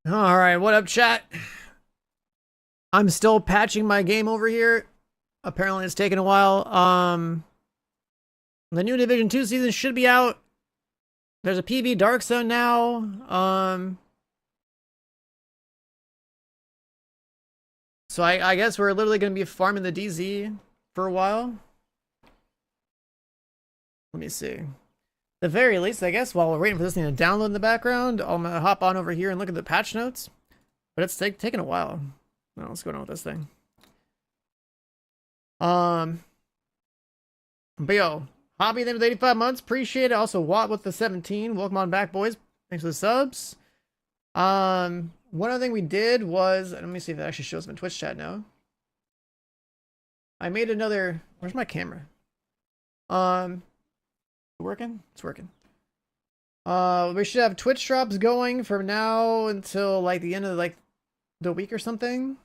All right, what up, chat? I'm still patching my game over here. Apparently, it's taken a while. The new Division 2 season should be out. There's a PV Dark Zone now. So I guess we're literally going to be farming the DZ for a while. Let me see. The very least, I guess, while we're waiting for this thing to download in the background, I'm going to hop on over here and look at the patch notes. But it's taken a while. I don't know what's going on with this thing. But yo, Hobby then with 85 months, appreciate it. Also, Watt with the 17. Welcome on back, boys. Thanks for the subs. One other thing we did was, let me see if it actually shows up in Twitch chat now. I made another, where's my camera? Working? It's working. We should have Twitch drops going from now until like the end of like the week or something.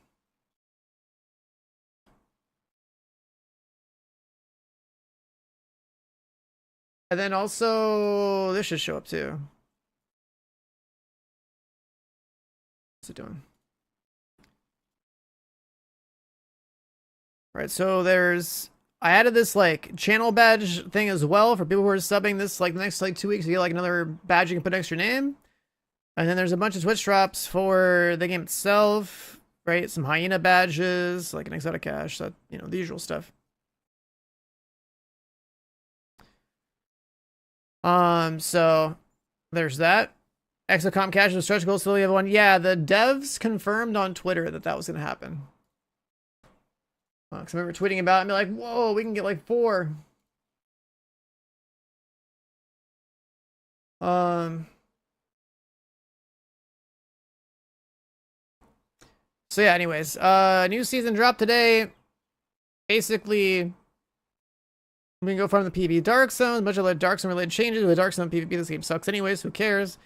And then also, this should show up too. What's it doing? All right, so I added this like channel badge thing as well for people who are subbing this like the next like 2 weeks. You get like another badge you can put next to your name. And then there's a bunch of Twitch drops for the game itself, right? Some hyena badges, like an exotic cache, that, you know, the usual stuff. So there's that. Exocomp cache and stretch goals still the other one. Yeah, the devs confirmed on Twitter that was gonna happen. Because I remember tweeting about it and be like, whoa, we can get like 4. So yeah, anyways, new season dropped today. Basically, we can go farm the PvE Dark Zone, a bunch of like Dark Zone related changes. The Dark Zone PvP, this game sucks anyways, who cares?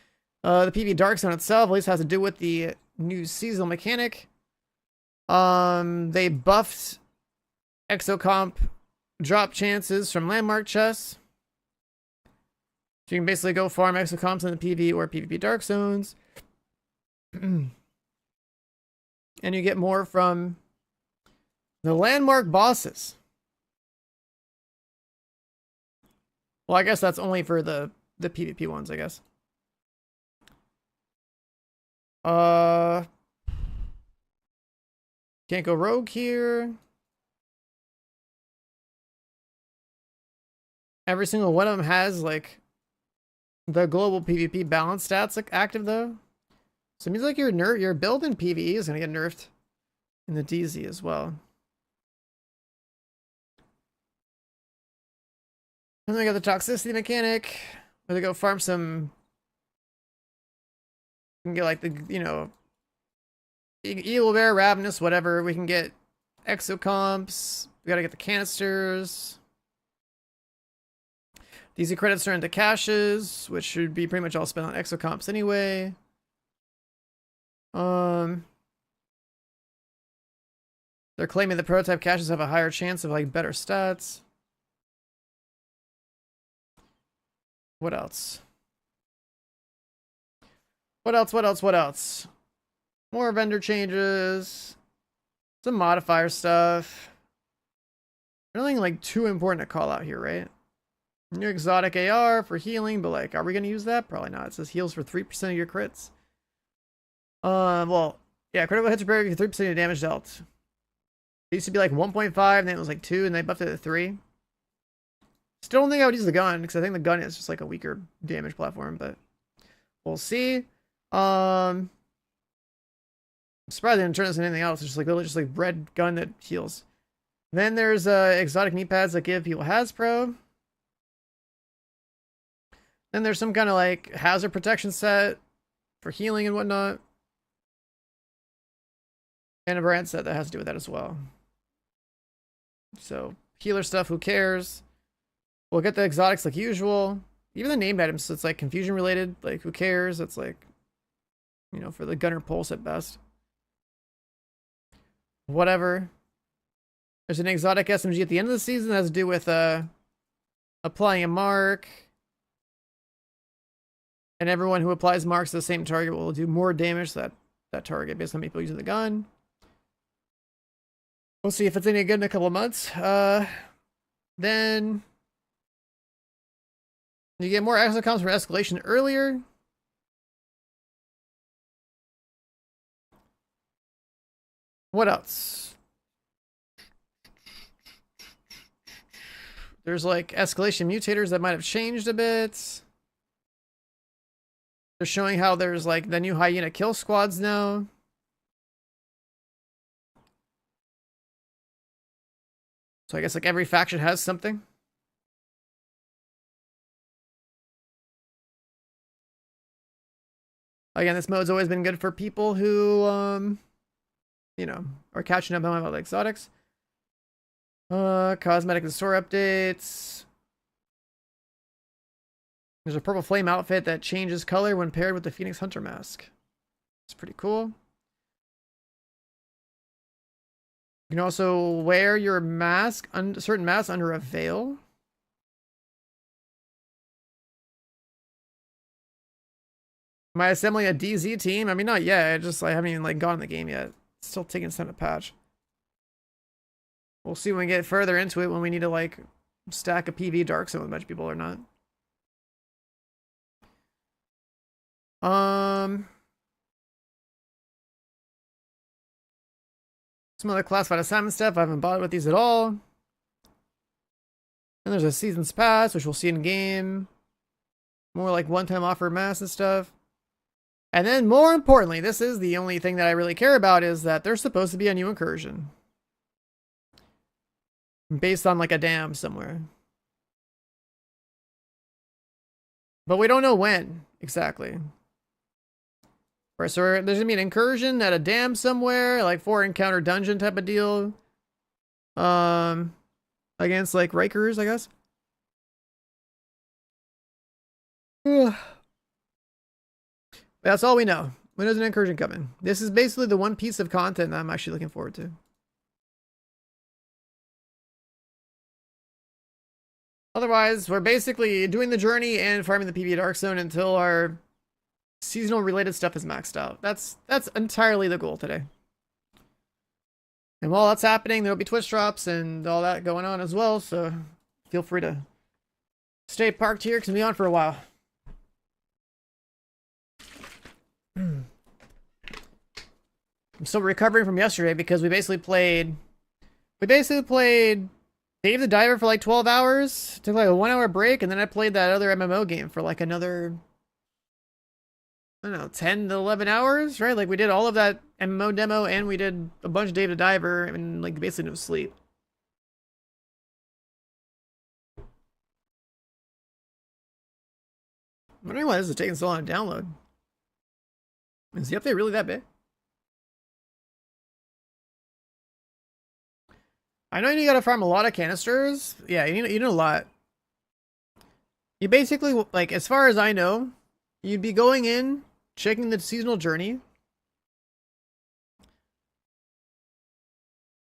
The PvE Dark Zone itself at least has to do with the new seasonal mechanic. They buffed Exocomp drop chances from landmark chests. So you can basically go farm Exocomps in the PvE or PvP Dark Zones. And you get more from the landmark bosses. Well, I guess that's only for the PvP ones, I guess. Can't go rogue here. Every single one of them has like the global PvP balance stats like active though. So it means like your build in PvE is gonna get nerfed in the DZ as well. And then we got the toxicity mechanic, where they go farm some. We can get like the, you know, Evil Bear, Ravenous, whatever. We can get Exocomps. We gotta get the canisters. These credits turn into caches, which should be pretty much all spent on Exocomps anyway. They're claiming the prototype caches have a higher chance of like better stats. What else? What else? More vendor changes. Some modifier stuff. Nothing like too important to call out here, right? New exotic AR for healing, but like, are we gonna use that? Probably not. It says heals for 3% of your crits. Well, yeah, critical hits repair you 3% of your damage dealt. It used to be like 1.5, and then it was like 2, and they buffed it to 3. Still don't think I would use the gun, because I think the gun is just like a weaker damage platform, but we'll see. I'm surprised they didn't turn this into anything else. It's just like literally just like red gun that heals. Then there's exotic knee pads that give people Hasbro. Then there's some kind of like hazard protection set for healing and whatnot. And a brand set that has to do with that as well. So healer stuff, who cares? We'll get the exotics like usual. Even the named items, so it's like confusion related. Like, who cares? It's like, you know, for the gunner pulse at best. Whatever. There's an exotic SMG at the end of the season that has to do with applying a mark. And everyone who applies marks to the same target will do more damage, so that that target based on people using the gun. We'll see if it's any good in a couple of months. Then you get more extra comes from escalation earlier. What else? There's like escalation mutators that might have changed a bit. They're showing how there's like the new hyena kill squads now. So I guess like every faction has something. Again, this mode's always been good for people who, you know, are catching up on exotics. Cosmetic and store updates. There's a purple flame outfit that changes color when paired with the Phoenix Hunter mask. It's pretty cool. You can also wear your mask, certain masks under a veil. Am I assembling a DZ team? I mean, not yet. I haven't even like gotten the game yet. It's still taking some to patch. We'll see when we get further into it when we need to like stack a PV Dark Zone with a bunch of people or not. Some other classified assignment stuff. I haven't bothered with these at all. And there's a season's pass, which we'll see in game. More like one-time offer mass and stuff. And then more importantly, this is the only thing that I really care about, is that there's supposed to be a new incursion. Based on like a dam somewhere. But we don't know when exactly. Right, so there's gonna be an incursion at a dam somewhere, like 4-encounter dungeon type of deal. Against like Rikers, I guess. That's all we know. When is an incursion coming? This is basically the one piece of content that I'm actually looking forward to. Otherwise, we're basically doing the journey and farming the PvE Dark Zone until our seasonal related stuff is maxed out. That's entirely the goal today. And while that's happening, there'll be Twitch drops and all that going on as well, so feel free to stay parked here because we'll be on for a while. I'm still recovering from yesterday because we basically played Dave the Diver for like 12 hours, took like a 1-hour break, and then I played that other MMO game for like another, I don't know, 10 to 11 hours, right? Like we did all of that MMO demo and we did a bunch of Dave the Diver and like basically no sleep. I'm wondering why this is taking so long to download. Is the update really that big? I know you gotta farm a lot of canisters. Yeah, you need a lot. You basically, like, as far as I know, you'd be going in, checking the seasonal journey.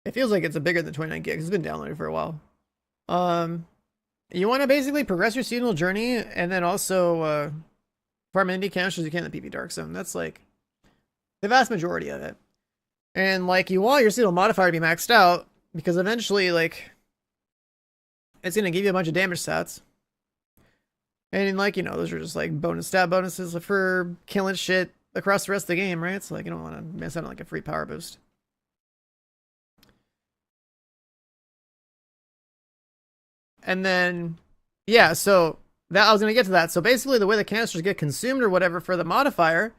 It feels like it's a bigger than 29 gigs. It's been downloaded for a while. You want to basically progress your seasonal journey and then also farm as many canisters as you can in the PvE Dark Zone. That's like the vast majority of it. And like you want your seasonal modifier to be maxed out, because eventually, like, it's going to give you a bunch of damage stats. And, like, you know, those are just, like, stat bonuses for killing shit across the rest of the game, right? So, like, you don't want to miss out on, like, a free power boost. And then, yeah, so that I was going to get to that. So, basically, the way the canisters get consumed or whatever for the modifier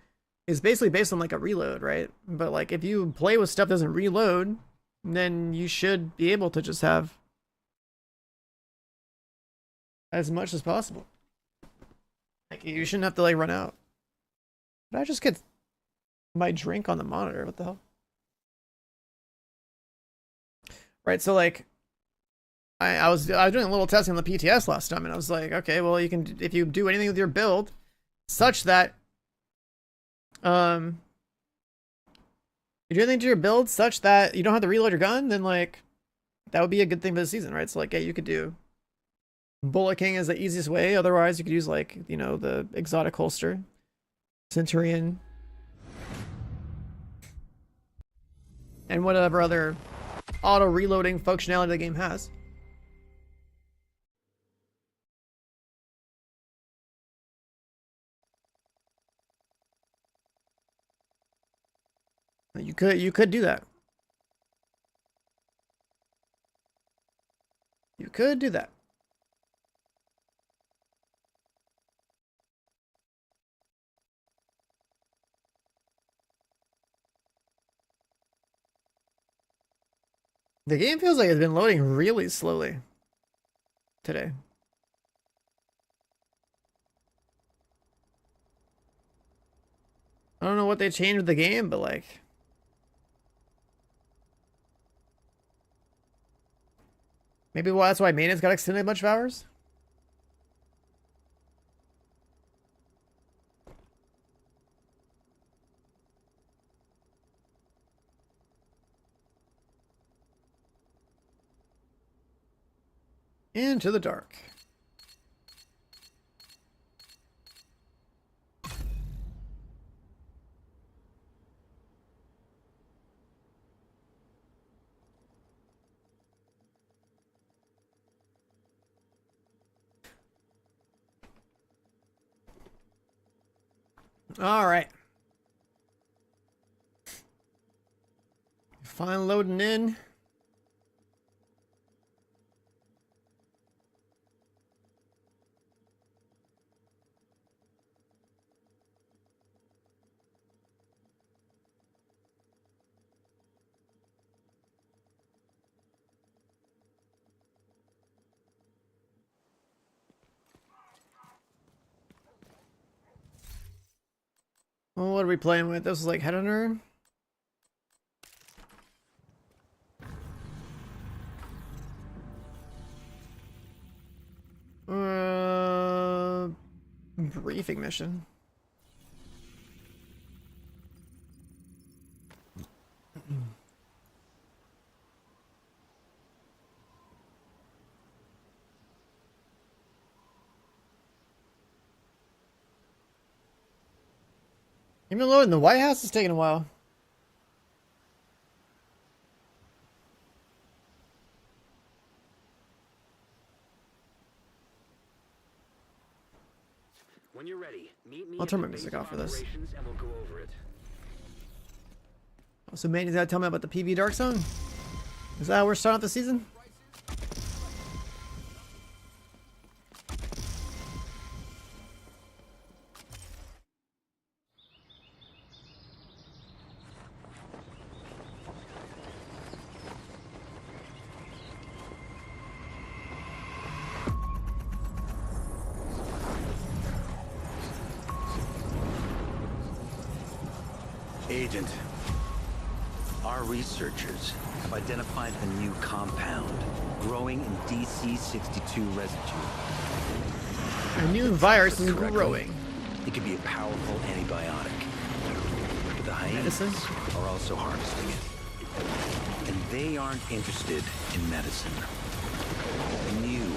is basically based on, like, a reload, right? But, like, if you play with stuff that doesn't reload, then you should be able to just have as much as possible. Like, you shouldn't have to, like, run out. Did I just get my drink on the monitor? What the hell? Right, so, like, I was doing a little testing on the PTS last time, and I was like, okay, well, you can, if you do anything with your build such that, if you do anything to your build such that you don't have to reload your gun, then like that would be a good thing for the season, right? So like, yeah, you could do Bullet King is the easiest way. Otherwise, you could use like, you know, the exotic holster, Centurion. and whatever other auto reloading functionality the game has. You could do that. You could do that. The game feels like it's been loading really slowly today. I don't know what they changed with the game, but like... maybe that's why maintenance got extended a bunch of hours? Into the dark. All right. Fine, loading in. Well, what are we playing with? This is like Headhunter. Briefing mission. Even loading the White House is taking a while. When you're ready, meet me. I'll turn my music off for this. And we'll go over it. So Manny's gotta tell me about the PV Dark Zone? Is that how we're starting off the season? Agent, our researchers have identified a new compound growing in DC-62 residue. A new virus is growing. It could be a powerful antibiotic. But the hyenas are also harvesting it. And they aren't interested in medicine. A new,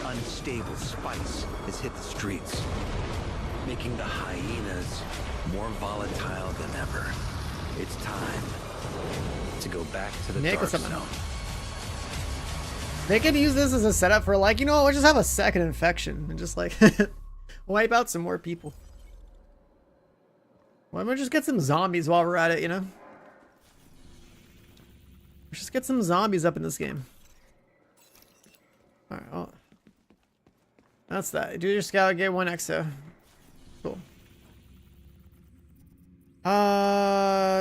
unstable spice has hit the streets, making the hyenas more volatile than ever. It's time to go back to the dark zone. They could use this as a setup for like, you know, we'll just have a second infection and just like wipe out some more people. Why don't we just get some zombies while we're at it, you know? Let's just get some zombies up in this game. Alright, well, that's that. Do your scout, get one exo. Cool.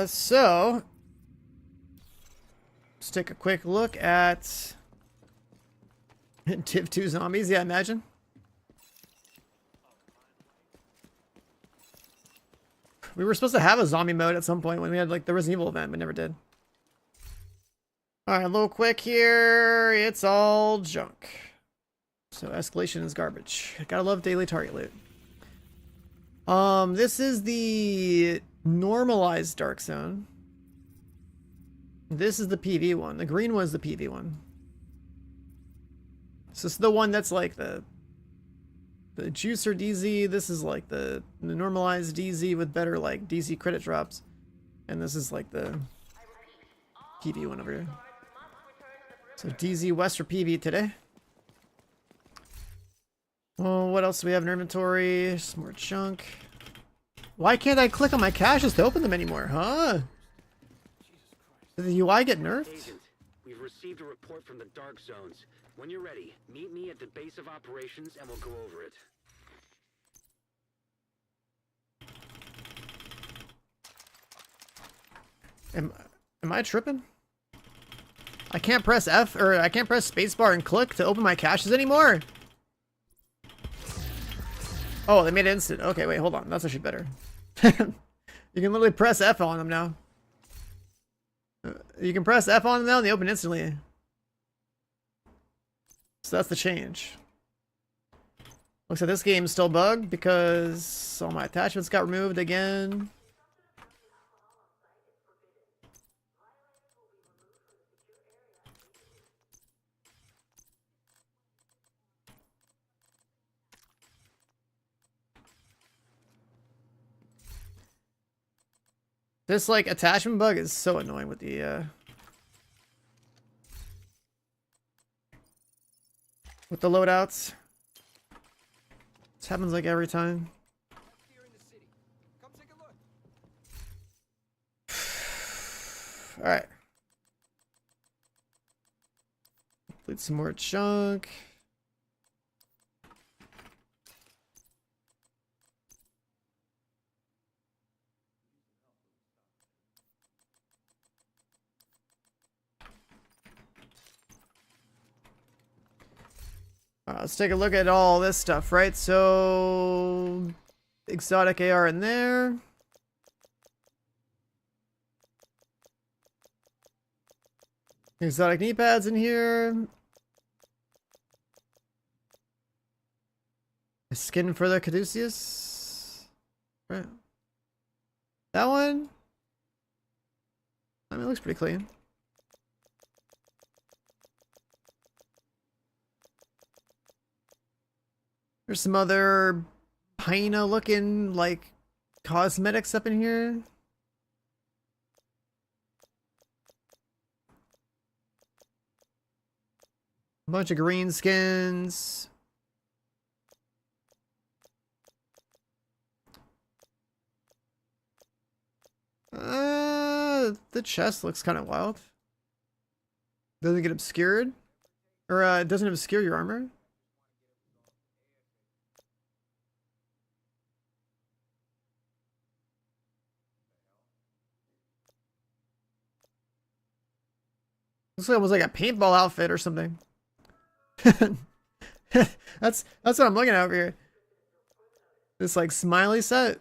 So let's take a quick look at Div 2 zombies. Yeah, imagine. We were supposed to have a zombie mode at some point when we had like the Resident Evil event, but never did. All right, a little quick here. It's all junk. So escalation is garbage. Gotta love daily target loot. This is the normalized dark zone. This is the PV one. The green one is the PV one. So this is the one that's like the juicer DZ. This is like the normalized DZ with better like DZ credit drops. And this is like the PV one over here. So DZ West for PV today. Well, what else do we have in our inventory? Some more junk. Why can't I click on my caches to open them anymore, huh? Did the UI get nerfed? Agent, we've received a report from the Dark Zones. When you're ready, meet me at the base of operations and we'll go over it. Am I tripping? I can't press F, or I can't press spacebar and click to open my caches anymore? Oh, they made it instant. Okay, wait, hold on. That's actually better. You can literally press F on them now. You can press F on them now and they open instantly. So that's the change. Looks like this game's still bugged because all my attachments got removed again. This like attachment bug is so annoying with the loadouts. This happens like every time. All right. Complete some more junk. Let's take a look at all this stuff, right? So, exotic AR in there. Exotic knee pads in here. A skin for the Caduceus. Right. That one. I mean, it looks pretty clean. There's some other hyena looking like cosmetics up in here. A bunch of green skins. The chest looks kind of wild. Doesn't get obscured? Or it doesn't obscure your armor? Looks like almost like a paintball outfit or something. That's what I'm looking at over here. This like smiley set.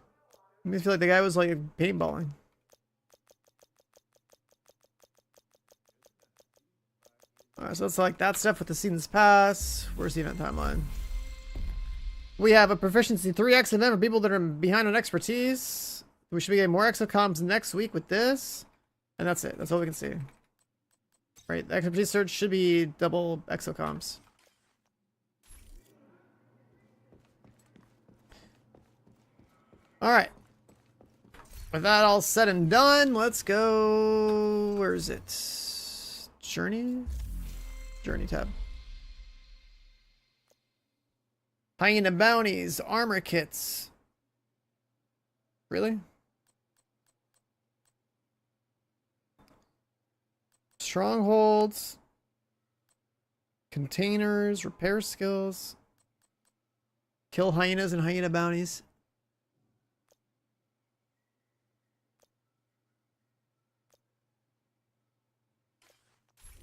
Makes me feel like the guy was like paintballing. Alright, so it's like that stuff with the season's pass. Where's the event timeline? We have a proficiency 3x event for people that are behind on expertise. We should be getting more exocomms next week with this. And that's it. That's all we can see. Right, the expertise search should be double exocomms. Alright. With that all said and done, let's go... Where is it? Journey? Journey tab. Hyena bounties, armor kits. Really? Strongholds. Containers, repair skills. Kill hyenas and hyena bounties.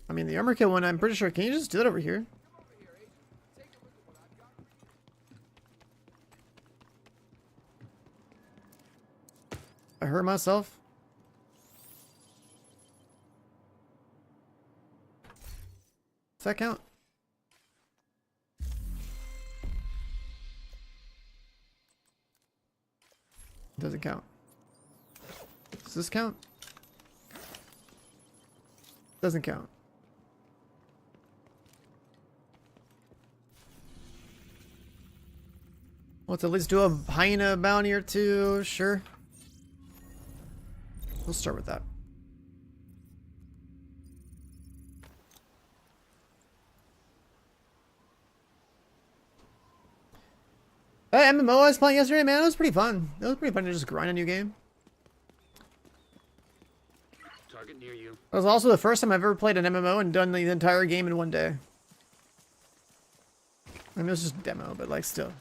I mean, the armor kit one, I'm pretty sure. Can you just do that over here? I hurt myself. Does that count? Doesn't count. Does this count? Doesn't count. Let's at least do a hyena bounty or two, sure. We'll start with that. That MMO I was playing yesterday, man, it was pretty fun. It was pretty fun to just grind a new game. Target near you. It was also the first time I've ever played an MMO and done the entire game in one day. I mean, it was just a demo, but like still.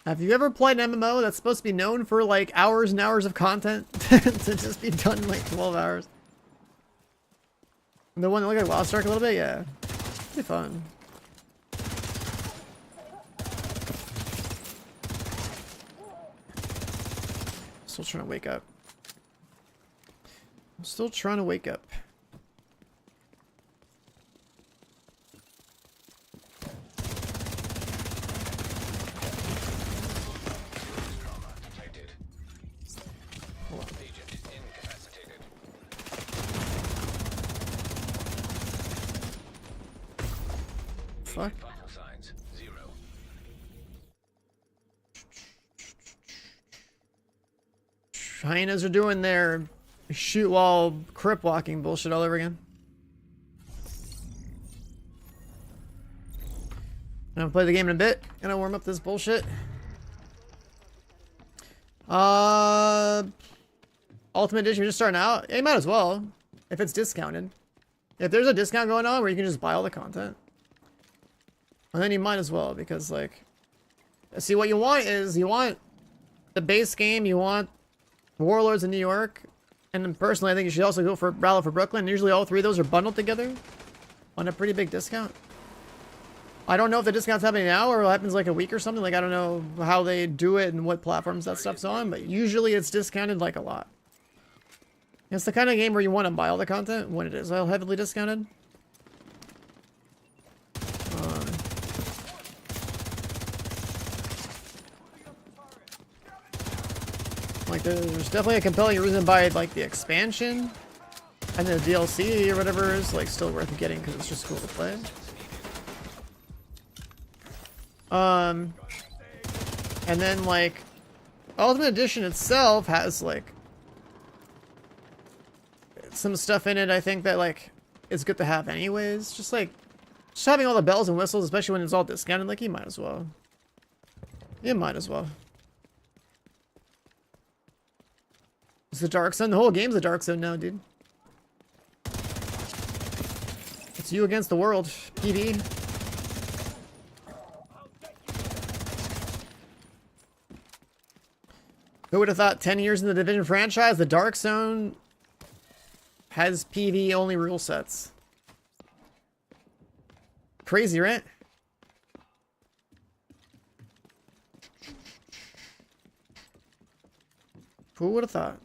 Have you ever played an MMO that's supposed to be known for like hours and hours of content to just be done in like 12 hours? The one that looked like Lost Ark a little bit, yeah. Pretty fun. Still trying to wake up. I'm still trying to wake up. Fuck. Hyenas are doing their shoot while crip walking bullshit all over again. I'm gonna play the game in a bit. Gonna warm up this bullshit. Ultimate Edition, you're just starting out. Yeah, you might as well. If it's discounted. If there's a discount going on where you can just buy all the content. And then you might as well, because like, see, what you want is, you want the base game, you want Warlords in New York, and then personally I think you should also go for Battle for Brooklyn. Usually all three of those are bundled together on a pretty big discount. I don't know if the discount's happening now or it happens like a week or something. Like, I don't know how they do it and what platforms that stuff's on, but usually it's discounted like a lot. It's the kind of game where you want to buy all the content when it is all heavily discounted. Like, there's definitely a compelling reason to buy like the expansion and the DLC or whatever is like still worth getting because it's just cool to play. And then like Ultimate Edition itself has like some stuff in it I think that like is good to have anyways. Just like just having all the bells and whistles, especially when it's all discounted, like you might as well. You might as well. It's the Dark Zone. The whole game's the Dark Zone now, dude. It's you against the world. PvE. Who would have thought 10 years in the Division franchise, the Dark Zone has PvE only rule sets. Crazy, right? Who would have thought?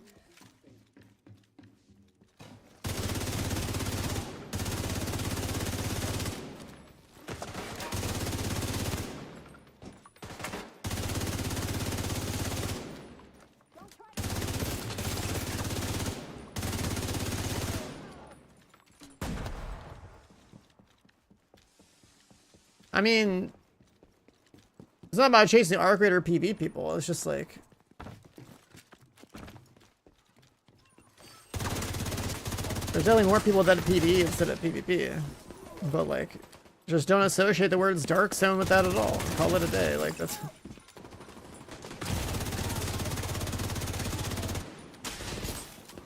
I mean, it's not about chasing arc rate or PV people. It's just like, there's definitely more people that PvE instead of PvP. But like, just don't associate the words Dark Zone with that at all. Call it a day. Like, that's...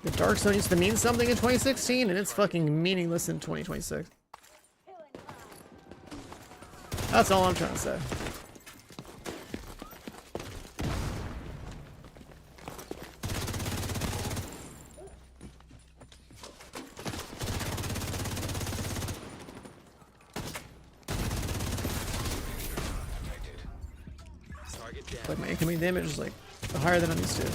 The Dark Zone used to mean something in 2016, and it's fucking meaningless in 2026. That's all I'm trying to say. Like, my incoming damage is like higher than I'm used to.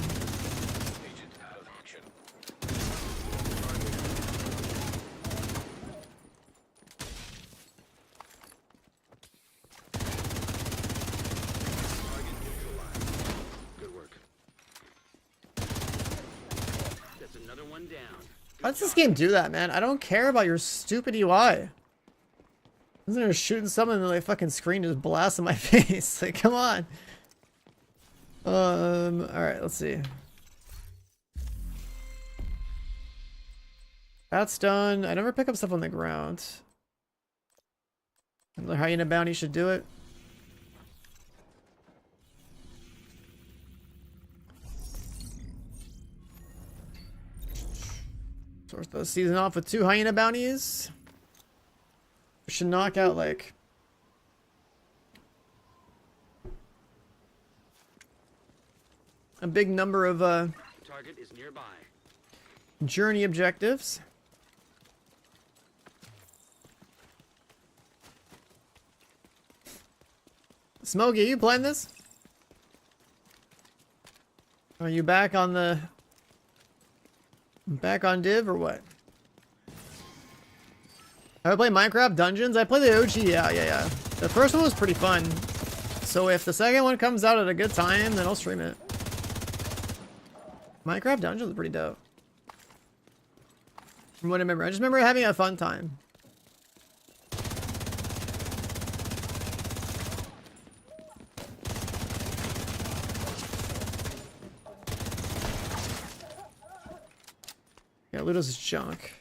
How does this game do that, man? I don't care about your stupid UI. I'm just shooting someone and the like, fucking screen just blasts in my face. Like, come on. Alright, let's see. That's done. I never pick up stuff on the ground. Another hyena bounty should do it. Start the season off with 2 hyena bounties. We should knock out like a big number of Target is nearby. journey objectives. Smokey, you playing this? Are you back on Div or what? I play Minecraft Dungeons. I play the OG. Yeah. The first one was pretty fun. So if the second one comes out at a good time, then I'll stream it. Minecraft Dungeons is pretty dope. From what I remember, I just remember having a fun time. Yeah, Ludo's is junk.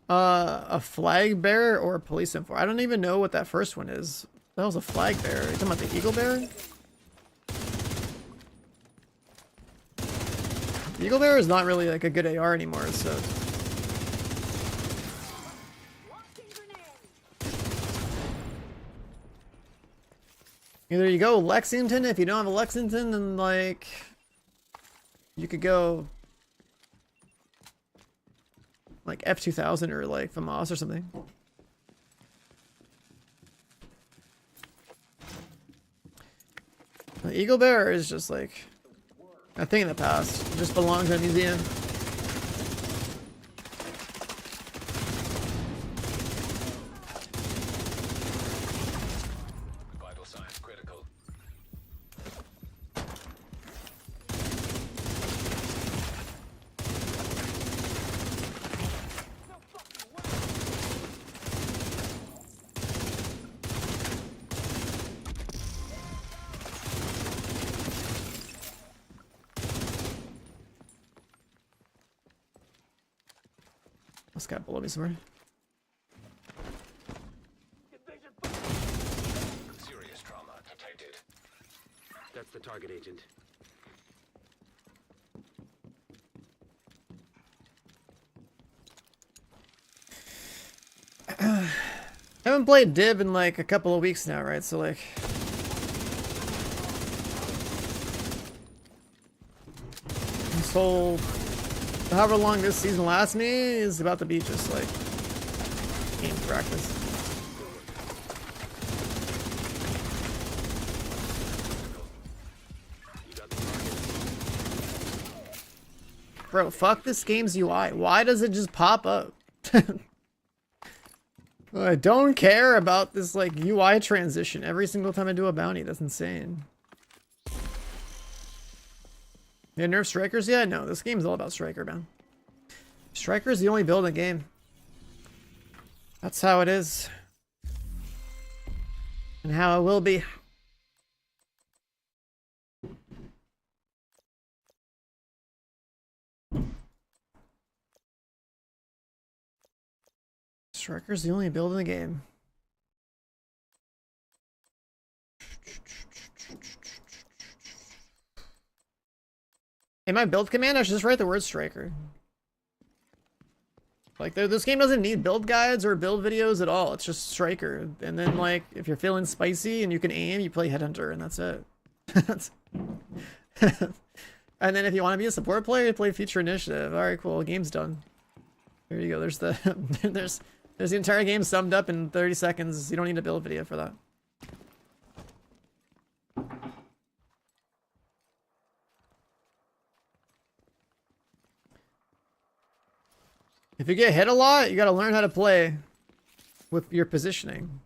A flag bearer or a police info? I don't even know what that first one is. That was a flag bearer. Are you talking about the eagle bearer? The eagle bearer is not really like a good AR anymore, so. Either you go Lexington. If you don't have a Lexington, then like you could go like F2000 or like FAMAS or something. The eagle bearer is just like a thing in the past. It just belongs in a museum. Vital signs critical. This guy below me somewhere. Serious trauma detected. That's the target agent. I haven't played Div in like a couple of weeks now, right? So like this whole however long this season lasts me is about to be just like game practice. Bro, fuck this game's UI. Why does it just pop up? I don't care about this like UI transition every single time I do a bounty. That's insane. Yeah, nerf strikers? Yeah, no, this game's all about striker, man. Striker's the only build in the game. That's how it is. And how it will be. Striker's the only build in the game. In my build command, I should just write the word striker. Like, this game doesn't need build guides or build videos at all. It's just striker. And then, like, if you're feeling spicy and you can aim, you play headhunter, and that's it. And then if you want to be a support player, you play feature initiative. All right, cool. Game's done. There you go. There's the there's the entire game summed up in 30 seconds. You don't need a build video for that. If you get hit a lot, you gotta learn how to play with your positioning.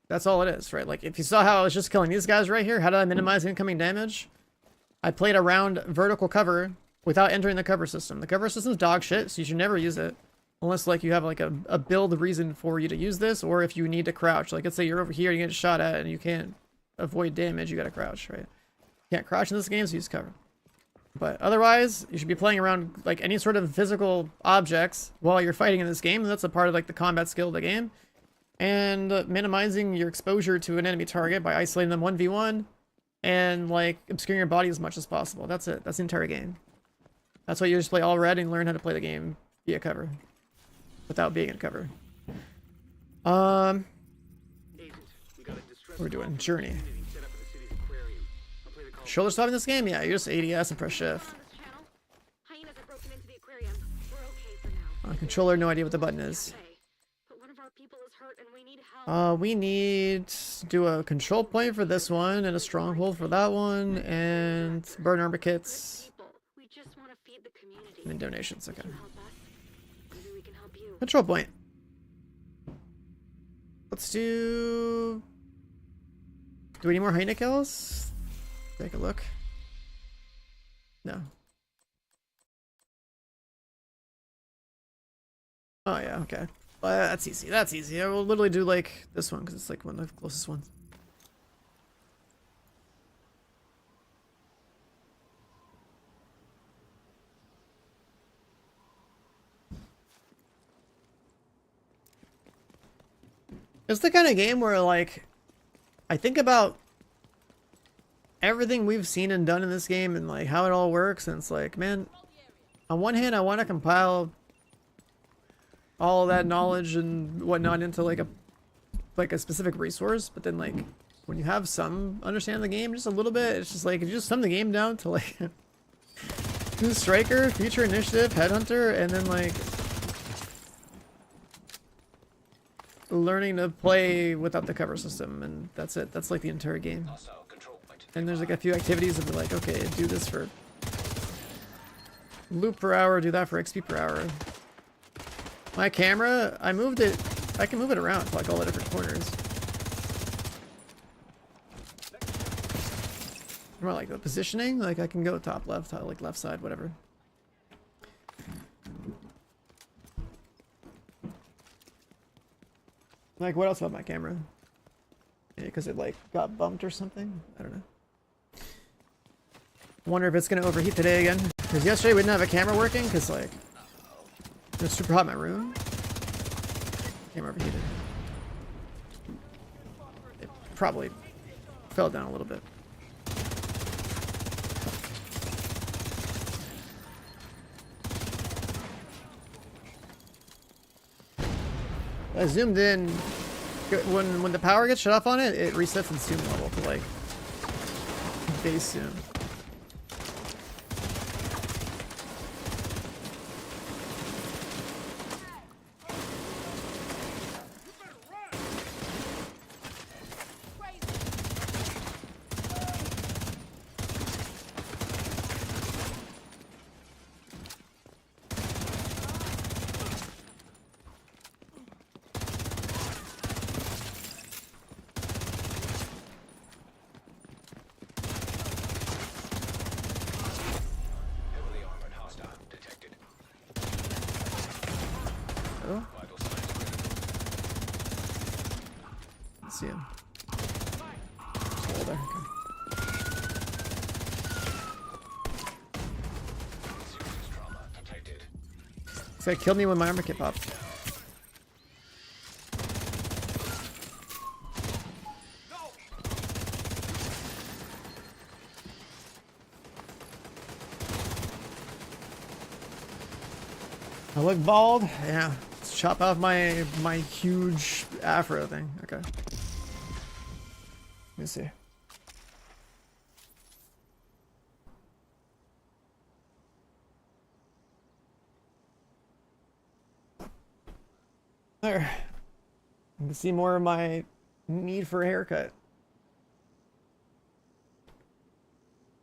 That's all it is, right? Like, if you saw how I was just killing these guys right here, how did I minimize incoming damage? I played around vertical cover without entering the cover system. The cover system's dog shit, so you should never use it. Unless, like, you have, like, a build reason for you to use this, or if you need to crouch. Like, let's say you're over here, you get shot at, and you can't avoid damage, you gotta crouch, right? You can't crouch in this game, so use cover. But otherwise, you should be playing around like any sort of physical objects while you're fighting in this game. That's a part of like the combat skill of the game. And minimizing your exposure to an enemy target by isolating them 1v1 and like obscuring your body as much as possible. That's it. That's the entire game. That's why you just play all red and learn how to play the game via cover, without being in cover. Agent, we got a distress We're doing call from the Journey. community set up at the city's aquarium. I'll play the call. Shoulder stop in this game? Yeah, you just ADS and press shift. On this channel, hyenas have broken into the aquarium. We're okay for now. On controller, no idea what the button is. But one of our people is hurt and we need help. We need to do a control point for this one, and a stronghold for that one, and burn armor kits, People, we just want to feed the community. and donations. Okay. Can you help us? Maybe we can help you. Control point. Let's do... Do we need more hyena kills? Take a look. No. Oh yeah, okay. That's easy. That's easy. I will literally do like this one because it's like one of the closest ones. It's the kind of game where like I think about everything we've seen and done in this game and like how it all works, and it's like, man, on one hand I want to compile all of that knowledge and whatnot into like a specific resource, but then like when you have some understanding of the game just a little bit, it's just like if you just sum the game down to like do striker, future initiative, headhunter, and then like learning to play without the cover system, and that's it. That's like the entire game. And there's like a few activities that be like, okay, do this for loop per hour, do that for XP per hour. My camera, I moved it, I can move it around to like all the different corners. More like the positioning, like I can go top left, like left side, whatever. Like what else about my camera? Yeah, because it like got bumped or something? I don't know. Wonder if it's gonna overheat today again. Because yesterday we didn't have a camera working because like it was super hot in my room. Camera overheated. It probably fell down a little bit. I zoomed in. When the power gets shut off on it, it resets the zoom level to like base zoom. See him. Still there. Okay. So it killed me when my armor kit popped. I look bald? Yeah. Let's chop off my huge afro thing. Okay. Let me see. There. You can see more of my need for a haircut.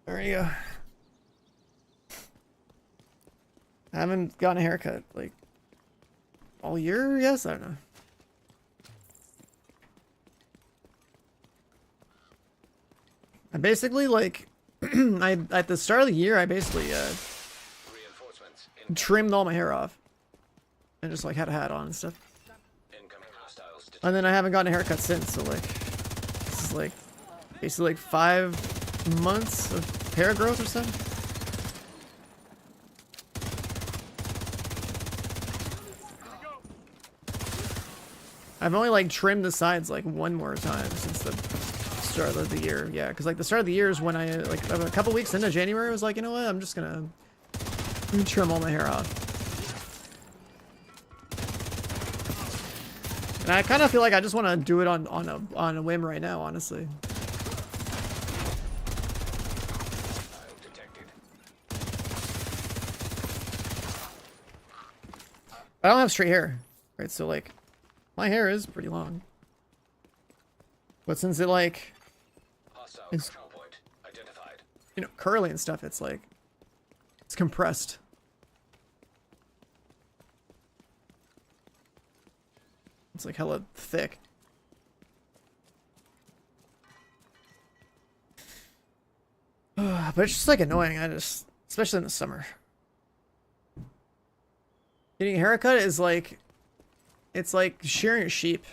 There you go. I haven't gotten a haircut like all year, I guess? I don't know. I basically like at the start of the year I basically trimmed all my hair off and just like had a hat on and stuff. And then I haven't gotten a haircut since, so like this is like basically like 5 months of hair growth or something. I've only like trimmed the sides like one more time since the start of the year. Yeah, because like the start of the year is when I like a couple weeks into January I was like, you know what, I'm just gonna trim all my hair off. And I kind of feel like I just want to do it on a whim right now, honestly. I don't have straight hair, right? So like, my hair is pretty long. But since it like, it's, you know, curly and stuff, it's like, it's compressed. It's like hella thick. But it's just like annoying. Especially in the summer. Getting a haircut is like, it's like shearing a sheep.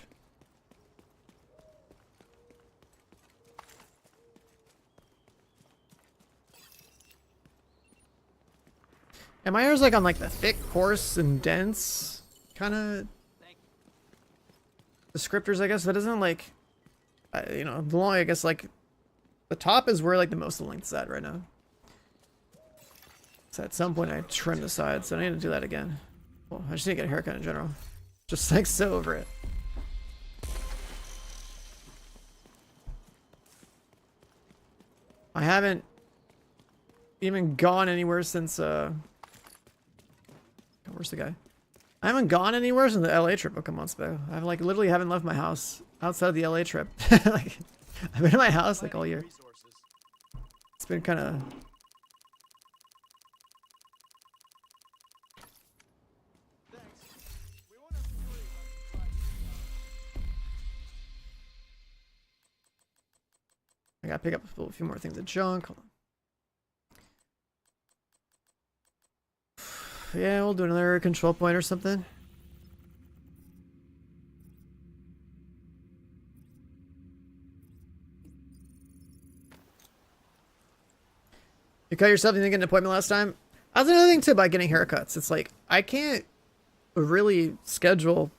And my hair's like on like the thick, coarse, and dense kind of descriptors, I guess. That isn't like, you know, the long, I guess like the top is where like the most of the length's at right now. So at some point I trim the sides, so I need to do that again. Well, I just need to get a haircut in general. Just like so over it. I haven't even gone anywhere since where's the guy? I haven't gone anywhere since the LA trip a couple months ago. I've like literally haven't left my house outside of the LA trip. Like I've been in my house like all year. It's been kind of I gotta pick up a few more things of junk. Hold on. Yeah, we'll do another control point or something. You cut yourself, you didn't get an appointment last time? That's another thing too about getting haircuts. It's like I can't really schedule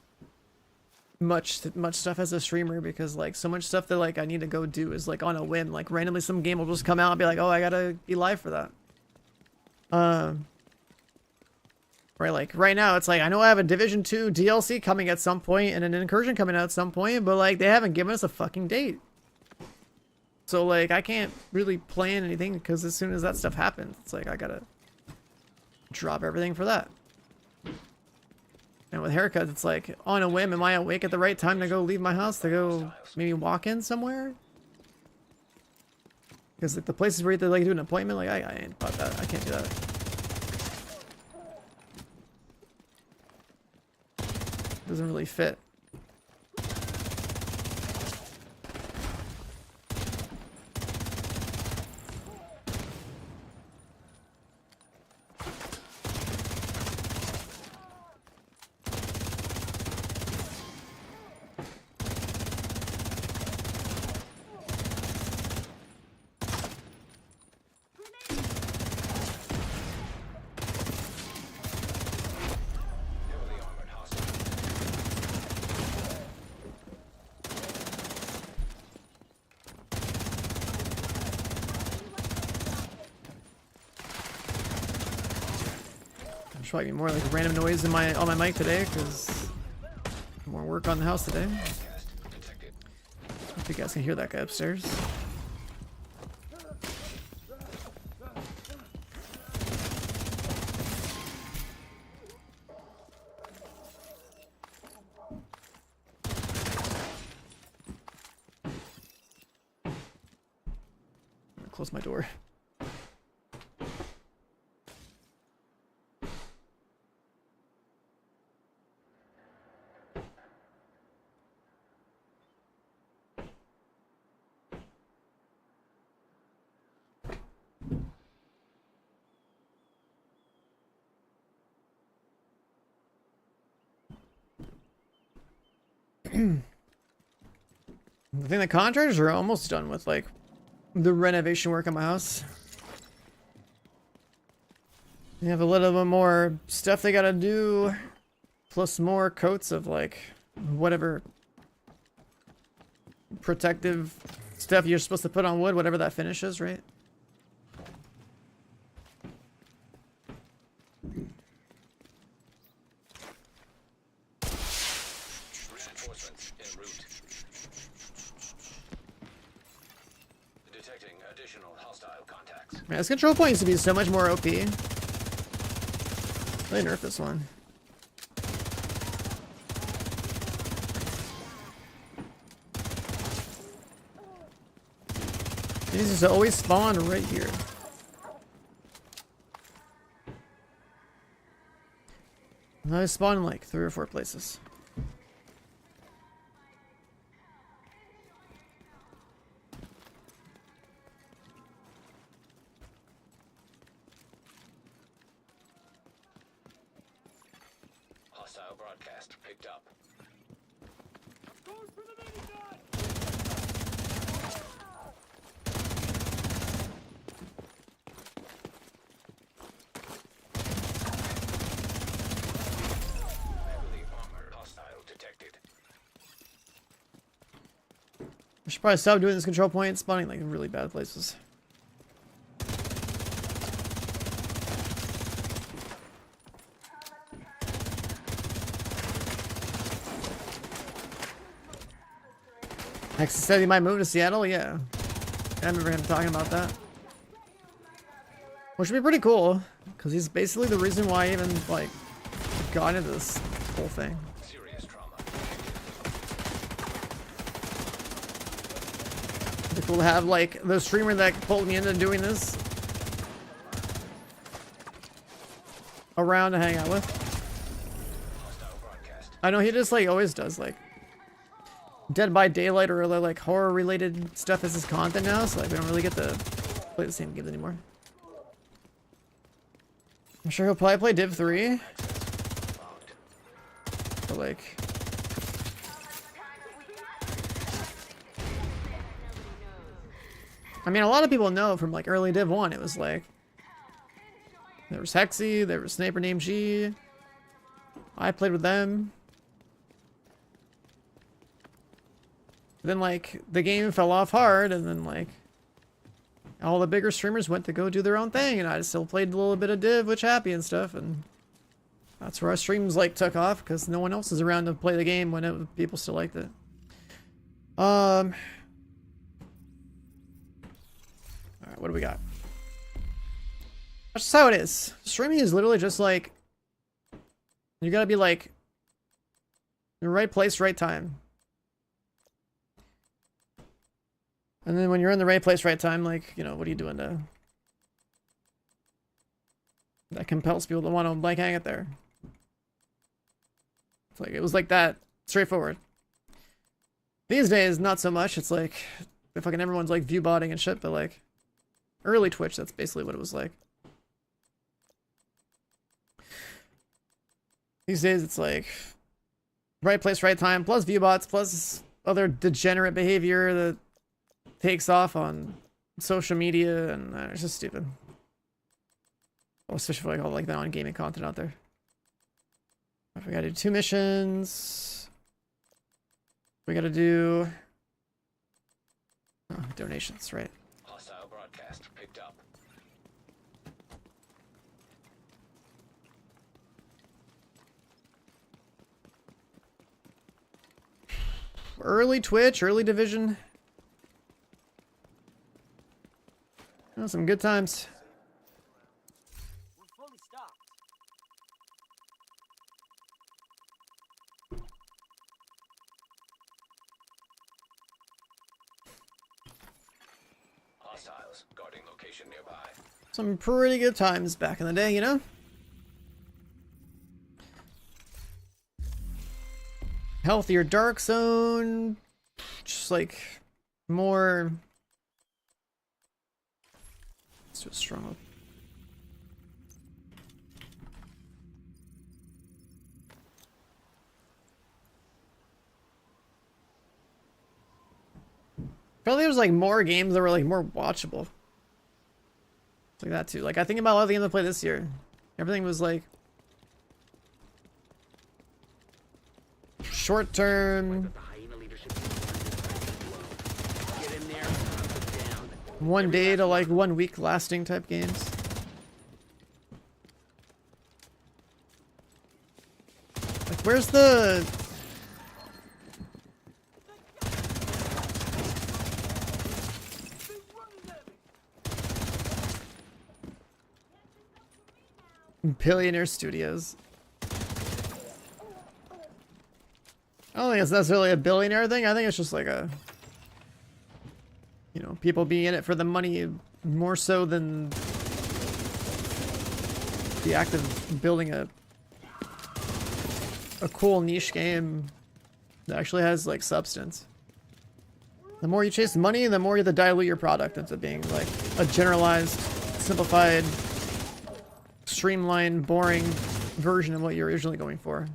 much stuff as a streamer because like so much stuff that like I need to go do is like on a whim. Like randomly some game will just come out and be like, oh, I gotta be live for that. Right, like right now it's like I know I have a Division 2 DLC coming at some point and an Incursion coming out at some point, but like they haven't given us a fucking date. So like I can't really plan anything because as soon as that stuff happens, it's like I gotta drop everything for that. And with haircuts, it's like on a whim, am I awake at the right time to go leave my house to go maybe walk in somewhere? Because like the places where you have to like do an appointment, like I ain't about that. I can't do that. Doesn't really fit. There's probably more like random noise in on my mic today because more work on the house today. Hope you guys can hear that guy upstairs. I'm gonna close my door. I think the contractors are almost done with like the renovation work on my house. They have a little bit more stuff they gotta do, plus more coats of like whatever protective stuff you're supposed to put on wood, whatever that finish is, right? Reinforcements en route. Detecting additional hostile contacts. Man, this control point used to be so much more OP. Really nerf this one. These used to always spawn right here. I spawn in like 3 or 4 places. Hostile broadcast picked up. Heavily armored hostile detected. I should probably stop doing this control point, spawning like in really bad places. Next said he might move to Seattle, yeah. I remember him talking about that. Which would be pretty cool, because he's basically the reason why I even like got into this whole thing. Serious trauma. It'd be cool to have like the streamer that pulled me into doing this around to hang out with. Hostile broadcast. I know he just like always does like Dead by Daylight or other like horror related stuff as his content now, so like we don't really get to play the same games anymore. I'm sure he'll probably play Div 3. But like I mean a lot of people know from like early Div 1 it was like there was Hexy, there was Sniper named G. I played with them. Then like the game fell off hard and then like all the bigger streamers went to go do their own thing and I still played a little bit of Div with Chappie and stuff, and that's where our streams like took off because no one else is around to play the game when people still liked it. Alright, what do we got? That's just how it is. Streaming is literally just like you gotta be like in the right place, right time. And then when you're in the right place, right time, like, you know, what are you doing to... that compels people to want to, like, hang it there. It's like, it was like that, straightforward. These days, not so much. It's like, fucking everyone's, like, view botting and shit, but, like, early Twitch, that's basically what it was like. These days, it's like, right place, right time, plus view bots, plus other degenerate behavior that takes off on social media, and it's just stupid. Well, especially for like all like that on gaming content out there. We gotta do 2 missions. We gotta do donations, right? Hostile broadcast picked up. Early Twitch, early Division. Oh, some good times. Hostiles guarding location nearby. Some pretty good times back in the day, you know? Healthier Dark Zone. Just like more... Let's do a strong. Probably there's like more games that were like more watchable. It's like that too. Like I think about a lot of the games I played this year. Everything was like short term. 1 day to like 1 week lasting type games. Like, where's the... Billionaire Studios. I don't think it's necessarily a billionaire thing. I think it's just like a... You know, people being in it for the money more so than the act of building a cool niche game that actually has like substance. The more you chase money, the more you have to dilute your product into being like a generalized, simplified, streamlined, boring version of what you're originally going for.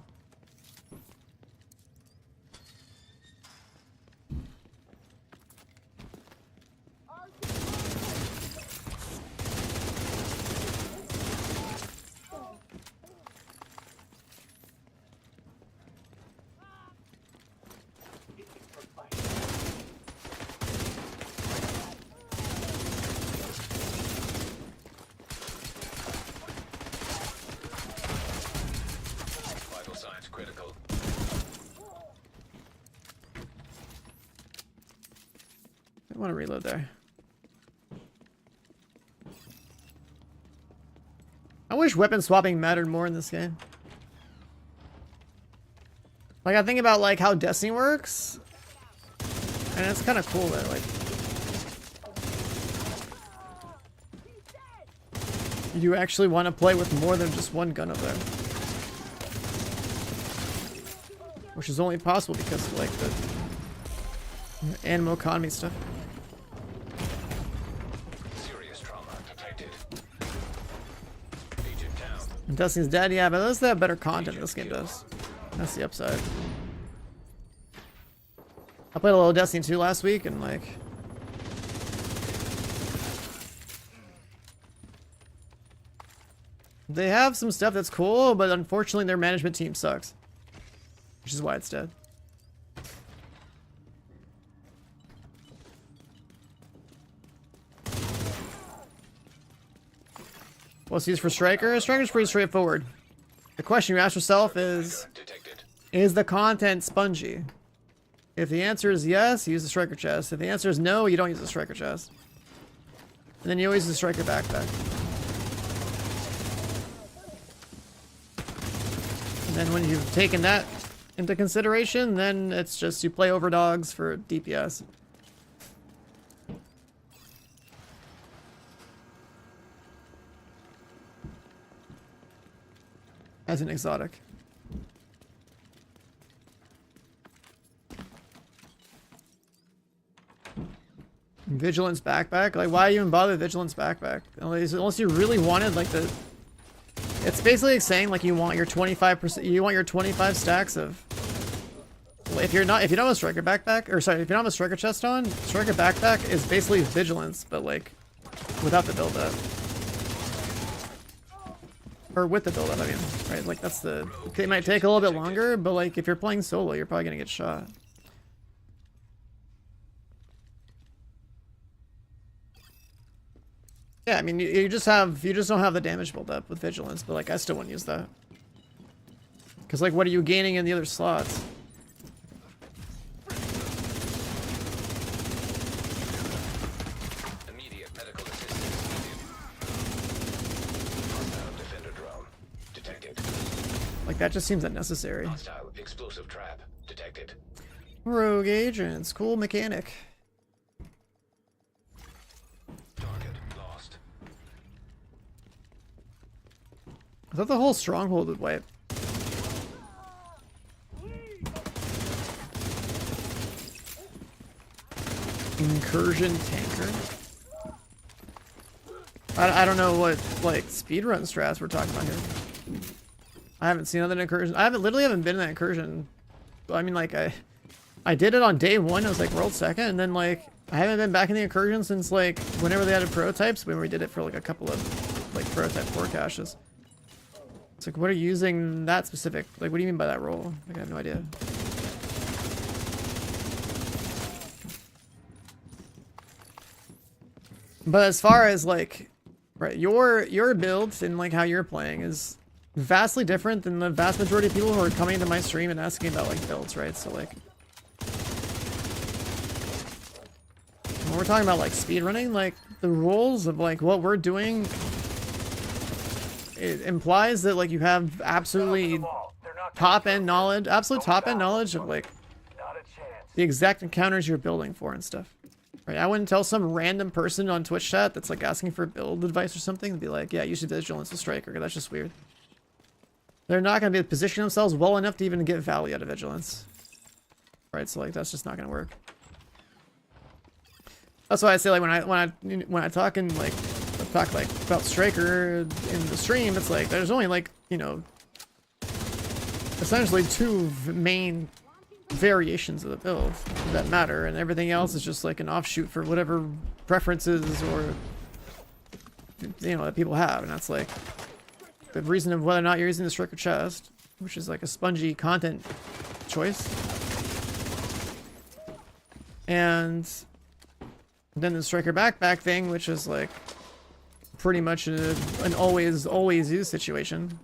Vital signs critical. I want to reload there. I wish weapon swapping mattered more in this game. Like, I think about like how Destiny works, and it's kind of cool that like you actually want to play with more than just one gun up there, which is only possible because of like the animal economy stuff. Serious trauma detected. Agent down. And Destiny's dead, yeah, but those have better content than this game does. That's the upside. I played a little Destiny 2 last week, and like... They have some stuff that's cool, but unfortunately their management team sucks. Which is why it's dead. What's used for Striker? Striker's pretty straightforward. The question you ask yourself Detected. is the content spongy? If the answer is yes, you use the Striker chest. If the answer is no, you don't use the Striker chest. And then you always use the Striker backpack. And then when you've taken that into consideration, then it's just you play overdogs for DPS. As an exotic. Vigilance backpack? Like, why even bother Vigilance backpack? Unless you really wanted, like, the... It's basically saying, like, you want your 25%... You want your 25 stacks of... If you don't have a Striker backpack... Or, sorry, if you don't have a Striker chest on, Striker backpack is basically Vigilance, but, like, without the build-up. Or with the build-up, I mean, right? Like, that's the... It might take a little bit longer, but, like, if you're playing solo, you're probably gonna get shot. Yeah, I mean, you just don't have the damage build-up with Vigilance, but, like, I still wouldn't use that. Because, like, what are you gaining in the other slots? Immediate medical assistance needed. Hostile defender drone detected. Like, that just seems unnecessary. Hostile explosive trap detected. Rogue agents, cool mechanic. Target lost. I thought the whole stronghold would wipe. Incursion tanker? I don't know what, like, speedrun strats we're talking about here. I haven't seen other incursion. I literally haven't been in that incursion. I mean, like, I did it on day one. I was like world second, and then, like, I haven't been back in the incursion since, like, whenever they added prototypes, when we did it for, like, a couple of, like, prototype 4 caches. It's like, what are you using that specific? Like, what do you mean by that role? Like, I have no idea. But as far as like, right, your build and like how you're playing is vastly different than the vast majority of people who are coming to my stream and asking about like builds, right? So like, when we're talking about like speedrunning, like the rules of like what we're doing, it implies that like you have absolutely top-end knowledge, absolute top-end knowledge of like the exact encounters you're building for and stuff. Right? I wouldn't tell some random person on Twitch chat that's like asking for build advice or something to be like, yeah, use vigilance with striker, because that's just weird. They're not going to be able to position themselves well enough to even get value out of vigilance. Right? So like that's just not going to work. That's why I say like when I talk in like talk like about striker in the stream, it's like there's only like, you know, essentially two main variations of the build that matter, and everything else is just like an offshoot for whatever preferences or, you know, that people have. And that's like the reason of whether or not you're using the striker chest, which is like a spongy content choice, and then the striker backpack thing, which is like pretty much an always use situation,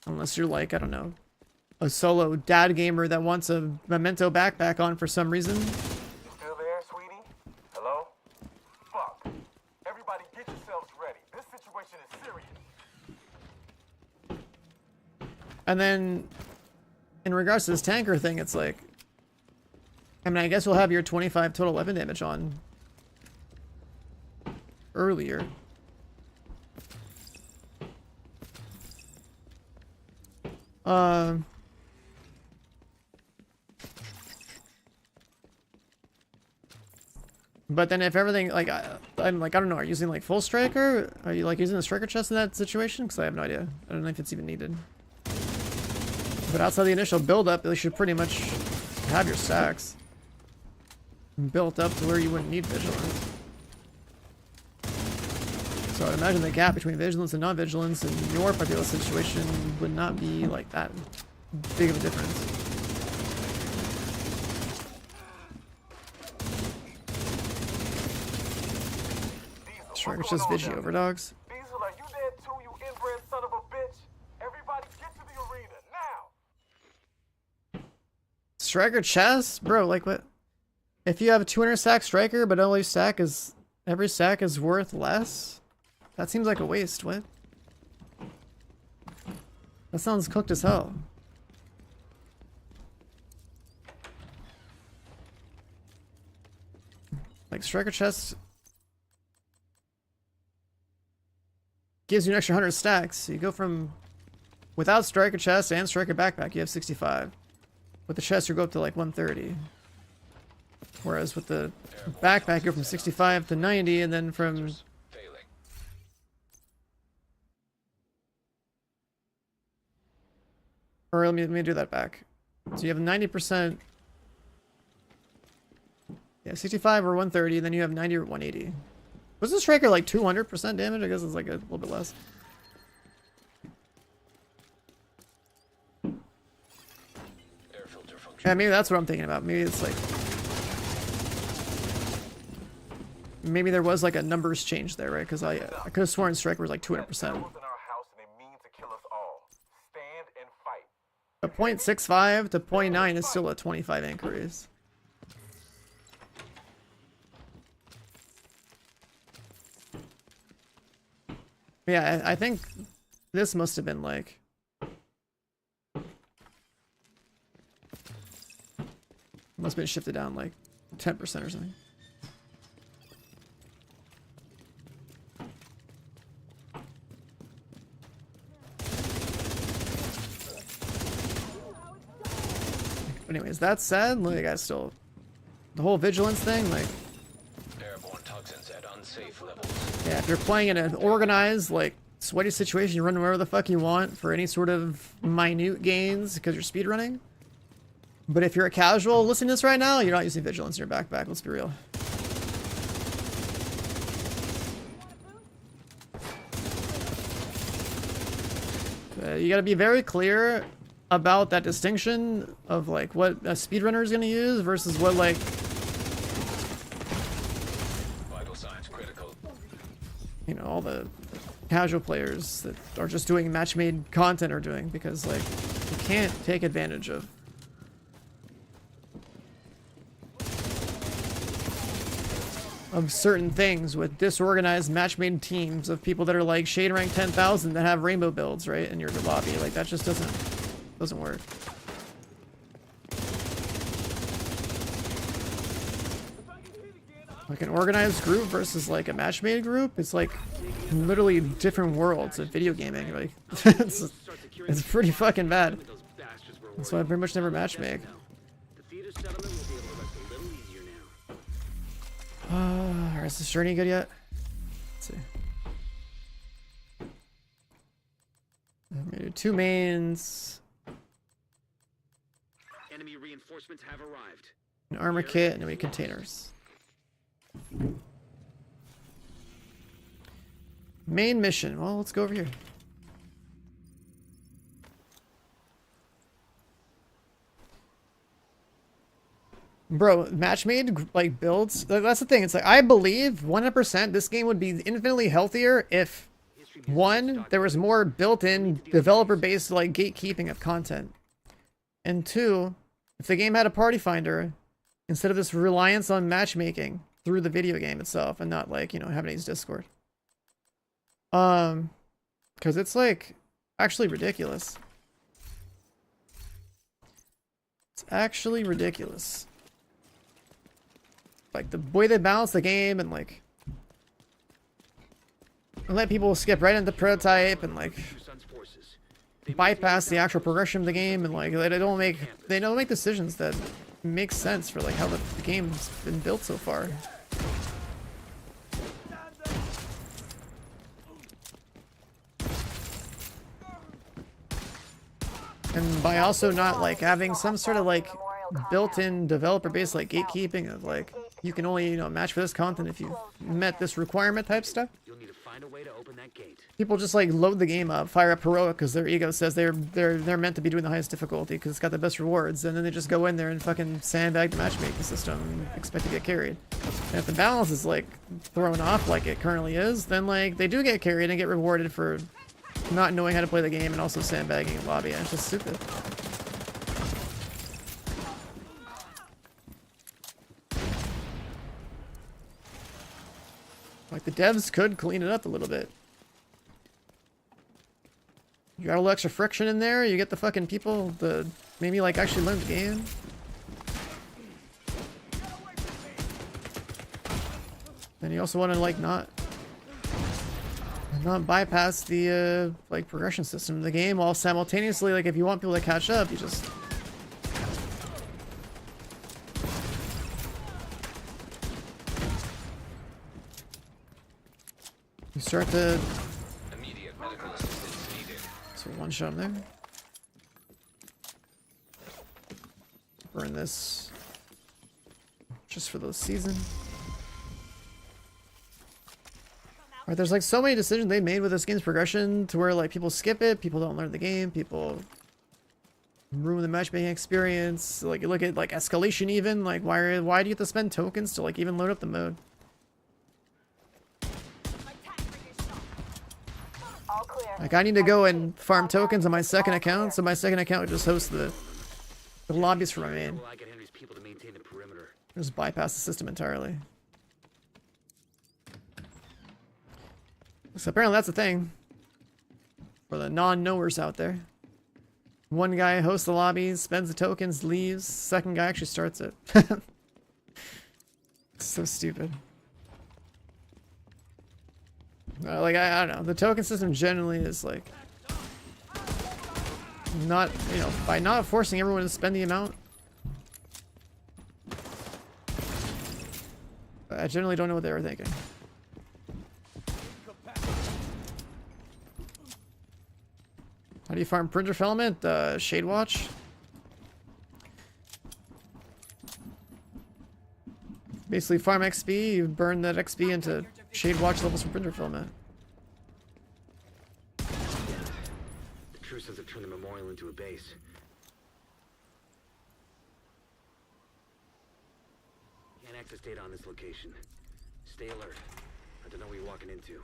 unless you're like, I don't know, a solo dad gamer that wants a memento backpack on for some reason. You still there, sweetie? Hello? Fuck. Everybody get yourselves ready. This situation is serious. And then, in regards to this tanker thing, it's like, I mean, I guess we'll have your 25 total weapon damage on earlier. But then if everything, like, I'm like, I don't know, are you using like full striker? Are you like using the striker chest in that situation? Because I have no idea. I don't know if it's even needed. But outside the initial build up, you should pretty much have your stacks built up to where you wouldn't need vigilance. So I'd imagine the gap between vigilance and non-vigilance in your particular situation would not be like that big of a difference. Striker just Vigi over dogs. Diesel, are you there too, you inbred son of a bitch? Everybody get to the arena now. Striker chest? Bro, like what? If you have a 200 stack striker, but every stack is worth less? That seems like a waste. What? That sounds cooked as hell. Like striker chest gives you an extra 100 stacks. So you go from without striker chest and striker backpack, you have 65. With the chest, you go up to like 130. Whereas with the backpack, you go from 65 to 90, and then from Failing. or let me do that back. So you have 90%. Yeah, 65 or 130, and then you have 90 or 180. Was the striker like 200% damage? I guess it's like a little bit less. Air filter function. Yeah, maybe that's what I'm thinking about. Maybe it's like, maybe there was like a numbers change there, right? Because I could have sworn striker was like 200%. Devils in our house and they mean to kill us all. Stand and fight. A 0.65 to 0.9 is still a 25 increase. Yeah, I think this must have been like, must have been shifted down like 10% or something. But anyways, that said, like I still, the whole vigilance thing, like, Airborne toxins at unsafe levels. yeah, if you're playing in an organized, like, sweaty situation, you run wherever the fuck you want for any sort of minute gains because you're speedrunning. But if you're a casual listening to this right now, you're not using vigilance in your backpack, let's be real. You gotta be very clear about that distinction of, like, what a speedrunner is gonna use versus what, like, Vital signs critical. you know, all the casual players that are just doing match-made content are doing, because like you can't take advantage of certain things with disorganized match-made teams of people that are like shade rank 10,000 that have rainbow builds, right, in your lobby. Like that just doesn't work. Like an organized group versus like a match-made group, it's like literally different worlds of video gaming. Like it's pretty fucking bad. That's why I pretty much never match-make. The theater settlement will be able to rest a little easier now. Is this journey good yet? Let's see. I'm gonna do 2 mains, Enemy reinforcements have arrived. an armor kit, and then we containers. Main mission. Well, let's go over here. Bro, match-made like builds. That's the thing. It's like I believe 100% this game would be infinitely healthier if, one, there was more built-in developer-based like gatekeeping of content, and two, if the game had a party finder instead of this reliance on matchmaking through the video game itself, and not like, you know, having to use Discord. Because it's like actually ridiculous. It's actually ridiculous. Like the way they balance the game and like let people skip right into prototype and like bypass the actual progression of the game, and like they don't make decisions that make sense for like how the game's been built so far. And by also not like having some sort of like built-in developer-based like gatekeeping of like you can only, you know, match for this content if you met this requirement type stuff. You'll need to find a way to open that gate. People just like load the game up, fire up heroic because their ego says they're meant to be doing the highest difficulty because it's got the best rewards, and then they just go in there and fucking sandbag the matchmaking system and expect to get carried. And if the balance is like thrown off like it currently is, then like they do get carried and get rewarded for not knowing how to play the game and also sandbagging in lobby. And it's just stupid. Like the devs could clean it up a little bit. You got a little extra friction in there, you get the fucking people to maybe like actually learn the game. Then you also want to like not bypass the like progression system in the game, while simultaneously like if you want people to catch up, you just you start to Immediate medical assistance needed. so one shot there. Burn this just for the season. Right, there's like so many decisions they made with this game's progression to where like people skip it, people don't learn the game, people ruin the matchmaking experience. Like you look at like escalation even, like why do you have to spend tokens to like even load up the mode? Like I need to go and farm tokens on my second account, so my second account would just host the lobbies for my main. Will I get Henry's people to maintain the perimeter? Just bypass the system entirely. So apparently that's the thing for the non-knowers out there. One guy hosts the lobbies, spends the tokens, leaves. Second guy actually starts it. So stupid. Like I don't know. The token system generally is like not, you know, by not forcing everyone to spend the amount. I generally don't know what they were thinking. How do you farm printer filament? Shade watch. Basically farm XP, you burn that XP into shade watch levels from printer filament. The truce has turned the memorial into a base. Can't access data on this location. Stay alert. I don't know what you're walking into.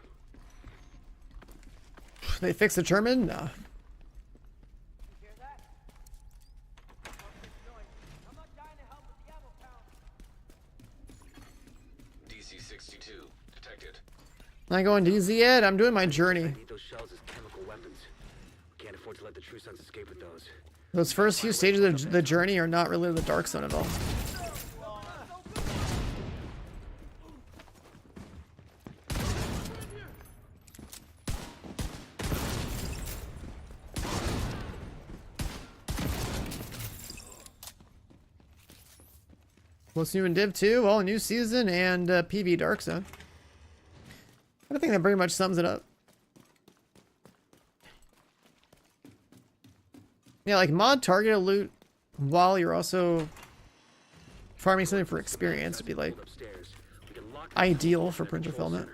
They fixed the German? No. DC-62 detected. Not going DZ yet. I'm doing my journey. I need those shells as chemical weapons. Can't afford to let the True Sons escape with those. Those first few stages of the journey are not really the Dark Zone at all. What's new in Div 2? Well, new season and PV Dark Zone. I think that pretty much sums it up. Yeah, like mod targeted loot while you're also farming something for experience would be like ideal for printer filament.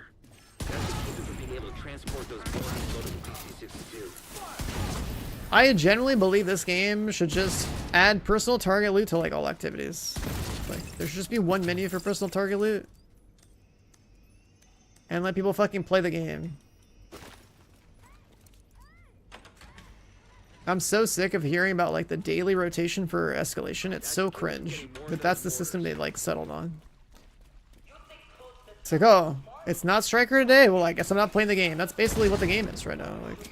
I genuinely believe this game should just add personal target loot to like all activities. Like there should just be one menu for personal target loot. And let people fucking play the game. I'm so sick of hearing about like the daily rotation for escalation. It's so cringe. But that's the system they like settled on. It's like, oh, it's not Striker today? Well, I guess I'm not playing the game. That's basically what the game is right now. Like,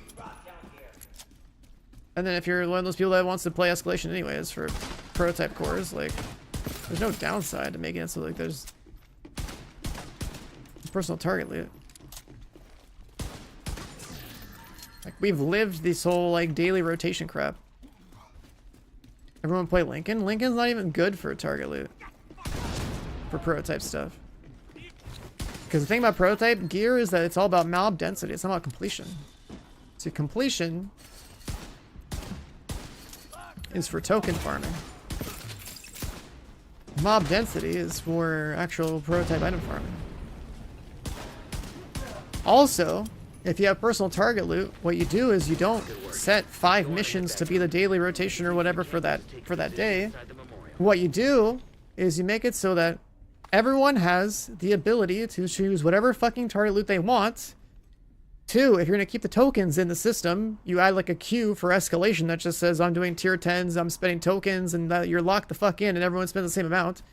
and then if you're one of those people that wants to play escalation anyways for prototype cores, like, there's no downside to making it so like there's personal target loot. Like we've lived this whole like daily rotation crap. Everyone play Lincoln? Lincoln's not even good for target loot. For prototype stuff. Because the thing about prototype gear is that it's all about mob density. It's not about completion. See, completion is for token farming. Mob density is for actual prototype item farming. Also, if you have personal target loot, what you do is you don't set 5 missions to be the daily rotation or whatever for that day. What you do is you make it so that everyone has the ability to choose whatever fucking target loot they want. 2, if you're going to keep the tokens in the system, you add like a queue for escalation that just says I'm doing tier 10s, I'm spending tokens, and that you're locked the fuck in and everyone spends the same amount.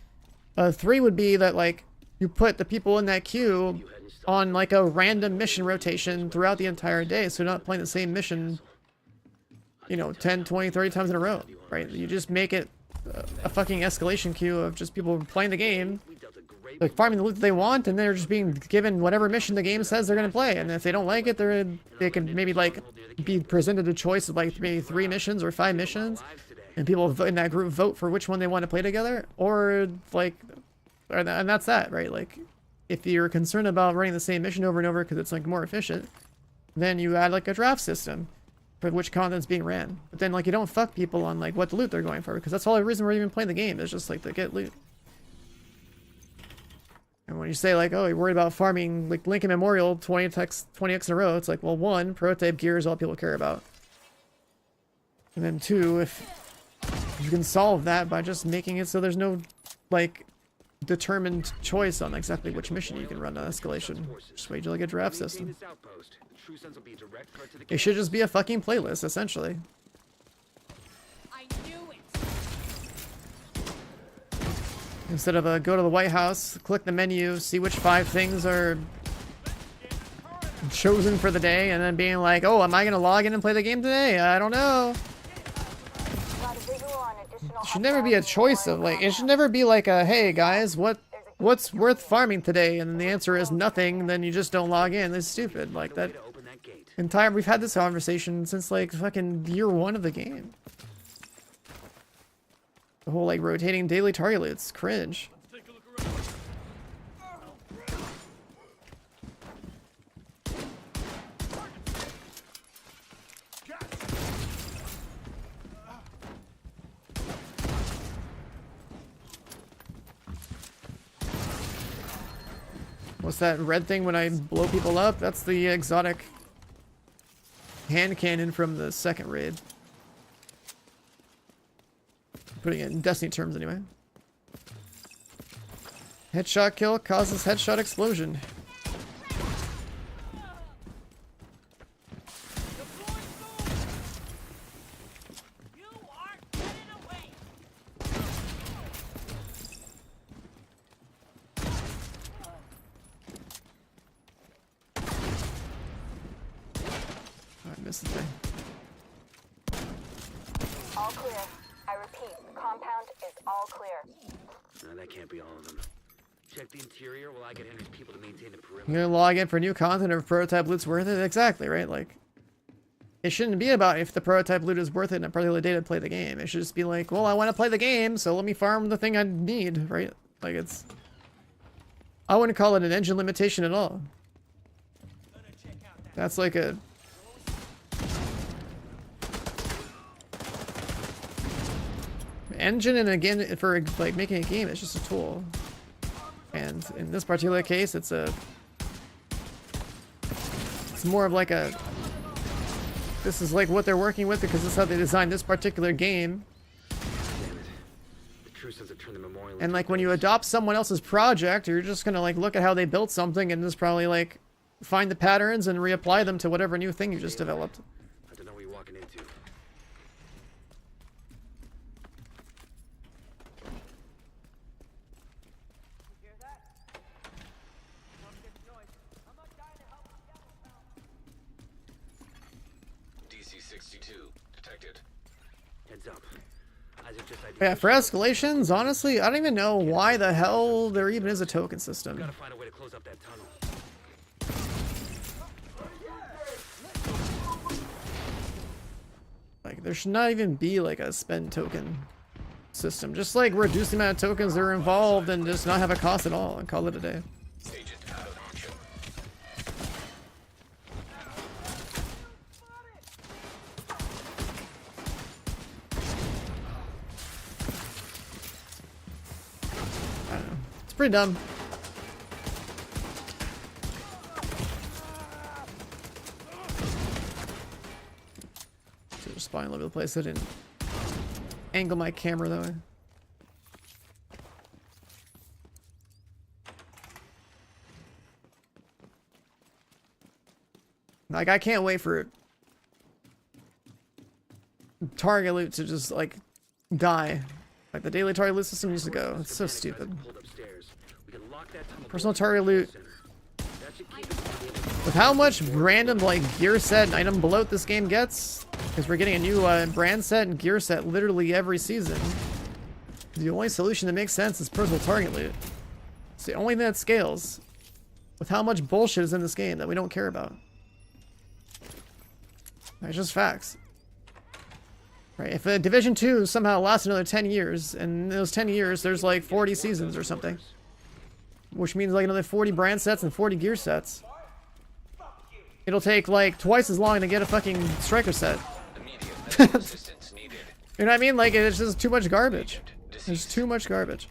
3 would be that like you put the people in that queue on like a random mission rotation throughout the entire day, so you're not playing the same mission, you know, 10, 20, 30 times in a row, right? You just make it a fucking escalation queue of just people playing the game, like farming the loot that they want, and they're just being given whatever mission the game says they're going to play. And if they don't like it, they can maybe like be presented a choice of like maybe 3 missions or 5 missions, and people in that group vote for which one they want to play together, or like, and that's that, right? Like, if you're concerned about running the same mission over and over because it's like more efficient, then you add like a draft system for which content's being ran. But then like you don't fuck people on like what loot they're going for, because that's the whole reason we're even playing the game, is just like to get loot. And when you say like, oh, you're worried about farming like Lincoln Memorial 20x in a row, it's like, well, 1, prototype gear is all people care about. And then 2, if you can solve that by just making it so there's no like determined choice on exactly which mission you can run on escalation. Just wait till like a draft system. It should just be a fucking playlist, essentially. I knew it. Instead of go to the White House, click the menu, see which 5 things are chosen for the day, and then being like, oh, am I gonna log in and play the game today? I don't know. It should never be a choice of like, it should never be like a, hey guys, what's worth farming today? And the answer is nothing, then you just don't log in. That's stupid. Like that entire, we've had this conversation since like fucking year 1 of the game. The whole like rotating daily target loot, it's cringe. What's that red thing when I blow people up? That's the exotic hand cannon from the 2nd raid. Putting it in Destiny terms anyway. Headshot kill causes headshot explosion. missed the thing. All clear. I repeat, compound is all clear. No, that can't be all of them. Check the interior while I get Henry's people to maintain the perimeter. You're gonna log in for new content if prototype loot's worth it? Exactly, right? Like, it shouldn't be about if the prototype loot is worth it in a particular day to play the game. It should just be like, well, I want to play the game, so let me farm the thing I need, right? Like, it's... I wouldn't call it an engine limitation at all. That's like a... engine, and again, for like making a game, it's just a tool. And in this particular case, it's more of like a... This is like what they're working with because this is how they designed this particular game. And like when you adopt someone else's project, you're just gonna like look at how they built something and just probably like find the patterns and reapply them to whatever new thing you just developed. I don't know what you're walking into. DC-62 detected. Heads up. Isaac just Yeah, for escalations, honestly, I don't even know why the hell there even is a token system. gotta find a way to close up that tunnel. Like, there should not even be like a spend token system. Just like reduce the amount of tokens that are involved and just not have a cost at all and call it a day. Agent out of action. I don't know. It's pretty dumb. So just spawning all over the place. I didn't angle my camera that way. Like, I can't wait for target loot to just like die. Like the daily target loot system used to go. It's so stupid. Personal target loot. With how much random like gear set and item bloat this game gets, because we're getting a new brand set and gear set literally every season, the only solution that makes sense is personal target loot. It's the only thing that scales with how much bullshit is in this game that we don't care about. It's just facts. Right, if Division 2 somehow lasts another 10 years, and in those 10 years there's like 40 seasons or something, which means like another 40 brand sets and 40 gear sets, it'll take like twice as long to get a fucking striker set. You know what I mean? Like, it's just too much garbage. There's too much garbage.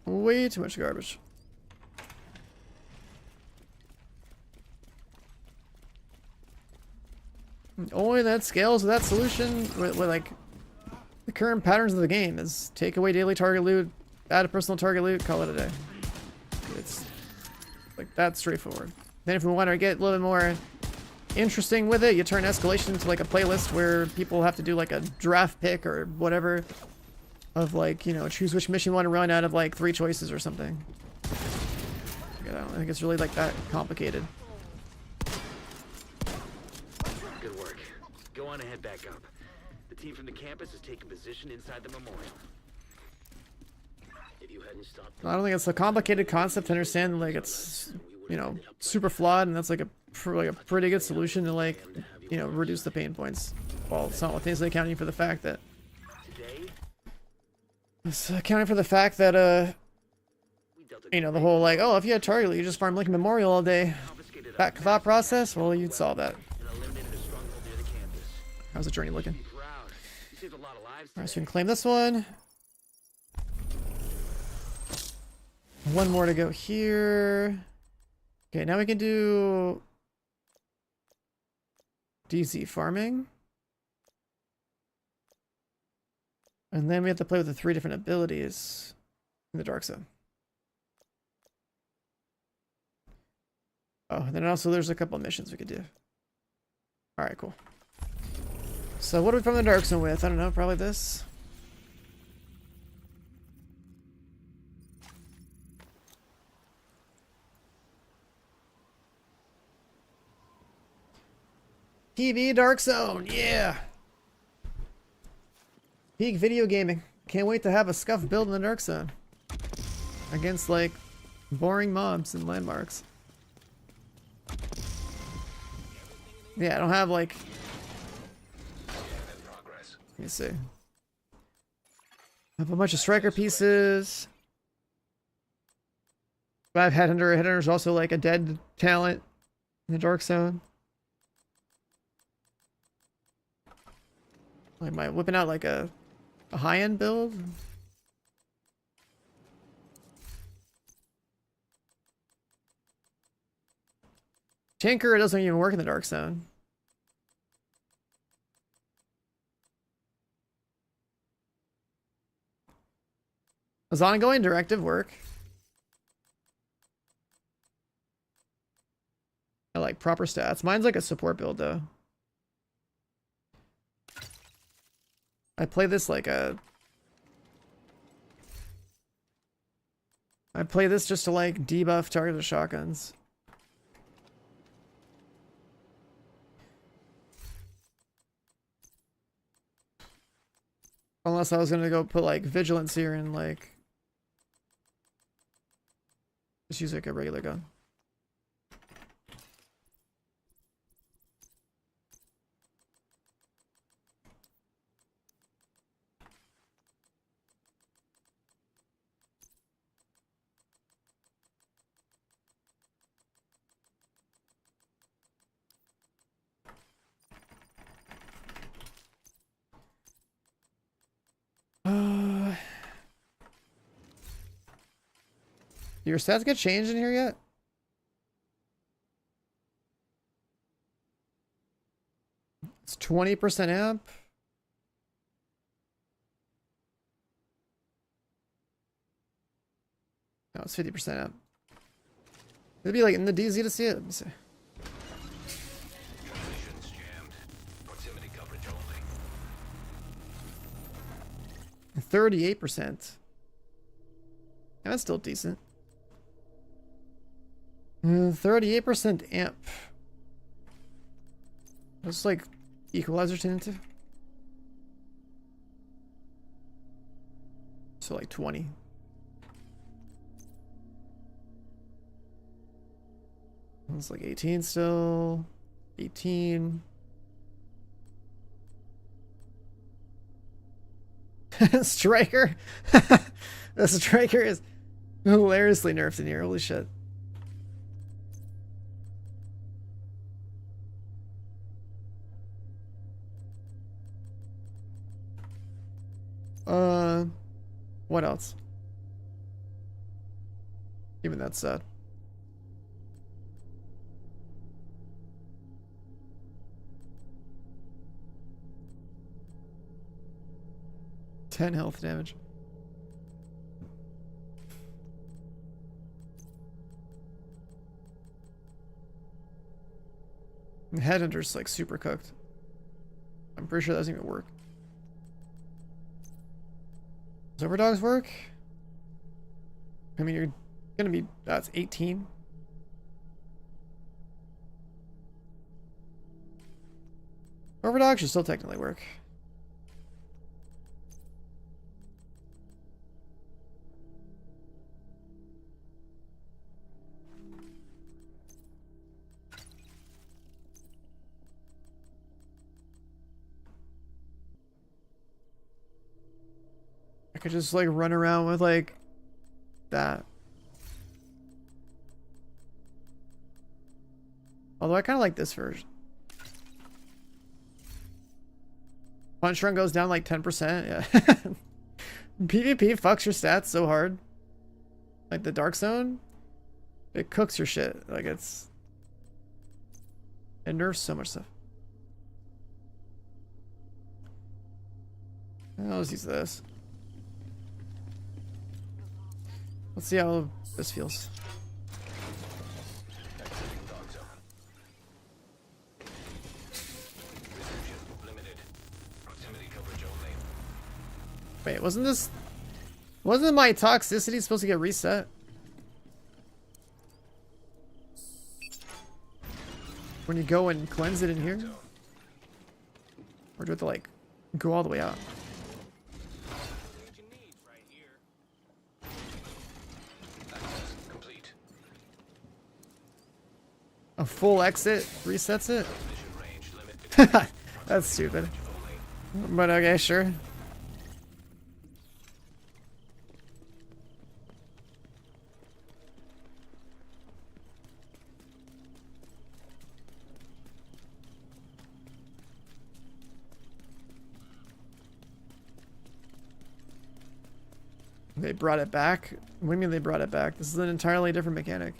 Way too much garbage. Only that scales with that solution with like the current patterns of the game is take away daily target loot, add a personal target loot, call it a day. It's like that straightforward. Then if we want to get a little bit more interesting with it, you turn escalation into like a playlist where people have to do like a draft pick or whatever of like, you know, choose which mission you want to run out of like 3 choices or something. I don't think it's really like that complicated. Go on and head back up. The team from the campus is taking position inside the memorial. If you hadn't stopped, I don't think it's a complicated concept to understand. Like, it's, you know, super flawed, and that's like a pretty good solution to like, you know, reduce the pain points while simultaneously accounting for the fact that you know, the whole like, oh, if you had target, you just farm like memorial all day. That thought process, well, you'd solve that. How's the journey looking? Alright, so we can claim this one. One more to go here. Okay, now we can do DZ farming. And then we have to play with the 3 different abilities in the Dark Zone. Oh, and then also there's a couple of missions we could do. Alright, cool. So what are we from the Dark Zone with? I don't know, probably this. PvE Dark Zone, yeah. Peak video gaming. Can't wait to have a scuff build in the Dark Zone. Against like boring mobs and landmarks. Yeah, I don't have like. Let me see. I have a bunch of striker pieces. 5 headhunter. Headhunter's also like a dead talent in the Dark Zone. Am I whipping out like a high-end build? Tinker doesn't even work in the Dark Zone. Does ongoing directive work? I like proper stats. Mine's like a support build though. I play this like a... I play this just to like debuff targeted shotguns. Unless I was gonna go put like vigilance here and like just use like a regular gun. Your stats get changed in here yet? It's 20% amp. No, it's 50% amp. It'd be like in the DZ to see it. Let me see. Transmissions jammed. Proximity coverage only. 38%. Yeah, that's still decent. 38% amp. What's like equalizer turned into? So like 20. It's like 18 still. 18. Striker. The striker is hilariously nerfed in here. Holy shit. What else? Even that's sad. Ten health damage. The headhunter's like super cooked. I'm pretty sure that doesn't even work. Does overdogs work? I mean, you're gonna be, that's 18. Overdog should still technically work. I could just like run around with like that. Although I kind of like this version. Punch run goes down like 10%. Yeah. PvP fucks your stats so hard. Like the Dark Zone, it cooks your shit. Like it nerfs so much stuff. I'll just use this. Let's see how this feels. Wait, wasn't my toxicity supposed to get reset? When you go and cleanse it in here? Or do we have to like go all the way out? Access complete. A full exit resets it? Mission range limit. That's stupid. But okay, sure. They brought it back? What do you mean they brought it back? This is an entirely different mechanic.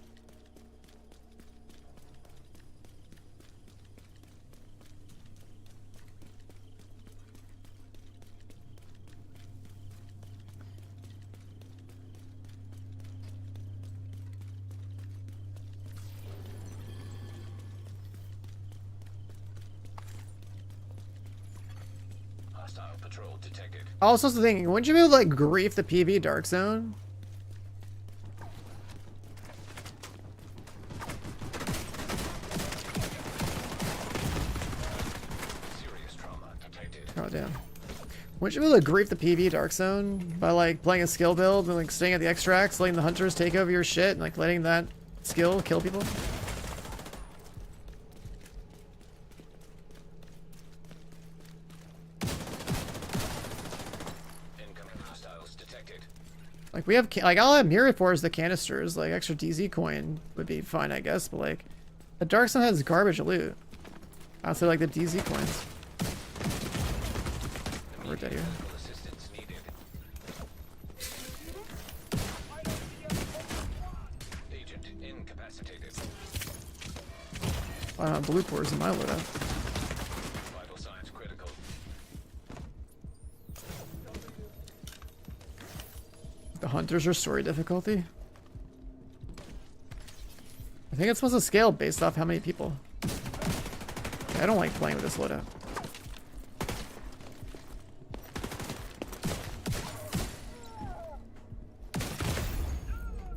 Hostile patrol detected. Also, thinking, wouldn't you be able to like grief the PV Dark Zone? Serious trauma detected. Oh damn. Wouldn't you be able to grief the PV Dark Zone by like playing a skill build and like staying at the extracts, letting the hunters take over your shit and like letting that skill kill people? Incoming hostiles detected. Like we have, like all I'm here for is the canisters. Like extra DZ coin would be fine, I guess. But like, the Dark Zone has garbage loot. Outside like the DZ coins. We're dead here. Medical assistance needed. Agent incapacitated. I don't have blue pores in my loadout. Vital signs critical. The hunters are story difficulty. I think it's supposed to scale based off how many people. I don't like playing with this loadout.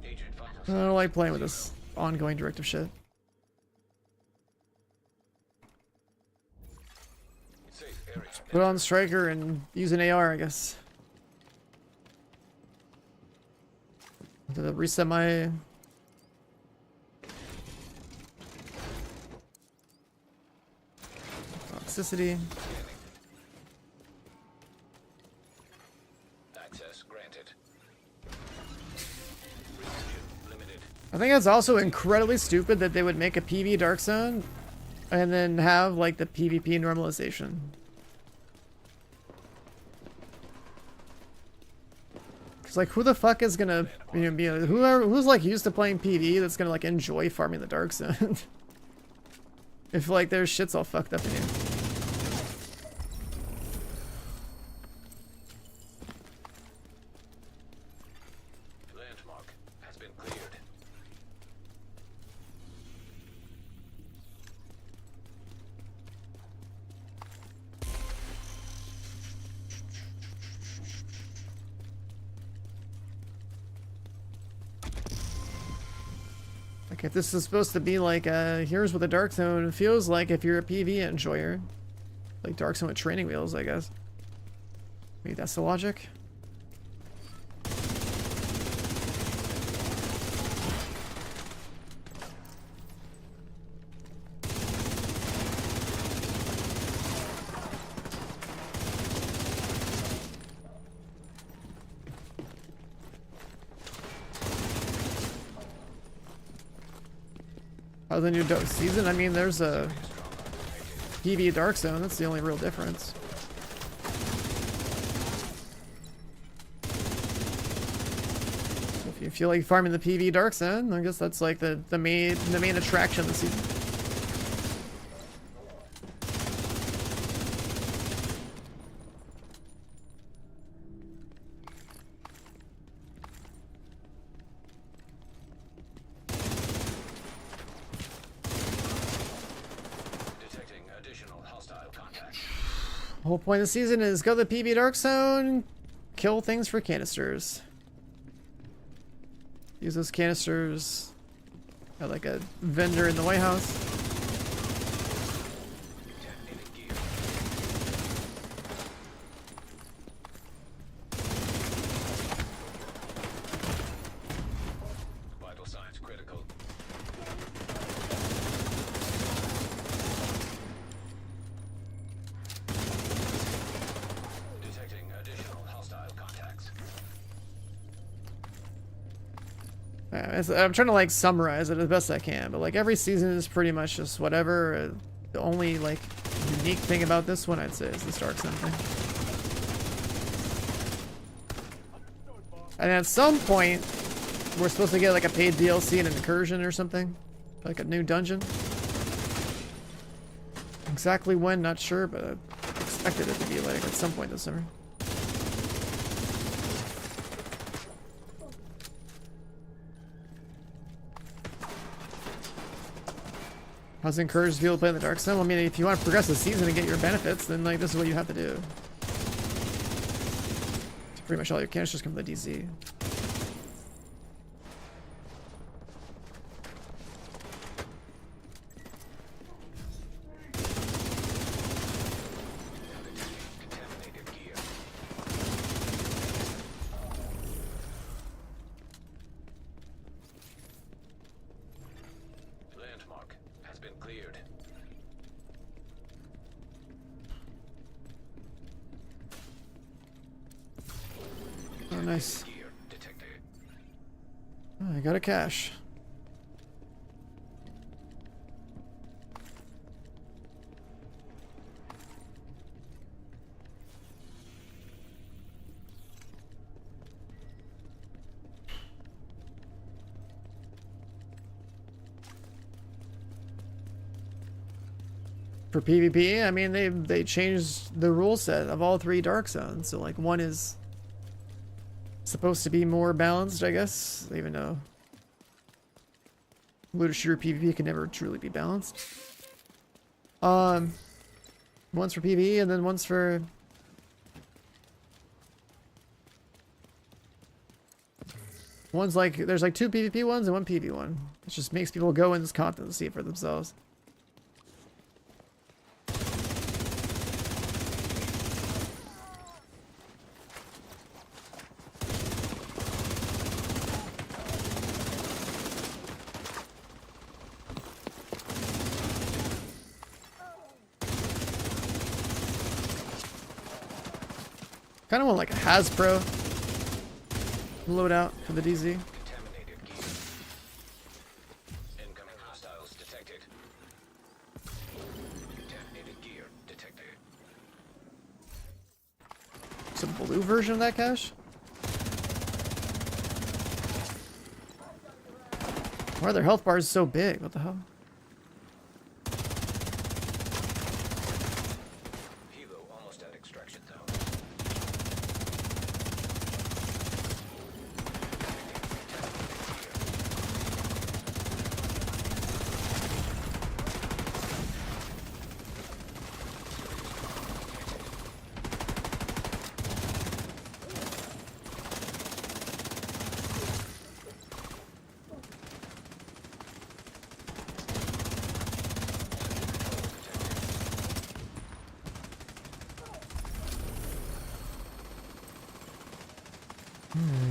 Agent vital I don't like playing with this ongoing directive shit. safe area. Put on striker and use an AR, I guess. To reset my toxicity. Access granted. Reception limited. I think it's also incredibly stupid that they would make a PV Dark Zone and then have like the PvP normalization. Cause like who the fuck is gonna be who's like used to playing PV that's gonna like enjoy farming the Dark Zone? If like their shit's all fucked up in here. Landmark has been cleared. Like if this is supposed to be like here's what the Dark Zone feels like if you're a PV enjoyer. Like Dark Zone with training wheels, I guess. Maybe that's the logic. Other than your season, I mean, there's a PV Dark Zone. That's the only real difference. If you feel like farming the PV Dark Zone, I guess that's like the main attraction of the season. Detecting additional hostile contact. The whole point of the season is go to the PV Dark Zone, kill things for canisters. Use those canisters at like a vendor in the White House. Detonating gear. I'm trying to like summarize it as best I can, but like every season is pretty much just whatever. The only like unique thing about this one, I'd say, is the Dark Sun thing. And at some point, we're supposed to get like a paid DLC and an incursion or something, like a new dungeon. Exactly when, not sure, but I expected it to be like at some point this summer. How's it encourage people to play in the Dark Sun? Well, I mean, if you want to progress the season and get your benefits, then like this is what you have to do. Pretty much all your canisters come from the DZ. Landmark has been cleared. Oh, nice. Gear detected. Oh, I got a cache. For PvP, I mean, they changed the rule set of all 3 Dark Zones. So like one is supposed to be more balanced, I guess, even though looter shooter PvP can never truly be balanced. One's for PvE and then one's for one's like there's like 2 PvP ones and 1 PvP one. It just makes people go in this content and see it for themselves. Kind of want like a Hasbro loadout for the DZ. Contaminated gear. Incoming hostiles detected. Contaminated gear detected. Some blue version of that cache? Why are their health bars so big? What the hell? Helo almost at extraction zone.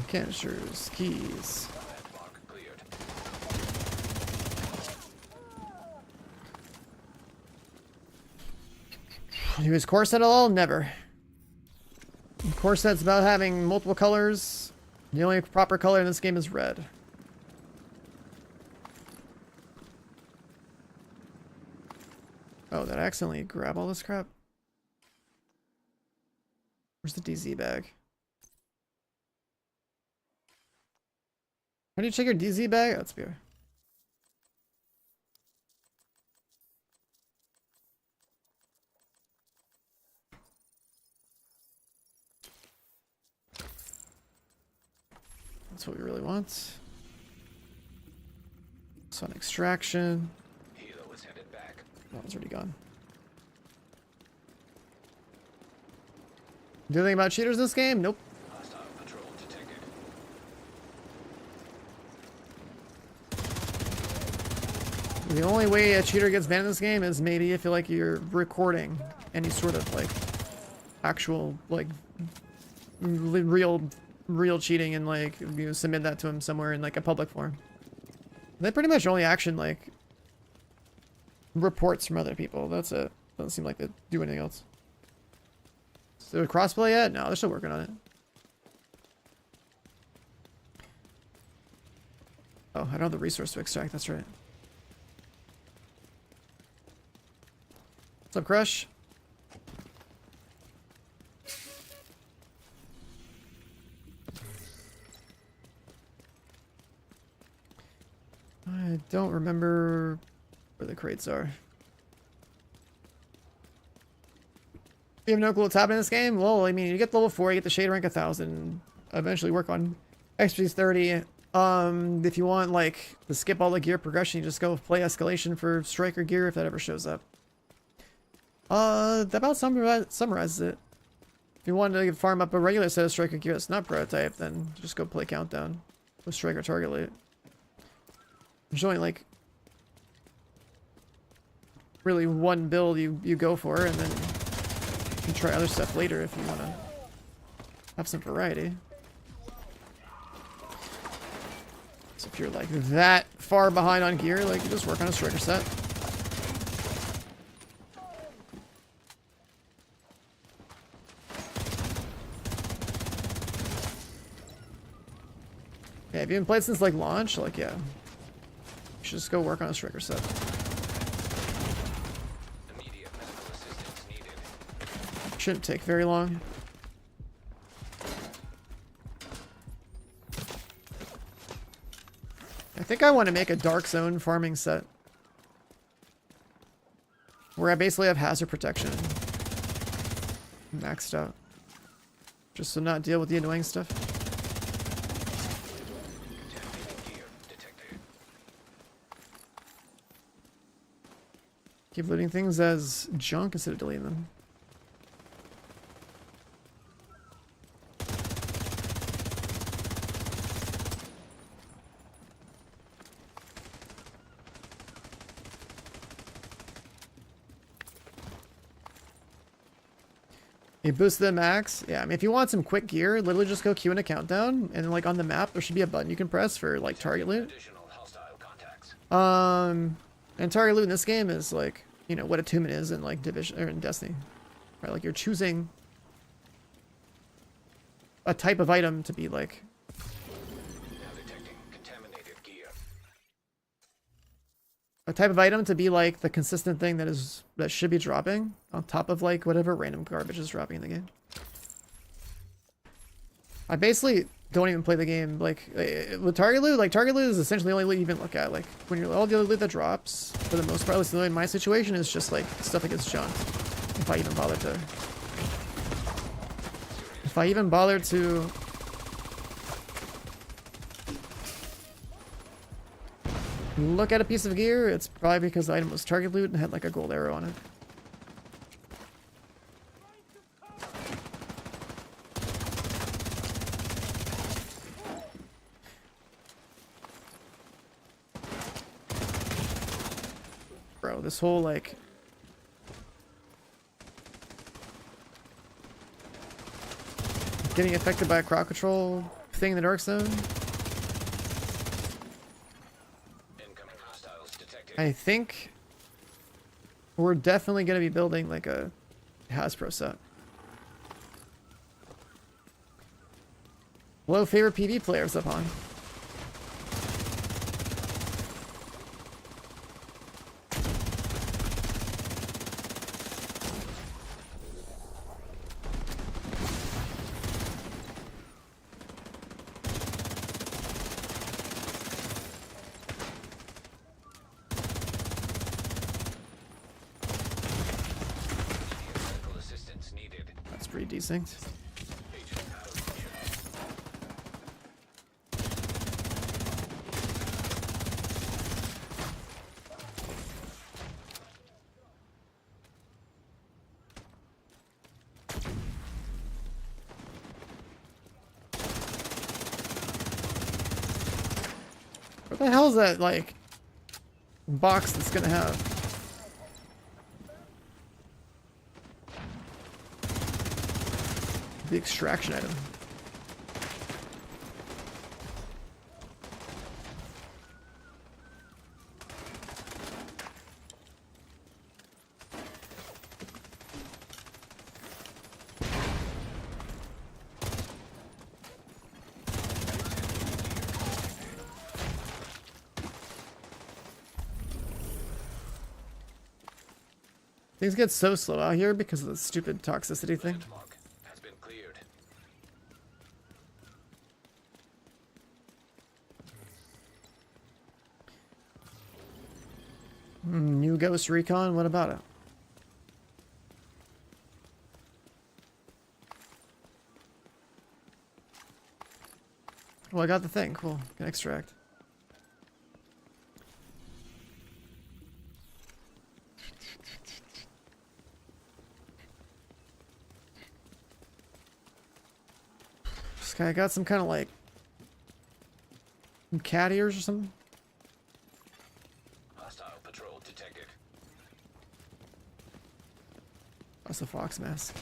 Canisters, keys. Landmark cleared. Use core set at all? Never. Core set's about having multiple colors. The only proper color in this game is red. Oh, did I accidentally grab all this crap? Where's the DZ bag? How do you check your DZ bag? That's beer. That's what we really want. So an extraction. Helo is headed back. That one's already gone. Do anything about cheaters in this game? Nope. Hostile patrol detected. The only way a cheater gets banned in this game is maybe if you're recording any sort of like actual like real cheating and like you submit that to him somewhere in like a public forum. They pretty much only action like reports from other people. That's it. Doesn't seem like they do anything else. So crossplay yet? No, they're still working on it. Oh, I don't have the resource to extract, that's right. What's up, Crush? I don't remember where the crates are. You have no clue what's happening in this game? Well, I mean, you get level 4, you get the shade rank 1000, eventually work on expertise 30. If you want, like, to skip all the gear progression, you just go play escalation for striker gear if that ever shows up. That about summarizes it. If you want to farm up a regular set of striker gear that's not prototype, then just go play countdown with striker target loot. There's only, like, really one build you go for, and then you can try other stuff later if you want to have some variety. So if you're like that far behind on gear, like, you just work on a striker set. Yeah, if you haven't played since like launch, like, yeah, you should just go work on a striker set. Immediate medical assistance needed. Shouldn't take very long. I think I want to make a dark zone farming set where I basically have hazard protection maxed out, just to not deal with the annoying stuff. Contaminated gear detected. Keep looting things as junk instead of deleting them. You boost the max. Yeah, I mean, if you want some quick gear, literally just go queue in a countdown, and then, like, on the map, there should be a button you can press for, like, target loot. Additional hostile contacts. And target loot in this game is, like, you know, what attunement is in, like, Division, or in Destiny. Right, like, you're choosing a type of item to be, like... Now detecting contaminated gear. A type of item to be, like, the consistent thing that should be dropping on top of, like, whatever random garbage is dropping in the game. I basically don't even play the game, like, with target loot. Like, target loot is essentially the only loot you even look at. Like, when you're all the other loot that drops, for the most part, at least in my situation, is just, like, stuff that gets junked. If I even bother to... If I even bother to... look at a piece of gear, it's probably because the item was target loot and had, like, a gold arrow on it. Bro, this whole, like... getting affected by a crowd control thing in the Dark Zone. Incoming hostiles detected. I think we're definitely going to be building, like, a Hasbro set. Hello, favorite PV players up on. Medical assistance needed. That's pretty decent. Agent out of gear. What the hell is that, like, box that's gonna have? The extraction item. Things get so slow out here because of the stupid toxicity thing. Landmark has been cleared. New Ghost Recon, what about it? Well, I got the thing. Cool. Can extract. This guy got some kind of like some cat ears or something. Hostile patrol detected. That's a fox mask.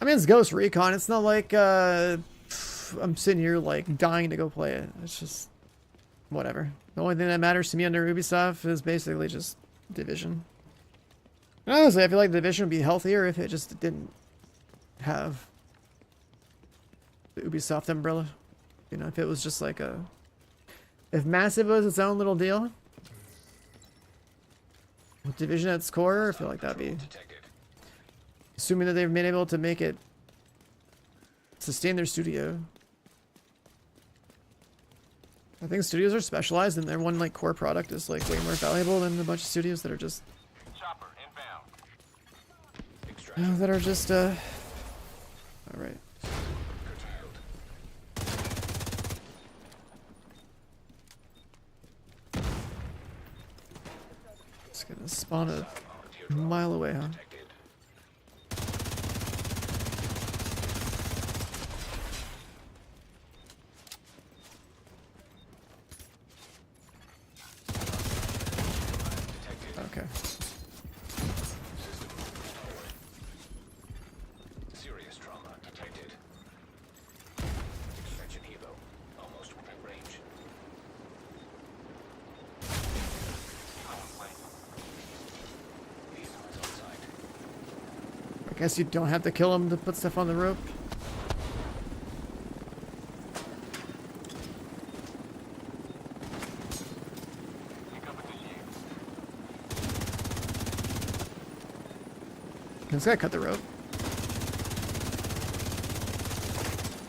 I mean, it's Ghost Recon. It's not like I'm sitting here like dying to go play it. It's just whatever. The only thing that matters to me under Ubisoft is basically just Division. And honestly, I feel like the Division would be healthier if it just didn't have the Ubisoft umbrella. You know, if it was just like a... If Massive was its own little deal, with Division at its core, I feel like that'd be... Detected. Assuming that they've been able to make it sustain their studio. I think studios are specialized and their one like core product is like way more valuable than a bunch of studios that are just Chopper inbound. that are just all right. Curtailed. It's gonna spawn a mile away, huh? Detected. Okay. Serious trauma detected. Extraction Evo. Almost within range. Evo is on site. I guess you don't have to kill him to put stuff on the rope. Can this guy cut the rope?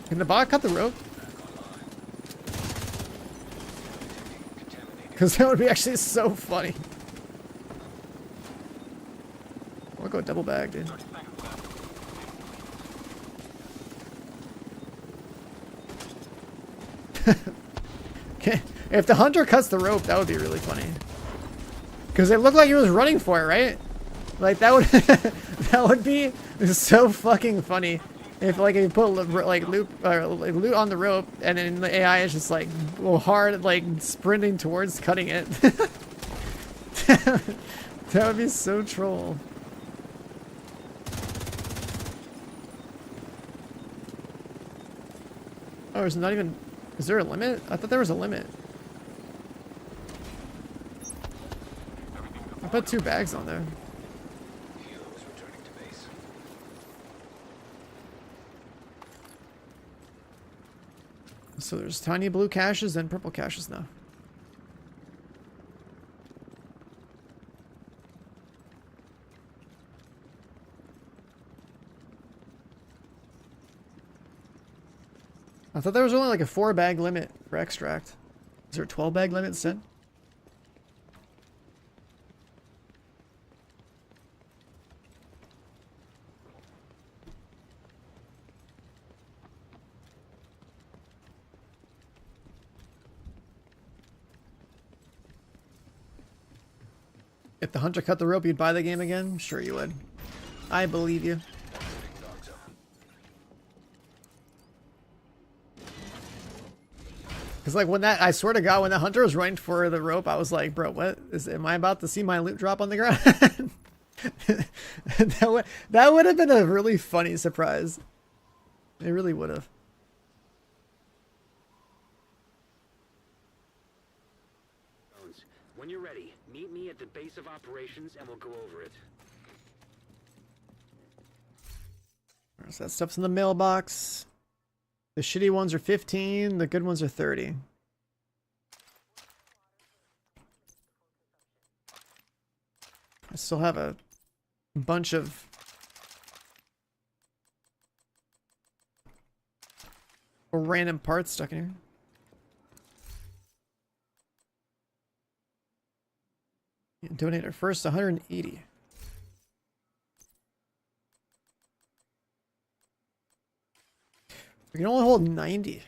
Can the bot cut the rope? Because that would be actually so funny. I'll go double bag, dude. Okay, if the hunter cuts the rope, that would be really funny. Because it looked like he was running for it, right? Like that would that would be so fucking funny if like you put like loot on the rope and then the AI is just like hard like sprinting towards cutting it. That would be so troll. Oh, there's not even... Is there a limit? I thought there was a limit. I put 2 bags on there. Hilo is returning to base. So there's tiny blue caches and purple caches now. I thought there was only like a 4-bag limit for extract. Is there a 12-bag limit instead? If the hunter cut the rope, you'd buy the game again? Sure you would. I believe you. Because like when that, I swear to God, when the hunter was running for the rope, I was like, bro, what is, am I about to see my loot drop on the ground? that would have been a really funny surprise. It really would have. When you're ready, meet me at the base of operations and we'll go over it. So that stuff's in the mailbox. The shitty ones are 15, the good ones are 30. I still have a bunch of random parts stuck in here. Donate our first 180. We can only hold 90.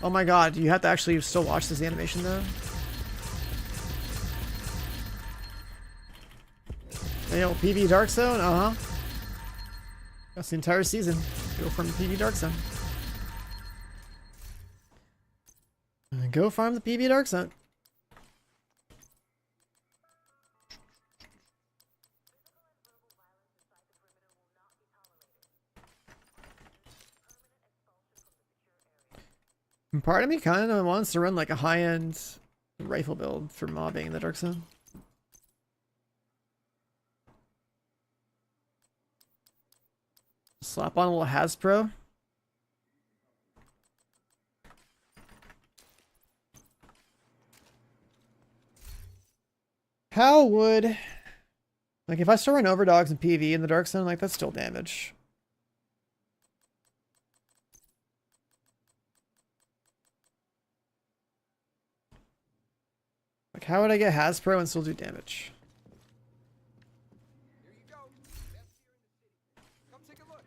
Oh my god, you have to actually still watch this animation though? You know, PV Dark Zone? Uh-huh. That's the entire season. Go from PV Dark Zone. And go farm the PV Dark Zone. And part of me kind of wants to run like a high-end rifle build for mobbing in the Dark Zone. Slap on a little Hasbro. How would... Like, if I still run Overdogs and PV in the Dark Zone, like, that's still damage. Like, how would I get Hasbro and still do damage? Here you go. Best here in the city. Come take a look.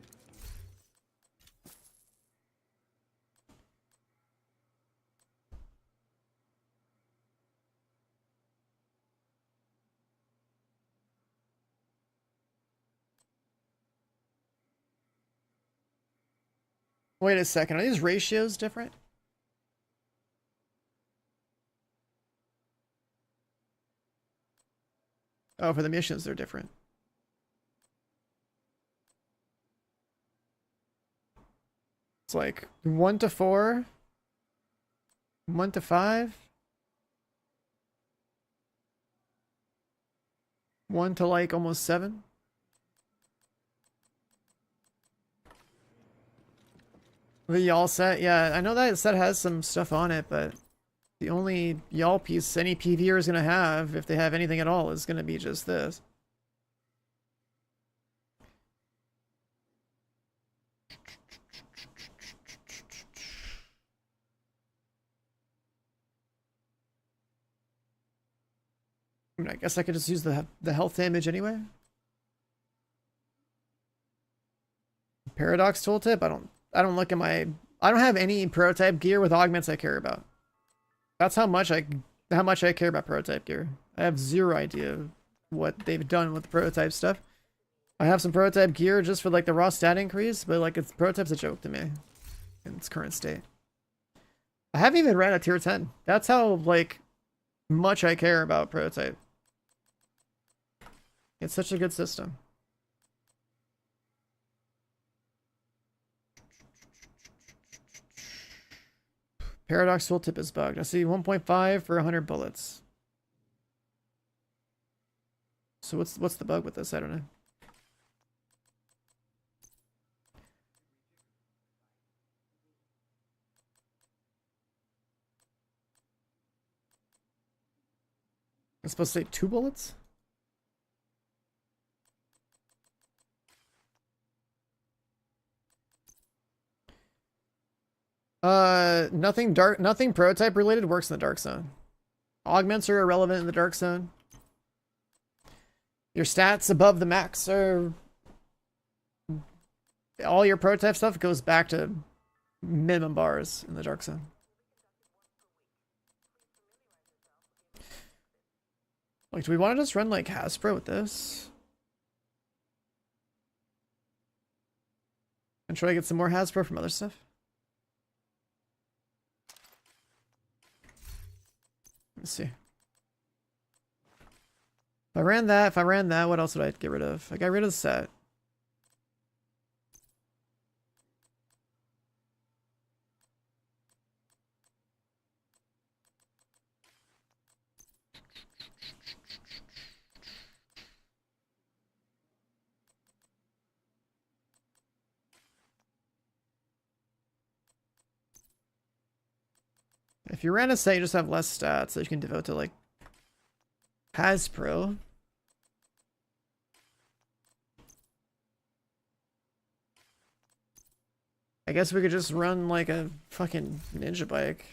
Wait a second, are these ratios different? Oh, for the missions, they're different. It's like 1 to 4, 1 to 5, 1 to like almost 7. The y'all set, yeah, I know that set has some stuff on it, but the only y'all piece any PVer is going to have, if they have anything at all, is going to be just this. I mean, I guess I could just use the health damage anyway. Paradox tooltip, I don't look at my... I don't have any prototype gear with augments I care about. That's how much I care about prototype gear. I have zero idea what they've done with the prototype stuff. I have some prototype gear just for like the raw stat increase, but like prototype's a joke to me in its current state. I haven't even ran a tier 10. That's how like much I care about prototype. It's such a good system. Paradox tooltip is bugged. I see 1.5 for 100 bullets. So what's the bug with this? I don't know. I'm supposed to say 2 bullets? Nothing prototype related works in the Dark Zone. Augments are irrelevant in the Dark Zone. Your stats above the max are... All your prototype stuff goes back to minimum bars in the Dark Zone. Like, do we want to just run like Hasbro with this? And try to get some more Hasbro from other stuff? Let's see. If I ran that, what else would I get rid of? I got rid of the set. If you ran a set, you just have less stats that you can devote to like Hasbro. I guess we could just run like a fucking ninja bike.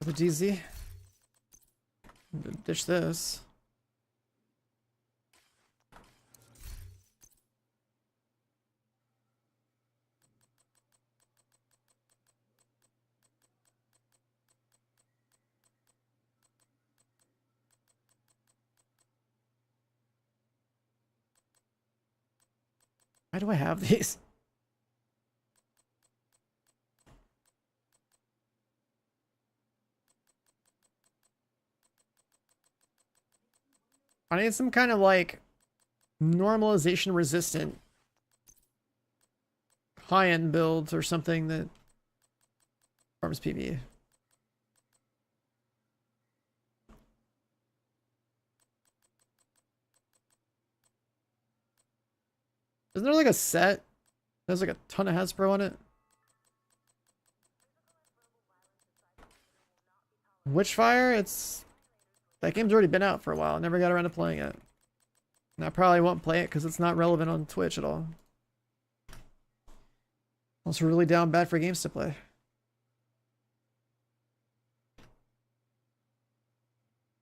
The DZ. Ditch this. Why do I have these? I need some kind of like normalization resistant high-end build or something that farms PVE. Isn't there like a set? There's like a ton of Hasbro on it. Witchfire? That game's already been out for a while. I never got around to playing it. And I probably won't play it because it's not relevant on Twitch at all. Unless we're really down bad for games to play.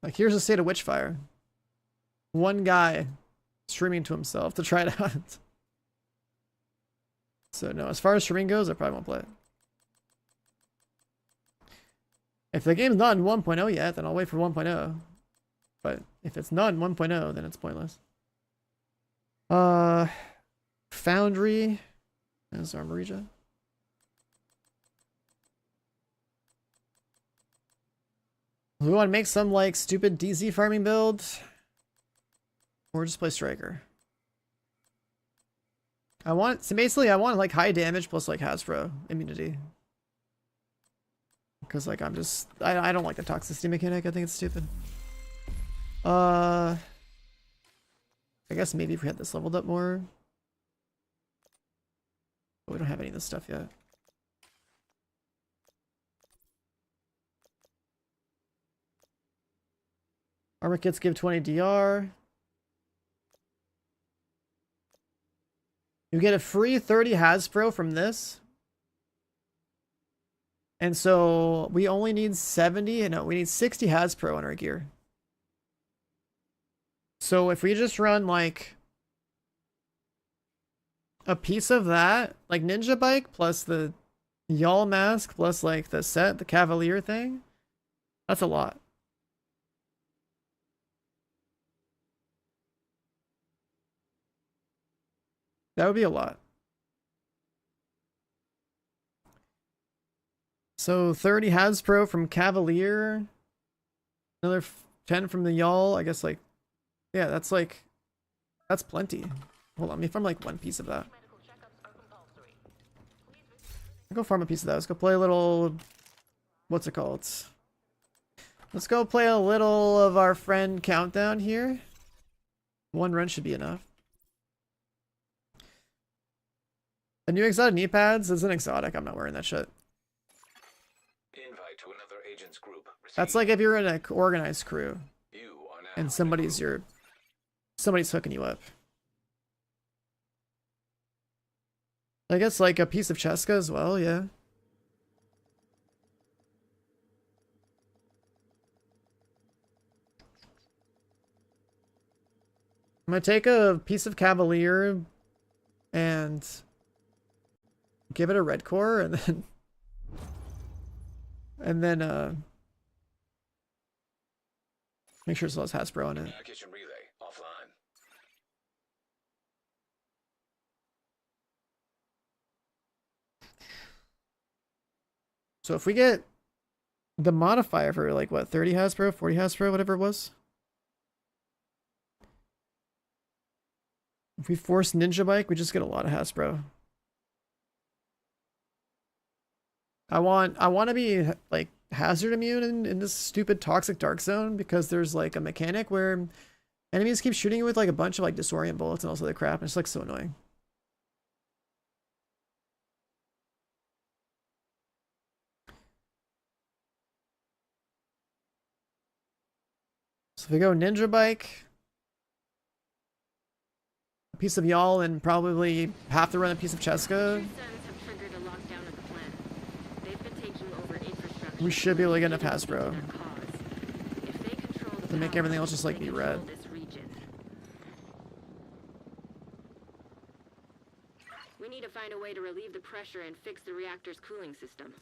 Like, here's the state of Witchfire. One guy streaming to himself to try it out. So no, as far as streaming goes, I probably won't play it. If the game's not in 1.0 yet, then I'll wait for 1.0. But if it's not in 1.0, then it's pointless. Foundry. There's Armorija. We want to make some like stupid DZ farming build. Or just play Striker. I want like high damage plus like Hasbro immunity. Because like I don't like the toxicity mechanic. I think it's stupid. I guess maybe if we had this leveled up more. But we don't have any of this stuff yet. Armor kits give 20 DR. You get a free 30 Hasbro from this. And so we only need 70. No, we need 60 Hasbro on our gear. So if we just run like a piece of that, like Ninja Bike plus the Y'all mask plus like the set, the Cavalier thing, that's a lot. That would be a lot. So 30 Hasbro from Cavalier. Another 10 from the Y'all. I guess like, yeah, that's plenty. Hold on, let me farm like one piece of that. I'll go farm a piece of that. Let's go play a little, what's it called? Let's go play a little of our friend Countdown here. One run should be enough. The new exotic knee pads is an exotic. I'm not wearing that shit. Invite to another agent's group. That's like if you're in an organized crew You are now and somebody's hooking you up. I guess like a piece of Cheska as well, yeah. I'm gonna take a piece of Cavalier and give it a red core and then make sure it still has Hasbro on it. Communication relay offline. So if we get the modifier for like what, 30 Hasbro, 40 Hasbro, whatever it was. If we force Ninja Bike, we just get a lot of Hasbro. I want to be like hazard immune in this stupid toxic dark zone because there's like a mechanic where Enemies keep shooting you with like a bunch of like disorient bullets and also the crap, and it's like so annoying. So if we go ninja bike, a piece of y'all, and probably have to run a piece of Cheska, we should be able to get enough Hasbro to make everything else just like be red. We need to find a way to relieve the pressure and fix the reactor's cooling system.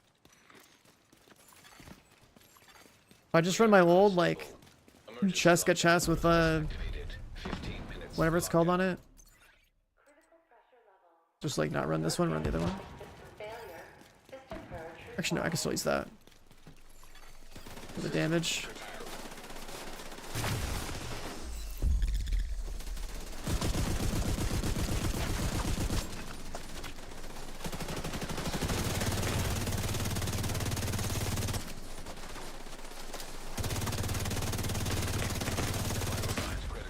If I just run my old like Cheska chest with whatever it's called on it, just like not run this one, run the other one. Actually no, I can still use that for the damage.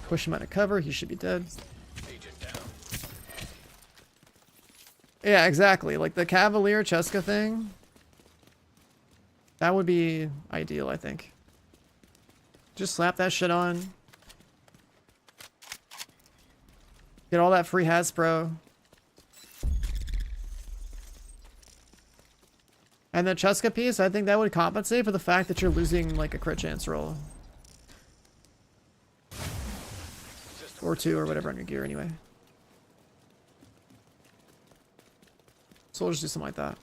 Push him out of cover, he should be dead. Yeah, exactly. Like the Cavalier Cheska thing, that would be ideal, I think. Just slap that shit on. Get all that free Hasbro. And the Cheska piece, I think that would compensate for the fact that you're losing like a crit chance roll. Or 2 or whatever on your gear anyway. So we'll just do something like that.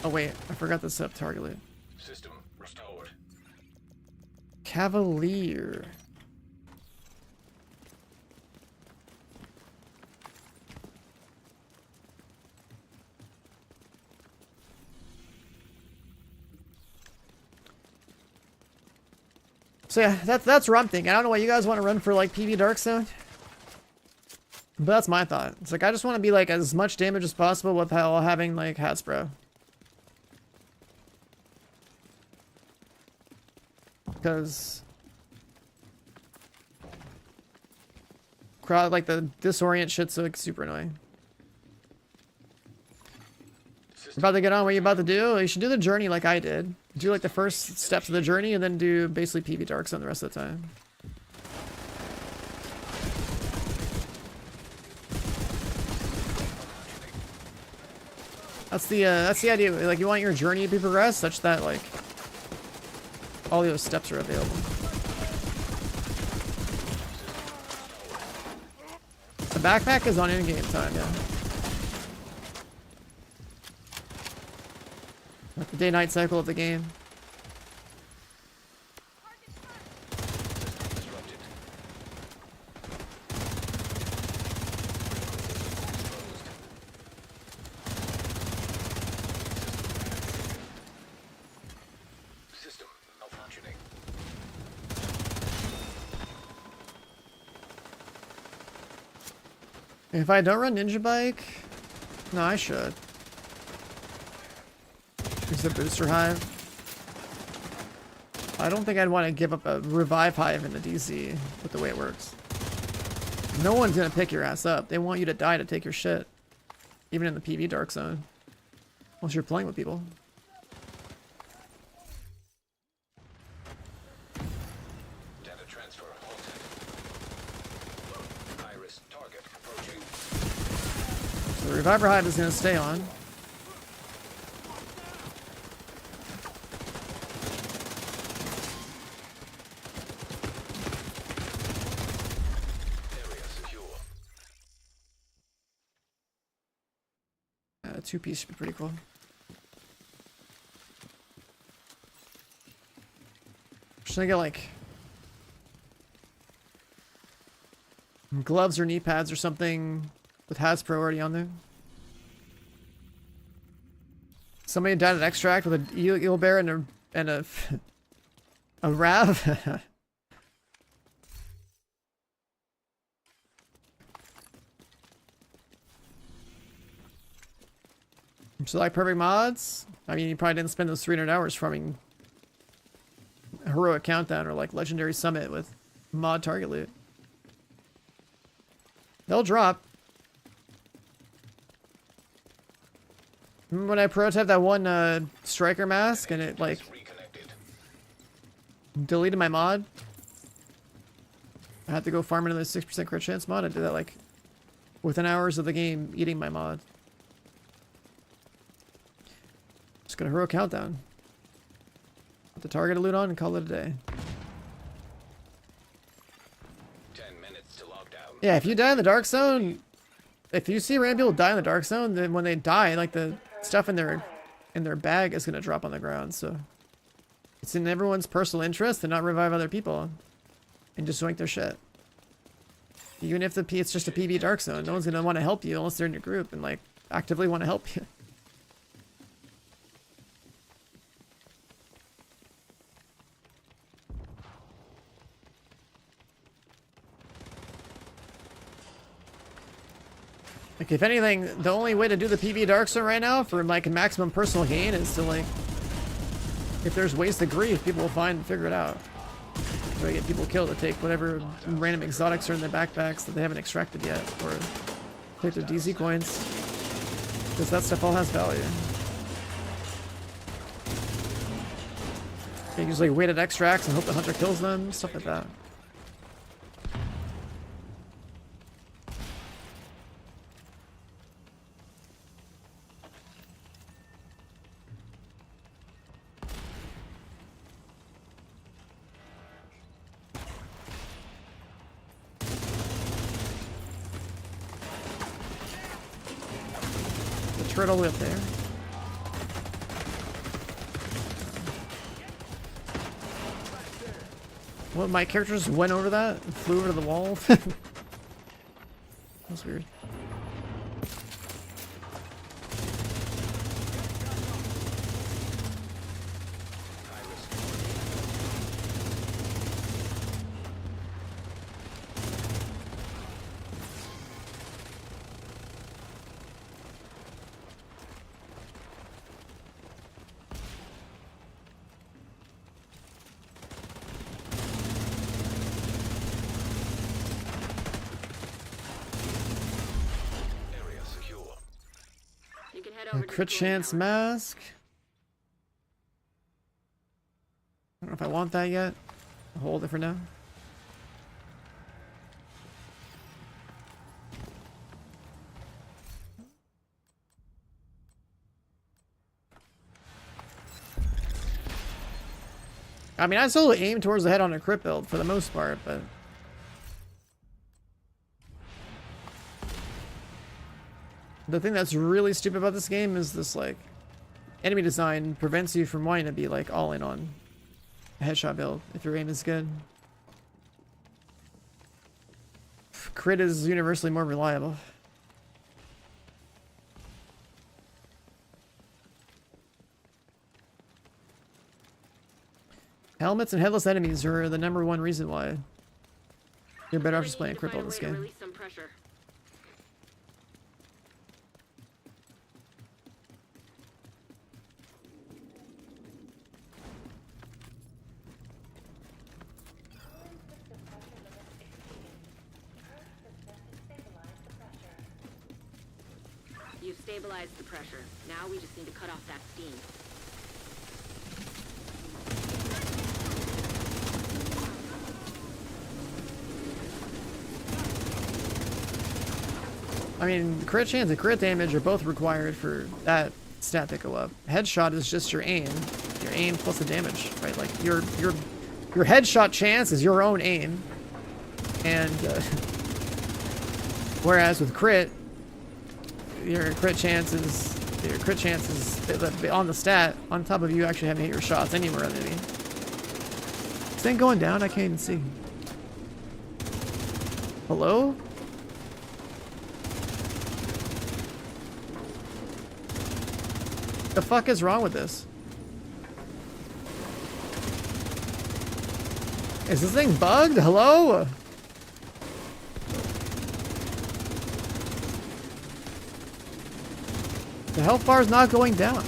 Oh wait, I forgot to set up target. System restored. Cavalier. So yeah, that's what I'm thinking. I don't know why you guys want to run for like PV Dark Zone, but that's my thought. It's like I just want to be like as much damage as possible without having like Hasbro. Because crowd like the disorient shit's like super annoying. We're about to get on what you're about to do. You should do the journey like I did. Do like the first steps of the journey and then do basically PV Dark Zone the rest of the time. That's the idea. Like you want your journey to be progressed such that like all those steps are available. The backpack is on in-game time, yeah. Like the day-night cycle of the game. System malfunctioning. If I don't run Ninja Bike, no, I should. Use the booster hive. I don't think I'd want to give up a revive hive in the DC with the way it works. No one's gonna pick your ass up. They want you to die to take your shit. Even in the PV Dark Zone. Unless you're playing with people. Data transfer halted. Iris target approaching. So the reviver hive is gonna stay on. Two-piece should be pretty cool. Should I get like gloves or knee pads or something with Hasbro already on there? Somebody died at extract with an eel bear and a a Rav. So like perfect mods? I mean, you probably didn't spend those 300 hours farming Heroic Countdown or like Legendary Summit with mod target loot. They'll drop. Remember when I prototyped that one striker mask and it like deleted my mod? I had to go farm another 6% crit chance mod. I did that like within hours of the game eating my mod. Just gonna Hero Countdown. Put the target loot on and call it a day. 10 minutes to lockdown. Yeah, if you die in the Dark Zone, if you see random people die in the Dark Zone, then when they die, like the stuff in their bag is gonna drop on the ground. So it's in everyone's personal interest to not revive other people and just zoink their shit. Even if it's just a PvE Dark Zone, no one's gonna want to help you unless they're in your group and like actively want to help you. Like, if anything, the only way to do the PvE Dark Zone right now for, like, maximum personal gain is to, like, if there's ways to grief, people will find and figure it out. So I get people killed to take whatever random exotics are in their backpacks that they haven't extracted yet, or take their DZ coins, because that stuff all has value. You use, like, weighted extracts and hope the hunter kills them, stuff like that. Turret all the way up there. What, my character just went over that and flew over to the wall? That's weird. Crit chance mask. I don't know if I want that yet. I'll hold it for now. I mean, I still aim towards the head on a crit build for the most part, but the thing that's really stupid about this game is this, like, enemy design prevents you from wanting to be, like, all in on a headshot build if your aim is good. Crit is universally more reliable. Helmets and headless enemies are the #1 reason why you're better off just playing crit build this game. You've stabilized the pressure. Now we just need to cut off that steam. I mean, crit chance and crit damage are both required for that stat to go up. Headshot is just your aim plus the damage, right? Like your headshot chance is your own aim, and whereas with crit, your crit chance is on the stat on top of you actually having hit your shots anywhere on the enemy. Is thing going down? I can't even see. Hello? The fuck is wrong with this? Is this thing bugged? Hello? The The health bar is not going down.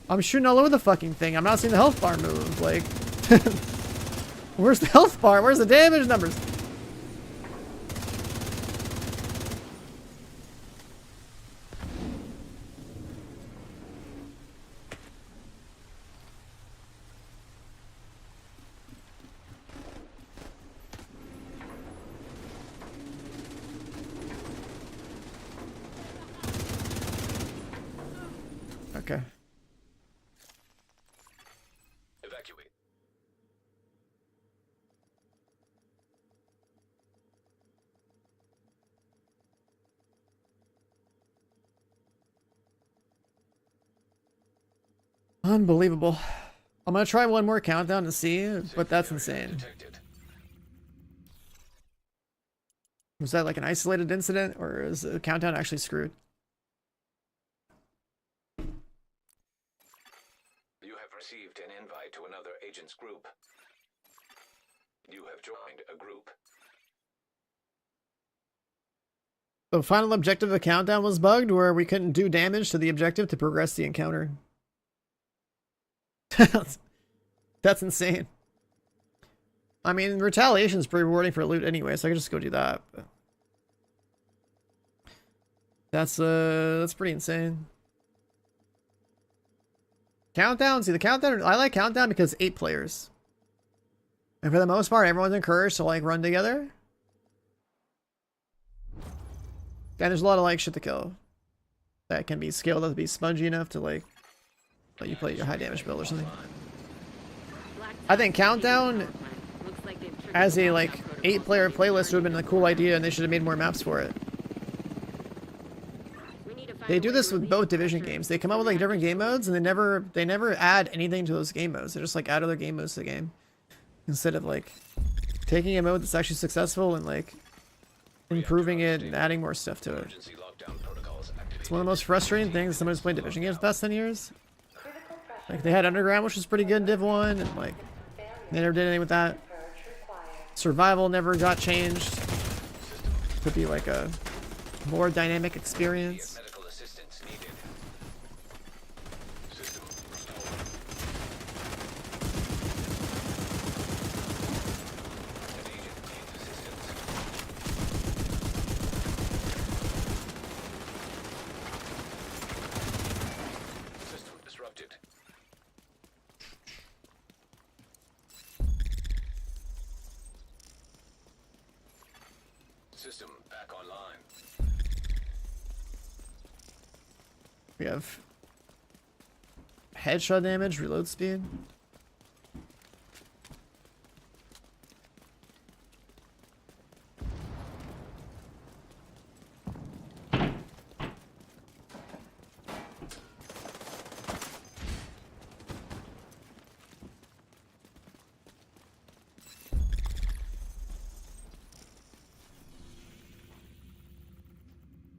I'm shooting all over the fucking thing. I'm not seeing the health bar move. Like, where's the health bar? Where's the damage numbers? Okay. Evacuate. Unbelievable. I'm gonna try one more countdown to see, but that's insane. Detected. Was that like an isolated incident, or is the countdown actually screwed? You have received an invite to another agent's group. You have joined a group. The final objective of the countdown was bugged, where we couldn't do damage to the objective to progress the encounter. That's insane. I mean, retaliation is pretty rewarding for loot anyway, so I can just go do that. But that's pretty insane. Countdown, see the countdown. I like countdown because 8 players, and for the most part, everyone's encouraged to like run together. And there's a lot of like shit to kill that can be scaled up to be spongy enough to like let you play your high damage build or something. I think countdown as a like 8-player playlist would have been a cool idea, and they should have made more maps for it. They do this with both Division games. They come up with like different game modes, and they never add anything to those game modes. They just like add other game modes to the game instead of like taking a mode that's actually successful and like improving it and adding more stuff to it. Emergency lockdown protocols activated. It's one of the most frustrating things someone who's played Division games the past 10 years. Like, they had Underground, which was pretty good in Div 1, and like, they never did anything with that. Survival never got changed to be like a more dynamic experience. Medical assistance needed. System restored. An agent needs assistance. System disrupted. System back online. We have headshot damage, reload speed.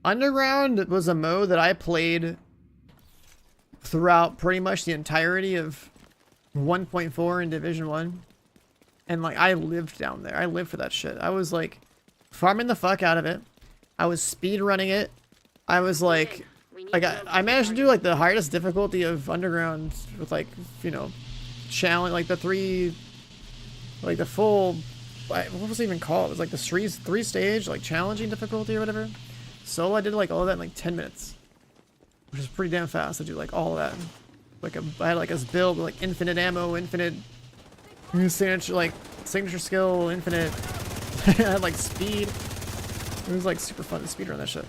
Underground was a mode that I played throughout pretty much the entirety of 1.4 in Division 1. And like, I lived down there. I lived for that shit. I was like farming the fuck out of it. I was speed running it. I was like I managed to do like the hardest difficulty of Underground with like, you know, challenge, like the full, what was it even called? It was like the three stage like challenging difficulty or whatever. Solo, I did like all of that in like 10 minutes, which is pretty damn fast to do like all of that. Like I had like this build with like infinite ammo, infinite signature skill, infinite. I had like speed. It was like super fun to speedrun that shit.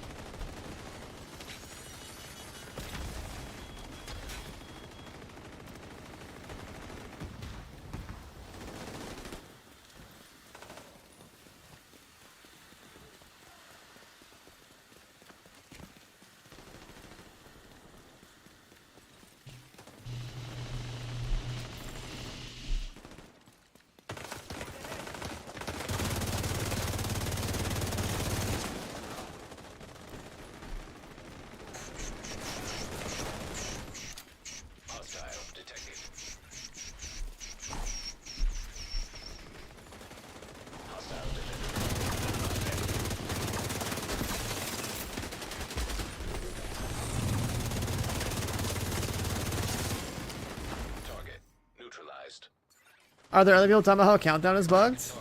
Are there other people talking about how countdown is bugged?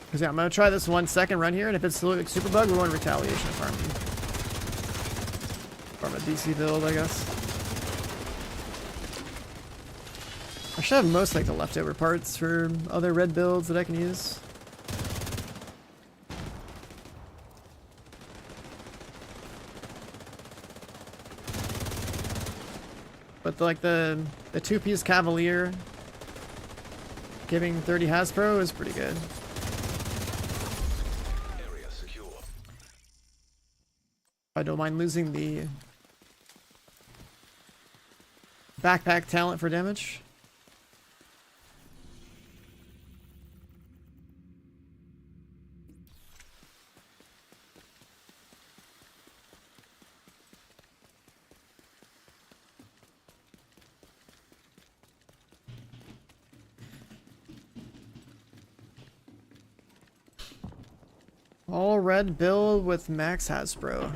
Because yeah, I'm gonna try this 1 second run here, and if it's still like super bugged, we're going retaliation farm. Farm a DC build, I guess. I should have most like the leftover parts for other red builds that I can use. But like the two-piece Cavalier giving 30 Hasbro is pretty good. Area secure. I don't mind losing the backpack talent for damage. All red build with max Hasbro.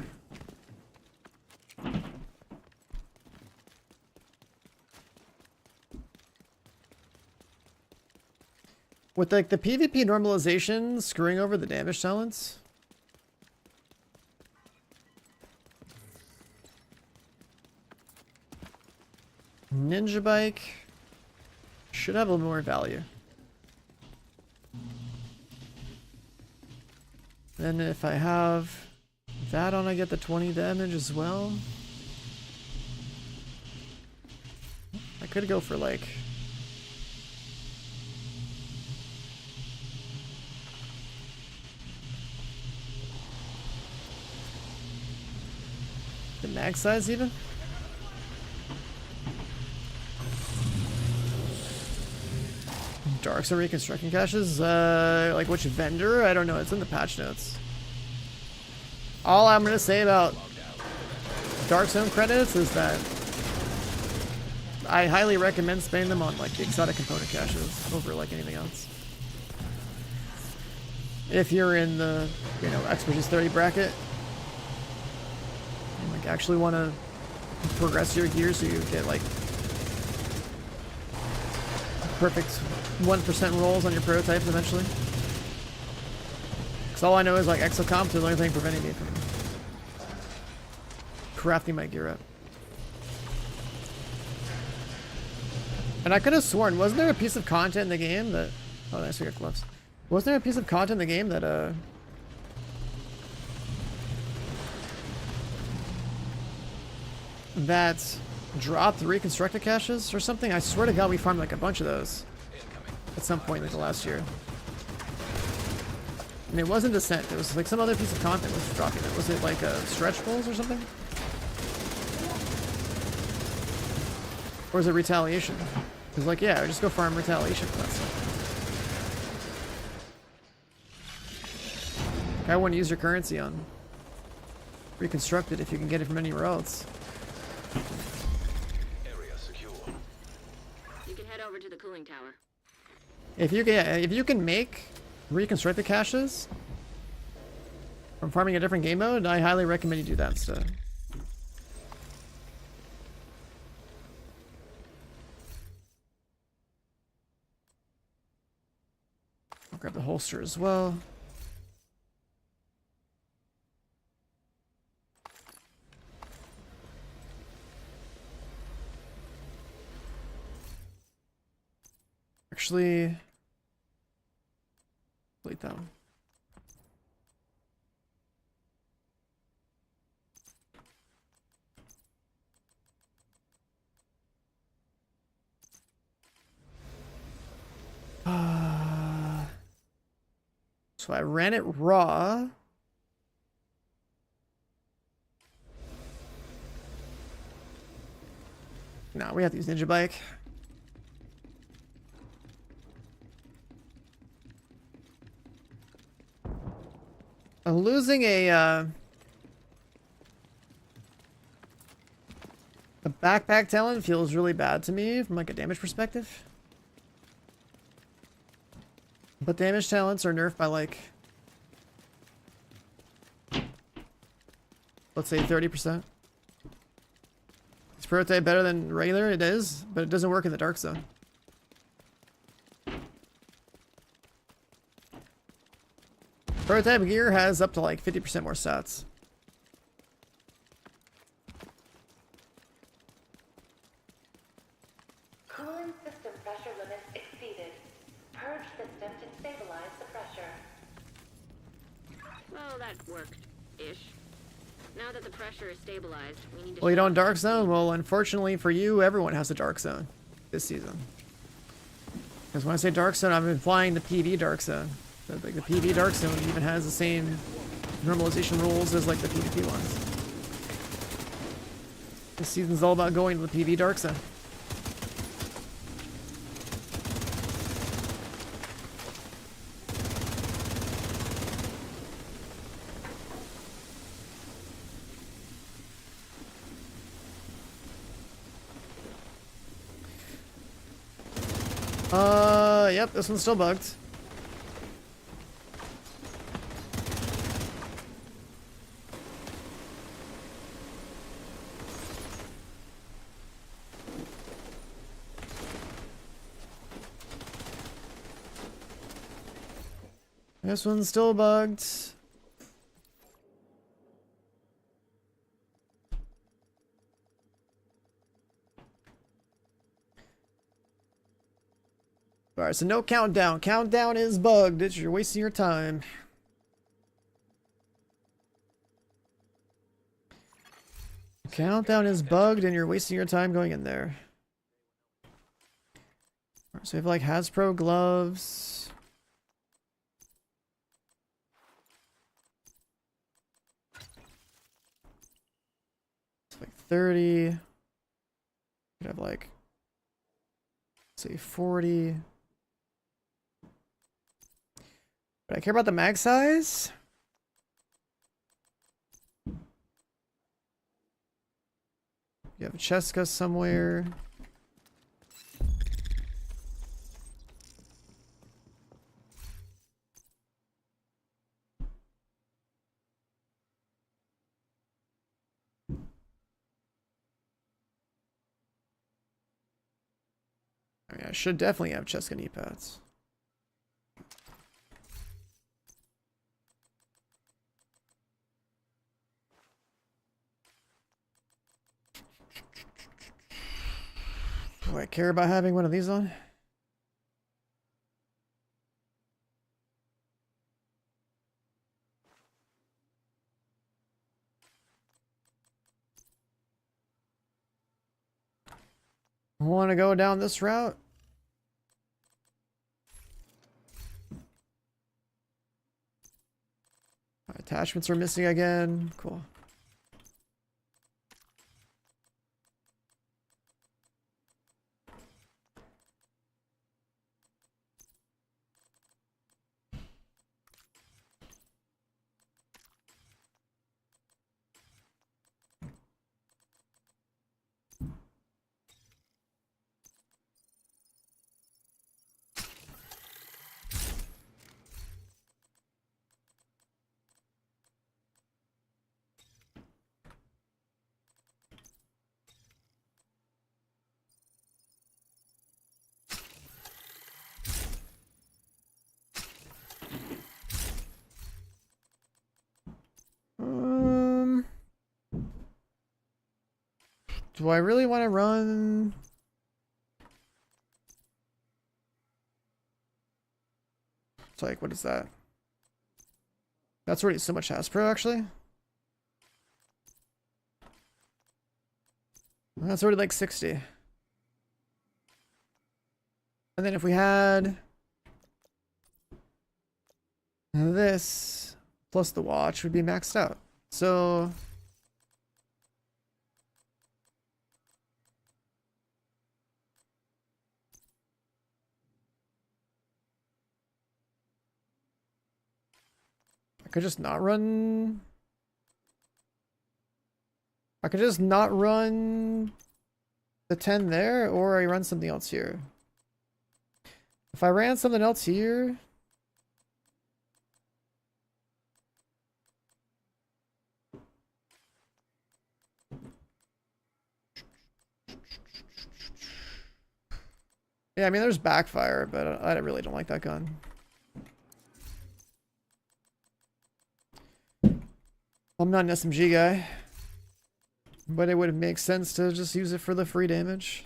With like the PvP normalization screwing over the damage talents. Ninja bike should have a little more value. Then if I have that on, I get the 20 damage as well. I could go for like... the mag size even? Darks and reconstruction caches? Like which vendor? I don't know. It's in the patch notes. All I'm gonna say about Dark Zone credits is that I highly recommend spending them on like the exotic component caches over like anything else. If you're in the, you know, expertise 30 bracket, and like actually want to progress your gear so you get like perfect 1% rolls on your prototypes eventually. Because all I know is like exocomp is the only thing preventing me from crafting my gear up. And I could have sworn, wasn't there a piece of content in the game that... oh, nice, we got gloves. Wasn't there a piece of content in the game that, that dropped the reconstructed caches or something? I swear to God we farmed like a bunch of those at some point like the last year. And it wasn't Descent, it was like some other piece of content was dropping it. Was it like stretch goals or something? Or is it retaliation? Because like, yeah, just go farm retaliation for that stuff. I wouldn't use your currency on reconstructed if you can get it from anywhere else. Area secure. You can head over to the cooling tower. If you can make reconstructed caches from farming a different game mode, I highly recommend you do that instead. I'll grab the holster as well. Actually, delete that one. So I ran it raw. Nah, we have to use Ninja Bike. Losing a backpack talent feels really bad to me from like a damage perspective. But damage talents are nerfed by like, let's say 30%. Is prototype better than regular? It is, but it doesn't work in the Dark Zone. Prototype gear has up to like 50% more stats. Cooling system pressure limits exceeded. Purge system to stabilize the pressure. Well, that worked-ish. Now that the pressure is stabilized, we need to... Well, you shut don't off Dark the Zone? heat. Well, unfortunately for you, everyone has a Dark Zone this season. Because when I say Dark Zone, I'm implying the PV Dark Zone. So, like, the PV Dark Zone even has the same normalization rules as like the PvP ones. This season's all about going to the PV Dark Zone. Yep, this one's still bugged. This one's still bugged. It's Alright, so no countdown. Countdown is bugged. You're wasting your time. Countdown is bugged and you're wasting your time going in there. Alright, so we have like Hasbro gloves. It's like 30. Could have like, say 40. But I care about the mag size. You have a Cheska somewhere. I mean, I should definitely have Cheska knee pads. Do I care about having one of these on? I want to go down this route. My attachments are missing again. Cool. Do I really want to run? It's like, what is that? That's already so much Hasbro, actually. That's already like 60. And then if we had this plus the watch, would be maxed out. So I could just not run. I could just not run the 10 there, or I run something else here. If I ran something else here, yeah, I mean, there's backfire, but I really don't like that gun. I'm not an SMG guy, but it would make sense to just use it for the free damage.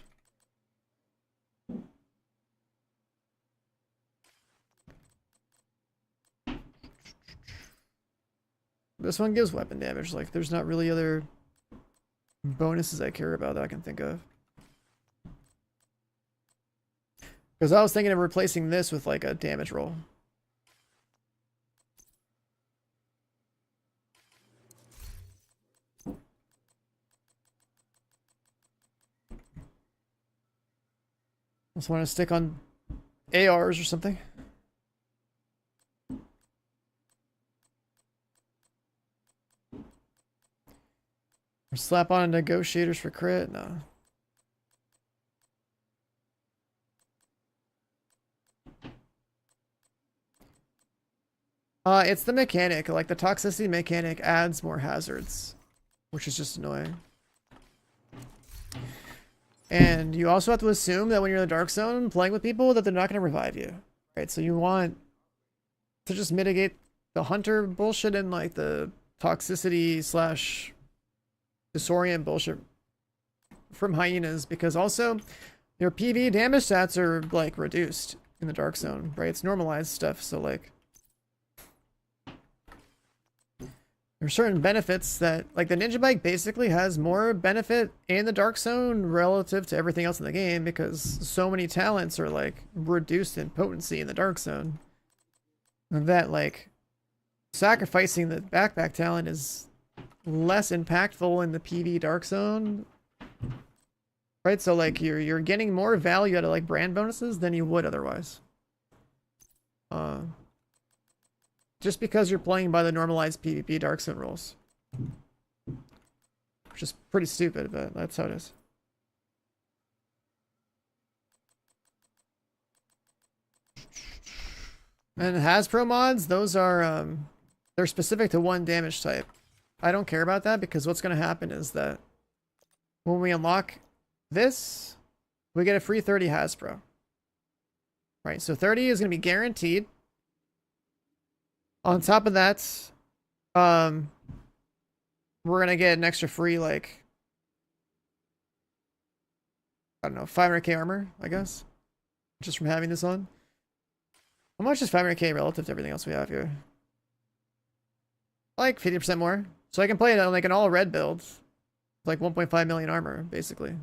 This one gives weapon damage. Like, there's not really other bonuses I care about that I can think of. Because I was thinking of replacing this with like a damage roll. Just want to stick on ARs or something. Or slap on negotiators for crit? No. It's the mechanic. Like, the toxicity mechanic adds more hazards, which is just annoying. And you also have to assume that when you're in the Dark Zone playing with people that they're not going to revive you. Right? So you want to just mitigate the hunter bullshit and like the toxicity slash disorient bullshit from hyenas, because also your PvE damage stats are like reduced in the Dark Zone, right? It's normalized stuff, so like there's certain benefits that, like, the ninja bike basically has more benefit in the Dark Zone relative to everything else in the game because so many talents are like reduced in potency in the Dark Zone that like sacrificing the backpack talent is less impactful in the PvE Dark Zone, right? So like you're getting more value out of like brand bonuses than you would otherwise. Just because you're playing by the normalized PvP Dark Zone rules. Which is pretty stupid, but that's how it is. And Hasbro mods, those are, they're specific to one damage type. I don't care about that because what's going to happen is that when we unlock this, we get a free 30 Hasbro. Right, so 30 is going to be guaranteed. On top of that, we're gonna get an extra free, like, I don't know, 500k armor, I guess, just from having this on. How much is 500k relative to everything else we have here? Like 50% more. So I can play it on like an all red build, like 1.5 million armor, basically.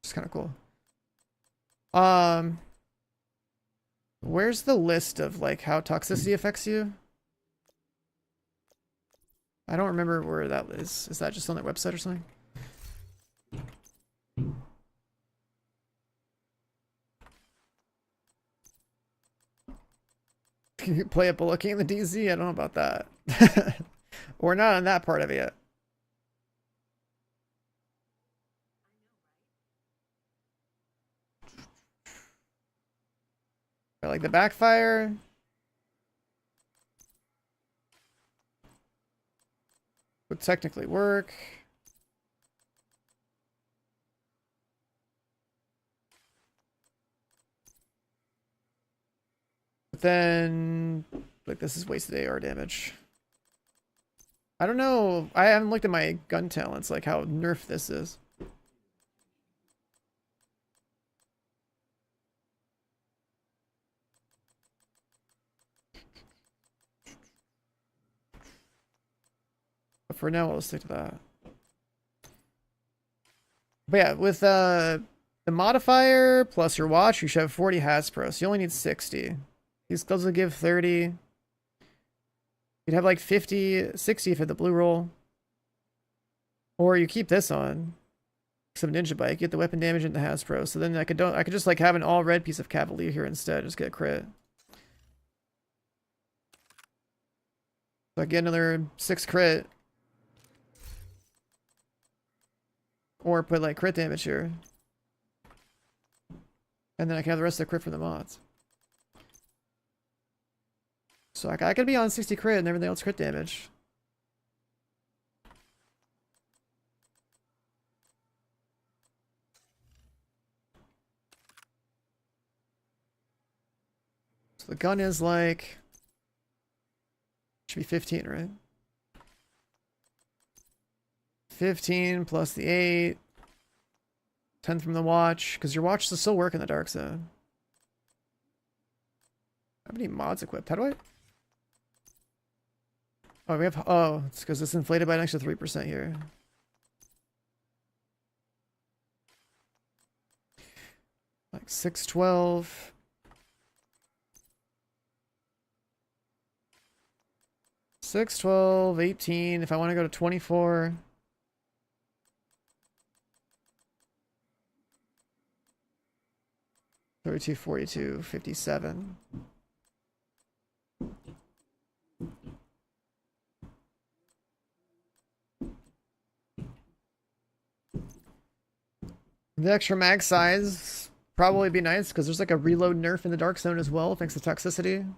It's kind of cool. Where's the list of like how toxicity affects you? I don't remember where that is. Is that just on their website or something? Can you play a looking in the DZ? I don't know about that. We're not on that part of it yet. I like the backfire. Would technically work. But then, like, this is wasted AR damage. I don't know. I haven't looked at my gun talents, like how nerfed this is. But for now, I'll stick to that. But yeah, with the modifier plus your watch, you should have 40 Hasbro, so you only need 60. These gloves will give 30. You'd have like 50, 60 for the blue roll. Or you keep this on. Some ninja bike, get the weapon damage into Hasbro. So then I could just like have an all red piece of Cavalier here instead, just get a crit. So I get another 6 crit. Or put like crit damage here. And then I can have the rest of the crit from the mods. So I could be on 60 crit and everything else crit damage. So the gun is like... should be 15, right? 15 plus the 8. 10 from the watch, because your watch will still work in the dark zone. How many mods equipped? How do I? Oh, we have. Oh, it's because it's inflated by an extra 3% here. Like 612. 6, 12, 18. If I want to go to 24. 32, 42, 57. The extra mag size probably be nice because there's like a reload nerf in the dark zone as well, thanks to toxicity.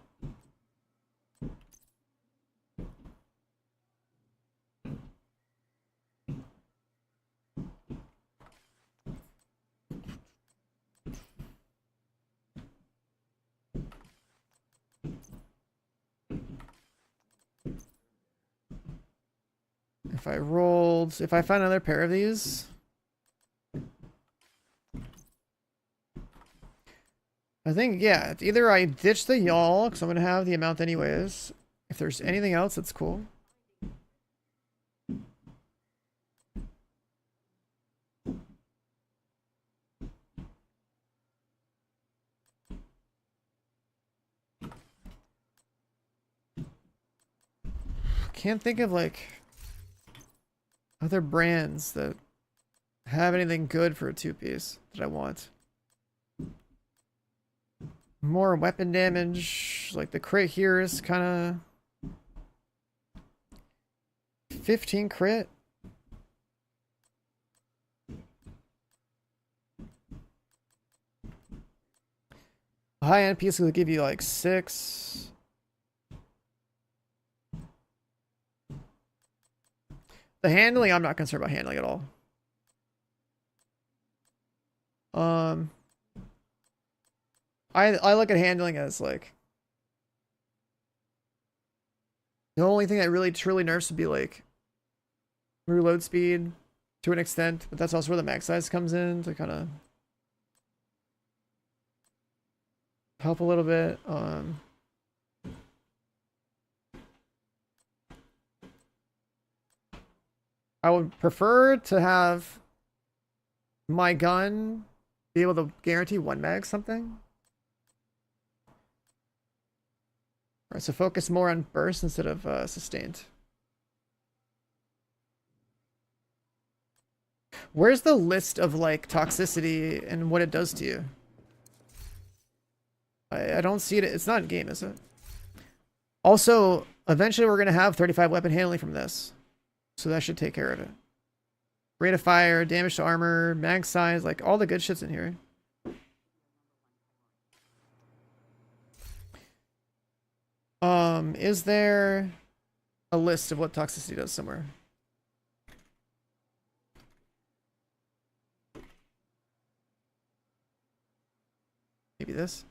If I find another pair of these. I think, yeah, it's either I ditch the y'all, because I'm going to have the amount anyways. If there's anything else, that's cool. Can't think of, like, other brands that have anything good for a 2-piece that I want. More weapon damage, like the crit here is kind of 15 crit. High end piece will give you like 6. The handling, I'm not concerned about handling at all. I look at handling as like the only thing that really truly nerfs would be like reload speed to an extent, but that's also where the max size comes in to kind of help a little bit. I would prefer to have my gun be able to guarantee 1 mag something. Alright, so focus more on burst instead of sustained. Where's the list of like toxicity and what it does to you? I don't see it. It's not in game, is it? Also, eventually we're going to have 35 weapon handling from this. So that should take care of it. Rate of fire, damage to armor, mag size, like all the good shit's in here. Is there a list of what toxicity does somewhere? Maybe this?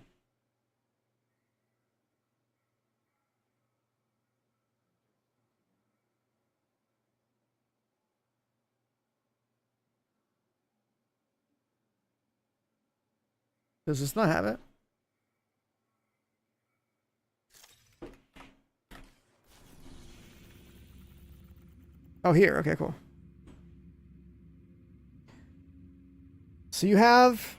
Does this not have it? Oh, here. Okay, cool. So you have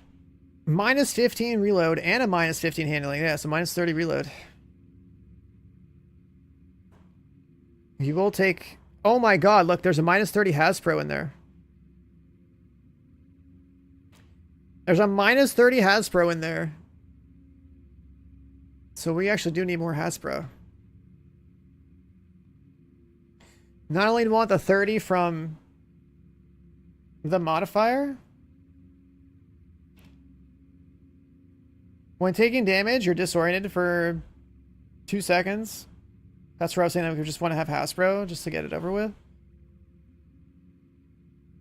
minus 15 reload and a minus 15 handling. Yeah, so minus 30 reload. You will take... Oh my god, look, there's a minus 30 Hasbro in there. There's a minus 30 Hasbro in there. So we actually do need more Hasbro. Not only do we want the 30 from the modifier. When taking damage, you're disoriented for 2 seconds. That's where I was saying that we just want to have Hasbro just to get it over with.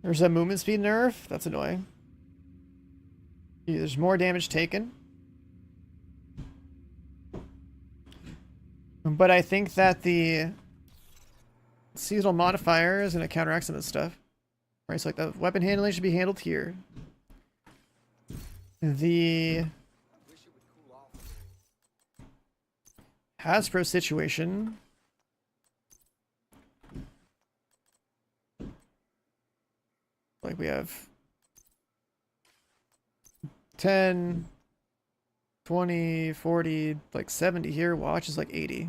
There's a movement speed nerf. That's annoying. There's more damage taken. But I think that the seasonal modifier is going to counteract some of this stuff. Right, so like the weapon handling should be handled here. The Hasbro situation. Like we have 10, 20, 40, like 70 here. Watch is like 80.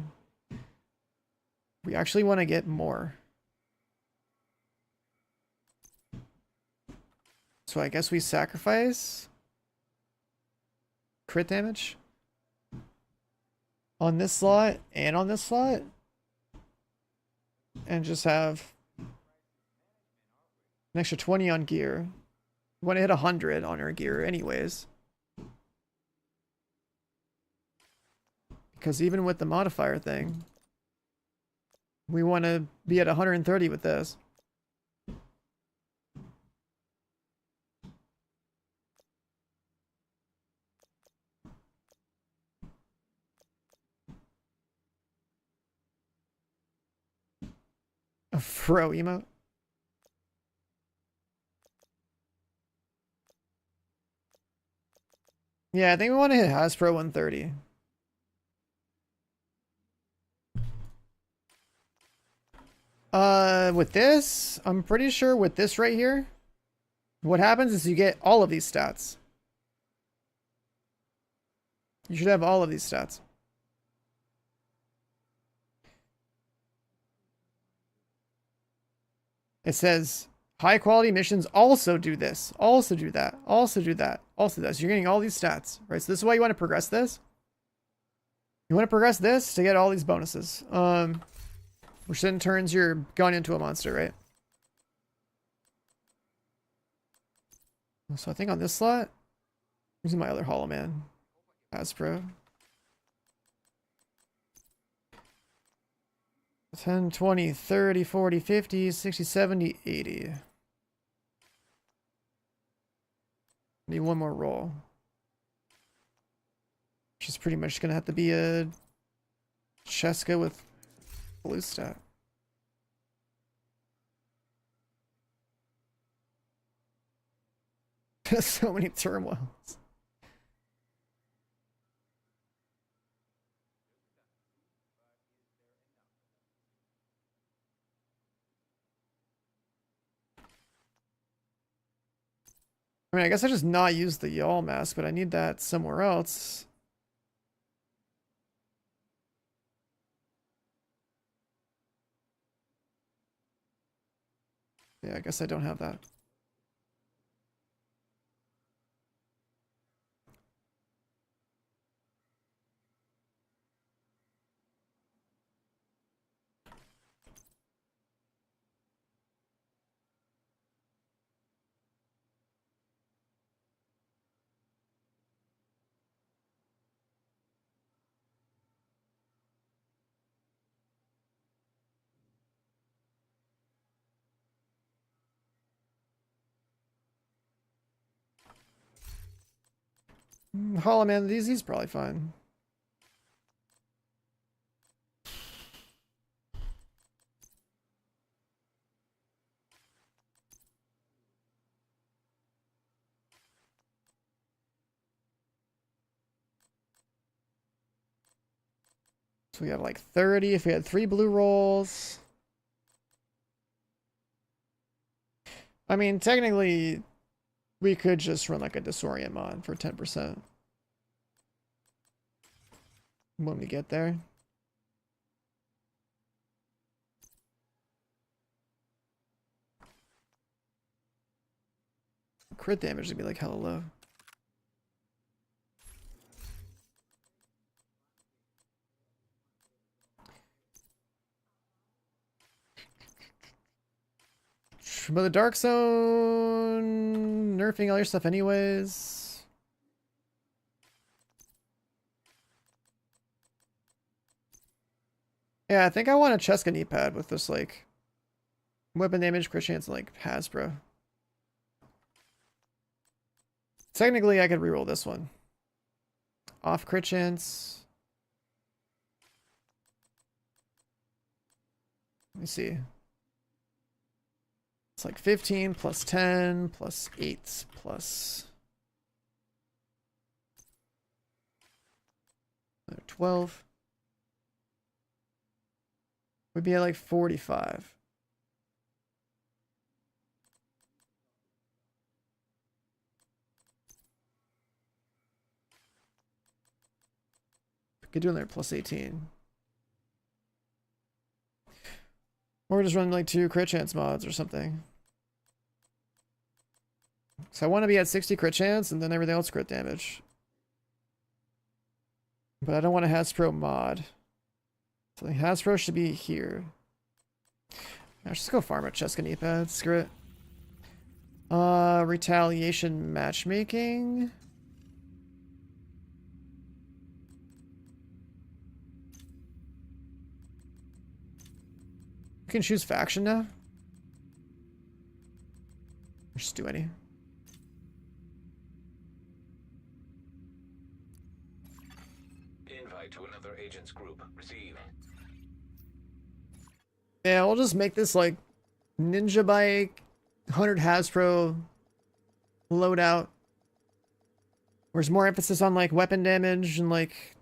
We actually want to get more. So I guess we sacrifice crit damage on this slot and on this slot. And just have an extra 20 on gear. We want to hit 100 on our gear anyways. Because even with the modifier thing, we want to be at 130 with this. A fro emote? Yeah, I think we want to hit Hasbro 130. With this, I'm pretty sure with this right here, what happens is you get all of these stats. You should have all of these stats. It says high quality missions also do this, also do that, also do that, also this. You're getting all these stats, right? So this is why you want to progress this. You want to progress this to get all these bonuses. Which then turns your gun into a monster, right? So I think on this slot, using my other Hollow Man, Hasbro. 10, 20, 30, 40, 50, 60, 70, 80. Need one more roll. Which is pretty much going to have to be a Cheska with blue stat. So many turmoils. I mean, I guess I just not use the Y'all mask, but I need that somewhere else. Yeah, I guess I don't have that. Hollow Man, he's probably fine. So we have like 30 if we had 3 blue rolls. I mean, technically, we could just run like a disorient mod for 10%. When we get there. Crit damage would be like hella low. But the Dark Zone nerfing all your stuff anyways. Yeah, I think I want a Cheska knee pad with this like weapon damage, crit chance, and like Hasbro. Technically, I could reroll this one. Off crit chance. Let me see. It's like 15 plus 10 plus 8 plus 12. Would be at like 45. Could do another plus 18. Or just run like 2 crit chance mods or something. So I want to be at 60 crit chance and then everything else crit damage. But I don't want a Hasbro mod. So the Hasbro should be here. Let's just go farm at Cheska knee pads. Screw it. Retaliation matchmaking. You can choose faction now. Or just do any. Invite to another agent's group. Receive. Yeah, we'll just make this like ninja bike, 100 Hasbro loadout. There's more emphasis on like weapon damage and like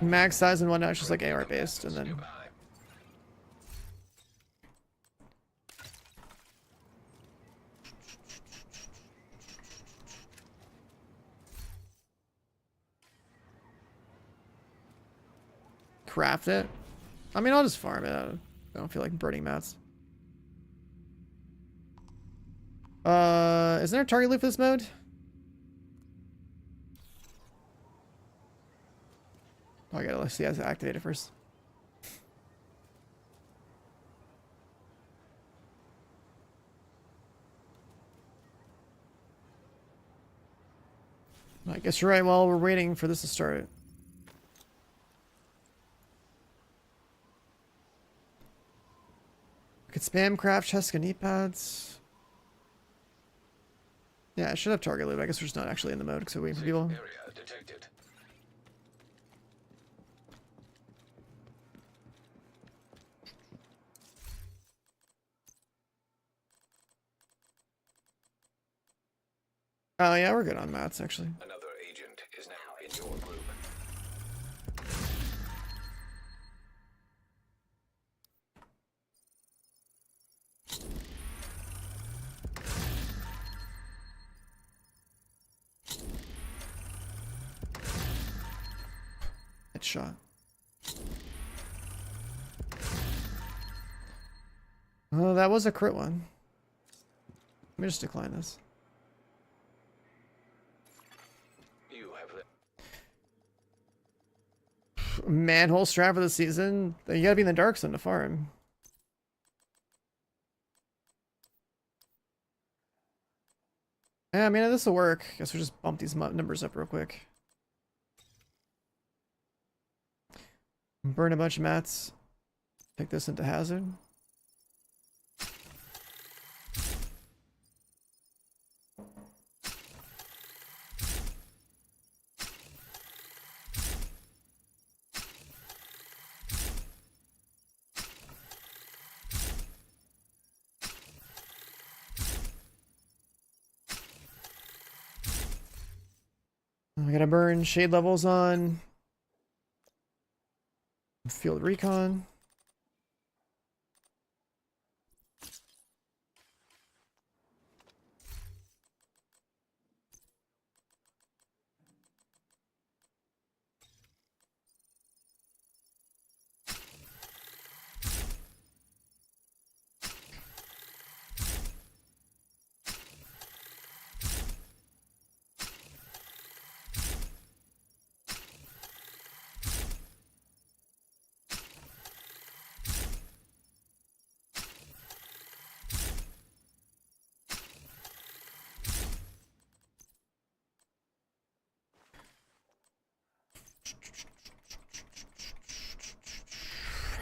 mag size and whatnot. It's just like AR based, and then craft it. I mean, I'll just farm it. I don't feel like burning mats. Is there a target loot for this mode? Oh, I gotta see how to activate it first. I guess you're right. While we're waiting for this to start. I could spam craft Cheska knee pads. Yeah, I should have target loot. I guess we're just not actually in the mode because we're waiting for people. Area detected. Oh yeah, we're good on mats actually. Another agent is now in your group. Headshot. Oh, that was a crit one. Let me just decline this. You have Manhole strat for the season. You gotta be in the dark zone to farm. Yeah, I mean, this will work. Guess we'll just bump these numbers up real quick. Burn a bunch of mats. Take this into hazard. I gotta burn shade levels on field recon.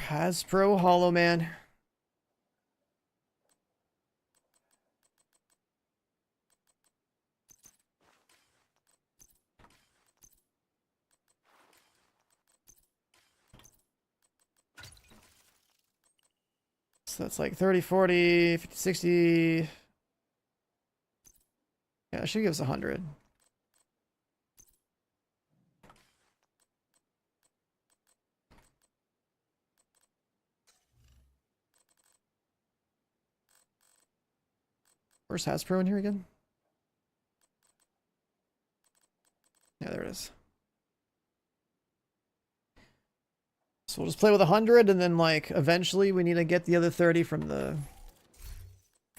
Hasbro Hollow Man. So that's like 30, 40, 50, 60. Yeah, it should give us 100. Where's Hasbro in here again? Yeah, there it is. So we'll just play with 100, and then like eventually we need to get the other 30 from the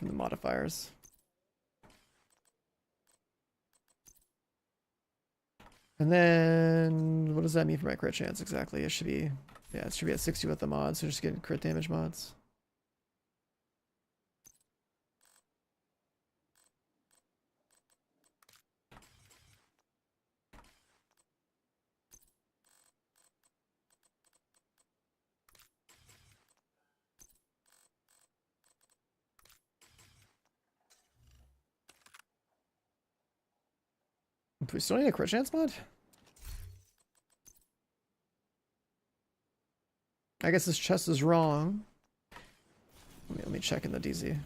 modifiers. And then what does that mean for my crit chance exactly? It should be, yeah, it should be at 60 with the mods, so just getting crit damage mods. Do we still need a crit chance mod? I guess this chest is wrong. Let me check in the DZ.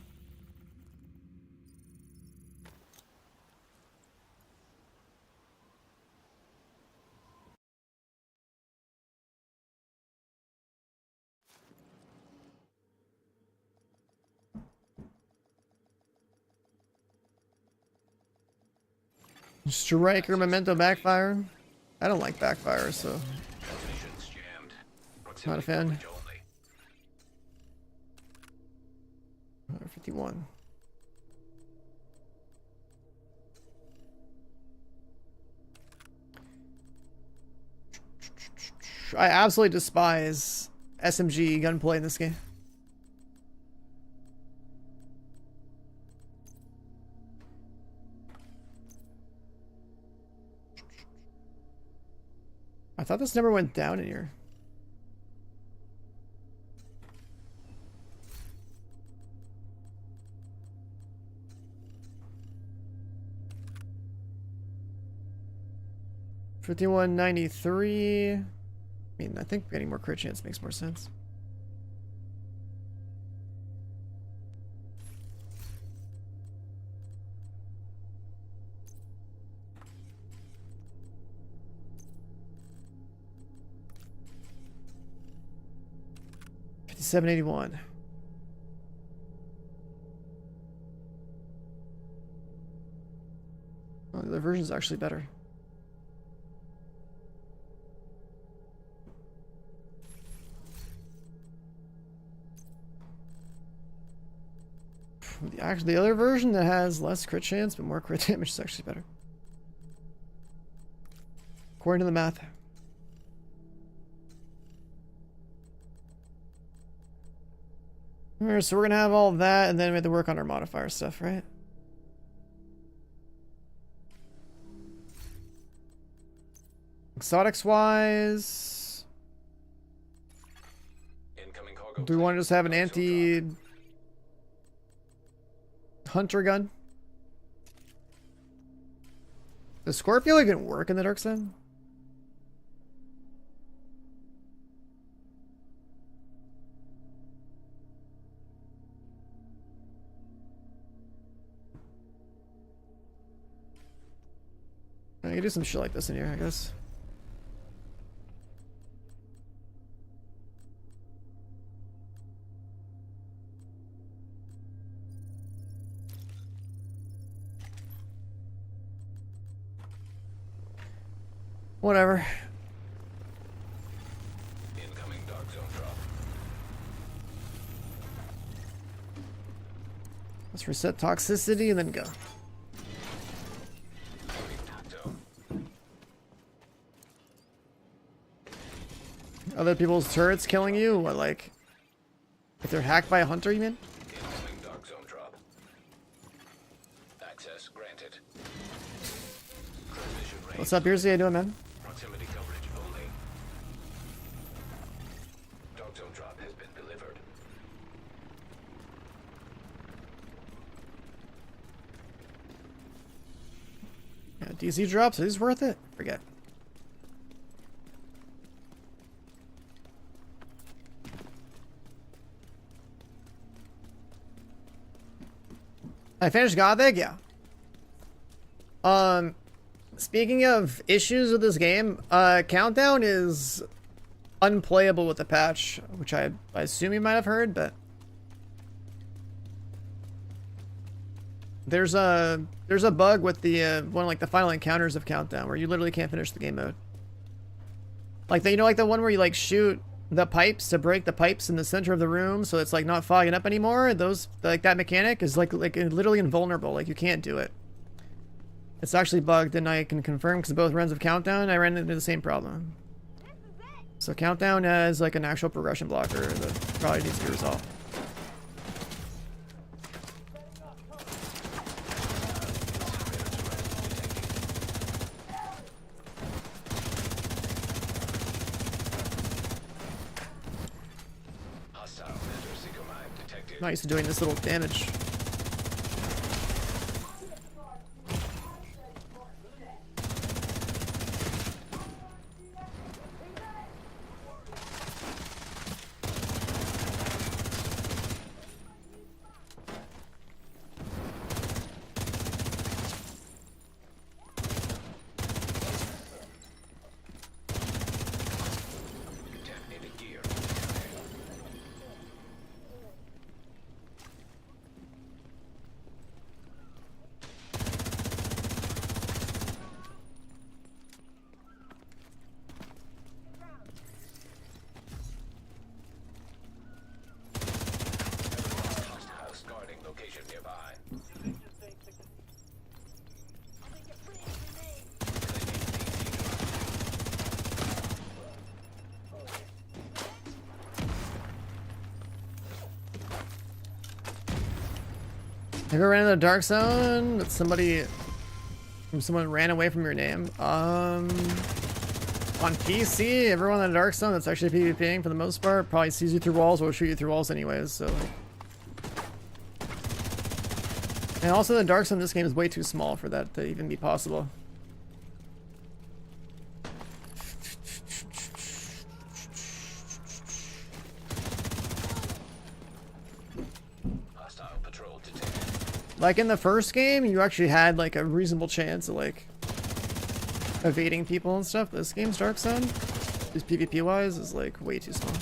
Striker memento backfire. I don't like backfire, so Transmissions jammed. not a fan. Coverage only. 51. I absolutely despise SMG gunplay in this game. I thought this number went down in here. $51.93. I mean, I think getting more crit chance makes more sense. $57.81. Oh, the other version's actually better. Actually, the other version that has less crit chance but more crit damage is actually better, according to the math. Alright, so we're gonna have all that, and then we have to work on our modifier stuff, right? Exotics wise, Incoming cargo do we want to just have an plane. anti hunter gun? Does Scorpio even work in the dark side? I can do some shit like this in here, I guess. Whatever. Incoming dark zone drop. Let's reset toxicity and then go. Other people's turrets killing you? What, like, if they're hacked by a hunter, you mean? Incoming dark zone drop. Access granted. Transmission range. What's up, Beersy? How you doing, man? Proximity coverage only. Dark zone drop has been delivered. Yeah, DC drops. Is this worth it? Forget. I finished Gothic, yeah. Speaking of issues with this game, Countdown is unplayable with the patch, which I assume you might have heard, but there's a bug with the one like the final encounters of Countdown where you literally can't finish the game mode. Like the, you know, like the one where you like shoot the pipes to break the pipes in the center of the room so it's like not fogging up anymore. Those, like that mechanic is like literally invulnerable. Like you can't do it. It's actually bugged, and I can confirm because both runs of Countdown I ran into the same problem. So Countdown is like an actual progression blocker that probably needs to be resolved. Not used to doing this little damage. Have you ever ran into the dark zone that someone ran away from your name? On PC, everyone in the dark zone that's actually PvPing for the most part probably sees you through walls or will shoot you through walls anyways, so. And also the dark zone in this game is way too small for that to even be possible. Like in the first game, you actually had like a reasonable chance of like evading people and stuff. This game's Dark Zone, just PvP wise, is like way too small.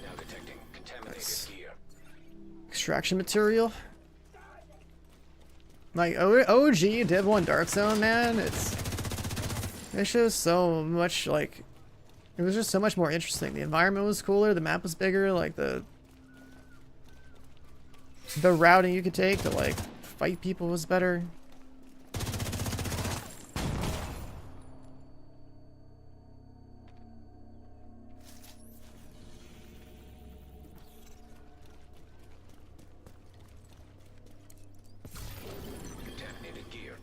Now detecting contaminated gear. Extraction material. Like OG Div 1 Dark Zone, man, it's just so much like, it was just so much more interesting. The environment was cooler, the map was bigger, like the routing you could take to like fight people was better.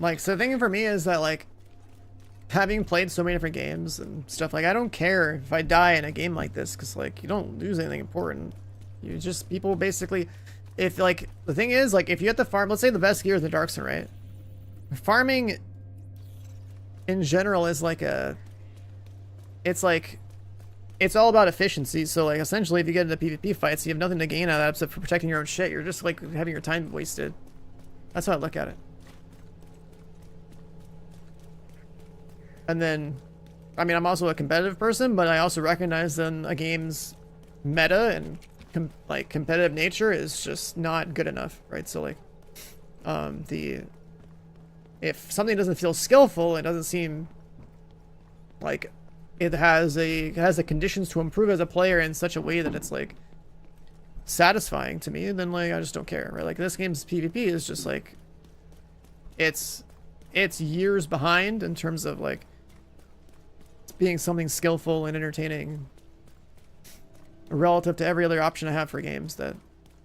Like, so the thing for me is that, like, having played so many different games and stuff, like, I don't care if I die in a game like this, because, like, you don't lose anything important. You just, people basically, if, like, the thing is, like, if you have to farm, let's say the best gear is the Dark Zone, right? Farming, in general, is like a, it's like, it's all about efficiency, so, like, essentially, if you get into PvP fights, you have nothing to gain out of that except for protecting your own shit. You're just, like, having your time wasted. That's how I look at it. And then, I mean, I'm also a competitive person, but I also recognize then a game's meta and like competitive nature is just not good enough, right? So like, if something doesn't feel skillful, it doesn't seem like it has the conditions to improve as a player in such a way that it's like satisfying to me, then like I just don't care, right? Like this game's PvP is just like, it's years behind in terms of like being something skillful and entertaining relative to every other option I have for games that,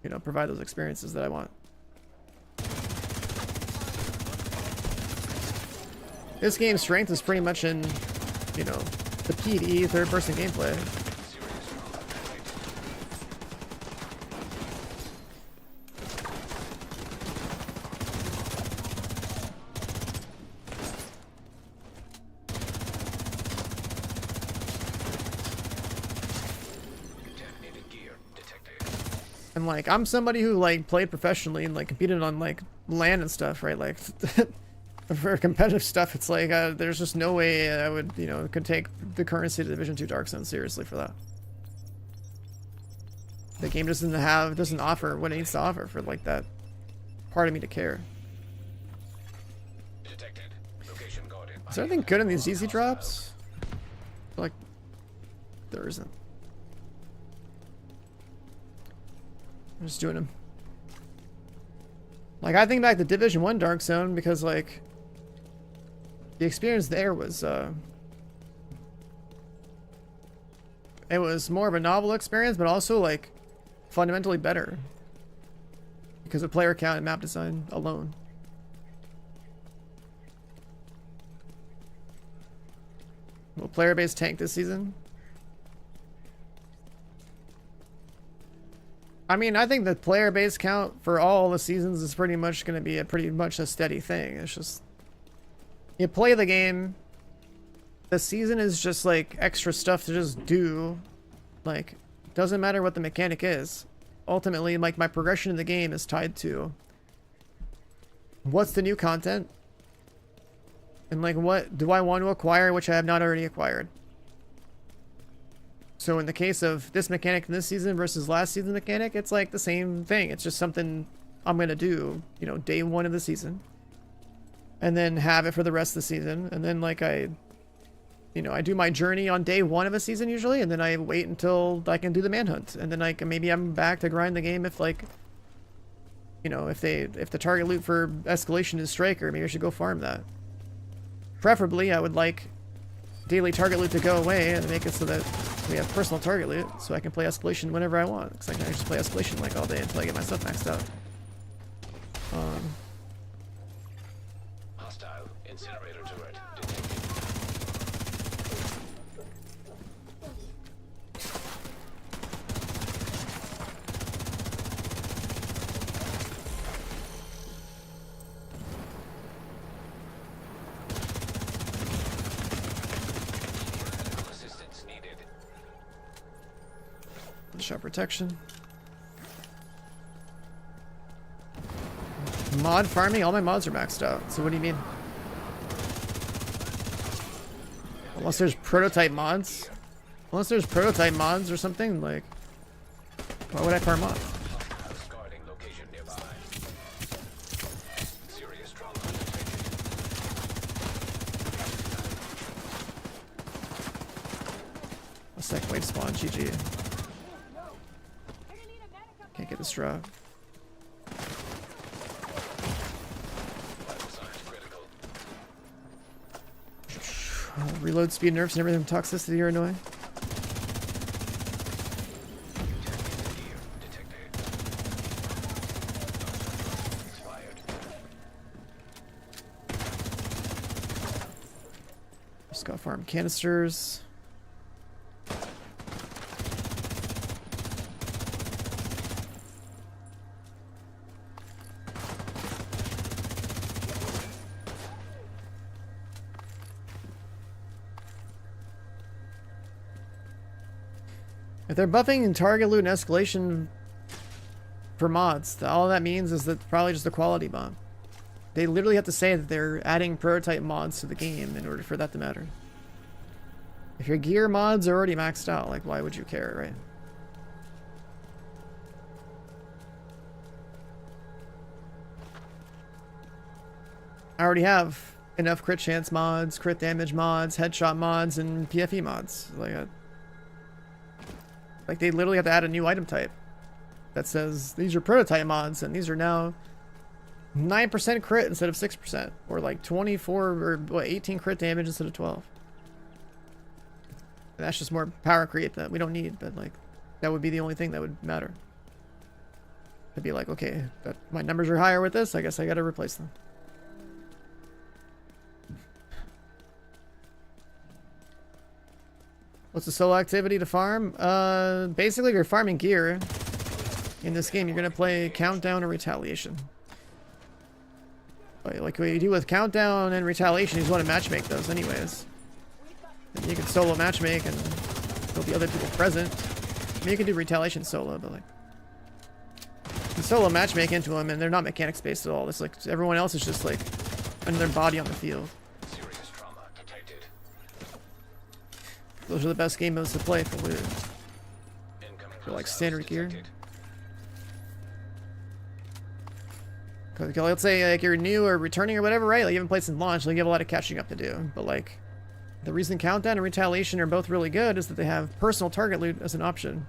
you know, provide those experiences that I want. This game's strength is pretty much in, you know, the PVE third-person gameplay. And like, I'm somebody who like played professionally and like competed on like LAN and stuff, right? Like for competitive stuff, it's like there's just no way I would, you know, could take the currency to Division 2 Dark Zone seriously for that. The game doesn't offer what it needs to offer for like that part of me to care. Detected. Location guarded. Is there anything good in these easy drops? I feel like there isn't. I'm just doing them. Like, I think back to Division 1 Dark Zone because, like, the experience there was, it was more of a novel experience, but also, like, fundamentally better. Because of player count and map design alone. Will player base tank this season? I mean, I think the player base count for all the seasons is pretty much going to be pretty much a steady thing. It's just, you play the game, the season is just like extra stuff to just do. Like, doesn't matter what the mechanic is. Ultimately, like, my progression in the game is tied to what's the new content and like what do I want to acquire which I have not already acquired. So in the case of this mechanic in this season versus last season mechanic, it's like the same thing. It's just something I'm going to do, you know, day 1 of the season. And then have it for the rest of the season. And then like I do my journey on day 1 of a season usually. And then I wait until I can do the manhunt. And then maybe I'm back to grind the game if like, you know, if the target loot for escalation is striker, maybe I should go farm that. Preferably, I would like daily target loot to go away and make it so that we have personal target loot, so I can play escalation whenever I want. Because I can just play escalation like all day until I get my stuff maxed out. Hostile incinerator turret detected. Medical assistance needed. Shot protection. Mod farming? All my mods are maxed out. So what do you mean? Unless there's prototype mods? Unless there's prototype mods or something, like, why would I farm mods? House guarding location nearby. Serious trauma detected. A second wave spawn, GG. Can't get this drop. Vital signs critical. Reload speed nerfs and everything from toxicity are annoying. Detected. Expired. Just got farm canisters. If they're buffing and target loot and escalation for mods, all that means is that probably just a quality bomb. They literally have to say that they're adding prototype mods to the game in order for that to matter. If your gear mods are already maxed out, like, why would you care, right? I already have enough crit chance mods, crit damage mods, headshot mods, and PFE mods. Like, they literally have to add a new item type that says these are prototype mods and these are now 9% crit instead of 6%, or like 24 or what, 18 crit damage instead of 12. And that's just more power creep that we don't need, but like that would be the only thing that would matter. It'd be like, okay, my numbers are higher with this, I guess I gotta replace them. What's the solo activity to farm? Basically, if you're farming gear in this game, you're gonna play Countdown or Retaliation. Like what you do with Countdown and Retaliation, you just want to matchmake those anyways. And you can solo matchmake and there'll be other people present. I mean, you can do Retaliation solo, but like, You solo matchmake into them, and they're not mechanics based at all. It's like everyone else is just like another body on the field. Serious trauma detected. Those are the best game modes to play for loot. Incoming For like hostiles standard gear. detected. Okay, let's say like you're new or returning or whatever, right? Like you haven't played since launch, like you have a lot of catching up to do. But like the reason Countdown and Retaliation are both really good is that they have personal target loot as an option.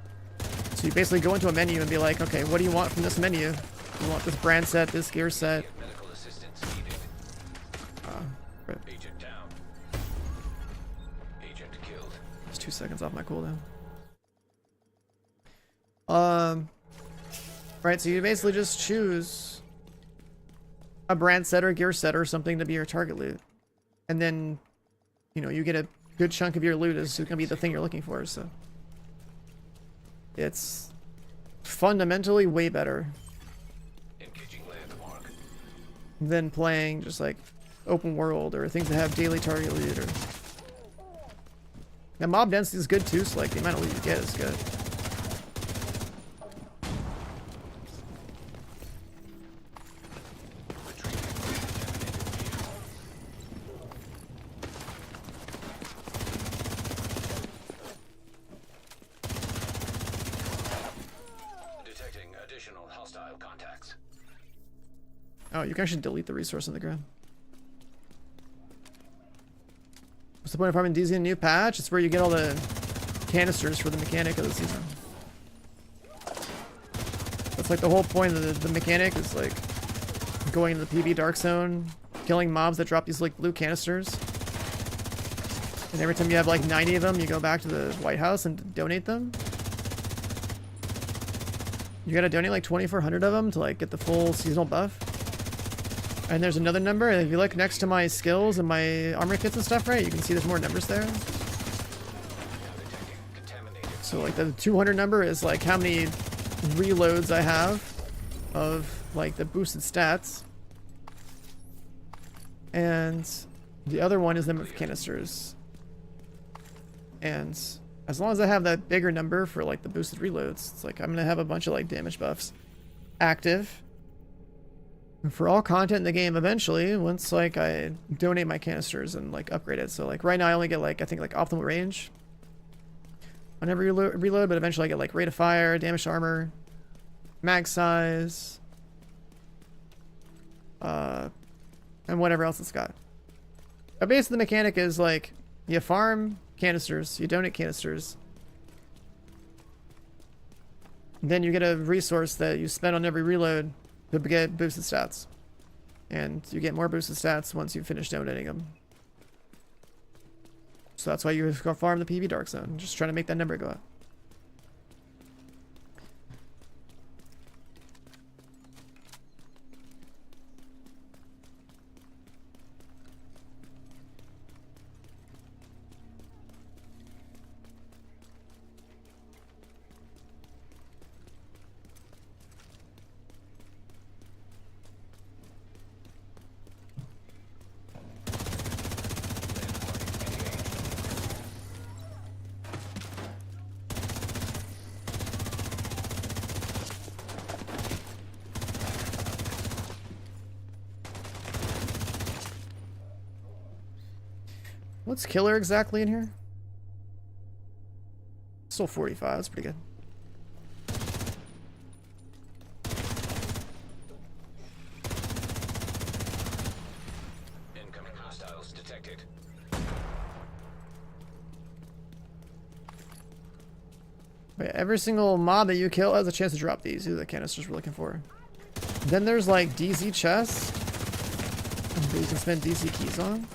So you basically go into a menu and be like, okay, what do you want from this menu? You want this brand set, this gear set. Medical assistance needed. Right. Agent down. Agent killed. It's 2 seconds off my cooldown. Right, so you basically just choose a brand set or gear set or something to be your target loot. And then, you know, you get a good chunk of your loot is going to be the thing you're looking for, so. It's fundamentally way better Engaging landmark. than playing just like open world or things that have daily target loot. Or now mob density is good too, so like the amount of loot you get is good. Detecting additional hostile contacts. Oh, you can actually delete the resource on the ground. What's the point of farming DZ in a new patch? It's where you get all the canisters for the mechanic of the season. That's like the whole point of the mechanic is like going into the PV Dark Zone, killing mobs that drop these like blue canisters. And every time you have like 90 of them, you go back to the White House and donate them. You gotta donate like 2,400 of them to like get the full seasonal buff. And there's another number, and if you look next to my skills and my armor kits and stuff, right, you can see there's more numbers there. So like the 200 number is like how many reloads I have of like the boosted stats. And the other one is the number of canisters. And as long as I have that bigger number for like the boosted reloads, it's like I'm gonna have a bunch of like damage buffs active for all content in the game eventually once like I donate my canisters and like upgrade it. So like right now I only get like I think like optimal range on every reload, but eventually I get like rate of fire, damage to armor, mag size, and whatever else it's got. But basically the mechanic is like you farm canisters, you donate canisters, then you get a resource that you spend on every reload to get boosted stats, and you get more boosted stats once you finish donating them. So that's why you go farm the PV Dark Zone, just trying to make that number go up. What's killer exactly in here? Still 45, that's pretty good. Incoming hostiles detected. Wait, every single mob that you kill has a chance to drop these. These are the canisters we're looking for. Then there's like DZ chests that you can spend DZ keys on.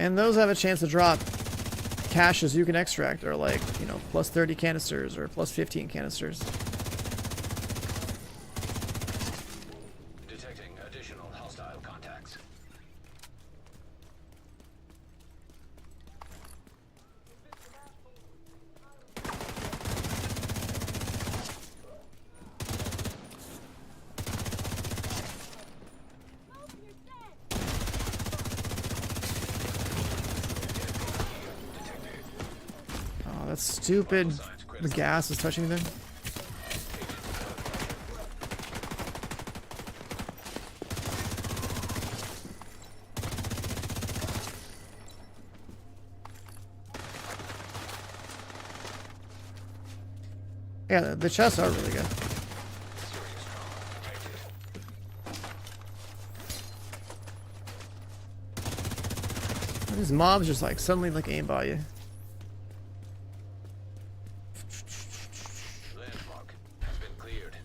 And those have a chance to drop caches you can extract, or like, you know, plus 30 canisters or plus 15 canisters. Detecting additional hostile contacts. That's stupid. The gas is touching me there. Yeah, the chests are really good. These mobs just like suddenly like aimbot you. Landmark has been cleared.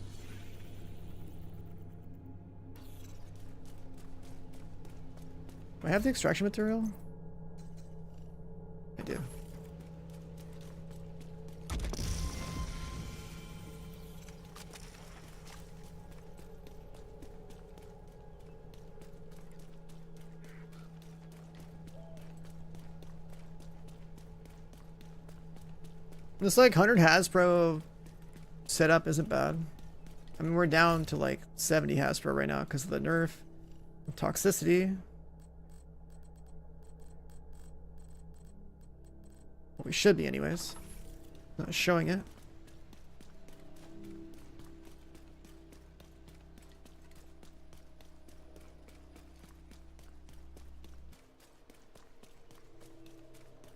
Do I have the extraction material? I do. This like 100 Hasbro setup isn't bad. I mean, we're down to like 70 Hasbro right now because of the nerf, toxicity. Well, we should be anyways. Not showing it.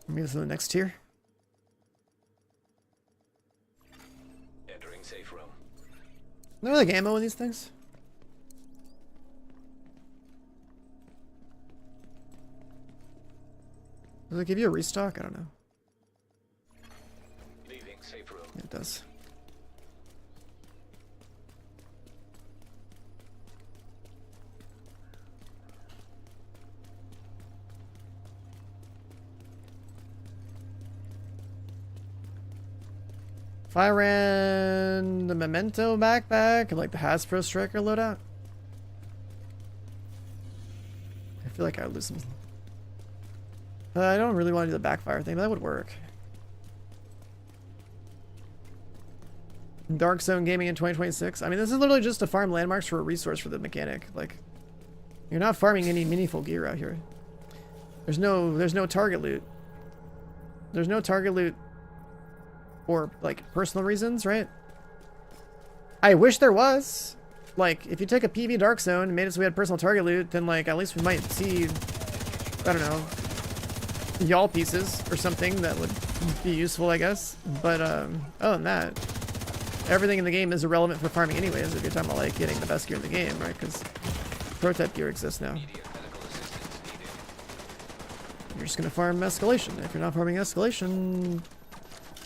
Maybe this is the next tier. Entering safe room. Is there like ammo in these things? Does it give you a restock? I don't know. Leaving safe room. Yeah, it does. If I ran the Memento backpack and like the Hasbro Striker loadout, I feel like I would lose some. I don't really want to do the backfire thing, but that would work. Dark Zone gaming in 2026. I mean, this is literally just to farm landmarks for a resource for the mechanic. Like, you're not farming any meaningful gear out here. There's no target loot. There's no target loot for like personal reasons, right? I wish there was. Like, if you take a PV Dark Zone and made it so we had personal target loot, then like at least we might see, I don't know, y'all pieces or something that would be useful, I guess. But other than that, everything in the game is irrelevant for farming anyways if you're talking about like getting the best gear in the game, right? Because prototype gear exists now. You're just gonna farm escalation. If you're not farming escalation,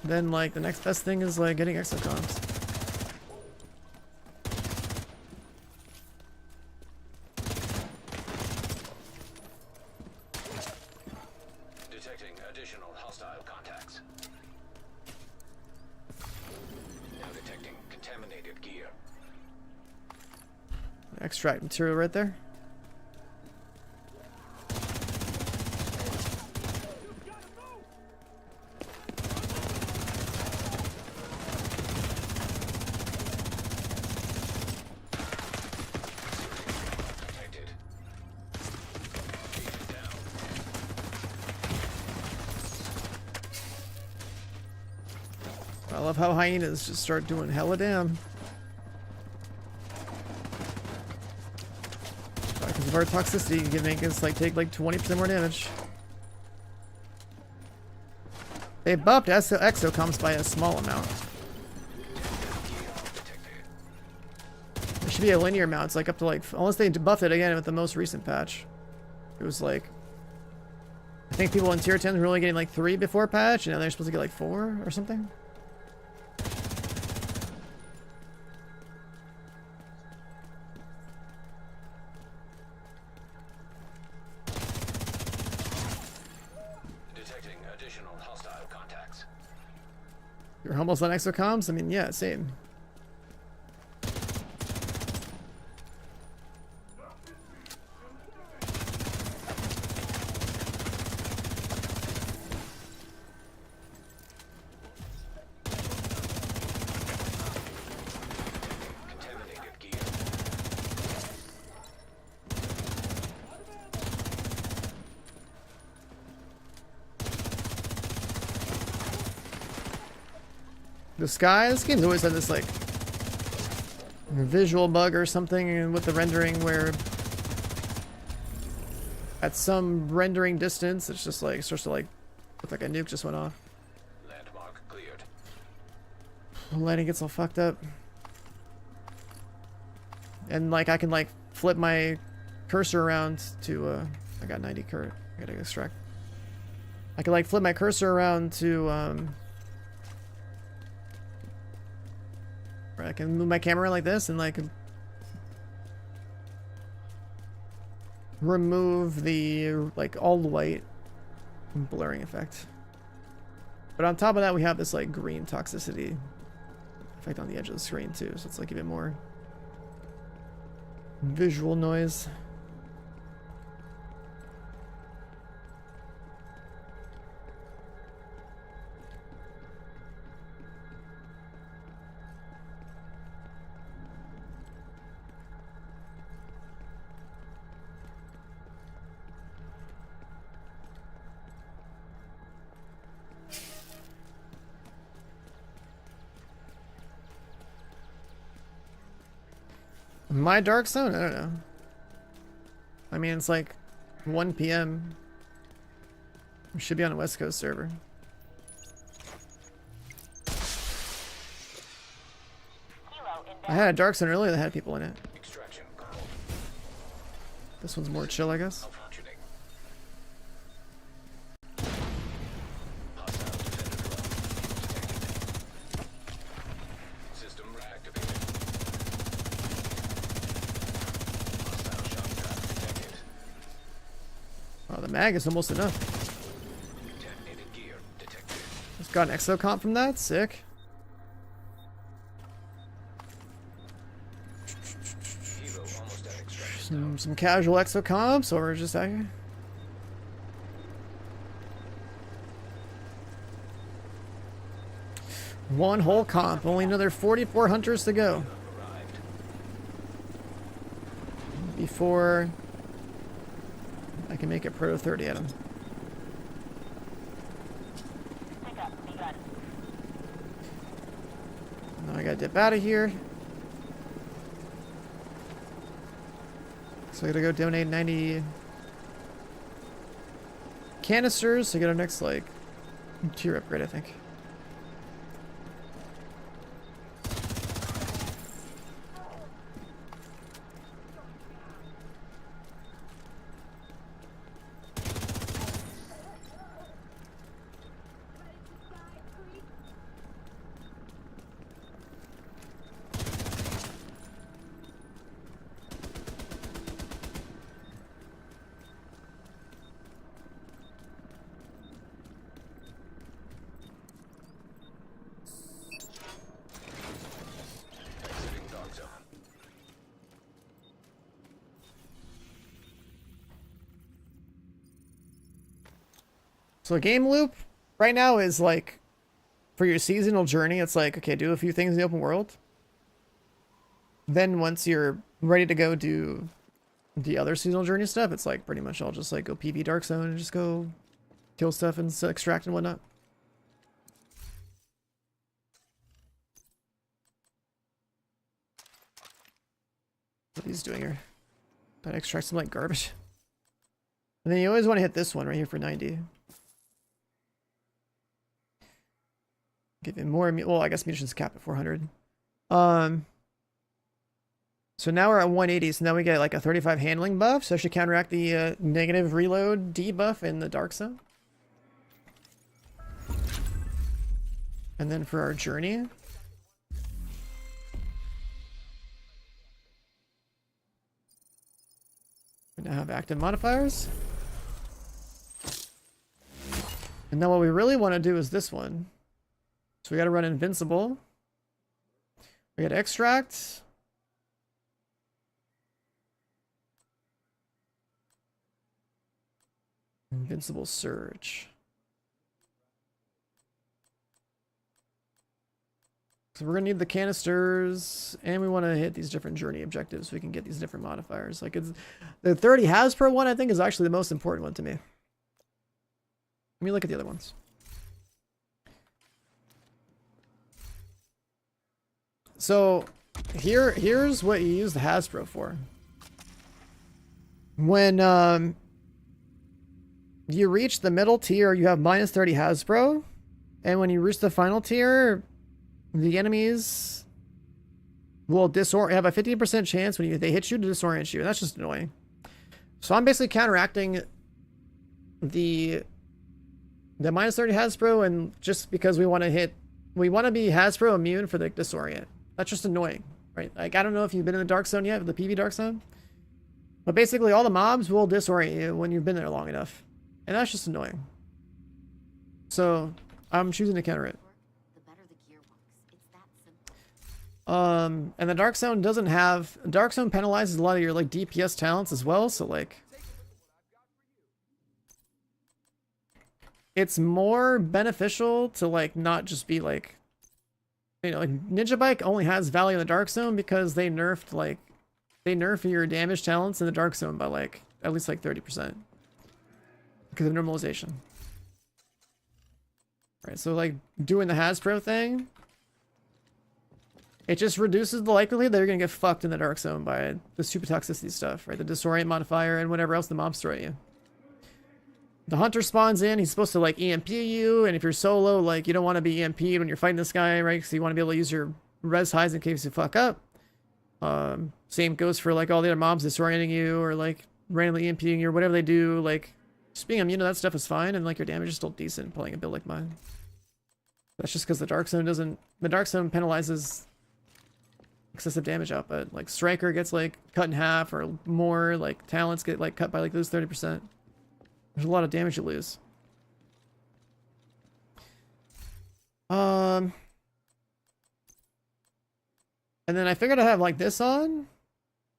then like the next best thing is like getting exocomms. Detecting additional hostile contacts. Now detecting contaminated gear. Extract material right there. Detected. Down. I love how hyenas just start doing hella damn. Because of our toxicity, you can make us like take like 20% more damage. They buffed exocomms by a small amount. There should be a linear amount. It's like up to like, unless they buffed it again with the most recent patch. It was like, I think people in tier 10 were only getting like 3 before patch, and now they're supposed to get like 4 or something. Detecting additional hostile contacts. You're almost on exocomms? I mean, yeah, same. Contaminated gear. the sky. This game's always had this like visual bug or something with the rendering where at some rendering distance it's just like starts to like look like a nuke just went off. Landmark cleared. Lighting gets all fucked up. And like I can like flip my cursor around to I got 90 current. I gotta extract. I can like flip my cursor around to or I can move my camera like this and like remove the like all white blurring effect. But on top of that we have this like green toxicity effect on the edge of the screen too, so it's like even more visual noise. My dark zone? I don't know. I mean, it's like 1 p.m. We should be on a West Coast server. I had a dark zone earlier that had people in it. Extraction. This one's more chill, I guess. Malfunctioning. Hostile defender drone detected. System reactivated. Hostile shock trap detected. Oh, the mag is almost enough. Detonated gear detected. Just got an exo comp from that. Sick. Hero almost at extraction. Some casual exo comps, or just one whole comp. Only another 44 hunters to go Arrived. before I can make it Proto 30 at him. Now I gotta dip out of here. So I gotta go donate 90 canisters to get our next like tier upgrade, I think. Exiting dark zone. So a game loop right now is like for your seasonal journey, it's like, okay, do a few things in the open world. Then once you're ready to go do the other seasonal journey stuff, it's like pretty much I'll just like go PV Dark Zone and just go kill stuff and extract and whatnot. What he's doing here. Gotta extract some like garbage. And then you always want to hit this one right here for 90. Give him more, well, I guess munitions cap at 400. So now we're at 180, so now we get like a 35 handling buff, so I should counteract the negative reload debuff in the dark zone. And then for our journey, we now have active modifiers. And now what we really want to do is this one. So we got to run invincible. We got to extract. Invincible surge. So we're gonna need the canisters, and we want to hit these different journey objectives so we can get these different modifiers. Like it's the 30 has per one, I think, is actually the most important one to me. Let me look at the other ones. So here's what you use the Hasbro for. When you reach the middle tier, you have minus 30 Hasbro, and when you reach the final tier, the enemies will have a 15% chance when they hit you to disorient you, and that's just annoying. So I'm basically counteracting the minus 30 Hasbro, and just because we want to be Hasbro immune for the disorient. That's just annoying, right? Like, I don't know if you've been in the Dark Zone yet, the PV Dark Zone, but basically all the mobs will disorient you when you've been there long enough, and that's just annoying. So I'm choosing to counter it. And the Dark Zone Dark Zone penalizes a lot of your like DPS talents as well, so like it's more beneficial to like not just be like, you know, like Ninja Bike only has value in the Dark Zone because they nerfed your damage talents in the Dark Zone by like at least like 30% because of normalization. Right, so like doing the Hasbro thing, it just reduces the likelihood that you're gonna get fucked in the Dark Zone by the super toxicity stuff, right? The disorient modifier and whatever else the mobs throw at you. The hunter spawns in, he's supposed to like EMP you, and if you're solo, like you don't want to be EMP'd when you're fighting this guy, right? Because you want to be able to use your res highs in case you fuck up. Same goes for like all the other mobs disorienting you or like randomly EMPing you or whatever they do. Like just being immune to that stuff is fine, and like your damage is still decent playing a build like mine. That's just because the Dark Zone penalizes excessive damage output. Like Striker gets like cut in half or more, like talents get like cut by like lose 30%. There's a lot of damage you lose. And then I figured I'd have like this on,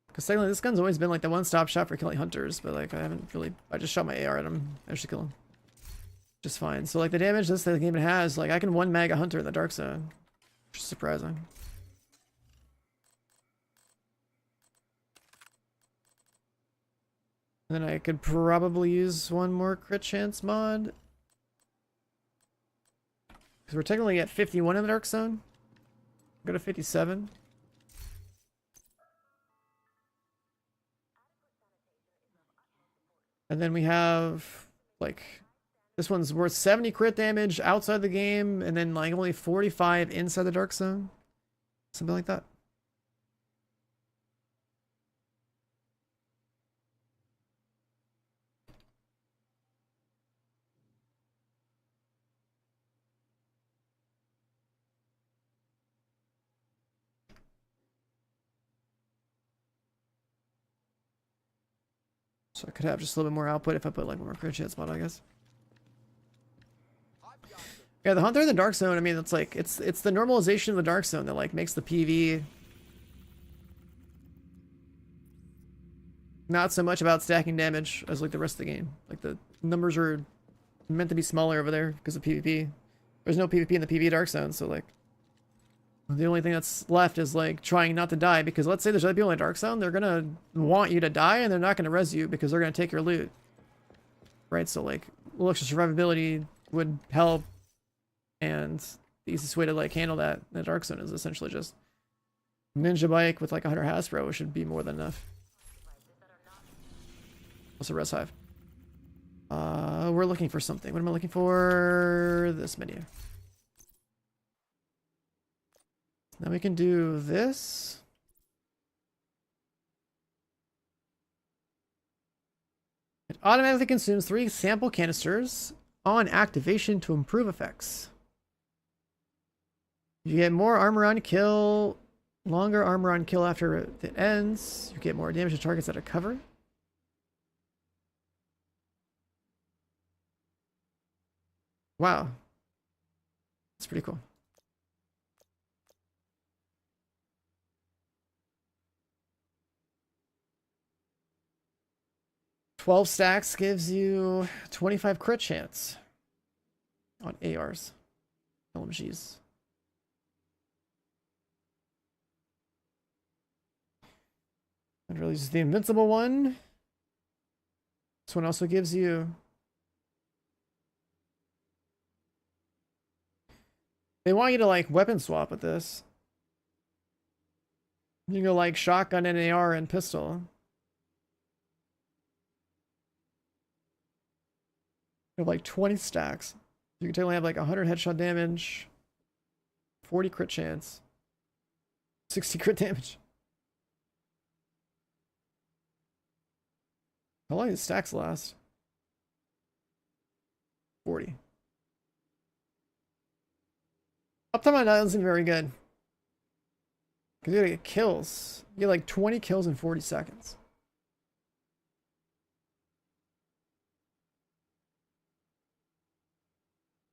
because technically this gun's always been like the one-stop shop for killing hunters, but like I just shot my AR at him, I should kill him. Just fine. So like the damage this thing even has, like I can one mag a hunter in the Dark Zone, which is surprising. And then I could probably use one more crit chance mod, because we're technically at 51 in the Dark Zone. Go to 57. And then we have like this one's worth 70 crit damage outside the game, and then like only 45 inside the Dark Zone, something like that. So I could have just a little bit more output if I put like one more crit chance mod, I guess. Yeah, the Hunter in the Dark Zone, I mean, it's like, it's the normalization of the Dark Zone that like makes the PV not so much about stacking damage as like the rest of the game. Like the numbers are meant to be smaller over there because of PvP. There's no PvP in the PV Dark Zone, so like the only thing that's left is like trying not to die, because let's say there's other people in the Dark Zone, they're gonna want you to die and they're not gonna res you because they're gonna take your loot. Right, so like extra survivability would help, and the easiest way to like handle that in the Dark Zone is essentially just Ninja Bike with like 100 Hasbro, which should be more than enough. Also res hive. We're looking for something. What am I looking for? This menu. Now we can do this. It automatically consumes 3 sample canisters on activation to improve effects. You get more armor on kill, longer armor on kill after it ends. You get more damage to targets that are covered. Wow. That's pretty cool. "12 stacks gives you 25 crit chance on ARs, LMGs. And releases the invincible one. This one also gives you. They want you to like weapon swap with this. You can go like shotgun, NAR, and pistol. You have like 20 stacks. You can only have like 100 headshot damage, 40 crit chance, 60 crit damage. How long do stacks last? 40. Uptime on that isn't very good. Because you gotta get kills. You get like 20 kills in 40 seconds.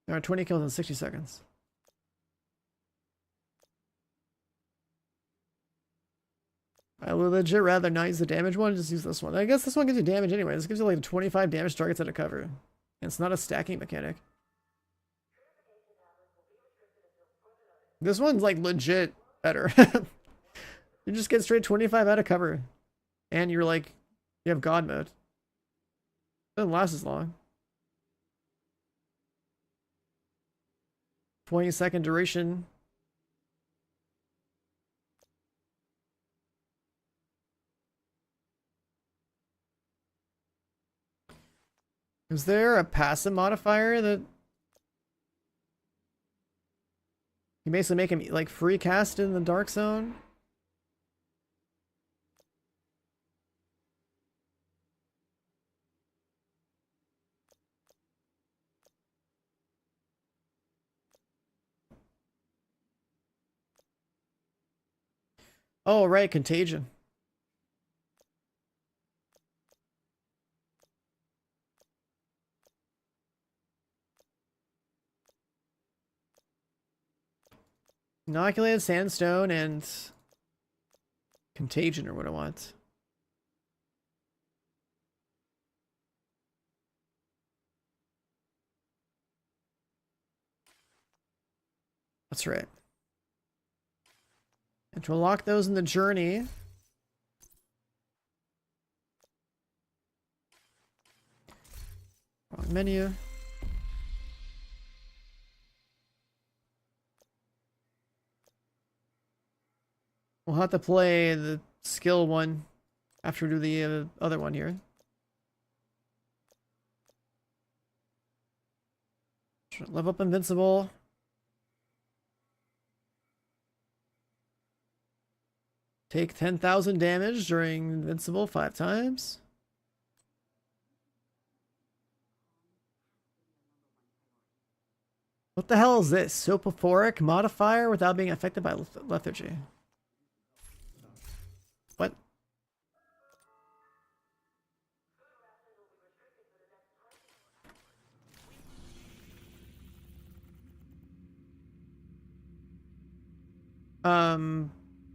There are 20 kills in 60 seconds. I would legit rather not use the damage one, just use this one. I guess this one gives you damage anyway. This gives you like 25 damage targets out of cover. And it's not a stacking mechanic. This one's like legit better. You just get straight 25 out of cover. And you're like, you have God mode. Doesn't last as long. 20-second duration. Is there a passive modifier that you basically make him like free cast in the dark zone? Oh, right, contagion. Inoculated sandstone and contagion are what I want. That's right. And to unlock those in the journey, wrong menu. We'll have to play the skill one after we do the other one here. Level up invincible. Take 10,000 damage during invincible 5 times. What the hell is this? Sopophoric modifier without being affected by lethargy. What?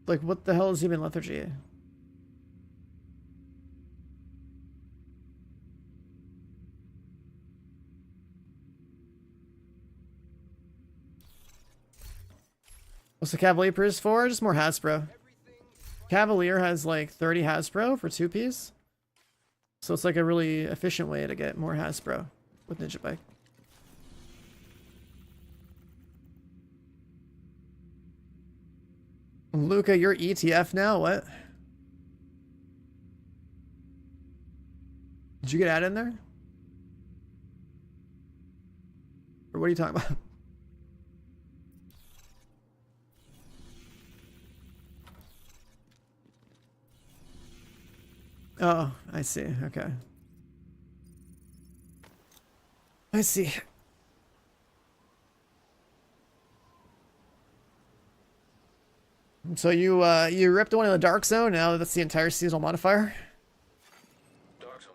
Like what the hell is even lethargy? What's the Cavalier Priest for? Just more Hasbro. Cavalier has like 30 Hasbro for 2-piece. So it's like a really efficient way to get more Hasbro with Ninja Bike. Luca, you're ETF now? What? Did you get added in there? Or what are you talking about? Oh, I see. Okay. I see. So you ripped one in the dark zone, now that's the entire seasonal modifier? Dark zone.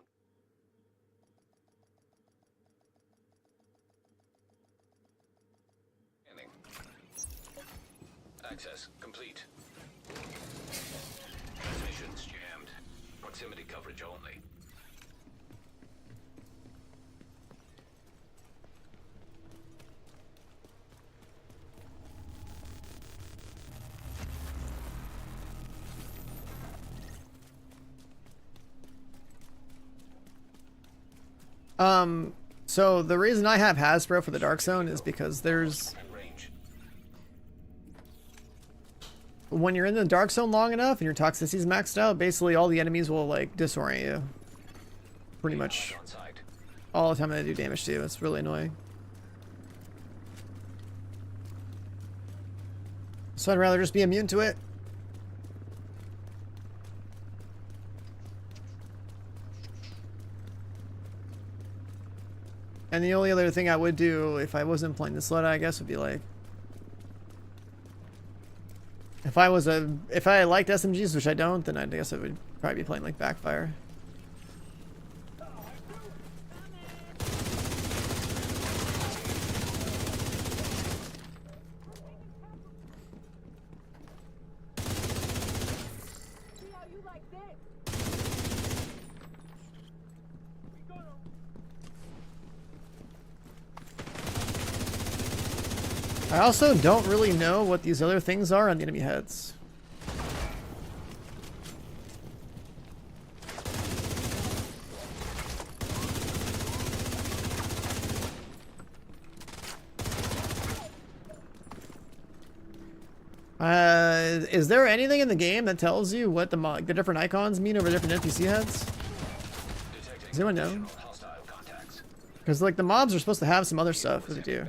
Ending. Access complete. Transmissions jammed. Proximity coverage only. So the reason I have Hasbro for the Dark Zone is because there's when you're in the dark zone long enough and your toxicity's maxed out, basically all the enemies will like disorient you. Pretty much On site. all the time they do damage to you. It's really annoying. So I'd rather just be immune to it. And the only other thing I would do if I wasn't playing this loadout, I guess, would be like, if I liked SMGs, which I don't, then I guess I would probably be playing like Backfire. I also don't really know what these other things are on the enemy heads. Is there anything in the game that tells you what the different icons mean over different NPC heads? Does anyone know? Because like the mobs are supposed to have some other stuff that they do.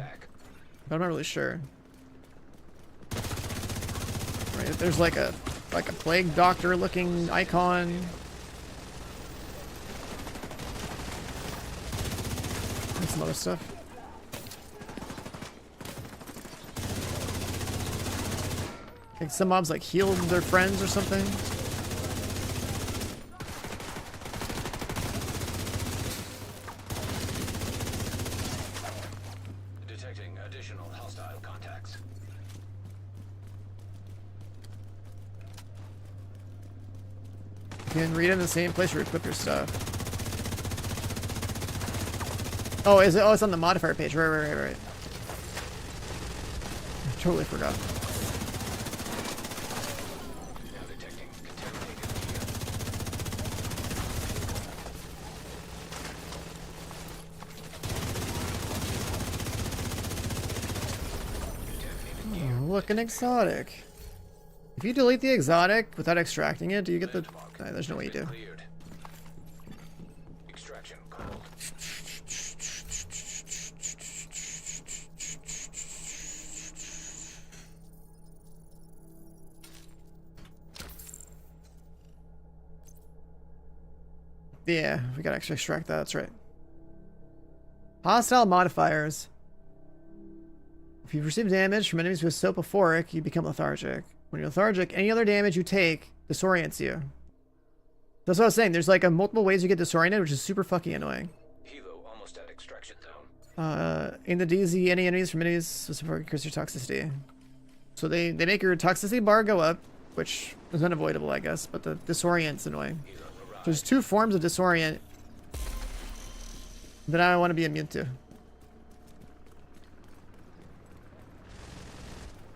But I'm not really sure. Right, there's like a plague doctor looking icon. And some other stuff. Like some mobs like healed their friends or something. Detecting additional hostile contacts. You can read in the same place where you equip your stuff. Oh, is it? Oh, it's on the modifier page. Right. I totally forgot. Now detecting contaminated gear. Looking exotic. If you delete the exotic without extracting it, do you get the... No, there's no way you do. Cleared. Extraction called. Yeah, we gotta extract that, that's right. Hostile modifiers. If you receive damage from enemies with sopophoric, you become lethargic. When you're lethargic, any other damage you take disorients you. That's what I was saying. There's like multiple ways you get disoriented, which is super fucking annoying. Hilo almost at extraction zone. In the DZ, any enemies from enemies with sopophoric increase your toxicity. So they make your toxicity bar go up, which is unavoidable, I guess, but the disorient's annoying. There's two forms of disorient that I want to be immune to.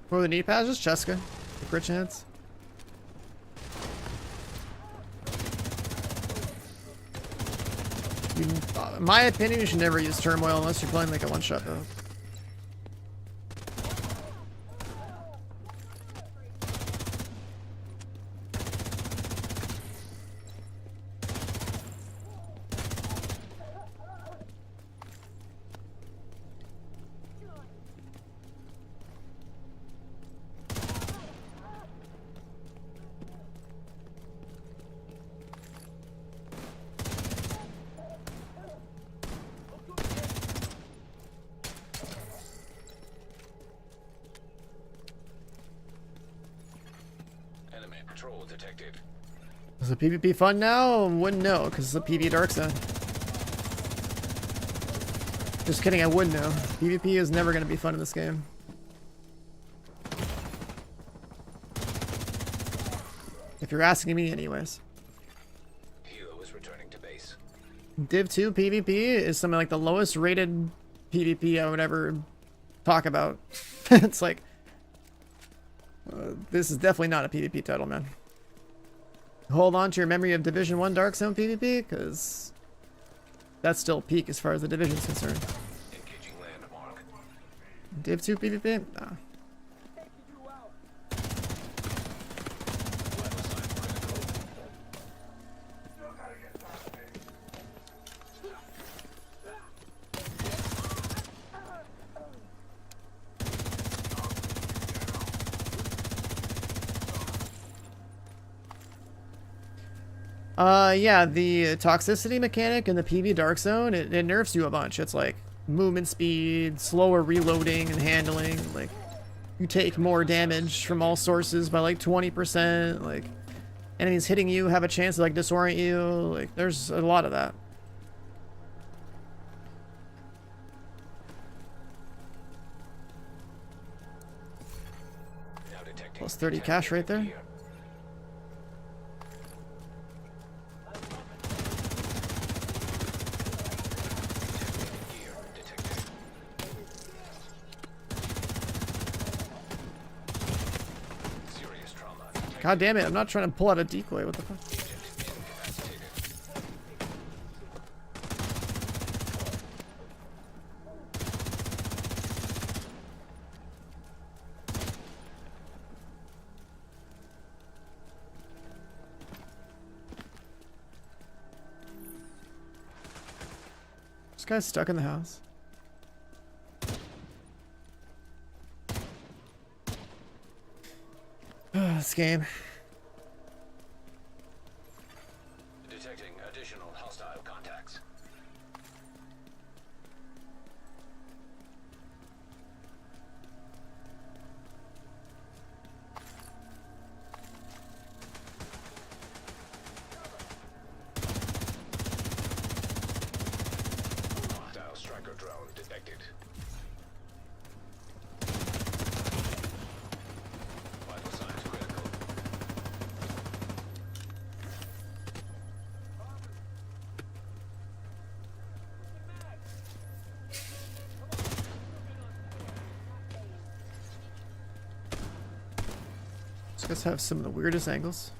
What are the knee pads? Just Cheska. The crit chance. In my opinion, you should never use turmoil unless you're playing like a one-shot though. Enemy patrol detected. Is the PvP fun now? Wouldn't know, because it's a PvE dark zone. Just kidding, I would know. PvP is never going to be fun in this game. If you're asking me anyways. Hilo is returning to base. Div 2 PvP is something like the lowest rated PvP I would ever talk about. It's like... this is definitely not a PvP title, man. Hold on to your memory of Division 1 Dark Zone PvP, because that's still peak as far as the Division's concerned. Engaging landmark. Div 2 PvP? Nah. Yeah, the toxicity mechanic in the PV Dark Zone, it nerfs you a bunch. It's like movement speed, slower reloading and handling. Like, you take more damage from all sources by like 20%. Like, enemies hitting you have a chance to like disorient you. Like, there's a lot of that. Plus 30 cash right there. God damn it, I'm not trying to pull out a decoy. What the fuck? This guy's stuck in the house. This game. Detecting additional hostile contacts. Hostile striker drone detected. Vital signs critical. These guys have some of the weirdest angles.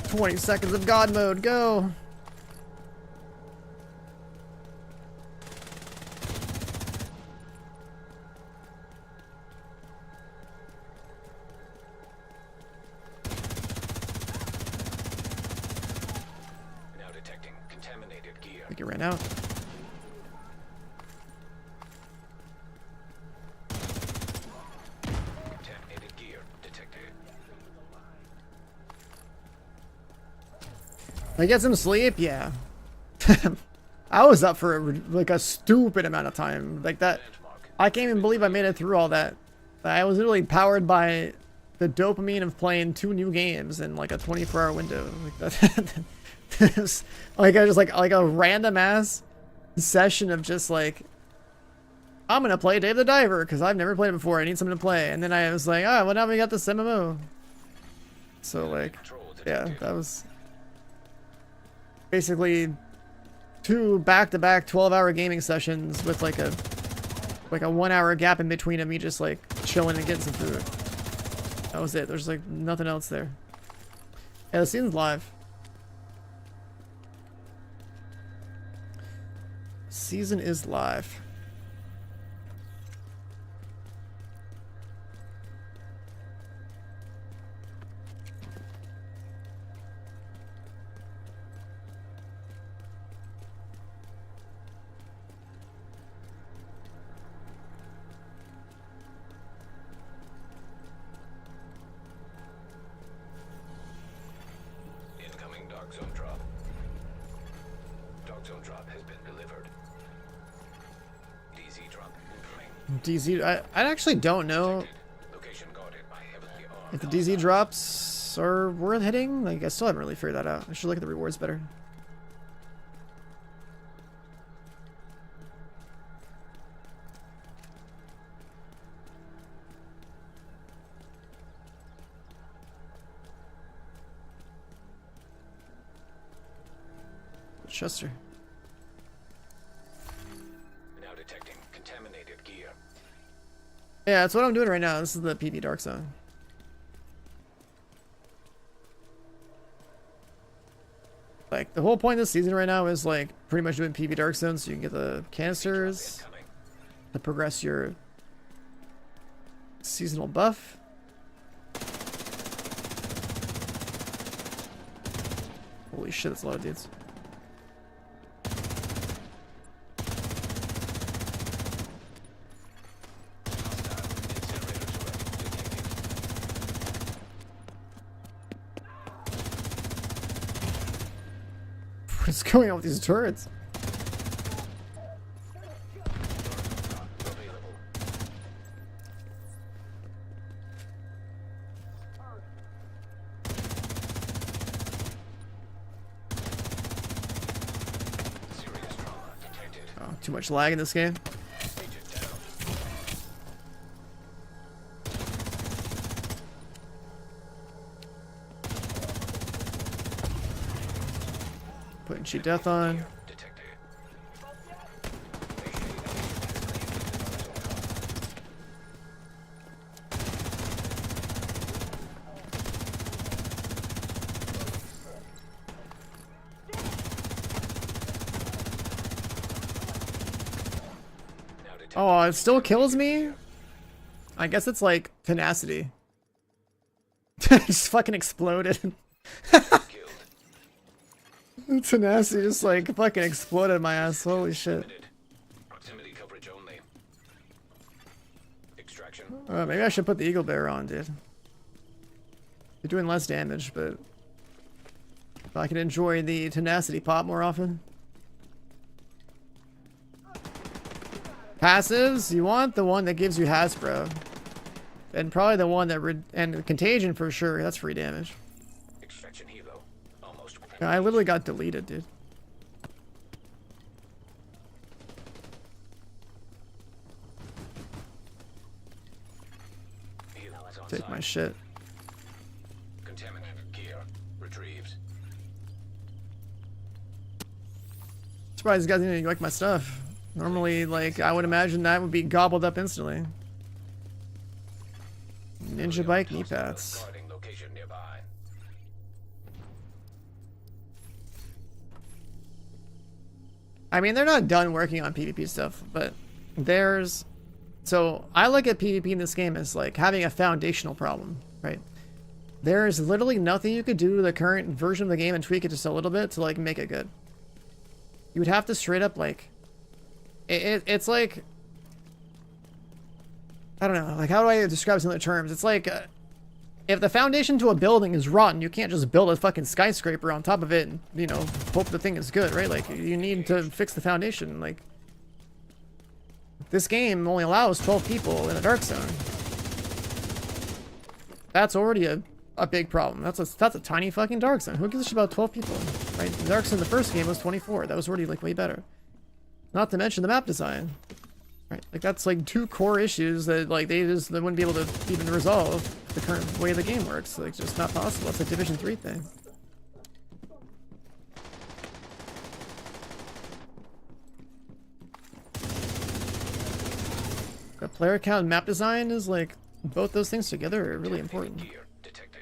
"20 seconds of God mode, go!" Now detecting contaminated gear. I think it ran out. Contaminated gear detected. I get some sleep, yeah. I was up for like a stupid amount of time. Like that. I can't even believe I made it through all that. I was literally powered by the dopamine of playing 2 new games in like a 24-hour window. Like that. It was like I just like a random ass session of just like, I'm gonna play Dave the Diver because I've never played it before. I need something to play, and then I was like, oh, well now we got this MMO. So like, yeah, that was basically 2 back-to-back 12-hour gaming sessions with like a 1-hour gap in between of me just like chilling and getting some food. That was it. There's like nothing else there. Yeah, the season's live. Season is live. Incoming Dark Zone drop. Dark Zone drop has been delivered. DZ drop incoming. DZ, I actually don't know Location guarded by heavily armed. if the DZ drops are worth hitting. Like, I still haven't really figured that out. I should look at the rewards better. Chester. Now detecting contaminated gear. Yeah, that's what I'm doing right now. This is the PV Dark Zone. Like, the whole point of this season right now is like pretty much doing PV Dark Zone so you can get the canisters Incoming. to progress your seasonal buff. Holy shit, that's a lot of dudes. What's going on with these turrets? Oh, too much lag in this game. Putting cheat death on. Oh, it still kills me? I guess it's like tenacity. Just fucking exploded. Tenacity just like fucking exploded my ass. Holy shit. Proximity coverage only. Extraction. Maybe I should put the Eagle Bear on, dude. You're doing less damage, but if I can enjoy the tenacity pop more often. Passives, you want the one that gives you Hasbro. And probably the one that and Contagion for sure, that's free damage. Extraction helo. Almost. I literally got deleted, dude. Helo's on Take site. my shit. Contaminated gear retrieved. Surprised these guys didn't even like my stuff. Normally, like, I would imagine that would be gobbled up instantly. Ninja bike knee pads. Guarding location nearby. I mean, they're not done working on PvP stuff, but there's... So, I look at PvP in this game as, like, having a foundational problem, right? There's literally nothing you could do to the current version of the game and tweak it just a little bit to, like, make it good. You would have to straight up, like... It's like... I don't know, like, how do I describe some of the terms? It's like... if the foundation to a building is rotten, you can't just build a fucking skyscraper on top of it and, you know, hope the thing is good, right? Like, you need to fix the foundation. Like, this game only allows 12 people in a dark zone. That's already a big problem. That's a tiny fucking dark zone. Who gives a shit about 12 people, right? The dark zone in the first game was 24. That was already, like, way better. Not to mention the map design. Right, like that's like two core issues that like they wouldn't be able to even resolve the current way the game works. Like just not possible. It's a Division 3 thing. The player count and map design is like both those things together are really important. Gear detected.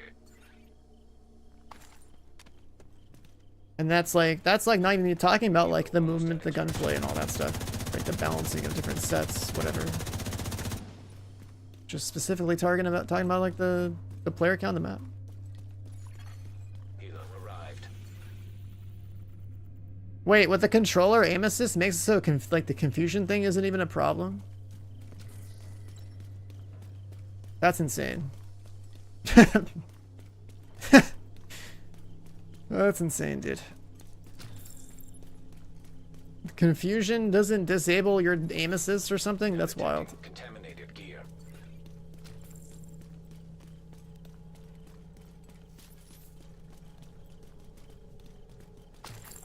And that's like not even talking about like the movement, the gunplay, and all that stuff. Like the balancing of different sets, whatever. Just specifically talking about like the player count on the map. Helo arrived. Wait, with the controller aim assist makes it so like the confusion thing isn't even a problem? That's insane. That's insane, dude. Confusion doesn't disable your aim assist or something? That's wild. Contaminated gear.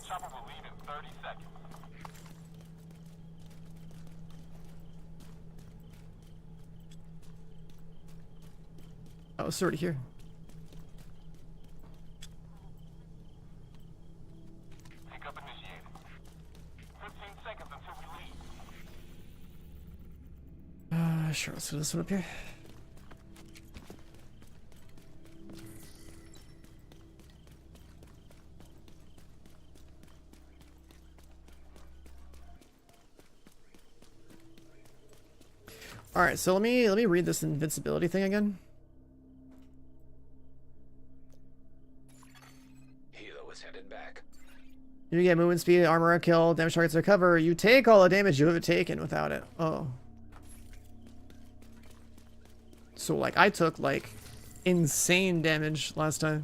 Chopper will leave in 30 seconds. Oh, it's already here. Pickup initiated. 15 seconds until we leave. Sure, let's do this one up here. All right, so let me read this invincibility thing again. Helo is headed back. You get movement speed, armor a kill, damage targets recover. You take all the damage you have taken without it. Oh. So like I took like insane damage last time.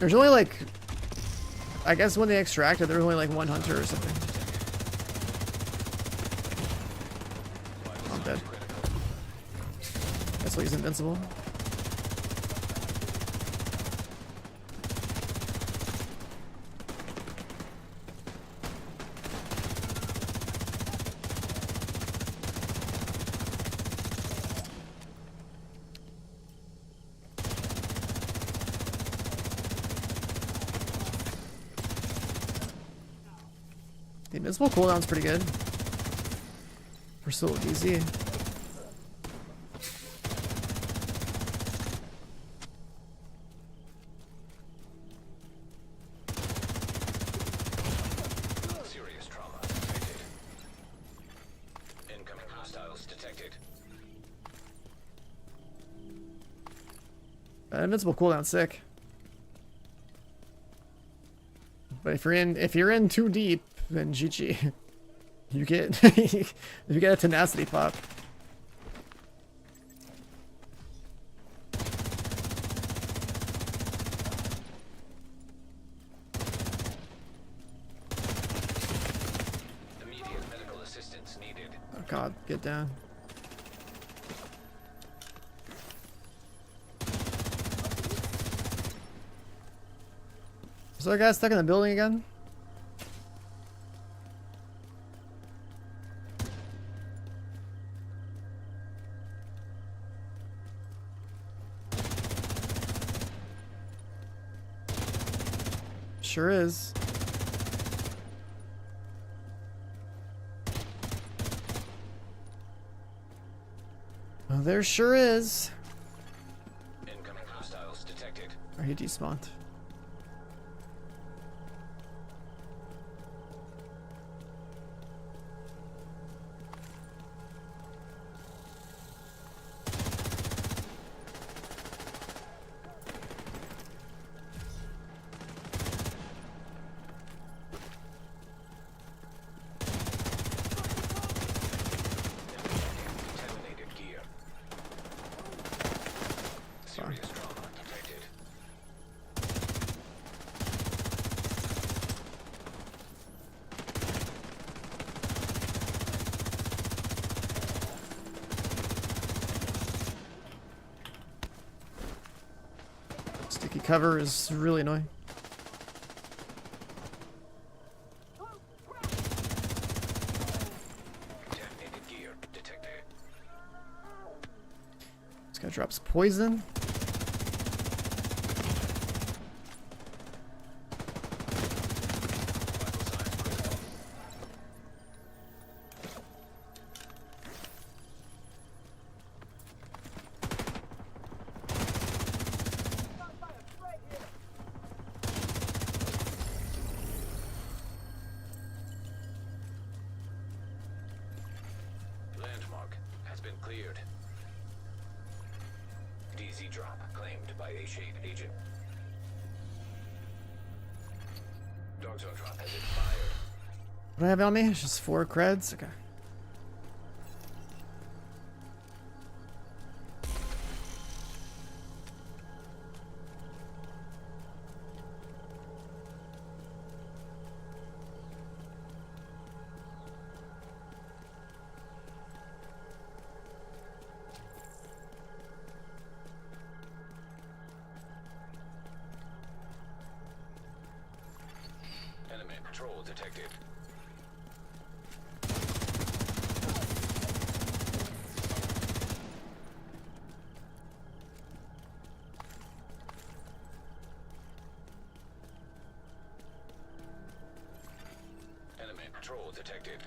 There's only like, I guess when they extracted, there was only like one hunter or something. I'm dead. Guess he's invincible. The invincible cooldown's pretty good. For solo DZ. Serious trauma detected. Incoming hostiles detected. Invincible cooldown's sick. But if you're in too deep, then GG. You get you get a tenacity pop. Immediate medical assistance needed. Oh god, get down. Is there a guy stuck in the building again? Sure is. Well, there sure is. Incoming hostiles detected. Or he despawned. Contaminated gear. Serious trauma detected. Sticky cover is really annoying. Contaminated gear detected. This guy drops poison. Vital signs critical. Landmark has been cleared. DZ drop claimed by a shade agent. Dog zone drop has expired. What do I have on me? It's just 4 creds? Okay. Enemy patrol detected. Enemy patrol detected.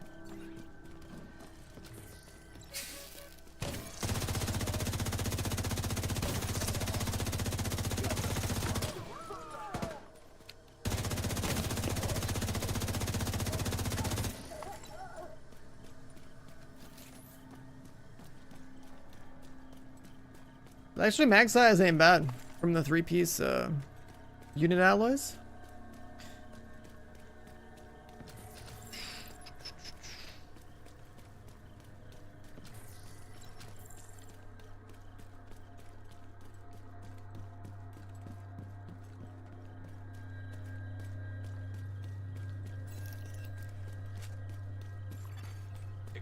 Actually, mag size ain't bad from the 3-piece unit alloys.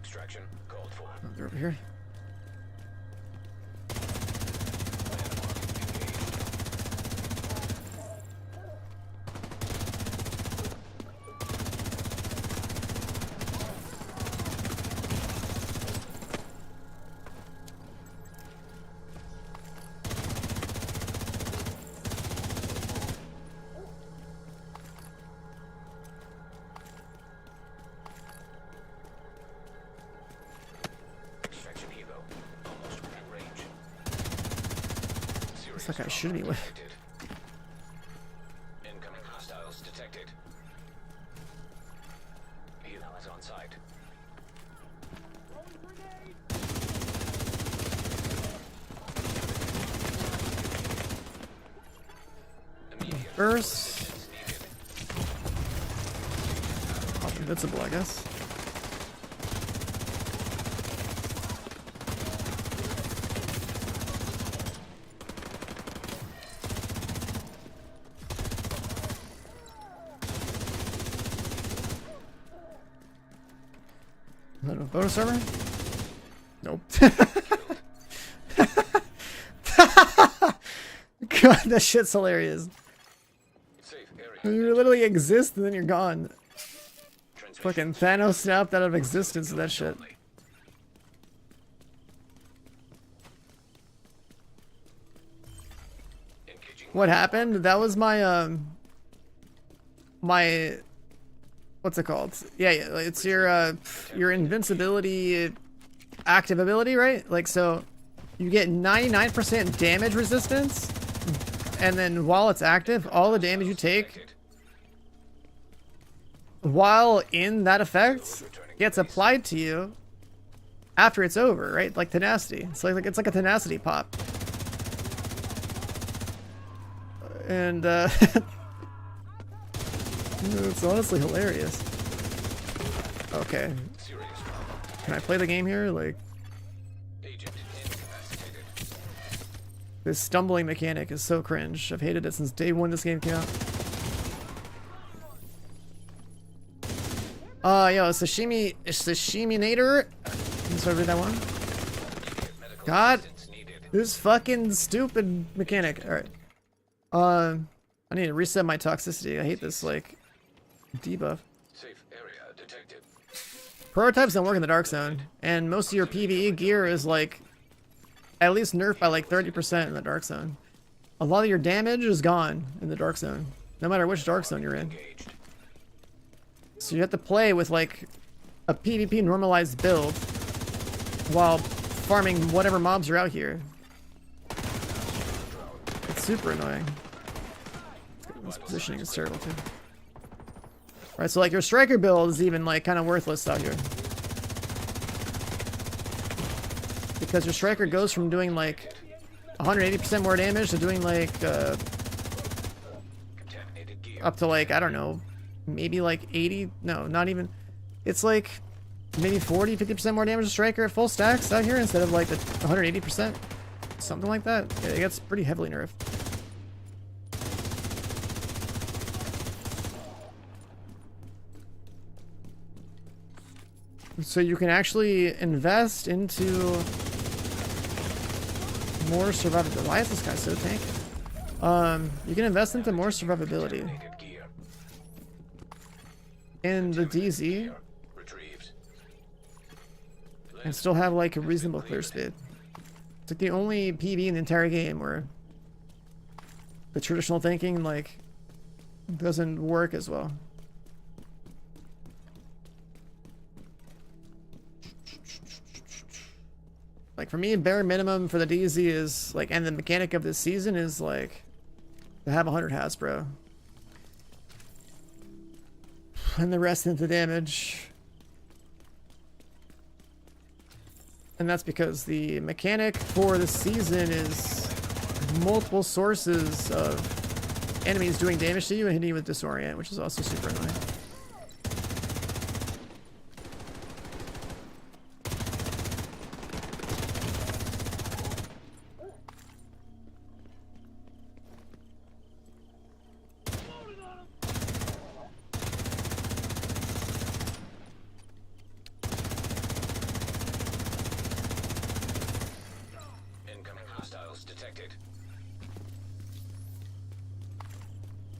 Extraction called for. Oh, they're over here. Extraction helo almost within range. What's that guy shooting me with? Detected. Incoming hostiles detected. Helo is on site. Immediate Burst. assistance needed. Off invincible, I guess. Is that a bonus server? Nope. God, that shit's hilarious. Safe area. You literally exist and then you're gone. Transmission Fucking Thanos snapped out of existence with that shit. only. Engaging What happened? That was my my what's it called? Yeah, it's your invincibility active ability, right? Like, so you get 99% damage resistance, and then while it's active, all the damage you take detected. while in that effect gets applied to you after it's over, right? Like tenacity. It's like a tenacity pop. And it's honestly hilarious. Okay. Serious problem. Can I play the game here? Like, Agent incapacitated. this stumbling mechanic is so cringe. I've hated it since day one this game came out. Yo, Sashimi-nator. Can you read that one? Immediate medical God. assistance needed. This fucking stupid mechanic. Alright. I need to reset my toxicity. I hate this, like, debuff. Safe area detected. Prototypes don't work in the Dark Zone, and most of your PVE gear is, like, at least nerfed by, like, 30% in the Dark Zone. A lot of your damage is gone in the Dark Zone, no matter which Dark Zone you're in. Engaged. So you have to play with, like, a PvP normalized build while farming whatever mobs are out here. It's super annoying. This positioning is terrible too. Alright, so like your striker build is even like kind of worthless out here. Because your striker goes from doing like 180% more damage to doing like Contaminated gear. up to like, I don't know, maybe like 80, no, not even, it's like maybe 40-50% more damage to striker at full stacks out here instead of like the 180%, something like that. It gets pretty heavily nerfed. So you can actually invest into more survivability. Why is this guy so tanky? You can invest into more survivability Contaminated gear. in the DZ Retrieved. and still have like a reasonable clear speed. It's like the only PB in the entire game where the traditional thinking like doesn't work as well. Like for me, bare minimum for the DZ is like, and the mechanic of this season is like to have 100 Hasbro. And the rest into damage. And that's because the mechanic for the season is multiple sources of enemies doing damage to you and hitting you with disorient, which is also super annoying.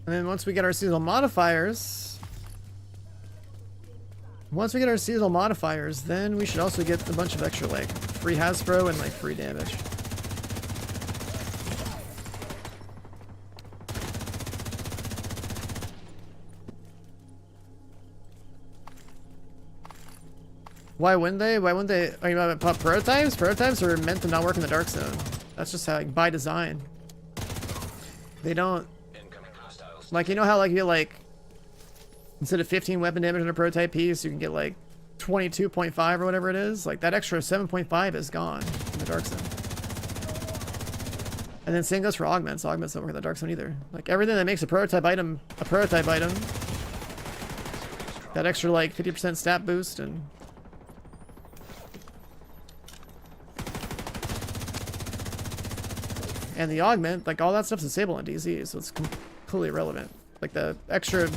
And then once we get our seasonal modifiers, then we should also get a bunch of extra, like, free Hasbro and, like, free damage. Why wouldn't they? Why wouldn't they? Are you about prototypes? Prototypes are meant to not work in the dark zone. That's just how, like, by design. They don't... Like, you know how, like, you get, like... Instead of 15 weapon damage in a prototype piece, you can get, like, 22.5 or whatever it is? Like, that extra 7.5 is gone in the dark zone. And then same goes for augments. Augments don't work in the dark zone either. Like, everything that makes a prototype item, that extra, like, 50% stat boost and... And the augment, like, all that stuff's disabled on DZ, so it's completely irrelevant. Like, the extra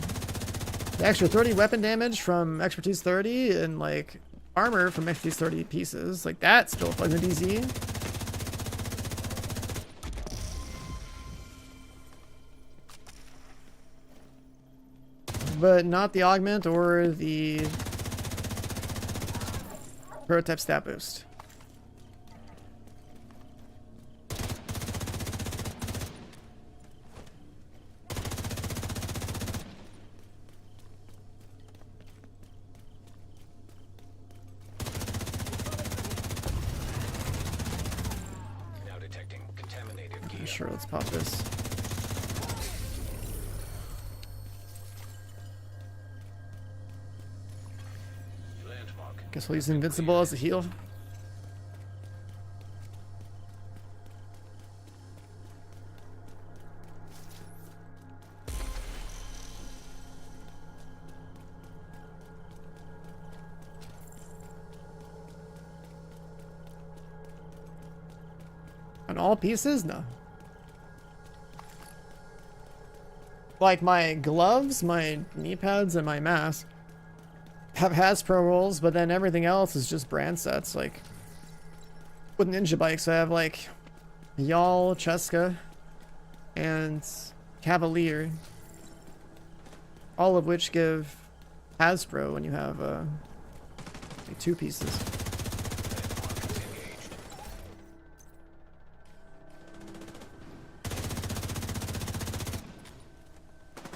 30 weapon damage from expertise 30 and, like, armor from expertise 30 pieces, like, that still plugs in DZ. But not the augment or the prototype stat boost. Sure, let's pop this. Guess we'll use Invincible as a heal. On all pieces? No. Like, my gloves, my knee pads, and my mask have Hasbro rolls, but then everything else is just brand sets. Like, with Ninja Bikes, I have, like, Y'all, Cheska, and Cavalier, all of which give Hasbro when you have, like, 2 pieces.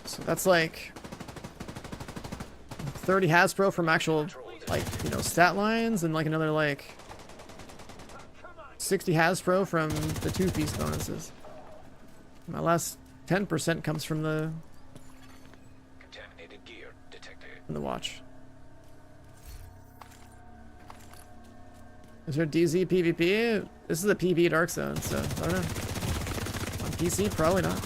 So that's like 30 Hasbro from actual, like, you know, stat lines, and like another like 60 Hasbro from the 2-piece bonuses. My last 10% comes from the watch. Is there DZ PvP? This is a PvE Dark Zone, so I don't know. On PC, probably not.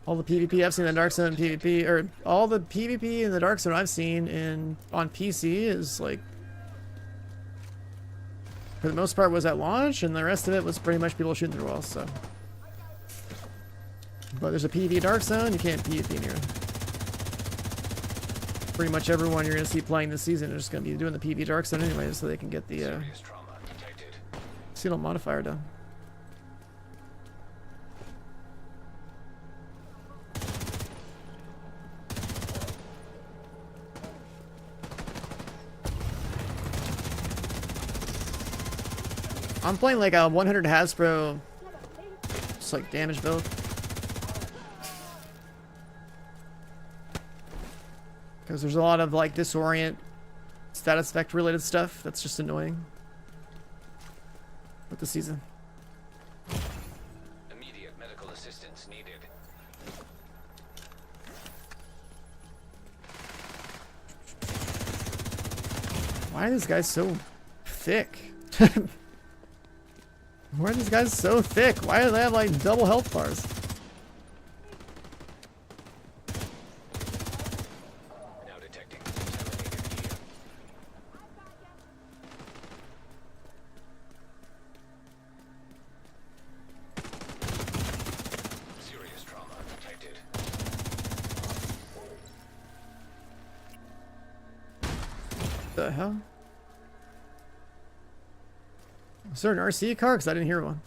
All the PvP I've seen in the Dark Zone PvP, or all the PvP in the Dark Zone I've seen on PC is like, for the most part, was at launch, and the rest of it was pretty much people shooting through walls. So, but there's a PvP Dark Zone, you can't PvP near it. Pretty much everyone you're gonna see playing this season is just gonna be doing the PvP Dark Zone anyway, so they can get the seasonal modifier done. I'm playing like a 100 Hasbro, just like damage build. Because there's a lot of like disorient, status effect related stuff that's just annoying with the season. Immediate medical assistance needed. Why are these guys so thick? Why are these guys so thick? Why do they have like double health bars? Now detecting contaminated gear. Serious trauma detected. The hell? Is there an RC car? Because I didn't hear one.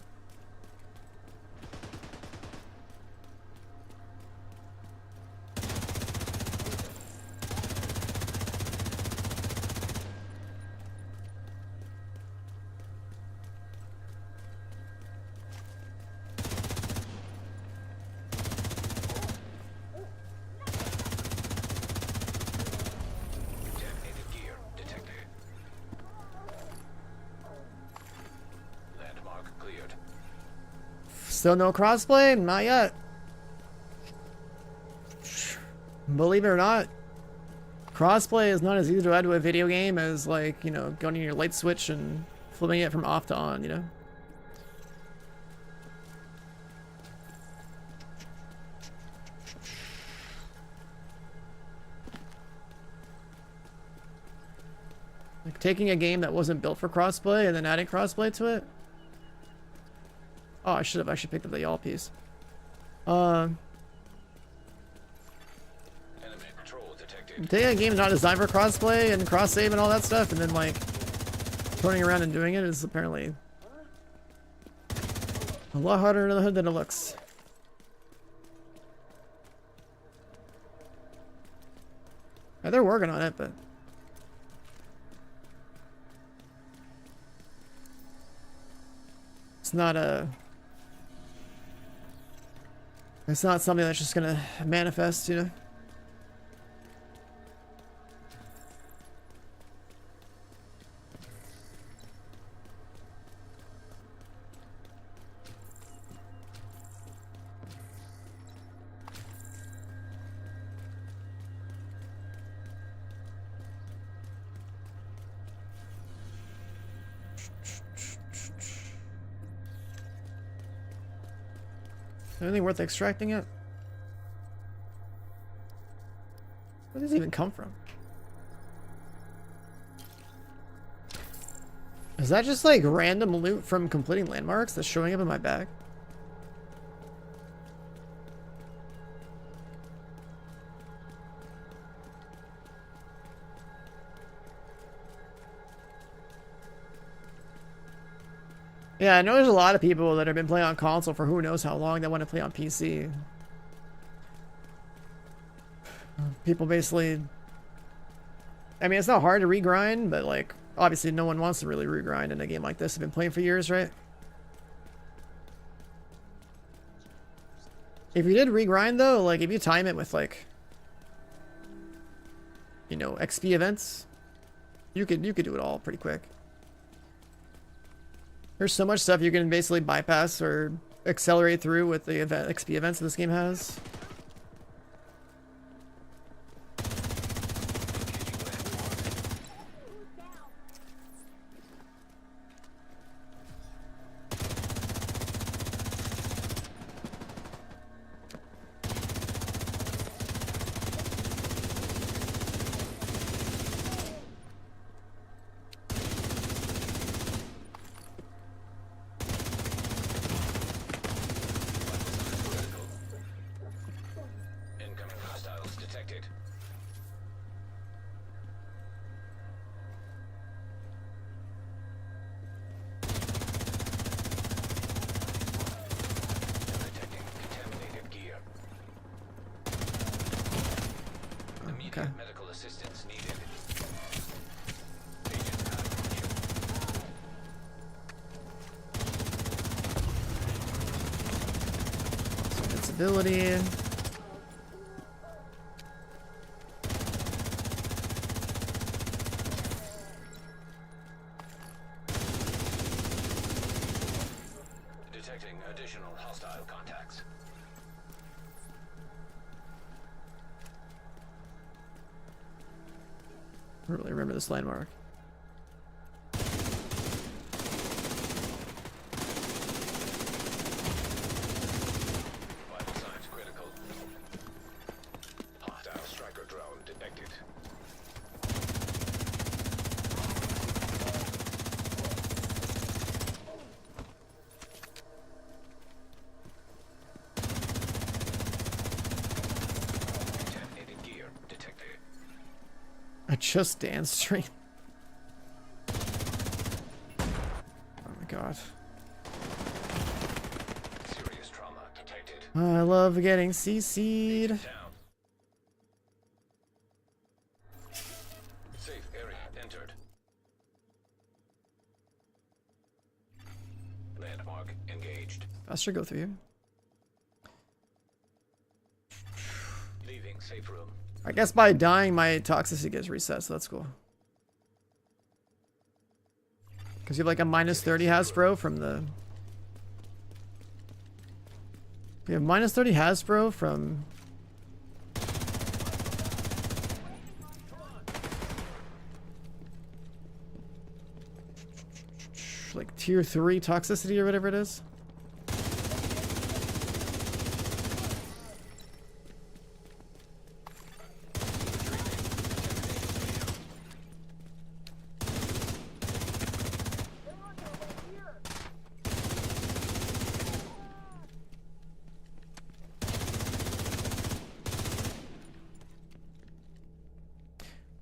Still no crossplay? Not yet. Believe it or not, crossplay is not as easy to add to a video game as, like, you know, going to your light switch and flipping it from off to on, you know? Like taking a game that wasn't built for crossplay and then adding crossplay to it. Oh, I should have actually picked up the y'all piece. Enemy patrol detected. Taking a game not designed for crossplay and cross save and all that stuff, and then like turning around and doing it is apparently a lot harder under the hood than it looks. Yeah, they're working on it, but it's not something that's just gonna manifest, you know? Anything worth extracting it? Where does this even come from? Is that just like random loot from completing landmarks that's showing up in my bag? Yeah, I know there's a lot of people that have been playing on console for who knows how long that want to play on PC. People basically... I mean, it's not hard to regrind, but like, obviously no one wants to really regrind in a game like this. I've been playing for years, right? If you did regrind though, like if you time it with like, you know, XP events, you could do it all pretty quick. There's so much stuff you can basically bypass or accelerate through with the XP events this game has. Incoming hostiles detected. Detecting contaminated gear. Immediate medical assistance needed. Agent out of here. Invincibility. Detecting additional hostile contacts. I don't really remember this landmark. Vital signs critical. Hostile striker drone detected. Contaminated gear detected. A Just Dance stream. Oh my god. Serious trauma detected. I love getting CC'd. Down. Safe area entered. Landmark engaged. Faster go through here. Leaving safe room. I guess by dying, my toxicity gets reset, so that's cool. Because you have like a -30 Hasbro from the We have minus 30 Hasbro from... like tier 3 toxicity or whatever it is.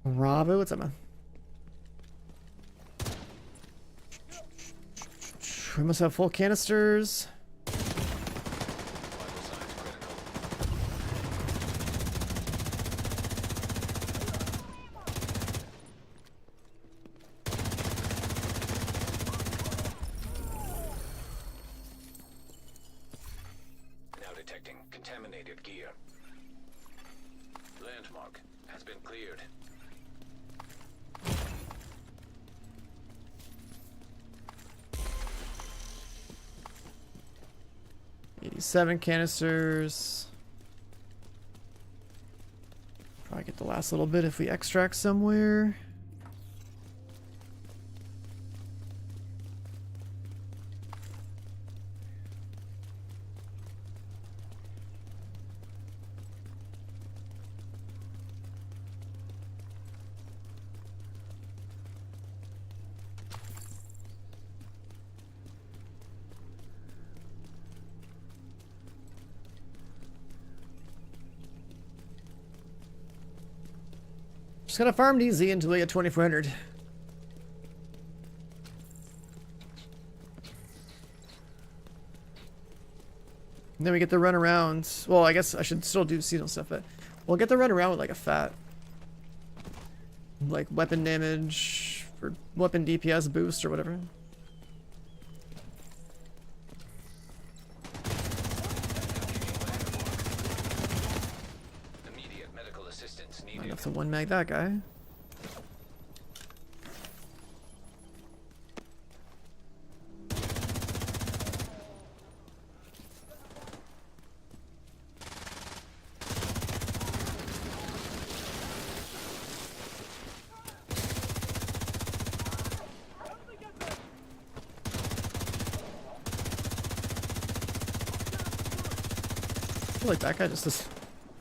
Bravo, what's up, man? We must have full canisters. Now detecting contaminated gear. Landmark has been cleared. Seven canisters. Probably get the last little bit if we extract somewhere. Just gotta farm easy until we get 2400. And then we get the run around. Well, I guess I should still do seasonal stuff, but we'll get the run around with like a fat, like weapon damage or weapon DPS boost or whatever. Immediate medical assistance Not needed. enough to one mag that guy. I feel like that guy just is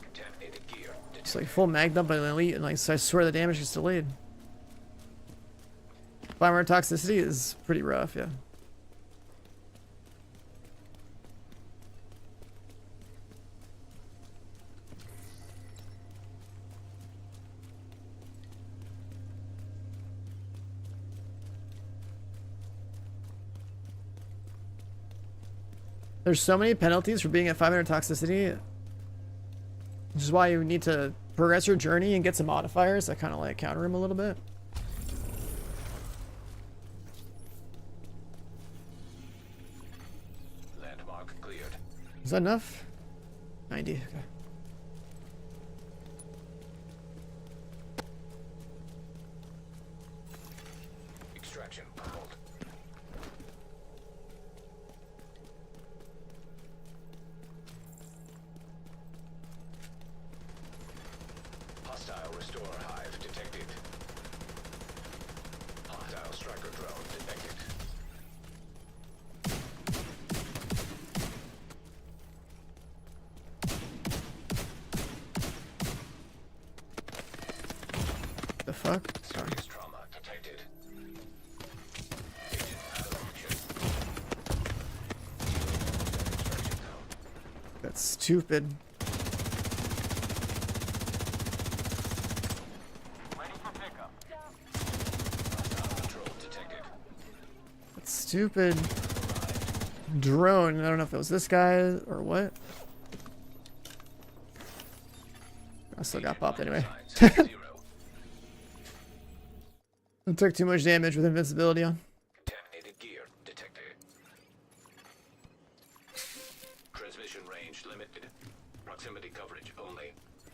Contaminated gear. it's like full mag dump by an elite, and like so I swear the damage is delayed. Biomarker toxicity is pretty rough, yeah. There's so many penalties for being at 500 toxicity, which is why you need to progress your journey and get some modifiers that kind of like counter him a little bit. Landmark cleared. Is that enough? 90, okay. Extraction pummeled. Hostile restore hive detected. Hostile striker drone detected. The fuck? Sorry. Serious trauma detected. Agent out of action. Extraction zone. That's stupid. Ready for pickup. Hostile control detected. That's stupid. Drone. I don't know if it was this guy or what. I still got popped anyway. Signs 0. I took too much damage with invincibility on. Contaminated gear detected. Transmission range limited. Proximity coverage only.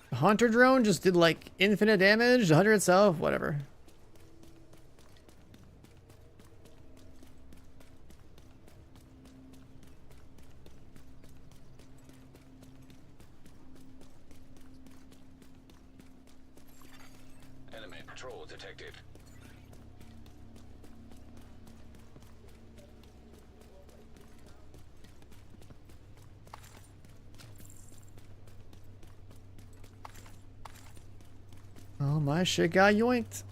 The hunter drone just did like infinite damage. The hunter itself, whatever. patrol detected. Oh, my shit got yoinked.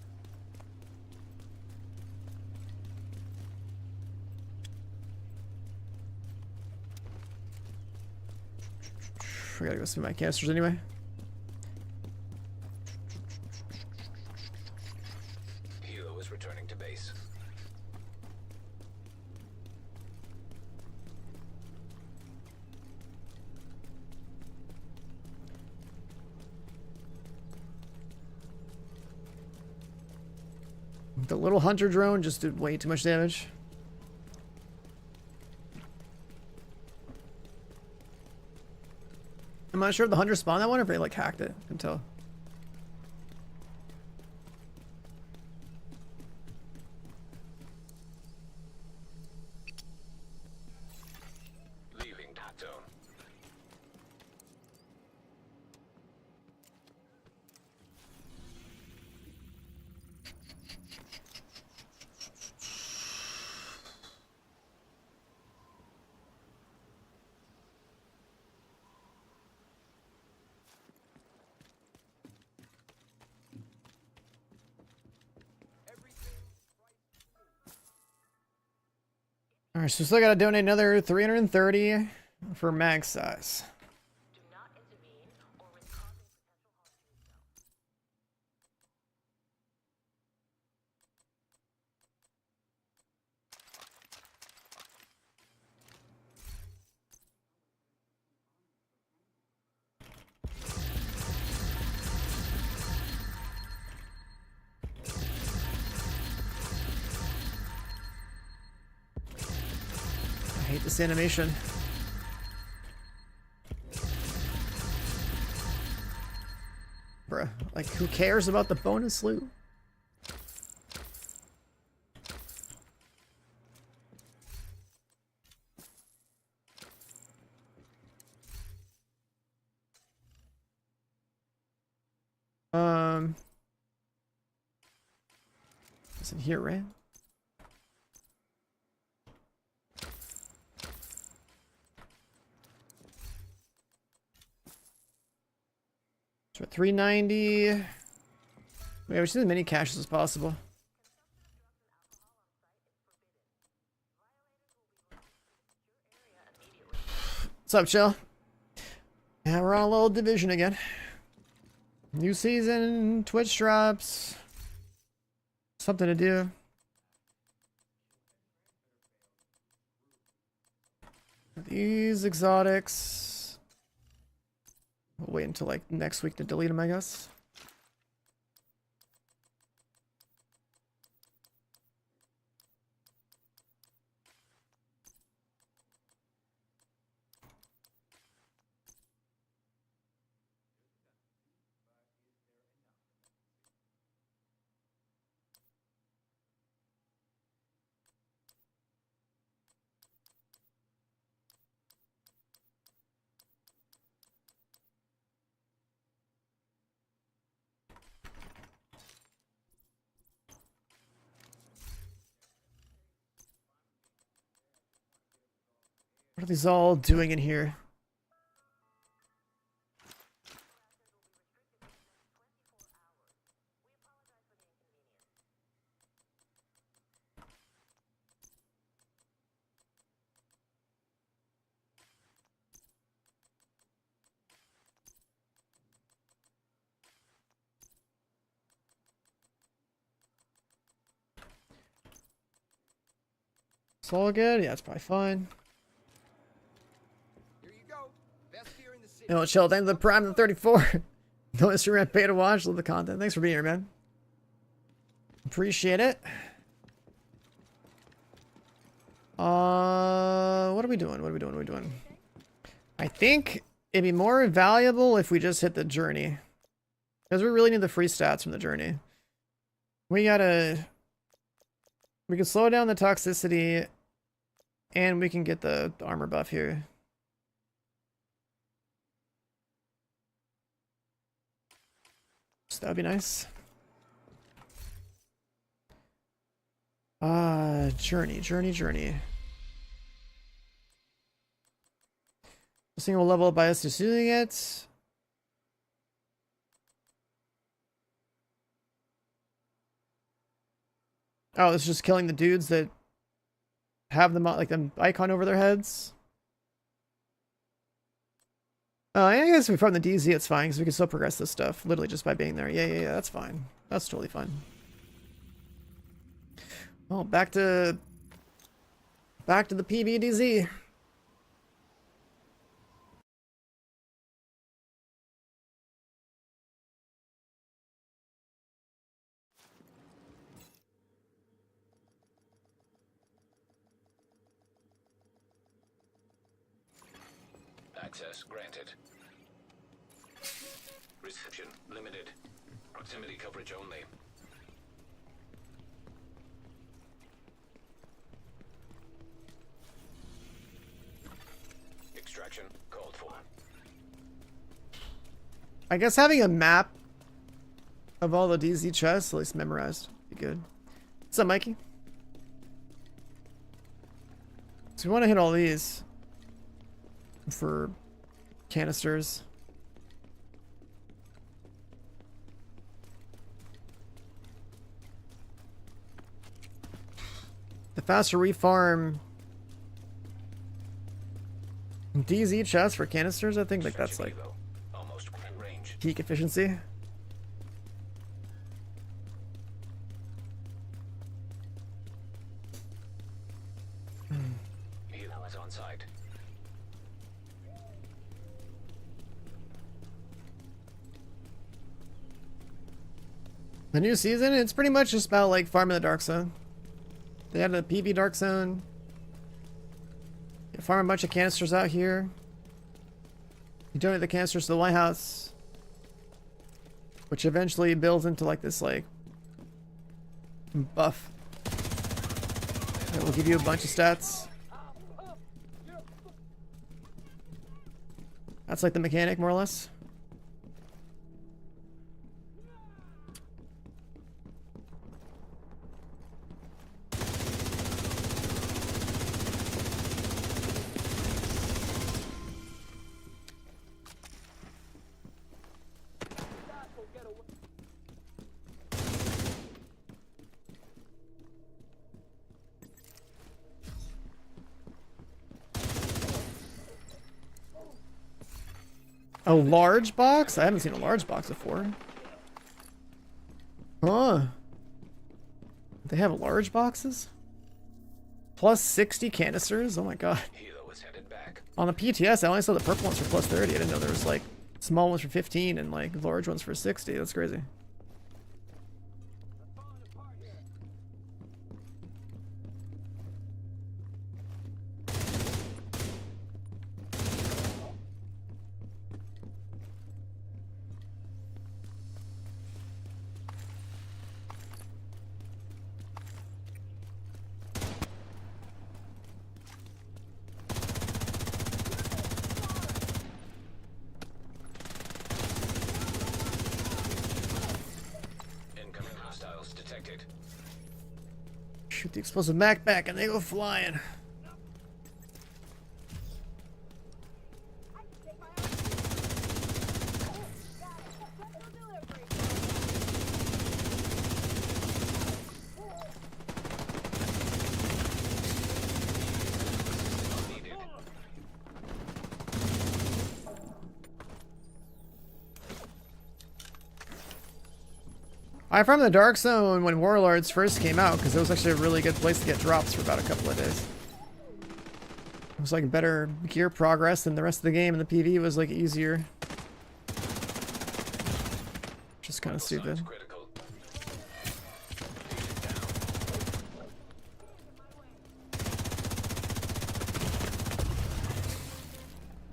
I gotta go see my canisters anyway. Hilo is returning to base. The little hunter drone just did way too much damage. I'm not sure if the hunter spawned that one or if they like hacked it. I can tell. Leaving that zone. Alright, so we still gotta donate another 330 for mag size. Do not intervene or risk causing potential harm to yourself. I hate this animation. Bruh, like who cares about the bonus loot? It's in here, right? So at 390. Yeah, we should do as many caches as possible. What's up, chill? Yeah, we're on a little division again. New season, Twitch drops. Something to do. These exotics. We'll wait until like next week to delete them, I guess. What are these all doing in here? It's all good? Yeah, it's probably fine. No, chill. Thanks for the Prime to 34. No stream at pay to watch. Love the content. Thanks for being here, man. Appreciate it. What are we doing? What are we doing? What are we doing? I think it'd be more valuable if we just hit the journey. Because we really need the free stats from the journey. We can slow down the toxicity and we can get the armor buff here. So that would be nice. Journey. This thing will level up by us just doing it. Oh, it's just killing the dudes that have them like an icon over their heads. I guess if we farm the DZ, it's fine because we can still progress this stuff literally just by being there. Yeah, that's fine. That's totally fine. Well, back to the PVDZ. Access granted. Reception limited. Proximity coverage only. Extraction called for. I guess having a map of all the DZ chests, at least memorized, be good. What's up, Mikey? So we want to hit all these for canisters. The faster we farm DZ chests for canisters, I think like that's like almost range. peak efficiency. Helo is on site. The new season, it's pretty much just about like farming the dark zone. They had a PV dark zone. You farm a bunch of canisters out here. You donate the canisters to the lighthouse, which eventually builds into like this like buff that will give you a bunch of stats. That's like the mechanic, more or less. A large box? I haven't seen a large box before. Huh. They have large boxes? Plus 60 canisters? Oh my god. Helo is headed back. On the PTS, I only saw the purple ones for plus 30. I didn't know there was like small ones for 15 and like large ones for 60. That's crazy. Incoming hostiles detected. Shoot the explosive Mac back and they go flying. Needed. I farmed the Dark Zone when Warlords first came out because it was actually a really good place to get drops for about a couple of days. It was like better gear progress than the rest of the game, and the PV was like easier. Just kind of stupid. Critical.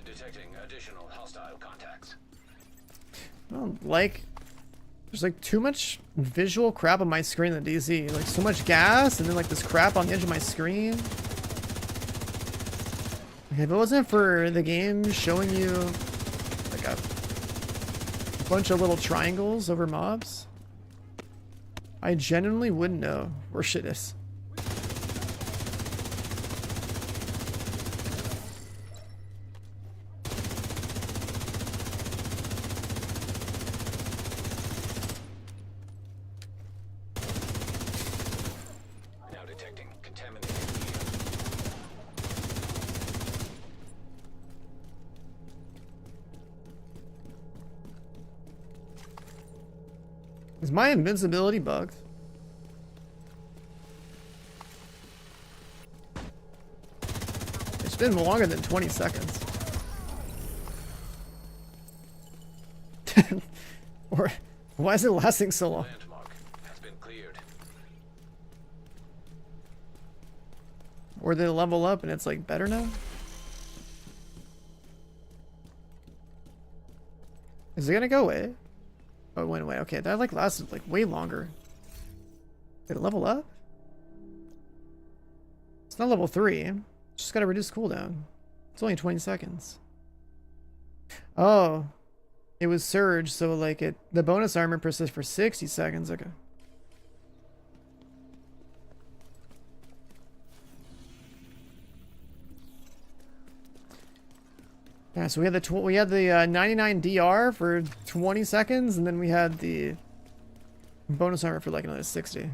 Detecting additional hostile contacts. Well, like, there's like too much visual crap on my screen in the DZ. Like so much gas and then like this crap on the edge of my screen. Like, if it wasn't for the game showing you like a bunch of little triangles over mobs, I genuinely wouldn't know where shit is. Is my invincibility bugged? It's been longer than 20 seconds. Or why is it lasting so long? Landmark has been cleared. Or they level up and it's like better now? Is it gonna go away? Oh, it went away. Okay, that like lasted like way longer. Did it level up? It's not level 3. Just gotta reduce cooldown. It's only 20 seconds. Oh. It was surge, so like the bonus armor persists for 60 seconds. Okay. Yeah, so we had the 99 DR for 20 seconds, and then we had the bonus armor for like another 60.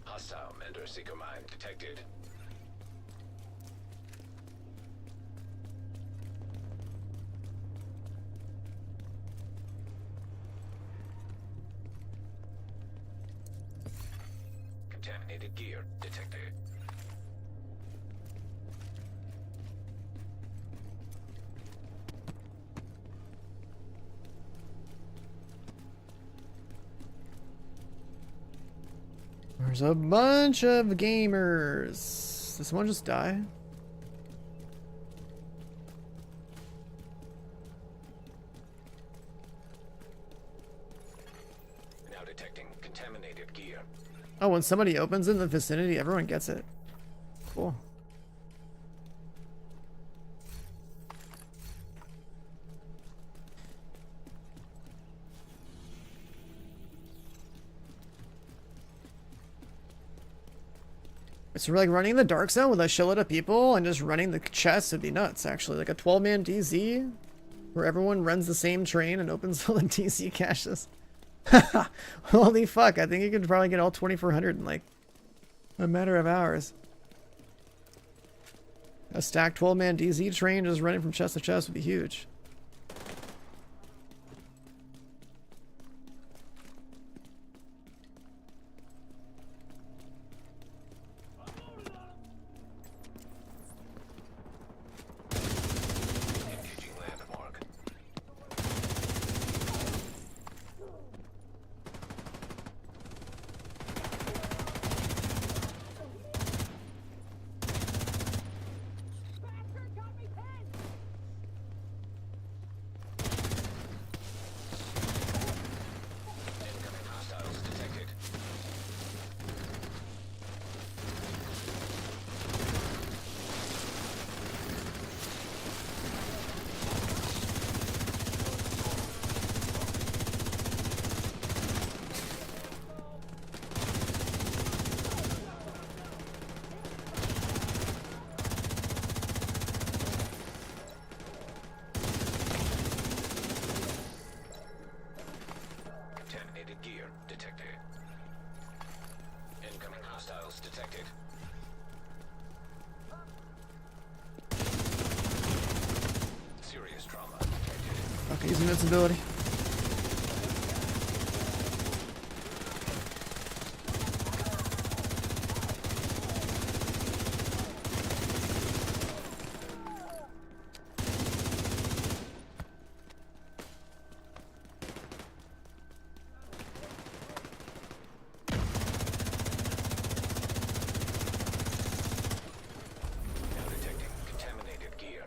Hostile Mender Seeker mine detected. Contaminated gear detected. There's a bunch of gamers. Did someone just die? Now detecting contaminated gear. Oh, when somebody opens in the vicinity, everyone gets it. Cool. So we're like running the dark zone with a shitload of people and just running the chests would be nuts, actually. Like a 12-man DZ where everyone runs the same train and opens all the DZ caches. Holy fuck, I think you could probably get all 2,400 in like a matter of hours. A stacked 12-man DZ train just running from chest to chest would be huge. Engaging landmark. Incoming hostiles detected. Contaminated gear detected. Incoming hostiles detected. Serious trauma detected. Okay, use invincibility. Now detecting contaminated gear.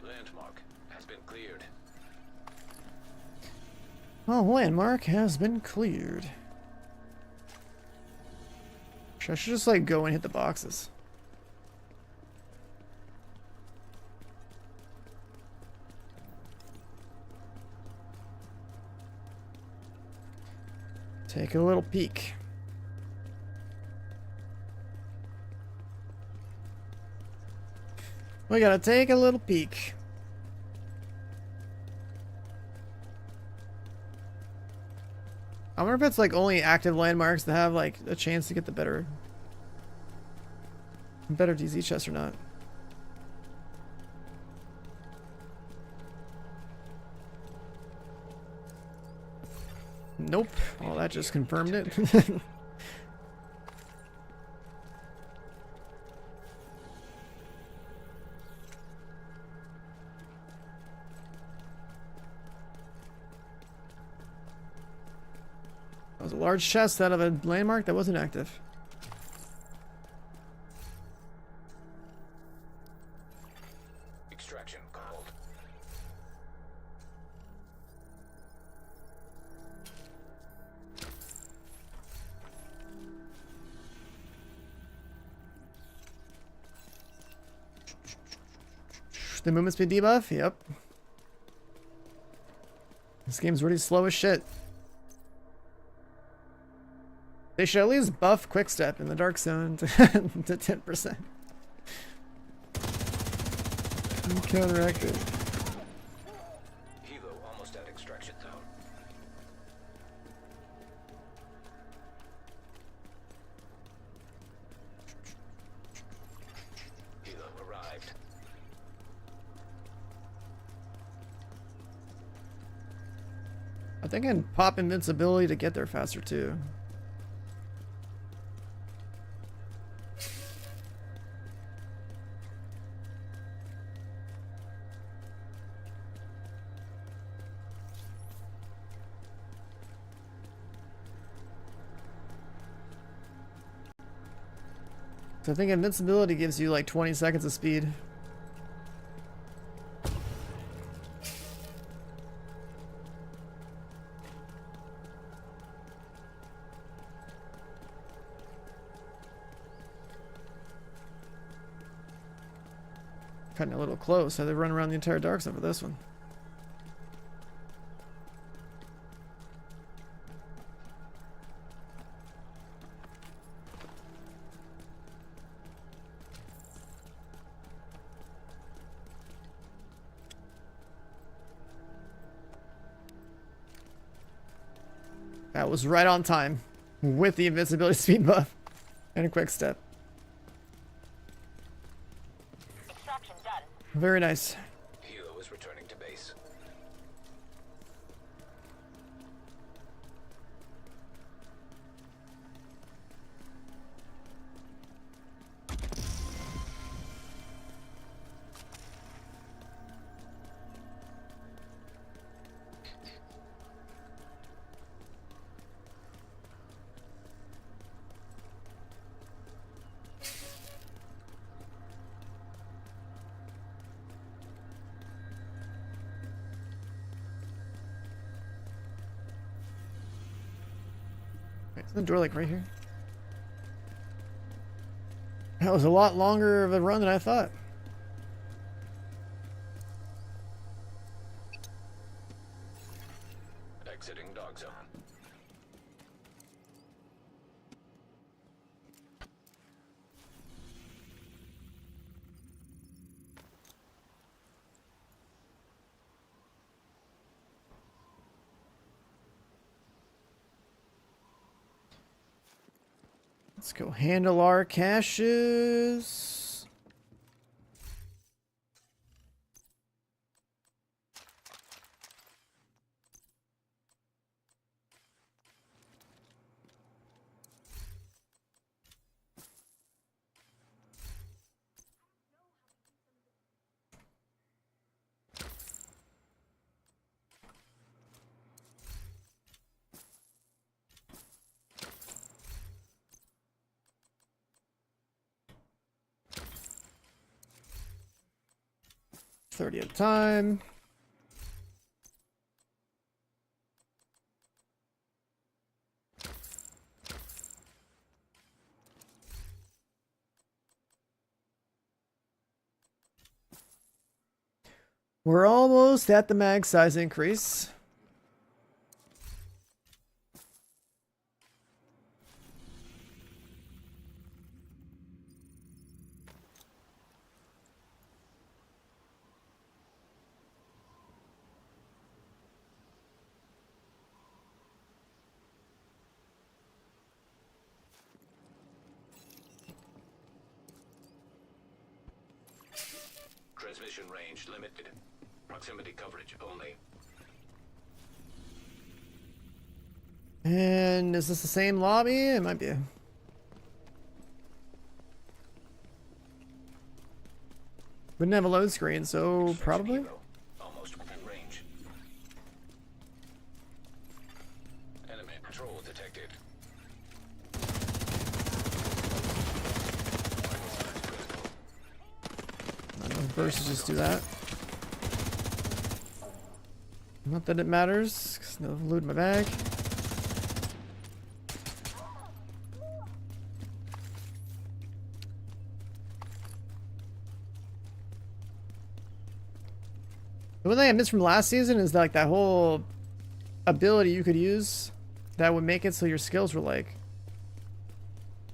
Landmark has been cleared. Oh, landmark has been cleared. I should just like go and hit the boxes. Take a little peek. We gotta take a little peek. I wonder if it's like only active landmarks that have like a chance to get the better DZ chest or not. Nope. Well, that just confirmed it. That was a large chest out of a landmark that wasn't active. Extraction called. The movement speed debuff? Yep. This game's really slow as shit. They should at least buff quickstep in the dark zone to 10%. Counteract it. Hilo almost at extraction zone. Hilo arrived. I think I can pop invincibility to get there faster too. So I think invincibility gives you like 20 seconds of speed. Cutting a little close. I had to run around the entire dark zone for this one. That was right on time with the invincibility speed buff and a quick step. Extraction done. Very nice. Hilo is returning to base. Isn't the door like right here? That was a lot longer of a run than I thought. Exiting dog zone. Let's go handle our caches. $30 at a time. We're almost at the mag size increase. Transmission range limited. Proximity coverage only. And is this the same lobby? It might be. Wouldn't have a load screen, so probably. Almost within range. Enemy patrol detected. I know versus just do that. Not that it matters, 'cause no loot in my bag. The one thing I missed from last season is like that whole ability you could use that would make it so your skills were like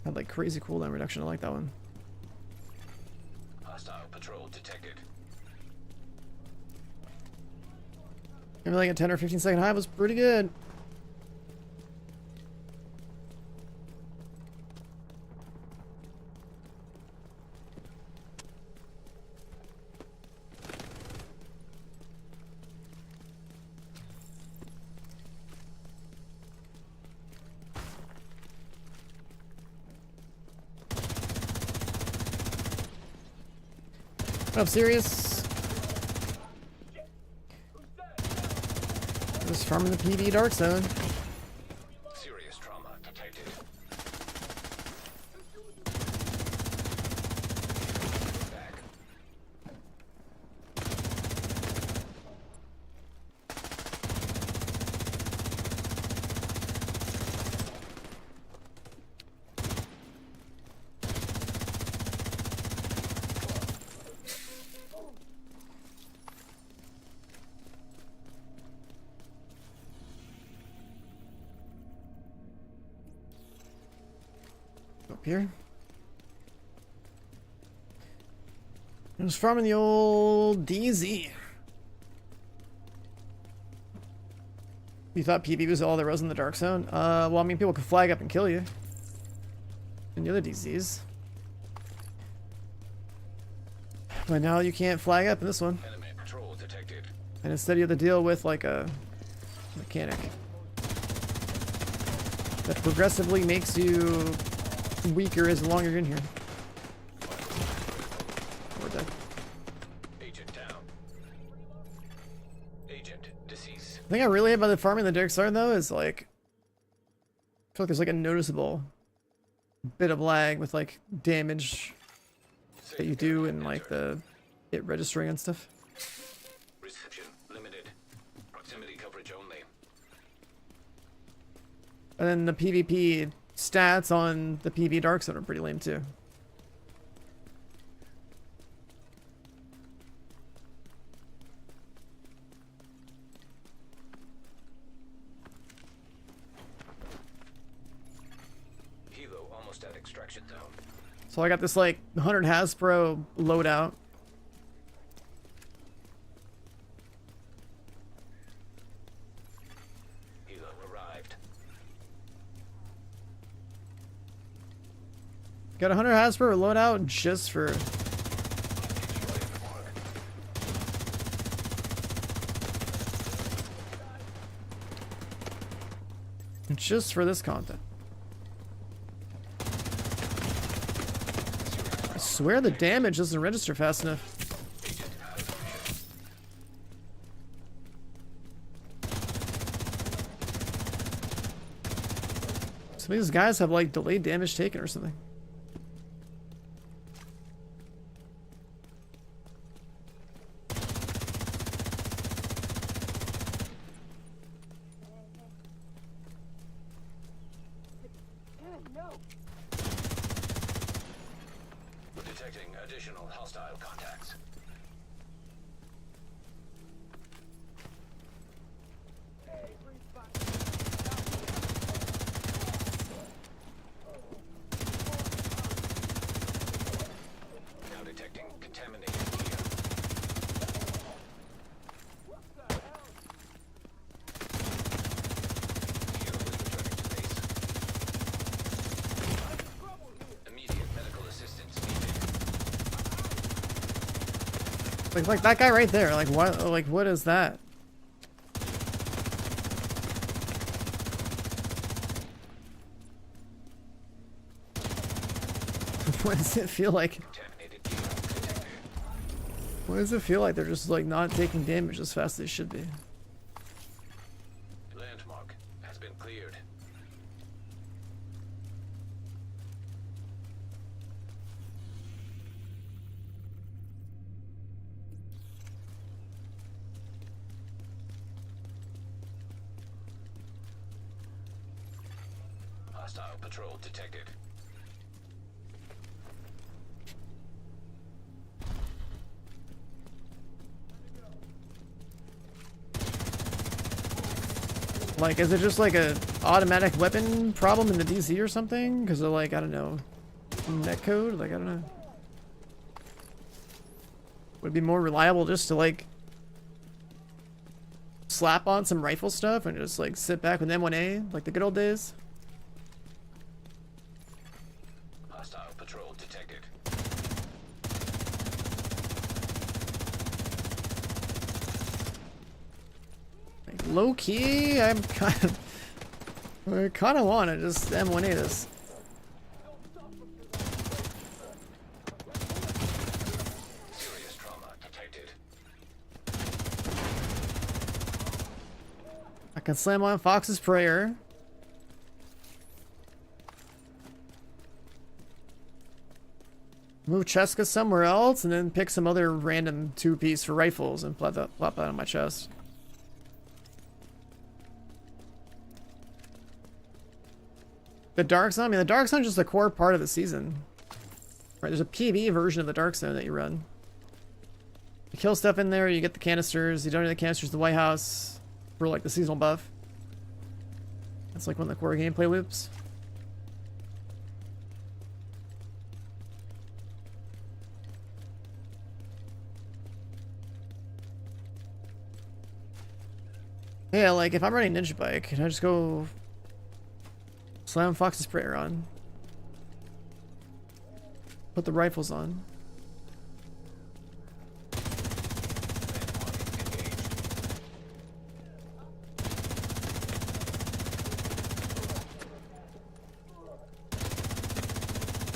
had like crazy cooldown reduction. I like that one. Hostile patrol detected. Maybe like a 10 or 15-second high was pretty good. What up, serious? Just farming the PV Dark Zone. Serious trauma detected. Back. Up here. I was farming the old DZ. You thought PV was all there was in the Dark Zone? Well, I mean, people could flag up and kill you. And the other DZs. But now you can't flag up in this one. Enemy patrol detected. And instead you have to deal with like a mechanic that progressively makes you weaker as long as you're in here. Or dead. Agent down. Agent deceased. The thing I really hate about the farming the Dark Zone though is like I feel like there's like a noticeable bit of lag with like damage that you do and like the it registering and stuff. Reception limited. Proximity coverage only. And then the PvP stats on the PV Dark Zone are pretty lame too. Hilo almost at extraction zone. So I got this like 100 Hasbro loadout. Hilo arrived. Got 100 Hasbro loadout just for this content. I swear the damage doesn't register fast enough. Some of these guys have like delayed damage taken or something. Detecting additional hostile contacts. Now detecting contaminated gear. Hero is returning to base. Immediate medical assistance needed. Like that guy right there. Like what? Like what is that? Why does it feel like? Contaminated gear detected. Why does it feel like they're just like not taking damage as fast as they should be? Landmark has been cleared. Hostile patrol detected. Like, is it just like a automatic weapon problem in the DC or something? Because of like, I don't know, netcode? Like, I don't know. Would it be more reliable just to like slap on some rifle stuff and just like sit back with M1A like the good old days? Hostile patrol detected. Like, low key, I kind of want to just M1A this. Serious trauma detected. I can slam on Fox's Prayer. Move Cheska somewhere else, and then pick some other random 2-piece for rifles and plop that on my chest. The Dark Zone? I mean, the Dark Zone is just a core part of the season. Right, there's a PvE version of the Dark Zone that you run. You kill stuff in there, you get the canisters, you donate the canisters to the White House for like the seasonal buff. That's like one of the core gameplay loops. Yeah, like if I'm running Ninja Bike, can I just go slam Fox's Prayer on? Put the rifles on.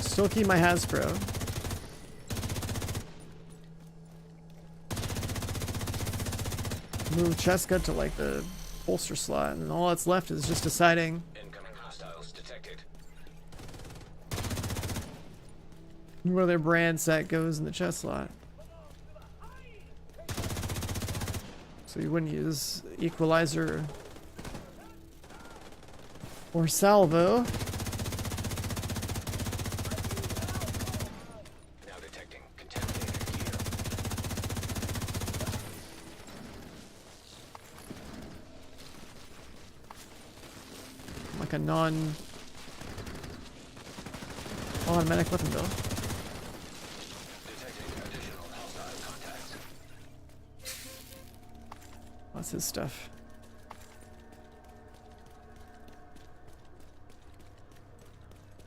Still keep my Hasbro. Move Cheska to like the holster slot, and all that's left is just deciding Incoming hostiles detected. where their brand set goes in the chest slot. So you wouldn't use Equalizer or Salvo. Now detecting contaminated gear. Like a non-automatic weapon build. Detecting additional hostile contacts. That's his stuff.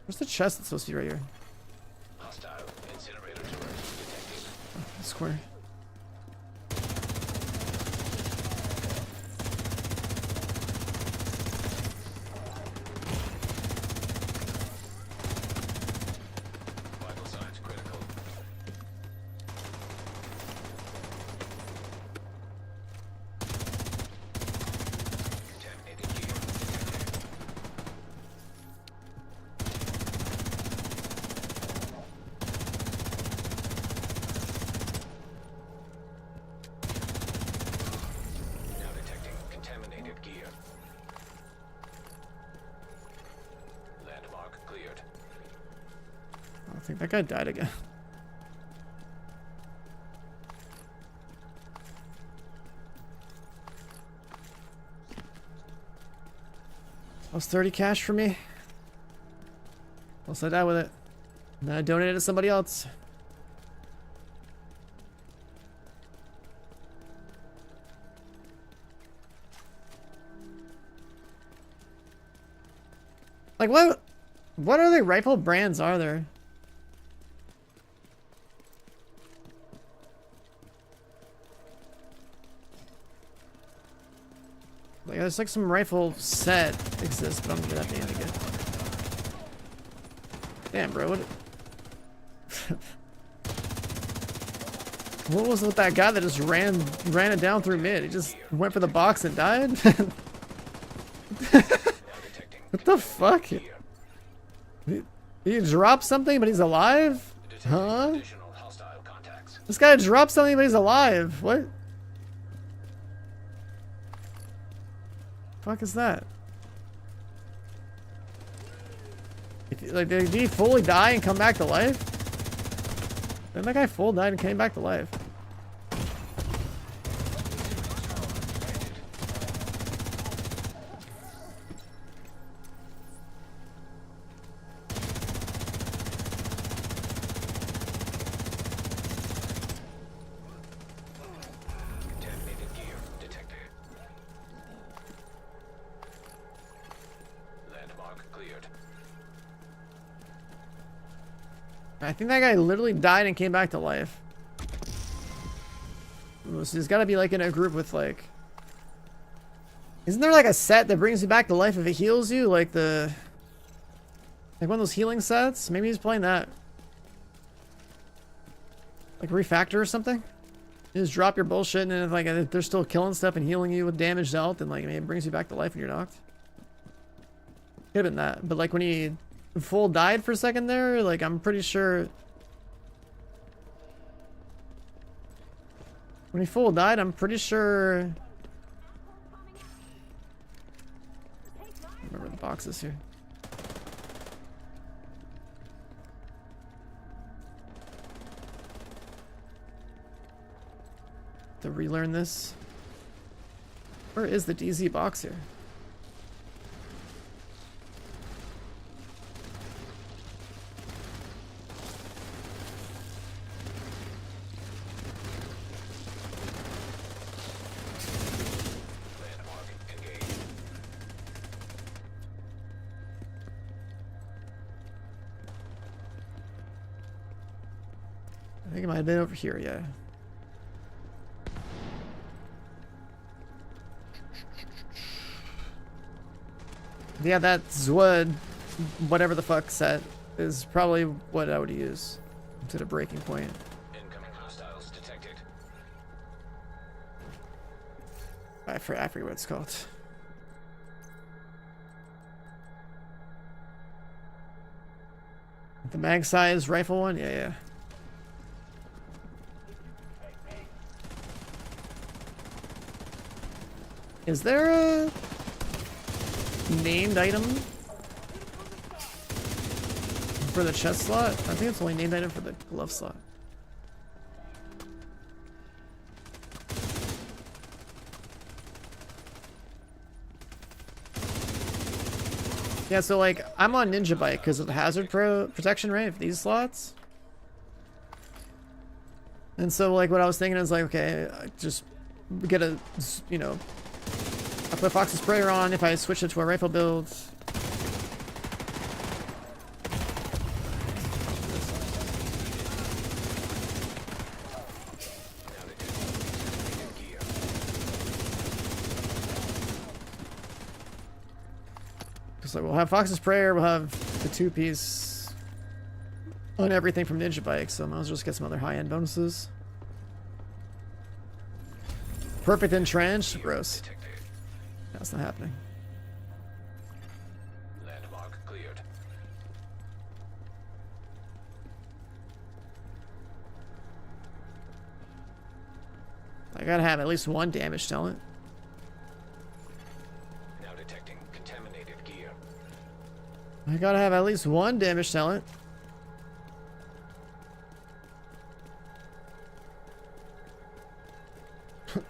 Where's the chest that's supposed to be right here? Hostile incinerator turret detected. Oh, square. Vital signs critical. Contaminated gear detected. Now detecting contaminated gear. Landmark cleared. I think that guy died again. That was 30 cash for me. Plus I died with it. And then I donated it to somebody else. Like what other rifle brands are there? Like there's like some rifle set exists, but I don't think that'd be any good. Damn, bro, What was with that guy that just ran it down through mid? He just went for the box and died? What the fuck? He dropped something but he's alive? Huh? This guy dropped something but he's alive. What? Fuck is that? Like, did he fully die and come back to life? Then that guy full died and came back to life. Contaminated gear detected. Landmark cleared. I think that guy literally died and came back to life. So he's gotta be like in a group with like... Isn't there like a set that brings you back to life if it heals you? Like the... Like one of those healing sets? Maybe he's playing that. Like refactor or something? You just drop your bullshit and if, like, if they're still killing stuff and healing you with damage dealt, then like maybe it brings you back to life when you're knocked. Could have been that. But like when he full died for a second there, like I'm pretty sure... When he full died, I'm pretty sure... Remember the boxes here. To relearn this. Where is the DZ box here? Landmark engaged. I think it might have been over here, yeah. Yeah, that's what, whatever the fuck set is probably what I would use to the breaking point. Incoming hostiles detected. I forget what it's called. The mag size rifle one? Yeah, yeah. Is there a named item for the chest slot? I think it's only named item for the glove slot. Yeah, so like I'm on Ninja Bike because of the hazard protection, right? For these slots. And so like what I was thinking is like, okay, I just get a, you know, I put Fox's Sprayer on if I switch it to a rifle build. Just like we'll have Fox's Prayer, we'll have the 2-piece on everything from Ninja Bike, so I might as well just get some other high-end bonuses. Perfect Entrenched? Gross. That's not happening. Landmark cleared. I gotta have at least one damage talent. Now detecting contaminated gear. I gotta have at least one damage talent.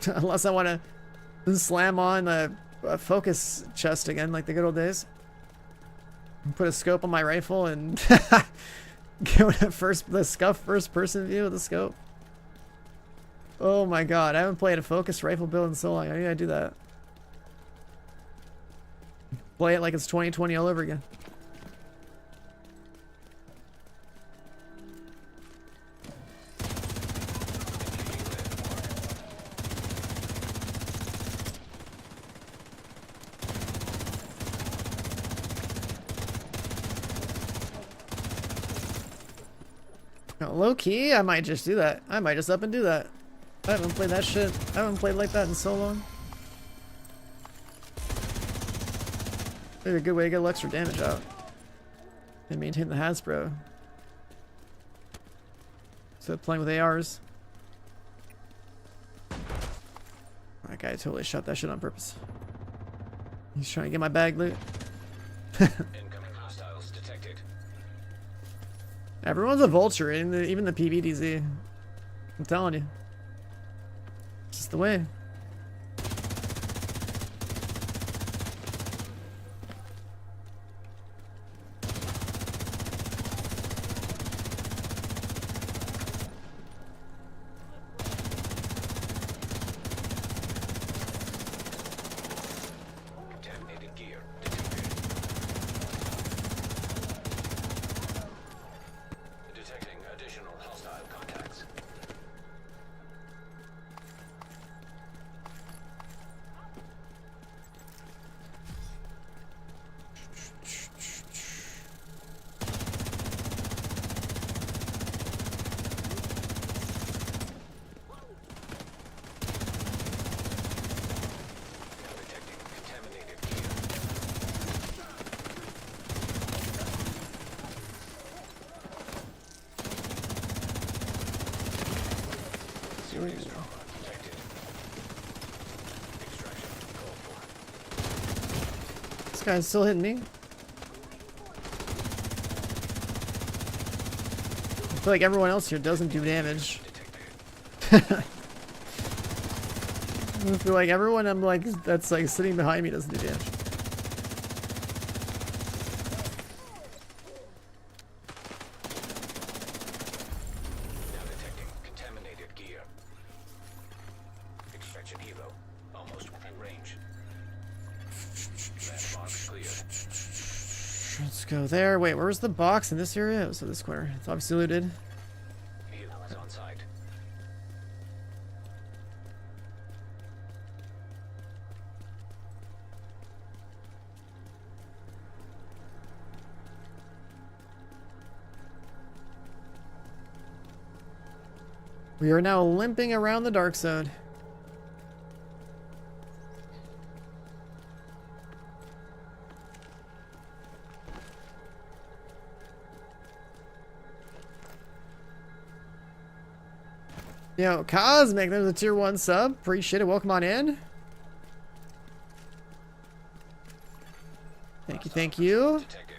Unless I want to slam on a focus chest again, like the good old days. Put a scope on my rifle and go to the scuff first person view with the scope. Oh my god, I haven't played a focus rifle build in so long. I gotta do that. Play it like it's 2020 all over again. Low key, I might just do that. I might just up and do that. I haven't played that shit. I haven't played like that in so long. Maybe a good way to get a little extra damage out. And maintain the Hasbro. Instead of playing with ARs. That guy totally shot that shit on purpose. He's trying to get my bag loot. Incoming hostiles detected. Everyone's a vulture, even the PVDZ. I'm telling you. It's just the way. Contaminated gear detected. Detecting additional hostile contacts. Detecting contaminated gear. Serious trauma detected. Extraction called for. This guy's still hitting me. I feel like everyone else here doesn't do damage. Detected. I feel like everyone I'm like that's like sitting behind me doesn't do damage. Now detecting contaminated gear. Extraction helo. Almost within range. Landmark clear. Let's go there. Wait, where's the box in this area? It was in this corner. It's obviously looted. Helo is on site. We are now limping around the dark zone. Yo, Cosmic, there's a tier 1 sub. Appreciate it. Welcome on in. Thank you, thank you. Detected.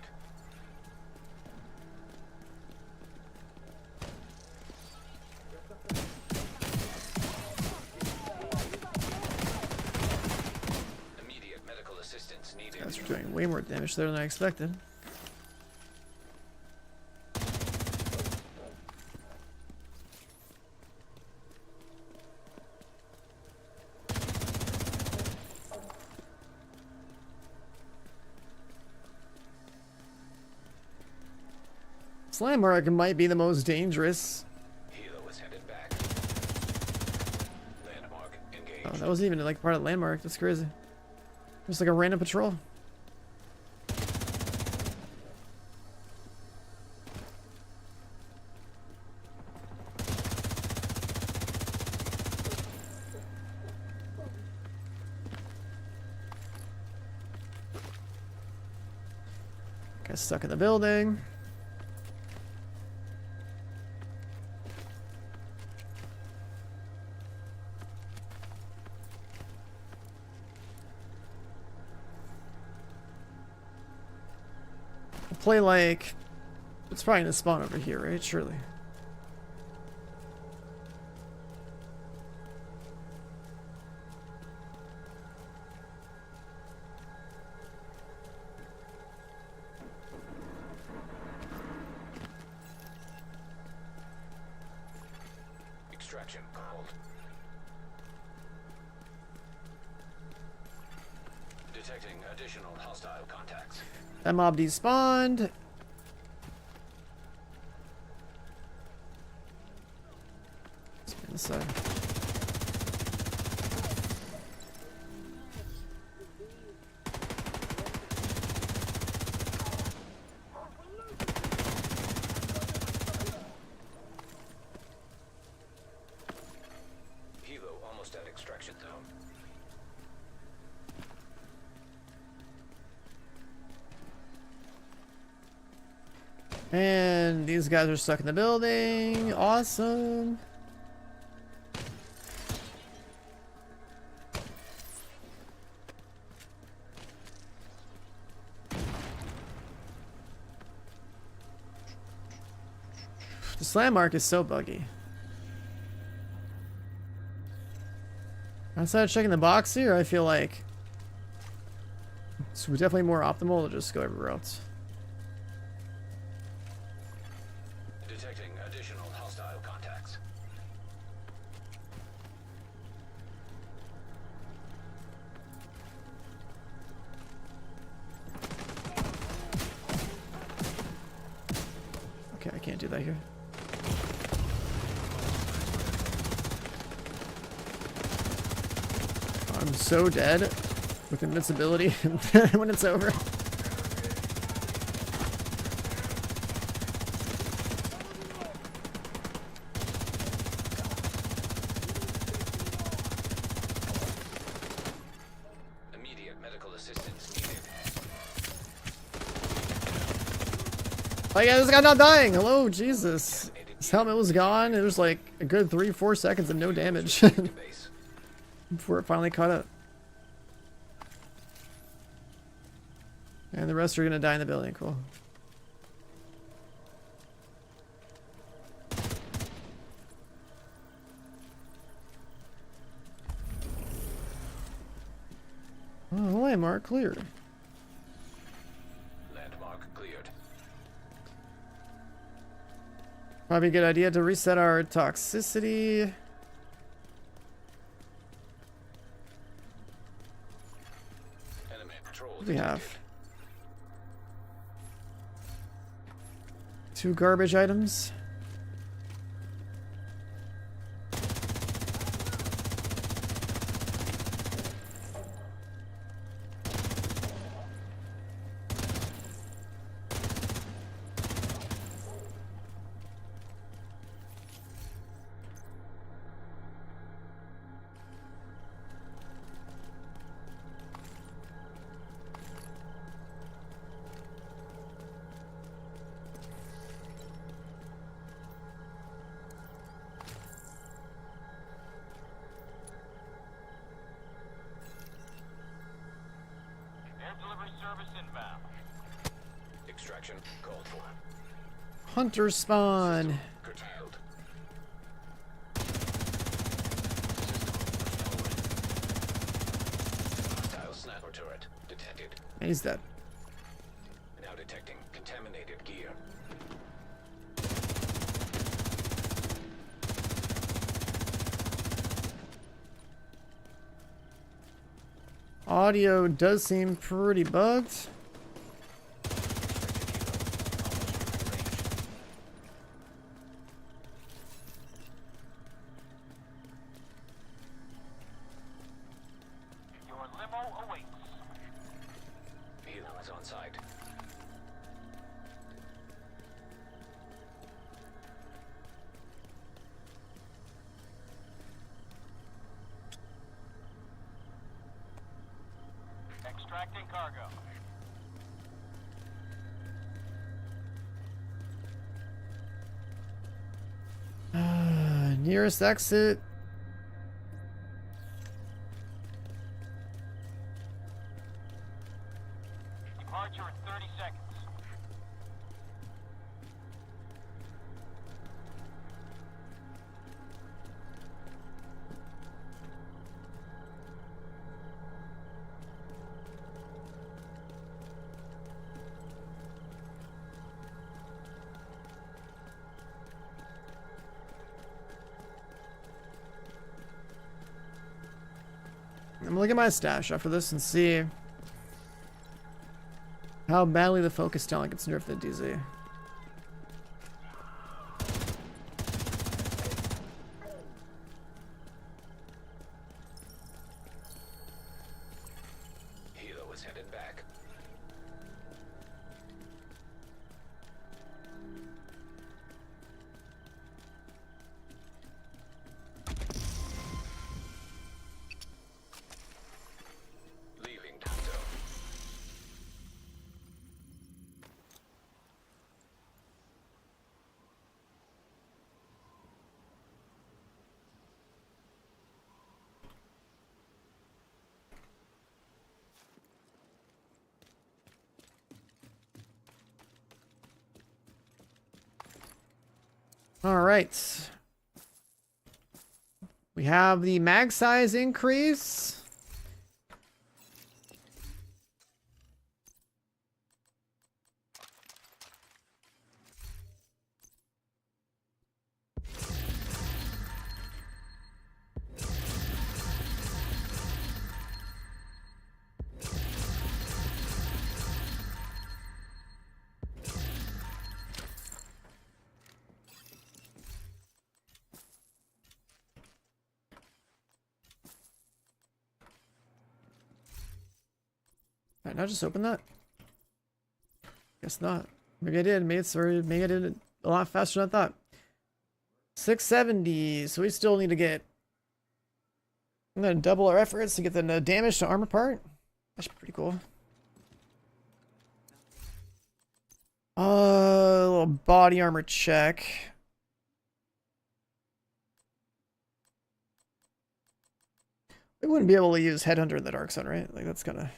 Immediate medical assistance needed. Guys are doing way more damage there than I expected. Slam mark might be the most dangerous. Helo is headed back. Landmark engaged. Oh, that wasn't even like part of the landmark. That's crazy. Just like a random patrol. Guy's stuck in the building. Play like it's probably gonna spawn over here, right? Surely. Extraction called. Detecting additional hostile contacts. That mob despawned. Let's be inside. And these guys are stuck in the building. Awesome. The slam mark is so buggy. Outside of checking the box here, I feel like it's definitely more optimal to just go everywhere else. Detecting additional hostile contacts. Okay, I can't do that here. I'm so dead with invincibility when it's over. Immediate medical assistance needed. Oh yeah, this guy's not dying. Hello, Jesus. His helmet was gone. It was like a good 3-4 seconds of no damage Base. before it finally caught up. And the rest are gonna die in the building. Cool. Oh, landmark cleared. Landmark cleared. Probably a good idea to reset our toxicity. Enemy patrol What do we have? detected. 2 garbage items. Air delivery service inbound. Extraction called for. Hunter spawn. Curtailed. Hostile sniper turret detected. And he's dead. Now detecting contaminated gear. Audio does seem pretty bugged. Your limo awaits. Helo is on site. Extracting cargo. Nearest exit. Departure in 30 seconds. I'm gonna look at my stash after this and see how badly the focus talent gets nerfed at DZ. Helo is headed back. Leaving Tanto. right. We have the mag size increase. Did I not just open that? Guess not. Maybe I did. Maybe I did it a lot faster than I thought. 670. So we still need to get. I'm gonna double our efforts to get the damage to armor part. That's pretty cool. A little body armor check. We wouldn't be able to use Headhunter in the Dark Zone, right? Like that's kind of.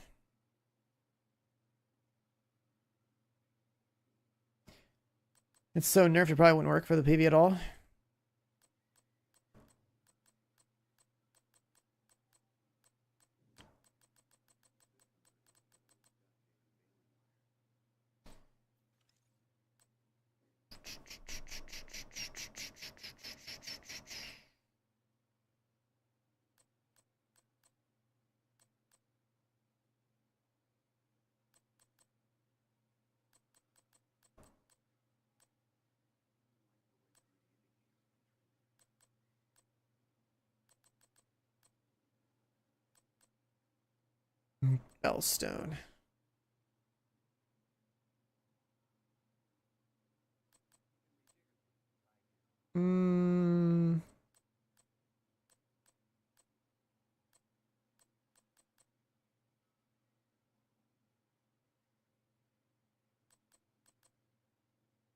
It's so nerfed it probably wouldn't work for the PV at all. Bellstone.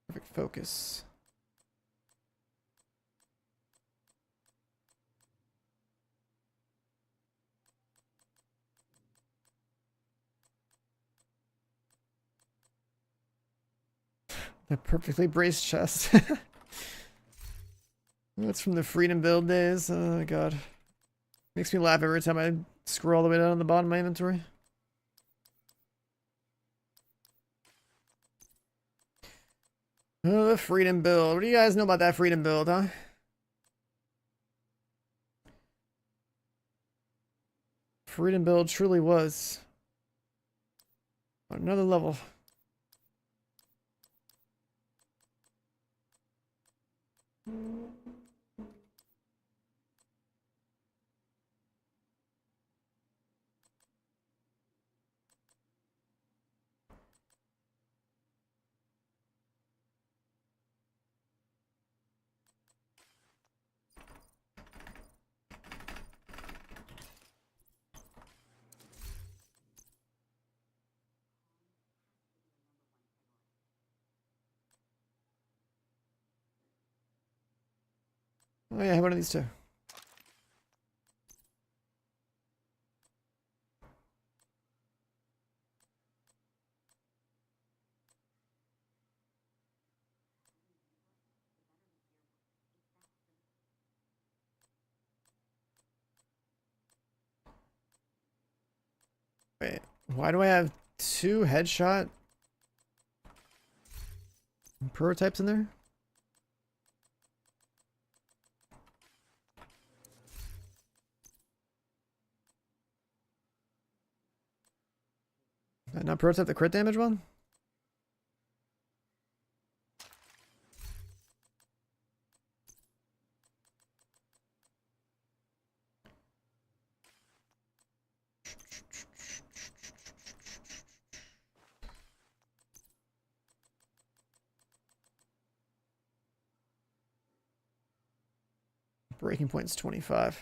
Perfect focus. The perfectly braced chest. That's from the freedom build days. Oh my god. Makes me laugh every time I scroll all the way down to the bottom of my inventory. Oh, the freedom build. What do you guys know about that freedom build, huh? Freedom build truly was on another level. Oh yeah, how about these two? Wait, why do I have 2 headshot prototypes in there? Did I not prototype the crit damage one? Breaking point is 25.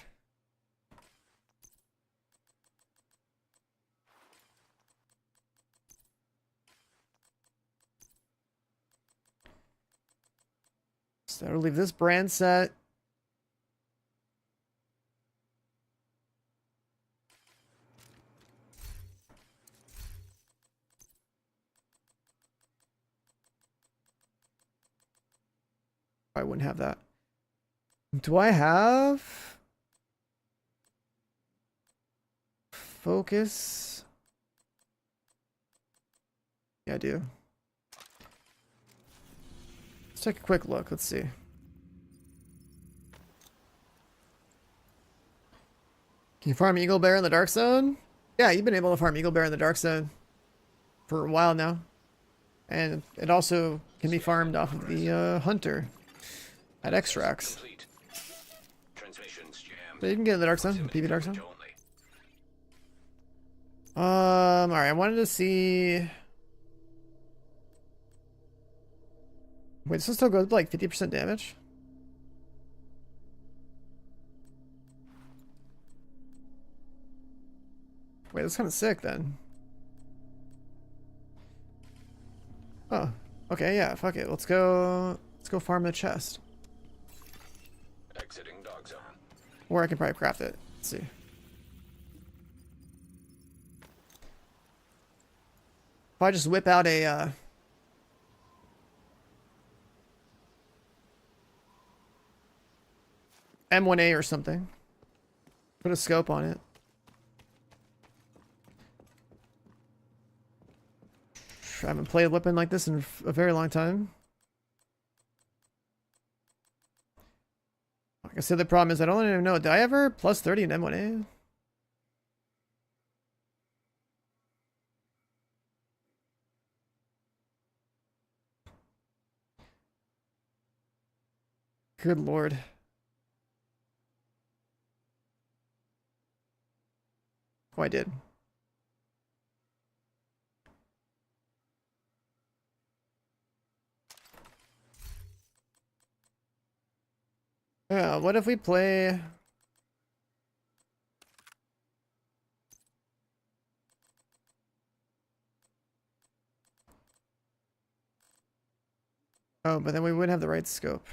So I'll leave this brand set. I wouldn't have that. Do I have focus? Yeah, I do. Let's take a quick look. Let's see. Can you farm Eagle Bear in the Dark Zone? Yeah, you've been able to farm Eagle Bear in the Dark Zone for a while now. And it also can be farmed off of the Hunter at Extracts. Transmissions jammed. But you can get in the Dark Zone, PV Dark Zone. Only. Alright, I wanted to see... Wait, this will still go to like 50% damage? Wait, that's kind of sick then. Oh, okay, yeah, fuck it. Let's go farm the chest. Exiting dog zone. Or I can probably craft it. Let's see. If I just whip out a M1A or something. Put a scope on it. I haven't played a weapon like this in a very long time. Like I said, the problem is I don't even know. Did I ever plus 30 in M1A? Good lord. Oh, I did. Yeah, what if we play... Oh, but then we wouldn't have the right scope.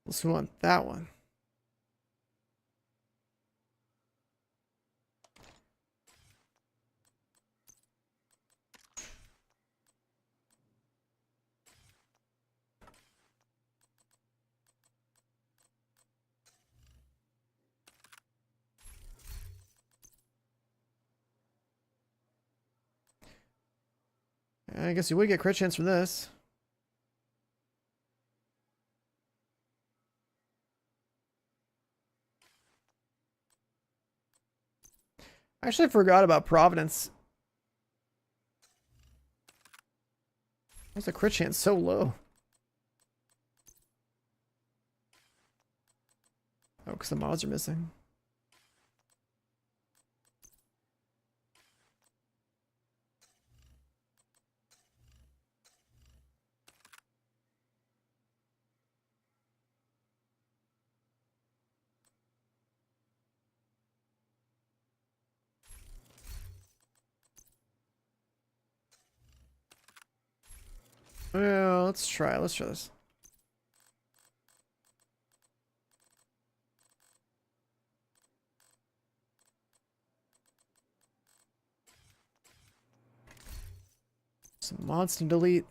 Let's want that one. I guess you would get crit chance from this. I actually forgot about Providence. Why's the crit chance so low? Oh, because the mods are missing. Well, let's try this. Some mods to delete.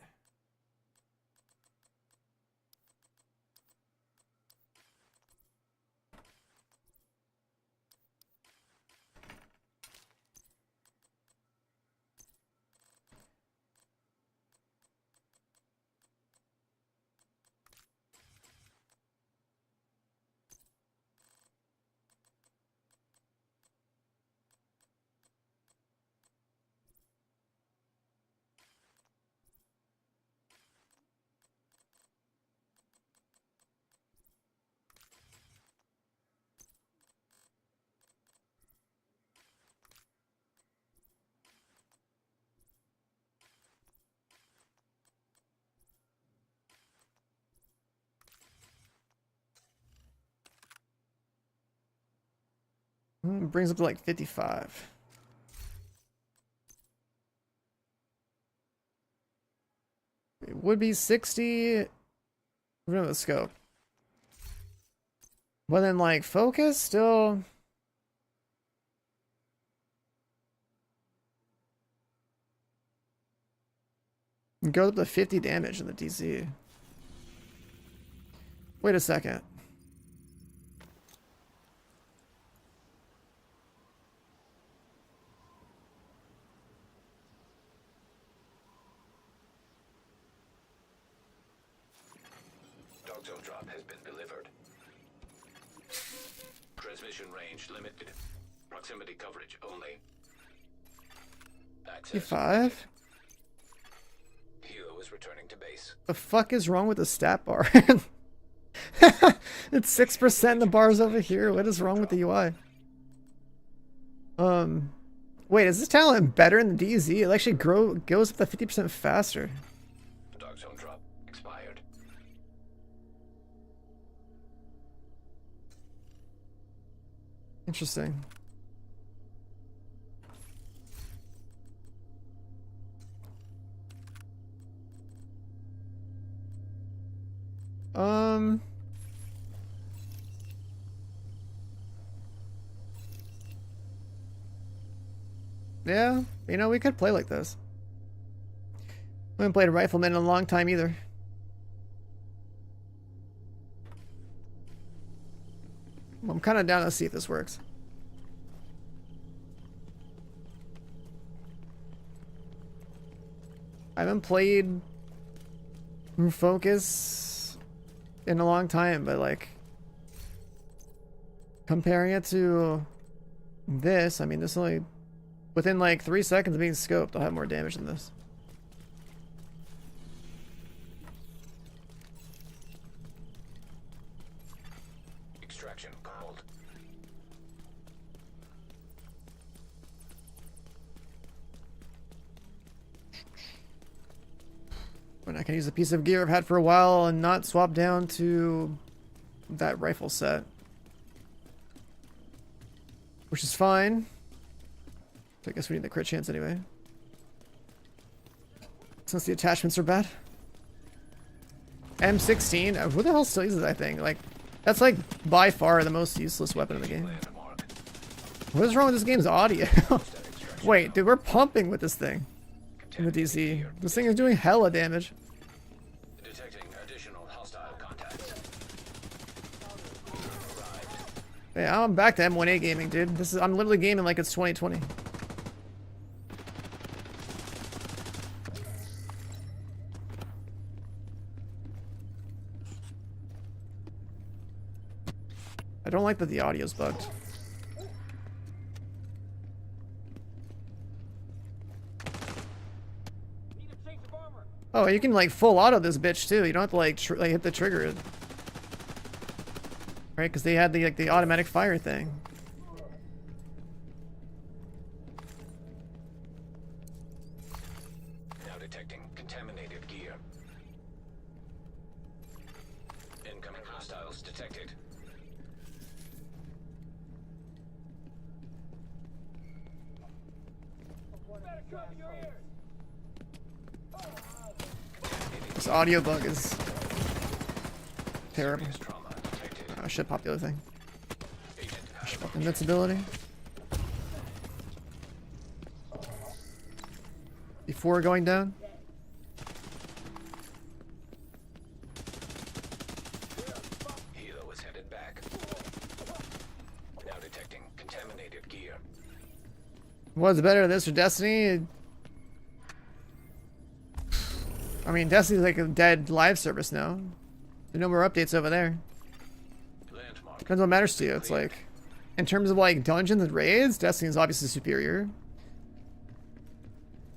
Brings up to like 55. It would be 60. We don't have a scope. But then like focus still. It goes up to 50 damage in the DC. Wait a second. Dark zone drop has been delivered. Transmission range limited. Proximity coverage only. Access. P5? Hilo is returning to base. The fuck is wrong with the stat bar? It's 6% the bars over here. What is wrong with the UI? Wait, is this talent better in the DZ? It actually goes up to 50% faster. Dark zone drop expired. Interesting. Yeah, you know, we could play like this. We haven't played a rifleman in a long time either. I'm kind of down to see if this works. I haven't played Focus in a long time, but like comparing it to this, I mean, this only within like 3 seconds of being scoped, I'll have more damage than this. Extraction called. When I can use a piece of gear I've had for a while and not swap down to that rifle set. Which is fine. So I guess we need the crit chance anyway. Since the attachments are bad. M16? Who the hell still uses that thing? Like, that's like by far the most useless weapon in the game. What is wrong with this game's audio? Wait, dude, we're pumping with this thing. In the DC. This thing is doing hella damage. Detecting additional hostile contacts. Yeah, I'm back to M1A gaming, dude. I'm literally gaming like it's 2020. I don't like that the audio's bugged. Oh, you can like full auto this bitch too. You don't have to like hit the trigger, right? Because they had the automatic fire thing. Now detecting contaminated gear. Incoming hostiles detected. This audio bug is terrible. I should pop the other thing. I should pop invincibility. Before going down. Hilo is headed back. Now detecting contaminated gear. What's better, this or Destiny? I mean, Destiny's like a dead live service now. There's no more updates over there. Depends what matters to you. It's like, in terms of like dungeons and raids, Destiny's obviously superior.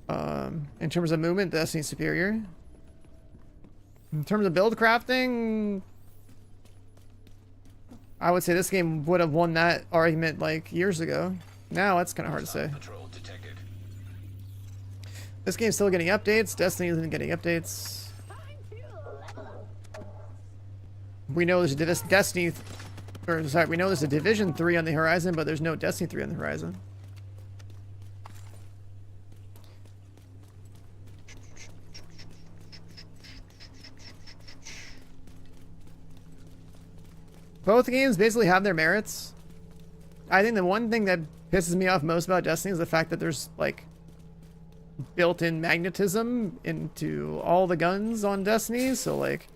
In terms of movement, Destiny's superior. In terms of build crafting, I would say this game would have won that argument like years ago. Now it's kind of hard to say. This game's still getting updates. Destiny isn't getting updates. We know there's a Destiny, or sorry, we know there's a Division 3 on the horizon, but there's no Destiny 3 on the horizon. Both games basically have their merits. I think the one thing that pisses me off most about Destiny is the fact that there's like built-in magnetism into all the guns on Destiny, so like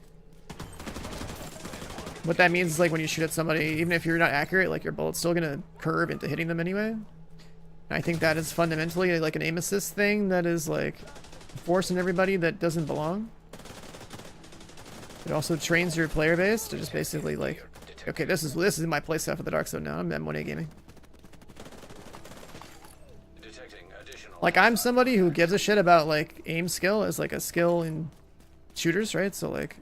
what that means is like when you shoot at somebody, even if you're not accurate, like your bullet's still gonna curve into hitting them anyway. And I think that is fundamentally like an aim assist thing that is like forcing everybody that doesn't belong. It also trains your player base to just basically like, okay, this is my playstyle for the Dark Zone now. I'm M1A gaming. Like, I'm somebody who gives a shit about like aim skill as like a skill in shooters, right? So like,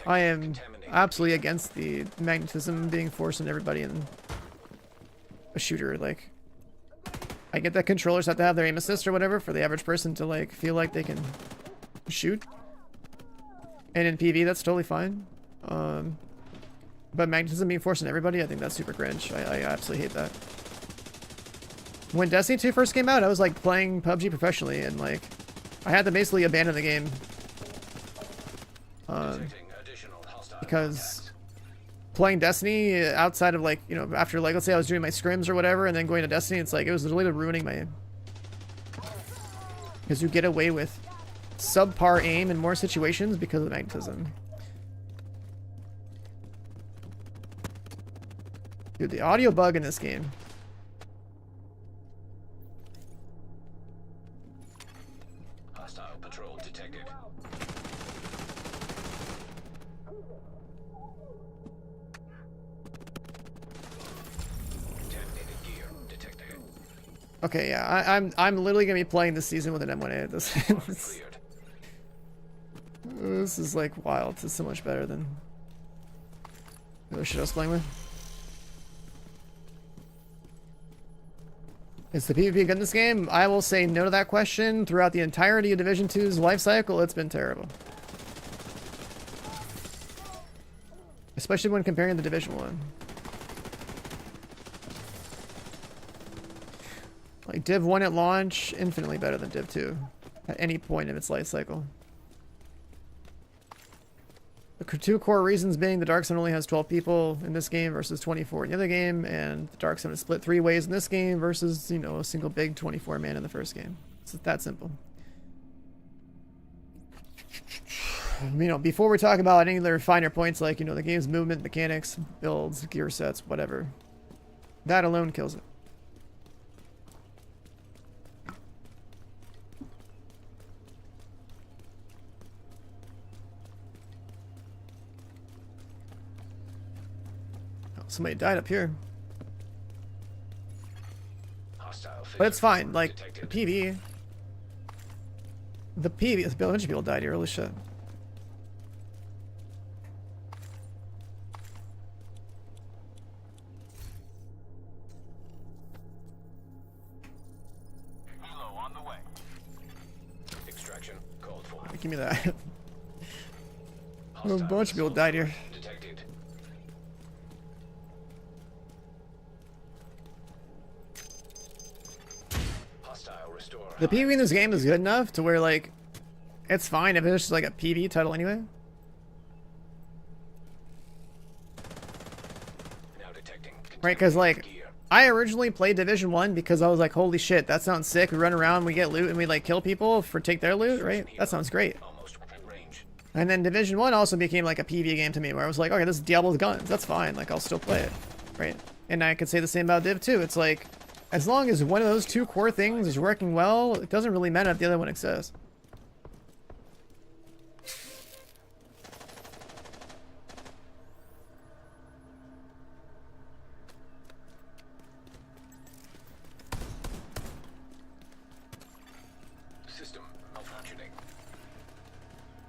I am absolutely against the magnetism being forced on everybody in a shooter. Like, I get that controllers have to have their aim assist or whatever for the average person to like feel like they can shoot. And in PV, that's totally fine. But magnetism being forced on everybody, I think that's super cringe. I absolutely hate that. When Destiny 2 first came out, I was like playing PUBG professionally, and like I had to basically abandon the game because playing Destiny outside of like, you know, after like, let's say I was doing my scrims or whatever and then going to Destiny, it's like it was literally ruining my aim, because you get away with subpar aim in more situations because of magnetism. Dude, the audio bug in this game. Hostile patrol detected. Contaminated gear detected. Okay, yeah, I'm literally gonna be playing this season with an M1A. This is like wild. This is so much better than the other shit I was playing with. Is the PvP good in this game? I will say no to that question. Throughout the entirety of Division 2's life cycle, it's been terrible. Especially when comparing to Division 1. Like, Div 1 at launch, infinitely better than Div 2. At any point in its life cycle. The two core reasons being the Dark Zone only has 12 people in this game versus 24 in the other game, and the Dark Zone is split 3 ways in this game versus, you know, a single big 24 man in the first game. It's that simple. You know, before we talk about any other finer points like, you know, the game's movement, mechanics, builds, gear sets, whatever, that alone kills it. Somebody died up here. But it's fine, like, the PV. A bunch of people died here, holy shit. Helo on the way. Extraction called for. Give me that. A bunch of people died here. Detected. The PvE in this game is good enough to where, like, it's fine if it's just like a PvE title anyway. Right, because, like, I originally played Division 1 because I was like, holy shit, that sounds sick. We run around, we get loot, and we, like, kill people for take their loot, right? That sounds great. And then Division 1 also became, like, a PvE game to me where I was like, okay, this is Diablo's guns. That's fine. Like, I'll still play it, right? And I could say the same about Div 2. It's like, as long as one of those two core things is working well, it doesn't really matter if the other one exists. System malfunctioning.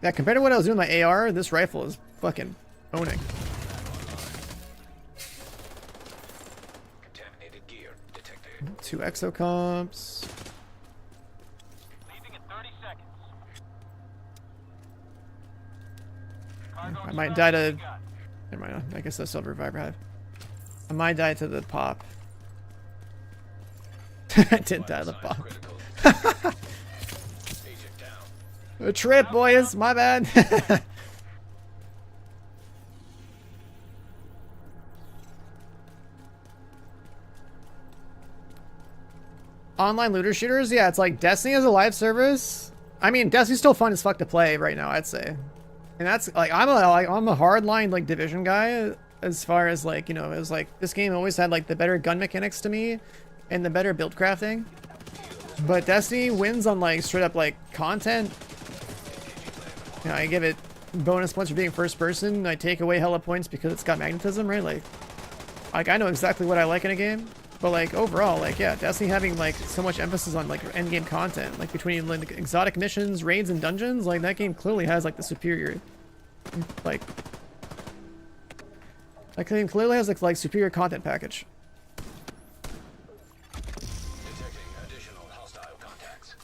Yeah, compared to what I was doing with my AR, this rifle is fucking owning. Contaminated gear detected. 2 exocomps. Leaving in 30 seconds. I might die to... Never mind, I guess I still have Reviver Hive. I might die to the pop. I did die to the pop. A trip, boys! My bad! Online looter shooters, yeah, it's like Destiny as a live service. I mean, Destiny's still fun as fuck to play right now, I'd say. And that's like I'm a hardline like Division guy as far as like, you know, it was like this game always had like the better gun mechanics to me and the better build crafting. But Destiny wins on like straight up like content. You know, I give it bonus points for being first person. I take away hella points because it's got magnetism, right? Like I know exactly what I like in a game. But like overall, like yeah, Destiny having like so much emphasis on like end game content, like between like exotic missions, raids, and dungeons, like that game clearly has like the superior, like that game clearly has like superior content package. Detecting additional hostile contacts.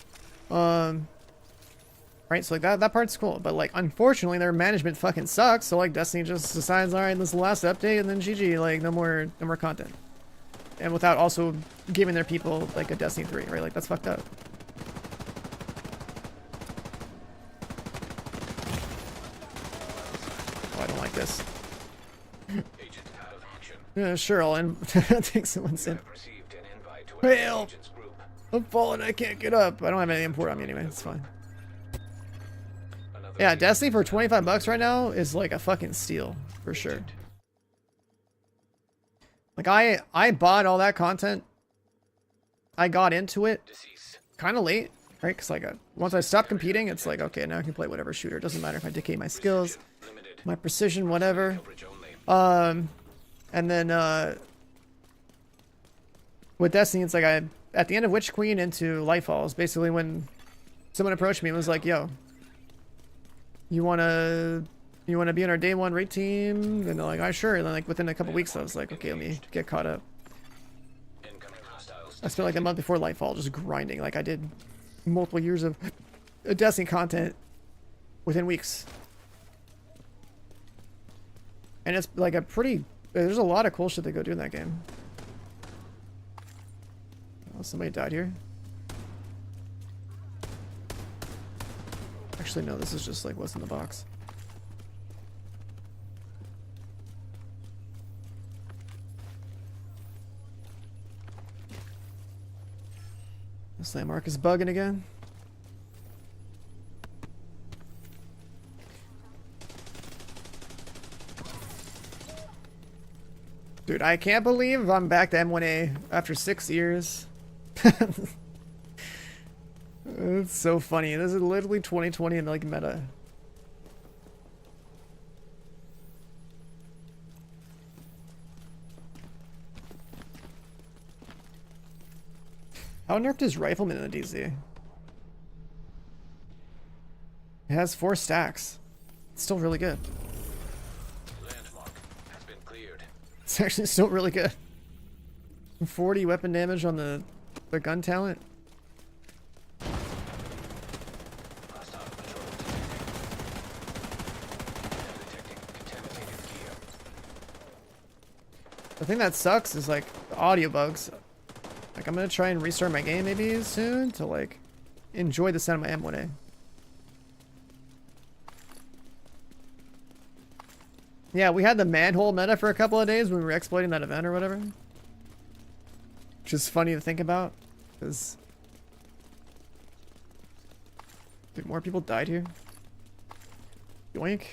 Right, so like that part's cool, but like unfortunately their management fucking sucks. So like Destiny just decides, all right, this is the last update, and then GG, like no more content. And without also giving their people like a Destiny 3, right? Like that's fucked up. Oh, I don't like this. Agent out of action. Yeah, sure, I'll take someone's in. Have received an invite to another Help! agent's group. I'm falling, I can't get up. I don't have any import on me anyway, it's fine. Another Yeah, agent Destiny for 25 bucks right now is like a fucking steal, for sure. Like I bought all that content. I got into it deceased. kind of late, right? Because like once I stopped competing, it's like, okay, now I can play whatever shooter. It doesn't matter if I decay my skills, Limited my precision, whatever. coverage only. And then with Destiny, it's like at the end of Witch Queen into Lightfalls, basically when someone approached me and was like, yo, you wanna be on our day one raid team? And they're like, oh, sure. And then like within a couple weeks, I was like, okay, let me get caught up. Incoming hostiles. I spent like a month before Lightfall just grinding. Like I did multiple years of Destiny content within weeks. And it's like a pretty, there's a lot of cool shit that go do in that game. Oh, somebody died here. Actually, no, this is just like what's in the box. This landmark is bugging again. Dude, I can't believe I'm back to M1A after 6 years. It's so funny. This is literally 2020 and like meta. How nerfed is Rifleman in the DZ? It has 4 stacks. It's still really good. Landmark has been cleared. It's actually still really good. 40 weapon damage on the gun talent. Hostile patrol detecting contaminated gear. The thing that sucks is like the audio bugs. Like I'm gonna try and restart my game maybe soon to like enjoy the sound of my M1A. Yeah, we had the manhole meta for a couple of days when we were exploiting that event or whatever. Which is funny to think about, because dude, more people died here. Yoink.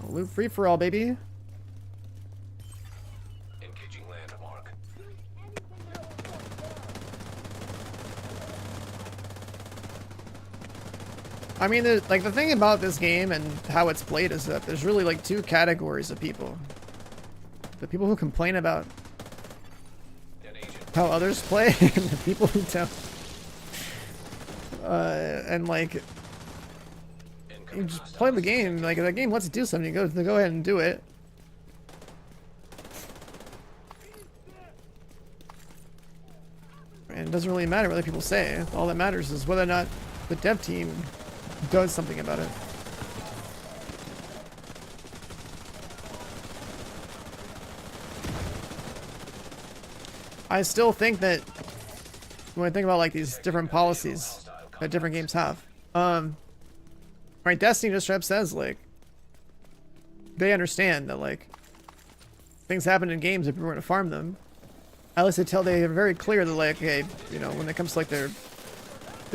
Loot free for all, baby. Engaging landmark. I mean, like the thing about this game and how it's played is that there's really like 2 categories of people. The people who complain about An agent. how others play, and the people who don't. And like, you Incoming just hostiles play the game. Like if the game lets you do something, go ahead and do it. And it doesn't really matter what other people say. All that matters is whether or not the dev team does something about it. I still think that when I think about like these different policies that different games have, right? Destiny just straight up says like, they understand that like things happen in games if we were to farm them. At least they're very clear that like, hey, you know, when it comes to like the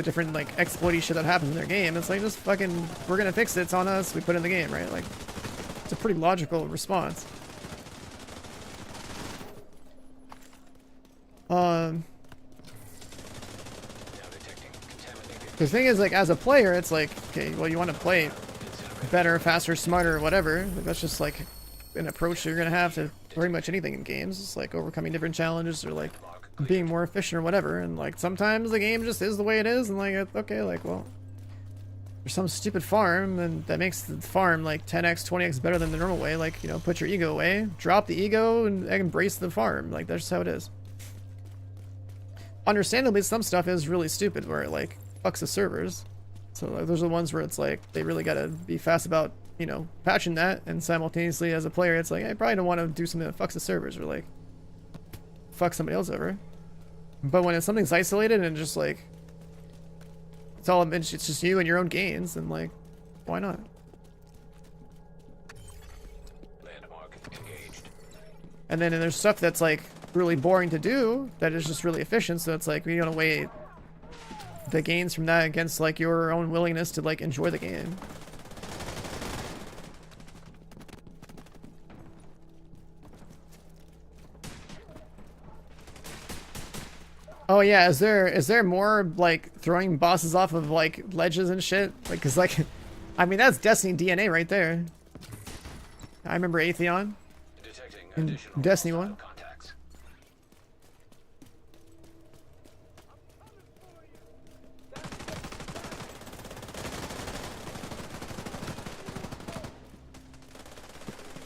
different like exploity shit that happens in their game, it's like just fucking we're gonna fix it. It's on us. We put it in the game, right? Like it's a pretty logical response. The thing is, like, as a player, it's like, okay, well, you want to play better, faster, smarter, whatever. Like, that's just like an approach you're gonna have to pretty much anything in games. It's like overcoming different challenges or like being more efficient or whatever. And like sometimes the game just is the way it is, and like okay, like well, there's some stupid farm and that makes the farm like 10x, 20x better than the normal way. Like, you know, put your ego away, drop the ego, and embrace the farm. Like that's just how it is. Understandably, some stuff is really stupid where it like fucks the servers. So like, those are the ones where it's like they really gotta be fast about, you know, patching that, and simultaneously as a player it's like I probably don't want to do something that fucks the servers or like fuck somebody else over. But when it's something's isolated and just like it's just you and your own gains, and like why not? Landmark engaged. And then there's stuff that's like really boring to do that is just really efficient, so it's like we gotta weigh the gains from that against like your own willingness to like enjoy the game. Oh yeah, is there more like throwing bosses off of like ledges and shit? Like, cause like, I mean that's Destiny DNA right there. I remember Atheon in Destiny 1. Contacts.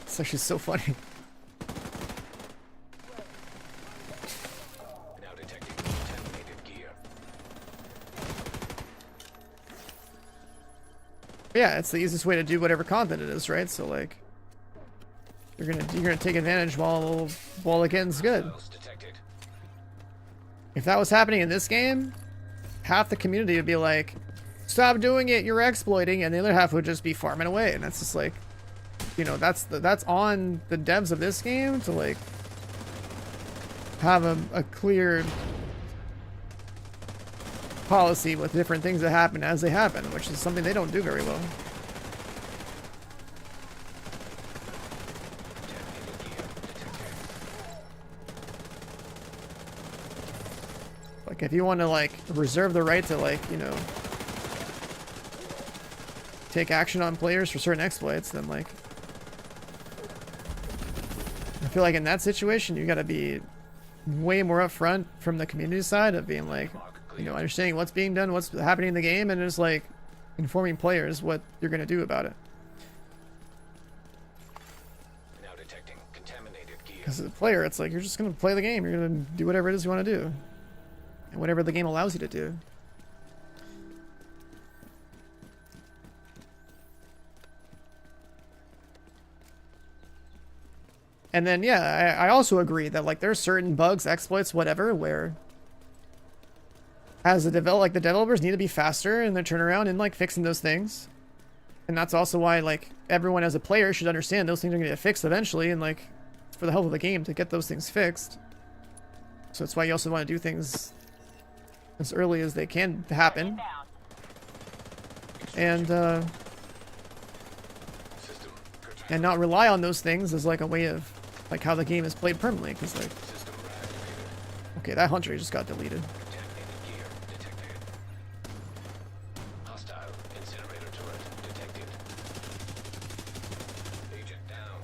It's actually so funny. Now detecting contaminated gear. Yeah, it's the easiest way to do whatever content it is, right? So like, you're gonna take advantage while the getting's good. Hostiles detected. If that was happening in this game, half the community would be like, "Stop doing it! You're exploiting," and the other half would just be farming away. And that's just like, you know, that's on the devs of this game to like have a clear policy with different things that happen as they happen, which is something they don't do very well. Like if you want to like reserve the right to like, you know, take action on players for certain exploits, then like I feel like in that situation you got to be way more upfront from the community side of being like, you know, understanding what's being done, what's happening in the game, and just like informing players what you're going to do about it. Now detecting contaminated gear. Because as a player, it's like you're just going to play the game. You're going to do whatever it is you want to do, and whatever the game allows you to do. And then, yeah, I also agree that like there's certain bugs, exploits, whatever, where as the developers need to be faster in their turnaround and like fixing those things. And that's also why like everyone as a player should understand those things are going to get fixed eventually, and like it's for the health of the game to get those things fixed. So that's why you also want to do things as early as they can happen. And not rely on those things as like a way of like how the game is played permanently, because like, okay, that hunter just got deleted. Contaminated gear detected. Hostile incinerator turret detected. Agent down.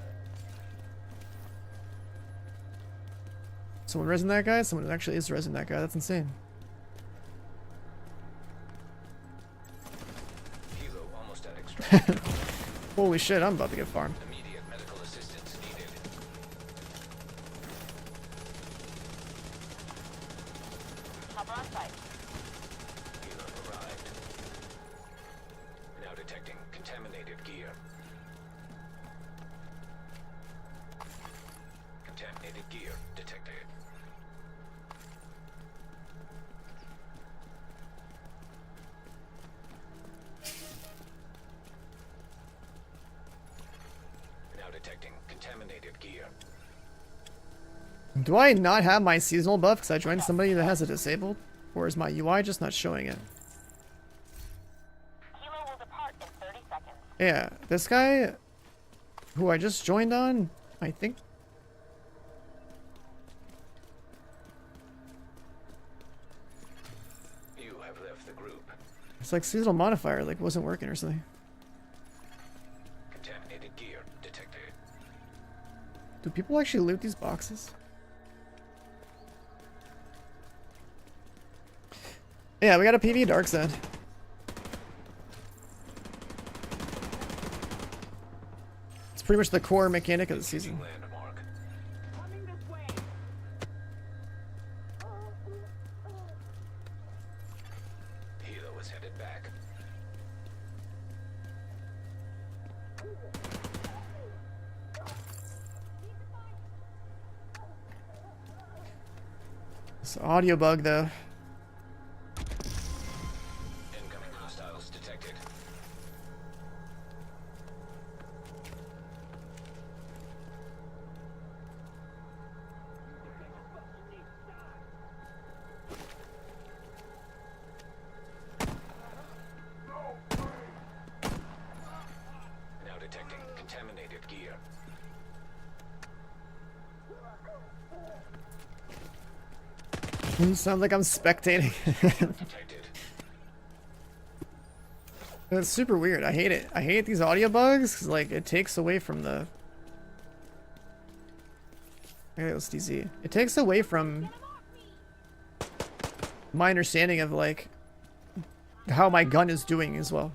Someone resin that guy? Someone actually is resin that guy. That's insane. Helo almost at extraction. Holy shit, I'm about to get farmed. Immediate medical assistance needed. Helo arrived. Now detecting contaminated gear. Contaminated gear detected. Now gear. Do I not have my seasonal buff because I joined somebody that has it disabled? Or is my UI just not showing it? Kilo will depart in 30 seconds. Yeah, this guy who I just joined on, I think. You have left the group. It's like seasonal modifier, like wasn't working or something. Contaminated gear detected. Do people actually loot these boxes? Yeah, we got a PV dark zone. It's pretty much the core mechanic of the season. Landmark. Hilo is headed back. It's an audio bug though. Incoming hostiles detected. Now detecting contaminated gear. Sounds like I'm spectating. Detected. It's super weird. I hate it. I hate these audio bugs because like it takes away from the. Okay, let's DZ. It takes away from my understanding of like how my gun is doing as well.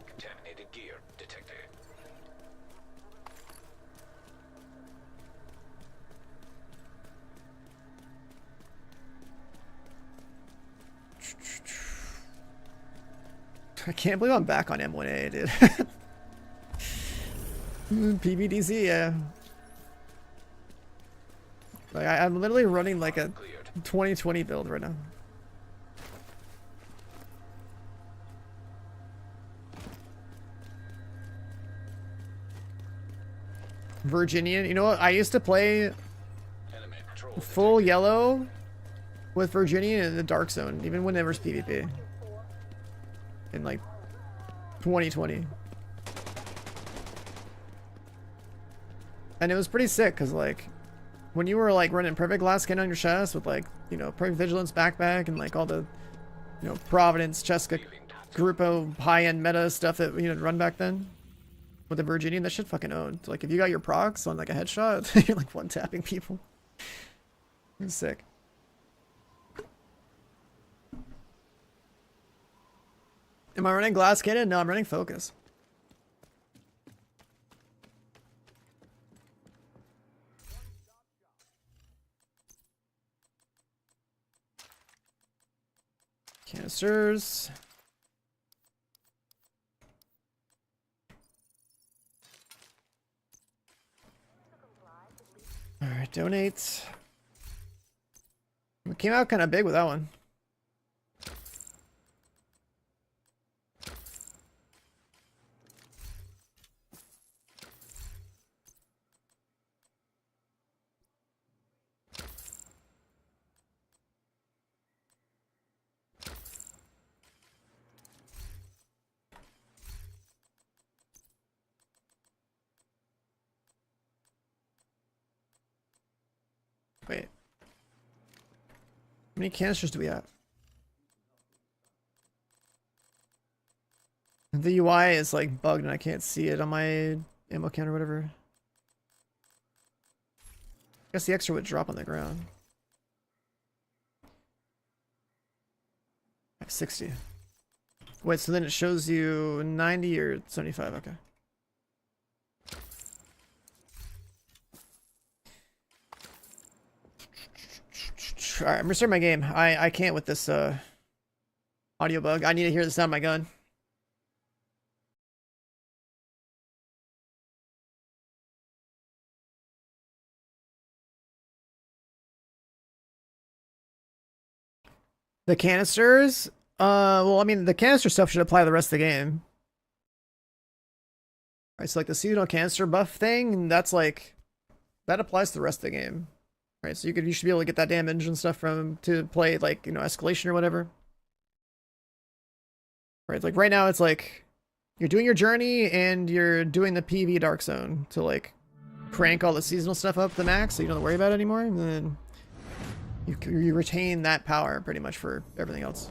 Contaminated gear detected. I can't believe I'm back on M1A, dude. PBDC, yeah. Like I'm literally running like a Cleared. 2020 build right now. Virginian, you know what? I used to play Enemy patrol full yellow with Virginian in the Dark Zone, even when there was PvP. In like 2020. And it was pretty sick because like when you were like running perfect glass skin on your chest with like, you know, perfect vigilance backpack and like all the, you know, Providence, Cheska, Grupo high-end meta stuff that, you know, run back then with the Virginian, that shit fucking owned. Like if you got your procs on like a headshot, you're like one tapping people. It was sick. Am I running glass cannon? No, I'm running focus. Canisters. Alright, donate. We came out kind of big with that one. Wait. How many canisters do we have? The UI is like bugged and I can't see it on my ammo count or whatever. I guess the extra would drop on the ground. I have 60. Wait, so then it shows you 90 or 75, okay. Alright, I'm restarting my game. I can't with this audio bug. I need to hear the sound of my gun. The canisters? Well, I mean, the canister stuff should apply the rest of the game. Right, so like the seasonal canister buff thing, that's like, that applies to the rest of the game. Right, so you should be able to get that damage and stuff from, to play like, you know, escalation or whatever. Right, like right now it's like, you're doing your journey and you're doing the PV Dark Zone to like crank all the seasonal stuff up to the max so you don't have to worry about it anymore, and then you retain that power pretty much for everything else.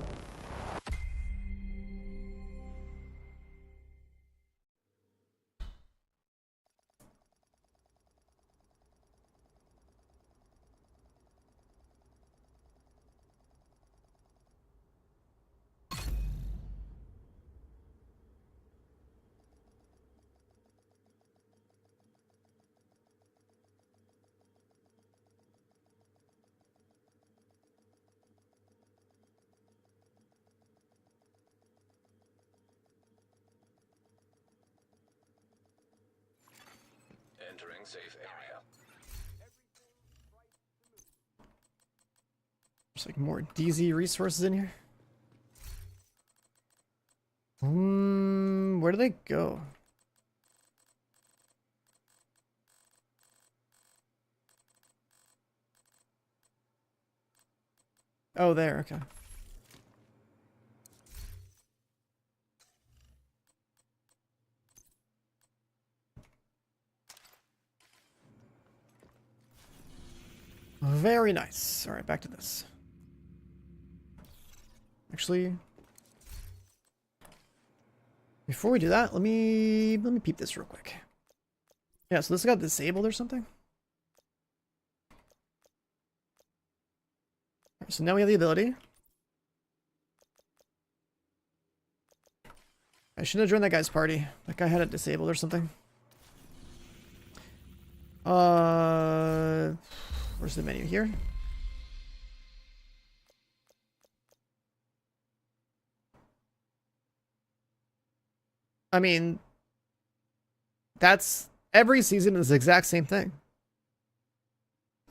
Entering safe area. There's like more DZ resources in here. Where do they go? Oh, there, okay. Very nice. All right, back to this. Actually, before we do that, let me peep this real quick. Yeah, so this got disabled or something. Right, so now we have the ability. I shouldn't have joined that guy's party. That guy had it disabled or something. Where's the menu here? I mean, that's every season is the exact same thing.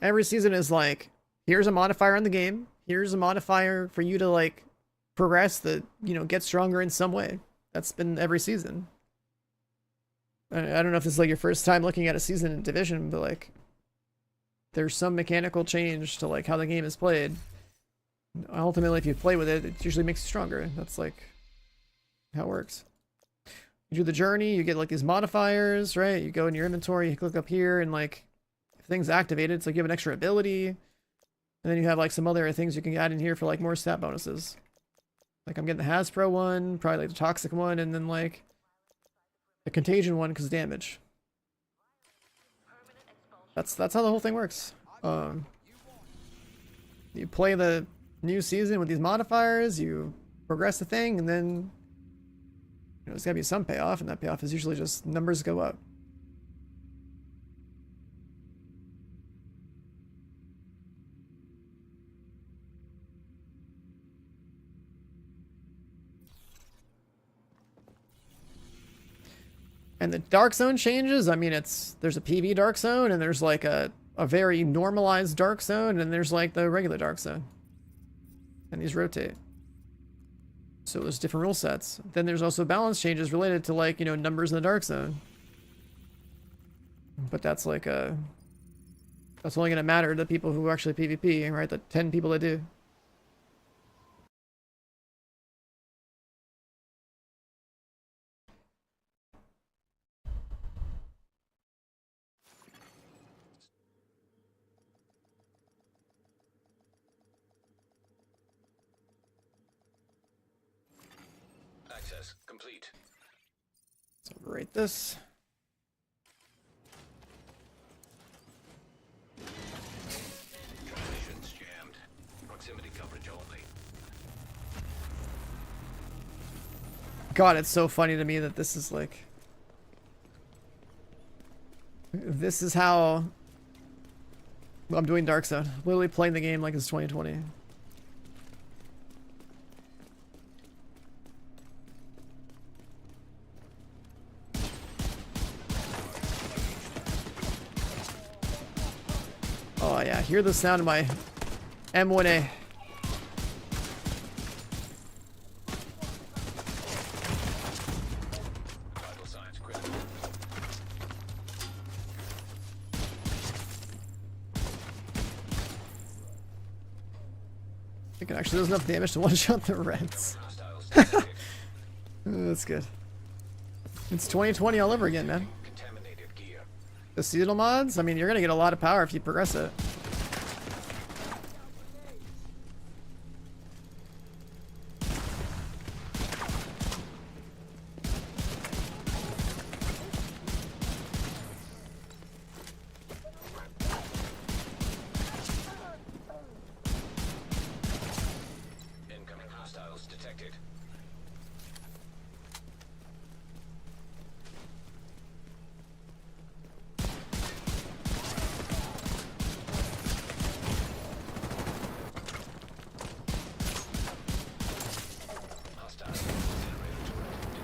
Every season is like, here's a modifier on the game. Here's a modifier for you to like progress that, you know, get stronger in some way. That's been every season. I don't know if this is like your first time looking at a season in Division, but like, there's some mechanical change to like how the game is played. Ultimately, if you play with it, it usually makes you stronger. That's like how it works. You do the journey, you get like these modifiers, right? You go in your inventory, you click up here, and like if things activated, it's like you have an extra ability. And then you have like some other things you can add in here for like more stat bonuses. Like I'm getting the Hasbro one, probably like the Toxic one, and then like the Contagion one because damage. That's how the whole thing works. You play the new season with these modifiers, you progress the thing, and then you know, there's gotta be some payoff, and that payoff is usually just numbers go up. And the Dark Zone changes, I mean, there's a PV Dark Zone, and there's like a very normalized Dark Zone, and there's like the regular Dark Zone. And these rotate. So there's different rule sets. Then there's also balance changes related to like, you know, numbers in the Dark Zone. But that's like that's only going to matter to people who actually PvP, right? The 10 people that do. Access complete. Let's overwrite this. Transmissions jammed. Proximity coverage only. God, it's so funny to me that this is like... This is how I'm doing Dark Zone. Literally playing the game like it's 2020. Oh yeah, hear the sound of my M1A. Vital signs critical. think it actually does enough damage to one-shot the Reds. Hostiles detected. That's good. It's 2020 all over again, man. Contaminated gear. The seasonal mods, I mean, you're gonna get a lot of power if you progress it. Incoming hostiles detected. Hostiles incinerator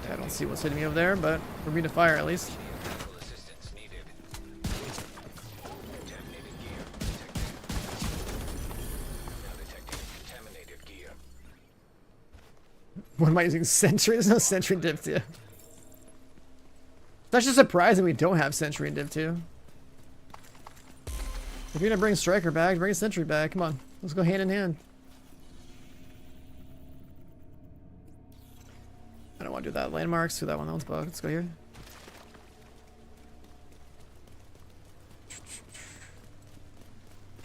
turret I don't see what's hitting me over there, but for me to fire at least. Medical assistance needed. Contaminated gear detected. Now detecting contaminated gear. What am I using? Sentry? There's no Sentry in Div 2. That's just surprising we don't have Sentry in Div 2. If you're gonna bring Striker back, bring a Sentry back. Come on. Let's go hand in hand. I don't want to do that. Landmarks, do that one. That one's bugged. Let's go here.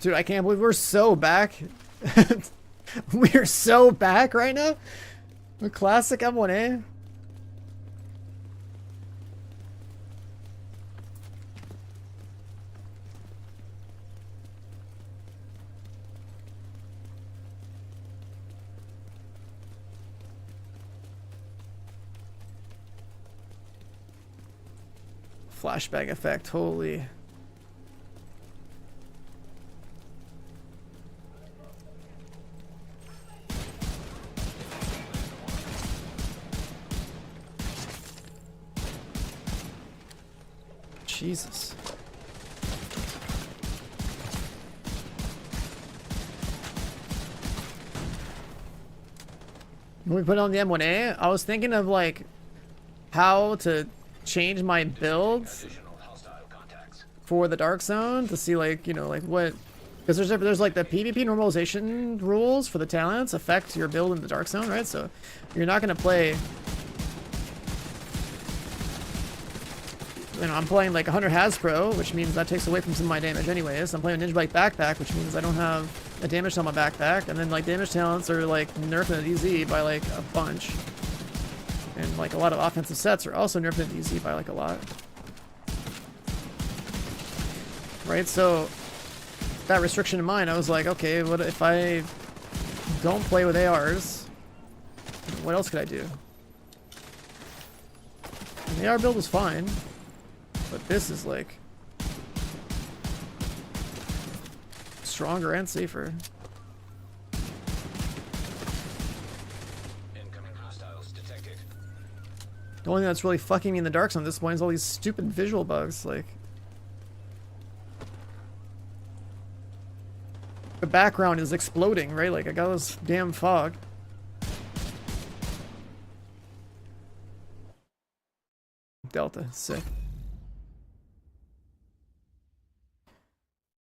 Dude, I can't believe we're so back. We're so back right now. The classic M1A. Flashbang effect, holy. Jesus. When we put on the M1A, I was thinking of like how to change my builds Additional hostile contacts. for the Dark Zone to see like, you know, like what, because there's like the PvP normalization rules for the talents affect your build in the Dark Zone, right? So you're not going to play, you know, I'm playing like 100 Hasbro, which means that takes away from some of my damage anyways. I'm playing Ninja Bike Backpack, which means I don't have a damage on my backpack, and then like damage talents are like nerfing the DZ by like a bunch. And like a lot of offensive sets are also nerfing the DZ by like a lot. Right, so that restriction in mind, I was like, okay, what if I don't play with ARs? What else could I do? And the AR build was fine, but this is like stronger and safer. Incoming hostiles detected. The only thing that's really fucking me in the Dark Zone at this point is all these stupid visual bugs, like the background is exploding, right? Like I got this damn fog. Delta, sick.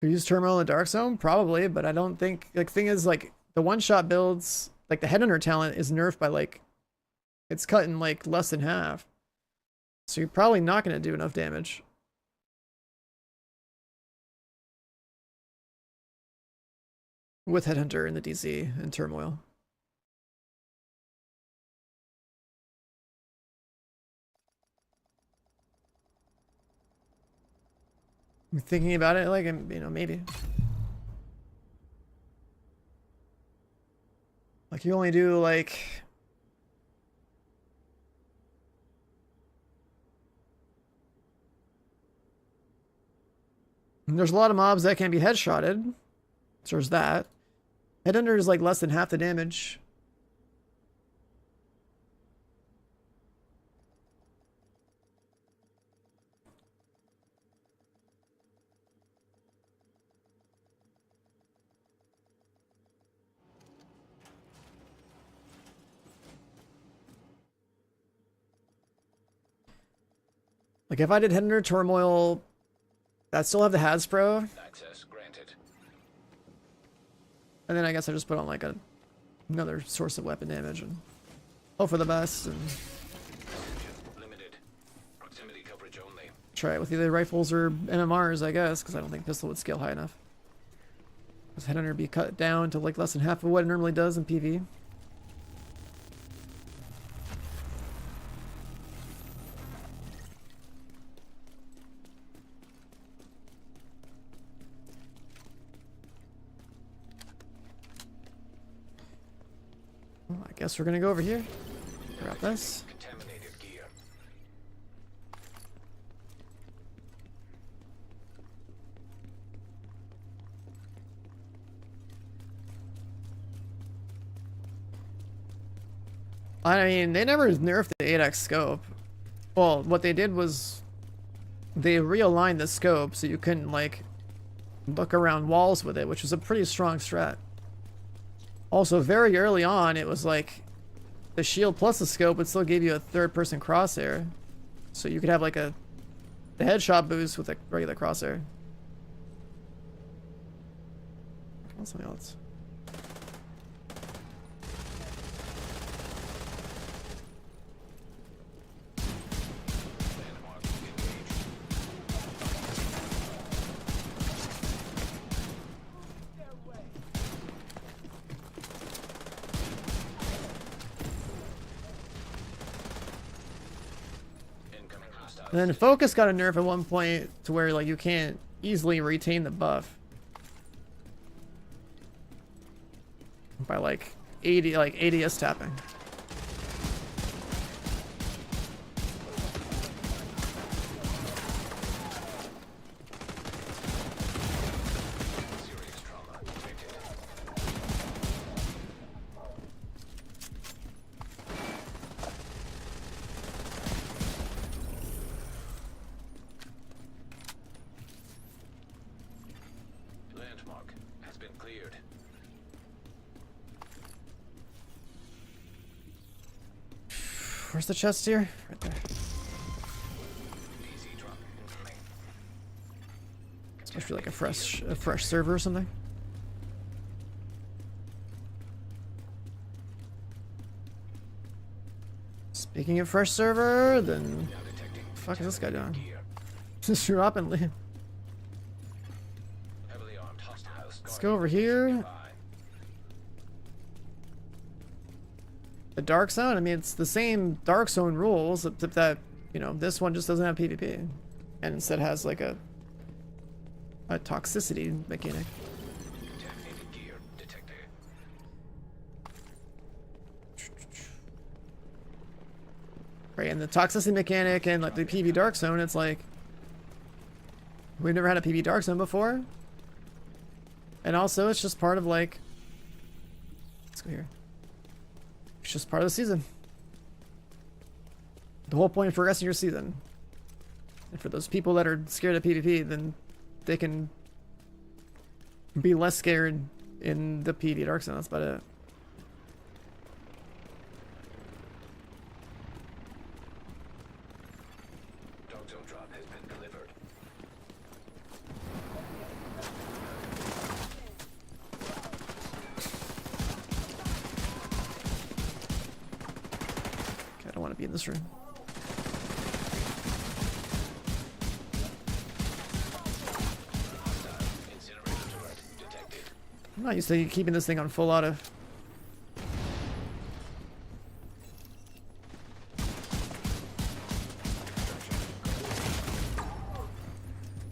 We use Terminal in the Dark Zone? Probably, but I don't think, like, thing is, like, the one-shot builds, like, the Headhunter talent is nerfed by, like, it's cut in, like, less than half. So you're probably not going to do enough damage. With Headhunter in the DZ and Turmoil. I'm thinking about it, like, you know, maybe. Like, you only do, like... There's a lot of mobs that can be headshotted. So there's that. Headhunter is, like, less than half the damage. Like, if I did Headhunter, Turmoil, I'd still have the Hasbro. Access granted. And then I guess I just put on, like, a another source of weapon damage and hope for the best and Limited. Proximity coverage only. try it with either rifles or MMRs, I guess, because I don't think pistol would scale high enough. This headhunter would be cut down to like less than half of what it normally does in PV. Well, I guess we're gonna go over here. Grab this. Contaminated gear. I mean, they never nerfed the 8x scope. Well, what they did was they realigned the scope so you couldn't, like, look around walls with it, which was a pretty strong strat. Also, very early on, it was like the shield plus the scope would still give you a third-person crosshair. So you could have, like, the headshot boost with a regular crosshair. What's something else? And then focus got a nerf at one point to where like you can't easily retain the buff by like ADS tapping. Serious trauma detected. Landmark has been cleared. Where's the chest here? Right there. Easy drop incoming. It's supposed to be like a fresh server or something. Speaking of fresh server, then Now detecting what the fuck is this guy doing? gear. Just drop and leave. Heavily armed hostiles. Let's go over here. The Dark Zone, I mean, it's the same Dark Zone rules, except that, you know, this one just doesn't have PvP. And instead has, like, a toxicity mechanic. Contaminated gear detected. Right, and the toxicity mechanic and, like, the PV Dark Zone, it's like... We've never had a PV Dark Zone before. And also, it's just part of, like... Let's go here. It's just part of the season. The whole point of progressing your season. And for those people that are scared of PvP, then they can be less scared in the PV Dark Zone. That's about it. Dog zone drop has been delivered. Okay, I don't want to be in this room. Incinerator turret detected. I'm not used to keeping this thing on full auto.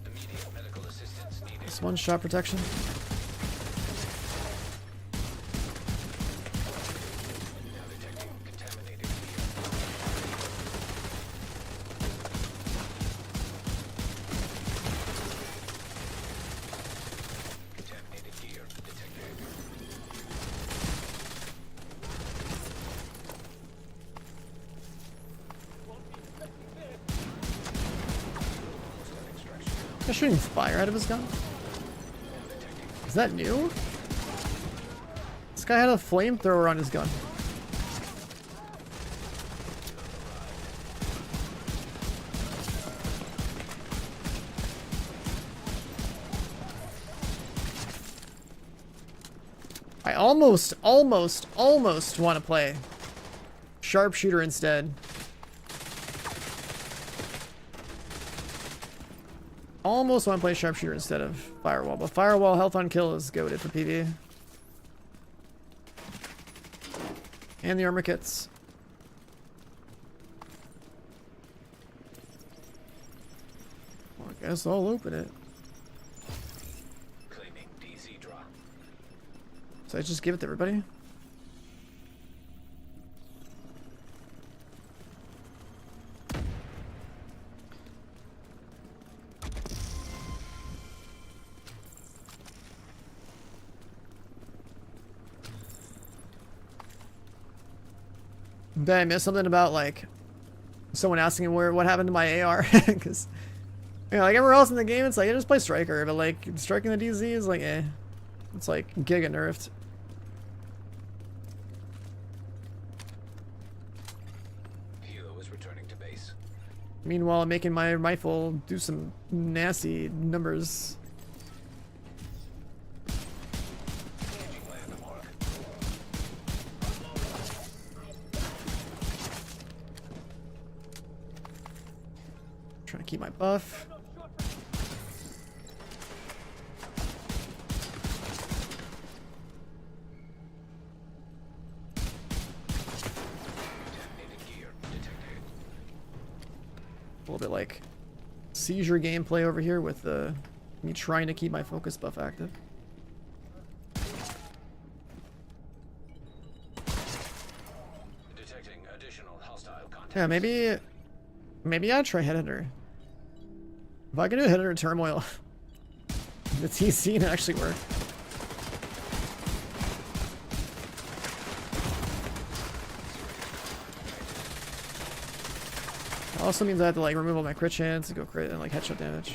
Immediate medical assistance needed. Just one shot protection. Now detecting contaminated gear. Contaminated gear detected. He's shooting fire out of his gun? Is that new? This guy had a flamethrower on his gun. I almost want to play sharpshooter instead. Almost want to play sharpshooter instead of firewall, but firewall health on kill is goated for PvE. And the armor kits. Well, I guess I'll open it. Claiming DZ drop. So I just give it to everybody? Did I miss something about, like, someone asking what happened to my AR? Because, you know, like everywhere else in the game, it's like, I just play Striker, but, like, striking the DZ is like, eh. It's like, giga nerfed. Hilo is returning to base. Meanwhile, I'm making my rifle do some nasty numbers. Changing landmark. Trying to keep my buff. Detonated gear detected. A little bit like seizure gameplay over here with me trying to keep my focus buff active. Detecting additional hostile contact. Yeah, maybe I'd try Headhunter. If I can do Headhunter Turmoil, the TC can actually work. Also means I have to like remove all my crit chance and go crit and like headshot damage.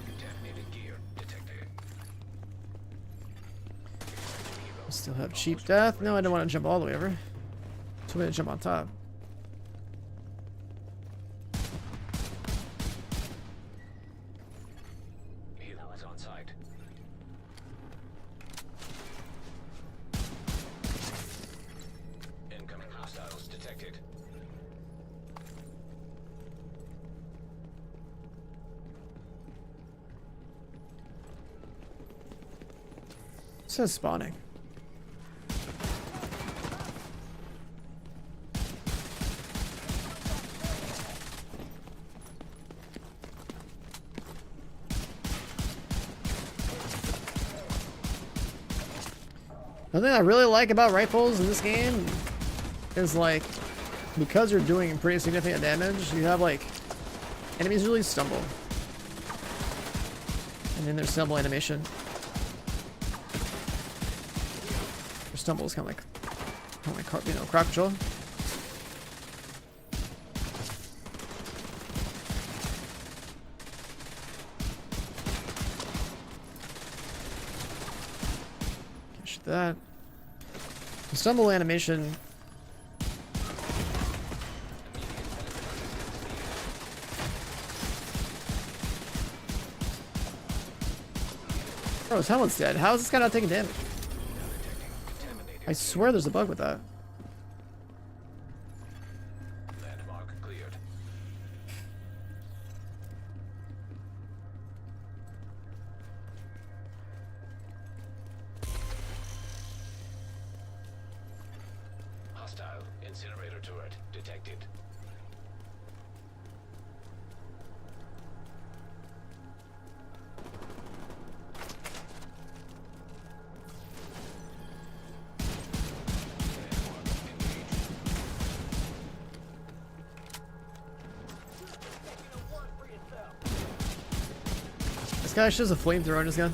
Contaminated gear detected. Still have cheap death. No, I don't want to jump all the way over. So I'm gonna jump on top. Hilo is on site. Incoming hostiles detected. It says spawning. The thing I really like about rifles in this game is like, because you're doing pretty significant damage, you have like, enemies really stumble. And then there's stumble animation. Their stumble is kind of like, you know, crowd control. Catch that. The stumble animation. Bro, his helmet's dead. How is this guy not taking damage? I swear there's a bug with that. Landmark cleared. Hostile incinerator turret detected. This guy just has a flamethrower in his gun.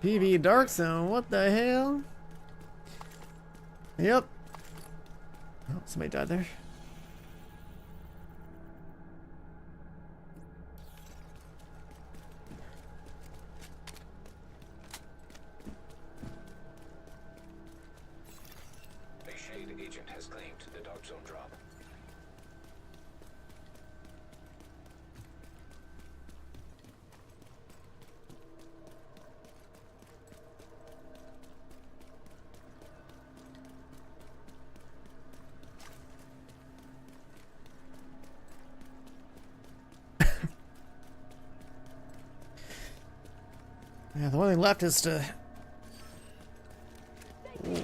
PV Dark Zone, what the hell? Yep. Oh, somebody died there. A Shade agent has claimed the Dark Zone drop. Yeah, the only thing left is to... Ooh.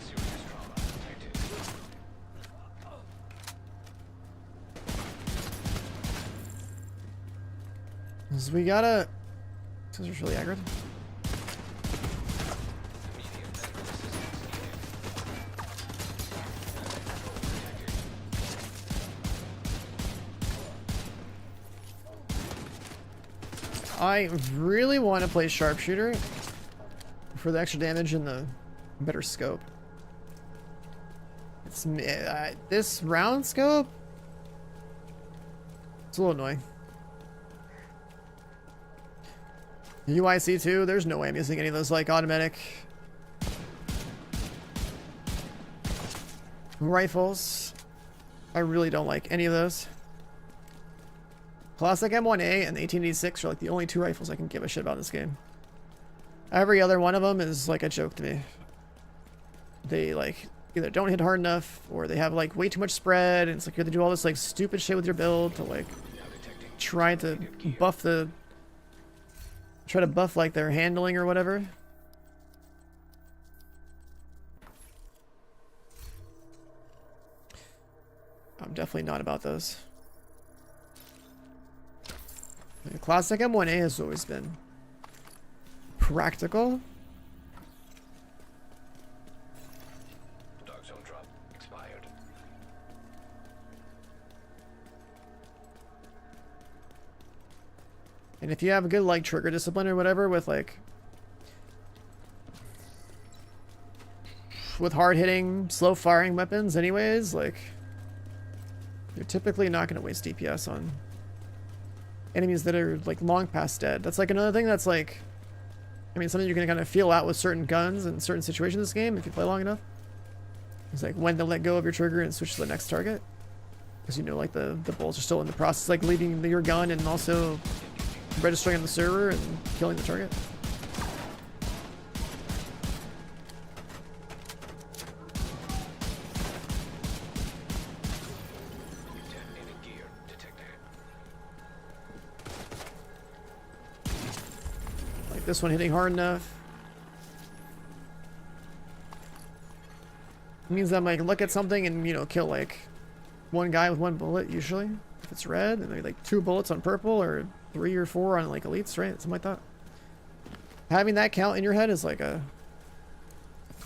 Serious trauma detected. So we gotta... This is really aggroed. Immediate medical assistance needed. I really want to play Sharpshooter for the extra damage and the better scope. It's this round scope. It's a little annoying. UIC too. There's no way I'm using any of those like automatic rifles. I really don't like any of those. Classic M1A and the 1886 are like the only two rifles I can give a shit about in this game. Every other one of them is like a joke to me. They like either don't hit hard enough or they have like way too much spread, and it's like you have to do all this like stupid shit with your build to like try to buff like their handling or whatever. I'm definitely not about those. The classic M1A has always been practical. Dark Zone drop expired. And if you have a good like trigger discipline or whatever with like with hard hitting, slow firing weapons anyways, like you're typically not going to waste DPS on enemies that are like long past dead. That's like another thing that's like, I mean, something you're going to kind of feel out with certain guns in certain situations in this game if you play long enough. It's like when to let go of your trigger and switch to the next target. Because you know like the bullets are still in the process, like leaving your gun and also registering on the server and killing the target. Detonating gear detected. Like this one hitting hard enough. It means that I might look at something and, you know, kill like one guy with one bullet usually. If it's red, and maybe like 2 bullets on purple or 3 or 4 on like elites, right? Something like that. Having that count in your head is like a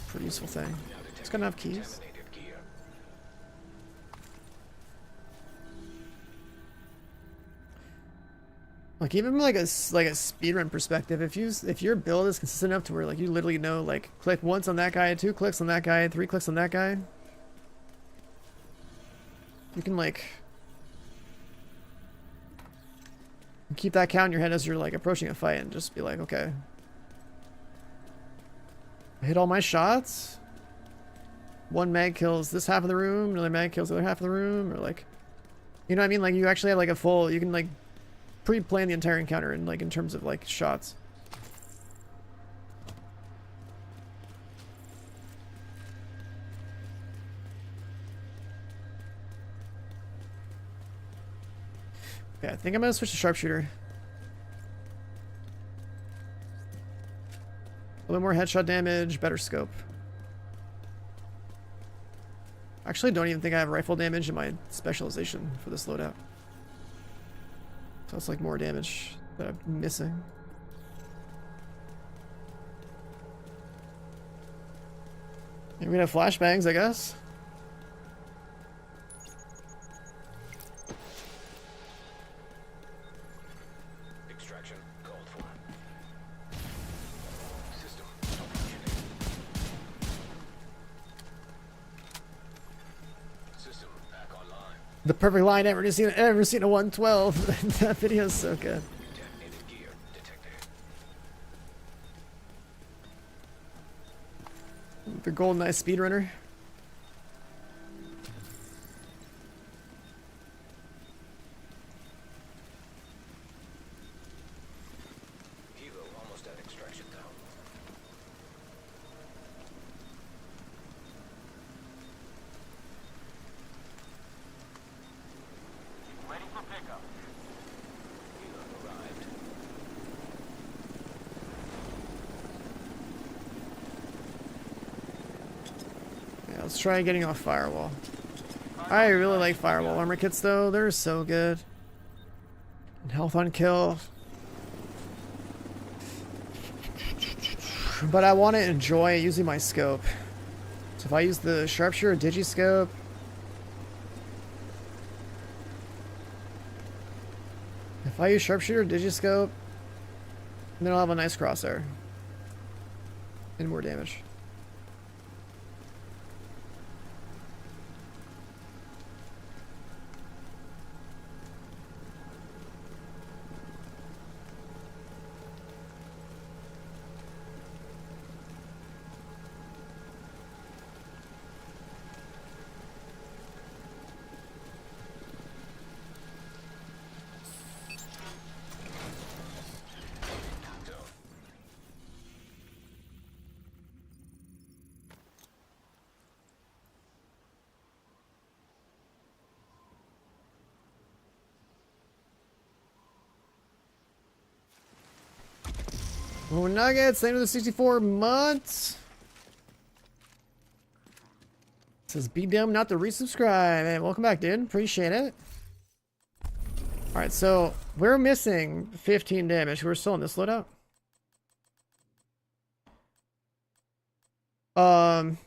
pretty useful thing. It's gonna have keys. Contaminated gear. Like even from like a speedrun perspective, if your build is consistent enough to where like you literally know like click once on that guy, 2 clicks on that guy, 3 clicks on that guy, you can like keep that count in your head as you're like approaching a fight and just be like, okay, I hit all my shots. 1 mag kills this half of the room, another mag kills the other half of the room, or like, you know what I mean? Like you actually have like a full, you can like pre-plan the entire encounter in like in terms of like shots. Yeah, I think I'm gonna switch to sharpshooter. A little more headshot damage, better scope. Actually, don't even think I have rifle damage in my specialization for this loadout. So it's like more damage that I'm missing. Maybe we're gonna have flashbangs, I guess. The perfect line ever seen a 112. That video is so good. Detonated gear detected. The Golden Eye speedrunner. Hilo almost at extraction zone. Ready for pickup. Hilo arrived. Yeah, let's try getting off firewall. I really like firewall armor kits though. They're so good. And health on kill. But I want to enjoy using my scope. So if I use the sharpshooter digiscope, if I use sharpshooter digiscope, then I'll have a nice crosshair and more damage. Oh, Nuggets, thank you for the 64 months. It says be dumb not to resubscribe. Hey, welcome back, dude. Appreciate it. Alright, so we're missing 15 damage. We're still in this loadout. Armor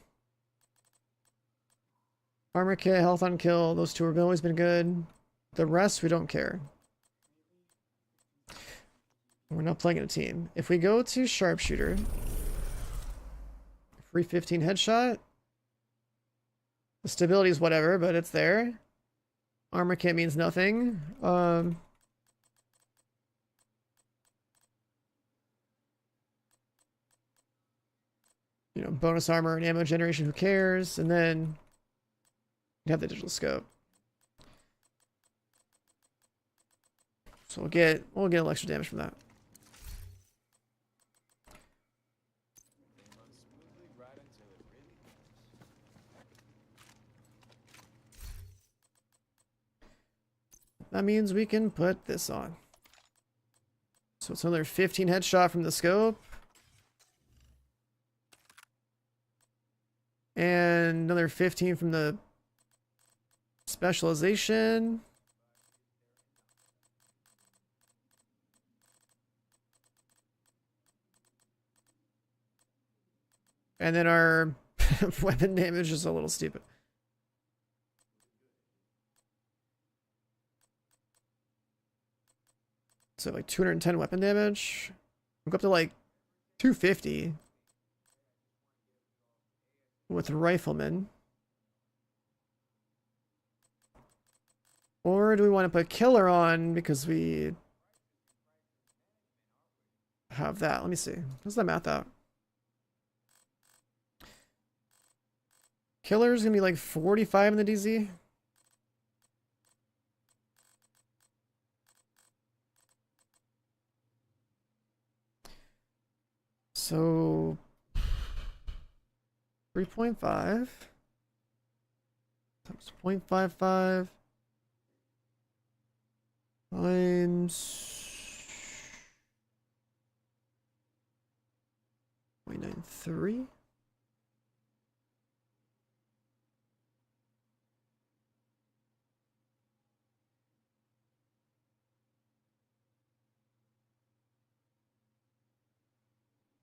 kit, health on kill, those two have always been good. The rest we don't care. We're not playing in a team. If we go to sharpshooter, free 15 headshot. The stability is whatever, but it's there. Armor kit means nothing. You know, bonus armor and ammo generation, who cares? And then you have the digital scope. So we'll get a little extra damage from that. That means we can put this on. So it's another 15 headshot from the scope. And another 15 from the specialization. And then our weapon damage is a little stupid. So like 210 weapon damage. We'll go up to like 250 with rifleman. Or do we want to put killer on because we have that? Let me see. How's that math out? Killer's gonna be like 45 in the DZ. So 3.5 times 0.55 times 0.93.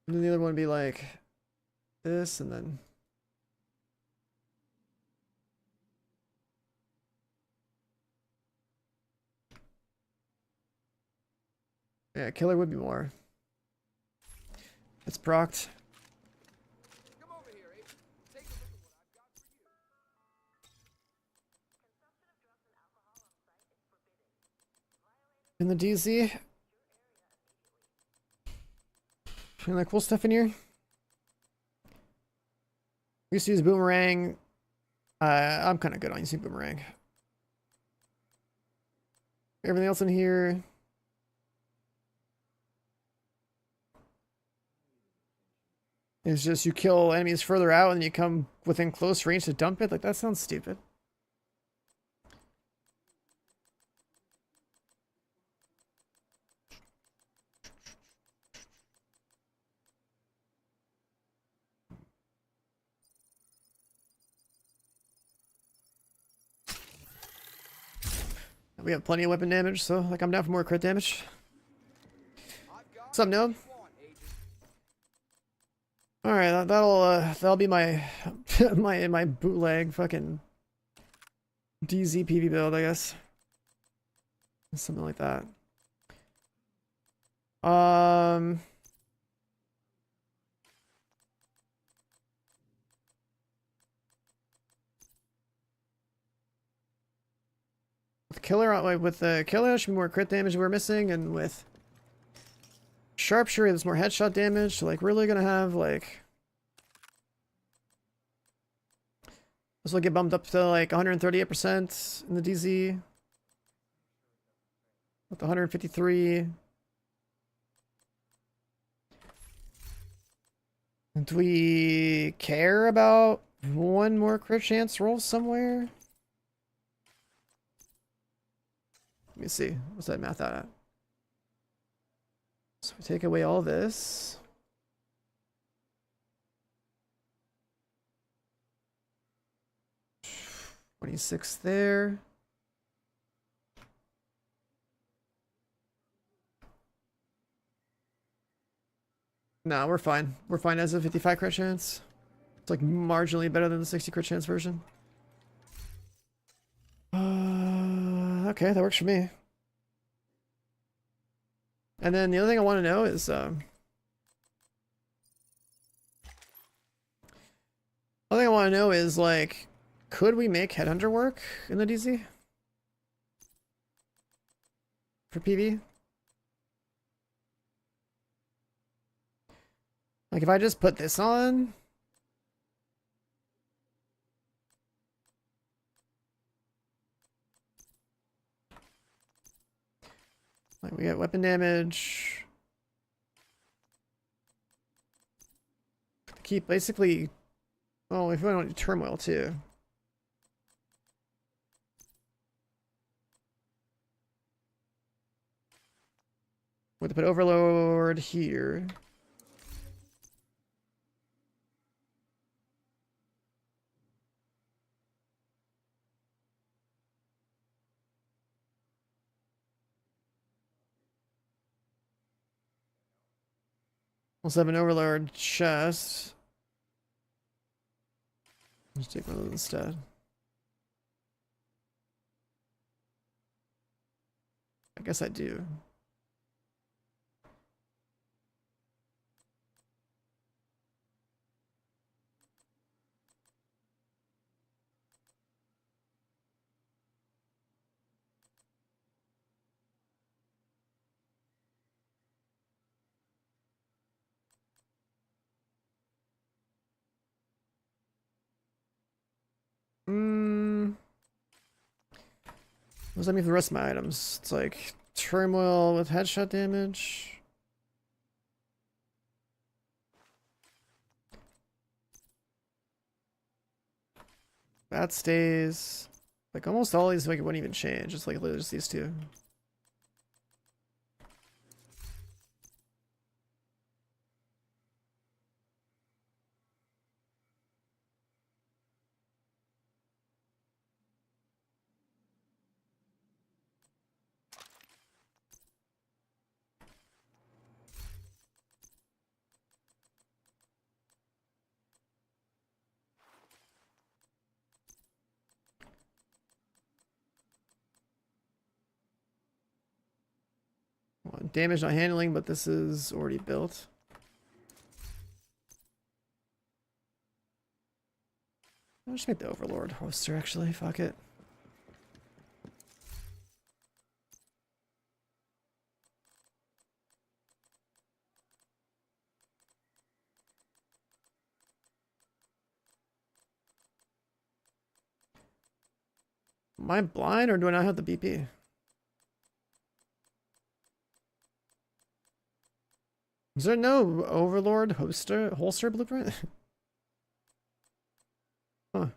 And then the other one would be like this, and then yeah, killer would be more. It's procced. in the DZ. Any like cool stuff in here? We used to use boomerang. I'm kind of good on using boomerang. Everything else in here. Is just you kill enemies further out and you come within close range to dump it? Like, that sounds stupid. We have plenty of weapon damage, so like I'm down for more crit damage. What's up, Noam? All right, that'll be my my bootleg fucking DZ PV build, I guess. Something like that. With the killer, should be more crit damage we're missing, and with sharpshooter, there's more headshot damage. So like, really gonna have like this will get bumped up to like 138% in the DZ with 153. And do we care about one more crit chance roll somewhere? Let me see. What's that math out at? So we take away all this. $26 there. Nah, we're fine. We're fine as a 55 crit chance. It's like marginally better than the 60 crit chance version. Okay, that works for me. And then the other thing I want to know is, other thing I want to know is like, could we make Headhunter work in the DZ for PV? Like if I just put this on. Like we got weapon damage. Keep basically. Oh, if we don't do turmoil too. We have to put overlord here. Also have an overlord chest. Let's take one of those instead. I guess I do. What does that mean for the rest of my items? It's like turmoil with headshot damage. That stays. Like almost all these like it wouldn't even change. It's like literally just these two. Well, damage not handling, but this is already built. I'll just make the Overlord holster actually, fuck it. Am I blind or do I not have the BP? Is there no Overlord holster blueprint? Huh.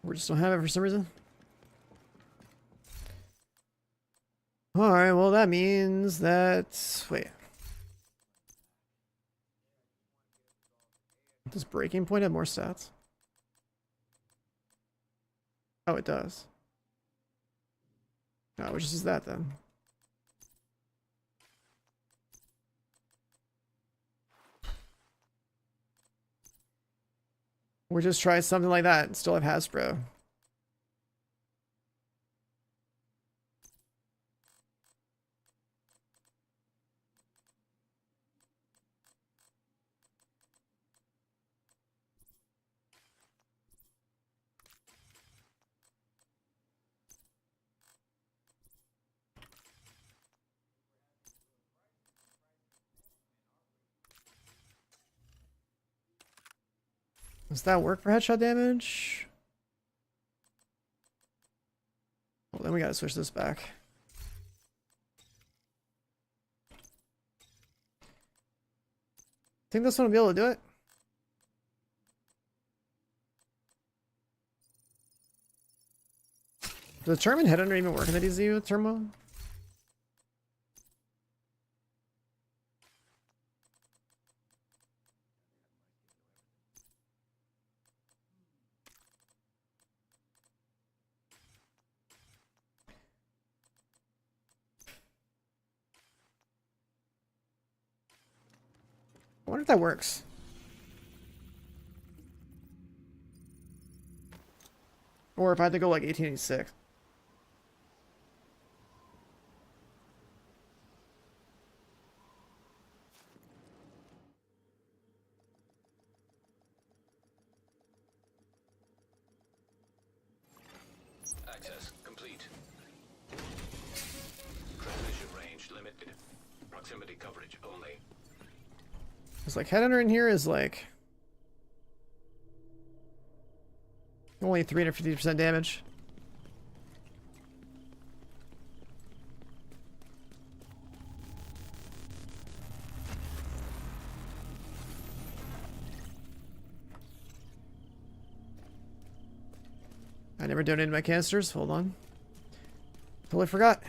We just don't have it for some reason. Alright, well that means that... Wait. Does Breaking Point have more stats? Oh, it does. Oh, which is that then? We'll just try something like that and still have Hasbro. Does that work for headshot damage? Well, then we gotta switch this back. Think this one will be able to do it? Does the Termin Headhunter even work in the DZ with Turmoil? I wonder if that works. Or if I had to go like 1886. Access complete. Transmission range limited. Proximity coverage only. It's like Headhunter in here is like only 350% damage. I never donated my canisters. Hold on. Totally forgot.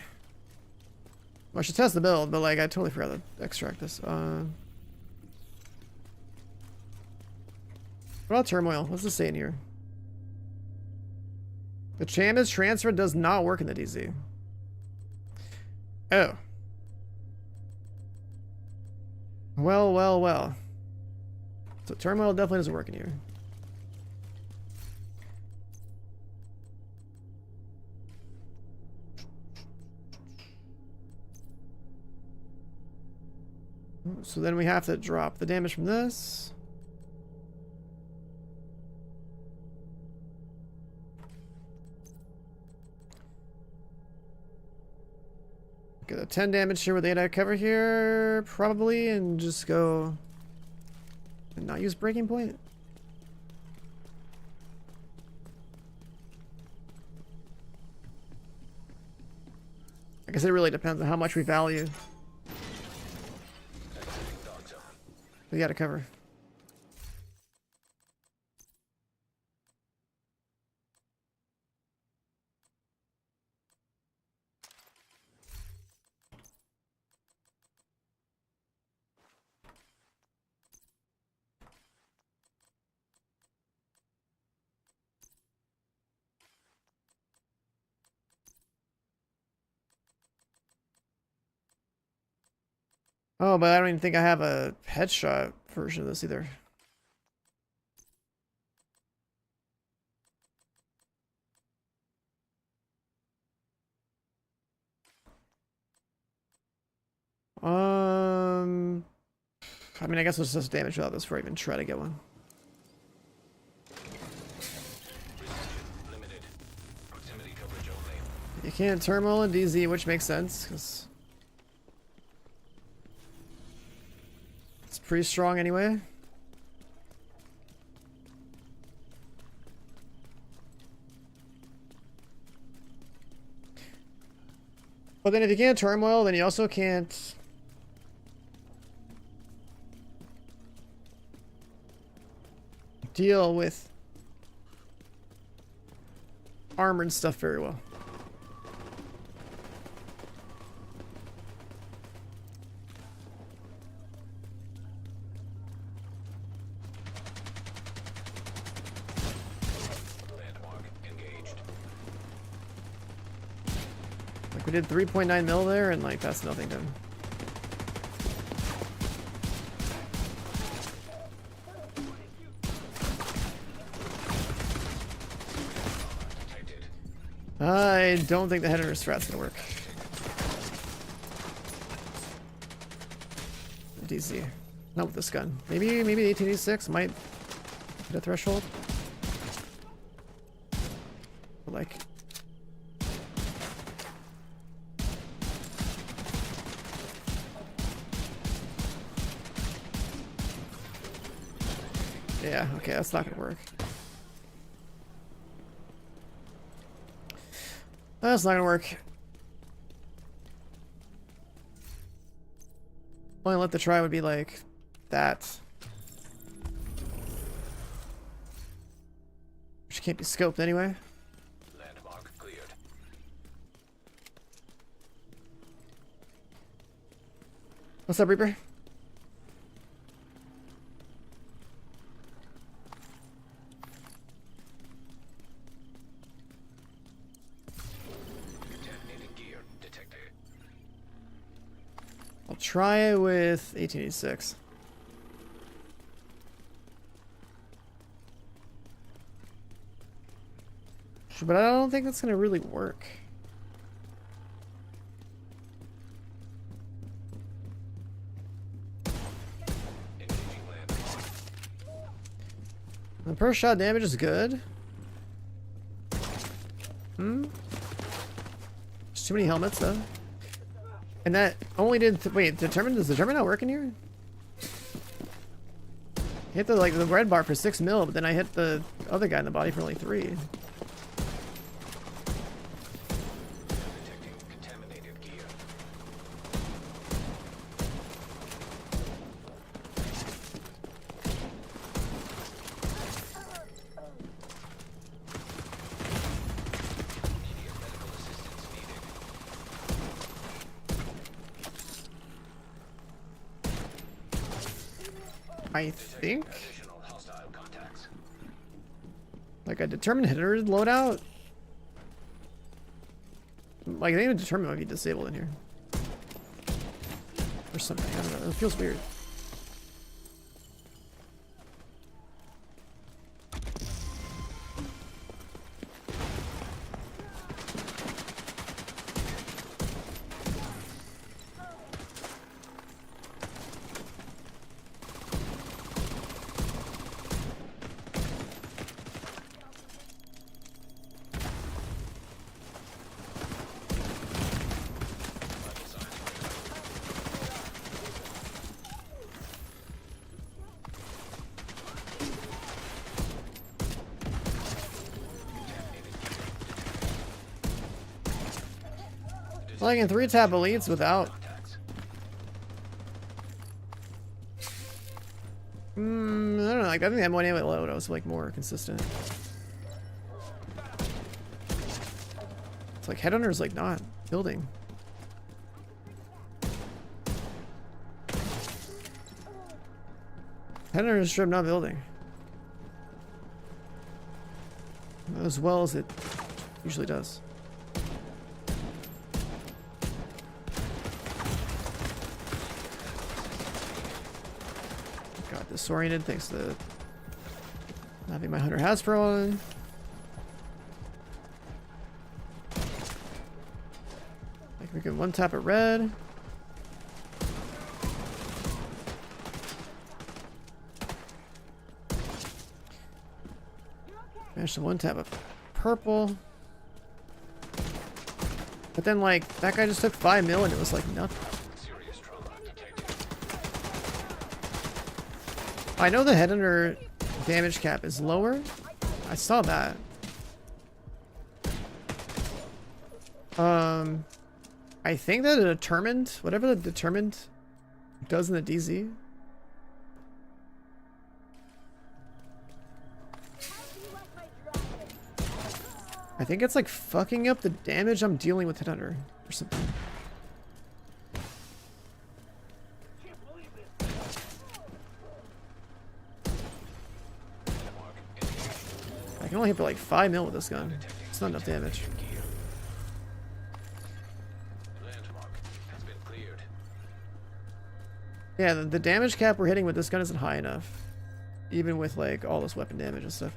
Well, I should test the build, but like I totally forgot to extract this. What about Turmoil? What's this say in here? The Chamis transfer does not work in the DZ. Oh. Well, well, well. So Turmoil definitely doesn't work in here. So then we have to drop the damage from this. Get a 10 damage here with 8 eye cover here, probably, and just go and not use Breaking Point. I guess it really depends on how much we value. We gotta cover. Oh, but I don't even think I have a headshot version of this either. I mean, I guess it's just damage without this before I even try to get one. Limited. Proximity coverage only. You can't Turmoil in DZ, which makes sense, because it's pretty strong anyway. But then if you can't turmoil, then you also can't deal with armor and stuff very well. Landmark engaged. Like we did 3.9 mil there, and like that's nothing to. Detected. I don't think the header strat's gonna work. DC. Not with this gun. Maybe the 1886 might hit a threshold. But like. Yeah, okay, that's not gonna work. That's not gonna work. Only let the try would be like that. Which can't be scoped anyway. Landmark cleared. What's up, Reaper? Contaminated gear detected. I'll try it with 1886. But I don't think that's gonna really work. Engaging landmark. The per shot damage is good. There's too many helmets though. And that only did wait, does determine not work in here? I hit the red bar for 6 mil, but then I hit the other guy in the body for only 3. Detecting contaminated gear. Immediate medical assistance needed. I think Additional hostile contacts. like a determined hitter loadout. Like they even determine might be disabled in here. Or something. I don't know. It feels weird. Like in 3-tap elites without. I don't know. Like I think that one aim at load was like more consistent. It's like Headhunter's like not building. Headhunter's strip not building. As well as it usually does. Got disoriented thanks to not having my Hunter Hasbro on. Like we can one tap at red. Managed to one tap of purple. But then like that guy just took 5 mil and it was like nothing. Serious trauma detected. I know the Headhunter damage cap is lower. I saw that. I think that a determined, whatever the determined does in the DZ. I think it's like fucking up the damage I'm dealing with Headhunter or something. I can only hit for like 5 mil with this gun. It's not enough damage. Yeah, the damage cap we're hitting with this gun isn't high enough. Even with like all this weapon damage and stuff.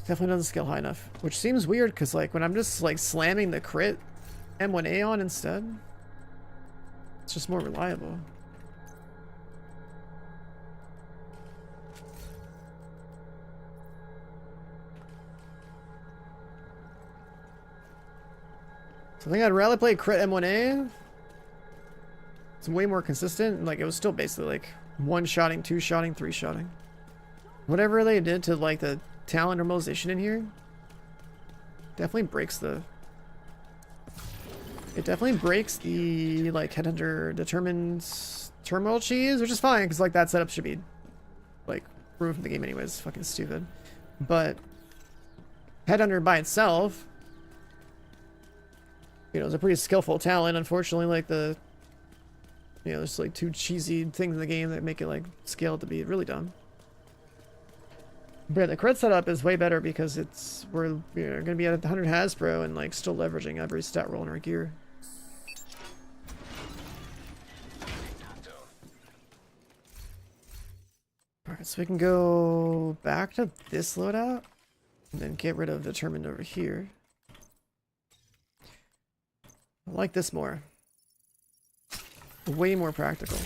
Definitely doesn't scale high enough. Which seems weird because like when I'm just like slamming the crit M1A on instead, it's just more reliable. So I think I'd rather play crit M1A. It's way more consistent. Like it was still basically like 1-shotting, 2-shotting, 3-shotting. Whatever they did to like the talent normalization in here definitely breaks the... It definitely breaks the like Headhunter determined terminal cheese, which is fine because like that setup should be like removed from the game anyways. It's fucking stupid. But Headhunter by itself, you know, it's a pretty skillful talent. Unfortunately, like the, you know, there's like 2 cheesy things in the game that make it like scale it to be really dumb. But yeah, the crit setup is way better because we're gonna be at 100 Hasbro and like still leveraging every stat roll in our gear. Alright, so we can go back to this loadout and then get rid of determined over here. I like this more. Way more practical.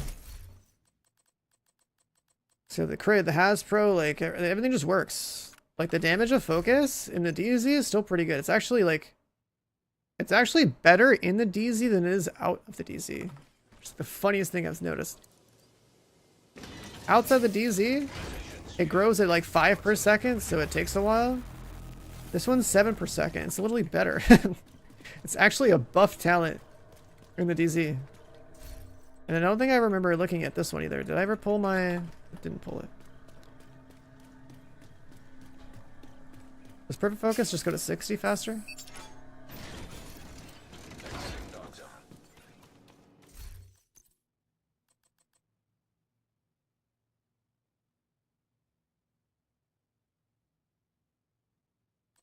So the crit, the Hasbro, like everything just works. Like the damage of focus in the DZ is still pretty good. It's actually like, it's actually better in the DZ than it is out of the DZ. Which is the funniest thing I've noticed. Outside the DZ, it grows at like 5 per second, so it takes a while. This one's 7 per second. It's literally better. It's actually a buff talent in the DZ. And I don't think I remember looking at this one either. Did I ever pull my... I didn't pull it. Does perfect focus just go to 60 faster?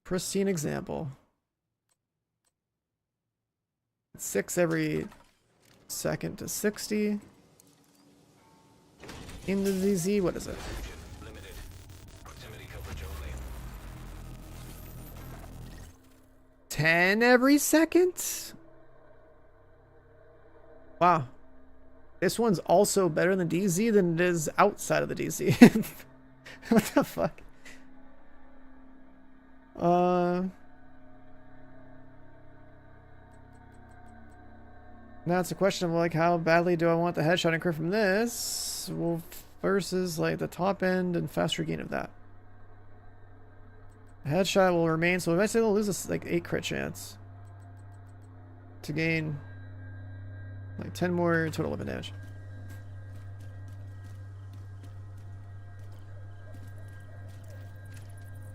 Pristine example. 6 every second to 60. In the DZ, what is it? 10 every second? Wow. This one's also better in the DZ than it is outside of the DZ. What the fuck? Now it's a question of like how badly do I want the headshot and crit from this, well, versus like the top end and faster gain of that. The headshot will remain, so eventually they'll lose this like 8 crit chance to gain like 10 more total weapon damage.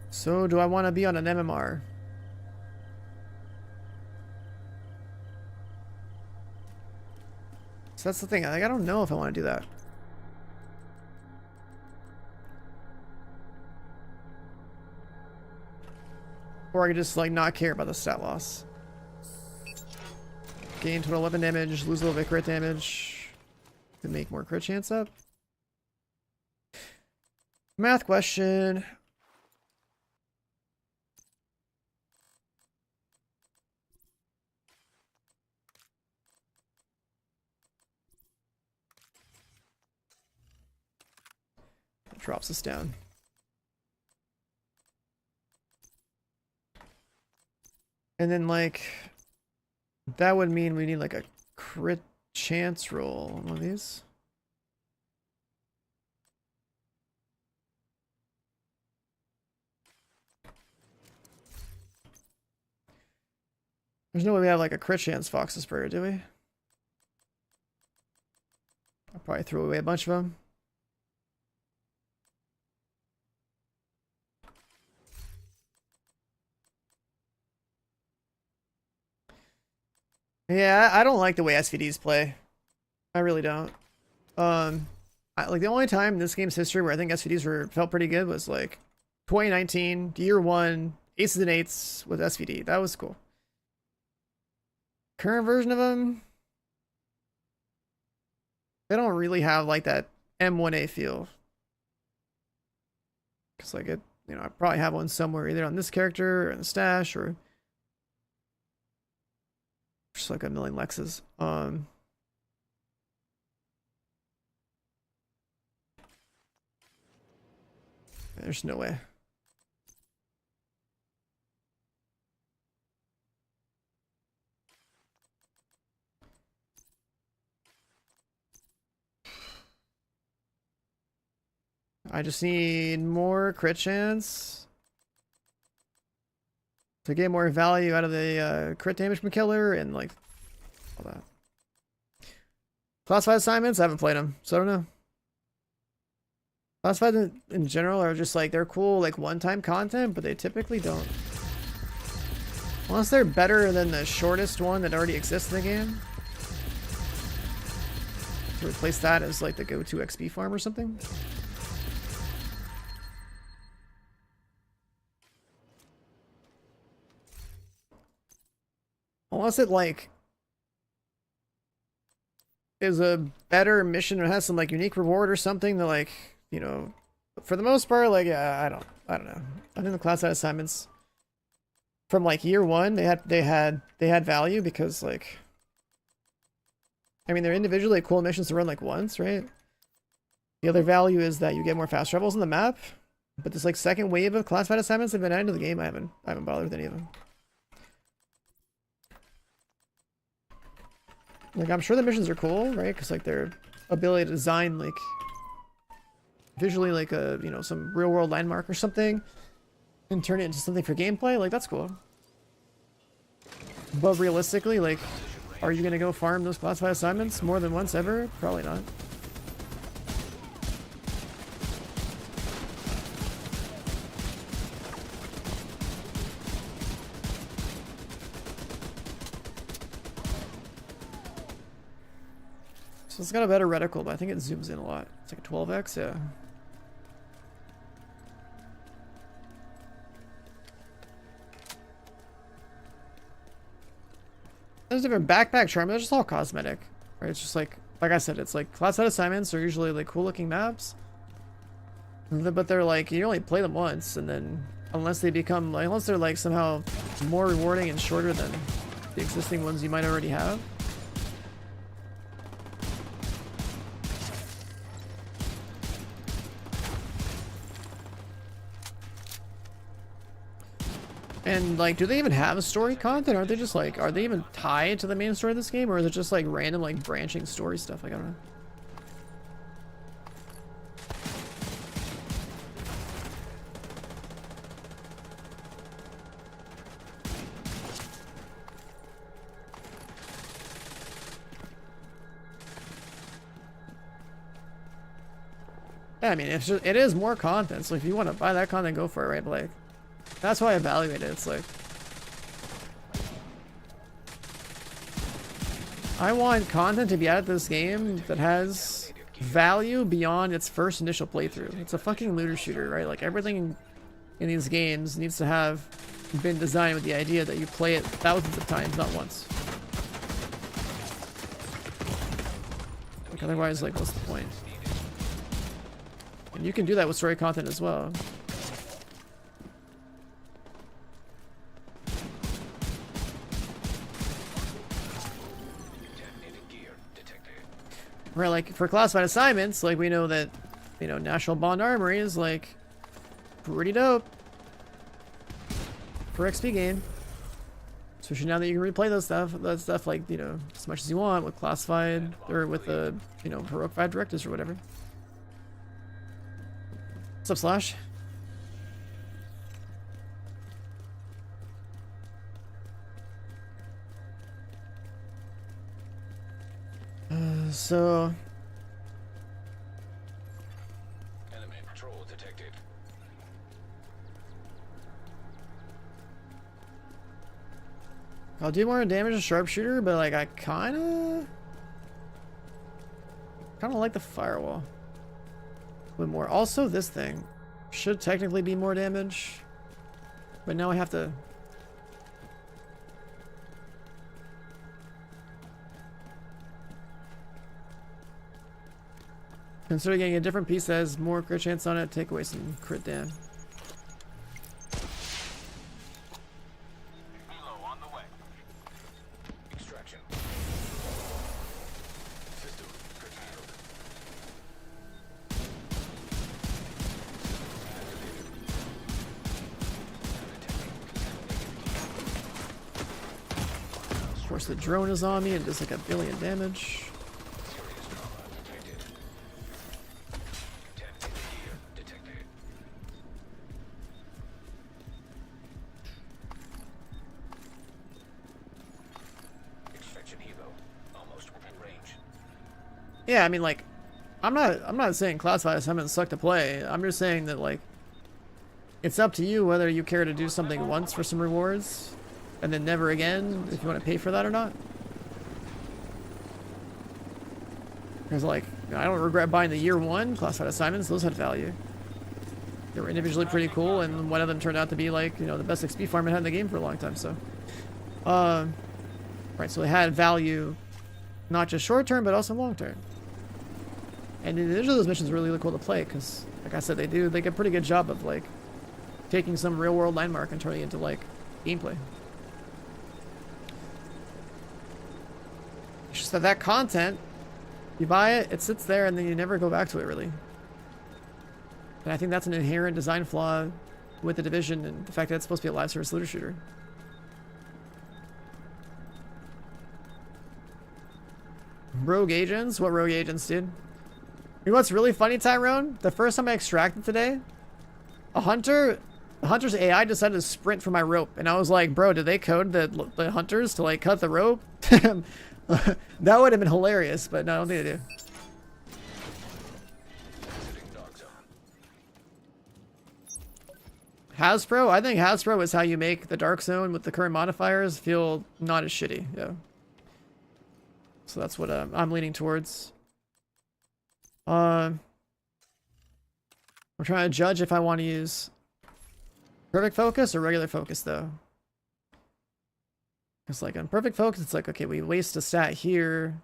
So do I want to be on an MMR? So that's the thing, like, I don't know if I want to do that. Or I could just like not care about the stat loss. Gain total weapon damage, lose a little bit of crit damage to make more crit chance up. Math question. Drops us down. And then like that would mean we need like a crit chance roll on one of these. There's no way we have like a crit chance Fox Sprayer, do we? I'll probably throw away a bunch of them. Yeah, I don't like the way SVDs play. I really don't. Like the only time in this game's history where I think SVDs felt pretty good was like 2019, year one, aces and eights with SVD. That was cool. Current version of them, they don't really have like that M1A feel. Cause like it, you know, I probably have one somewhere either on this character or in the stash or just like a million Lexes. There's no way. I just need more crit chance to get more value out of the crit damage from killer and like all that. Classified assignments, I haven't played them, so I don't know. Classified in general are just like, they're cool like one-time content, but they typically don't. Unless they're better than the shortest one that already exists in the game. To replace that as like the go-to XP farm or something. Unless it like is a better mission or has some like unique reward or something that like, you know, for the most part, like, yeah, I don't know. I think the classified assignments from like year one, they had value because like, I mean, they're individually cool missions to run like once, right? The other value is that you get more fast travels on the map, but this like second wave of classified assignments have been added to the game. I haven't bothered with any of them. Like, I'm sure the missions are cool, right? Because like their ability to design like visually like a, you know, some real world landmark or something and turn it into something for gameplay, like that's cool. But realistically, like, are you gonna go farm those classified assignments more than once ever? Probably not. So it's got a better reticle, but I think it zooms in a lot. It's like a 12x, yeah. There's different backpack charm, they're just all cosmetic. Right? It's just like I said, it's like classified assignments are usually like cool looking maps. But they're like, you only play them once, and then unless they become like, unless they're like somehow more rewarding and shorter than the existing ones you might already have. And like, do they even have story content? Aren't they just like, are they even tied to the main story of this game, or is it just like random like branching story stuff? Like, I don't know. Yeah, I mean, it is more content, so if you want to buy that content, go for it, right? But like, that's why I evaluate it. It's like, I want content to be added to this game that has value beyond its first initial playthrough. It's a fucking looter shooter, right? Like, everything in these games needs to have been designed with the idea that you play it thousands of times, not once. Like, otherwise, like, what's the point? And you can do that with story content as well. Right, like, for classified assignments, like, we know that, you know, National Bond Armory is, like, pretty dope for XP game. Especially now that you can replay that stuff, like, you know, as much as you want with classified, or with the, you know, Heroic 5 directives or whatever. What's up, Slash? So Enemy patrol detected. I'll do more damage to sharpshooter, but like I kinda like the firewall. A bit more. Also, this thing should technically be more damage, but now I have to. Consider getting a different piece that has more crit chance on it, take away some crit dam. Helo on the way. Extraction. System curtailed. Of course, the drone is on me and does like a billion damage. Serious trauma detected. 10 in the gear detected. Extraction helo almost within range. Yeah, I mean, like, I'm not saying classified assignments suck to play. I'm just saying that, like, it's up to you whether you care to do something once for some rewards and then never again if you want to pay for that or not. Because, like, I don't regret buying the year one classified assignments. Those had value. They were individually pretty cool, and one of them turned out to be, like, you know, the best XP farm I had in the game for a long time, so. Right, so they had value not just short term, but also long term. And individually, those missions are really, really cool to play, because, like I said, they do a pretty good job of, like, taking some real world landmark and turning it into, like, gameplay. It's just that content, you buy it, it sits there, and then you never go back to it, really. And I think that's an inherent design flaw with the Division and the fact that it's supposed to be a live service looter shooter. Rogue agents? What rogue agents, dude? You know what's really funny, Tyrone? The first time I extracted today, the hunter's AI decided to sprint for my rope, and I was like, bro, did they code the hunters to like cut the rope? That would have been hilarious, but no, I don't think they do. Exiting dog zone. Hasbro? I think Hasbro is how you make the Dark Zone with the current modifiers feel not as shitty, yeah. So that's what I'm leaning towards. I'm trying to judge if I want to use perfect focus or regular focus, though. Because, like, on perfect focus, it's like, okay, we waste a stat here,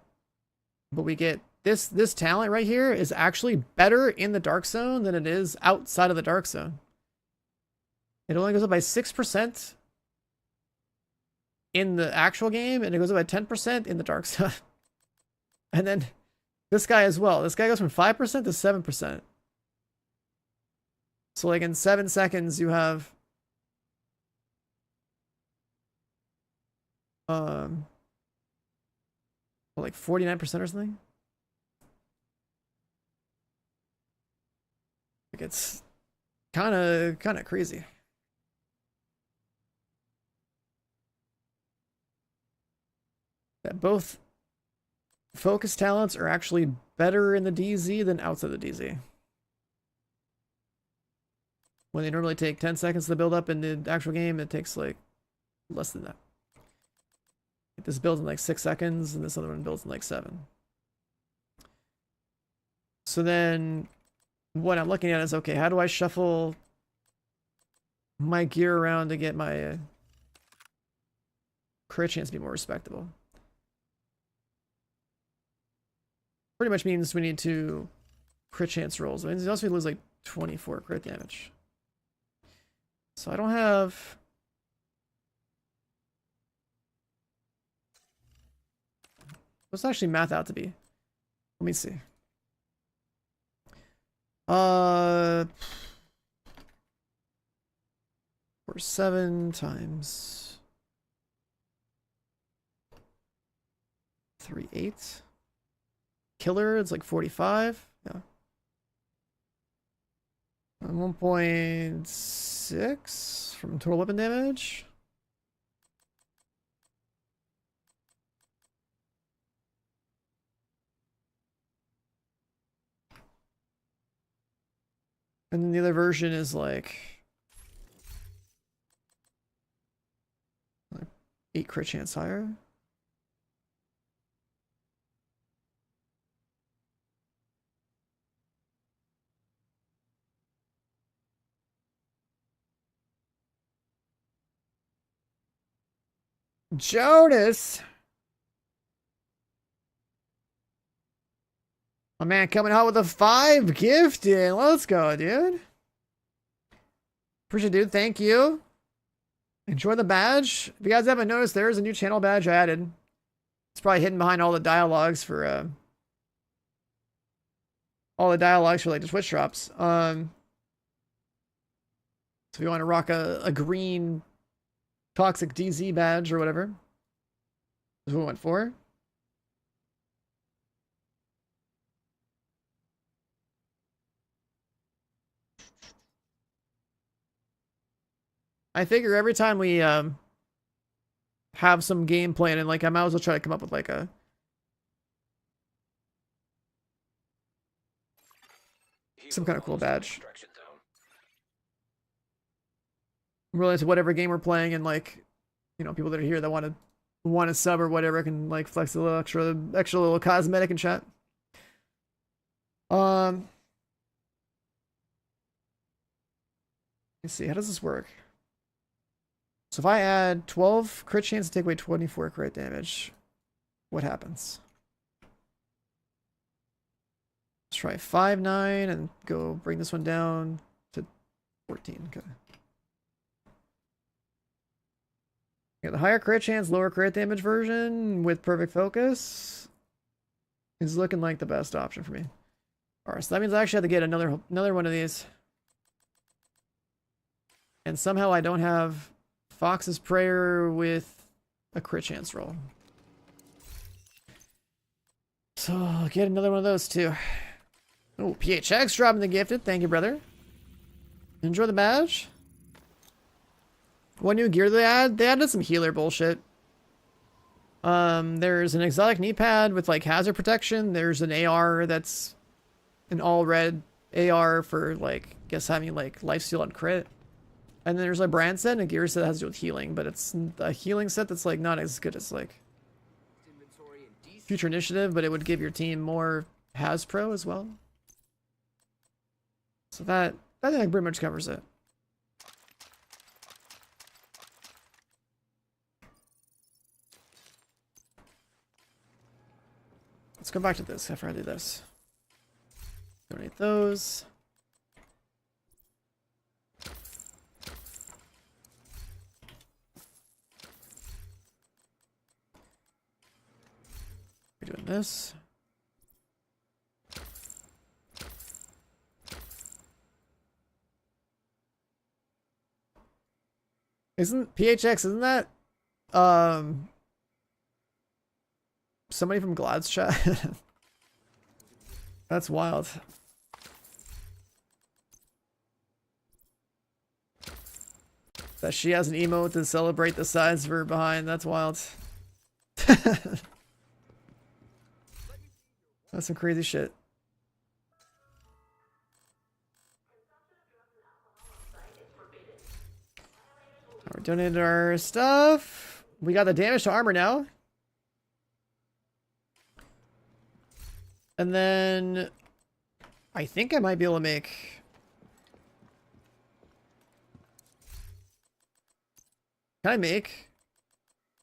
but we get this talent right here is actually better in the Dark Zone than it is outside of the Dark Zone. It only goes up by 6% in the actual game, and it goes up by 10% in the Dark Zone. And then this guy as well. This guy goes from 5% to 7%. So, like, in 7 seconds, you have like 49% or something. Like, it's kind of crazy. That both focus talents are actually better in the DZ than outside the DZ. When they normally take 10 seconds to build up in the actual game, it takes like less than that. This builds in like 6 seconds, and this other one builds in like 7. So then what I'm looking at is, okay, how do I shuffle my gear around to get my crit chance to be more respectable? Pretty much means we need to crit chance rolls. It means also we lose like 24 crit damage. So I don't have... What's actually math out to be? Let me see. For 7 times 3, 8. Killer, it's like 45. Yeah. And 1.6 from total weapon damage. And then the other version is like 8 crit chance higher. Jonas! My man coming out with a 5 gifted. Let's go, dude. Appreciate it, dude. Thank you. Enjoy the badge. If you guys haven't noticed, there is a new channel badge I added. It's probably hidden behind all the dialogues for like the Twitch drops. So if you want to rock a green toxic DZ badge or whatever, that's what we went for. I figure every time we have some game plan, and like I might as well try to come up with like a some kind of cool badge related to whatever game we're playing, and like, you know, people that are here that want to sub or whatever can like flex a little extra little cosmetic in chat. Let's see, how does this work? So if I add 12 crit chance to take away 24 crit damage, what happens? Let's try 5-9 and go bring this one down to 14. Okay. Yeah, the higher crit chance, lower crit damage version with perfect focus is looking like the best option for me. Alright, so that means I actually have to get another one of these. And somehow I don't have Fox's Prayer with a crit chance roll. So I'll get another one of those too. Oh, PHX dropping the gifted. Thank you, brother. Enjoy the badge. What new gear they add? They added some healer bullshit. There's an exotic knee pad with like hazard protection. There's an AR that's an all red AR for like, guess having like lifesteal and crit. And then there's a brand set and a gear set that has to do with healing, but it's a healing set that's like not as good as like Future Initiative, but it would give your team more Has-Pro as well. So that I think pretty much covers it. Let's go back to this after I do this. Donate those. We're doing this. Isn't PHX, isn't that somebody from Glad's chat? That's wild. That she has an emote to celebrate the size of her behind. That's wild. That's some crazy shit. We're donating our stuff. We got the damage to armor now. And then I think I might be able to make... Can I make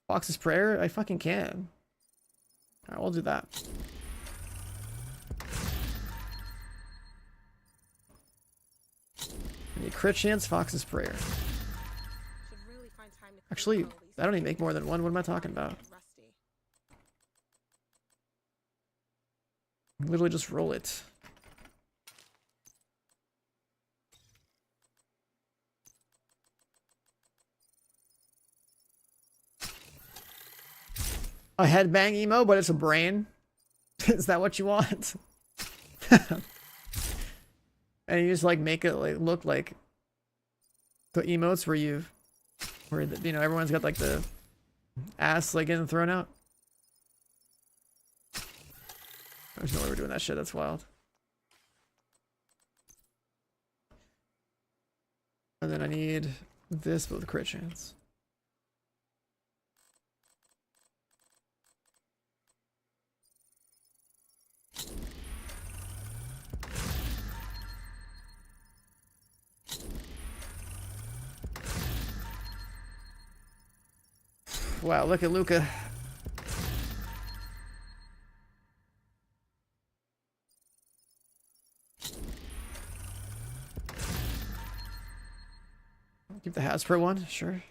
Fox's Prayer? I fucking can. Alright, we'll do that. Any crit chance, Fox's Prayer. Actually, I don't even make more than one. What am I talking about? Literally just roll it. A headbang emo, but it's a brain. Is that what you want? And you just like make it like look like the emotes where you know, everyone's got like the ass like getting thrown out. There's no way we're doing that shit. That's wild. this with crit chance. Wow, look at Luca. Keep the Hasbro one, sure.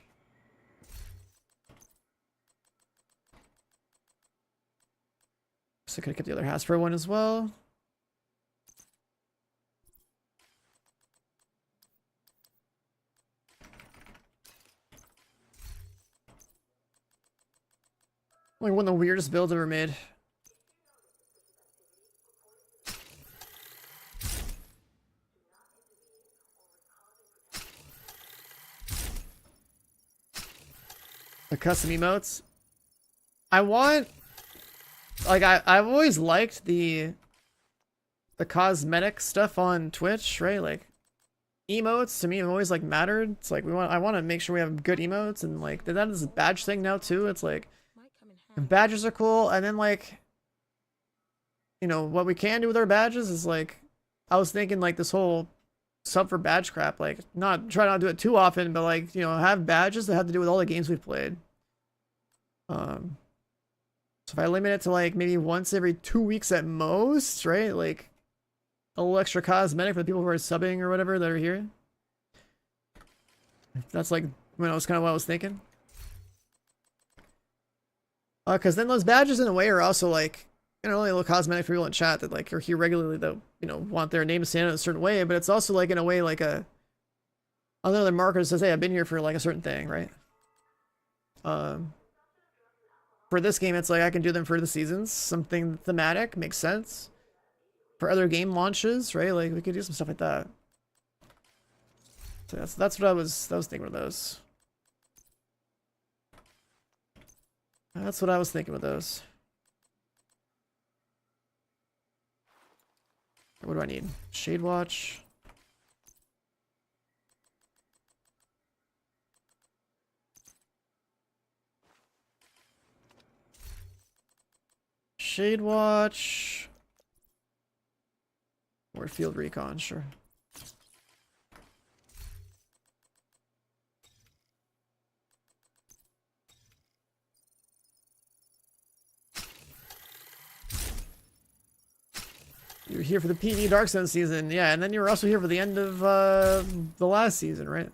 So could have kept the other Hasbro one as well. Like one of the weirdest builds ever made. The custom emotes. I want, like, I've always liked the cosmetic stuff on Twitch, right? Like emotes to me have always like mattered. It's like I want to make sure we have good emotes, and like that is a badge thing now too. It's like badges are cool, and then like, you know, what we can do with our badges is like, I was thinking like this whole sub for badge crap, like try not to do it too often, but like, you know, have badges that have to do with all the games we've played. So if I limit it to like maybe once every 2 weeks at most, right? Like a little extra cosmetic for the people who are subbing or whatever that are here. That's like, when I was kind of what I was thinking. Because then those badges in a way are also like, you know, only a little cosmetic for people in chat that like are here regularly that, you know, want their name to stand out a certain way, but it's also like in a way like another marker that says, hey, I've been here for like a certain thing, right? For this game, it's like I can do them for the seasons, something thematic, makes sense. For other game launches, right? Like we could do some stuff like that. So that's what I was thinking with those. That's what I was thinking with those. What do I need? Shade Watch. Shade Watch. Or Field Recon, sure. You were here for the PVE Dark Zone season, yeah, and then you were also here for the end of the last season, right?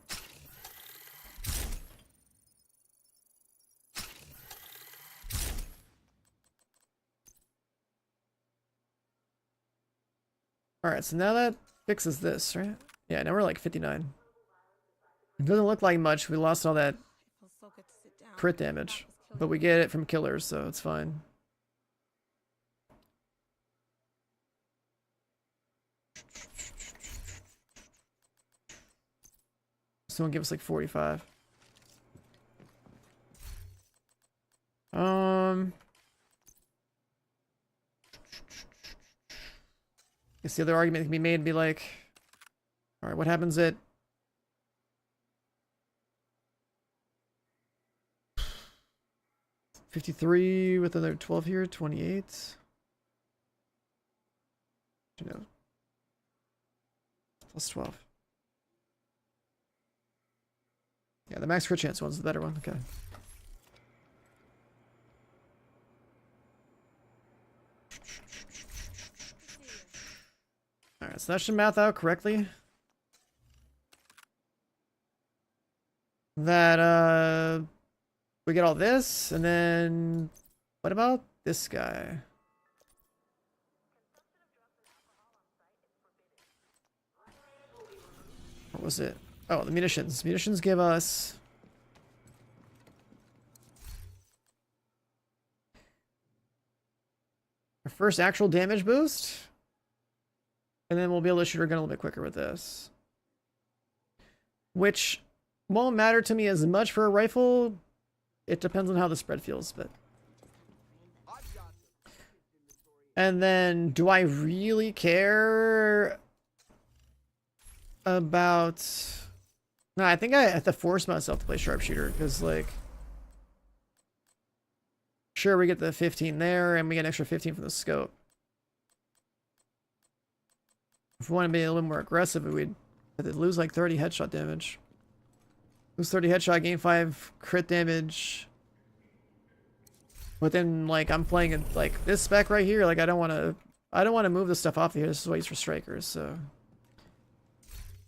Alright, so now that fixes this, right? Yeah, now we're like 59. It doesn't look like much. We lost all that crit damage, but we get it from killers, so it's fine. Someone give us like 45. I guess the other argument can be made and be like, all right, what happens at 53 with another 12 here, 28? You know, plus 12. Yeah, the max crit chance one's the better one. Okay. Alright, so that should math out correctly. That, we get all this, and then what about this guy? What was it? Oh, the munitions. Munitions give us our first actual damage boost. And then we'll be able to shoot our gun a little bit quicker with this. Which won't matter to me as much for a rifle. It depends on how the spread feels, but. And then, do I really care about No, I think I have to force myself to play sharpshooter because, like, sure, we get the 15 there and we get an extra 15 from the scope. If we want to be a little more aggressive, we'd have to lose like 30 headshot damage. Lose 30 headshot, gain 5 crit damage. But then, like, I'm playing it like this spec right here. Like, I don't want to move this stuff off of here. This is what I use for strikers, so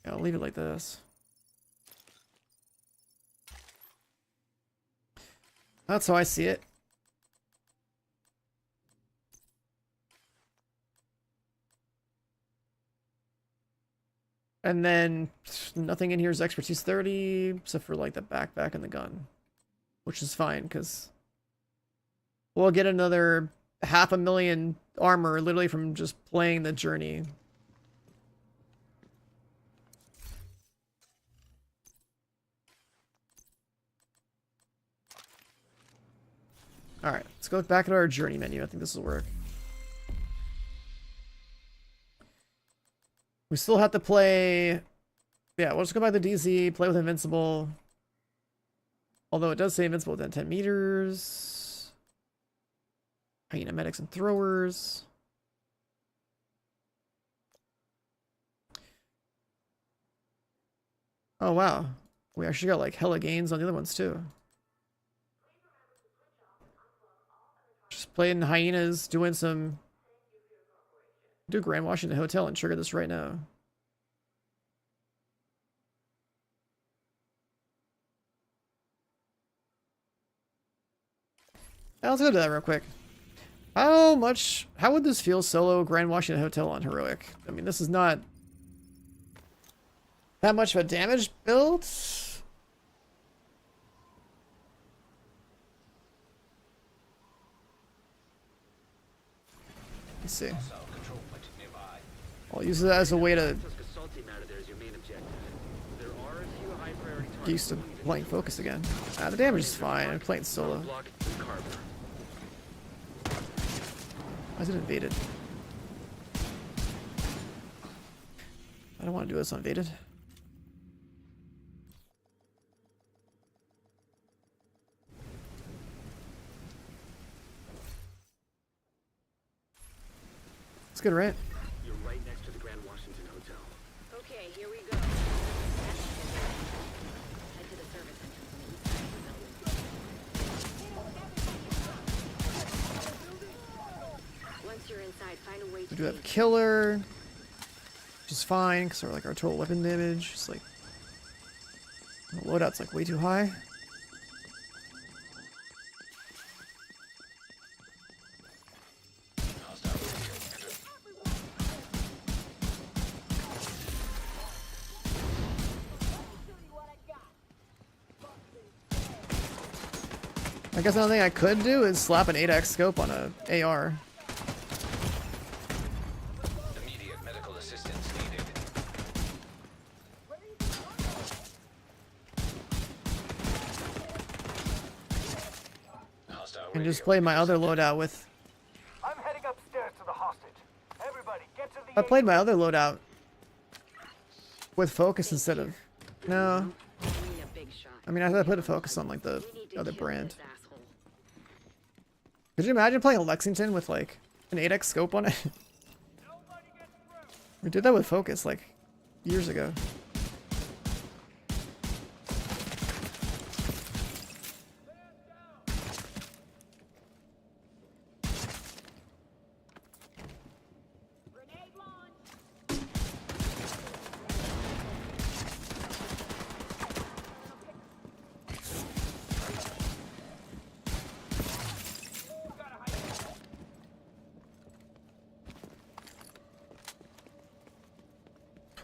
yeah, I'll leave it like this. That's how I see it. And then nothing in here is expertise 30, except for like the backpack and the gun, which is fine because we'll get another 500,000 armor literally from just playing the journey. Alright, let's go back to our journey menu. I think this will work. We still have to play... Yeah, we'll just go back to DZ, play with Invincible. Although it does say Invincible within 10 meters. Hyena medics and throwers. Oh, wow. We actually got like hella gains on the other ones too. Just playing hyenas, doing some... Do Grand Washington Hotel and trigger this right now. Let's go do that real quick. How would this feel solo Grand Washington Hotel on Heroic? I mean, this is not that much of a damage build. Let's see. I'll use it as a way to get used to playing focus again. The damage is fine. I'm playing solo. Why is it invaded? I don't want to do this uninvaded. It's good, right? You're right next to the Grand Washington Hotel. Okay, here we go. Head to the service entrance on the east side of the building. Once you're inside, find a way to We do have killer, which is fine because like our total weapon damage is like the loadout's like way too high. I guess another thing I could do is slap an 8x scope on a AR. Immediate medical assistance needed. And just play my other loadout with... I'm heading upstairs to the hostage. Everybody, get to the... I played my other loadout with focus instead of... No. I mean, I thought I put a focus on like the other brand. Could you imagine playing a Lexington with like an 8x scope on it? We did that with focus like years ago.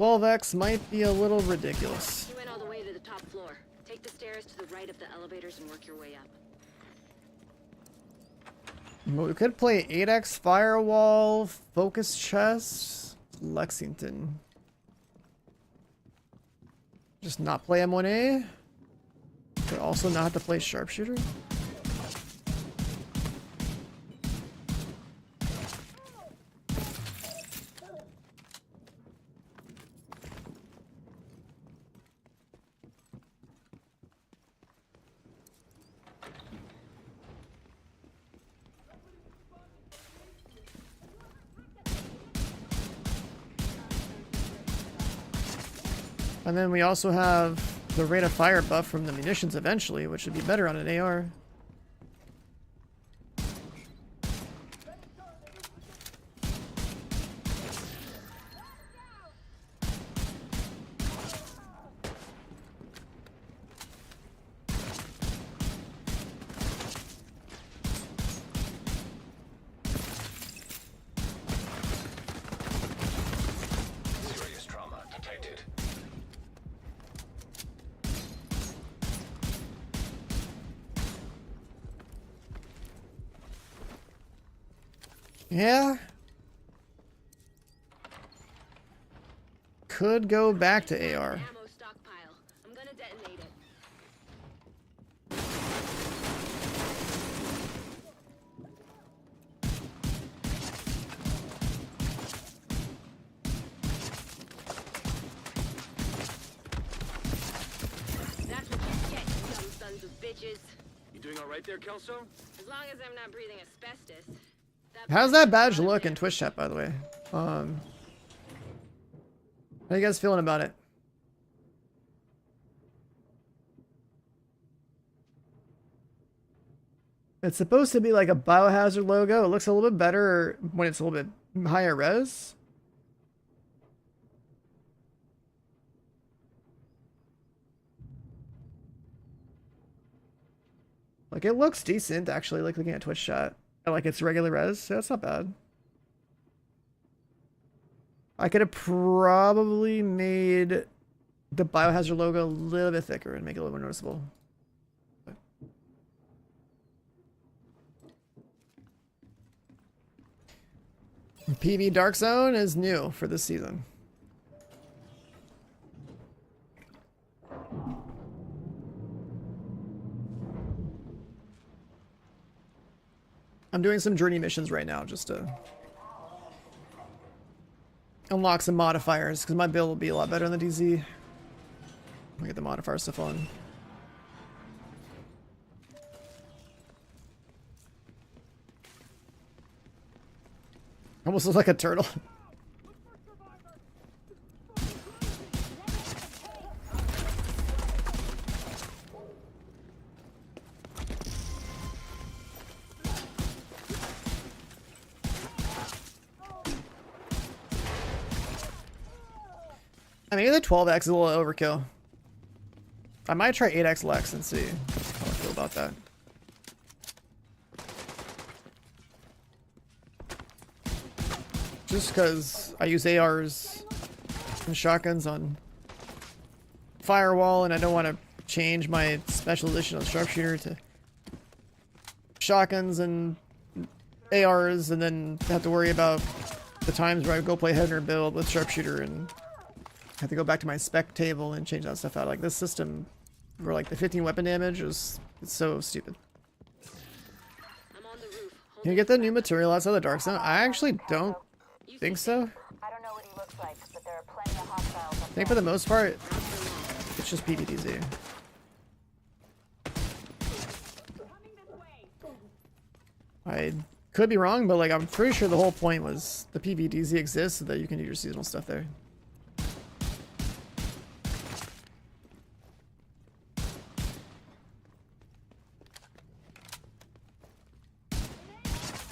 $12X might be a little ridiculous. You went all the way to the top floor. Take the stairs to the right of the elevators and work your way up. We could play 8x firewall, focus chest, Lexington. Just not play M1A, but also not have to play sharpshooter. And then we also have the rate of fire buff from the munitions eventually, which would be better on an AR. Serious trauma detected. Yeah. Could go back to AR. Ammo stockpile. I'm gonna detonate it. That's what you get, you dumb sons of bitches. You doing all right there, Kelso? As long as I'm not breathing asbestos. How's that badge look in Twitch chat, by the way? How you guys feeling about it? It's supposed to be like a Biohazard logo. It looks a little bit better when it's a little bit higher res. Like, it looks decent, actually, like looking at Twitch chat. Like, it's regular res, so that's not bad. I could have probably made the Biohazard logo a little bit thicker and make it a little more noticeable. PV Dark Zone is new for this season. I'm doing some journey missions right now just to unlock some modifiers because my build will be a lot better on the DZ. I'll get the modifier stuff on. Almost looks like a turtle. I mean, the 12x is a little overkill. I might try 8x Lex and see how I feel about that. Just because I use ARs and shotguns on Firewall, and I don't want to change my special edition on Sharpshooter to shotguns and ARs, and then have to worry about the times where I go play Heavener build with Sharpshooter and have to go back to my spec table and change that stuff out. Like, this system for like the 15 weapon damage is so stupid. I'm on the roof. Can you get the new material outside the Dark Zone? I actually don't think so. I don't know what he looks like, but there are plenty of hostiles I up think for the most part, it's just PVDZ. I could be wrong, but like I'm pretty sure the whole point was the PVDZ exists so that you can do your seasonal stuff there.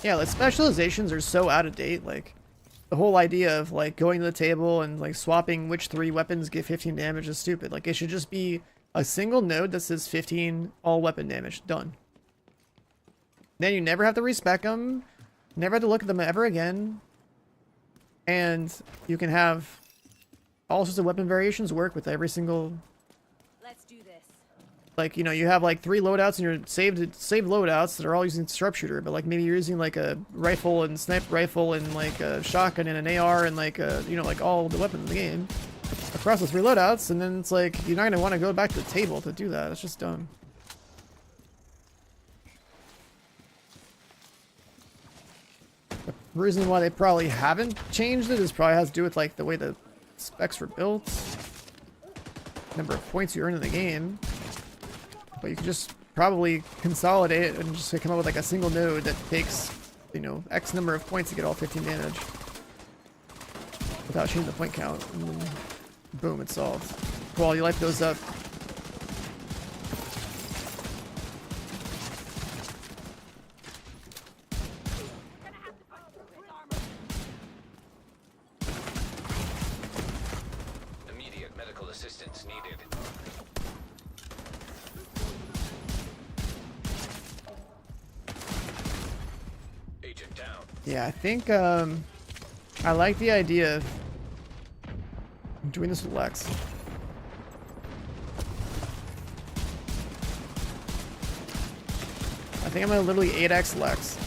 Yeah, like specializations are so out of date. Like the whole idea of like going to the table and like swapping which 3 weapons give 15 damage is stupid. Like it should just be a single node that says 15 all weapon damage. Done. Then you never have to respec them, never have to look at them ever again, and you can have all sorts of weapon variations work with every single. Let's do this. Like, you know, you have like 3 loadouts in your saved loadouts that are all using sharpshooter, but like maybe you're using like a rifle and sniper rifle and like a shotgun and an AR and like a, you know, like all the weapons in the game across the 3 loadouts, and then it's like you're not gonna want to go back to the table to do that. It's just dumb. The reason why they probably haven't changed it is probably has to do with like the way the specs were built, number of points you earn in the game. But you could just probably consolidate it and just come up with like a single node that takes, you know, X number of points to get all 15 damage without changing the point count, and then boom, it's solved. quality of life goes up. Immediate medical assistance needed. Agent down. Yeah, I think I like the idea of doing this with Lex. I think I'm gonna literally 8x Lex.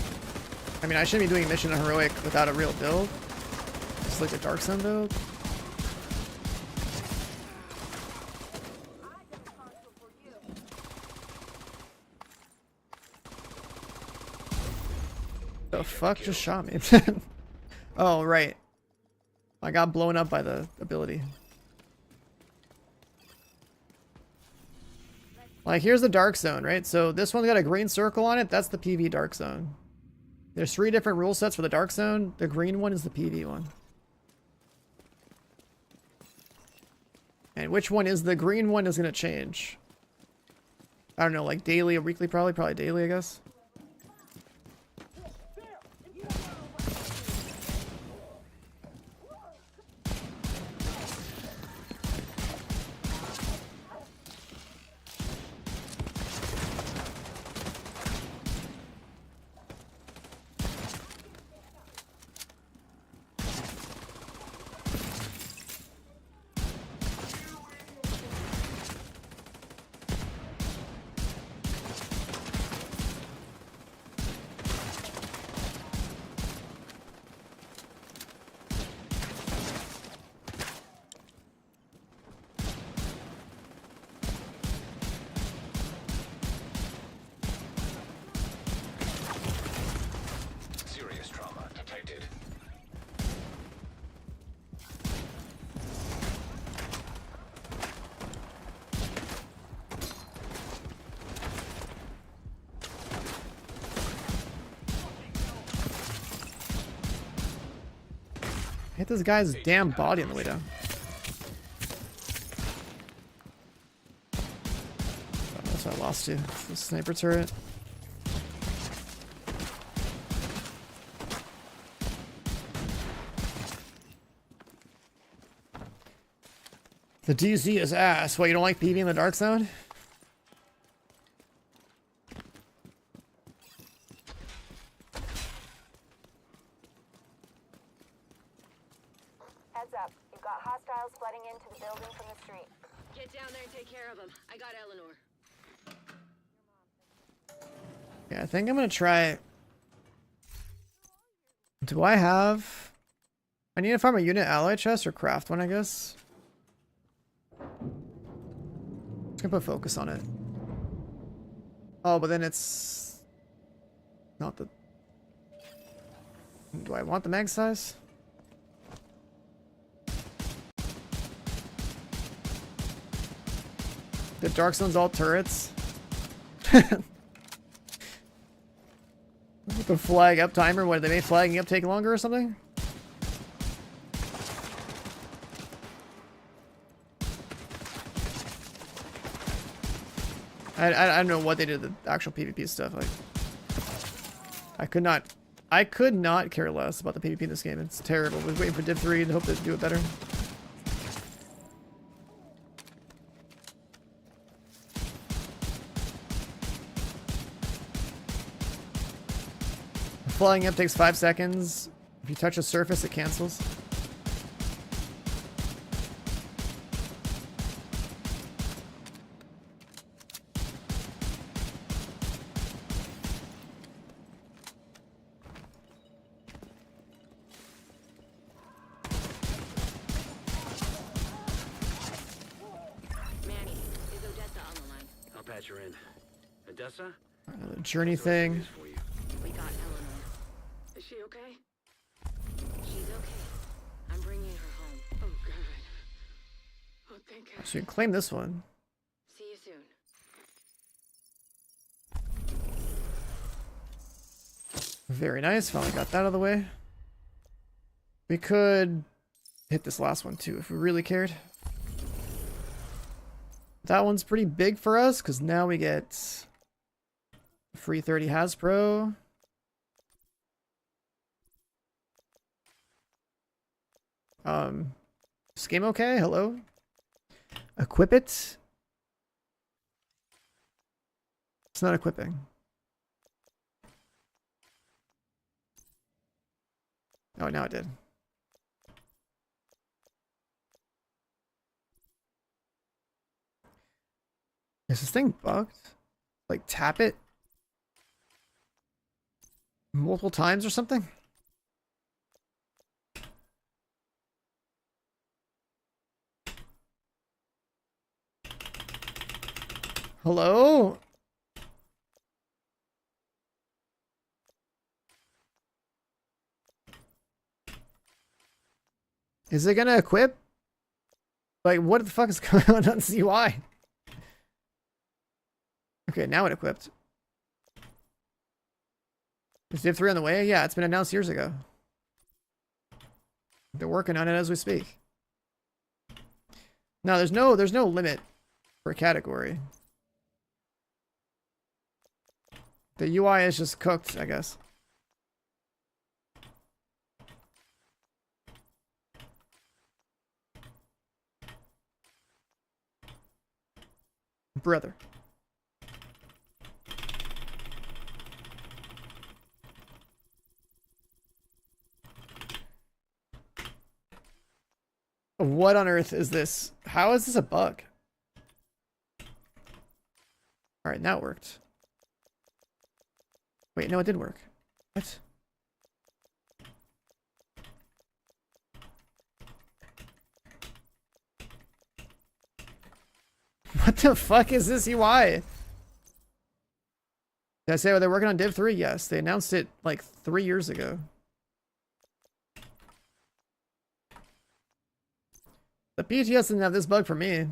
I mean, I shouldn't be doing mission and heroic without a real build. Just like the Dark Sun build. The fuck just shot me? Oh, right. I got blown up by the ability. Like, here's the Dark Zone, right? So this one's got a green circle on it. That's the PV Dark Zone. There's 3 different rule sets for the Dark Zone. The green one is the PV one. And which one is the green one is going to change. I don't know, like daily or weekly probably. Probably daily, I guess. Serious trauma detected. Hit this guy's damn body on the way down. Oh, that's why I lost you. The sniper turret. The DZ is ass. What, you don't like PV in the Dark Zone? Heads up. You've got hostiles flooding into the building from the street. Get down there and take care of them. I got Eleanor. Yeah, I think I'm gonna try. Do I have? I need to farm a unit ally chest or craft one, I guess. Just gonna put focus on it. Oh, but then it's not the. Do I want the mag size? The Dark Zone's all turrets. The flag up timer. What, they made flagging up take longer or something? I don't know what they did to the actual PvP stuff. Like, I could not care less about the PvP in this game. It's terrible. We're waiting for Div 3 and hope they do it better. Flying up takes 5 seconds. If you touch a surface, it cancels. Manny, is Odessa on the line? I'll patch her in. Odessa? The journey thing. For you. We got Eleanor. Is she okay? She's okay. I'm bringing her home. Oh, God. Oh, thank God. So you can claim this one. See you soon. Very nice. Finally got that out of the way. We could hit this last one too if we really cared. That one's pretty big for us because now we get free 30 Hasbro. Is game okay? Hello? Equip it? It's not equipping. Oh, now it did. Is this thing bugged? Like, tap it multiple times or something? Hello? Is it gonna equip? Like, what the fuck is going on this UI? Okay, now it equipped. Is Div 3 on the way? Yeah, it's been announced years ago. They're working on it as we speak. No, there's no limit for category. The UI is just cooked, I guess. Brother. What on earth is this? How is this a bug? Alright, now it worked. Wait, no, it did work. What? What the fuck is this UI? Did I say, oh, they're working on Div 3? Yes, they announced it like 3 years ago. The PTS didn't have this bug for me.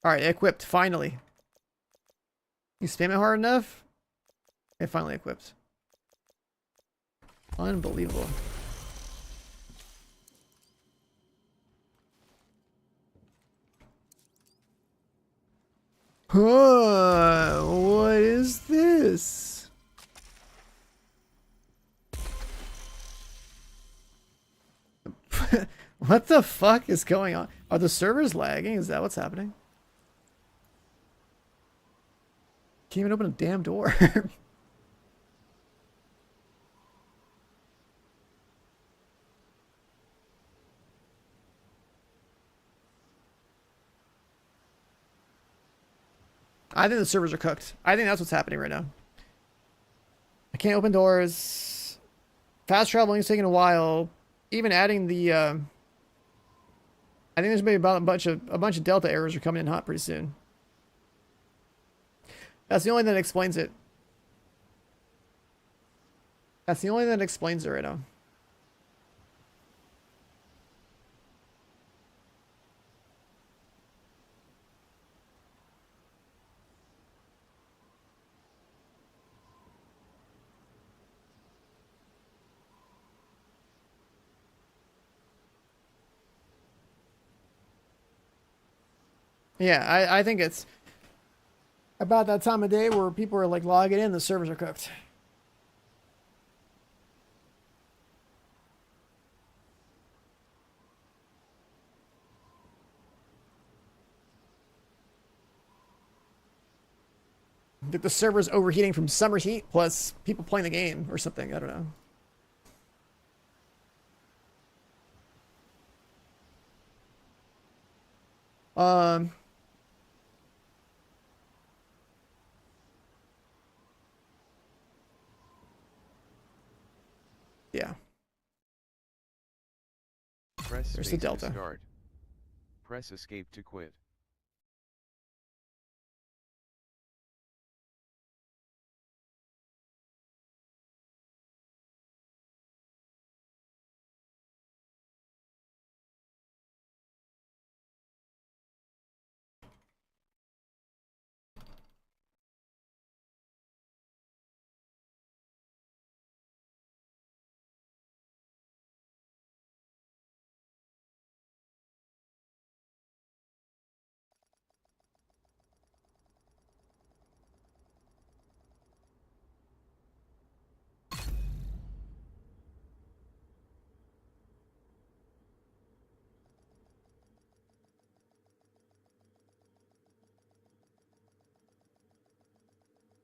Alright, equipped, finally. You spam it hard enough? It finally equipped. Unbelievable. What is this? What the fuck is going on? Are the servers lagging? Is that what's happening? Can't even open a damn door. I think the servers are cooked. I think that's what's happening right now. I can't open doors. Fast traveling is taking a while. Even adding the I think there's maybe about a bunch of Delta errors are coming in hot pretty soon. That's the only thing that explains it. That's the only thing that explains it right now. Yeah, I think it's about that time of day where people are like logging in, the servers are cooked. I think the server's overheating from summer heat plus people playing the game or something. I don't know. Yeah. Press There's the space Delta. to start. Press escape to quit.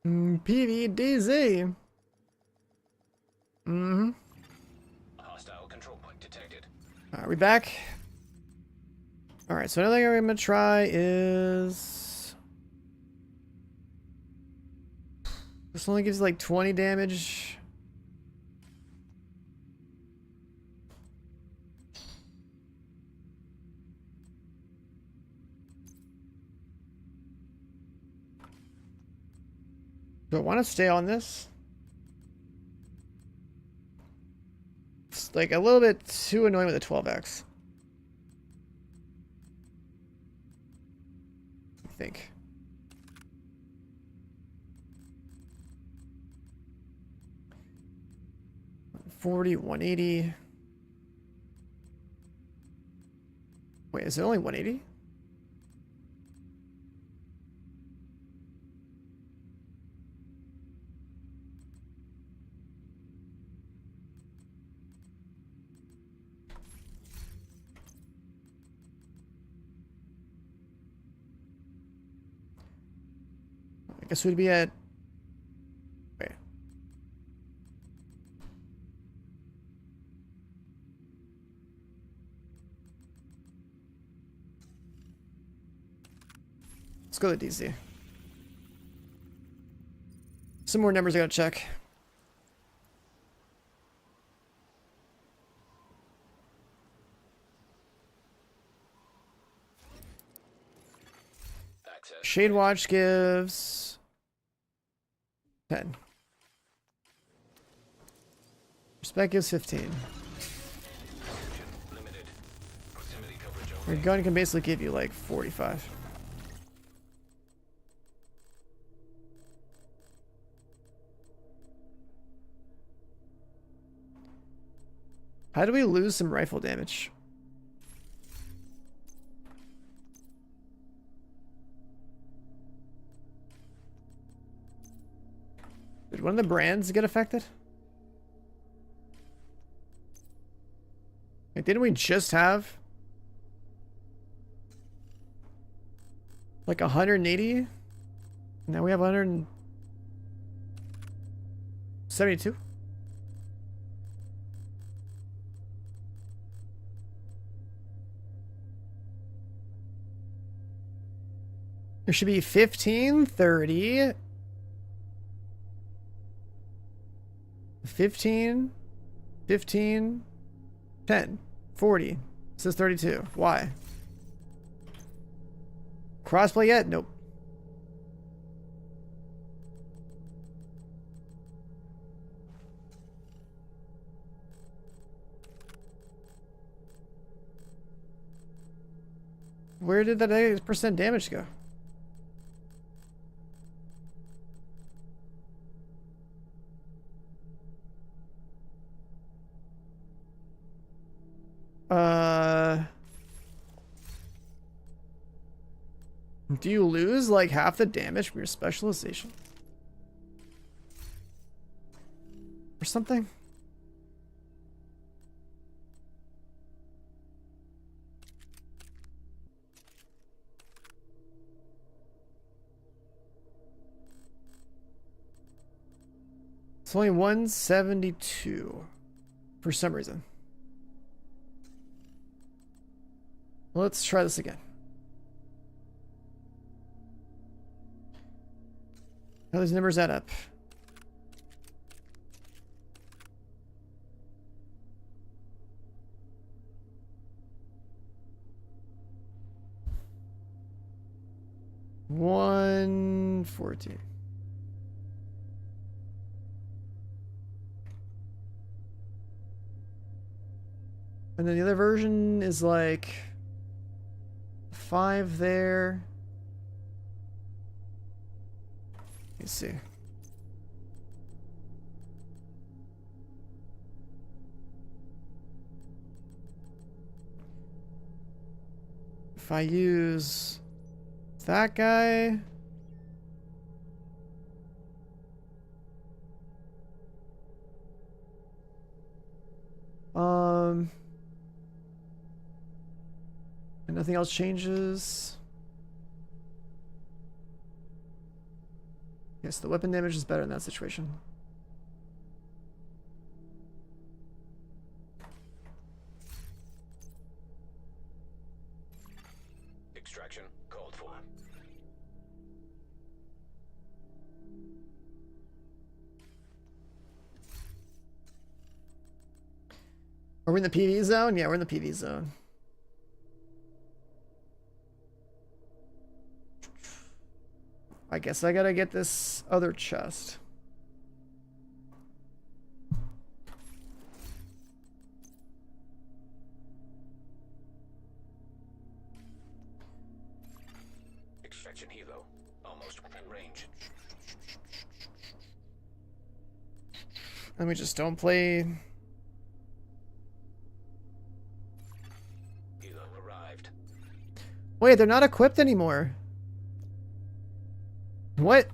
PVE DZ. Hostile control point detected. Are we back? Alright, so another thing I'm gonna try is... This only gives like 20 damage. Do I want to stay on this? It's like a little bit too annoying with the 12x. I think. $40, $180. Wait, is it only $180? I guess we'd be at... Wait. Let's go to DC. Some more numbers I gotta check. Access. Shade Watch gives 10. Respect gives 15. Limited. Proximity coverage Your only. gun can basically give you like 45. How do we lose some rifle damage? Did one of the brands get affected? Like, didn't we just have like 180? Now we have 172? There should be 15, 30, 15, 15, 10, 40. It says 32. Why? Crossplay yet? Nope. Where did that 8% damage go? Do you lose like half the damage from your specialization? Or something? It's only 172 for some reason. Let's try this again. How those numbers add up? $114. And then the other version is like 5 there. Let's see. If I use that guy, and nothing else changes. Yes, the weapon damage is better in that situation. Extraction called for. Are we in the PV zone? Yeah, we're in the PV zone. I guess I gotta get this other chest. Extraction helo. Almost within range. And we just don't play. Helo arrived. Wait, they're not equipped anymore. What?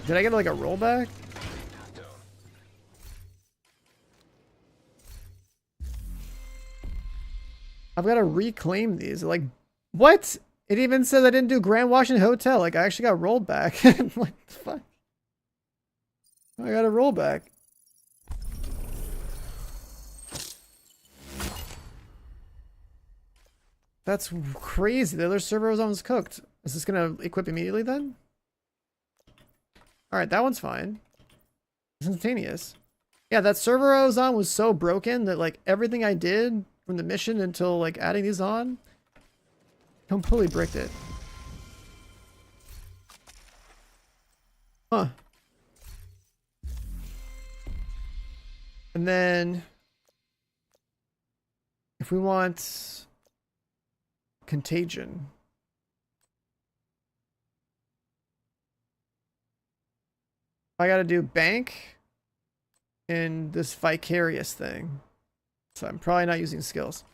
Did I get like a rollback? I've got to reclaim these. Like, what? It even says I didn't do Grand Washington Hotel. Like, I actually got rolled back. What the fuck? I got a rollback. That's crazy. The other server zone's cooked. Is this gonna equip immediately then? Alright, that one's fine. Instantaneous. Yeah, that server I was on was so broken that like everything I did from the mission until like adding these on completely bricked it. Huh. And then if we want contagion, I gotta do bank and this vicarious thing. So I'm probably not using skills.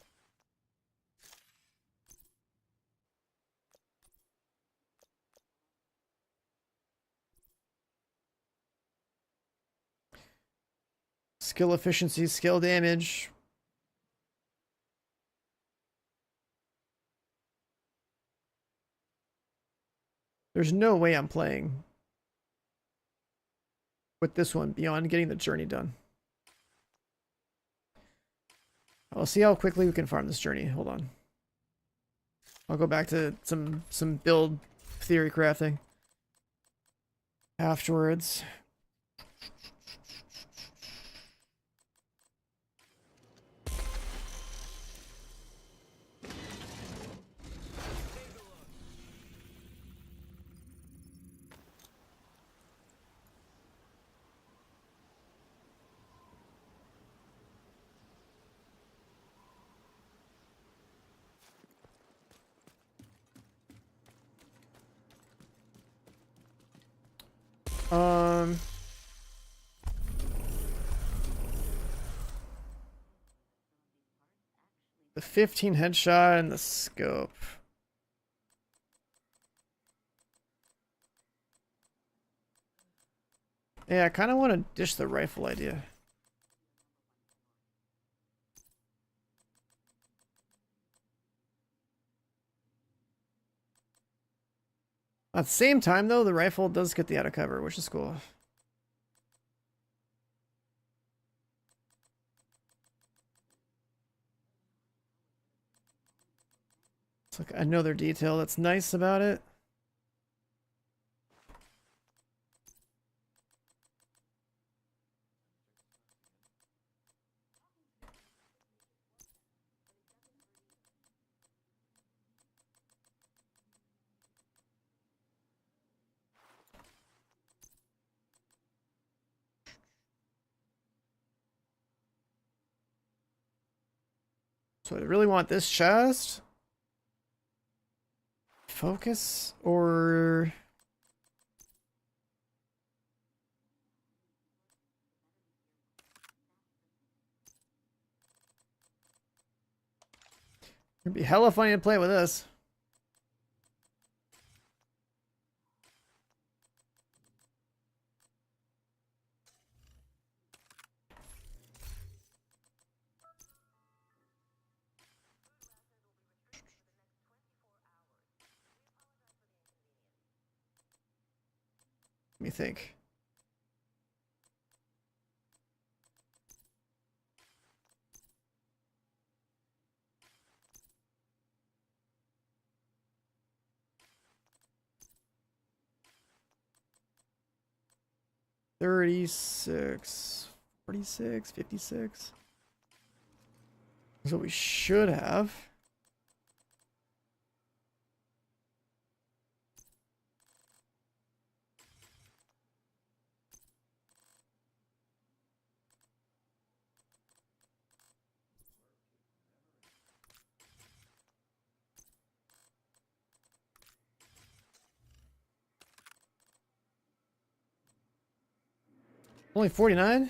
Skill efficiency, skill damage. There's no way I'm playing with this one beyond getting the journey done. I'll see how quickly we can farm this journey. Hold on. I'll go back to some build theory crafting afterwards. The 15 headshot and the scope. Yeah, I kind of want to dish the rifle idea. At the same time, though, the rifle does get the out of cover, which is cool. It's like another detail that's nice about it. So I really want this chest. Focus or... It'd be hella funny to play with this. Let me think. $36, $46, $56. That's what we should have. Only 49?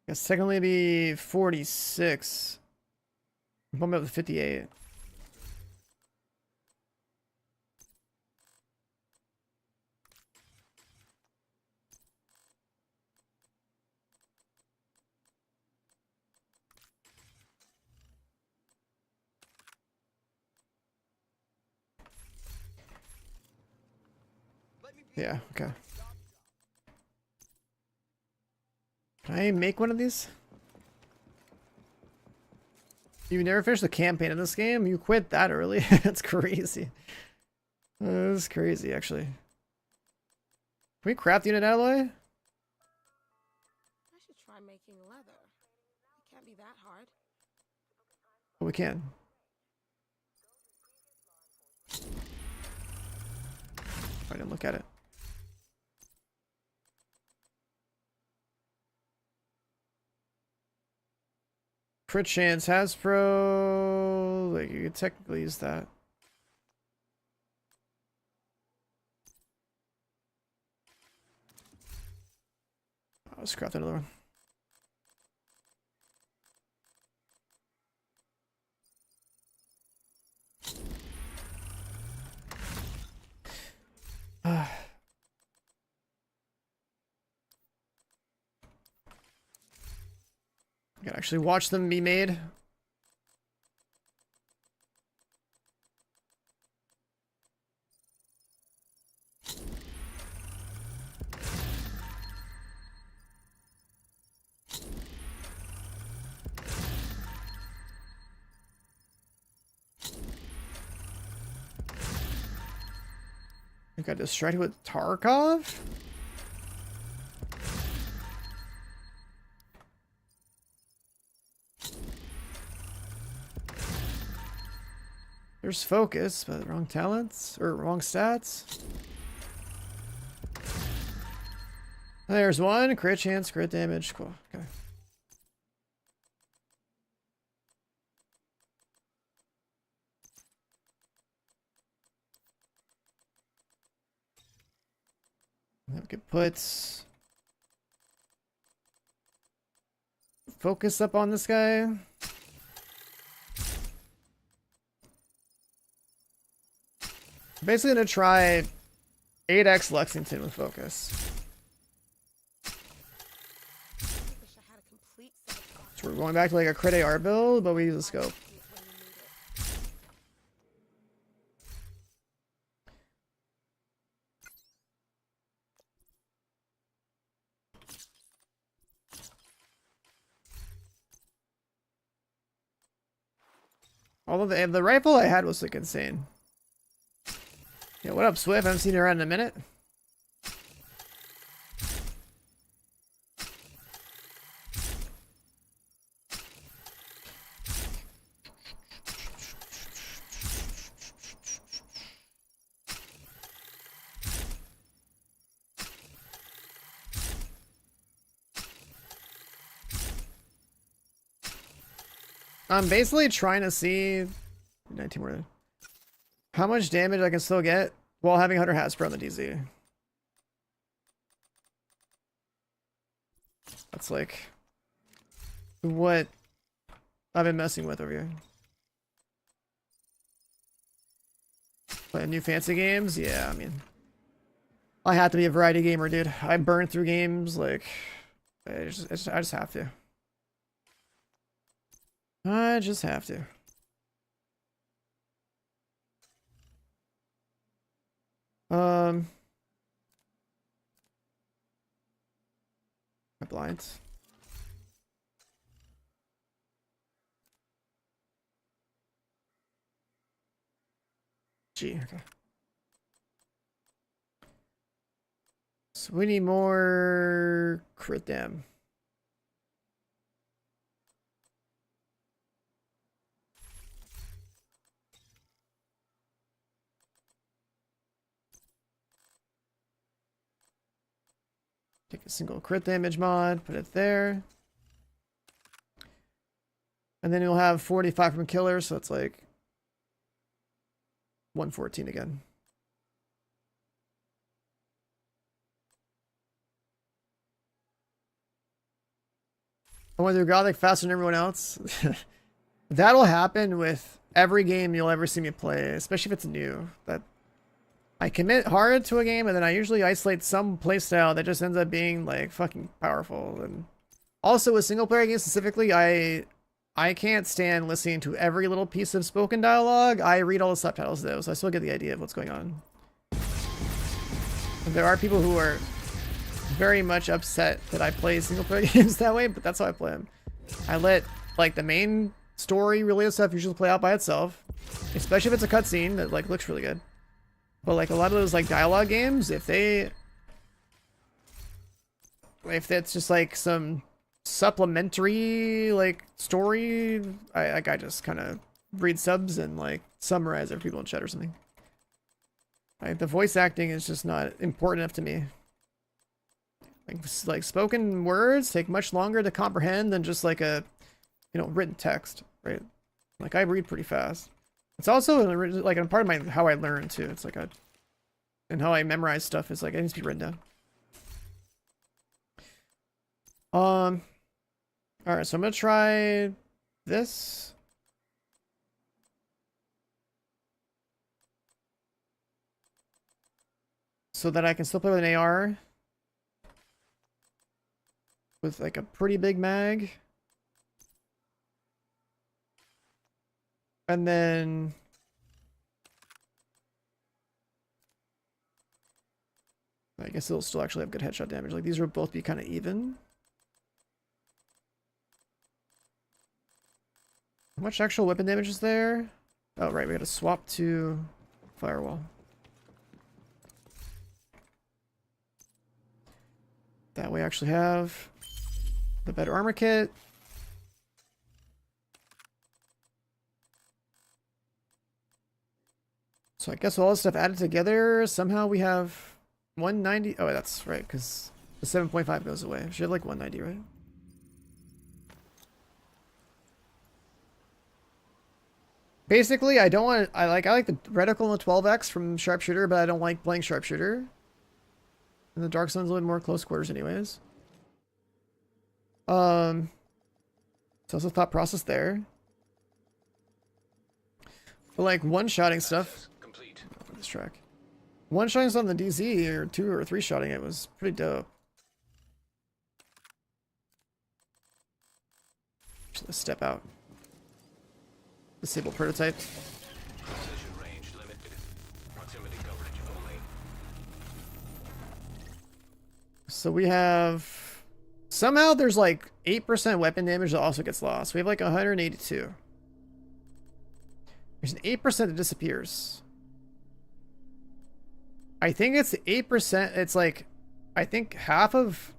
Guess technically be 46. Bump up to 58. Yeah, okay. Can I make one of these? You never finished the campaign in this game? You quit that early? That's crazy. That's crazy, actually. Can we craft the unit out of the way? I should try making leather. It can't be that hard. Oh, we can. I didn't look at it. Crit chance, Hasbro. Like, you could technically use that. I'll just craft another one. I can actually watch them be made. I got distracted with Tarkov? There's focus, but wrong talents or wrong stats. There's one crit chance, crit damage. Cool. Okay. We could put focus up on this guy. Basically gonna try 8x Lexington with focus. So we're going back to like a crit AR build, but we use a scope. Although the rifle I had was like insane. Yeah, what up, Swift? I haven't seen you around in a minute. I'm basically trying to see 19 more than how much damage I can still get while having Hunter Hasbro on the DZ. That's like what I've been messing with over here. Playing new fancy games? Yeah, I mean, I have to be a variety gamer, dude. I burn through games, like, I just have to. I just have to. My blinds. Gee, okay. So we need more crit dam. Take a single crit damage mod, put it there. And then you'll have 45 from killer, so it's like 114 again. I went through Gothic faster than everyone else. That'll happen with every game you'll ever see me play, especially if it's new. That I commit hard to a game and then I usually isolate some playstyle that just ends up being like fucking powerful. And also with single player games specifically, I can't stand listening to every little piece of spoken dialogue. I read all the subtitles though, so I still get the idea of what's going on. And there are people who are very much upset that I play single player games that way, but that's how I play them. I let like the main story related stuff usually play out by itself, especially if it's a cutscene that like looks really good. But like a lot of those like dialogue games, if it's just like some supplementary like story, I just kind of read subs and like summarize it for people in chat or something. Like the voice acting is just not important enough to me. Like spoken words take much longer to comprehend than just like a, you know, written text, right? Like I read pretty fast. It's also like a part of my how I learn too. It's like and how I memorize stuff is like it needs to be written down. All right, so I'm gonna try this. So that I can still play with an AR. With like a pretty big mag. And then I guess it'll still actually have good headshot damage. Like these will both be kind of even. How much actual weapon damage is there? Oh right, we gotta swap to firewall. That way I actually have the better armor kit. So I guess all this stuff added together, somehow we have 190. Oh, that's right, because the 7.5 goes away. Should have like 190, right? Basically, I like the reticle and the 12x from sharpshooter, but I don't like playing sharpshooter. And the Dark Zone's a little more close quarters anyways. So that's the thought process there. But like one-shotting stuff. Complete. This track. One-shotting on the DZ or 2 or 3-shotting it was pretty dope. Just let's step out. Disable prototype. Precision range limited. Proximity coverage only. So we have... Somehow there's like 8% weapon damage that also gets lost. We have like 182. There's an 8% that disappears. I think it's 8%. It's like, I think half of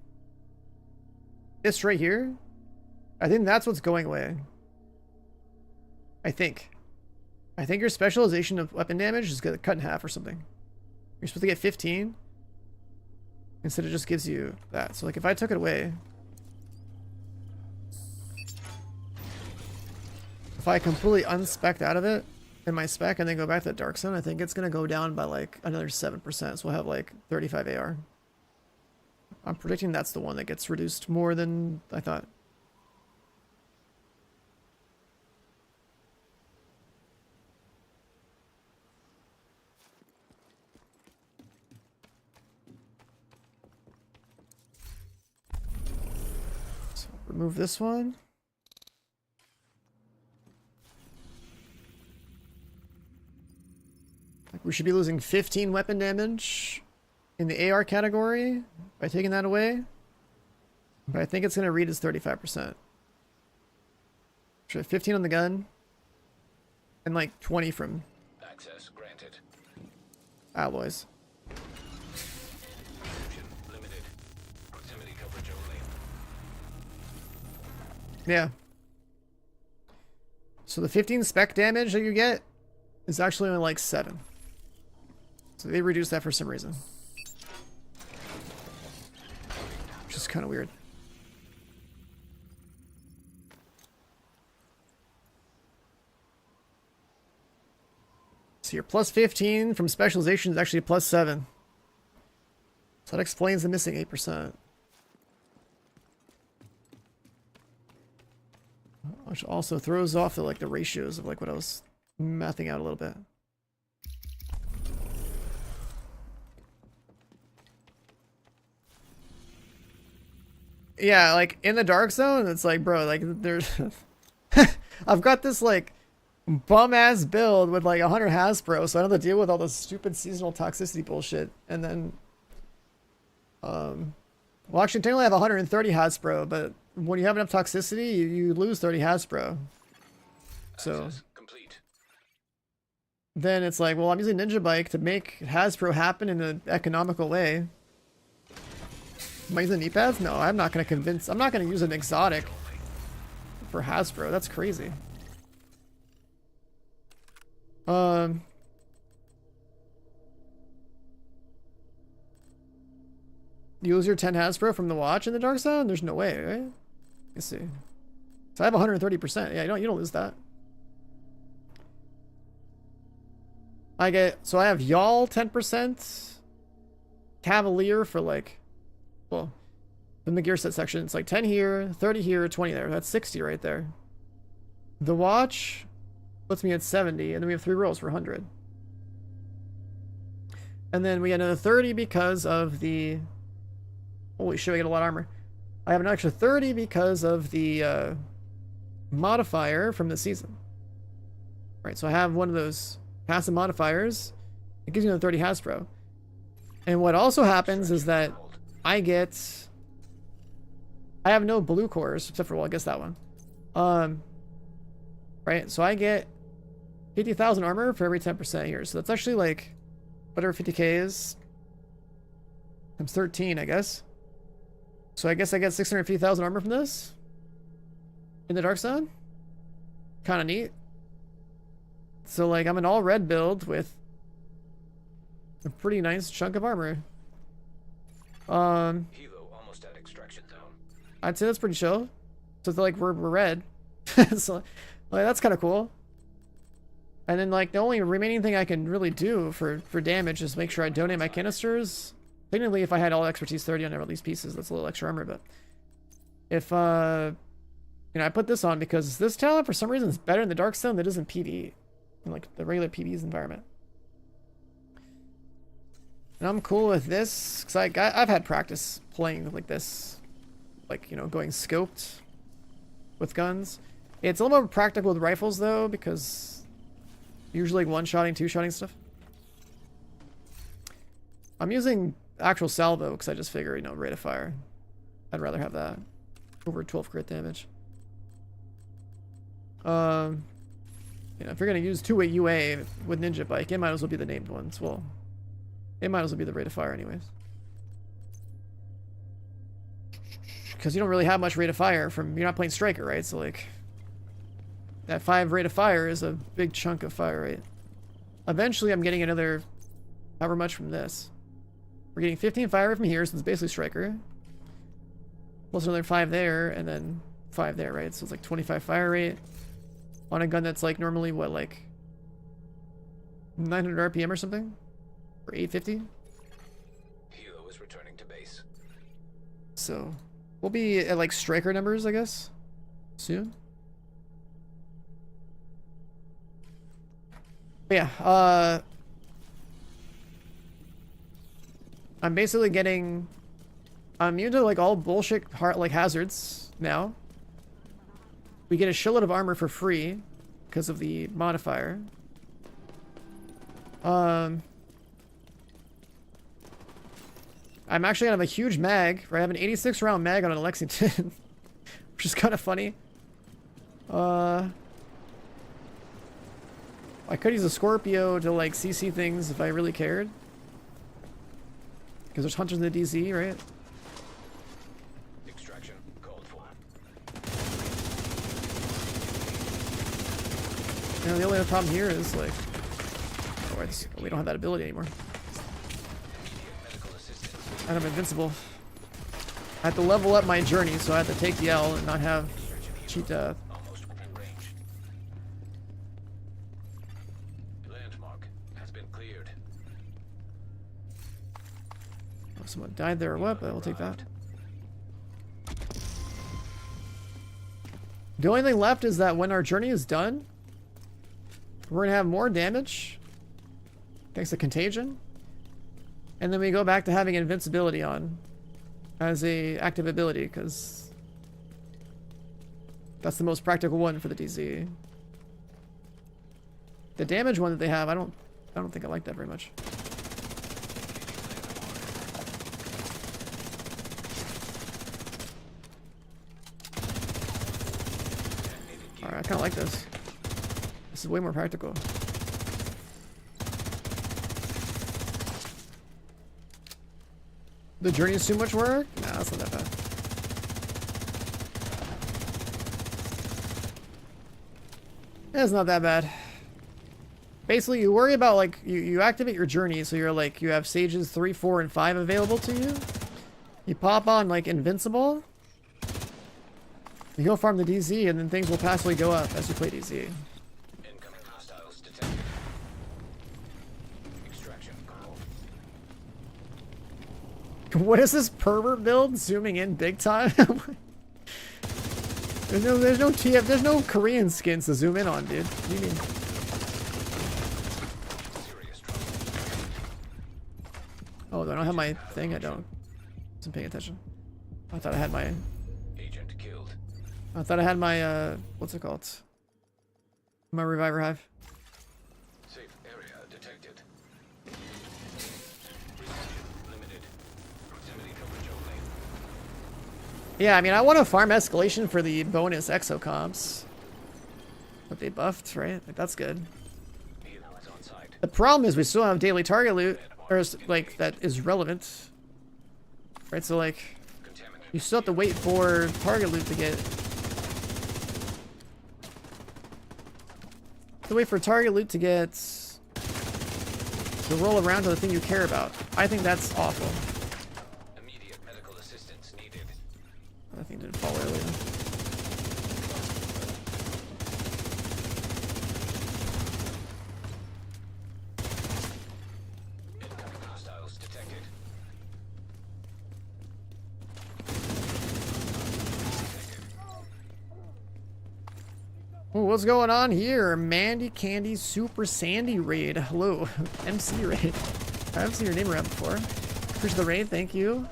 this right here. I think that's what's going away. I think your specialization of weapon damage is gonna cut in half or something. You're supposed to get 15. Instead it just gives you that. So like if I took it away. If I completely unspec'd out of it in my spec and then go back to the Dark Zone, I think it's gonna go down by like another 7%. So we'll have like 35 AR. I'm predicting that's the one that gets reduced more than I thought. So remove this one. Like we should be losing 15 weapon damage in the AR category by taking that away. But I think it's going to read as 35%. Should have 15 on the gun. And like 20 from Access granted. alloys. Motion limited. Proximity coverage only. Yeah. So the 15 spec damage that you get is actually only like 7. So they reduced that for some reason. Which is kind of weird. So your plus 15 from specialization is actually plus 7. So that explains the missing 8%. Which also throws off the ratios of like what I was mathing out a little bit. Yeah, like in the dark zone, it's like, bro, like there's I've got this like bum ass build with like 100 Hasbro, so I don't have to deal with all this stupid seasonal toxicity bullshit. And then well, actually technically I have 130 Hasbro, but when you have enough toxicity, you lose 30 Hasbro. So Complete. then it's like, well, I'm using Ninja Bike to make Hasbro happen in an economical way. Am I using knee pads? No, I'm not going to use an exotic for Hasbro. That's crazy. You lose your 10 Hasbro from the watch in the Dark Zone? There's no way, right? Let's see. So I have 130%. Yeah, you don't lose that. I have y'all 10%. Cavalier for like, well, in the gear set section, it's like 10 here, 30 here, 20 there. That's 60 right there. The watch puts me at 70, and then we have 3 rolls for 100. And then we get another 30 because of the... Holy shit, I get a lot of armor. I have an extra 30 because of the modifier from the season. Right, so I have one of those passive modifiers. It gives me another 30 Hasbro. And what also happens is that I have no blue cores, except for, well, I guess that one. Right, so I get 50,000 armor for every 10% here. So that's actually like, whatever 50k is. Times 13, I guess. So I guess I get 650,000 armor from this. In the Dark Zone. Kind of neat. So like, I'm an all red build with a pretty nice chunk of armor. Helo almost at extraction zone. I'd say that's pretty chill. So it's like we're red. So like that's kind of cool. And then like the only remaining thing I can really do for damage is make sure I donate my canisters. Technically if I had all expertise 30 on every these pieces, that's a little extra armor, but if you know, I put this on because this talent for some reason is better in the Dark Zone that isn't PvE. In like the regular PvE's environment. And I'm cool with this because I've had practice playing like this, like, you know, going scoped with guns. It's a little more practical with rifles though, because usually one-shotting, two-shotting stuff. I'm using actual salvo because I just figure, you know, rate of fire. I'd rather have that over 12 crit damage. You know, if you're gonna use two-way UA with Ninja Bike, it might as well be the named ones. Well, it might as well be the rate of fire anyways. Because you don't really have much rate of fire from... You're not playing Striker, right? So, like... That 5 rate of fire is a big chunk of fire rate. Eventually, I'm getting another... However much from this. We're getting 15 fire rate from here, so it's basically Striker. Plus another 5 there, and then 5 there, right? So it's like 25 fire rate. On a gun that's like normally, what, like... 900 RPM or something? Or 850? Helo is returning to base. so we'll be at like striker numbers, I guess, soon. But yeah, I'm basically getting, I'm immune to like all bullshit like hazards now. We get a shitload of armor for free because of the modifier. I'm actually gonna have a huge mag, right? I have an 86 round mag on a Lexington, which is kind of funny. I could use a Scorpio to like CC things if I really cared. Because there's hunters in the DZ, right? Extraction called for. You know, the only other problem here is like, oh, we don't have that ability anymore. And I'm invincible. I have to level up my journey, so I have to take the L and not have cheat death. Almost within range. Landmark has been cleared. Oh, someone died there or what, but we'll take that. The only thing left is that when our journey is done, we're gonna have more damage thanks to contagion, and then we go back to having invincibility on as a active ability because that's the most practical one for the DZ. The damage one that they have, I don't think I like that very much. Alright, I kind of like this. This is way more practical. The journey is too much work? Nah, that's not that bad. It's not that bad. Basically, you worry about, like, you activate your journey, so you're like, you have stages 3, 4, and 5 available to you. You pop on, like, Invincible. You go farm the DZ, and then things will passively go up as you play DZ. Incoming hostiles detected. Extraction called. What is this pervert build? Zooming in big time? there's no TF, there's no Korean skins to zoom in on, dude. What do you mean? Oh, do I don't have my thing? I don't. Wasn't paying attention. I thought I had my... Agent killed. I thought I had my, what's it called? My Reviver Hive. Safe area detected. Limited. Proximity coverage only. Yeah, I mean, I want to farm Escalation for the bonus exo comps. What they buffed, right? Like, that's good. Healers on site. The problem is we still have daily target loot, or like, that is relevant. Right, so like, you still have to wait for target loot to get... To wait for target loot to get... to roll around to the thing you care about. I think that's awful. Immediate medical assistance needed. That thing didn't fall earlier. Incoming hostiles detected. Ooh, what's going on here? Mandy Candy Super Sandy raid. Hello. MC raid. I haven't seen your name around before. Appreciate the raid, thank you.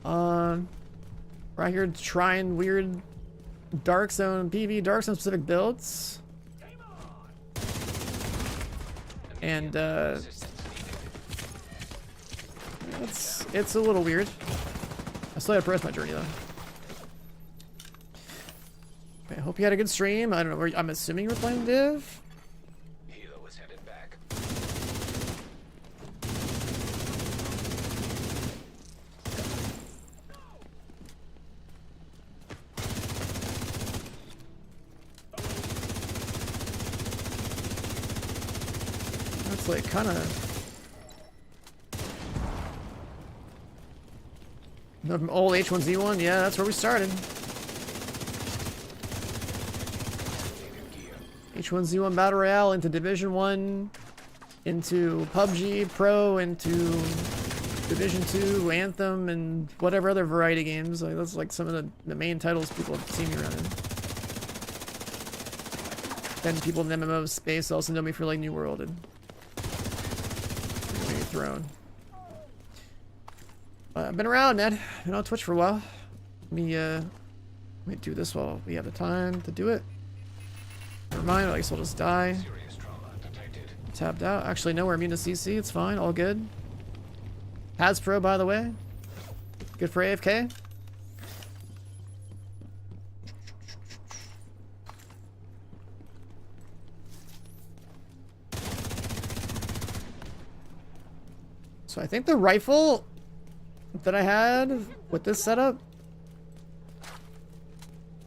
Right here trying weird Dark Zone PV, Dark Zone specific builds. And it's a little weird. I still gotta progress my journey though. Okay, I hope you had a good stream. I don't know where I'm assuming you were playing Div. Healer was headed back. That's like kind of from old H1Z1. Yeah, that's where we started. H1Z1 Battle Royale into Division 1, into PUBG Pro, into Division 2, Anthem, and whatever other variety games. Like that's like some of the main titles people have seen me running. Then people in the MMO space also know me for like New World and Throne. I've been around, Ned. Been on Twitch for a while. Let me do this while we have the time to do it. Never mind, I guess I'll just die. Tapped out. Actually, no, we're immune to CC. It's fine. All good. Hasbro, by the way. Good for AFK. So I think the rifle that I had with this setup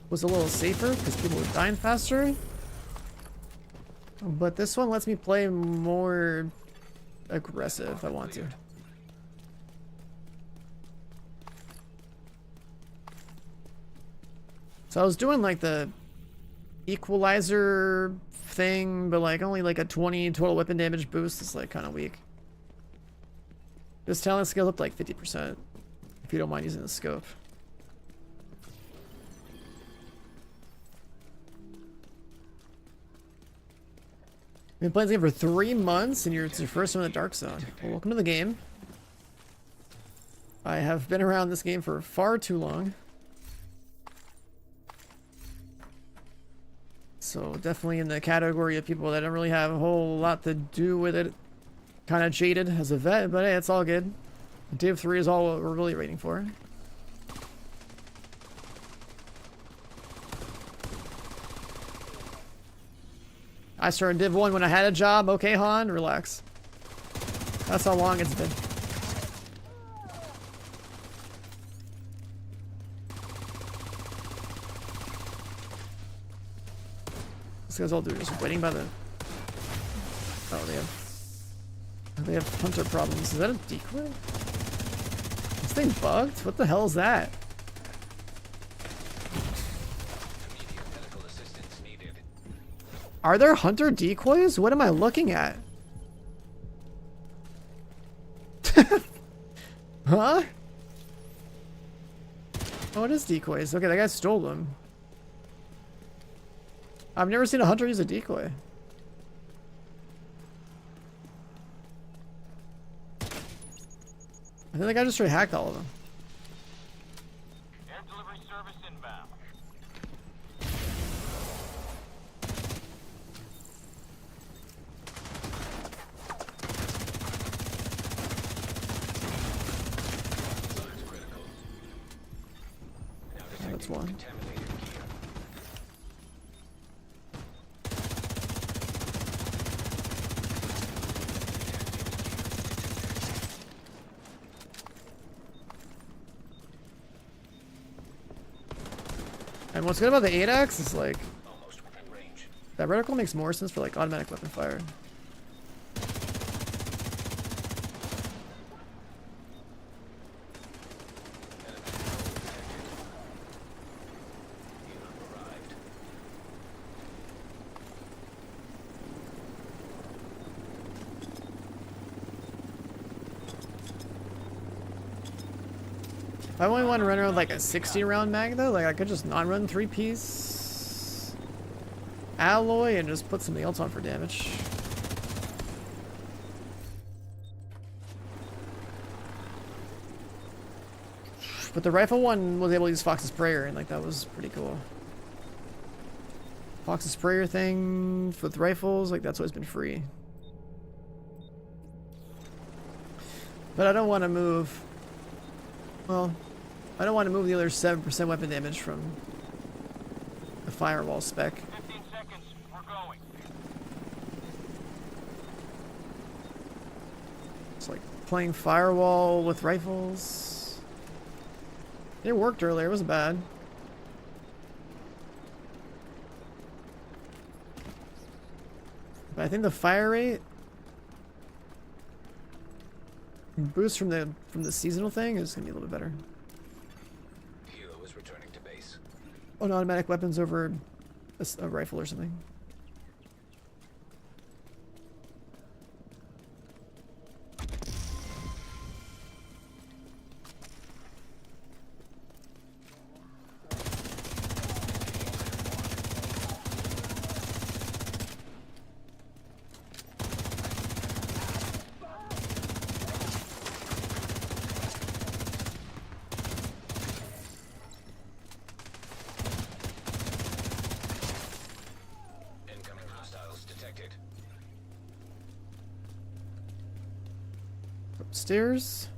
was a little safer because people were dying faster. But this one lets me play more aggressive if I want to. So I was doing like the equalizer thing, but like only like a 20 total weapon damage boost is like kind of weak. This talent skill up to like 50% if you don't mind using the scope. Been playing this game for 3 months and it's your first one in the Dark Zone. Well, welcome to the game. I have been around this game for far too long. So definitely in the category of people that don't really have a whole lot to do with it. Kind of jaded as a vet, but hey, it's all good. Div 3 is all what we're really waiting for. I started Div 1 when I had a job. Okay, Han, relax. That's how long it's been. These guys all do just waiting by the... Oh, they have hunter problems. Is that a decoy? This thing bugged? What the hell is that? Are there hunter decoys? What am I looking at? Huh? Oh, it is decoys. Okay, that guy stole them. I've never seen a hunter use a decoy. I think the guy just straight hacked all of them. Air delivery service inbound. That's one. And what's good about the 8x is like that reticle makes more sense for like automatic weapon fire. If I only want to run around like a 60 round mag though, like I could just not run 3-piece alloy and just put something else on for damage. But the rifle one was able to use Fox's Prayer and like that was pretty cool. Fox's Prayer thing with rifles, like that's always been free. But I don't want to move. Well, I don't want to move the other 7% weapon damage from the firewall spec. 15 seconds, we're going. It's like playing firewall with rifles. It worked earlier, it wasn't bad. But I think the fire rate boost from the seasonal thing is gonna be a little bit better. Hilo is returning to base. On automatic weapons over a rifle or something. Upstairs.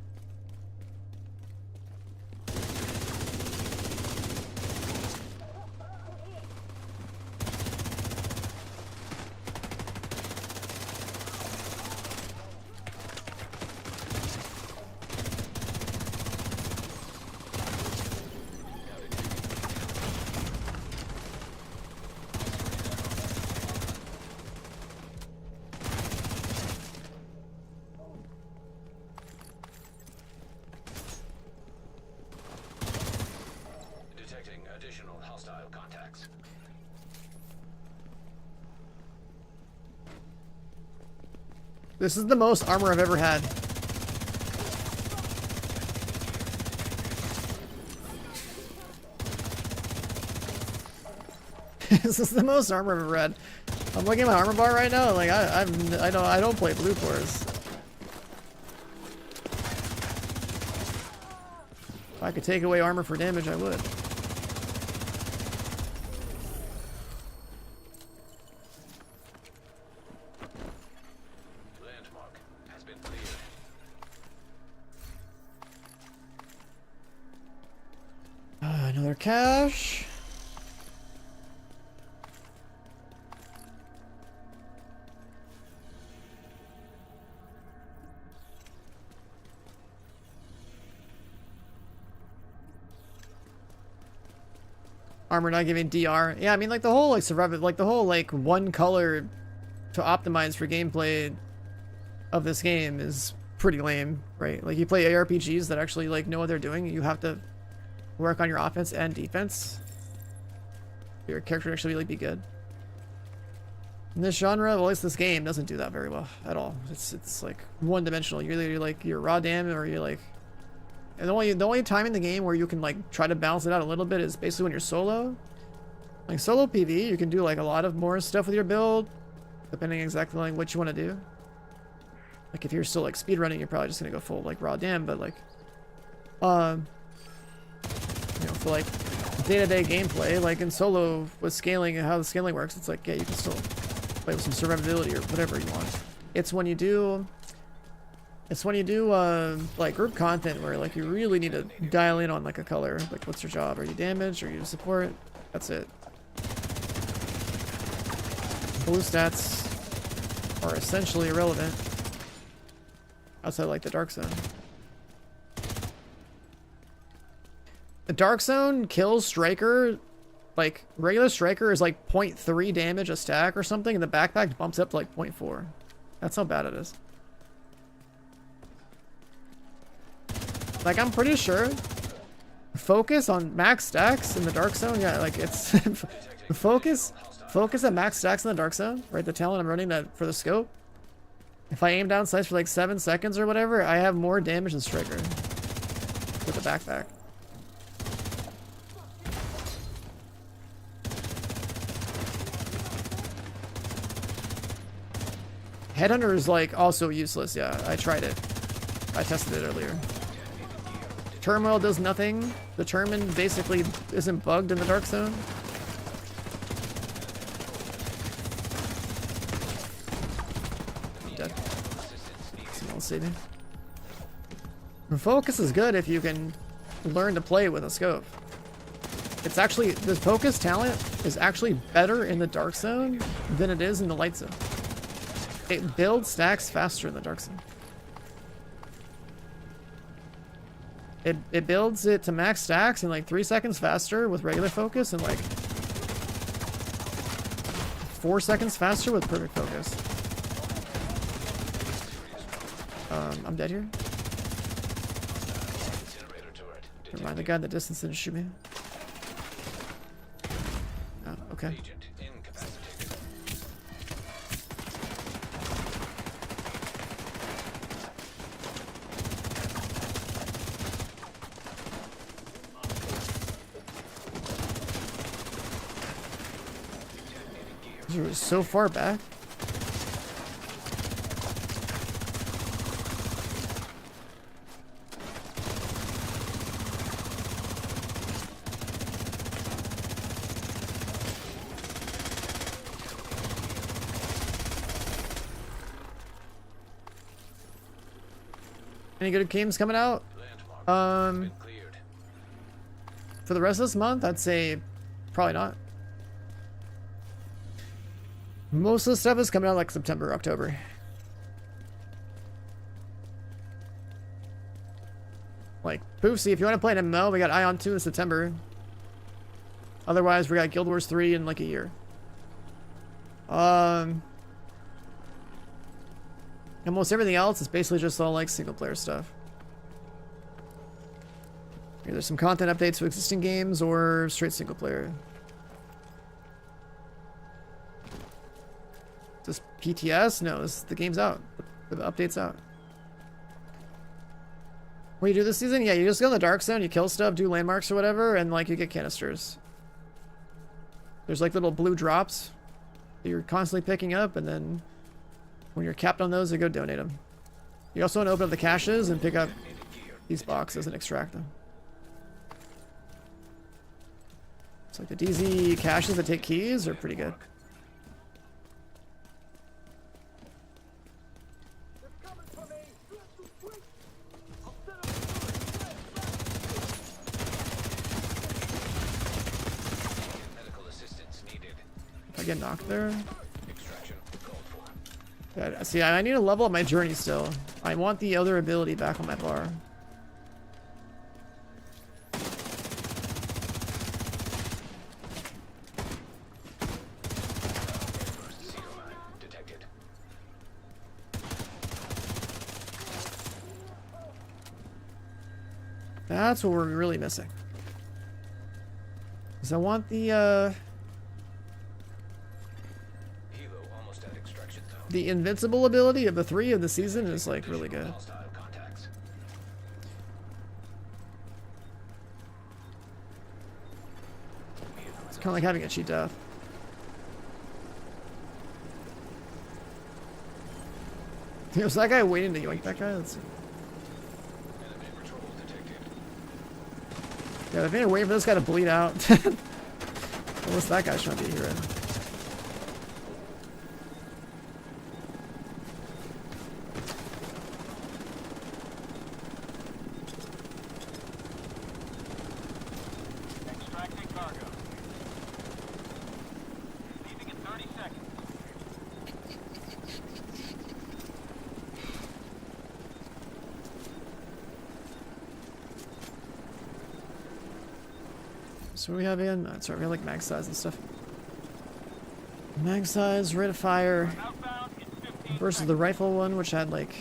Detecting additional hostile contacts. This is the most armor I've ever had. This is the most armor I've ever had. I'm looking at my armor bar right now, and like I don't play blue cores. If I could take away armor for damage, I would. Landmark has been cleared. Another cache. Armor not giving DR. Yeah, I mean, like the whole like survival, like the whole like one color to optimize for gameplay of this game is pretty lame, right? Like you play ARPGs that actually like know what they're doing. You have to work on your offense and defense. For your character to actually like be good. In this genre, well, at least this game doesn't do that very well at all. It's like one dimensional. You're either like you're raw damn or you're like. And the only time in the game where you can like try to balance it out a little bit is basically when you're solo. Like solo PvE, you can do like a lot of more stuff with your build, depending exactly like what you want to do. Like if you're still like speedrunning, you're probably just gonna go full like raw damn. But like, you know, for like day-to-day gameplay, like in solo with scaling and how the scaling works, it's like yeah, you can still play with some survivability or whatever you want. It's when you do. It's when you do like group content where like you really need to dial in on like a color. Like what's your job? Are you damage? Are you support? That's it. Blue stats are essentially irrelevant outside like the dark zone. The dark zone kills striker. Like regular striker is like 0.3 damage a stack or something, and the backpack bumps up to like 0.4. That's how bad it is. Like, I'm pretty sure focus on max stacks in the dark zone. Yeah, like it's focus at max stacks in the dark zone, right? The talent I'm running that for the scope. If I aim down sights for like 7 seconds or whatever, I have more damage than striker with the backpack. Headhunter is like also useless. Yeah, I tried it. I tested it earlier. Turmoil does nothing. The Turman basically isn't bugged in the dark zone. I'm dead. Someone else save me. Focus is good if you can learn to play with a scope. It's actually, the focus talent is actually better in the dark zone than it is in the light zone. It builds stacks faster in the dark zone. It builds it to max stacks in like 3 seconds faster with regular focus and like 4 seconds faster with perfect focus. I'm dead here. Never mind, the guy in the distance didn't shoot me. Oh, okay. You're so far back. Any good games coming out? For the rest of this month, I'd say probably not. Most of the stuff is coming out like September, October. Like, Poofsy, if you want to play an MMO, we got Ion 2 in September. Otherwise, we got Guild Wars 3 in like a year. Almost everything else is basically just all like single player stuff. Either some content updates to existing games or straight single player. Is this PTS? No, the game's out. The update's out. What do you do this season? Yeah, you just go in the dark zone, you kill stuff, do landmarks or whatever, and like you get canisters. There's like little blue drops that you're constantly picking up, and then when you're capped on those, you go donate them. You also want to open up the caches and pick up these boxes and extract them. It's like the DZ caches that take keys are pretty good. I get knocked there. Yeah, see, I need to level up my journey still. I want the other ability back on my bar. That's what we're really missing. Because I want the invincible ability of the 3 of the season is like really good. It's kind of like having a cheat death. Was that guy waiting to yoink that guy? Let's see. Yeah, they've been waiting for this guy to bleed out. Unless that guy's trying to be a hero. So what do we have again? Sorry, we have like mag size and stuff. Mag size, rate of fire versus the rifle one, which had like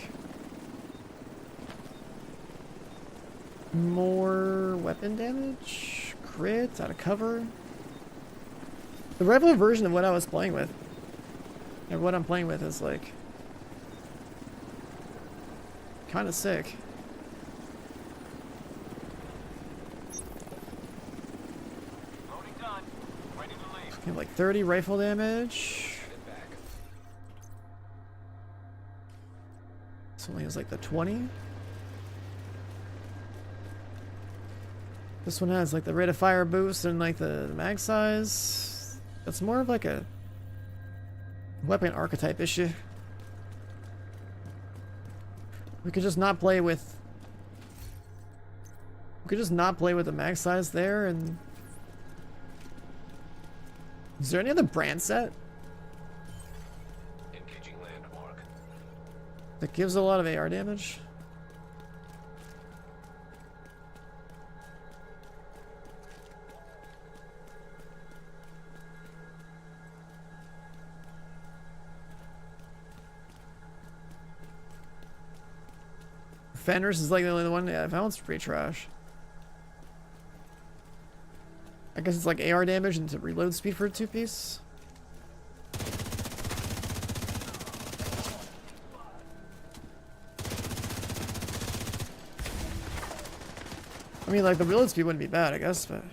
more weapon damage, crit out of cover. The rifle version of what I was playing with, and what I'm playing with, is like kind of sick. Okay, like 30 rifle damage. This only has like the 20. This one has like the rate of fire boost and like the mag size. That's more of like a weapon archetype issue. We could just not play with. We could just not play with the mag size there. And is there any other brand set that gives a lot of AR damage? Fenders is like the only one. Yeah, that one's pretty trash. I guess it's like AR damage and reload speed for a 2-piece. I mean, like the reload speed wouldn't be bad, I guess, but.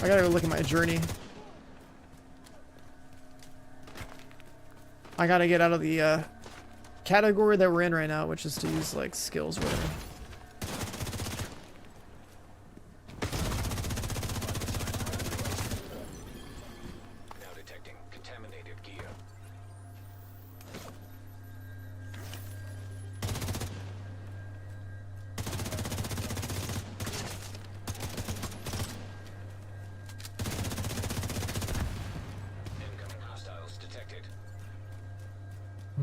I gotta go look at my journey. I gotta get out of the category that we're in right now, which is to use like skills or whatever.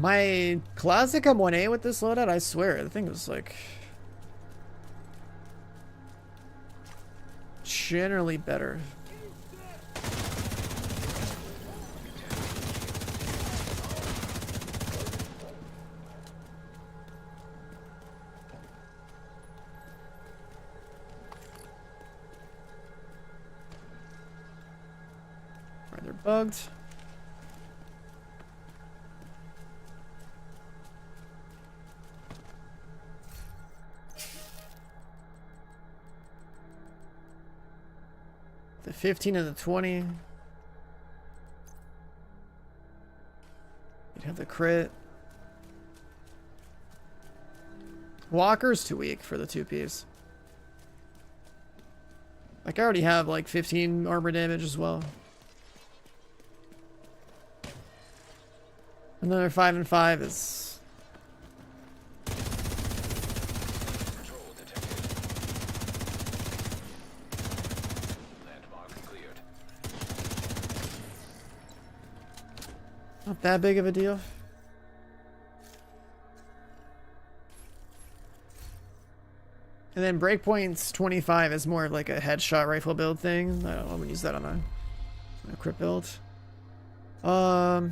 My classic M1A with this loadout, I swear, the thing was like generally better. Right, they're bugged. The 15 and the 20. You'd have the crit. Walker's too weak for the 2-piece. Like, I already have like 15 armor damage as well. Another 5 and 5 is... not that big of a deal. And then breakpoints 25 is more of like a headshot rifle build thing. I don't want to use that on a crit build. So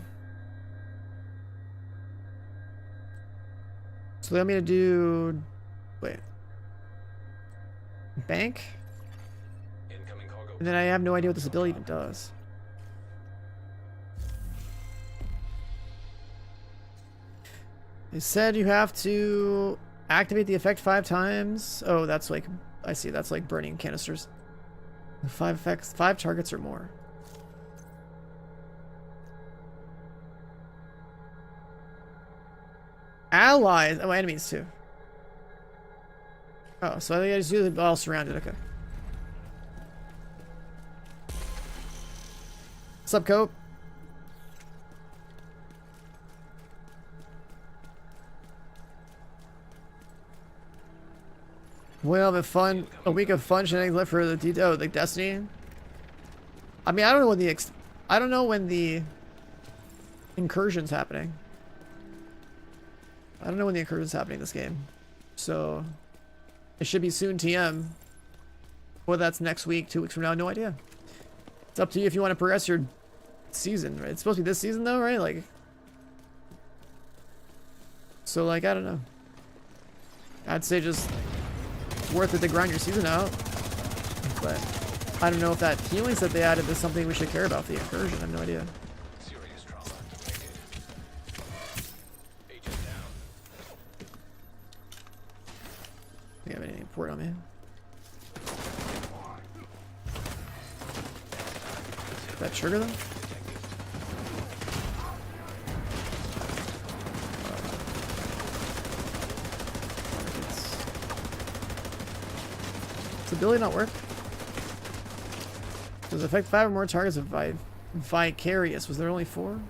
they want me to do... wait. Bank? And then I have no idea what this ability even does. They said you have to activate the effect 5 times. Oh, that's like... I see, that's like burning canisters. 5 effects, 5 targets or more. Allies. Oh, enemies too. Oh, so I think I just do the all surrounded. Okay. What's up, Cope? Well, a week of fun shenanigans left for the detail, like Destiny. I mean, I don't know when the incursion's happening. I don't know when the incursion's happening in this game, so it should be soon. TM. Well, that's next week, 2 weeks from now. No idea. It's up to you if you want to progress your season. Right? It's supposed to be this season, though, right? Like, so like I don't know. I'd say just. Worth it to grind your season out, but I don't know if that healing set they added is something we should care about. The incursion, I have no idea. Serious trauma detected. Agent down. Do you have anything important on me? Did that trigger them? Does the ability not work? Does it affect 5 or more targets of vicarious? Was there only 4? Might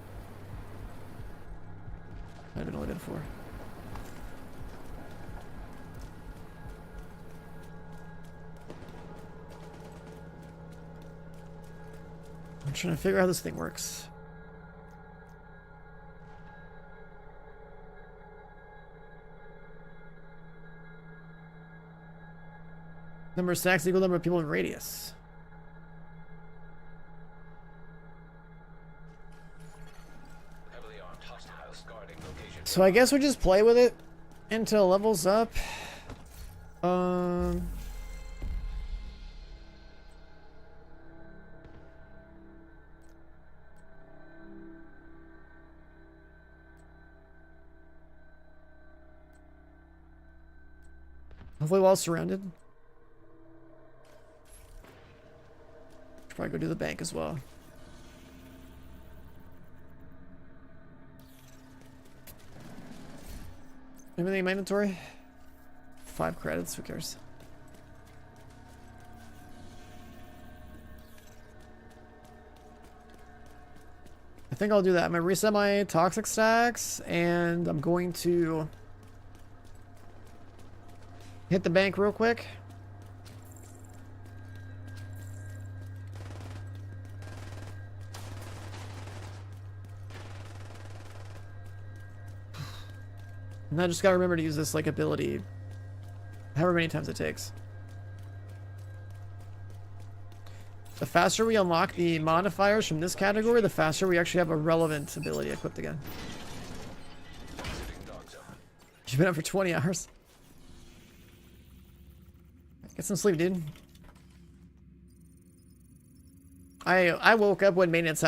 have been only been 4. I'm trying to figure out how this thing works. Number of stacks equal number of people in radius. So I guess we just play with it until it levels up. Hopefully well surrounded. Should probably go do the bank as well. Anything in my inventory? 5 credits, who cares? I think I'll do that. I'm gonna reset my toxic stacks and I'm going to hit the bank real quick. And I just gotta remember to use this like ability however many times it takes. The faster we unlock the modifiers from this category, the faster we actually have a relevant ability equipped again. You've been up for 20 hours. Get some sleep, dude. I woke up when maintenance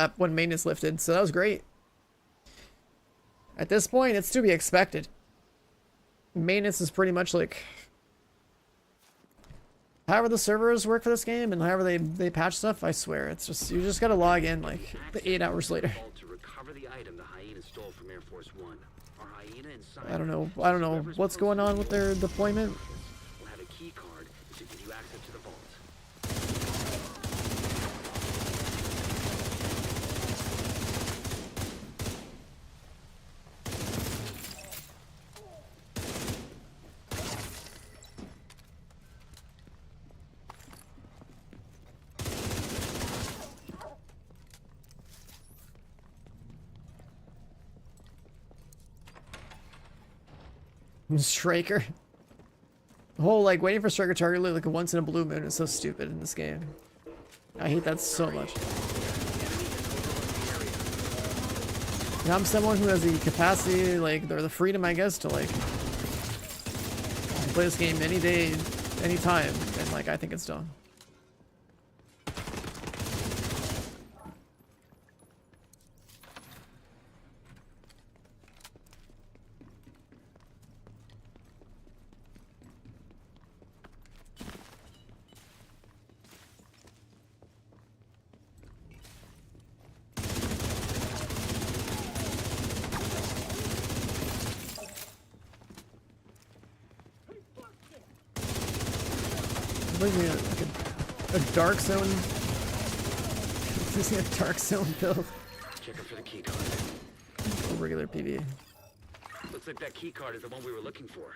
lifted, so that was great. At this point, it's to be expected. Maintenance is pretty much like however the servers work for this game and however they patch stuff. I swear, it's just you just gotta log in like 8 hours later. To recover the item the hyena stole from Air Force One. Our hyena inside I don't know what's going on with their deployment. will have a key card to give you access to the vault. Striker. The whole like waiting for Striker target like a once in a blue moon is so stupid in this game. I hate that so much. And I'm someone who has the capacity, like, or the freedom, I guess, to like play this game any day, any time, and like I think it's dumb. Like a dark zone. This is a dark zone build. Checking for the key card. A regular PVE. Looks like that key card is the one we were looking for.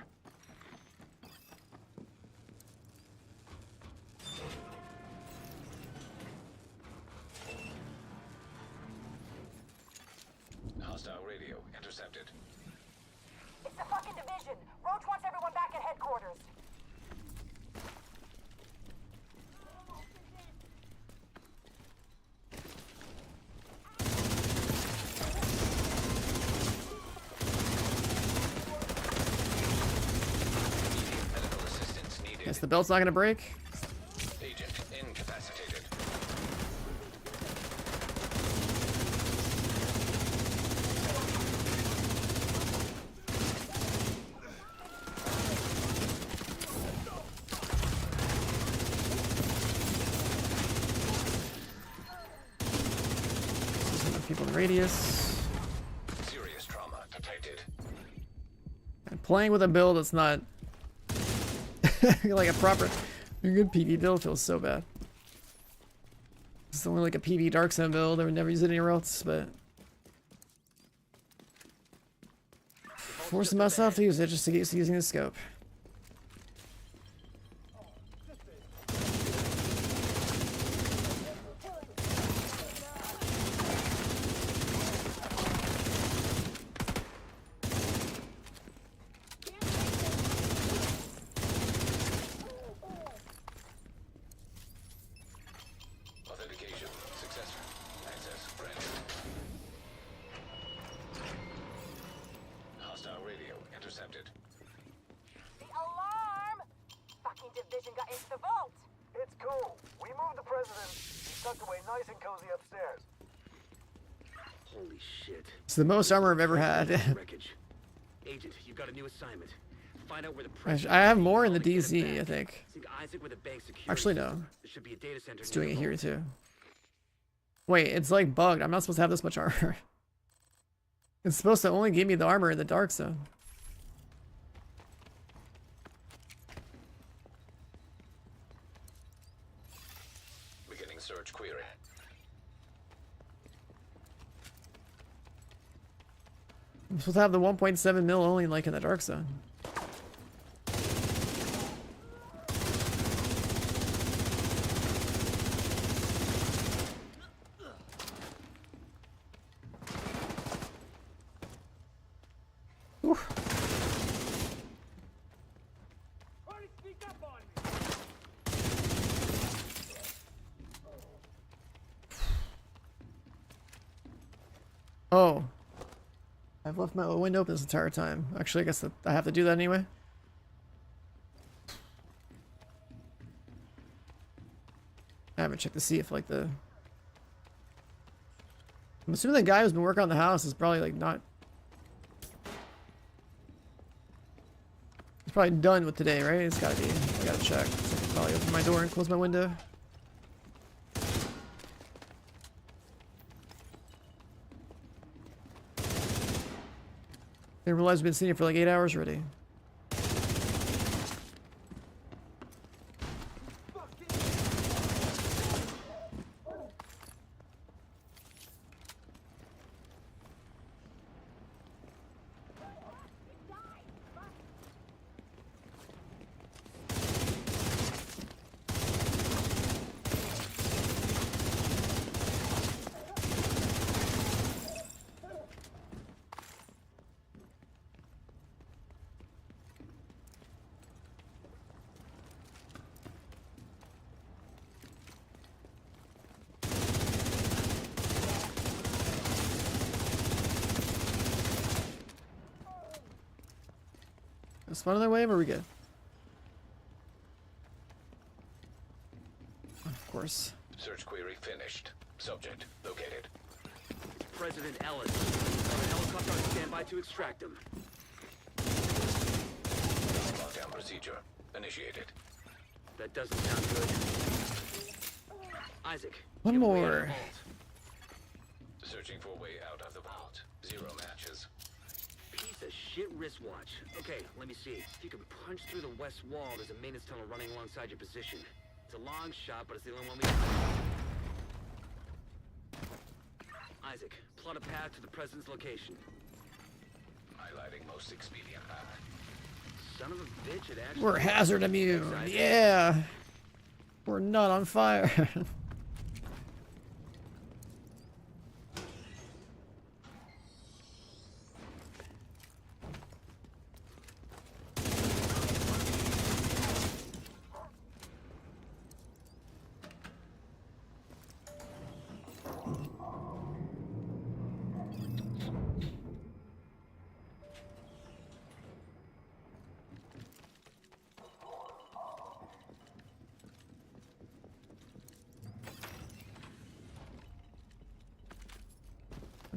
Hostile radio intercepted. It's the fucking division. Roach wants everyone back at headquarters. Medical assistance needed. Guess the belt's not gonna break. Agent incapacitated. There's enough people in radius. Serious trauma detected. I'm playing with a build that's not like a good PV build feels so bad. It's only like a PV Dark Zone build. I would never use it anywhere else, but forcing myself to use it just to get used to using the scope. Authentication successful. Access granted. Hostile radio intercepted. The alarm! Fucking division got into the vault. It's cool. We moved the president. He's tucked away nice and cozy upstairs. Holy shit. It's the most armor I've ever had. Wreckage. Agent, you've got a new assignment. Find out where the pressure I have more in the DZ, I think. Sync Isaac with a bank security Actually, no. system. There should be a data center It's near doing it the here vault. too. Wait, it's like bugged. I'm not supposed to have this much armor. It's supposed to only give me the armor in the Dark Zone. Beginning search query. I'm supposed to have the 1.7 mil only like in the Dark Zone. Oof. Oh. I've left my window open this entire time. Actually, I guess that I have to do that anyway. I haven't checked to see if like the... I'm assuming the guy who's been working on the house is probably like not... He's probably done with today, right? It's gotta be. I gotta check. So I can probably open my door and close my window. Didn't realize we've been sitting here for like 8 hours already. Spawn another wave, or are we good? Of course. Search query finished. Subject located. President Ellis. Got a helicopter on standby to extract him. Lockdown procedure initiated. That doesn't sound good. Isaac. One give a way out more. of the vault. Searching for a way out of the vault. 0 matches. Piece of shit wristwatch. Okay, let me see. If you can punch through the west wall, there's a maintenance tunnel running alongside your position. It's a long shot, but it's the only one we got. Isaac, plot a path to the president's location. Highlighting most expedient path. Son of a bitch, it actually... We're hazard immune. Yeah. We're not on fire.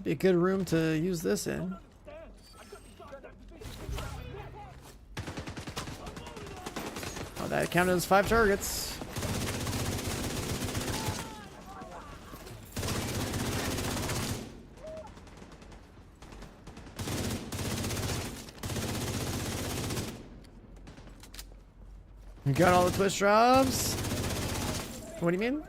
Be a good room to use this in. Oh, that counted as 5 targets. You got all the twist drops? What do you mean?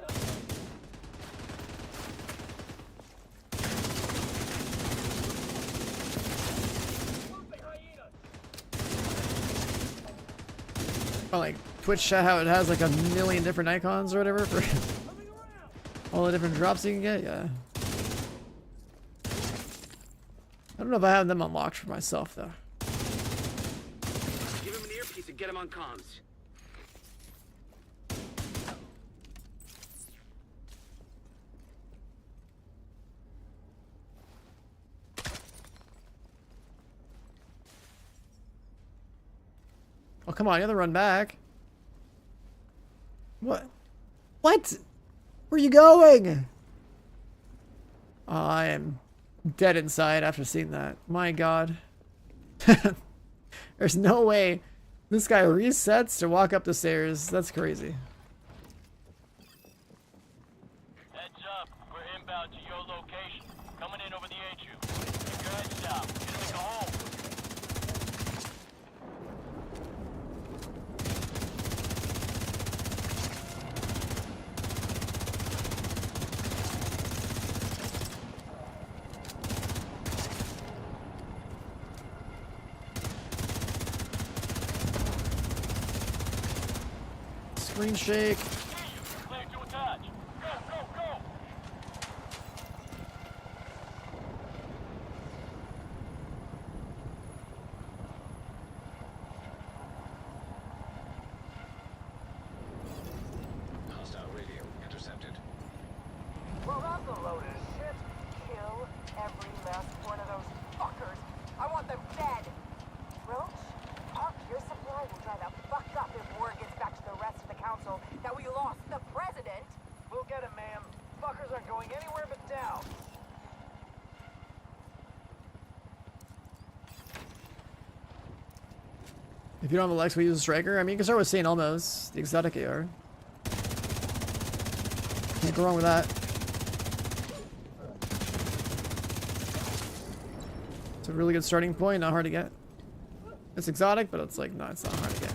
Oh, like Twitch chat, how it has like a million different icons or whatever for all the different drops you can get. Yeah. I don't know if I have them unlocked for myself though. Give him an earpiece and get him on comms. Oh, come on, you have to run back. What? What? Where are you going? Oh, I am dead inside after seeing that. My god. There's no way this guy resets to walk up the stairs. That's crazy. Heads up, we're inbound to your location. Coming in over the HU. Keep your heads down. Get him to go home. Screen shake. Clear to attach. Go, go, go! Hostile radio intercepted. Well, that's a load of shit. Kill Every last one of those fuckers. I want them dead. Roach, park your supply will dry the fuck up if word gets back to the rest of the council that we lost the president. We'll get him, ma'am. Fuckers aren't going anywhere but down. If you don't have a Lex, we use a striker. I mean, you can start with St. Elmo's, the exotic AR. Can't go wrong with that. It's a really good starting point, not hard to get. It's exotic, but it's like, no, it's not hard to get.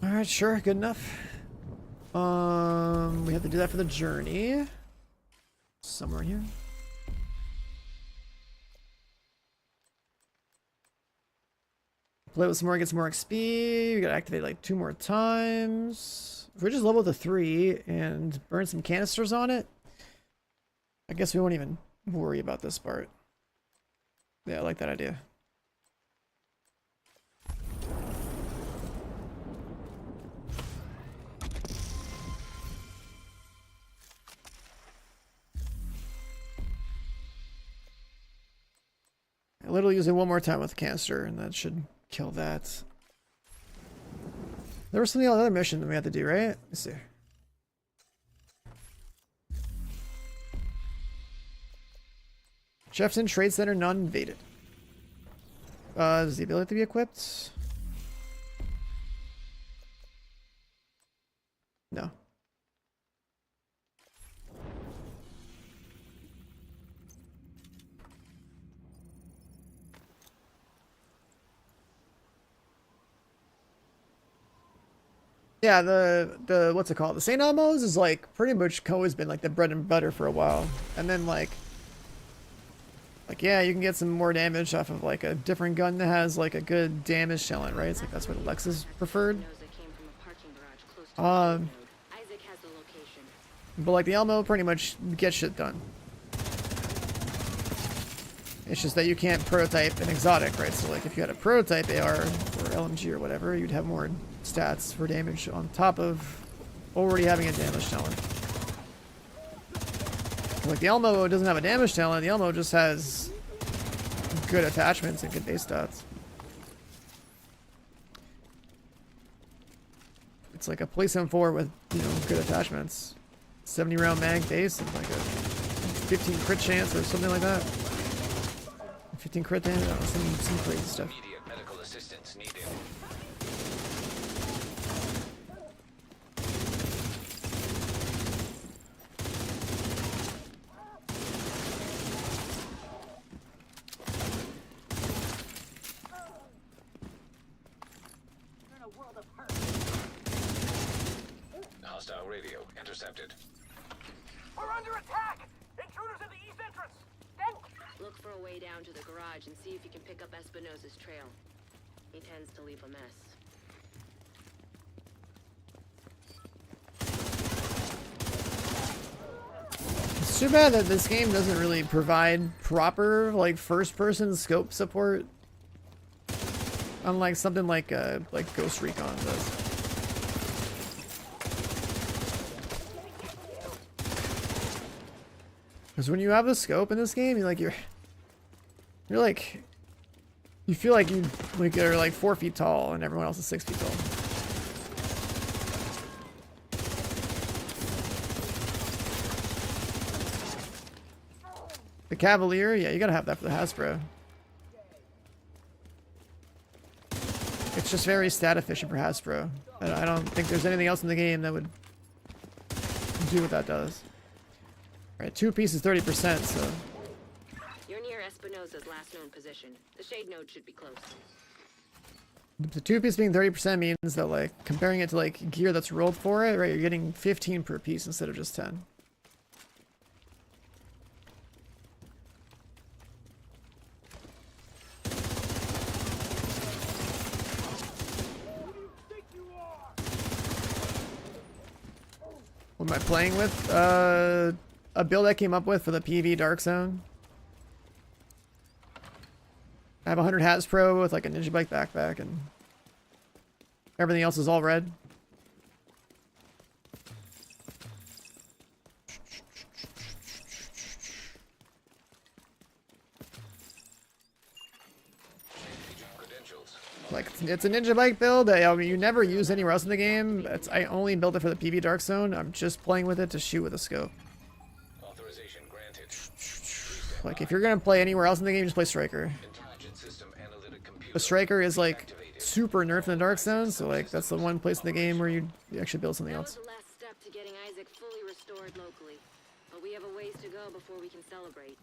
Alright, sure, good enough. We have to do that for the journey. Somewhere here. Play with some more, get some more XP. We gotta activate like 2 more times. If we just level to 3 and burn some canisters on it, I guess we won't even worry about this part. Yeah, I like that idea. I literally use it one more time with the canister, and that should kill that. There was something other mission that we had to do, right? Let's see. Jefferson Trade Center non-invaded. Does the ability to be equipped? No. Yeah, the what's it called? The St. Elmo's is like pretty much always been like the bread and butter for a while. And then like yeah, you can get some more damage off of like a different gun that has like a good damage talent, right? It's like that's what Alexa's preferred. But like the Elmo pretty much gets shit done. It's just that you can't prototype an exotic, right? So like if you had a prototype AR or LMG or whatever, you'd have more stats for damage on top of already having a damage talent. Like the Elmo doesn't have a damage talent, the Elmo just has good attachments and good base stats. It's like a policeman 4 with, you know, good attachments. 70 round mag base and like a 15 crit chance or something like that. 15 crit damage, I don't know, some crazy stuff. Immediate medical assistance needed. Hostile radio intercepted. We're under attack! Intruders in the east entrance! Look for a way down to the garage and see if you can pick up Espinosa's trail. He tends to leave a mess. It's too bad that this game doesn't really provide proper like first-person scope support, unlike something like Ghost Recon does. Because when you have a scope in this game, you feel like you're like 4 feet tall and everyone else is 6 feet tall. The Cavalier, yeah, you gotta have that for the Hasbro. It's just very stat efficient for Hasbro. I don't think there's anything else in the game that would do what that does. Alright, 2 pieces 30%, so... You're near Espinosa's last known position. The shade node should be close. The 2 piece being 30% means that, like, comparing it to, like, gear that's rolled for it, right, you're getting 15 per piece instead of just 10. What am I playing with? A build I came up with for the PV Dark Zone. I have 100 Hasbro with like a Ninja Bike backpack, and everything else is all red. Like, it's a Ninja Bike build that, I mean, you never use anywhere else in the game. I only built it for the PV Dark Zone. I'm just playing with it to shoot with a scope. Authorization granted. Like, if you're gonna play anywhere else in the game, just play Striker. The Striker is like super nerfed in the Dark Zone, so like that's the one place in the game where you actually build something else. That was the last step to getting Isaac fully restored locally. But we have a ways to go before we can celebrate.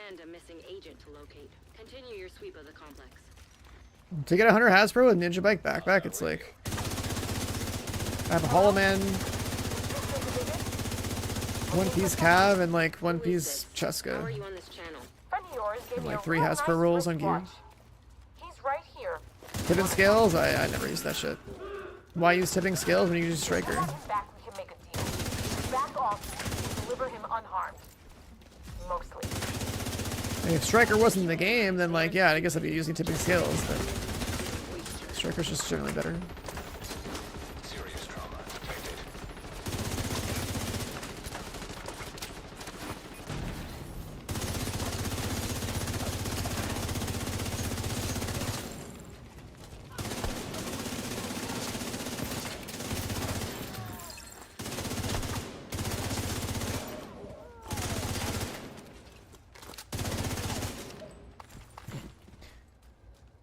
And a missing agent to locate. Continue your sweep of the complex. To get 100 Hasbro with Ninja Bike backpack, it's like... I have a Hollow Man, 1 piece Cav, and like 1 piece Cheska. And like 3 Hasbro rolls on gear. Right here. Tipping scales? I never use that shit. Why use tipping scales when you use Striker? Back, we can make a deal. Back off, deliver him unharmed. Mostly. I mean, if Striker wasn't in the game, then like, yeah, I guess I'd be using tipping scales, but Striker's just generally better. Serious trauma detected.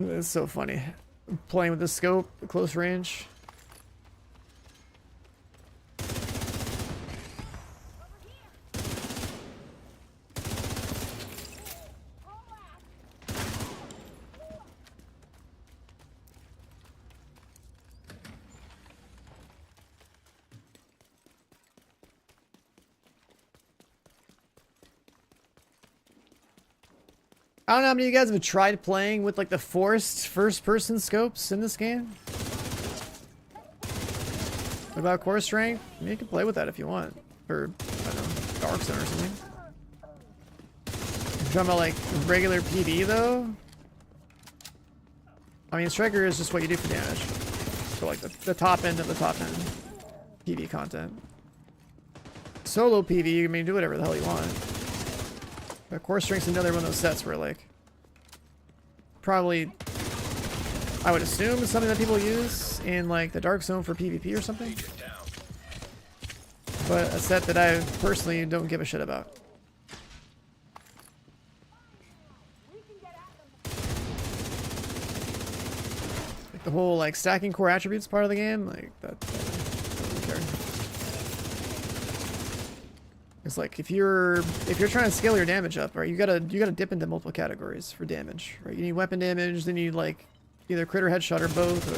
It's so funny. Playing with the scope, close range. I don't know how many of you guys have tried playing with like the forced first-person scopes in this game. What about core strength? I mean, you can play with that if you want. Or, I don't know, Dark Zone or something. You're talking about like regular PD though? I mean, Striker is just what you do for damage. So like the top end of the top end PV content. Solo PV, I mean, do whatever the hell you want. But core strength's another one of those sets where, like, probably, I would assume it's something that people use in, like, the Dark Zone for PvP or something. But a set that I personally don't give a shit about. Like, the whole, like, stacking core attributes part of the game, like, that I don't care. It's like if you're trying to scale your damage up, right? You gotta dip into multiple categories for damage, right? You need weapon damage, then you need like either crit or headshot or both, or,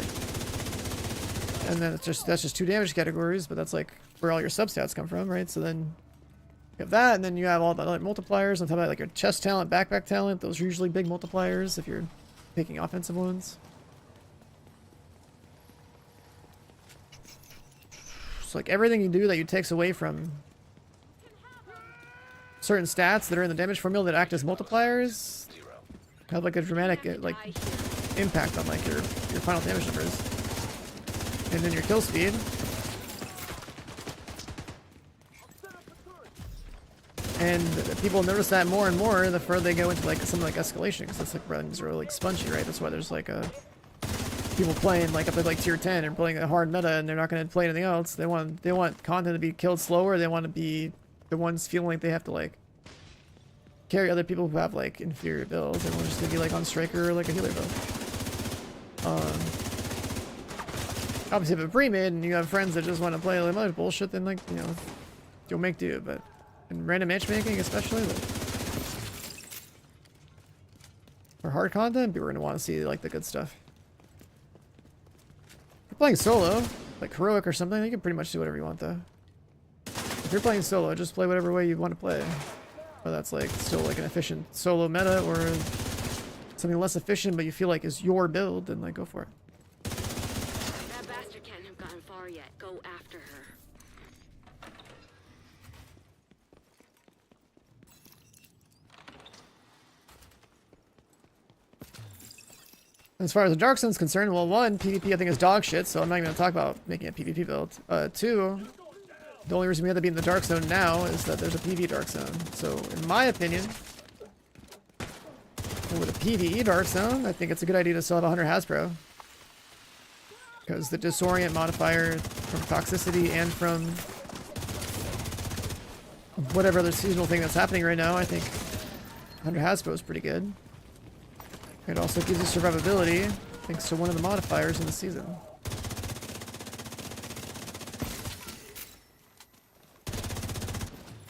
and then that's just 2 damage categories. But that's like where all your substats come from, right? So then you have that, and then you have all the like multipliers on top of that, like your chest talent, backpack talent. Those are usually big multipliers if you're picking offensive ones. It's like everything you do that you takes away from certain stats that are in the damage formula that act as multipliers have like a dramatic like impact on like your final damage numbers, and then your kill speed. And people notice that more and more the further they go into like something like escalation, because that's like runs are like spongy, right? That's why there's like a people playing like up to like tier 10 and playing a hard meta, and they're not going to play anything else. They want content to be killed slower. They want to be the ones feeling like they have to like carry other people who have like inferior builds, and we're just gonna be like on Striker or like a healer build. Obviously, if it's pre-made and you have friends that just want to play like other bullshit, then like, you know, you'll make do. But in random matchmaking, especially, like, for hard content, people are gonna want to see like the good stuff. If you're playing solo, like heroic or something, you can pretty much do whatever you want though. If you're playing solo, just play whatever way you want to play. Whether that's like still like an efficient solo meta or something less efficient, but you feel like is your build, then like go for it. That bastard can't have gotten far yet. Go after her. As far as the Dark Zone's concerned, well, one, PvP I think is dog shit, so I'm not even going to talk about making a PvP build. Two, the only reason we have to be in the Dark Zone now is that there's a PvE Dark Zone. So, in my opinion, with a PvE Dark Zone, I think it's a good idea to still have 100 Hasbro. Because the disorient modifier from toxicity and from whatever other seasonal thing that's happening right now, I think 100 Hasbro is pretty good. It also gives you survivability, thanks to one of the modifiers in the season.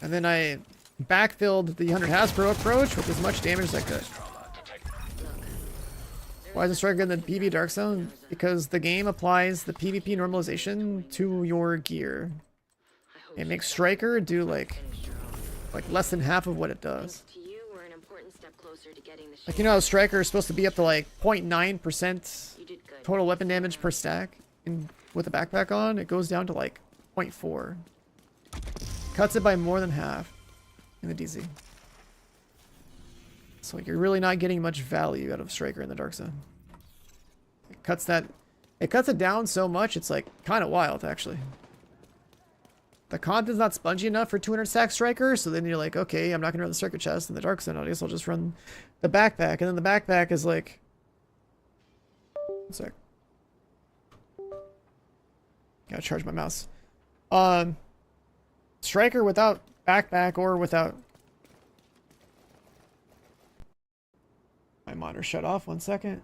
And then I backfilled the 100 Hasbro approach with as much damage as I could. Why is it striker in the PvP Dark Zone? Because the game applies the PvP normalization to your gear. It makes Striker do like less than half of what it does. Like, you know how Striker is supposed to be up to like 0.9% total weapon damage per stack? And with a backpack on, it goes down to like 0.4. Cuts it by more than half in the DZ. So like, you're really not getting much value out of Striker in the Dark Zone. It cuts it down so much, it's like kind of wild actually. The content's not spongy enough for 200 stack Striker, so then you're like, okay, I'm not gonna run the Striker chest in the Dark Zone, I guess I'll just run the backpack, and then the backpack is like... One sec. Gotta charge my mouse. Striker without backpack or without... My monitor shut off, 1 second.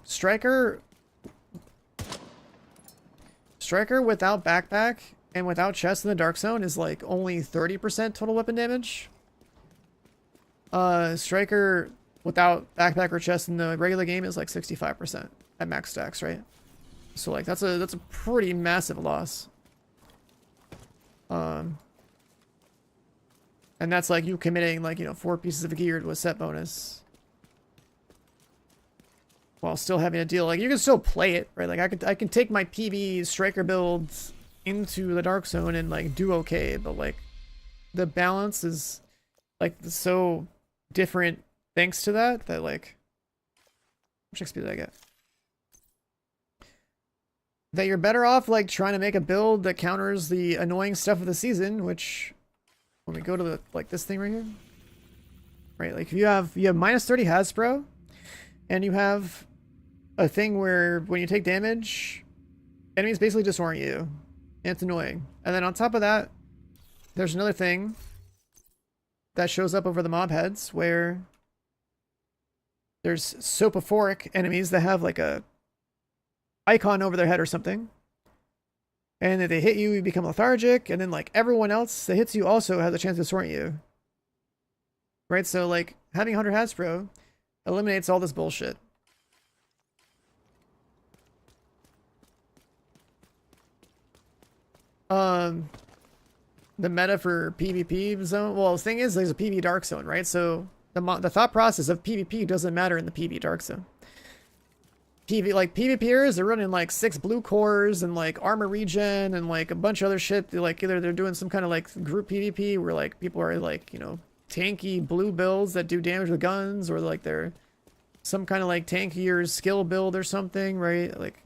Striker without backpack and without chest in the Dark Zone is like only 30% total weapon damage. Striker without backpack or chest in the regular game is like 65% at max stacks, right? So like that's a pretty massive loss. And that's like you committing like, you know, 4 pieces of gear to a set bonus. While still having to deal, like, you can still play it, right? Like, I can take my PV Striker builds into the Dark Zone and, like, do okay, but, like, the balance is, like, so different thanks to that, like, how much XP did I get? That you're better off, like, trying to make a build that counters the annoying stuff of the season, which, when we go to the, like, this thing right here, right? Like, if you have minus 30 Hasbro, and you have a thing where when you take damage, enemies basically disorient you. And it's annoying. And then on top of that, there's another thing that shows up over the mob heads where there's sopophoric enemies that have like a icon over their head or something. And if they hit you, you become lethargic. And then like everyone else that hits you also has a chance to disorient you. Right? So like having 100 Hasbro eliminates all this bullshit. The meta for PvP zone, well, the thing is there's a PvE Dark Zone, right? So the thought process of PvP doesn't matter in the PvE Dark Zone. PvPers, they're running like 6 blue cores and like armor regen and like a bunch of other shit. Like either they're doing some kind of like group PvP where like people are like, you know, tanky blue builds that do damage with guns, or like they're some kind of like tankier skill build or something, right? Like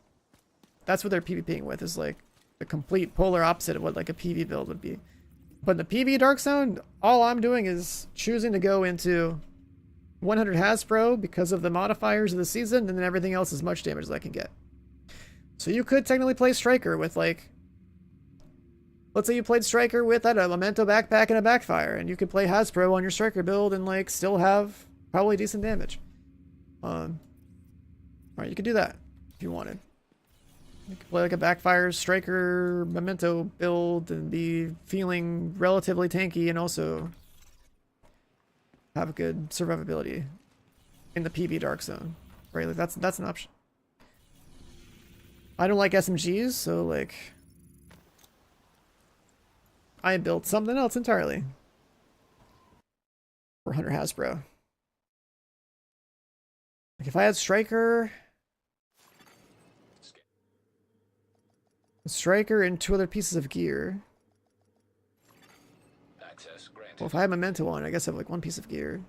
that's what they're PvPing with, is like the complete polar opposite of what like a PV build would be. But in the PV Dark Zone, all I'm doing is choosing to go into 100 Hasbro because of the modifiers of the season, and then everything else as much damage as I can get. So you could technically play Striker with like let's say you played Striker with, I don't know, Memento backpack and a backfire, and you could play Hasbro on your Striker build and like still have probably decent damage. Alright, you could do that if you wanted. You could play like a backfire Striker Memento build and be feeling relatively tanky and also have a good survivability in the PV Dark Zone. Right, like that's an option. I don't like SMGs, so like I built something else entirely for Hunter Hasbro. Like if I had Striker and 2 other pieces of gear. Access granted. Well, if I had Memento on, I guess I have like 1 piece of gear.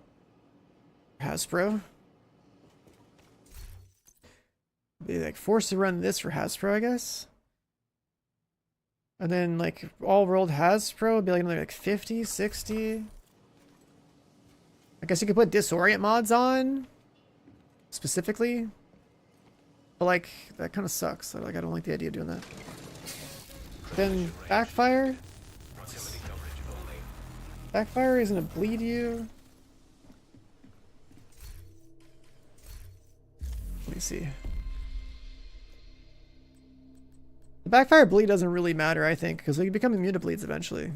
Hasbro. Be like forced to run this for Hasbro, I guess. And then like all world Hasbro would be like another like 50, 60. I guess you could put disorient mods on specifically. But like that kind of sucks. So, like I don't like the idea of doing that. Then backfire. Backfire isn't gonna bleed you. Let me see. The backfire bleed doesn't really matter, I think, because we become immune to bleeds eventually.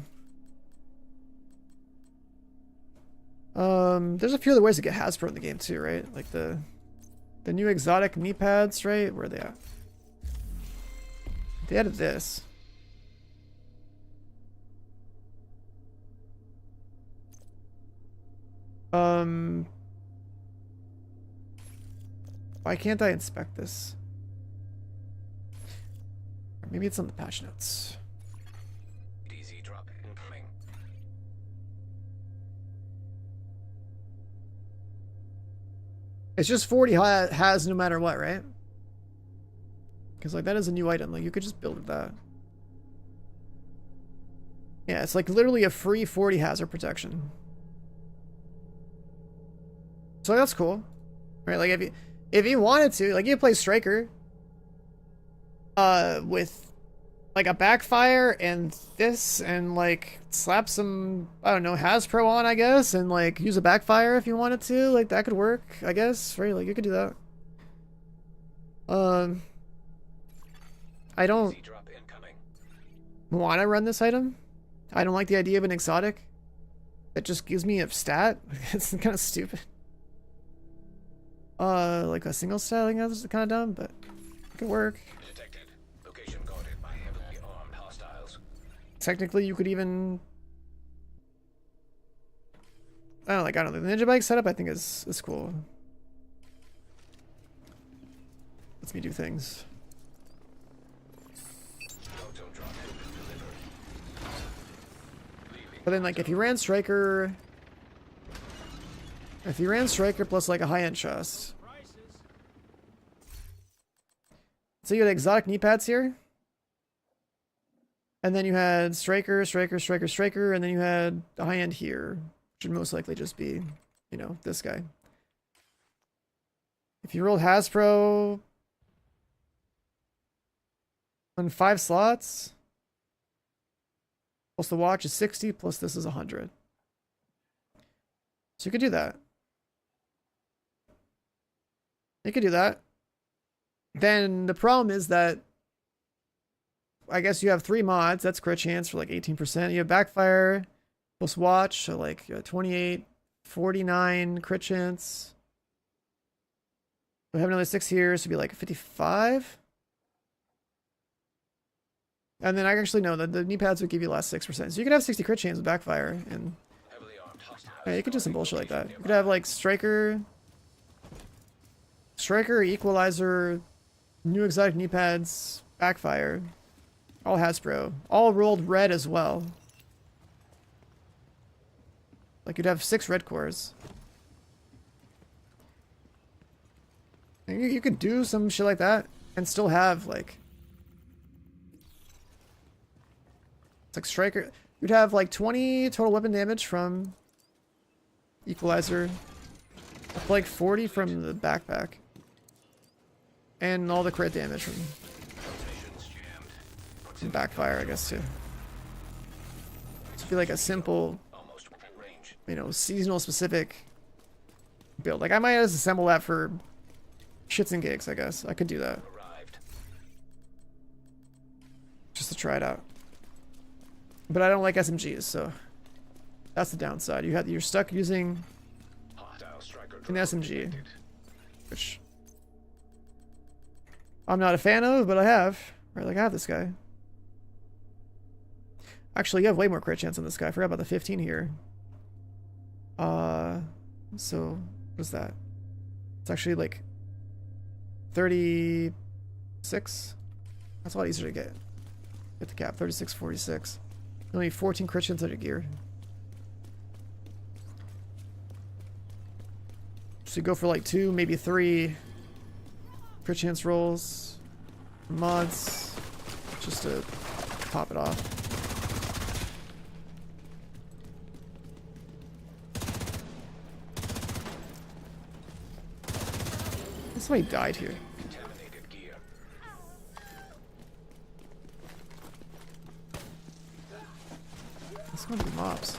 There's a few other ways to get Hasbro in the game too, right? Like the new exotic knee pads, right? Where are they at? They added this. Why can't I inspect this? Or maybe it's on the patch notes. DZ drop incoming. It's just 40 has no matter what, right? Because like that is a new item. Like you could just build with that. Yeah, it's like literally a free 40 hazard protection. So that's cool, right? Like if you wanted to, like you play Striker, with like a backfire and this, and like slap some, I don't know, Hasbro on, I guess, and like use a backfire if you wanted to, like that could work, I guess, right? Like you could do that. I don't want to run this item. I don't like the idea of an exotic that just gives me a stat. It's kind of stupid. Like a single stat, I think that's kind of dumb, but it could work. Detected. Location guarded by heavily armed hostiles. Technically, you could even... I don't know, the ninja bike setup I think is cool. Lets me do things. But then like if you ran Striker... If you ran Striker plus like a high-end chest. So you had exotic knee pads here. And then you had Striker, Striker, Striker, Striker, and then you had the high-end here. Which would most likely just be, you know, this guy. If you rolled Hasbro on 5 slots, plus the watch is 60, plus this is 100. So you could do that. You could do that. Then the problem is that I guess you have 3 mods. That's crit chance for like 18%. You have backfire plus watch, so like 28, 49 crit chance. We have another 6 here, so it'd be like 55. And then I actually know that the knee pads would give you the last 6%. So you could have 60 crit chance with backfire, and yeah, you could do some bullshit like that. You could have like Striker, Equalizer, new exotic knee pads, backfire, all Hasbro, all rolled red as well. Like you'd have 6 red cores. And you could do some shit like that and still have like, it's like Striker. You'd have like 20 total weapon damage from Equalizer, like 40 from the backpack, and all the crit damage from backfire, I guess, too. be like a simple, Almost within range. you know, seasonal specific build. Like I might just assemble that for shits and gigs, I guess. I could do that. Arrived. Just to try it out. But I don't like SMGs, so that's the downside. You're stuck using Hostile striker an drone SMG, detected. which I'm not a fan of, but I have. Right, like I have this guy. Actually, you have way more crit chance on this guy. I forgot about the 15 here. So what is that? It's actually like 36. That's a lot easier to get. Get the cap. 36, 46. Only 14 crit chance on your gear. So you go for like 2, maybe 3 crit chance rolls, mods, just to top it off. Somebody died here. Contaminated gear. It's gonna be mobs.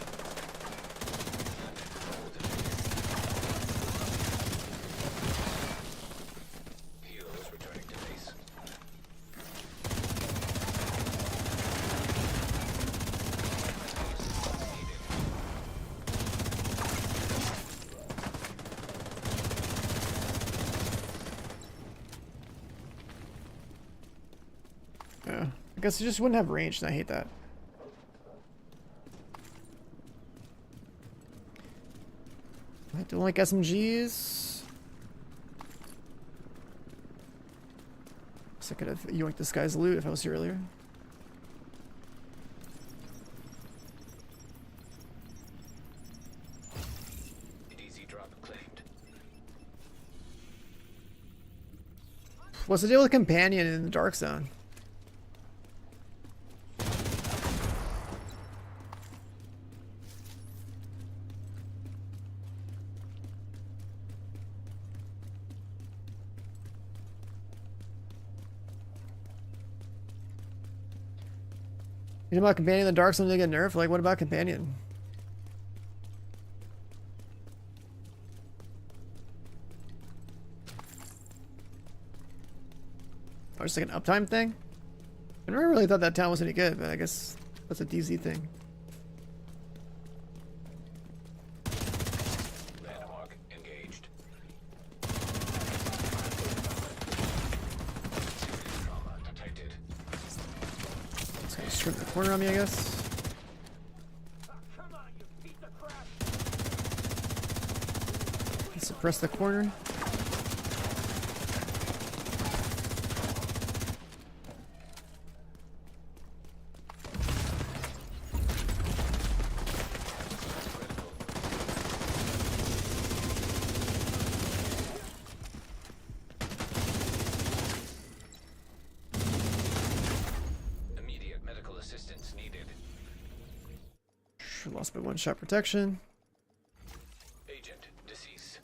Healers returning to base. Yeah. I guess you just wouldn't have range, and I hate that. I don't like SMGs. So I could have yoinked this guy's loot if I was here earlier. Easy drop claimed. What's the deal with Companion in the Dark Zone? You know about Companion in the Dark Zone to get nerfed? Like, what about Companion? Or just like an uptime thing? I never really thought that town was any good, but I guess that's a DZ thing. Landmark engaged. Trauma detected. It's gonna strip the corner on me, I guess. Suppress the corner. Immediate medical assistance needed. Lost my one-shot protection. Agent deceased.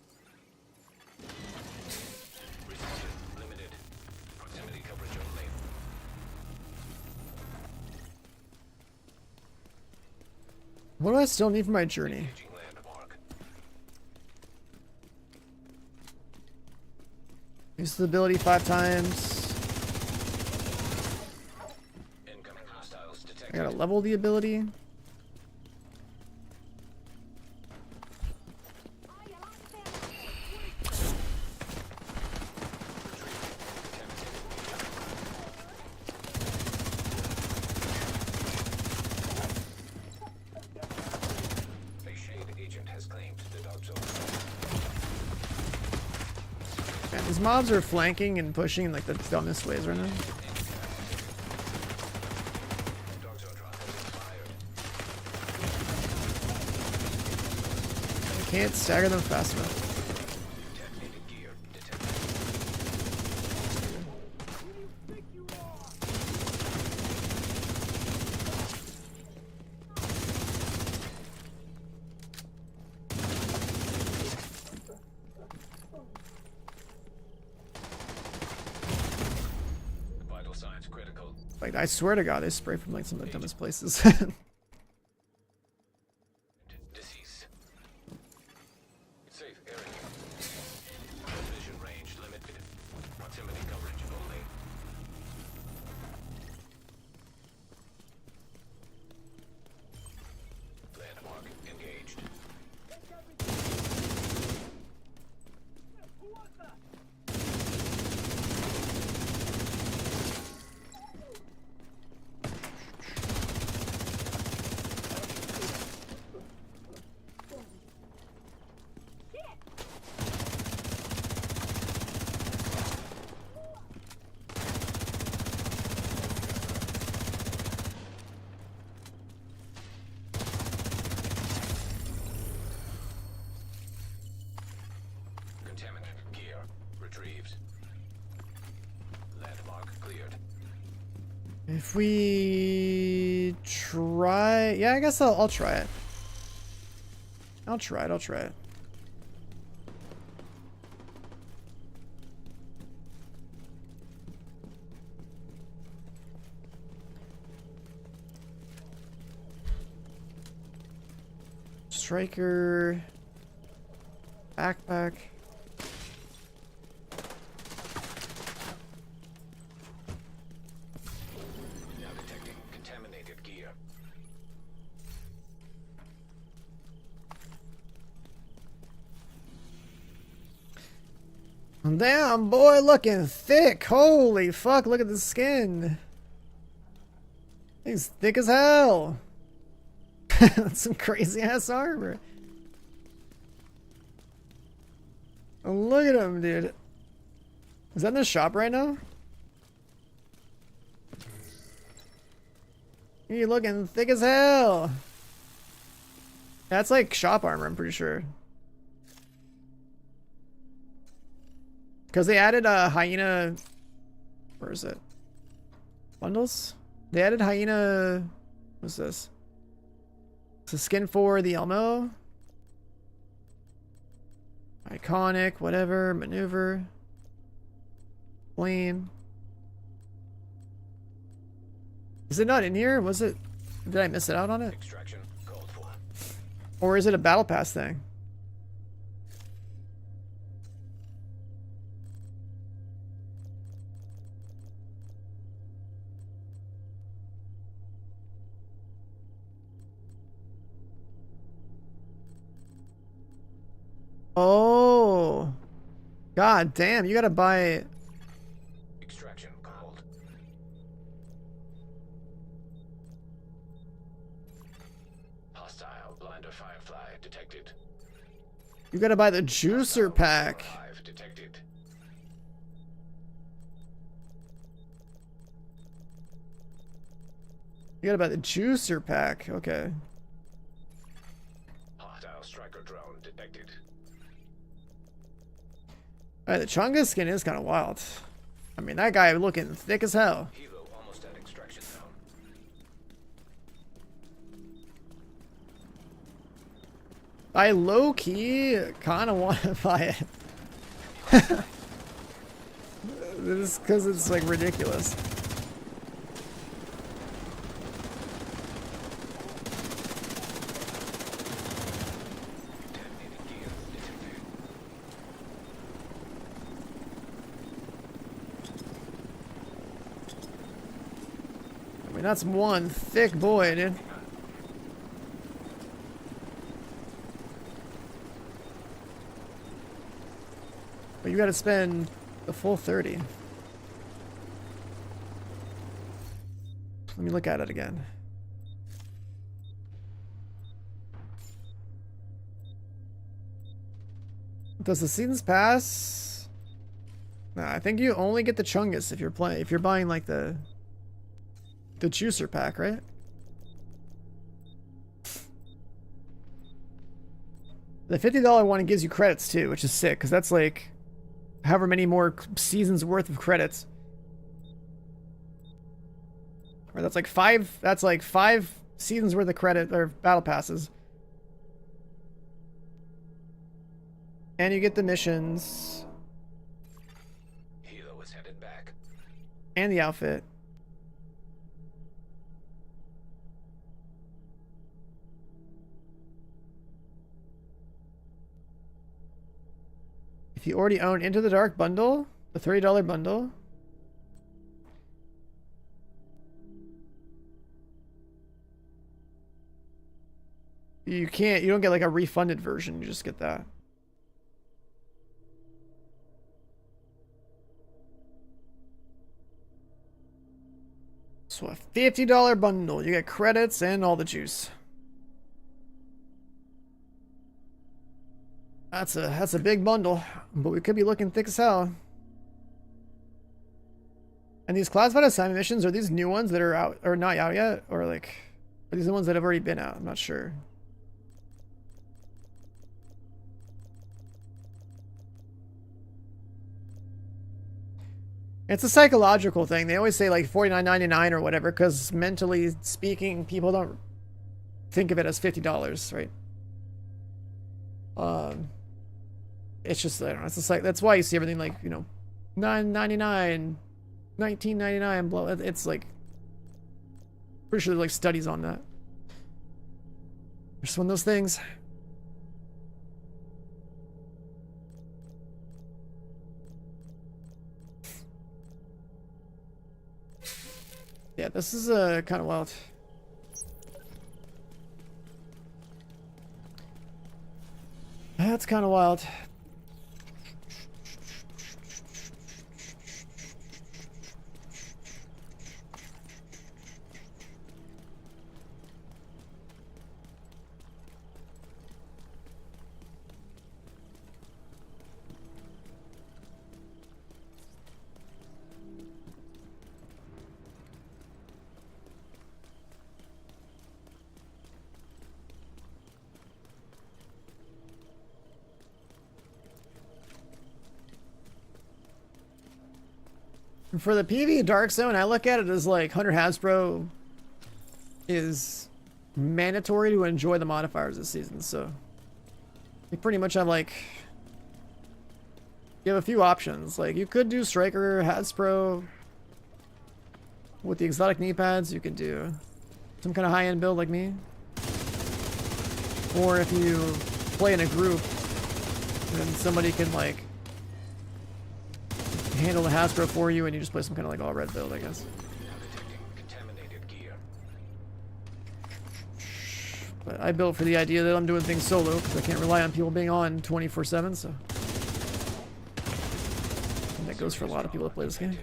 Resistant limited. Proximity coverage only. What do I still need for my journey? Engaging landmark. Use the ability 5 times. Incoming hostiles I detected. gotta level the ability. A shade agent has claimed the dark zone. Man, these mobs are flanking and pushing in like the dumbest ways right now. Dark zone drop has expired. I can't stagger them fast enough. Detonated gear detected. Vital signs critical. Like, I swear to God, they spray from like some of the dumbest places. retrieved. Landmark cleared. If we try, yeah, I guess I'll try it. I'll try it. Striker, backpack. Now detecting contaminated gear. Damn, boy, looking thick. Holy fuck, look at the skin. He's thick as hell. That's some crazy ass armor. Oh, look at him, dude. Is that in the shop right now? You looking thick as hell. That's like shop armor, I'm pretty sure. Because they added a hyena. Where is it? Bundles? They added hyena. What's this? It's a skin for the Elmo. Iconic, whatever, maneuver. Flame. Is it not in here? Was it? Did I miss it out on it? Extraction called for. Or is it a battle pass thing? Oh, god damn, you gotta buy. Extraction called. Hostile blinder firefly detected. You gotta buy the juicer pack. Hive detected. You gotta buy the juicer pack. Okay. Hostile striker drone detected. Alright, the Chunga skin is kind of wild. I mean, that guy looking thick as hell. Hilo almost at extraction zone. I low-key kind of want to buy it. This because it's like ridiculous. I mean, that's one thick boy, dude. But you gotta spend the full 30. Let me look at it again. Does the seasons pass? Nah, I think you only get the Chungus if you're buying like the juicer pack, right? The $50 one gives you credits too, which is sick, because that's like however many more seasons worth of credits. Or that's like five seasons worth of credit or battle passes. And you get the missions. Hilo is headed back. And the outfit. If you already own Into the Dark bundle, the $30 bundle. You don't get like a refunded version, you just get that. So a $50 bundle, you get credits and all the juice. That's a big bundle, but we could be looking thick as hell. And these classified assignment missions, are these new ones that are out or not out yet, or like are these the ones that have already been out? I'm not sure. It's a psychological thing. They always say like $49.99 or whatever, because mentally speaking, people don't think of it as $50, right? It's just, I don't know, it's just like, that's why you see everything like, you know, $9.99, $19.99, blah. It's like, pretty sure there's like studies on that. Just one of those things. Yeah, this is kind of wild. That's kind of wild. For the PvE Dark Zone, I look at it as like Hunter Hasbro is mandatory to enjoy the modifiers this season, so you pretty much have like, you have a few options. Like you could do Striker, Hasbro with the exotic knee pads. You could do some kind of high-end build like me, or if you play in a group, then somebody can like handle the Hasbro for you, and you just play some kind of like all red build, I guess. But I built for the idea that I'm doing things solo because I can't rely on people being on 24/7, so and that goes for a lot of people that play this game.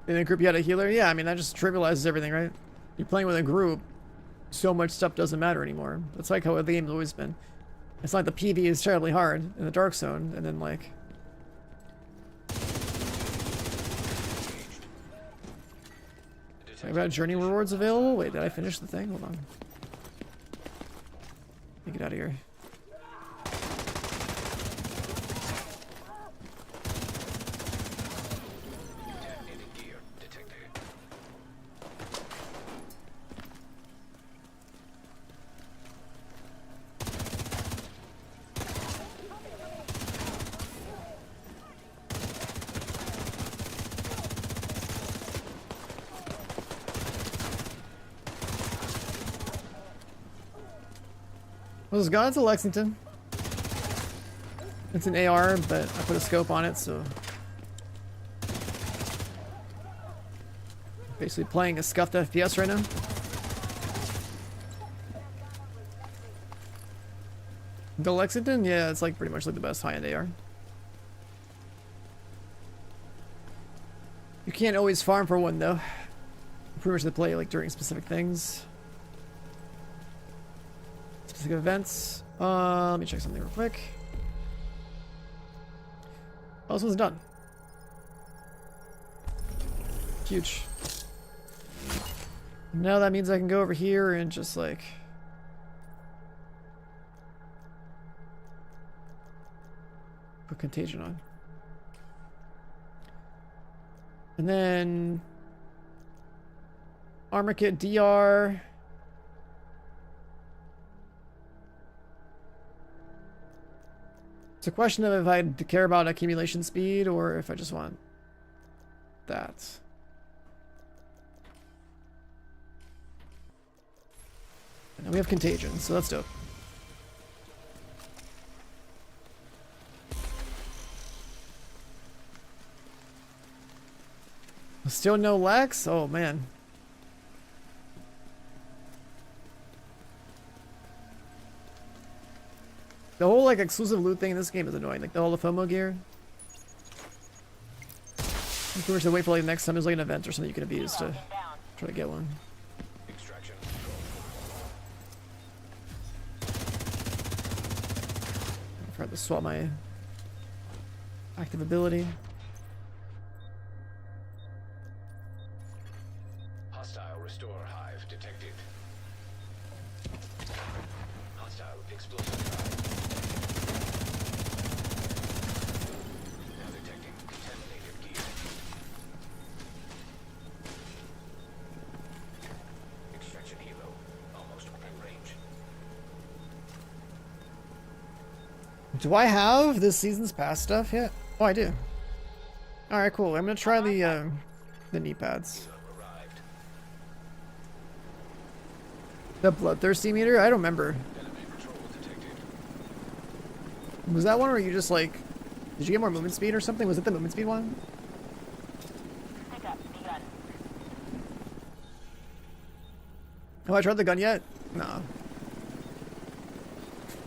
In a group you had a healer? Yeah, I mean, that just trivializes everything, right? You're playing with a group, so much stuff doesn't matter anymore. That's like how the game's always been. It's not like the PvE is terribly hard in the Dark Zone, and then like... Talk about journey rewards available? Wait, did I finish the thing? Hold on. Let me get out of here. Well, it's gone to Lexington. It's an AR, but I put a scope on it, so... Basically playing a scuffed FPS right now. The Lexington? Yeah, it's like pretty much like the best high-end AR. You can't always farm for one, though. Pretty much they play like during specific things. Specific events. Let me check something real quick. Oh, this one's done. Huge. Now that means I can go over here and just like... put Contagion on. And then... Armor Kit DR... It's a question of if I care about accumulation speed or if I just want that. And then we have Contagion, so that's dope. Still no Lex? Oh man. The whole like exclusive loot thing in this game is annoying. Like the whole FOMO gear. You pretty much have to wait for like the next time there's like an event or something you can abuse to Try to get one. Extraction. I forgot to swap my active ability. Hostile restore hive detected. Hostile explosive hive. Now detecting contaminated gear. Extraction helo almost within range. Do I have this season's pass stuff yet? Oh, I do. All right, cool. I'm gonna try the knee pads. Arrived. The bloodthirsty meter? I don't remember. Enemy patrol detected. Was that one where you just like, did you get more movement speed or something? Was it the movement speed one? Pickup begun. Have I tried the gun yet? No.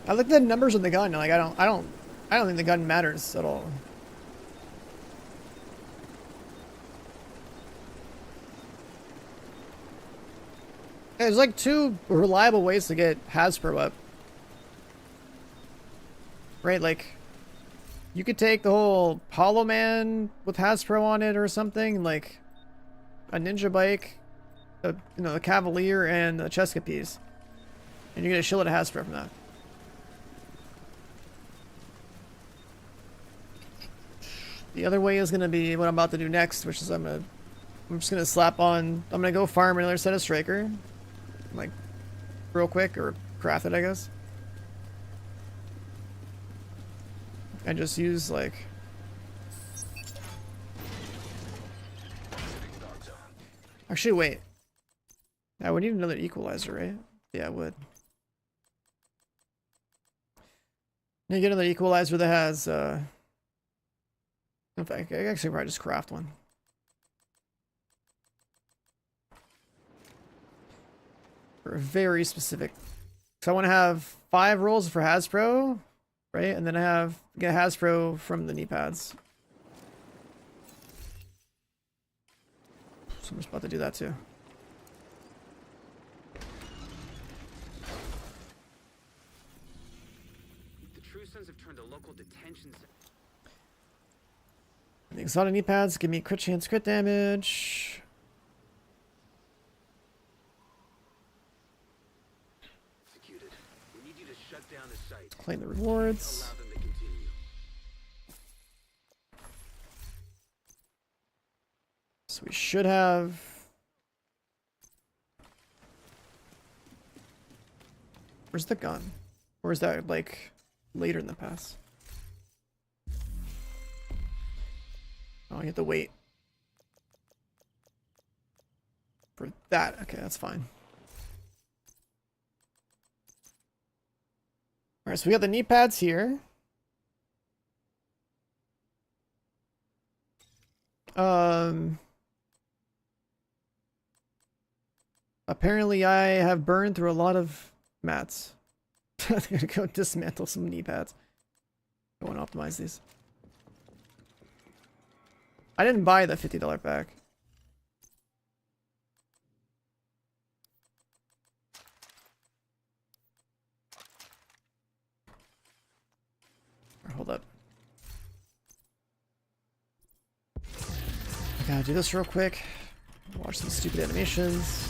I looked at the numbers on the gun. Like I don't think the gun matters at all. There's like 2 reliable ways to get Hasbro up. Right, like you could take the whole Hollow Man with Hasbro on it or something, like a ninja bike, you know, the Cavalier and the Cheska piece. And you get a shitload of Hasbro from that. The other way is gonna be what I'm about to do next, which is I'm just gonna slap on, I'm gonna go farm another set of Striker. Like real quick, or craft it, I guess. And just use like actually wait. I would need another equalizer, right? Yeah, I would. Need to get another equalizer that has in fact, I actually probably just craft one. For a very specific. So I want to have 5 rolls for Hasbro, right? And then I get Hasbro from the knee pads. So I'm just about to do that too. The True Sons have turned a local detention center. The exotic knee pads give me crit chance, crit damage. Executed. We need you to shut down the site. Claim the rewards. Allow them to continue. So we should have. Where's the gun? Or is that like later in the pass? Oh, you have to wait for that. Okay, that's fine. All right, so we got the knee pads here. Apparently I have burned through a lot of mats. I'm gonna go dismantle some knee pads. I want to optimize these. I didn't buy the $50 pack. Hold up. I gotta do this real quick. Watch some stupid animations.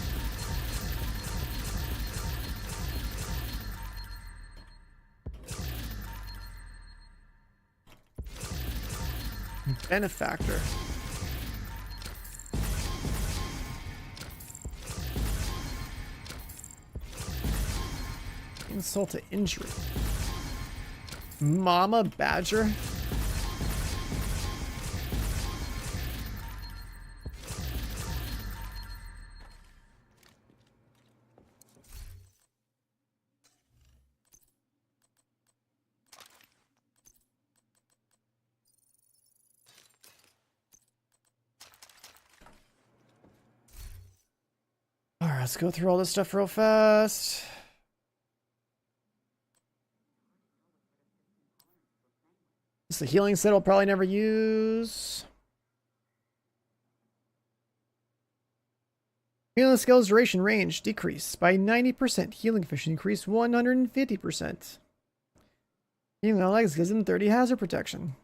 Benefactor. Insult to injury. Mama Badger. Alright, let's go through all this stuff real fast. It's the healing set I'll probably never use. Healing skills duration range decrease by 90%. Healing efficiency increase 150%. Healing allies gives him 30 hazard protection.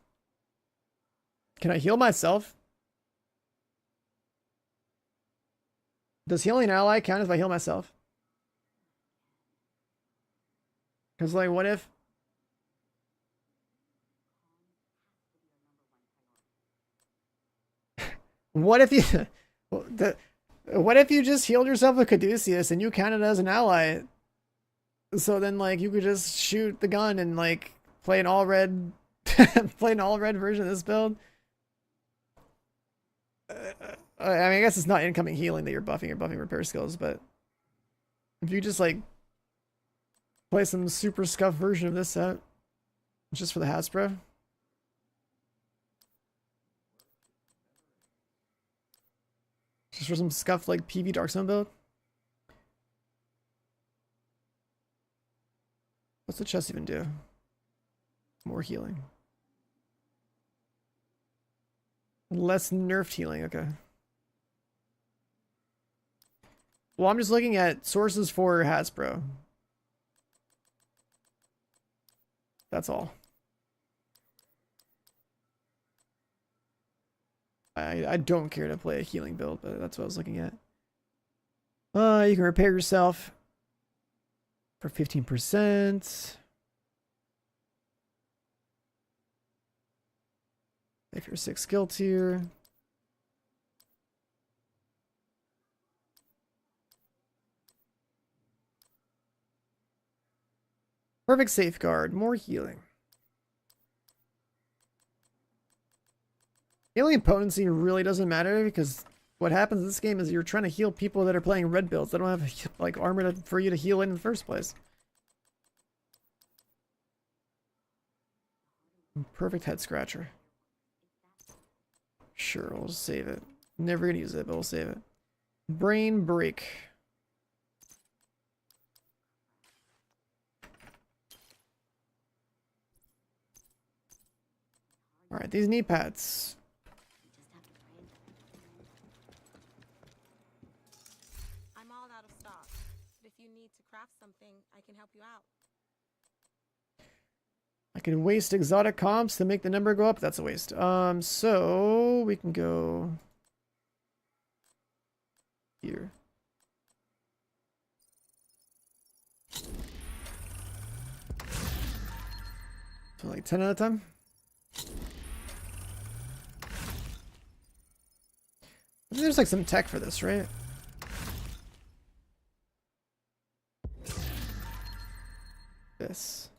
Can I heal myself? Does healing an ally count if I heal myself? Because, like, what if... what if you... what if you just healed yourself with Caduceus and you counted as an ally? So then, like, you could just shoot the gun and, like, play an all-red... play an all-red version of this build? I mean, I guess it's not incoming healing that you're buffing repair skills, but if you just like play some super scuffed version of this set just for the Hasbro. Just for some scuffed like PV Darkstone build. What's the chest even do? More healing. Less nerfed healing, okay. Well, I'm just looking at sources for Hasbro. That's all. I don't care to play a healing build, but that's what I was looking at. You can repair yourself for 15%. If you're 6 skill tier. Perfect safeguard, more healing. Healing potency really doesn't matter because what happens in this game is you're trying to heal people that are playing red builds. They don't have like armor for you to heal in the first place. Perfect head scratcher. Sure, we'll save it. Never gonna use it, but we'll save it. Brain break. Alright, these knee pads. I'm all out of stock. But if you need to craft something, I can help you out. I can waste exotic comps to make the number go up. That's a waste. So we can go here. So like 10 at a time. I think there's like some tech for this, right? This.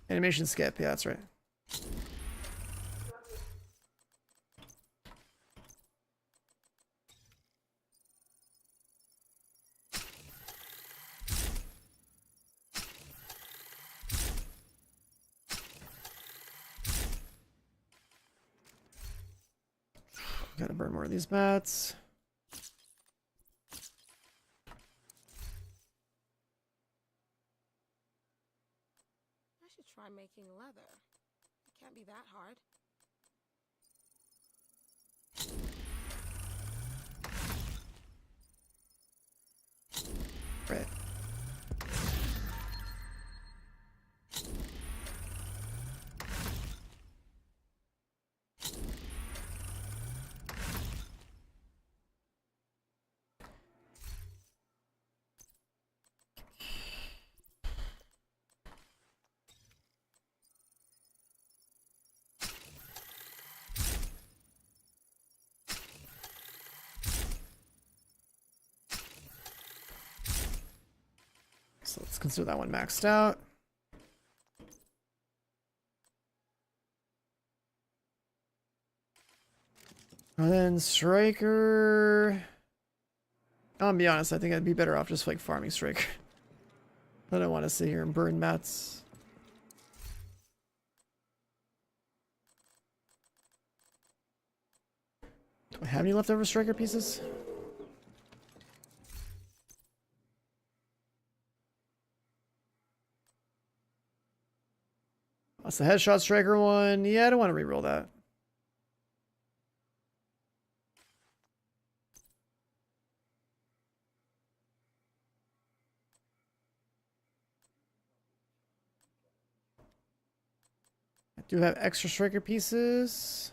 Animation skip, yeah, that's right. Gotta burn more of these bats. I should try making leather. It can't be that hard. Right. So let's consider that one maxed out. And then Striker. I'll be honest, I think I'd be better off just like farming Striker. I don't want to sit here and burn mats. Do I have any leftover Striker pieces? That's the headshot Striker one. Yeah, I don't want to reroll that. do have extra striker pieces.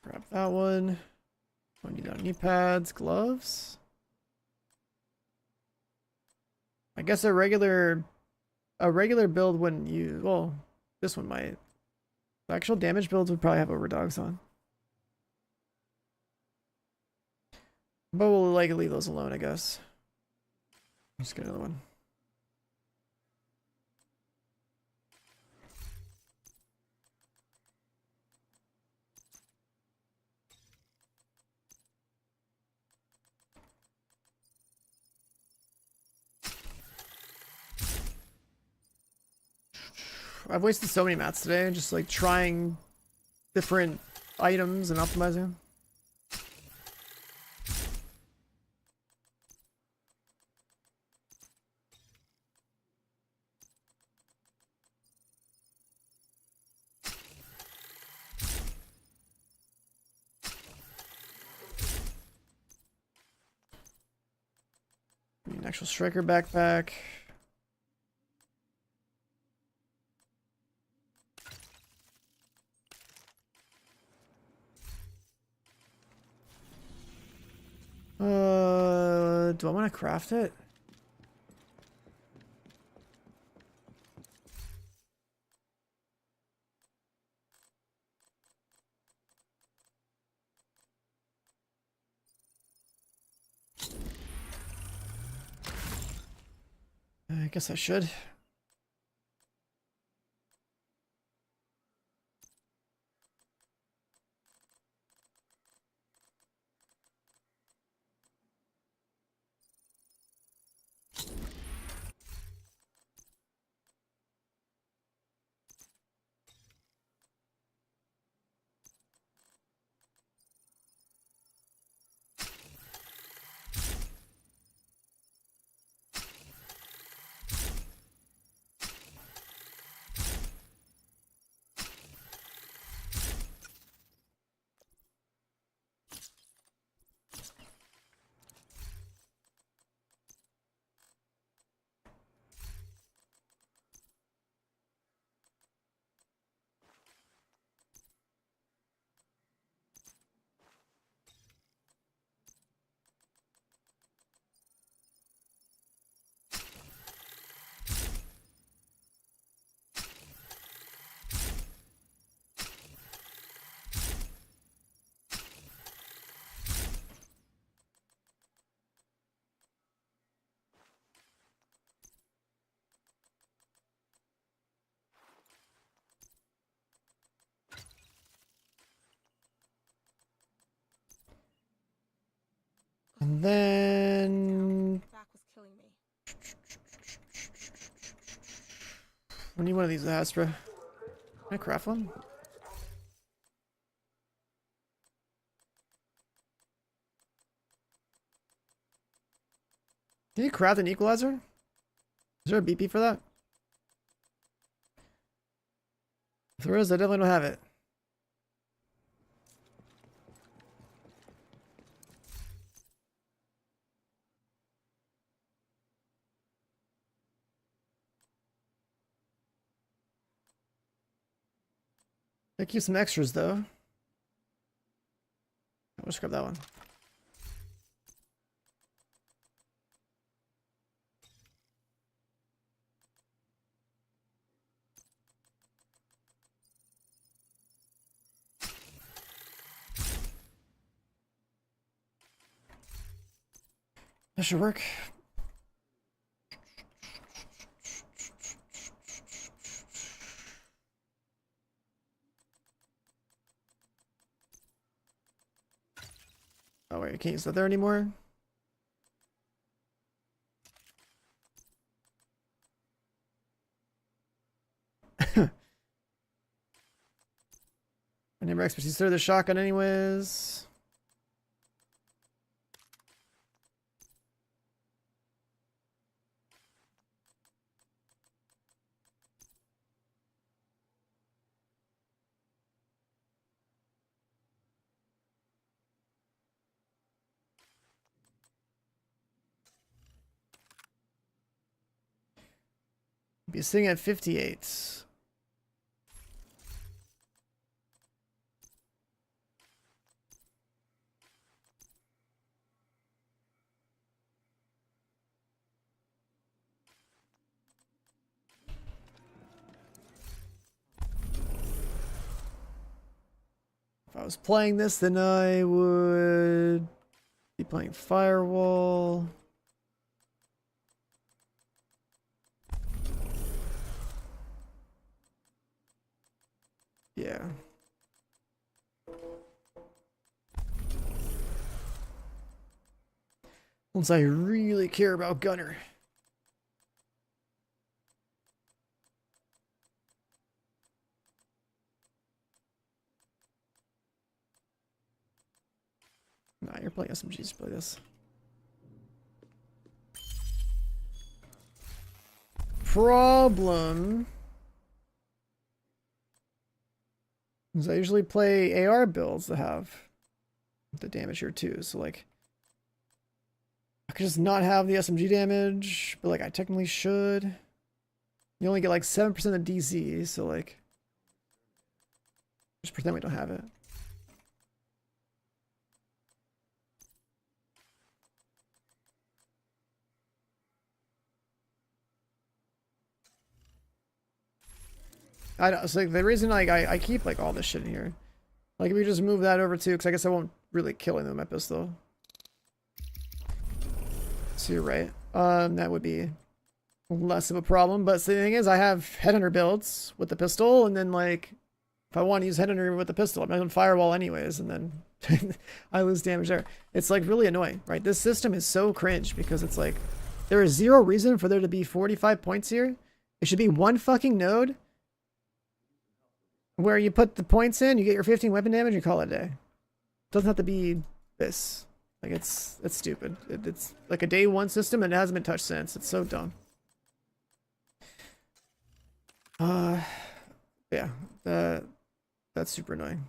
Grab that one. Don't need knee pads, gloves. I guess a regular build wouldn't use. Well, this one might. The actual damage builds would probably have overdogs on. But we'll likely leave those alone, I guess. Let's get another one. I've wasted so many mats today, just like trying different items and optimizing them. Need an actual striker backpack. Do I want to craft it? I guess I should. And then Back was killing me. I need one of these Astra. Can I craft one? Can you craft an equalizer? Is there a BP for that? If there is, I definitely don't have it. I keep some extras though. I'll just grab that one. That should work. Oh wait, I can't use that there anymore. I never expertise through the shotgun anyways. Be sitting at 58. If I was playing this, then I would be playing Firewall. Yeah. Once I really care about Gunner. Nah, you're playing SMGs, play this. Problem is I usually play AR builds that have the damage here too. So like I could just not have the SMG damage, but like I technically should. You only get like 7% of DC, so like just pretend we don't have it. I don't, so like, the reason like I keep like all this shit in here, like if we just move that over too, because I guess I won't really kill anything with my pistol. So you're right. That would be less of a problem. But the thing is, I have headhunter builds with the pistol, and then like if I want to use headhunter with the pistol, I'm on firewall anyways, and then I lose damage there. It's like really annoying, right? This system is so cringe because it's like there is zero reason for there to be 45 points here. It should be one fucking node where you put the points in, you get your 15 weapon damage, you call it a day. It doesn't have to be this. Like it's stupid. It's like a day one system and it hasn't been touched since. It's so dumb. Yeah, that's super annoying.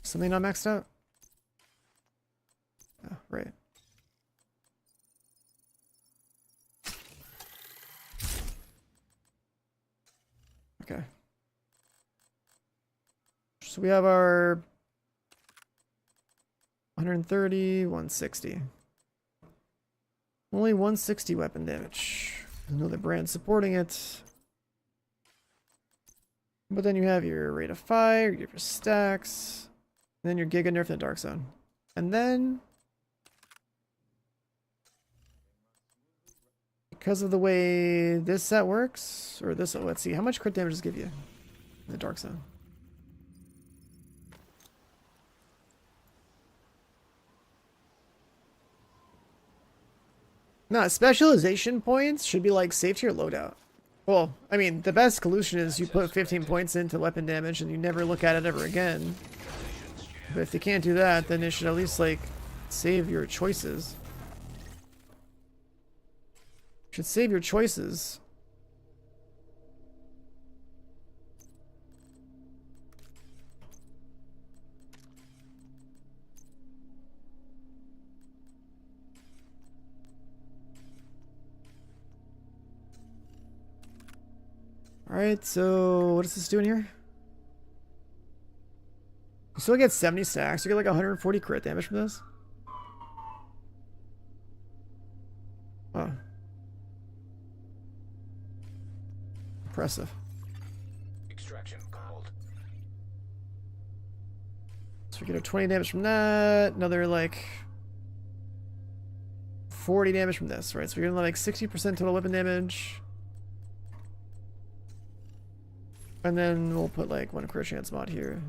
Something not maxed out? Oh, right. Okay. So we have our 130, 160. Only 160 weapon damage. Another brand supporting it. But then you have your rate of fire, your stacks, and then your Giga Nerf in the Dark Zone. And then, because of the way this set works, or this, let's see, how much crit damage does it give you in the Dark Zone? No, specialization points should be like save to your loadout. Well, I mean, the best solution is you put 15 points into weapon damage and you never look at it ever again. But if you can't do that, then it should at least like save your choices. Should save your choices. Alright, so what is this doing here? You still get 70 stacks. You get like 140 crit damage from this. Wow. Impressive. Extraction called. So we get a 20 damage from that. Another like 40 damage from this, right? So we're getting like 60% total weapon damage. And then we'll put like one crit chance mod here.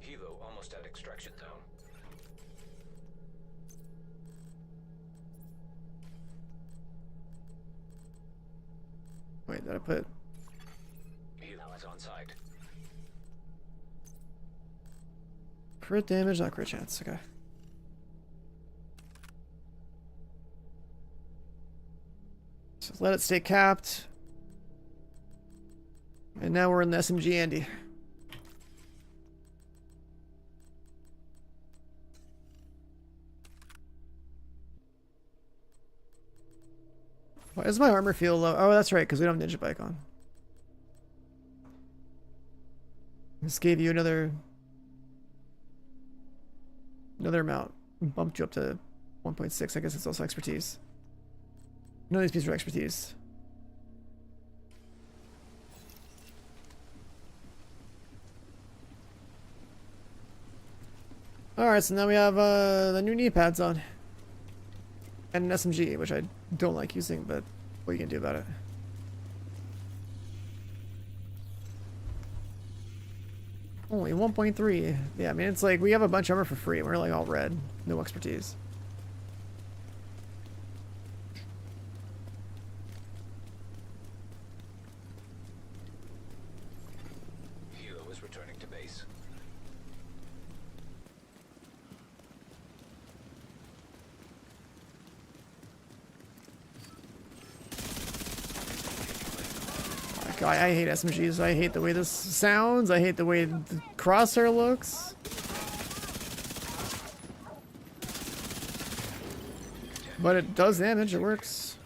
Hilo almost at extraction zone. Wait, did I put? Hilo is on site. Crit damage, not crit chance. Okay. So let it stay capped. And now we're in the SMG Andy. Why does my armor feel low? Oh, that's right, because we don't have Ninja Bike on. This gave you another amount. Bumped you up to 1.6. I guess it's also expertise. None of these pieces are expertise. Alright, so now we have the new knee pads on. And an SMG, which I don't like using, but what are you gonna do about it? Only 1.3. Yeah, I mean, it's like we have a bunch of armor for free. We're like all red. No expertise. Hilo is returning to base. God, I hate SMGs. I hate the way this sounds. I hate the way the crosshair looks. But it does damage. It works.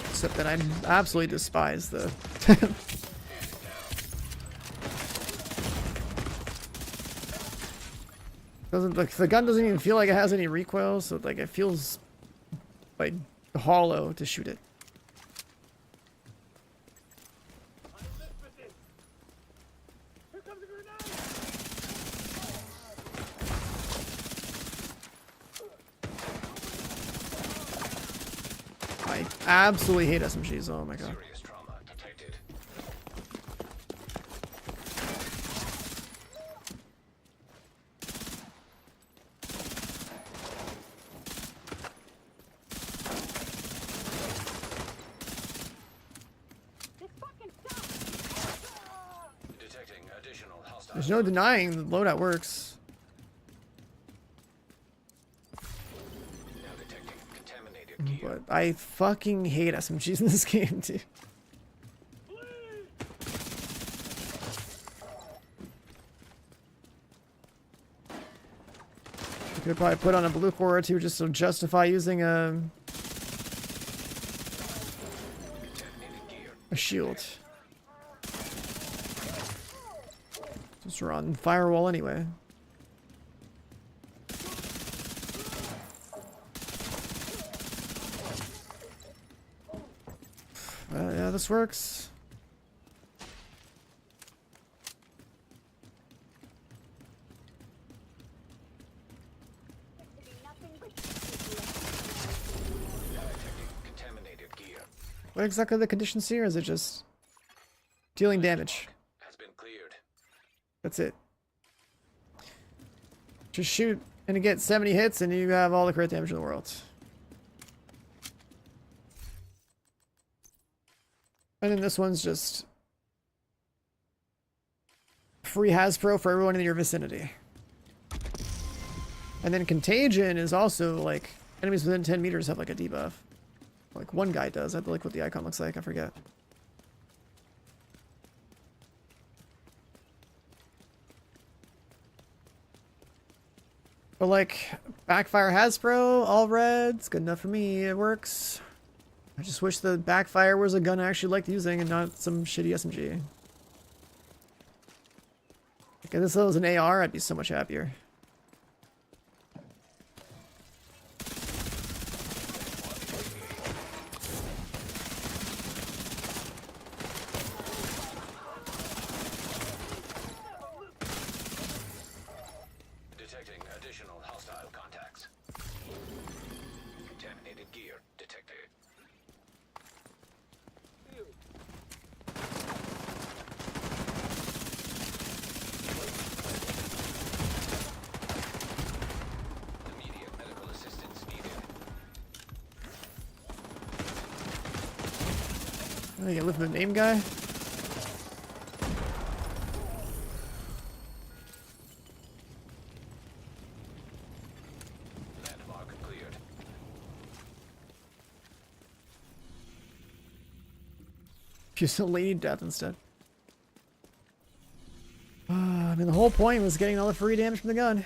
Except that I absolutely despise the... Doesn't the gun doesn't even feel like it has any recoil, so like it feels like hollow to shoot it. I absolutely hate SMGs. Oh my god. Serious trauma detected. Detecting additional hostile. There's no denying the loadout works. Now detecting contaminated gear. But I fucking hate SMGs in this game, dude. I could probably put on a blue core or two just to justify using a shield. Since we're on firewall anyway. Yeah, this works. Contaminated gear What exactly are the conditions here? Is it just dealing damage? has been cleared. That's it. Just shoot and get 70 hits and you have all the crit damage in the world. And then this one's just free Hasbro for everyone in your vicinity. And then Contagion is also like enemies within 10 meters have like a debuff. Like one guy does. I have to look what the icon looks like. I forget. But like Backfire Hasbro, all red. It's good enough for me. It works. I just wish the Backfire was a gun I actually liked using and not some shitty SMG. Like if this was an AR, I'd be so much happier. Detecting additional hostile contacts. Contaminated gear detected. Immediate medical assistance needed. Oh, you live in the name guy? Landmark Use a lady death instead. I mean, the whole point was getting all the free damage from the gun.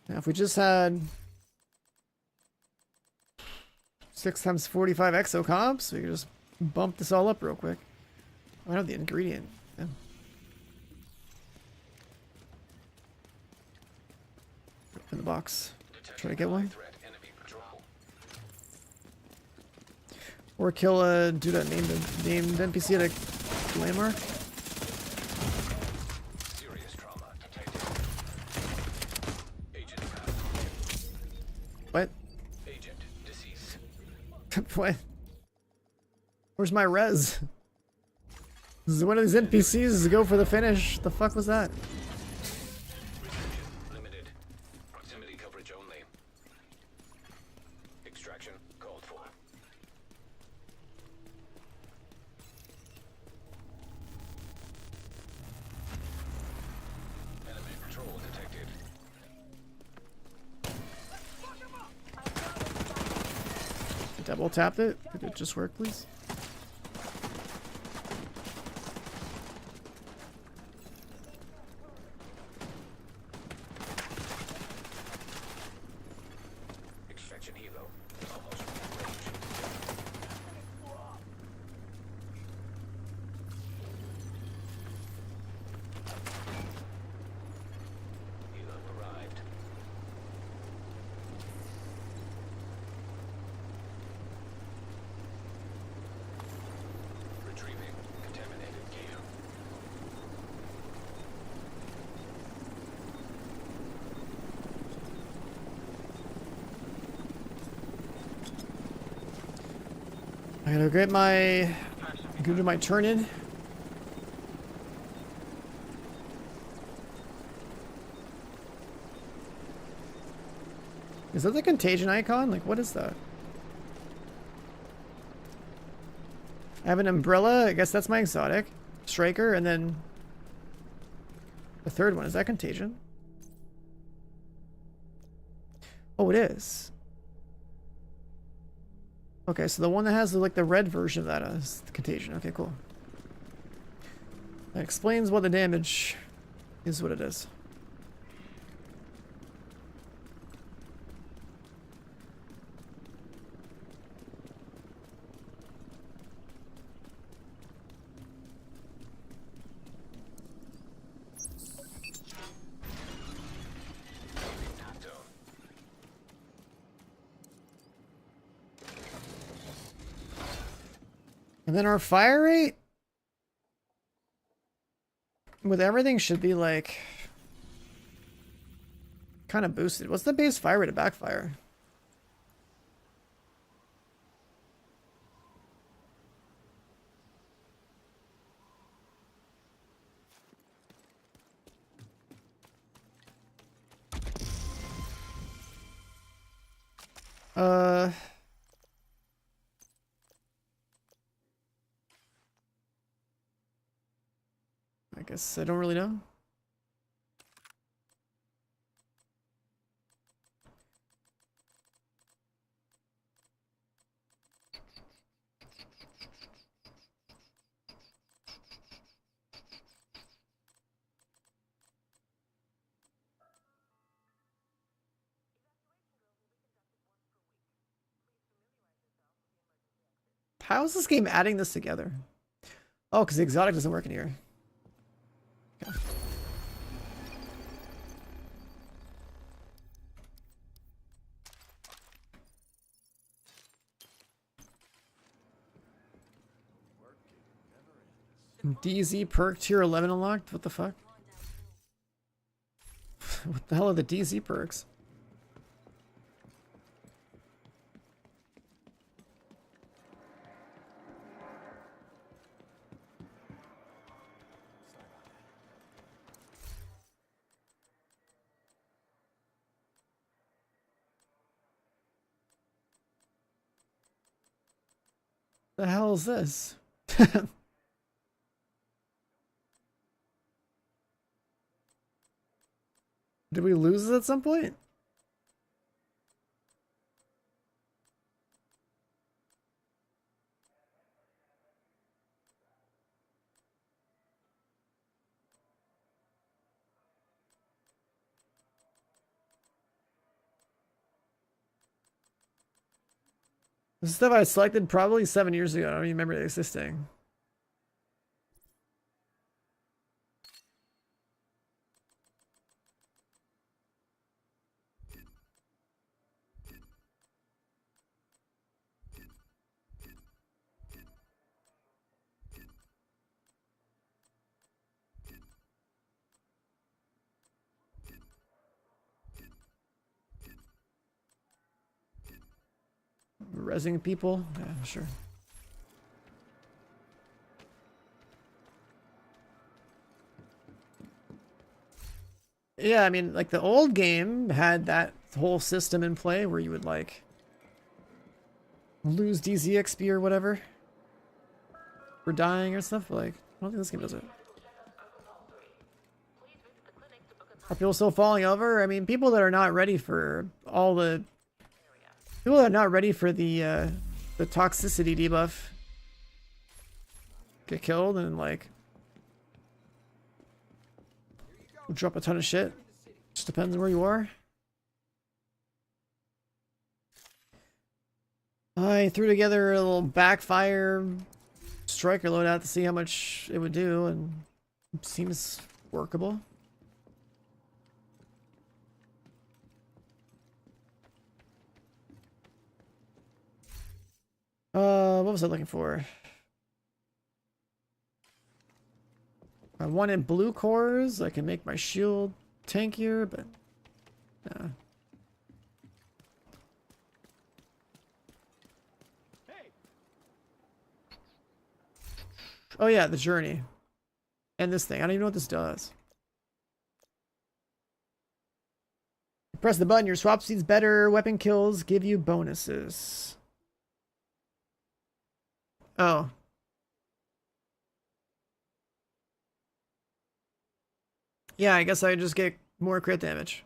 Now, if we just had 6 times 45 exo comps, we could just bump this all up real quick. I have the ingredient. Yeah. In the box. Try to get one. Or kill a dude that named NPC at a landmark. Serious trauma detected. Agent What? Agent deceased. What? Where's my res? This is one of these NPCs go for the finish. The fuck was that? Limited. Proximity coverage only. Extraction called for. Enemy patrol detected. Double tapped it. Could it just work, please? Extraction helo. Almost within range. Helo arrived. Retrieving contaminated gear. I gotta get my. Go to my turn in. Is that the contagion icon? Like, what is that? I have an umbrella. I guess that's my exotic. Striker, and then the third one. Is that contagion? Oh, it is. Okay, so the one that has like the red version of that is the contagion. Okay, cool. That explains why the damage is what it is. And then our fire rate with everything should be like kind of boosted. What's the base fire rate of backfire? I guess I don't really know. How is this game adding this together? Oh, because the exotic doesn't work in here. Okay. DZ perk tier 11 unlocked? What the fuck? What the hell are the DZ perks? The hell is this? Did we lose it at some point? This is stuff I selected probably 7 years ago. I don't even remember it existing. Rezzing people? Yeah, sure. Yeah, I mean, like the old game had that whole system in play where you would like lose DZ XP or whatever for dying or stuff. But, like, I don't think this game does it. Are people still falling over? I mean, people that are not ready for all the people that are not ready for the toxicity debuff get killed and like drop a ton of shit. Just depends on where you are. I threw together a little backfire striker loadout to see how much it would do, and it seems workable. What was I looking for? I wanted blue cores. I can make my shield tankier, but nah. Oh yeah, the journey. And this thing. I don't even know what this does. Press the button, your swap speed's better, weapon kills give you bonuses. Oh. Yeah, I guess I just get more crit damage.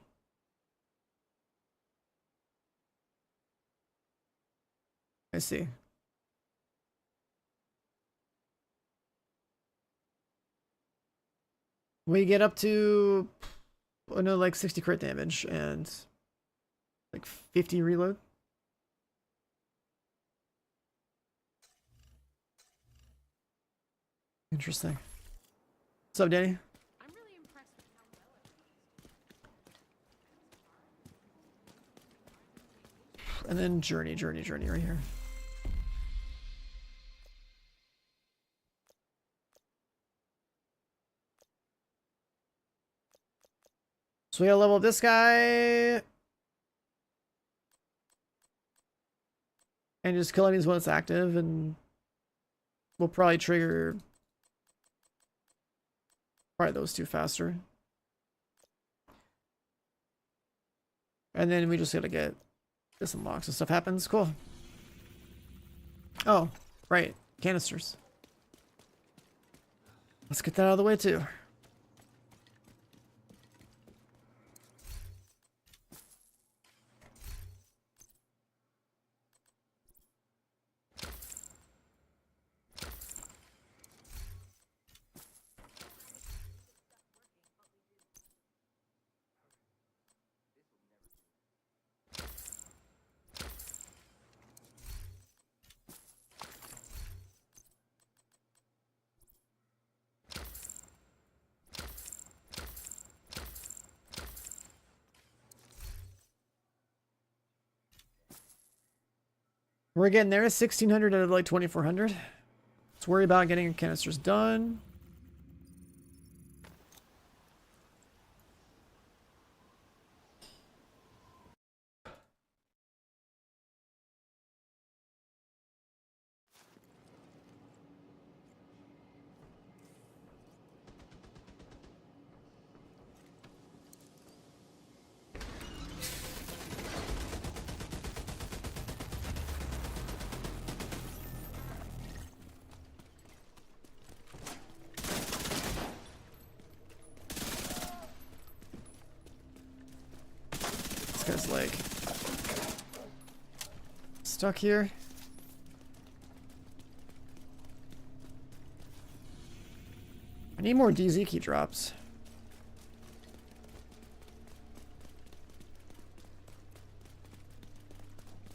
I see. We get up to, oh no, like 60 crit damage and like 50 reload. Interesting. What's up, Danny? I'm really impressed with how well it And then journey right here. So we gotta level up this guy. And just kill enemies when it's active, and we'll probably trigger probably those two faster. And then we just gotta get this unlocked so stuff happens. Cool. Oh, right. Canisters. Let's get that out of the way too. We're getting there, 1600 out of like 2400. Let's worry about getting canisters done. like stuck here. I need more DZ key drops.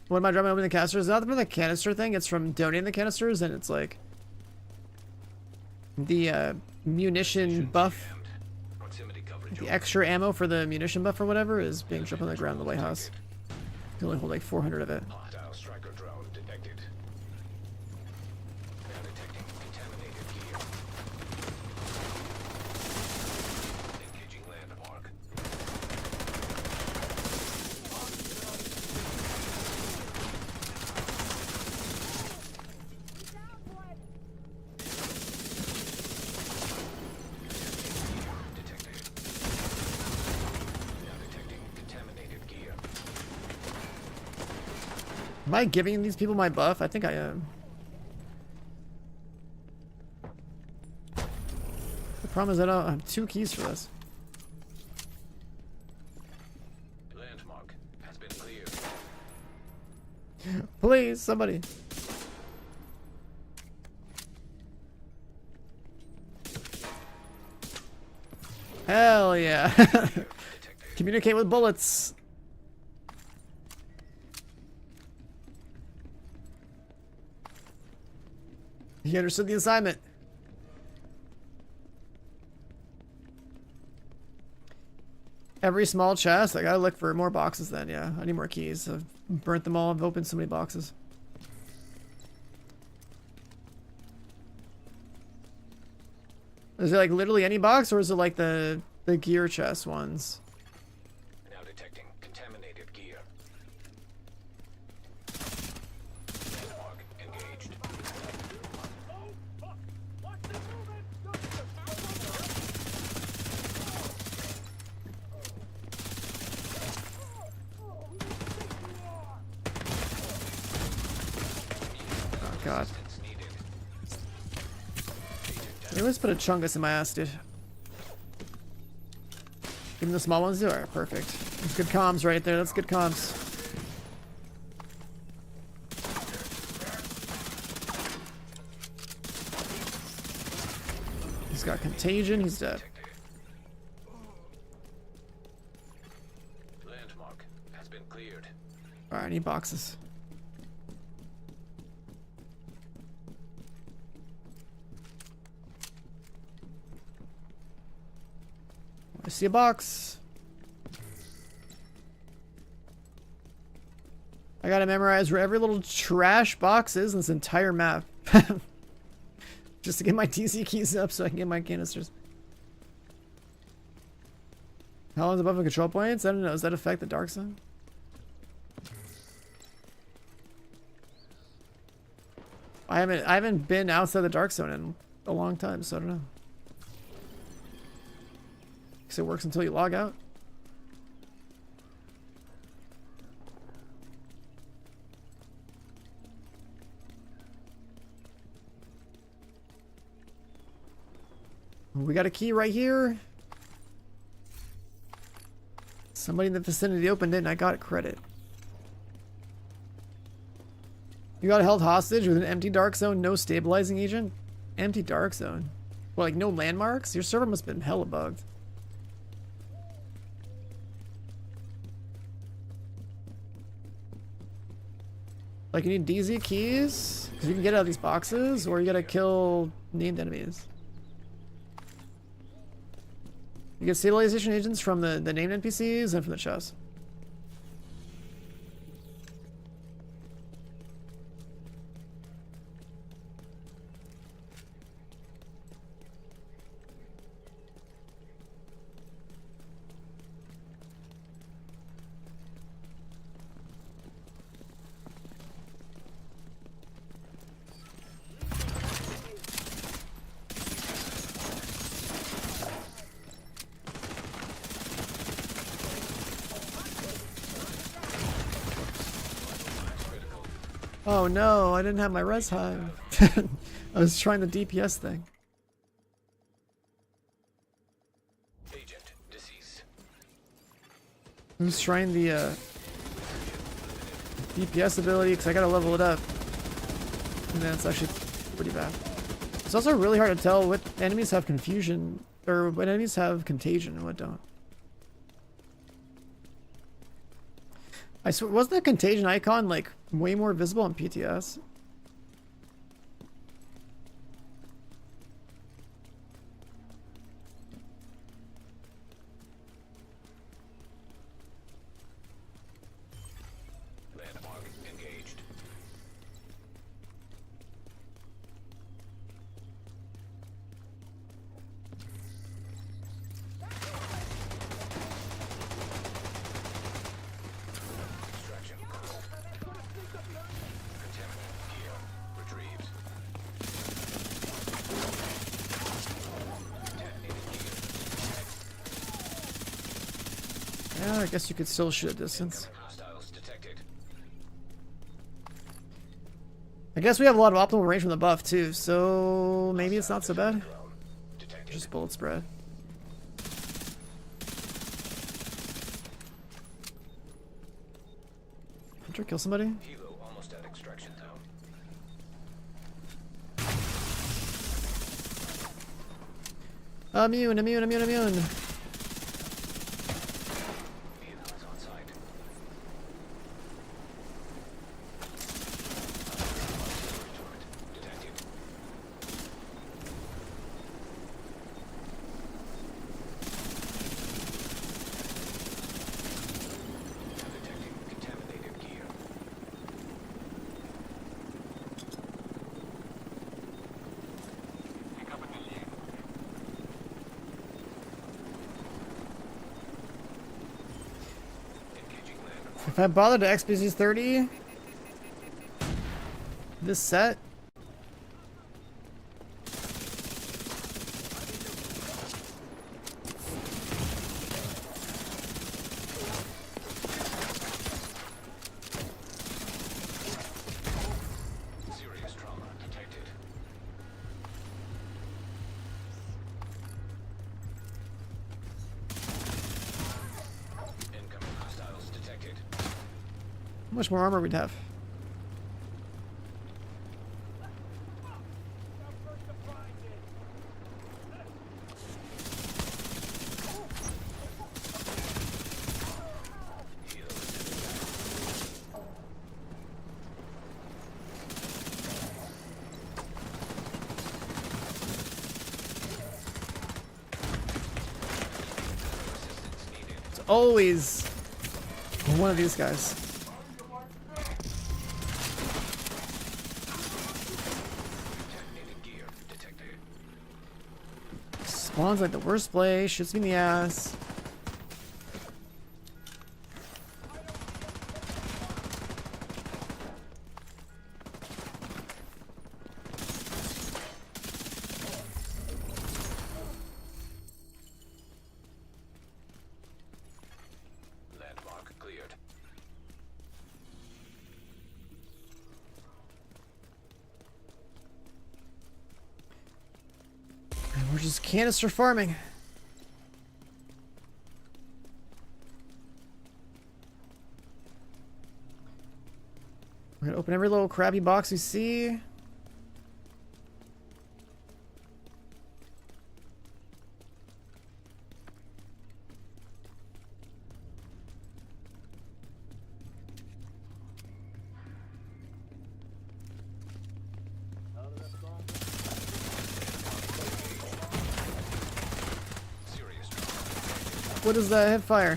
What am I dropping open the canisters? It's not from the canister thing, it's from donating the canisters, and it's like the munition buff, the extra ammo for the munition buff or whatever is being dropped on the ground in the lighthouse. You can only hold like 400 of it. Hostile striker drone detected. Now detecting contaminated gear. Engaging landmark. Detected. Now detecting contaminated gear. Am I giving these people my buff? I think I am. The problem is I don't have 2 keys for this. Landmark has been cleared. Please, somebody. Hell yeah. Communicate with bullets. He understood the assignment. Every small chest? I gotta look for more boxes then, yeah. I need more keys. I've burnt them all. I've opened so many boxes. Is it like literally any box, or is it like the gear chest ones? Now detecting contaminated gear. Landmark engaged. Oh god. They always put a chungus in my ass, dude. Even the small ones do? Alright, perfect. That's good comms right there. That's good comms. He's got contagion. He's dead. Landmark has been cleared. Alright, I need boxes. I see a box. I gotta memorize where every little trash box is in this entire map. Just to get my DC keys up so I can get my canisters. How long's above the control points? I don't know. Does that affect the dark zone? I haven't been outside the dark zone in a long time, so I don't know. Because it works until you log out. We got a key right here. Somebody in the vicinity opened it and I got credit. You got held hostage with an empty dark zone, no stabilizing agent? Empty dark zone? Well, like no landmarks? Your server must have been hella bugged. Like you need DZ keys? Because you can get out of these boxes, or you gotta kill named enemies. You get stabilization agents from the named NPCs and from the chest. Oh no, I didn't have my res high. I was trying the DPS thing. Agent deceased. I was trying the DPS ability because I gotta level it up. And then it's actually pretty bad. It's also really hard to tell what enemies have confusion, or what enemies have contagion and what don't. I swear, wasn't the contagion icon like way more visible on PTS? Landmark engaged. Extraction called. Contaminant gear retrieved. Detonated gear. Yeah, I guess you could still shoot at distance. Hostiles detected. I guess we have a lot of optimal range from the buff too, so maybe it's not so bad. Detected. Just bullet spread. Hunter, kill somebody? Hilo almost at extraction zone. Immune, immune, immune, immune. Hilo is on site. Detected. Detecting contaminated gear. Engaging land. If I bother to XPC's 30 this set, Serious trauma detected. Incoming hostiles detected. how much more armor we'd have? It's always one of these guys. Detonated gear detected. Spawns like the worst play, shoots me in the ass. Landmark cleared. And we're just canister farming. We're gonna open every little crappy box we see. Serious trauma. What is that hip fire?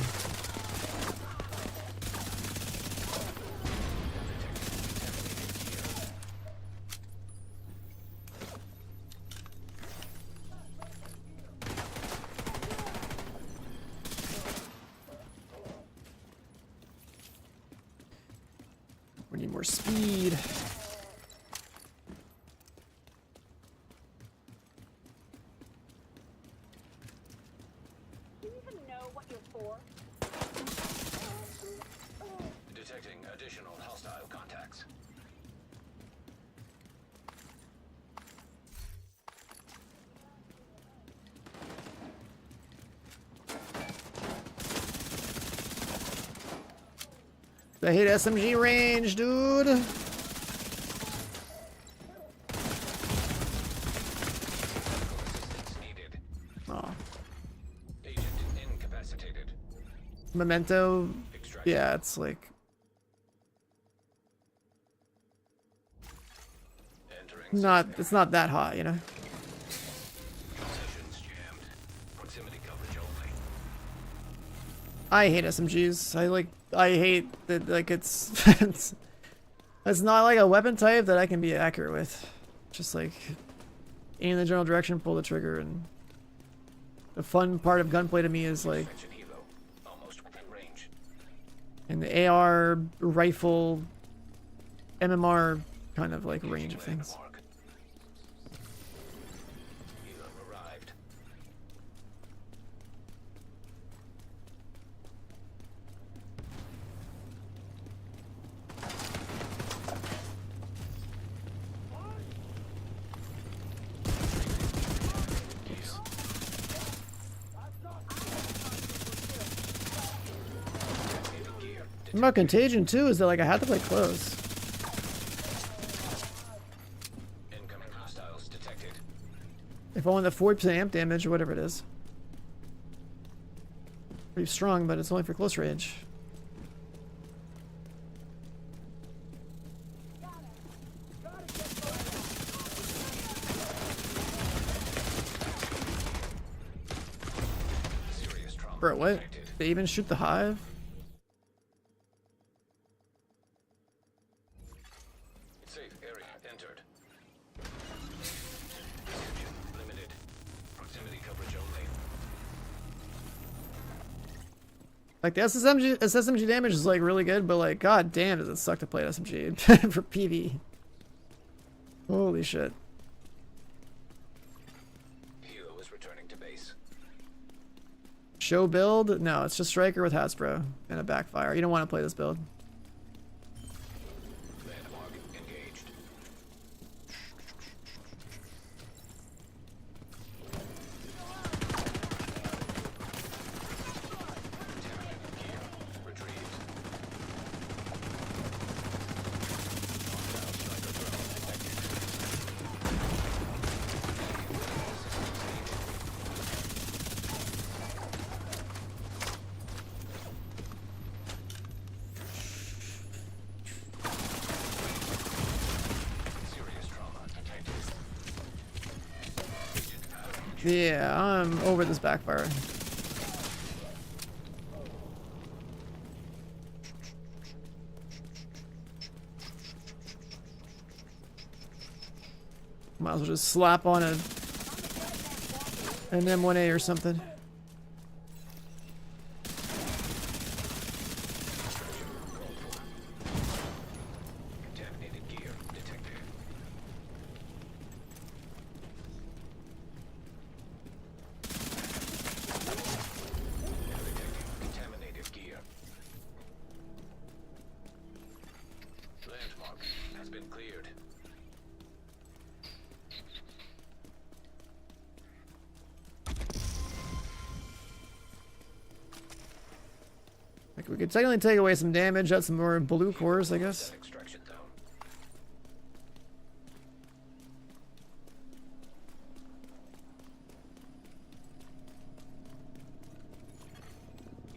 We need more speed. Do you even know what you're for? I hate SMG range, dude. Oh. Agent incapacitated. Memento. Extraction. Yeah, it's like. Entering It's not that hot, you know. sessions jammed. Proximity coverage only. I hate SMGs. I hate that, like, it's it's not like a weapon type that I can be accurate with. Just like aim in the general direction, pull the trigger, and the fun part of gunplay to me is like Section helo. Almost within range. in the AR rifle MMR kind of like range of things. Landmark. Helo arrived. About Contagion too is that like I have to play close. Incoming hostiles detected. If I want the 40% amp damage or whatever it is. Pretty strong, but it's only for close range. Serious trauma. Bro, what? detected. They even shoot the hive? Safe area entered. Oxygen limited. Proximity coverage only. Like the SMG damage is like really good, but like god damn does it suck to play SMG for PV. Holy shit. Helo is returning to base. Show build? No, it's just Striker with Hasbro and a backfire. You don't want to play this build. Landmark engaged. Contaminated gear retrieved. Hostile striker drone detected. Serious trauma detected. Agent out. Yeah, I'm over this backfire. Might as well just slap on an M1A or something. Contaminated gear detected. Detecting contaminated gear. Landmark has been cleared. Like we could technically take away some damage, add some more blue cores, I guess. Extraction zone.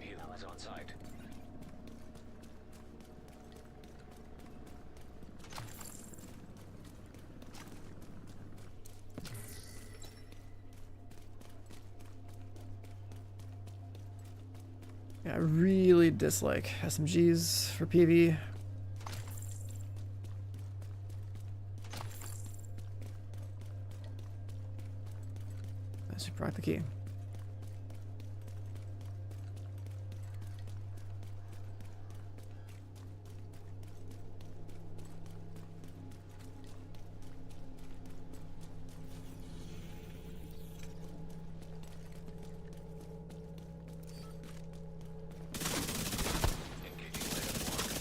Helo is on site. Yeah, I really dislike SMGs for PV. I should proc the key. Engaging landmark.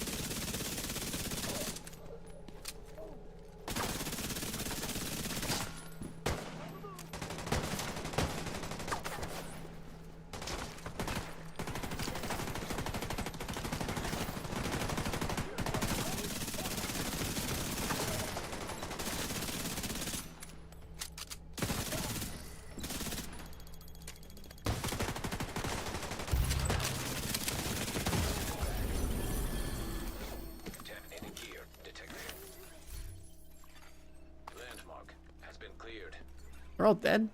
They're all dead.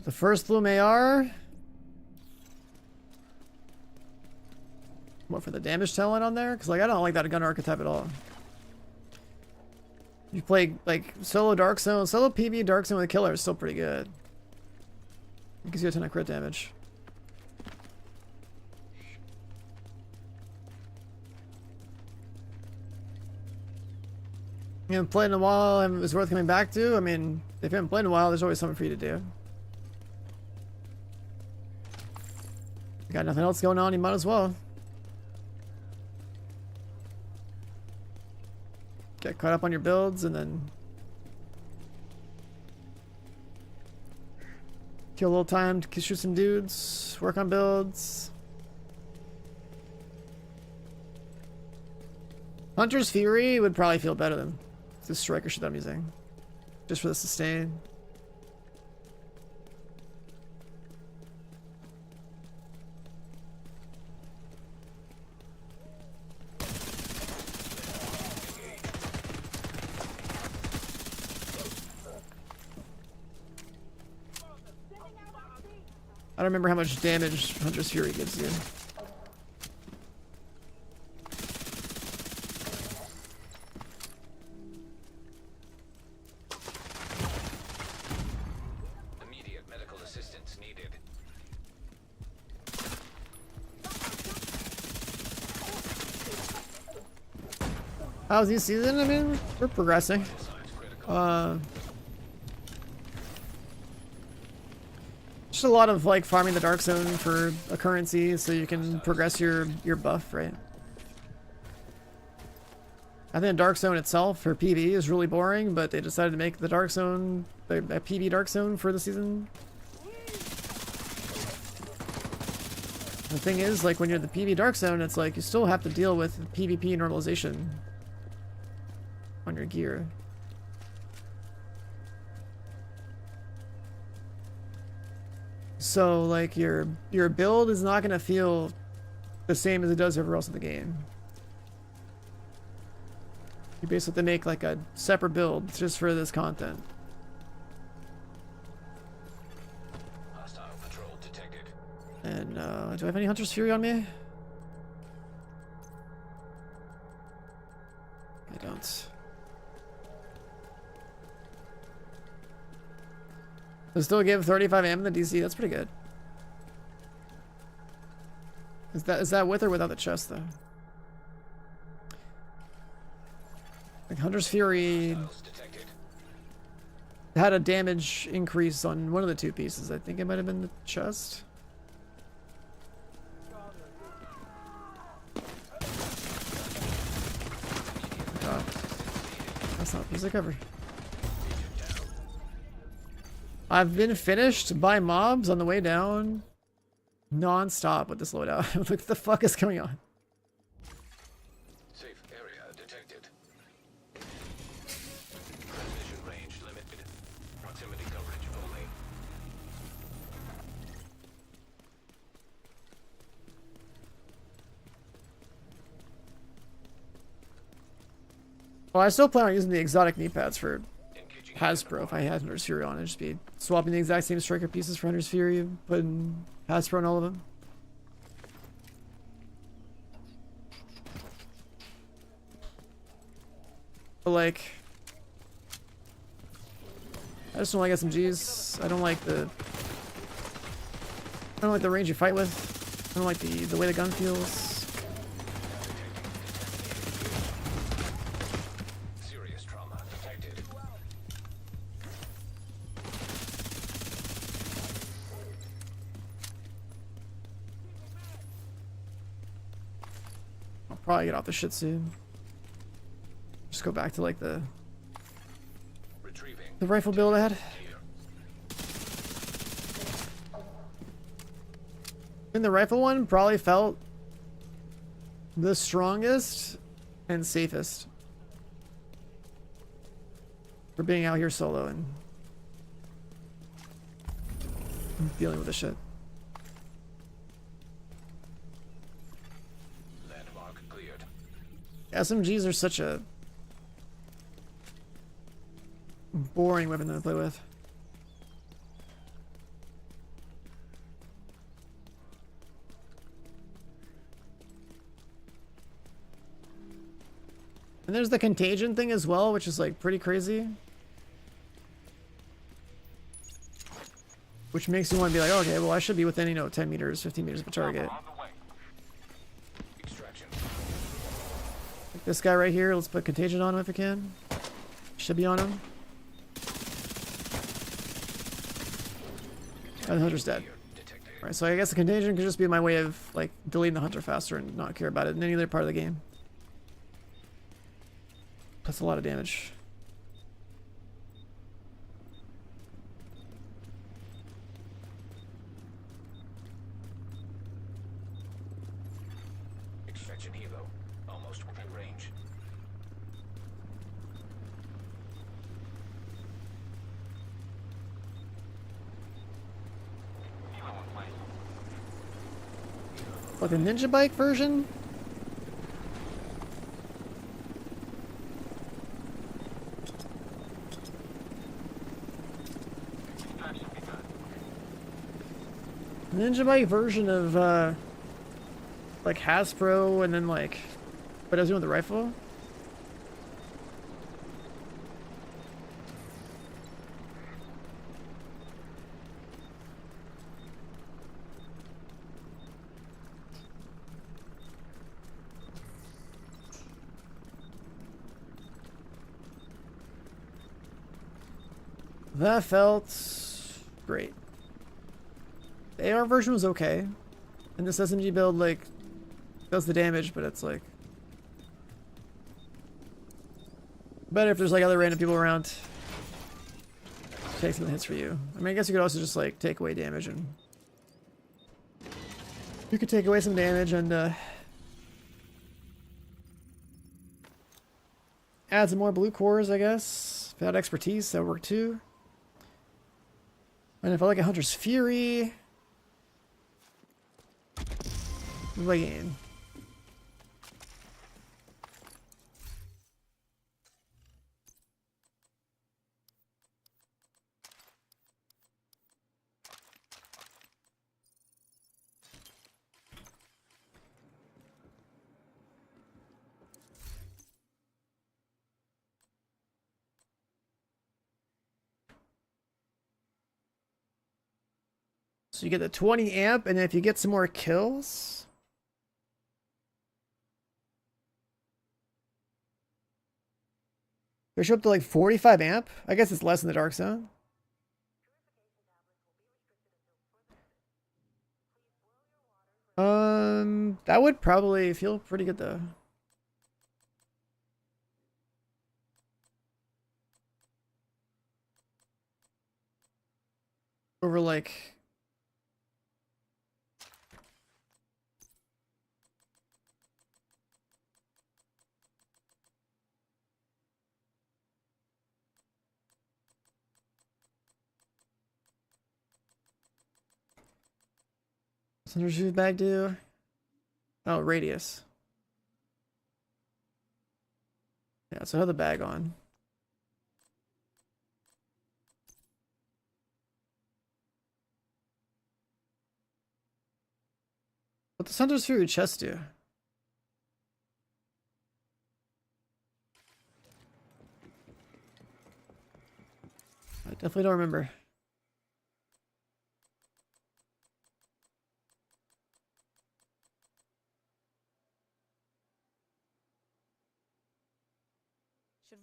The first Bloom AR. What for the damage talent on there? Because like I don't like that gun archetype at all. You play like solo Dark Zone, solo PvE Dark Zone with a killer is still pretty good. It gives you a ton of crit damage. You haven't played in a while and it's worth coming back to? I mean, if you haven't played in a while, there's always something for you to do. You got nothing else going on, you might as well. Get caught up on your builds and then kill a little time to shoot some dudes, work on builds. Hunter's Fury would probably feel better than the striker shit I'm using. Just for the sustain. I don't remember how much damage Hunter's Fury gives you. Immediate medical assistance needed. How's this season? I mean, we're progressing. Just a lot of like farming the Dark Zone for a currency so you can progress your buff, right? I think Dark Zone itself for PvE is really boring, but they decided to make the Dark Zone a PvE Dark Zone for the season. The thing is, like when you're the PvE Dark Zone, it's like you still have to deal with PvP normalization on your gear. So like your build is not gonna feel the same as it does everywhere else in the game. You basically have to make like a separate build just for this content. Hostile patrol detected. And do I have any Hunter's Fury on me? I don't. I still give 35 AM in the DC. That's pretty good. Is that with or without the chest though? Like Hunter's Fury had a damage increase on one of the two pieces. I think it might have been the chest. God. That's not a piece of cover. I've been finished by mobs on the way down non-stop with this loadout. What the fuck is going on? Safe area detected. Transmission range limited. Proximity coverage only. Well, I still plan on using the exotic knee pads for Hasbro if I had Hunter's Fury on. It'd just be swapping the exact same striker pieces for Hunter's Fury, putting Hasbro on all of them. But like, I just don't like SMGs. I don't like the range you fight with. I don't like the way the gun feels. Serious trauma detected. I'll probably get off the shit soon. Just go back to like the rifle build I had. And the rifle one probably felt the strongest and safest for being out here solo and dealing with the shit. SMGs are such a boring weapon to play with. And there's the contagion thing as well, which is like pretty crazy. Which makes you want to be like, okay, well I should be within, you know, 10 meters, 15 meters of a target. Like this guy right here, let's put contagion on him if we can. Should be on him. And the hunter's dead. Right, so I guess the contagion could just be my way of like deleting the hunter faster and not care about it in any other part of the game. That's a lot of damage. Extraction helo, almost within range. Like a ninja bike version? Ninja bike version of like Hasbro, and then like what I was doing with the rifle. That felt great. The AR version was okay. And this SMG build, like, does the damage, but it's like better if there's like other random people around. Take some hits for you. I mean, I guess you could also just like take away damage, and you could take away some damage and add some more blue cores, I guess. If I had expertise, that would work too. And if I like a Hunter's Fury, what do I gain? So you get the 20 amp, and if you get some more kills, they show up to like 45 amp. I guess it's less in the Dark Zone. That would probably feel pretty good though. Over like what does your bag do? Oh, radius. Yeah, so I have the bag on. What the Hunter's Fury chest do? I definitely don't remember.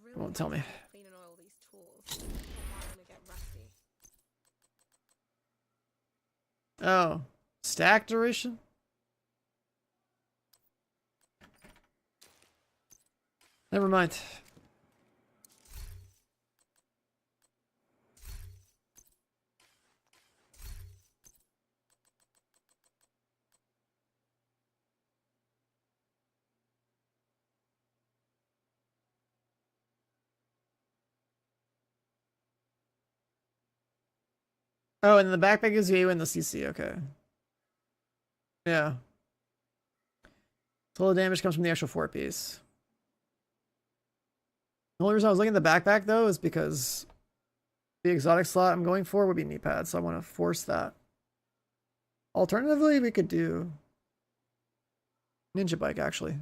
Really won't tell me. clean and oil these tools. I don't want them to get rusty. Oh, stack duration? Never mind. Oh, and the backpack is you and the CC, okay. Yeah. Total damage comes from the actual 4 piece. The only reason I was looking at the backpack though is because the exotic slot I'm going for would be knee pads, so I want to force that. Alternatively, we could do ninja bike actually,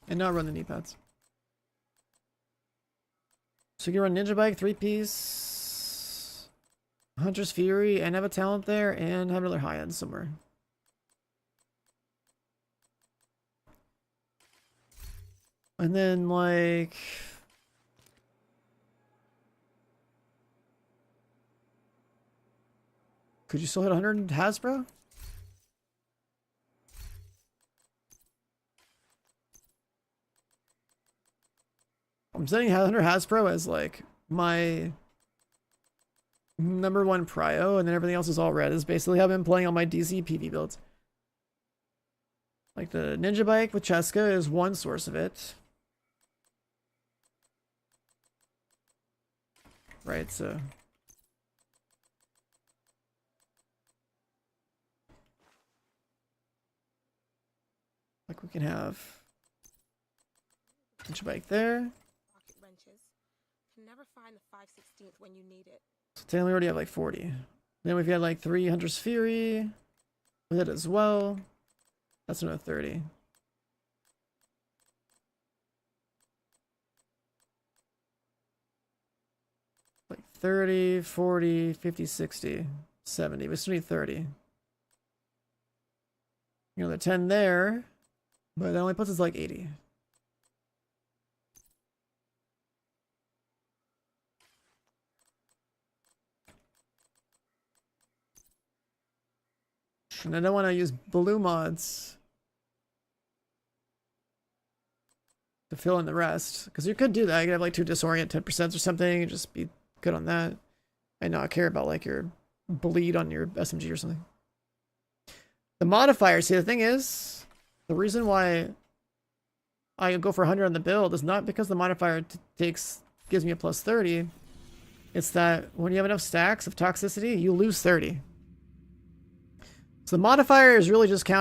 and not run the knee pads. So you can run ninja bike, 3-piece, Hunter's Fury, and have a talent there, and have another high end somewhere. And then like, could you still hit 100 Hasbro? I'm setting 100 Hasbro as like my #1 prio, and then everything else is all red. Is basically how I've been playing all my DC PV builds. Like the ninja bike with Cheska is one source of it. Right, so like we can have ninja bike there. Rocket wrenches. Can never find the 5/16 when you need it. So technically we already have like 40. Then we've got like 3 Hunter's Fury with it as well. That's another 30. Like 30, 40, 50, 60, 70. We still need 30. Another 10 there, but that only puts us like 80. And I don't want to use blue mods to fill in the rest, because you could do that. You could have like 2 disorient 10% or something and just be good on that and not care about like your bleed on your SMG or something. The modifier, see, the thing is, the reason why I go for 100 on the build is not because the modifier gives me a plus 30. It's that when you have enough stacks of toxicity, you lose 30. So the modifier is really just you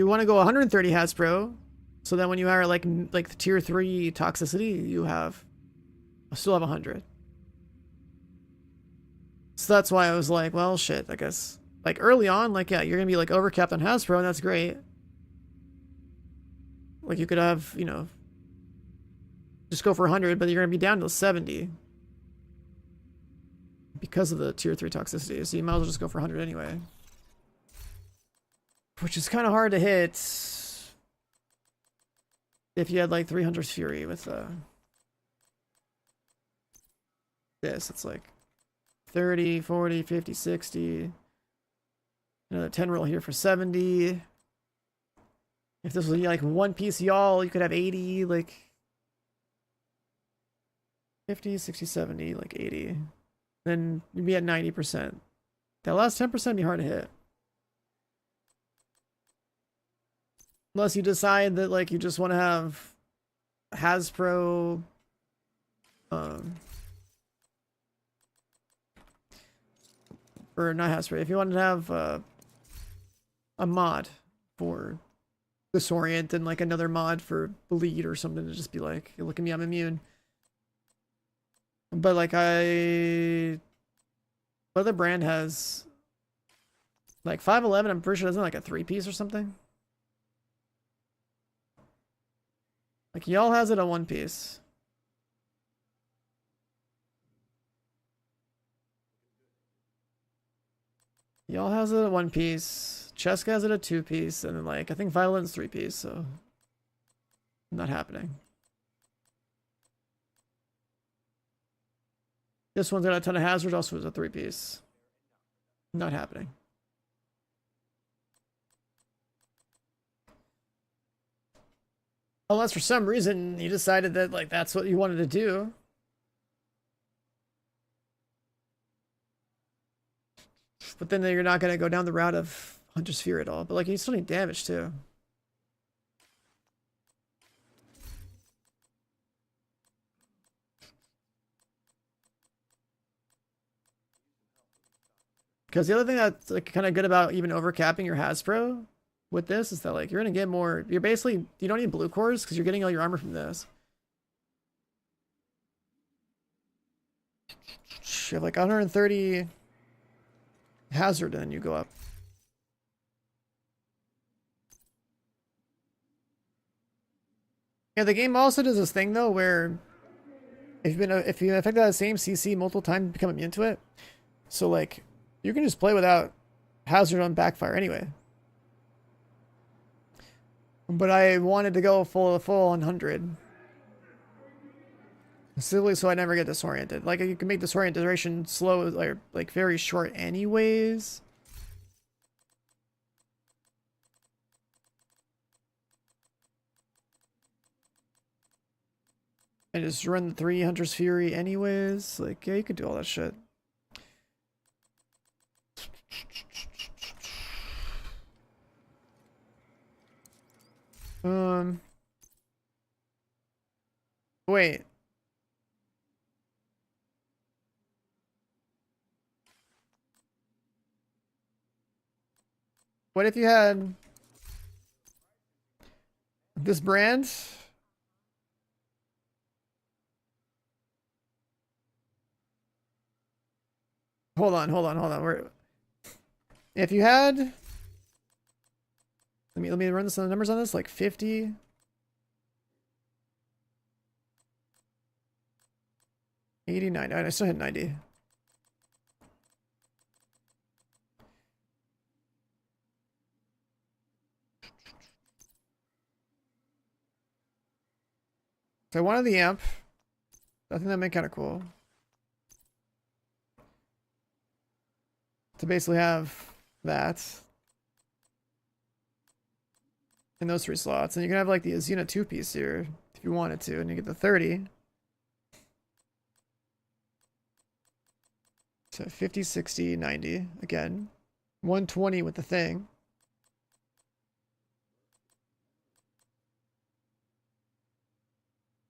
want to go 130 Hasbro, so that when you are like the tier 3 toxicity, you still have 100. So that's why I was like, well, shit, I guess. Like early on, like, yeah, you're gonna be like overcapped on Hasbro, and that's great. Like you could have, you know, just go for 100, but you're gonna be down to 70 because of the tier 3 toxicity. So you might as well just go for 100 anyway, which is kind of hard to hit if you had like 300's Fury with this. It's like 30, 40, 50, 60. Another 10 roll here for 70. If this was like 1-piece y'all, you could have 80, like 50, 60, 70, like 80. Then you'd be at 90%. That last 10% would be hard to hit. Unless you decide that like you just want to have Hasbro or not Hasbro, if you wanted to have a mod for Disorient and like another mod for Bleed or something to just be like, look at me, I'm immune. But like what other brand has like 511, I'm pretty sure doesn't like a 3-piece or something. Like y'all has it a 1-piece. Y'all has it a 1-piece. Cheska has it a 2-piece, and then like I think Violent's 3-piece, so not happening. This one's got a ton of hazards, also is a 3-piece. Not happening. Unless for some reason you decided that like that's what you wanted to do. But then you're not going to go down the route of Hunter's Fury at all. But like you still need damage too. Because the other thing that's like kind of good about even overcapping your Hasbro with this is that like you're gonna get more. You're basically you don't need blue cores because you're getting all your armor from this. You have like 130 hazard, and then you go up. Yeah, the game also does this thing though where if you affect that same CC multiple times, you become immune to it. So like you can just play without hazard on backfire anyway. But I wanted to go full 100. Simply so I never get disoriented. Like you can make disorientation slow, like very short anyways. And just run the 3 Hunter's Fury anyways. Like, yeah, you could do all that shit. Wait. What if you had this brand? Hold on. If you had, let me run some numbers on this, like 50. $89. I still hit 90. So I wanted the amp. I think that made kind of cool. To basically have that in those 3 slots. And you can have like the Azuna 2-piece here if you wanted to, and you get the 30. So 50, 60, 90 again. 120 with the thing.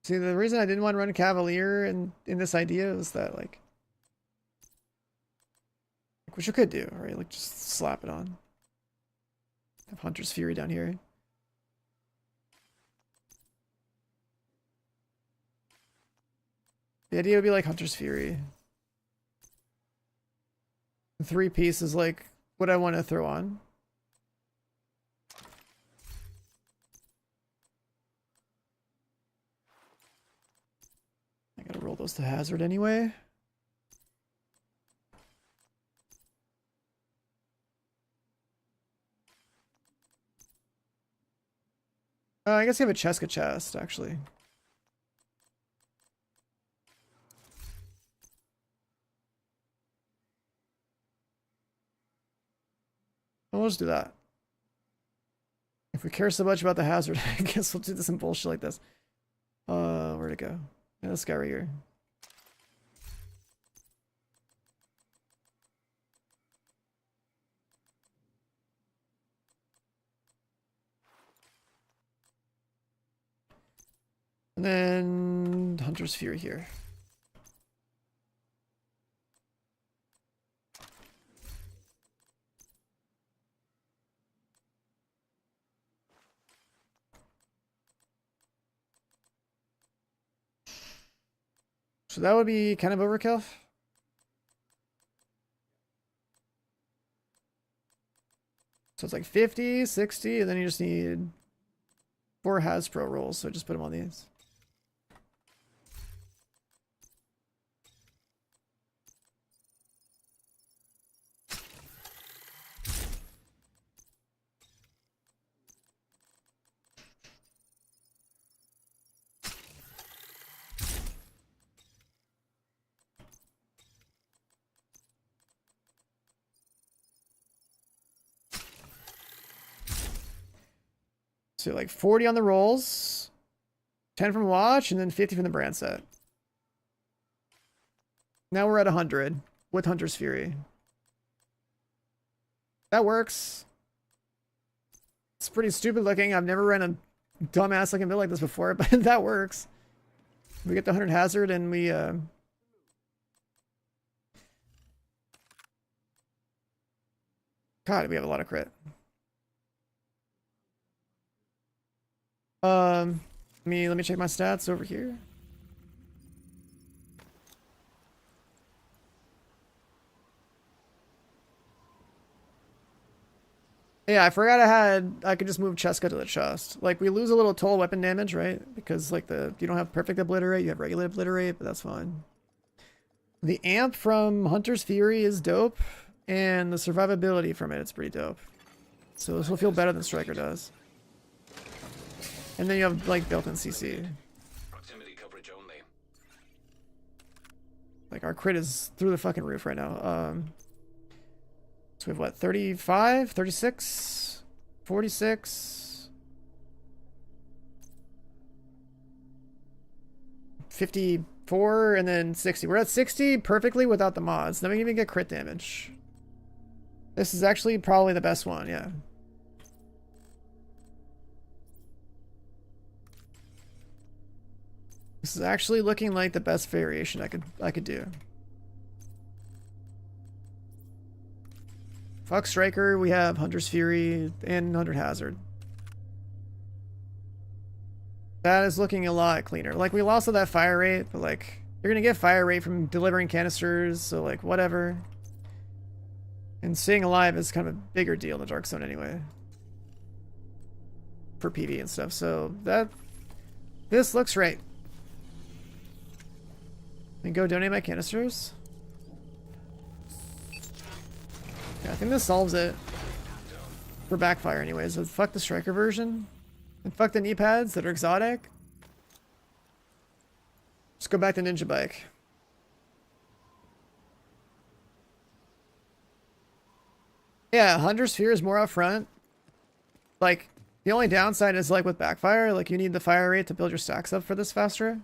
See, the reason I didn't want to run Cavalier in this idea is that like which you could do, right? Like just slap it on. Have Hunter's Fury down here. The idea would be like Hunter's Fury. The 3-piece is like what I want to throw on. I gotta roll those to hazard anyway. I guess you have a Cheska chest, actually. Well, we'll just do that. If we care so much about the hazard, I guess we'll do some bullshit like this. Where'd it go? Yeah, this guy right here. And then Hunter's Fury here. So that would be kind of overkill. So it's like 50, 60, and then you just need 4 Hasbro rolls, so just put them on these. So like 40 on the rolls, 10 from watch, and then 50 from the brand set. Now we're at 100 with Hunter's Fury. That works. It's pretty stupid looking. I've never ran a dumbass looking build like this before, but that works. We get the 100 hazard and we God, we have a lot of crit. Let me check my stats over here. Yeah, I forgot I could just move Cheska to the chest. Like, we lose a little total weapon damage, right? Because, like, you don't have perfect obliterate, you have regular obliterate, but that's fine. The amp from Hunter's Fury is dope, and the survivability from it's pretty dope. So this will feel better than Striker does. And then you have, like, built-in CC. Proximity coverage only. Like, our crit is through the fucking roof right now. So we have what, 35, 36, 46, 54, and then 60. We're at 60 perfectly without the mods. Then we even get crit damage. This is actually probably the best one, yeah. This is actually looking like the best variation I could do. Fuck Striker, we have Hunter's Fury and 100 Hazard. That is looking a lot cleaner. Like, we lost all that fire rate, but like, you're gonna get fire rate from delivering canisters, so like, whatever. And staying alive is kind of a bigger deal in the Dark Zone anyway. For PvE and stuff, so this looks right. And go donate my canisters. Yeah, I think this solves it for backfire anyways. So fuck the Striker version. And fuck the knee pads that are exotic. Just go back to Ninja Bike. Yeah, Hunter's Sphere is more up front. Like, the only downside is like with backfire, like you need the fire rate to build your stacks up for this faster.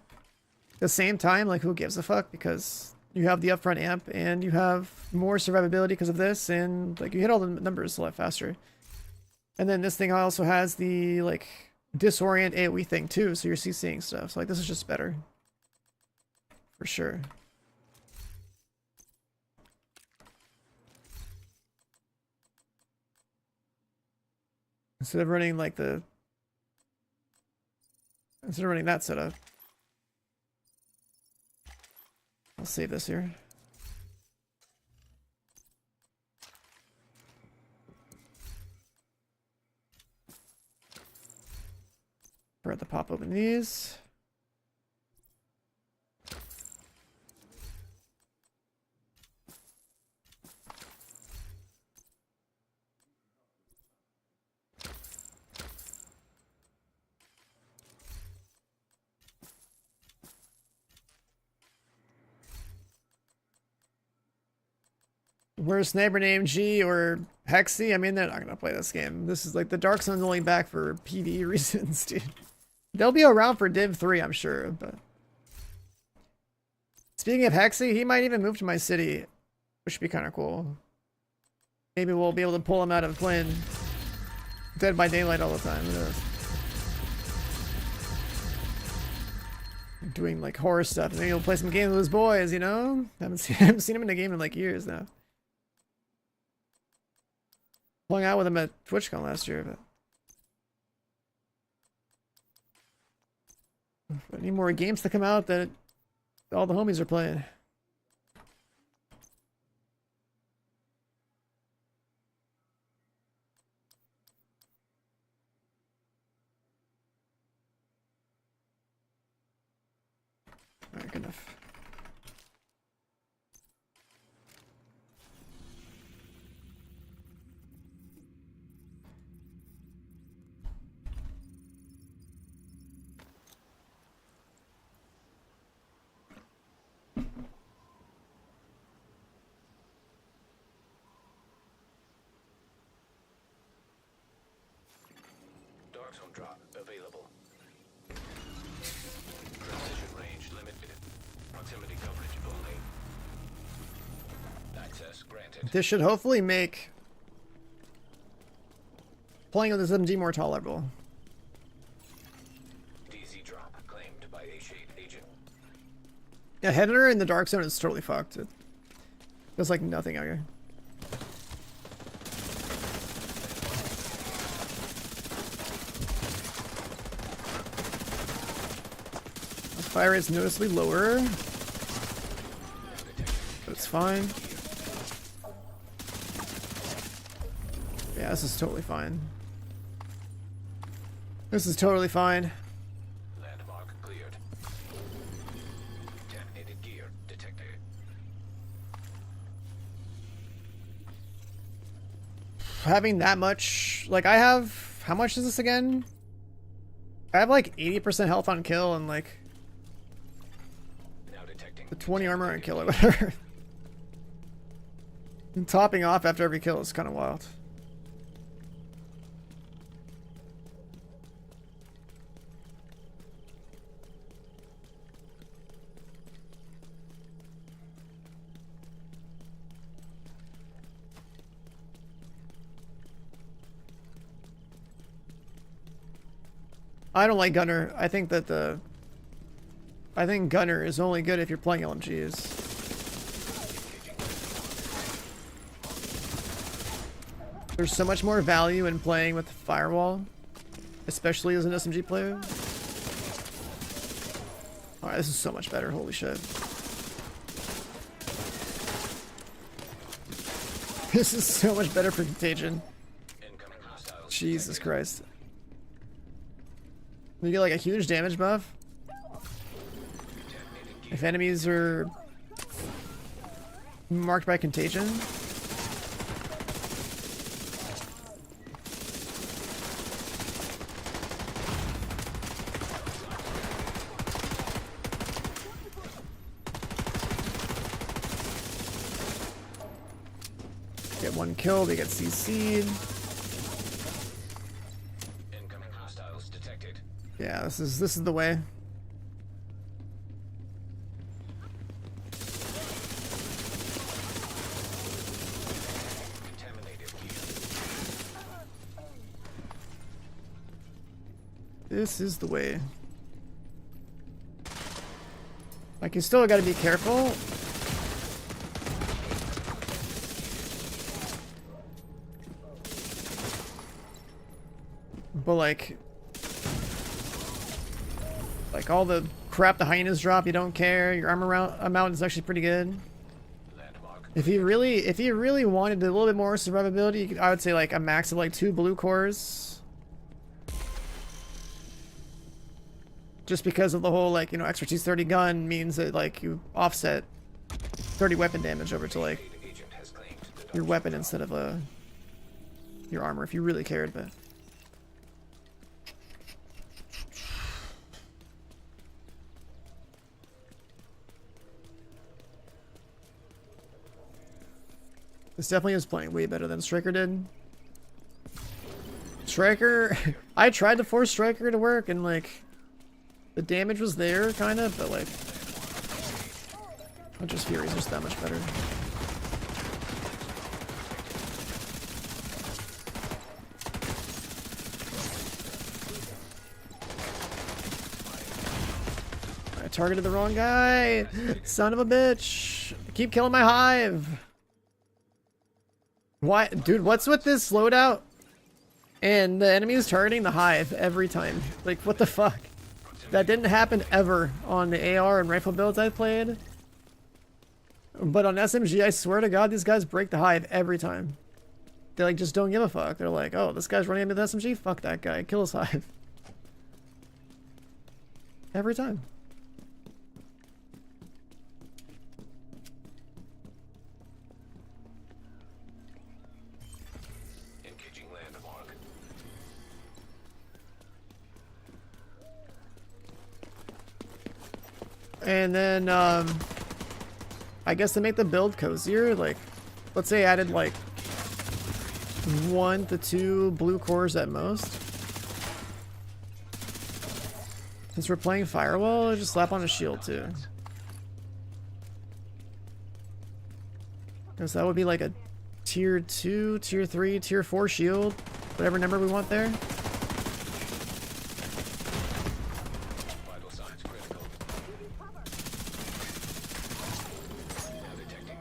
At the same time, like who gives a fuck, because you have the upfront amp and you have more survivability because of this, and like you hit all the numbers a lot faster. And then this thing also has the like disorient AoE thing too, so you're CCing stuff. So like this is just better. For sure. Instead of running like instead of running that setup. I'll save this here. Forgot to pop open these. Worst neighbor named G or Hexy? I mean, they're not gonna play this game. This is like the Dark Zone's only back for PvE reasons, dude. They'll be around for Div 3, I'm sure, but... Speaking of Hexy, he might even move to my city, which would be kind of cool. Maybe we'll be able to pull him out of playing Dead by Daylight all the time. Who knows? Doing like horror stuff, and maybe he'll play some games with his boys, you know? Haven't seen him in a game in like years now. Hung out with him at TwitchCon last year, but... I need more games to come out that all the homies are playing. Alright, good enough. Dark Zone drop available. Precision range limited. Proximity coverage only. Access granted. This should hopefully make playing with this MG more tolerable. DZ drop claimed by a shade agent. Yeah, Header in the Dark Zone is totally fucked. There's like nothing out here. Fire rate's noticeably lower. But it's fine. Yeah, this is totally fine. This is totally fine. Landmark cleared. Contaminated gear detected. Having that much, like I have, how much is this again? I have like 80% health on kill and like Now detecting the 20 armor on kill or whatever. And topping off after every kill is kind of wild. I don't like Gunner. I think Gunner is only good if you're playing LMGs. There's so much more value in playing with Firewall, especially as an SMG player. Alright, this is so much better. Holy shit. This is so much better for Contagion. incoming hostiles. Jesus Christ. You get like a huge damage buff if enemies are marked by contagion. Get one kill, they get CC'd. Incoming hostiles detected. Yeah, this is the way. Contaminated gear. This is the way. Like, you still gotta be careful. But like all the crap the hyenas drop, you don't care. Your armor amount is actually pretty good. Landmark. If you really wanted a little bit more survivability, you could, I would say like a max of like 2 blue cores. Just because of the whole like, you know, extra 230 gun means that like you offset 30 weapon damage over to like Agent has claimed the your weapon instead of your armor if you really cared, but this definitely is playing way better than Striker did. Striker, I tried to force Striker to work and like the damage was there kind of, but like Hunter's Fury is just that much better. I targeted the wrong guy. Son of a bitch. Keep killing my hive. Why, dude, what's with this loadout? And the enemy is targeting the hive every time. Like, what the fuck? That didn't happen ever on the AR and rifle builds I played. But on SMG, I swear to God, these guys break the hive every time. They like just don't give a fuck. They're like, oh, this guy's running into the SMG? Fuck that guy. Kill his hive. Every time. engaging landmark. And then, I guess to make the build cozier, like, let's say I added like 1 to 2 blue cores at most. Since we're playing Firewall, I'll just slap on a shield too. Because that would be like a tier 2, tier 3, tier 4 shield. Whatever number we want there. Vital signs critical. Now detecting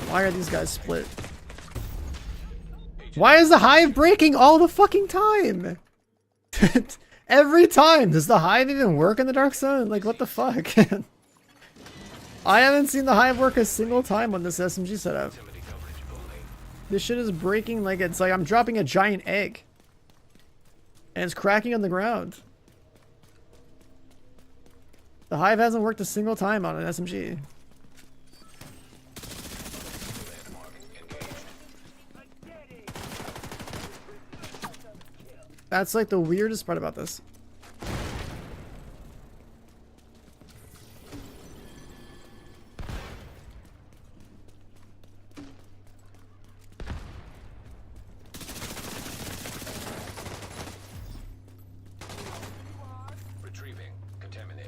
Why are these guys split? agent Why is the hive breaking all the fucking time? Every time. Does the hive even work in the Dark Zone? Like, what the fuck? I haven't seen the hive work a single time on this SMG setup. This shit is breaking like it's like I'm dropping a giant egg. And it's cracking on the ground. The hive hasn't worked a single time on an SMG. That's like the weirdest part about this.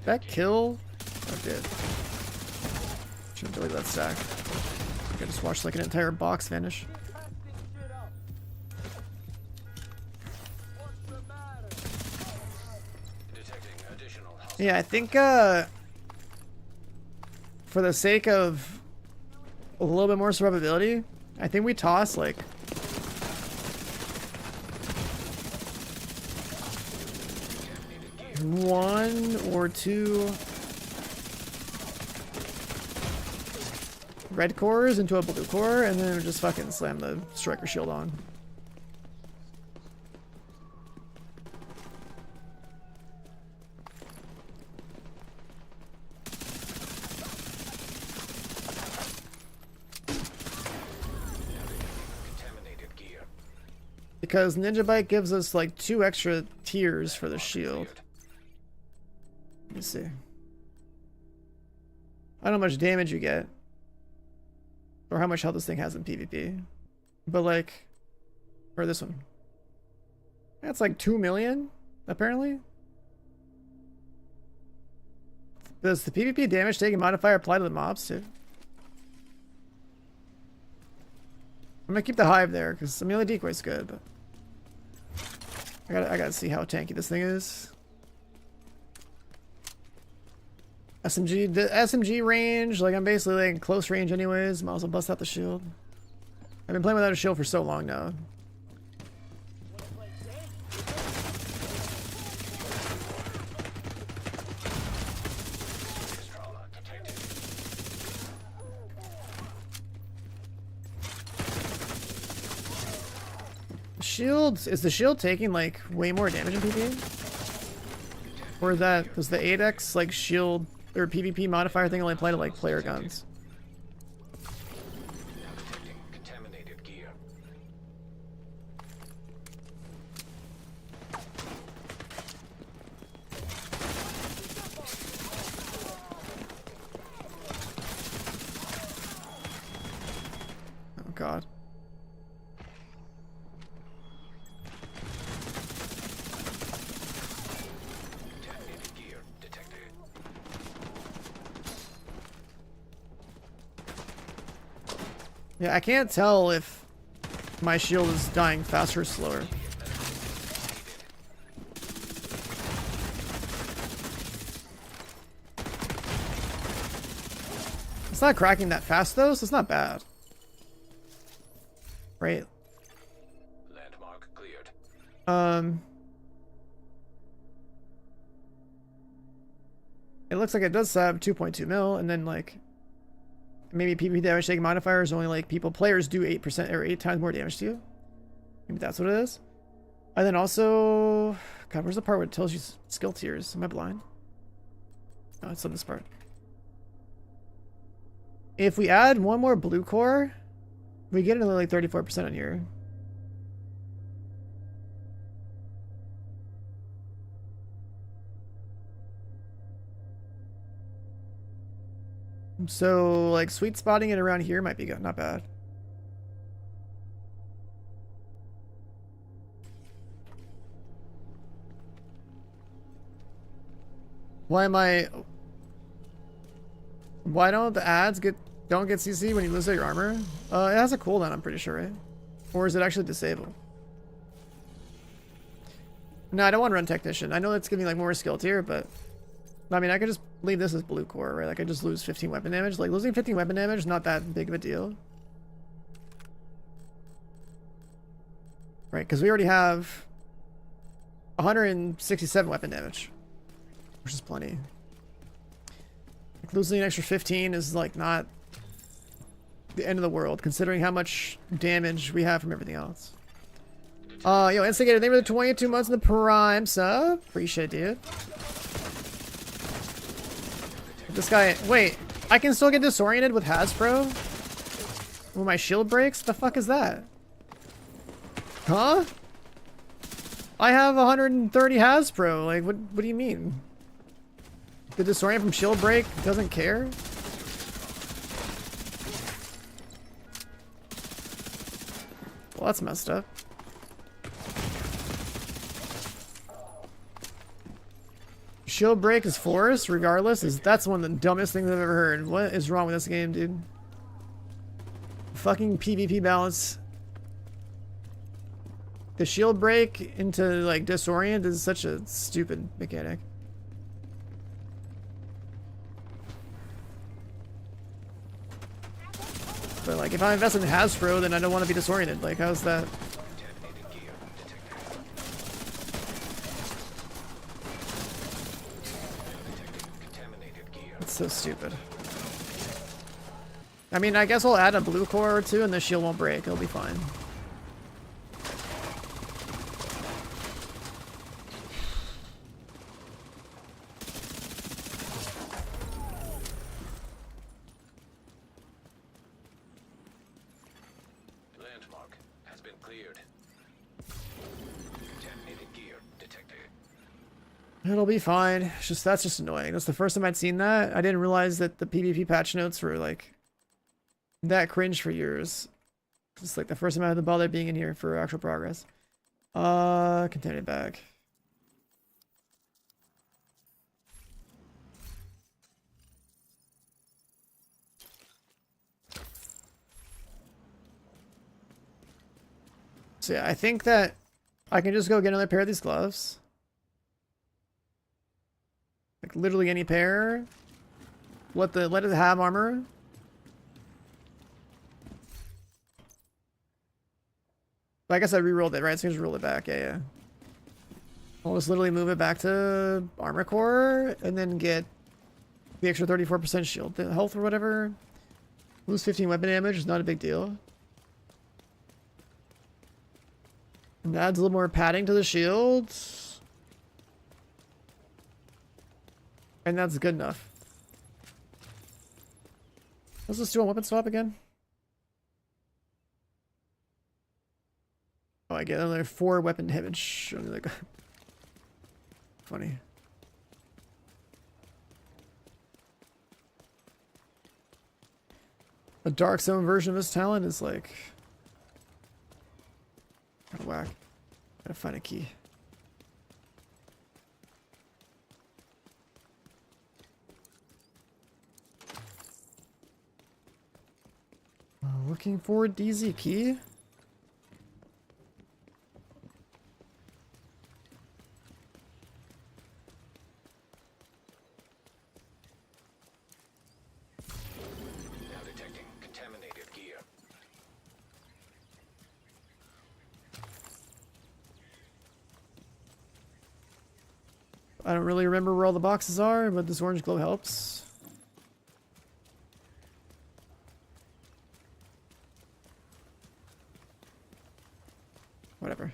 That kill? Oh, did. Should delete that stack. I just watched like an entire box vanish. Yeah, I think for the sake of a little bit more survivability, I think we toss like one or two red cores into a blue core, and then just fucking slam the striker shield on. Because Ninja Bike gives us like 2 extra tiers for the shield. Let me see. I don't know how much damage you get. Or how much health this thing has in PvP. But like... Or this one. That's like 2 million, apparently. Does the PvP damage taking modifier apply to the mobs too? I'm gonna keep the hive there, because I mean the decoy's good, but... I gotta see how tanky this thing is. SMG, the SMG range, like I'm basically like close range anyways. Might as well bust out the shield. I've been playing without a shield for so long now. Shields, is the shield taking like way more damage in PvP? Or is that, does the 8x like shield or PvP modifier thing only apply to like player guns? Contaminated gear. Oh god. Yeah, I can't tell if my shield is dying faster or slower. It's not cracking that fast though, so it's not bad. Right? Landmark cleared. It looks like it does have 2.2 mil, and then like maybe PvP damage taking modifiers only like players do 8% or 8 times more damage to you. Maybe that's what it is. And then also, God, where's the part where it tells you skill tiers? Am I blind? No, it's on this part. If we add one more blue core, we get another like 34% on here. So, like, sweet spotting it around here might be good. Not bad. Why don't the ads don't get CC when you lose out your armor? It has a cooldown, I'm pretty sure, right? Or is it actually disabled? No, I don't want to run Technician. I know that's giving like more skill tier, but I mean, I could just leave this as blue core, right? Like, I just lose 15 weapon damage. Like, losing 15 weapon damage is not that big of a deal. Right, because we already have 167 weapon damage, which is plenty. Like, losing an extra 15 is like not the end of the world, considering how much damage we have from everything else. Yo, Instigator, thank you for the 22 months in the Prime sub. Appreciate it, dude. This guy, wait, I can still get disoriented with Hasbro when my shield breaks? The fuck is that? Huh? I have 130 Hasbro. Like, what do you mean? The disorient from shield break doesn't care? Well, that's messed up. Shield break is forced, regardless. That's one of the dumbest things I've ever heard. What is wrong with this game, dude? Fucking PvP balance. The shield break into like disorient is such a stupid mechanic. But like if I invest in Hasbro, then I don't want to be disoriented. Like how's that? That's so stupid. I mean, I guess I'll add a blue core or two and the shield won't break. It'll be fine. Landmark has been cleared. Contaminated gear detected. It'll be fine. It's just that's just annoying. That's the first time I'd seen that. I didn't realize that the PvP patch notes were like that cringe for years. Just like the first time I had to bother being in here for actual progress. Contaminated bag. So yeah, I think that I can just go get another pair of these gloves. Like literally any pair. Let it have armor. But I guess I re-rolled it, right? So I just roll it back. Yeah, yeah. I'll just literally move it back to armor core and then get the extra 34% shield health or whatever. Lose 15 weapon damage is not a big deal. And adds a little more padding to the shield. And that's good enough. Let's just do a weapon swap again. Oh, I get another 4 weapon damage. Like, funny. A Dark Zone version of this talent is like kind of whack. Gotta find a key. Looking for DZ key. Now detecting contaminated gear. I don't really remember where all the boxes are, but this orange glow helps. Whatever.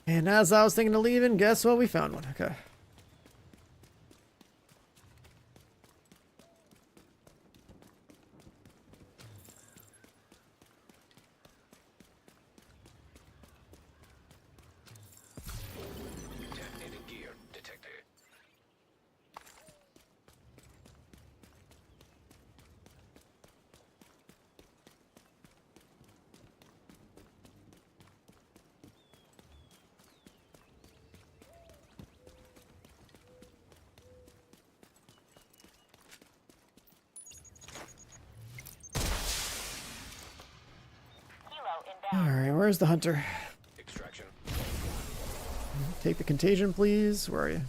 And as I was thinking of leaving, guess what? We found one. Okay. Contaminated gear detected. Alright, where's the hunter? Extraction. take the contagion, please. Where are you?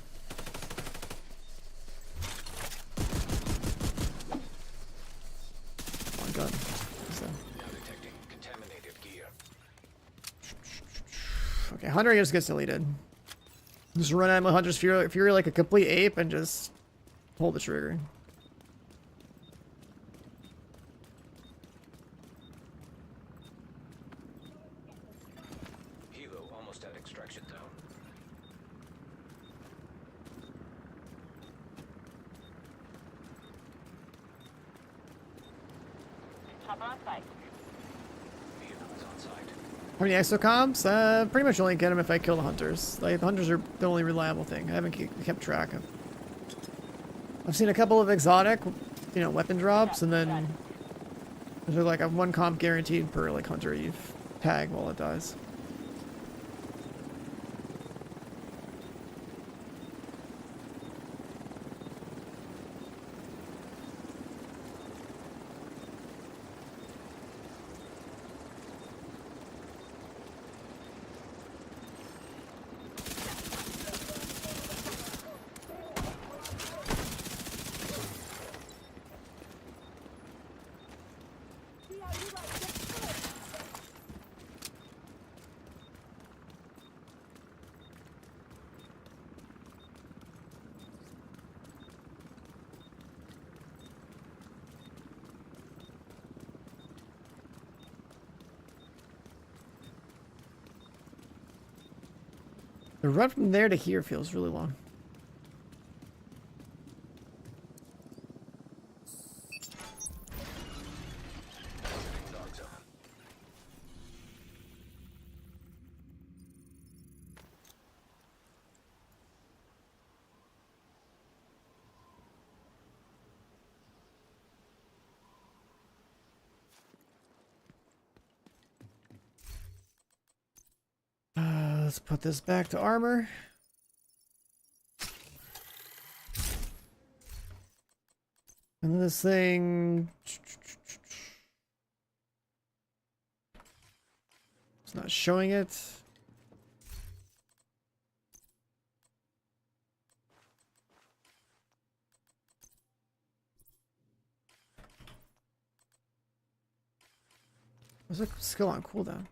Oh my god. Now detecting contaminated gear. Okay, Hunter just gets deleted. Just run at Hunters if you're like a complete ape and just pull the trigger. Hilo almost at extraction zone. Chopper on site. Vehicle is on site. How many exocomps? Pretty much only get them if I kill the hunters. Like, the hunters are the only reliable thing. I haven't kept track of. I've seen a couple of exotic, you know, weapon drops, and then there's like a 1 comp guaranteed per like hunter you tag while it dies. The run from there to here feels really long. Dark zone. Let's put this back to armor. And this thing... It's not showing it. What's a skill on cooldown?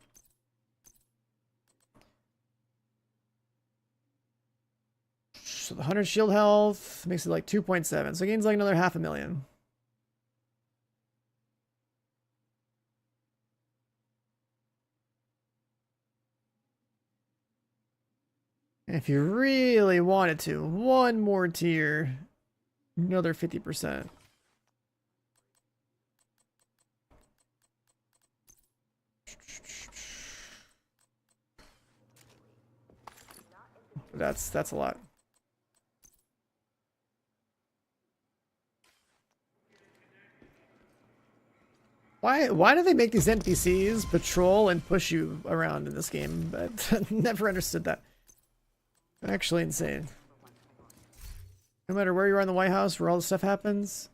So the 100 shield health makes it like 2.7. So it gains like another 500,000. If you really wanted to, one more tier, another 50%. That's a lot. Why do they make these NPCs patrol and push you around in this game? But never understood that. Actually insane. No matter where you are in the White House, where all this stuff happens.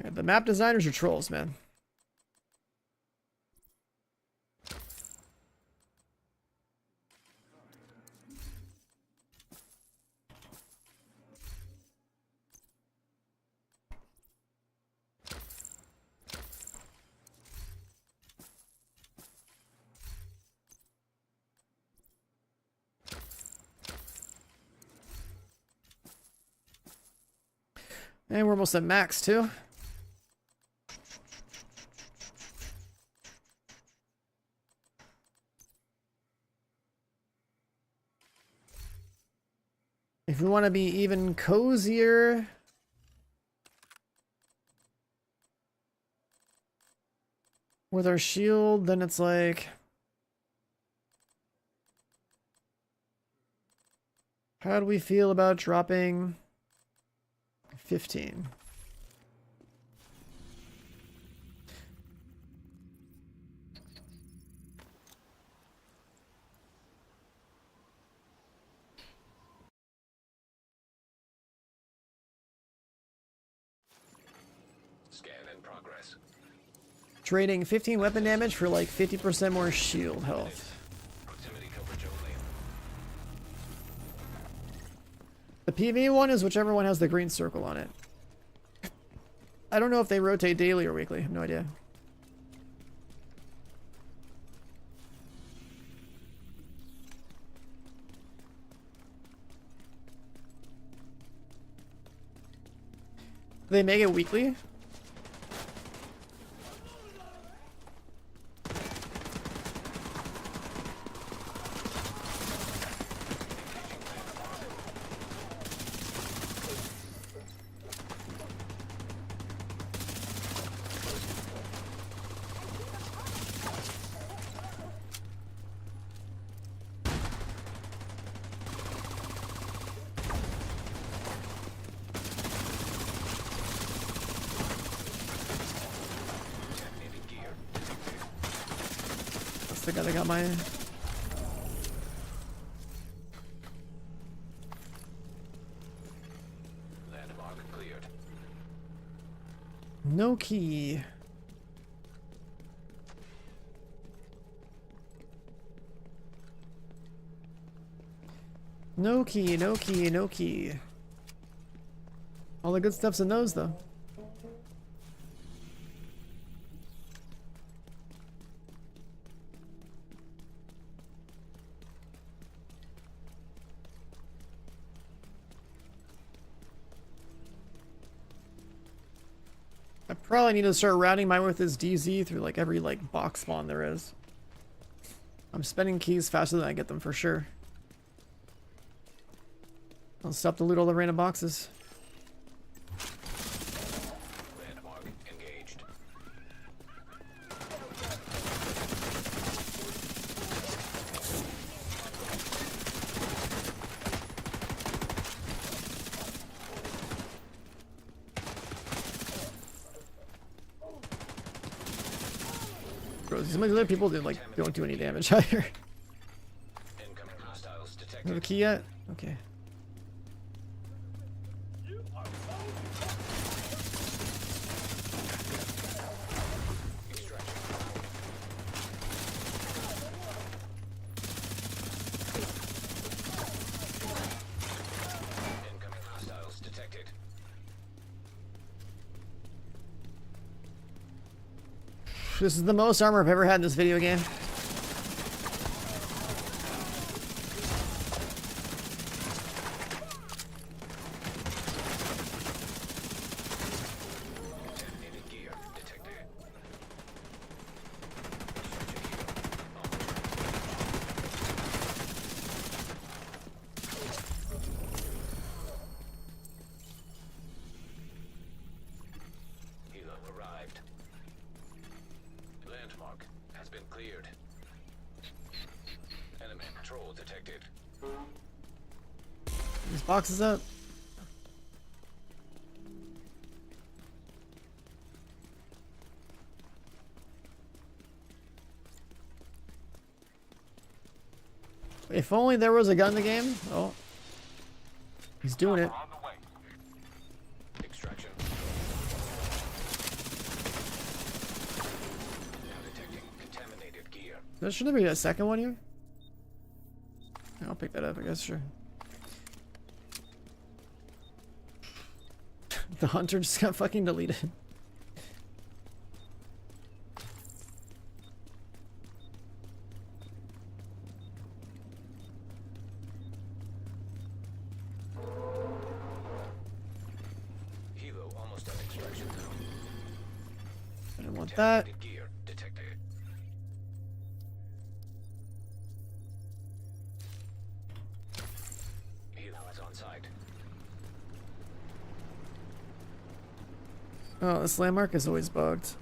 Yeah, the map designers are trolls, man. And we're almost at max, too. If we want to be even cozier... with our shield, then it's like... how do we feel about dropping 15? progress. Trading 15 weapon damage for like 50% more shield health. Proximity coverage only. The PVE one is whichever one has the green circle on it. I don't know if they rotate daily or weekly. I have no idea. Do they make it weekly? That's the guy that got my... Landmark cleared. No key. No key, no key, no key. All the good stuff's in those, though. I probably need to start routing mine with this DZ through like every like box spawn there is. I'm spending keys faster than I get them for sure. I'll stop to loot all the random boxes. Landmark engaged. Bro, some of the other people that like don't do any damage either. Incoming hostiles Have a detected. key yet? Okay. Incoming hostiles detected. This is the most armor I've ever had in this video game. Contaminated gear detected. Helo arrived. Landmark has been cleared. Enemy patrol detected. These boxes up. If only there was a gun in the game. Oh. He's doing it. On the way. Extraction. Now detecting contaminated gear. Should there be a second one here? I'll pick that up, I guess, sure. The hunter just got fucking deleted. Helo almost at extraction zone. I don't want that. Contaminated gear detected. Helo is on site. Oh, this landmark is always bugged.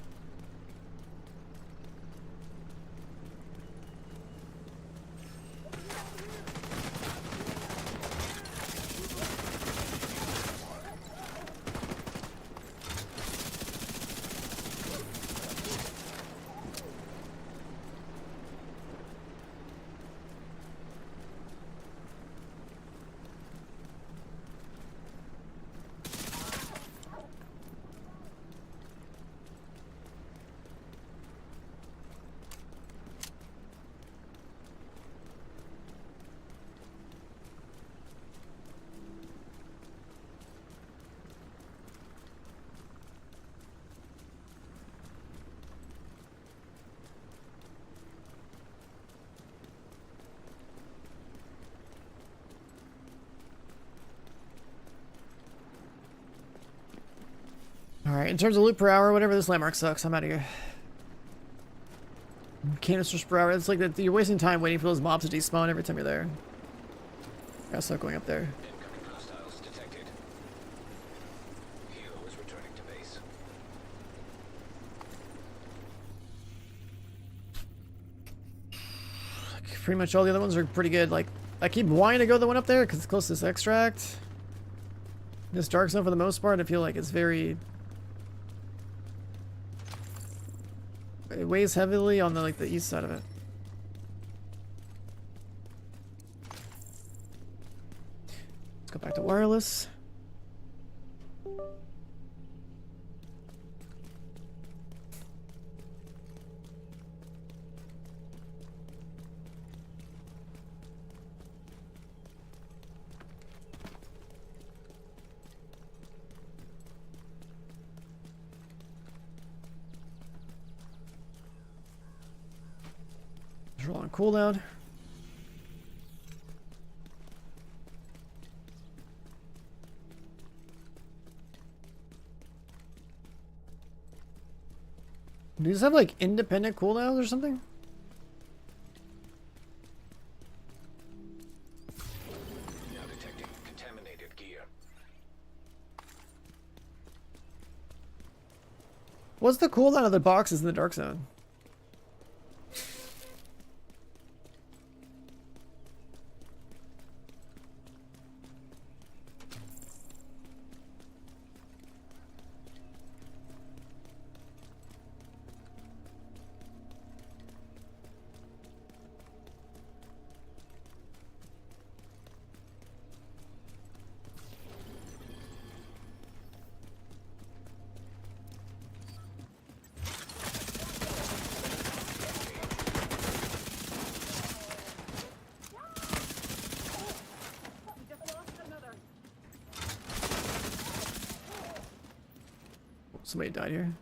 Alright, in terms of loot per hour, whatever, this landmark sucks. I'm out of here. Canisters per hour. It's like that you're wasting time waiting for those mobs to despawn every time you're there. Gotta start going up there. Incoming hostiles detected. Hilo is returning to base. Pretty much all the other ones are pretty good. Like, I keep wanting to go the one up there because it's close to this extract. This dark zone, for the most part, I feel like it's very... It weighs heavily on the like the east side of it. Let's go back to wireless. Roll on cooldown. Do these have like independent cooldowns or something? Now detecting contaminated gear. What's the cooldown of the boxes in the dark zone? Somebody died here.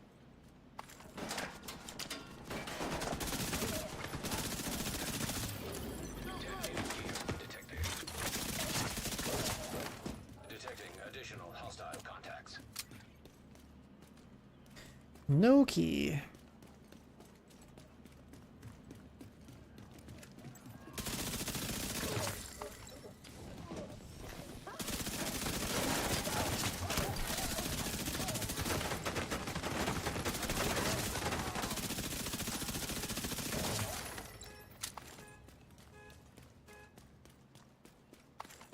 Detecting additional hostile contacts. No key.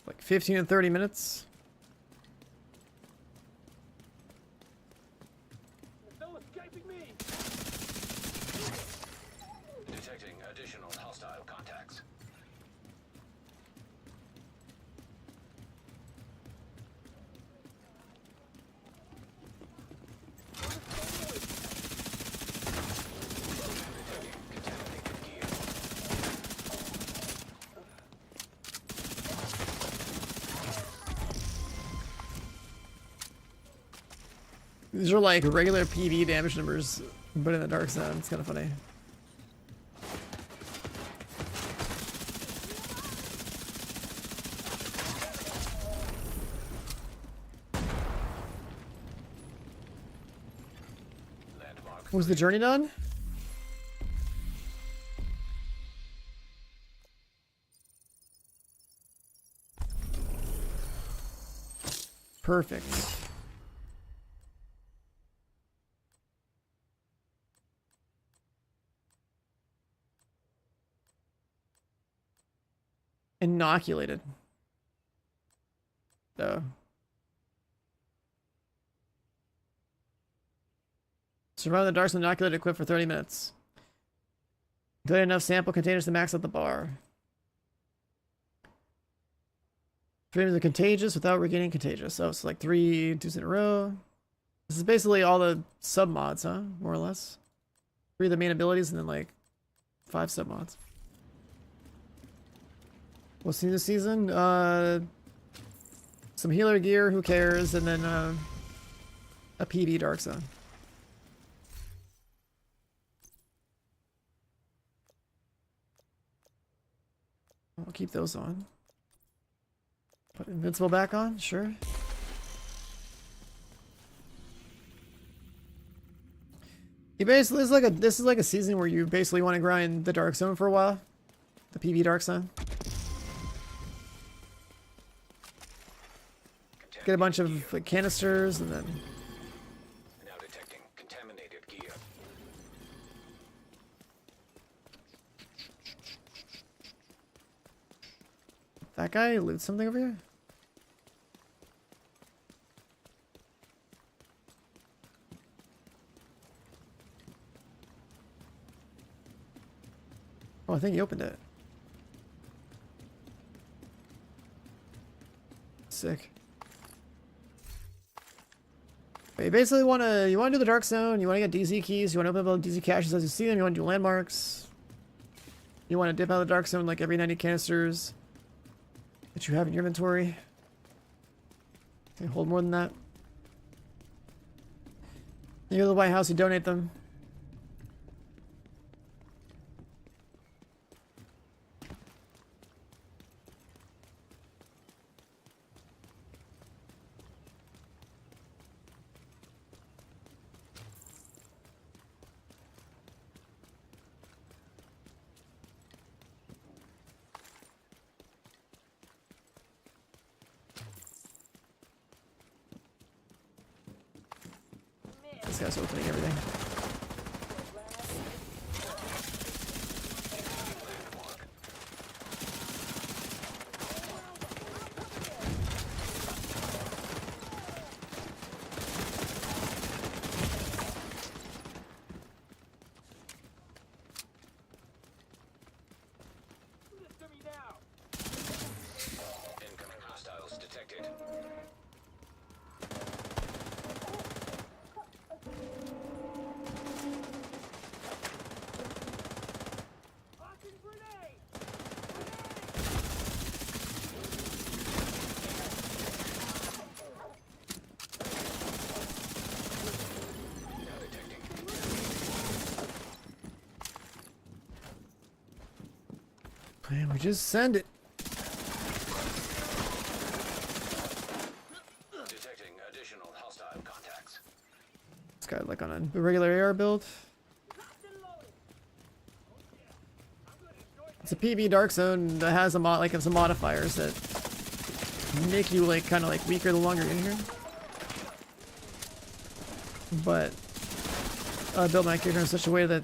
Like 15 and 30 minutes. Detecting additional hostile contacts. These are like regular PV damage numbers, but in the dark zone. It's kind of funny. Was the journey done? Perfect. Inoculated. Oh. Survive the dark zone inoculated equipped for 30 minutes. Good enough sample containers to max out the bar. Dreams are contagious without regaining contagious. So it's like 3 twos in a row. This is basically all the sub mods, huh? More or less. 3 of the main abilities and then like 5 sub mods. What's new this season? Some healer gear, who cares? And then a PV dark zone. I'll keep those on. Put Invincible back on, sure. You basically this is like a season where you basically want to grind the Dark Zone for a while, the PV Dark Zone. Get a bunch of like, canisters and then. Now detecting contaminated gear. That guy loot something over here. Oh, I think he opened it. Sick. But you basically want to do the Dark Zone. You want to get DZ keys. You want to open up DZ caches as you see them. You want to do landmarks. You want to dip out of the Dark Zone like every 90 canisters that you have in your inventory. Can hold more than that. You go to the White House. You donate them. This guy's opening everything. Incoming hostiles detected. And we just send it. Detecting additional hostile contacts. This guy like on a regular AR build. It's a PB Dark Zone that has a mod like some modifiers that make you like kind of like weaker the longer you're in here. But I built my character in such a way that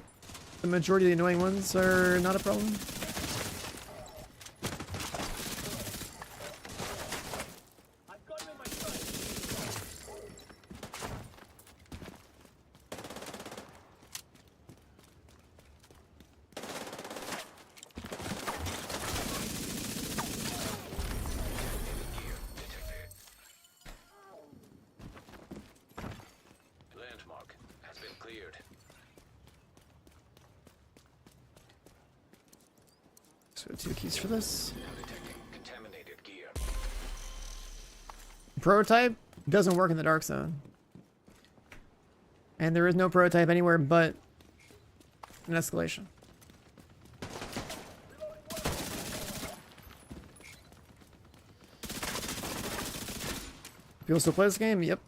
the majority of the annoying ones are not a problem. Landmark has been cleared. So 2 keys for this. Now detecting contaminated gear. Prototype doesn't work in the Dark Zone. And there is no prototype anywhere but an escalation. People still play this game? Yep.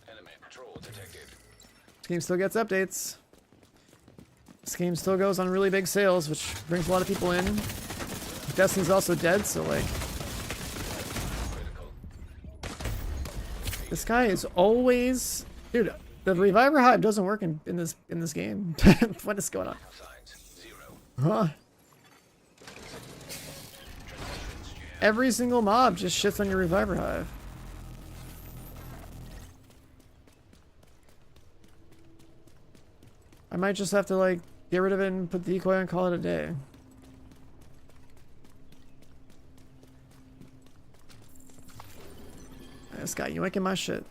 Enemy patrol detected. This game still gets updates. This game still goes on really big sales, which brings a lot of people in. Destiny's also dead, so like... This guy is always... Dude, the Reviver Hive doesn't work in this game. What is going on? Huh? Every single mob just shits on your Reviver Hive. I might just have to like get rid of it and put the decoy and call it a day. This guy yoinking my shit.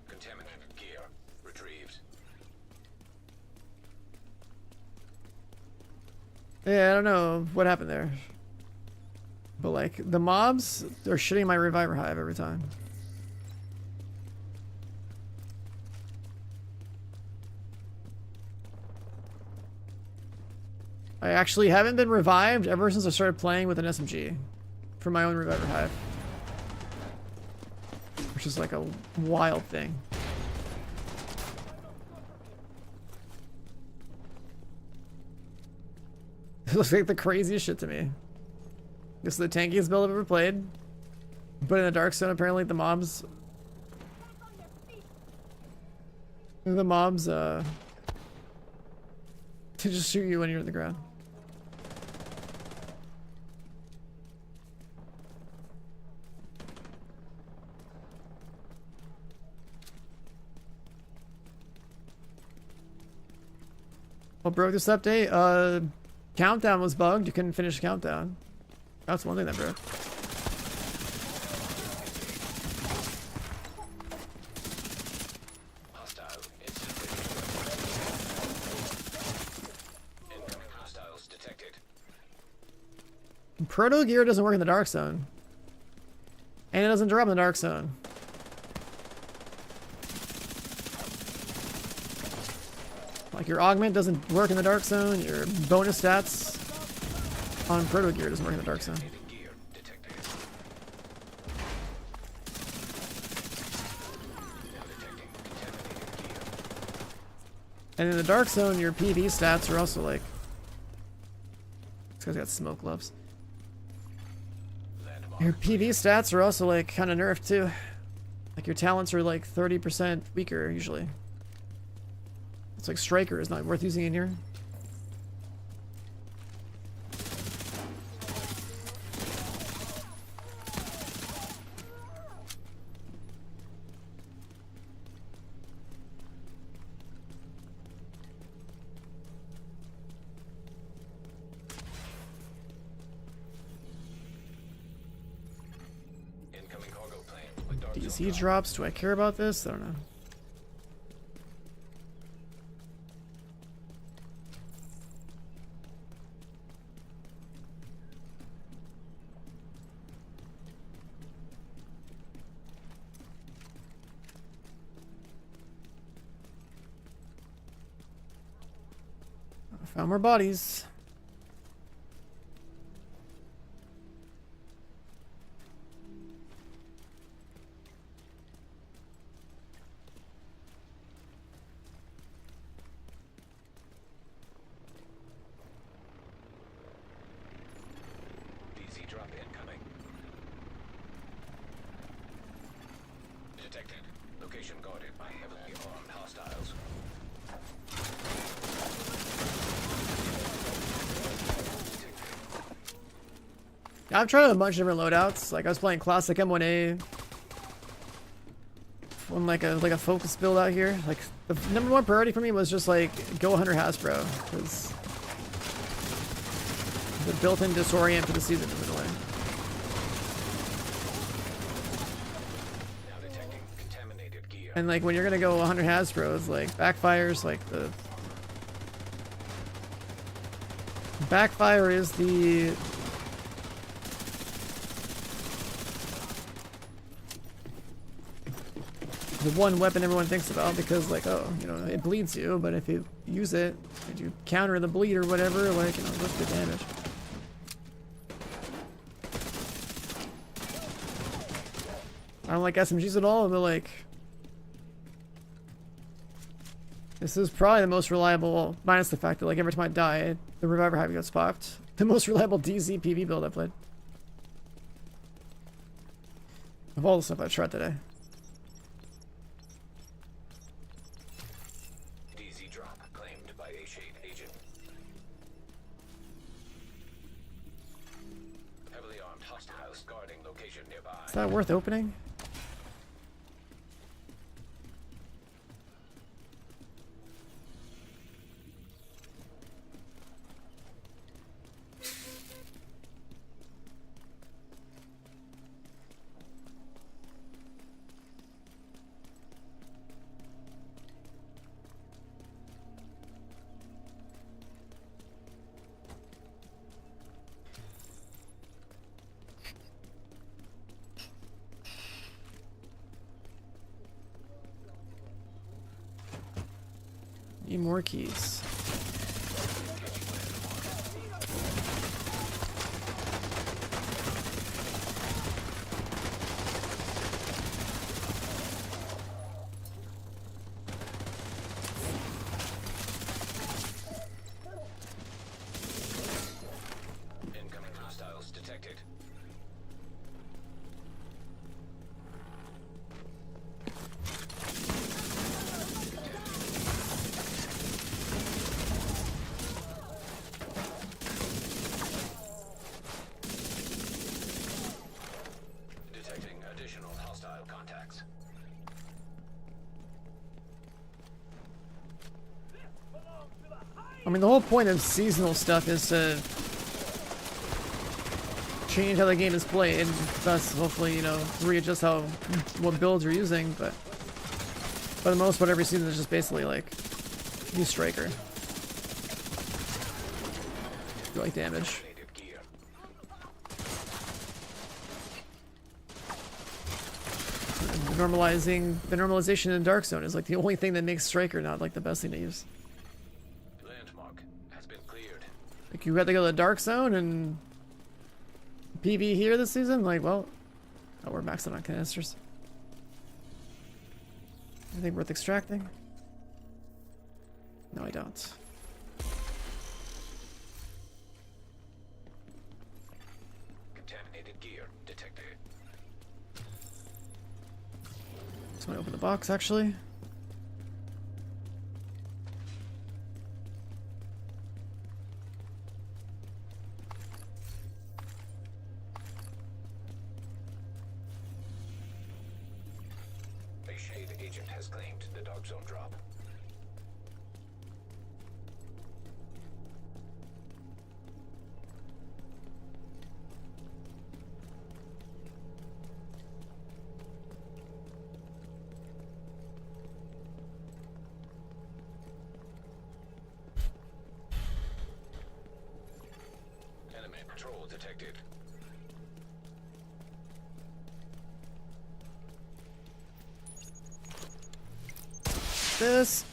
Contaminated gear retrieved. Yeah, I don't know what happened there. But like, the mobs are shitting my Reviver Hive every time. I actually haven't been revived ever since I started playing with an SMG for my own reviver hive. Which is like a wild thing. It looks like the craziest shit to me. This is the tankiest build I've ever played. But in the Dark Zone, apparently the mobs... to just shoot you when you're on the ground. What broke this update? Countdown was bugged. You couldn't finish countdown. That's one thing that broke. Hostile. Incoming hostiles detected. Proto gear doesn't work in the Dark Zone. And it doesn't drop in the Dark Zone. Like your augment doesn't work in the Dark Zone, your bonus stats on Proto gear doesn't work in the Dark Zone. Gear detected. Now detecting contaminated gear. And in the Dark Zone, your PV stats are also like... This guy's got smoke gloves. Landmark. Your PV stats are also like kind of nerfed too. Like your talents are like 30% weaker usually. It's like Striker is not worth using in here. Incoming cargo plane with Dark Zone DC drops. Do I care about this? I don't know. Found more bodies. DC drop incoming. Detected. Location guarded by heavily armed hostiles. I've tried a bunch of different loadouts. Like I was playing classic M1A on like a focus build out here. Like the number one priority for me was just like go 100 Hasbro because the built-in disorient for the season is annoying. Now detecting contaminated gear. And like when you're gonna go 100 Hasbros, like backfires, like the backfire is the one weapon everyone thinks about because like, oh, you know, it bleeds you, but if you use it and you counter the bleed or whatever, like, you know, that's good damage. I don't like SMGs at all, but like this is probably the most reliable, minus the fact that like every time I die, the reviver hive gets popped. The most reliable DZ PV build I've played. Of all the stuff I've tried today. DZ drop claimed by a shade agent. Heavily armed hostiles guarding location nearby. Is that worth opening? Need more keys. I mean, the whole point of seasonal stuff is to change how the game is played, and thus hopefully, you know, readjust what builds you're using, but for the most part every season is just basically like new striker. Do like damage. And the normalization in Dark Zone is like the only thing that makes striker not like the best thing to use. Landmark has been cleared. Like you had to go to the Dark Zone and PV here this season? Like, well, oh, we're maxing on canisters. Anything worth extracting? No, I don't. Contaminated gear detected. Just want to open the box, actually. A Shade agent has claimed the Dark Zone drop. Enemy patrol detected. This.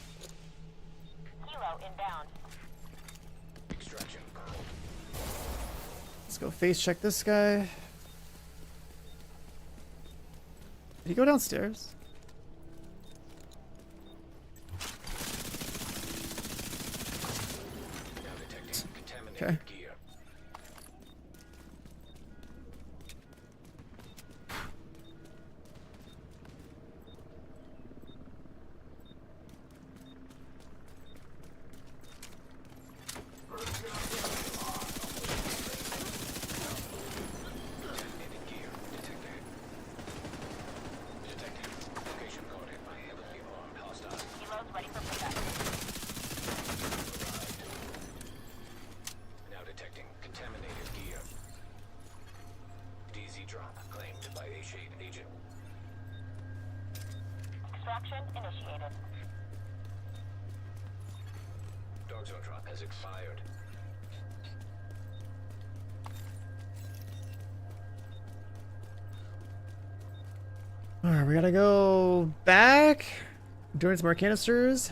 Helo inbound. Extraction called. Let's go face check this guy. Did he go downstairs? Now detecting contaminated Okay. gear. Contaminated gear detected. Detecting location guarded by heavily armed hostiles. Helo's ready for pickup. Now detecting contaminated gear. DZ drop claimed by a Shade agent. Extraction initiated. Dark Zone drop has expired. Alright, we gotta go back. Doing some more canisters.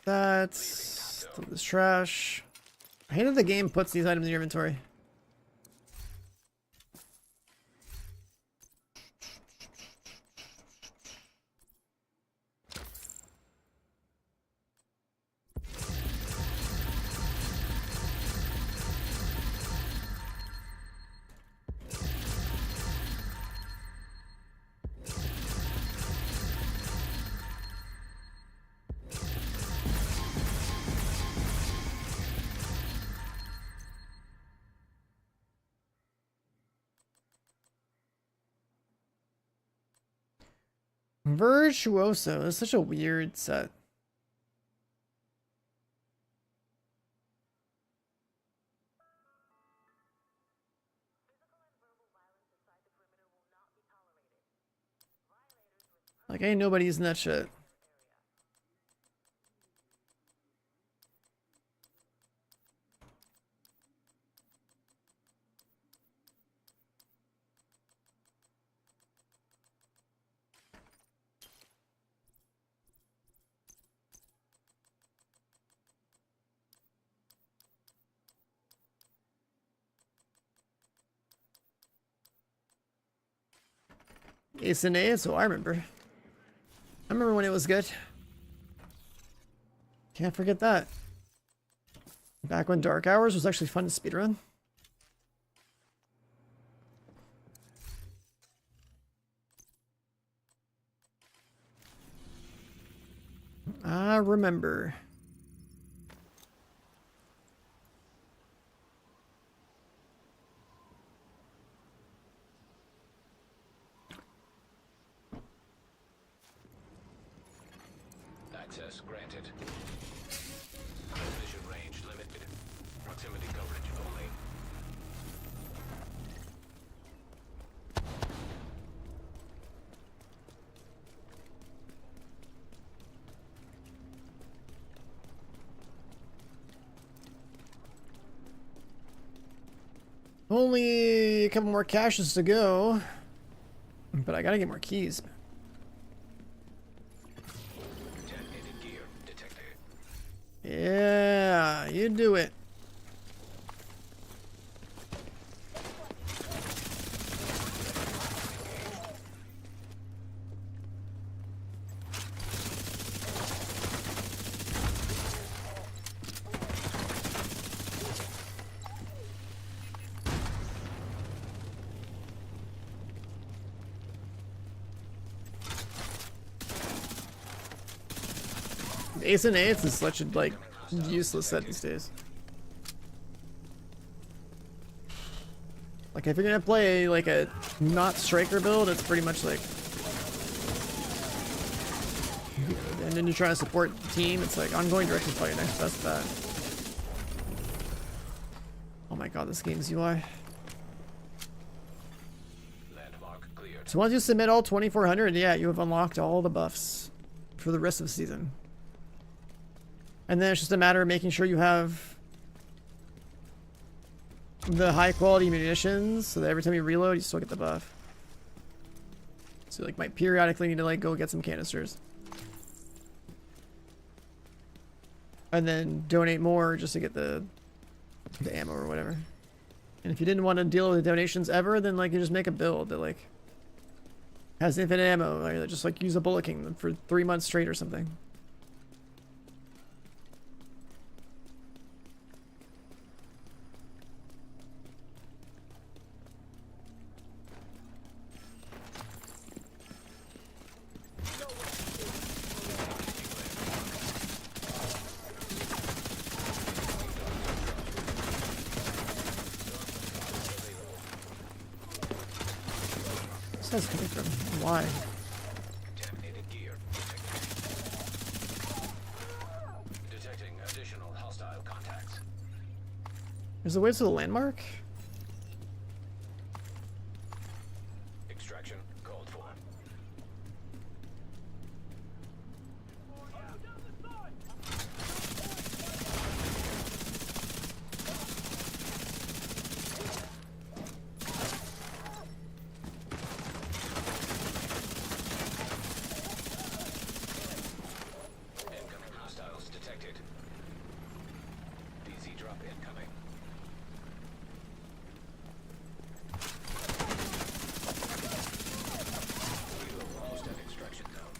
That's this trash. I hate that the game puts these items in your inventory. Virtuoso is such a weird set. Like, ain't nobody using that shit. Ace and A, so I remember. I remember when it was good. Can't forget that. Back when Dark Hours was actually fun to speedrun. I remember. Access granted. Vision range limited. Proximity coverage only. Only a couple more caches to go. But I gotta get more keys. Detonated gear detected. Yeah, you do it. Ace and Eights is such a like useless set these days. Like if you're gonna play like a not striker build, it's pretty much like, and then you're trying to support the team, it's like ongoing direction is probably your next best bet. Oh my god, this game's UI. Landmark cleared. So once you submit all 2400, yeah, you have unlocked all the buffs for the rest of the season. And then it's just a matter of making sure you have the high quality munitions so that every time you reload, you still get the buff. So like might periodically need to like go get some canisters. And then donate more just to get the ammo or whatever. And if you didn't want to deal with the donations ever, then like you just make a build that like has infinite ammo, or just like use a Bullet King for 3 months straight or something. Where's this coming from? Why? Contaminated gear detected. Detecting additional hostile contacts. There's a way to the landmark? Extraction called for. Incoming hostiles detected. DZ drop incoming. We will almost at extraction zone.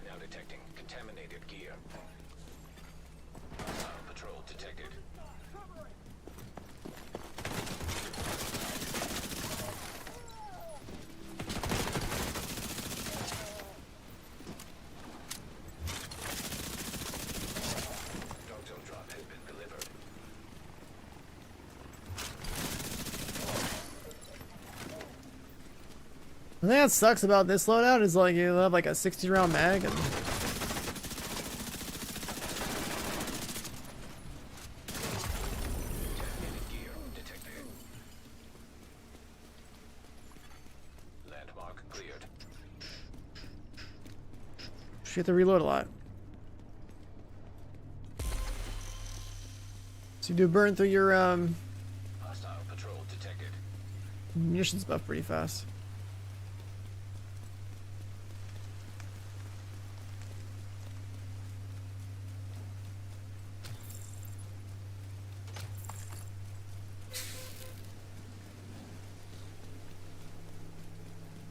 Now detecting contaminated gear. Hostile patrol detected. Dog zone drop has been delivered. The thing that sucks about this loadout is like you have like a 60 round mag and Contaminated gear detected. Landmark cleared. you have to reload a lot. So you do burn through your Hostile patrol detected. munitions buff pretty fast.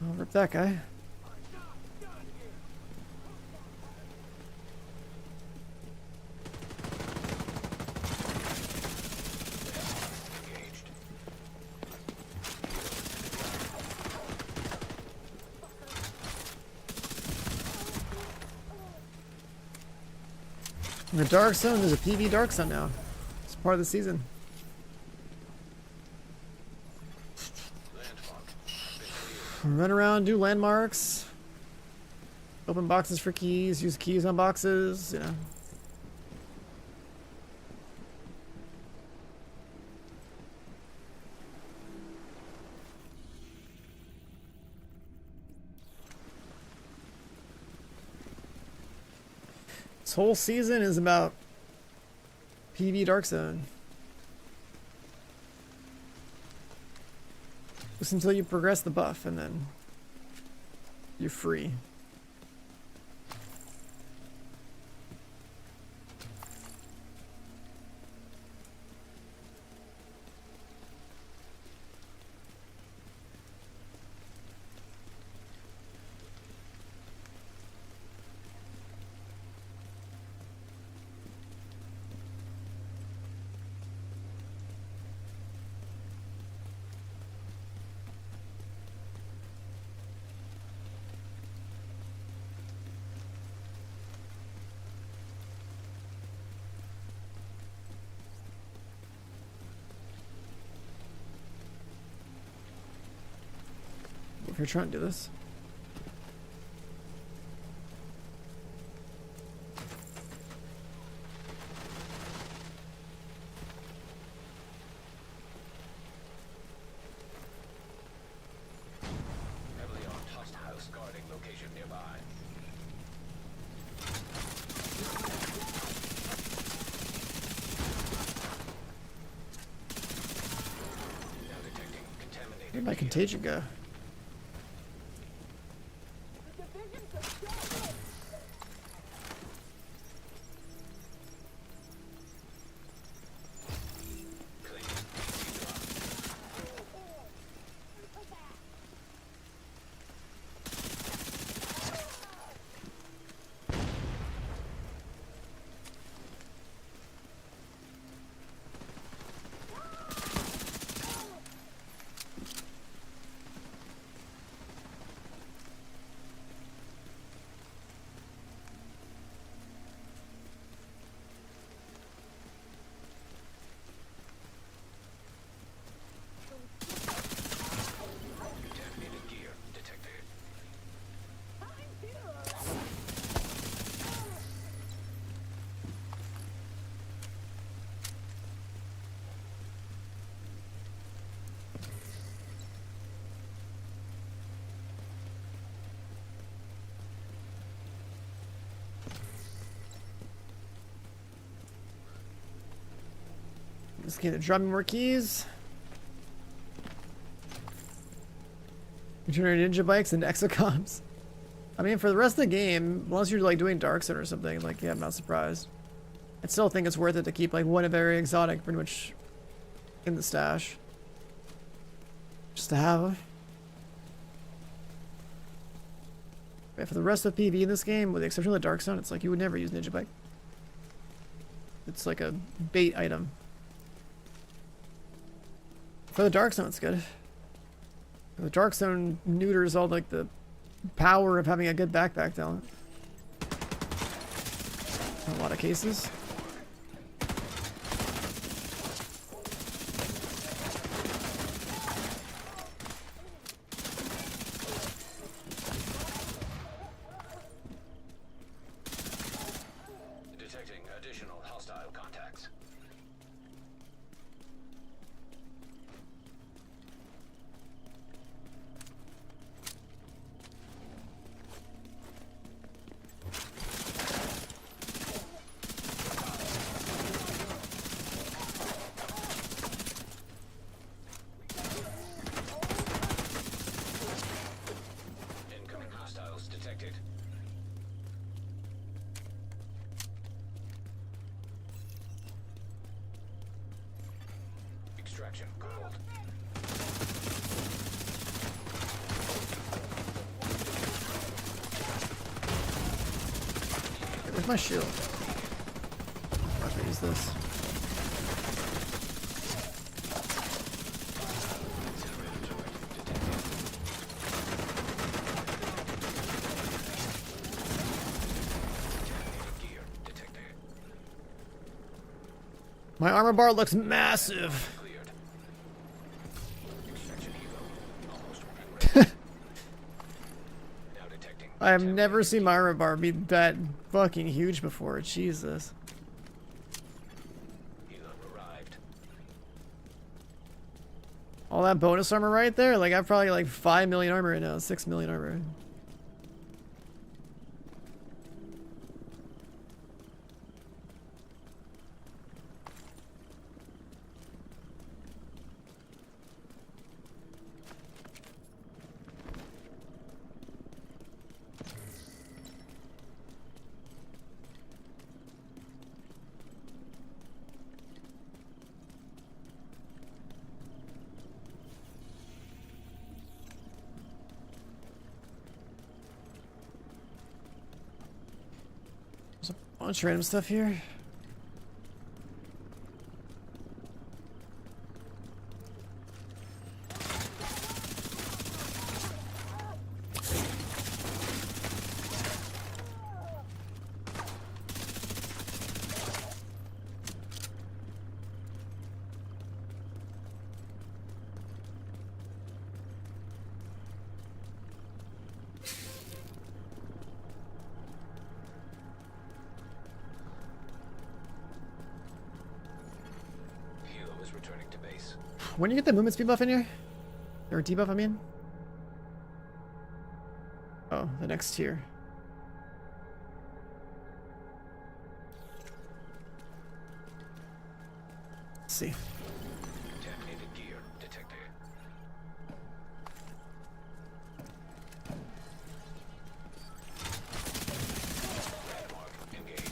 I'll rip that guy. Engaged. In the Dark Zone, there's a PV Dark Zone now. It's part of the season. Run around, do landmarks. Open boxes for keys, use keys on boxes, you know. This whole season is about PV Dark Zone. Just until you progress the buff, and then you're free. If you're trying to do this. Heavily armed hostiles guarding location nearby. Now detecting contaminated. Where'd my contagion go? Contaminated gear detected. Just gonna drop me more keys. Turn ninja bikes into exocomps. I mean, for the rest of the game, unless you're like doing Dark Zone or something, like, yeah, I'm not surprised. I still think it's worth it to keep like one very exotic pretty much in the stash. Just to have. But for the rest of PvE in this game, with the exception of the Dark Zone, it's like you would never use ninja bike. It's like a bait item. For the Dark Zone, it's good. The Dark Zone neuters all like the power of having a good backpack talent. In a lot of cases. Detecting additional hostile contacts. Extraction called. Where's my shield? Watch me use this. My armor bar looks massive. I have never seen my armor bar be that fucking huge before. Jesus. All that bonus armor right there? Like, I've probably like 5 million armor right now. 6 million armor. Bunch of random stuff here. Returning to base. When do you get the movement speed buff in here? Or debuff, I mean? Oh, the next tier. Let's see. Contaminated gear detected. Landmark engaged.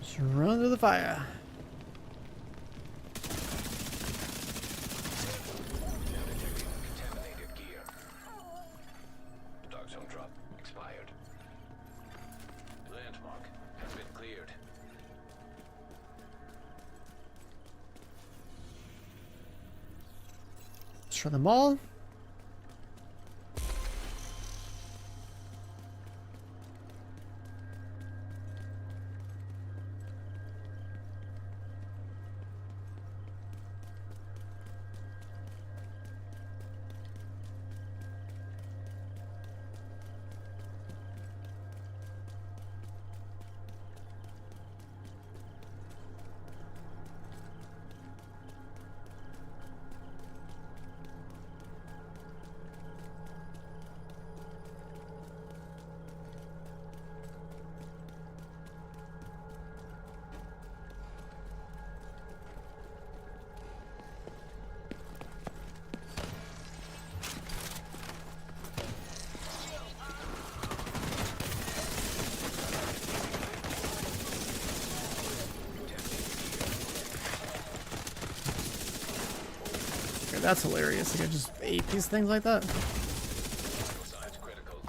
Just run through the fire. Now detecting contaminated gear. Dark zone drop expired. Landmark has been cleared. Let's try them all. Okay, that's hilarious. Like I just ate these things like that. Signs critical.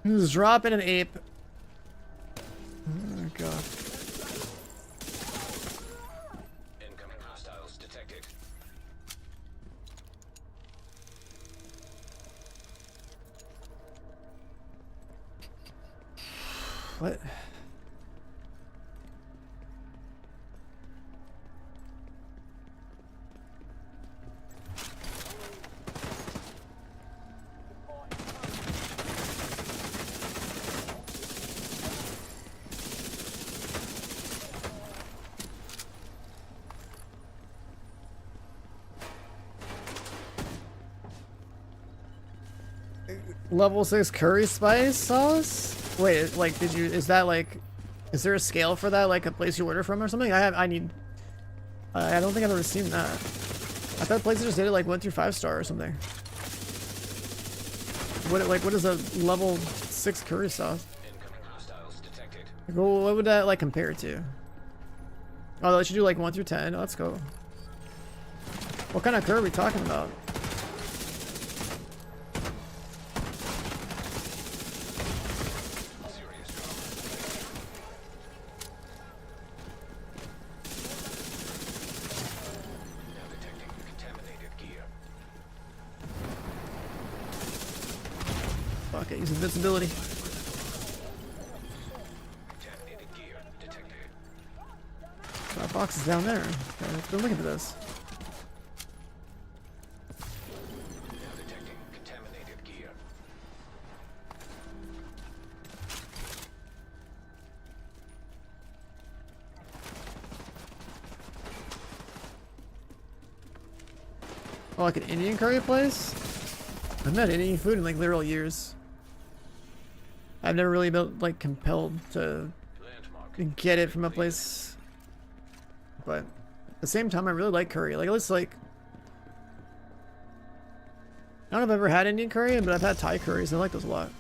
Just drop in an ape. Oh god. Incoming hostiles detected. What? Level 6 curry spice sauce? Wait, like, is that like, is there a scale for that, like a place you order from or something? I don't think I've ever seen that. I thought places just did it like 1 through 5 star or something. What is a level 6 curry sauce? Incoming hostiles detected. Well, what would that like compare to? Oh, they should do like 1 through 10. Oh, let's go. What kind of curry are we talking about? Serious trouble. Now detecting contaminated gear. Fuck it, use invincibility. Contaminated gear detected. That box is down there. Okay, let's go look into this. Now detecting contaminated gear. Oh, like an Indian curry place? I've not had Indian food in like literal years. I've never really been like compelled to Landmark. get it from a place. But at the same time, I really like curry. Like, it's like, I don't know if I've ever had Indian curry, but I've had Thai curries. I like those a lot.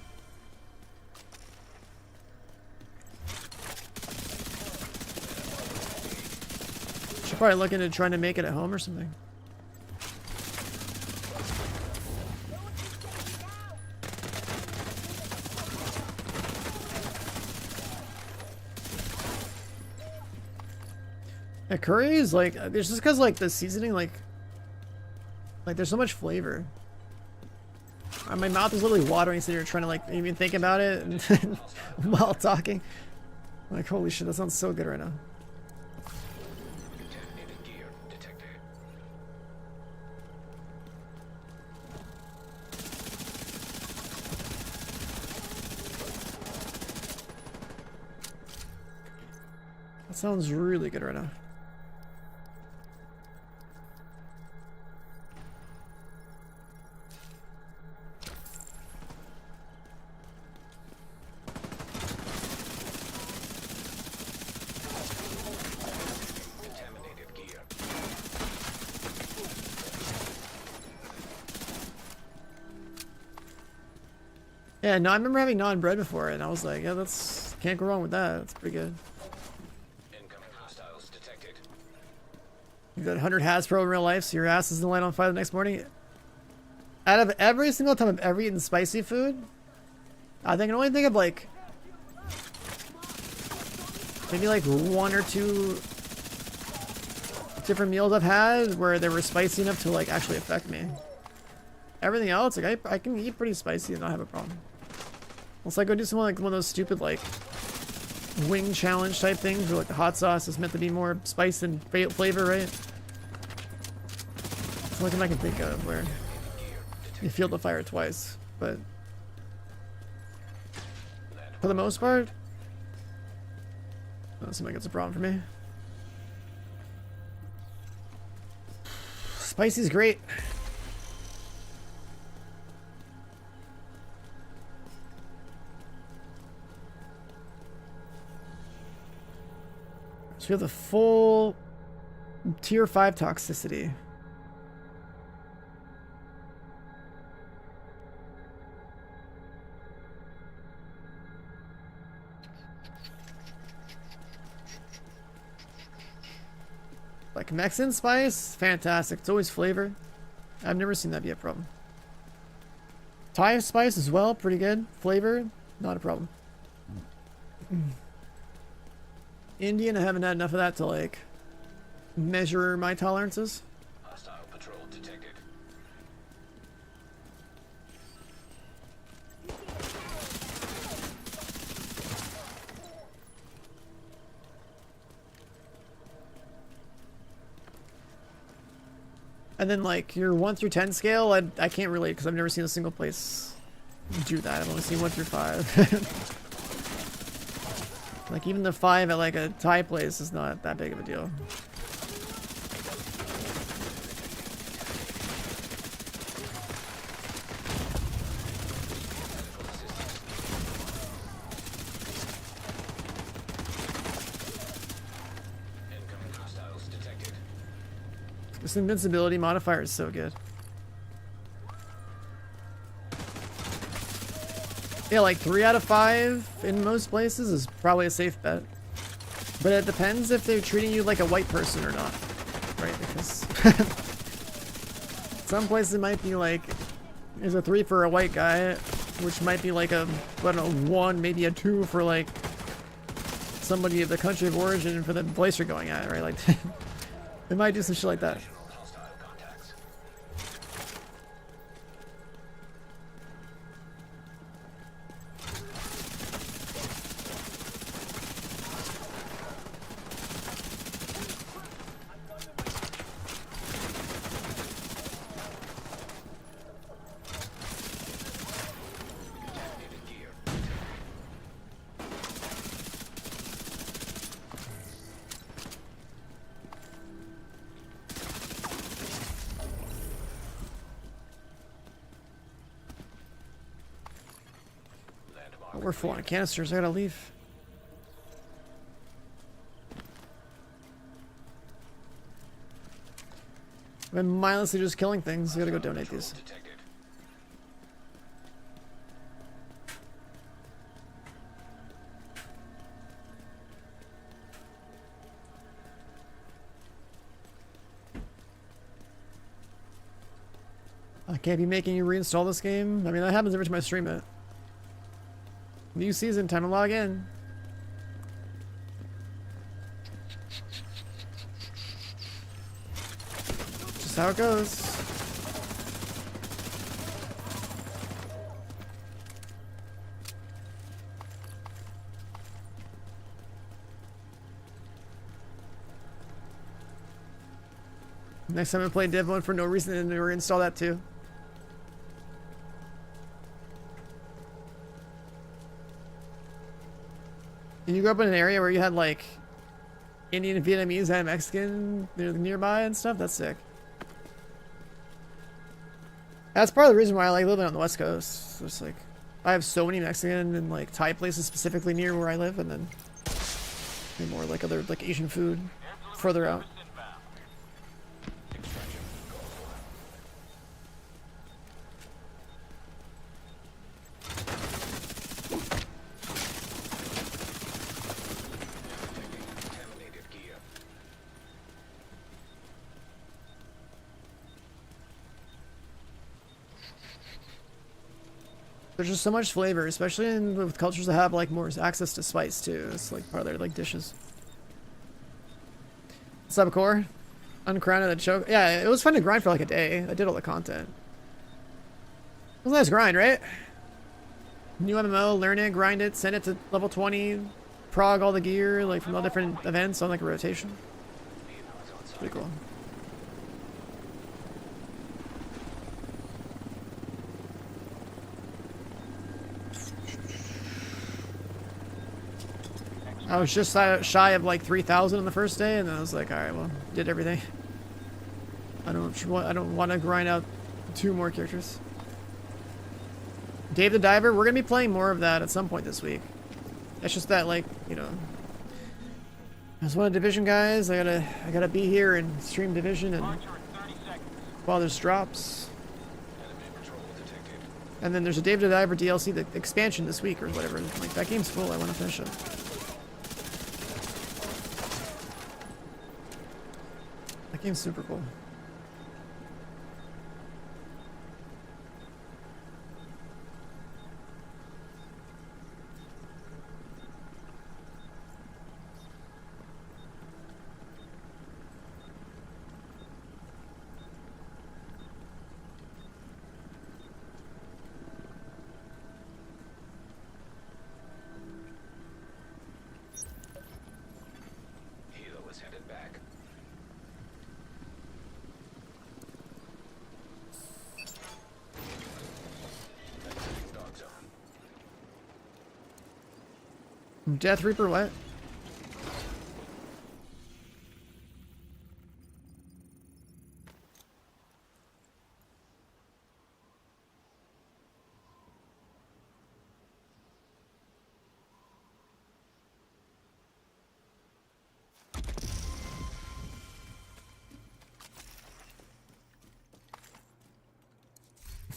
Should probably look into trying to make it at home or something. Yeah, curry is like, there's just because like the seasoning, like there's so much flavor. My mouth is literally watering sitting here trying to like even think about it and while talking. Like, holy shit, that sounds so good right now. Contaminated gear detected. That sounds really good right now. Contaminated gear. Yeah, no, I remember having naan bread before, and I was like, yeah, that's can't go wrong with that. That's pretty good. Incoming hostiles detected. You got 100 Hasbro in real life, so your ass is gonna light on fire the next morning. Out of every single time I've ever eaten spicy food, I think I can only think of like maybe like 1 or 2 different meals I've had where they were spicy enough to like actually affect me. Everything else, like I can eat pretty spicy and not have a problem. Unless I go do something like one of those stupid like wing challenge type things where like the hot sauce is meant to be more spice and flavor, right? It's nothing I can think of where you feel the fire twice, but for the most part, that seems like it's a problem for me. Spicy's great. So we have the full tier 5 toxicity. Like Mexican spice, fantastic. It's always flavor. I've never seen that be a problem. Thai spice as well, pretty good. Flavor, not a problem. Indian, I haven't had enough of that to like measure my tolerances. Hostile patrol detected. And then like your 1 through 10 scale, I can't relate because I've never seen a single place do that. I've only seen 1 through 5. Like even the 5 at like a Thai place is not that big of a deal. This invincibility modifier is so good. Yeah, like 3 out of 5 in most places is probably a safe bet. But it depends if they're treating you like a white person or not. Right? Because some places it might be like, there's a 3 for a white guy, which might be like a, I don't know, 1, maybe a 2 for like somebody of the country of origin for the place you're going at, right? Like, they might do some shit like that. Oh, we're full on canisters. I gotta leave. I've been mindlessly just killing things. I gotta go donate these. I can't be making you reinstall this game. I mean, that happens every time I stream it. New season, time to log in. Just how it goes. Next time I play Div 1 for no reason, and reinstall that too. Did you grow up in an area where you had like Indian, Vietnamese, and Mexican nearby and stuff? That's sick. That's part of the reason why I like living on the West Coast. Just like, I have so many Mexican and like Thai places specifically near where I live, and then more like other like Asian food further out. There's just so much flavor, especially with cultures that have like more access to spice too. It's like part of their like dishes. What's up, Core? Uncrowned at the choke. Yeah, it was fun to grind for like a day. I did all the content. It was a nice grind, right? New MMO, learn it, grind it, send it to level 20, prog all the gear like from all different events on like a rotation. It's pretty cool. I was just shy of like 3,000 on the first day, and then I was like, all right, well, did everything. I don't want to grind out 2 more characters. Dave the Diver, we're gonna be playing more of that at some point this week. It's just that, like, you know, as one of the Division guys, I gotta be here and stream Division, and while there's drops. And then there's a Dave the Diver DLC, the expansion this week or whatever. Like, that game's full. I want to finish it. That game's super cool. Hilo was headed back. Death Reaper, what?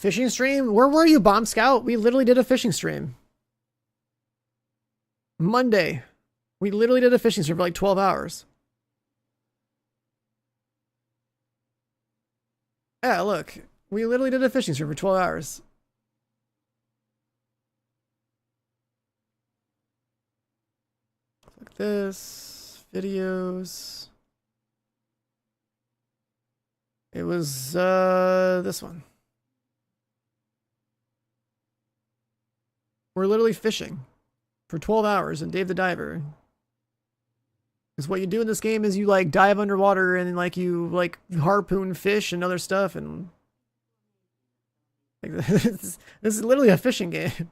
Fishing stream? Where were you, Bomb Scout? We literally did a fishing stream. Monday. We literally did a fishing stream for like 12 hours. Yeah, look. We literally did a fishing stream for 12 hours. Like this. Videos. It was, this one. We're literally fishing for 12 hours in Dave the Diver. Because what you do in this game is you like dive underwater and like you like harpoon fish and other stuff, and like this is literally a fishing game.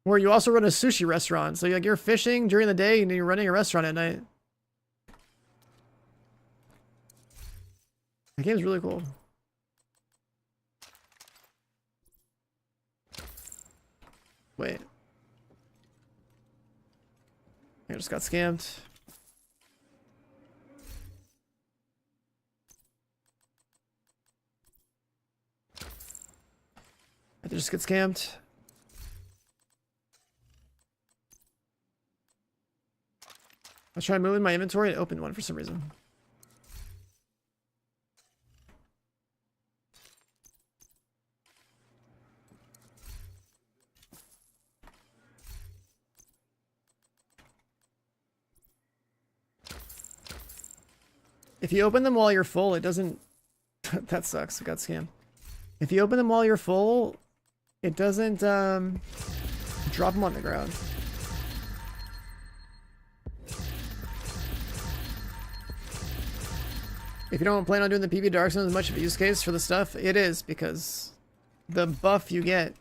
Where you also run a sushi restaurant. So like you're fishing during the day and you're running a restaurant at night. The game's really cool. Wait. I just got scammed. I just get scammed. I was trying to move in my inventory and opened one for some reason. If you open them while you're full, it doesn't... That sucks. I got scammed. If you open them while you're full, it doesn't drop them on the ground. If you don't plan on doing the PvE Dark Zone as much of a use case for the stuff, it is, because the buff you get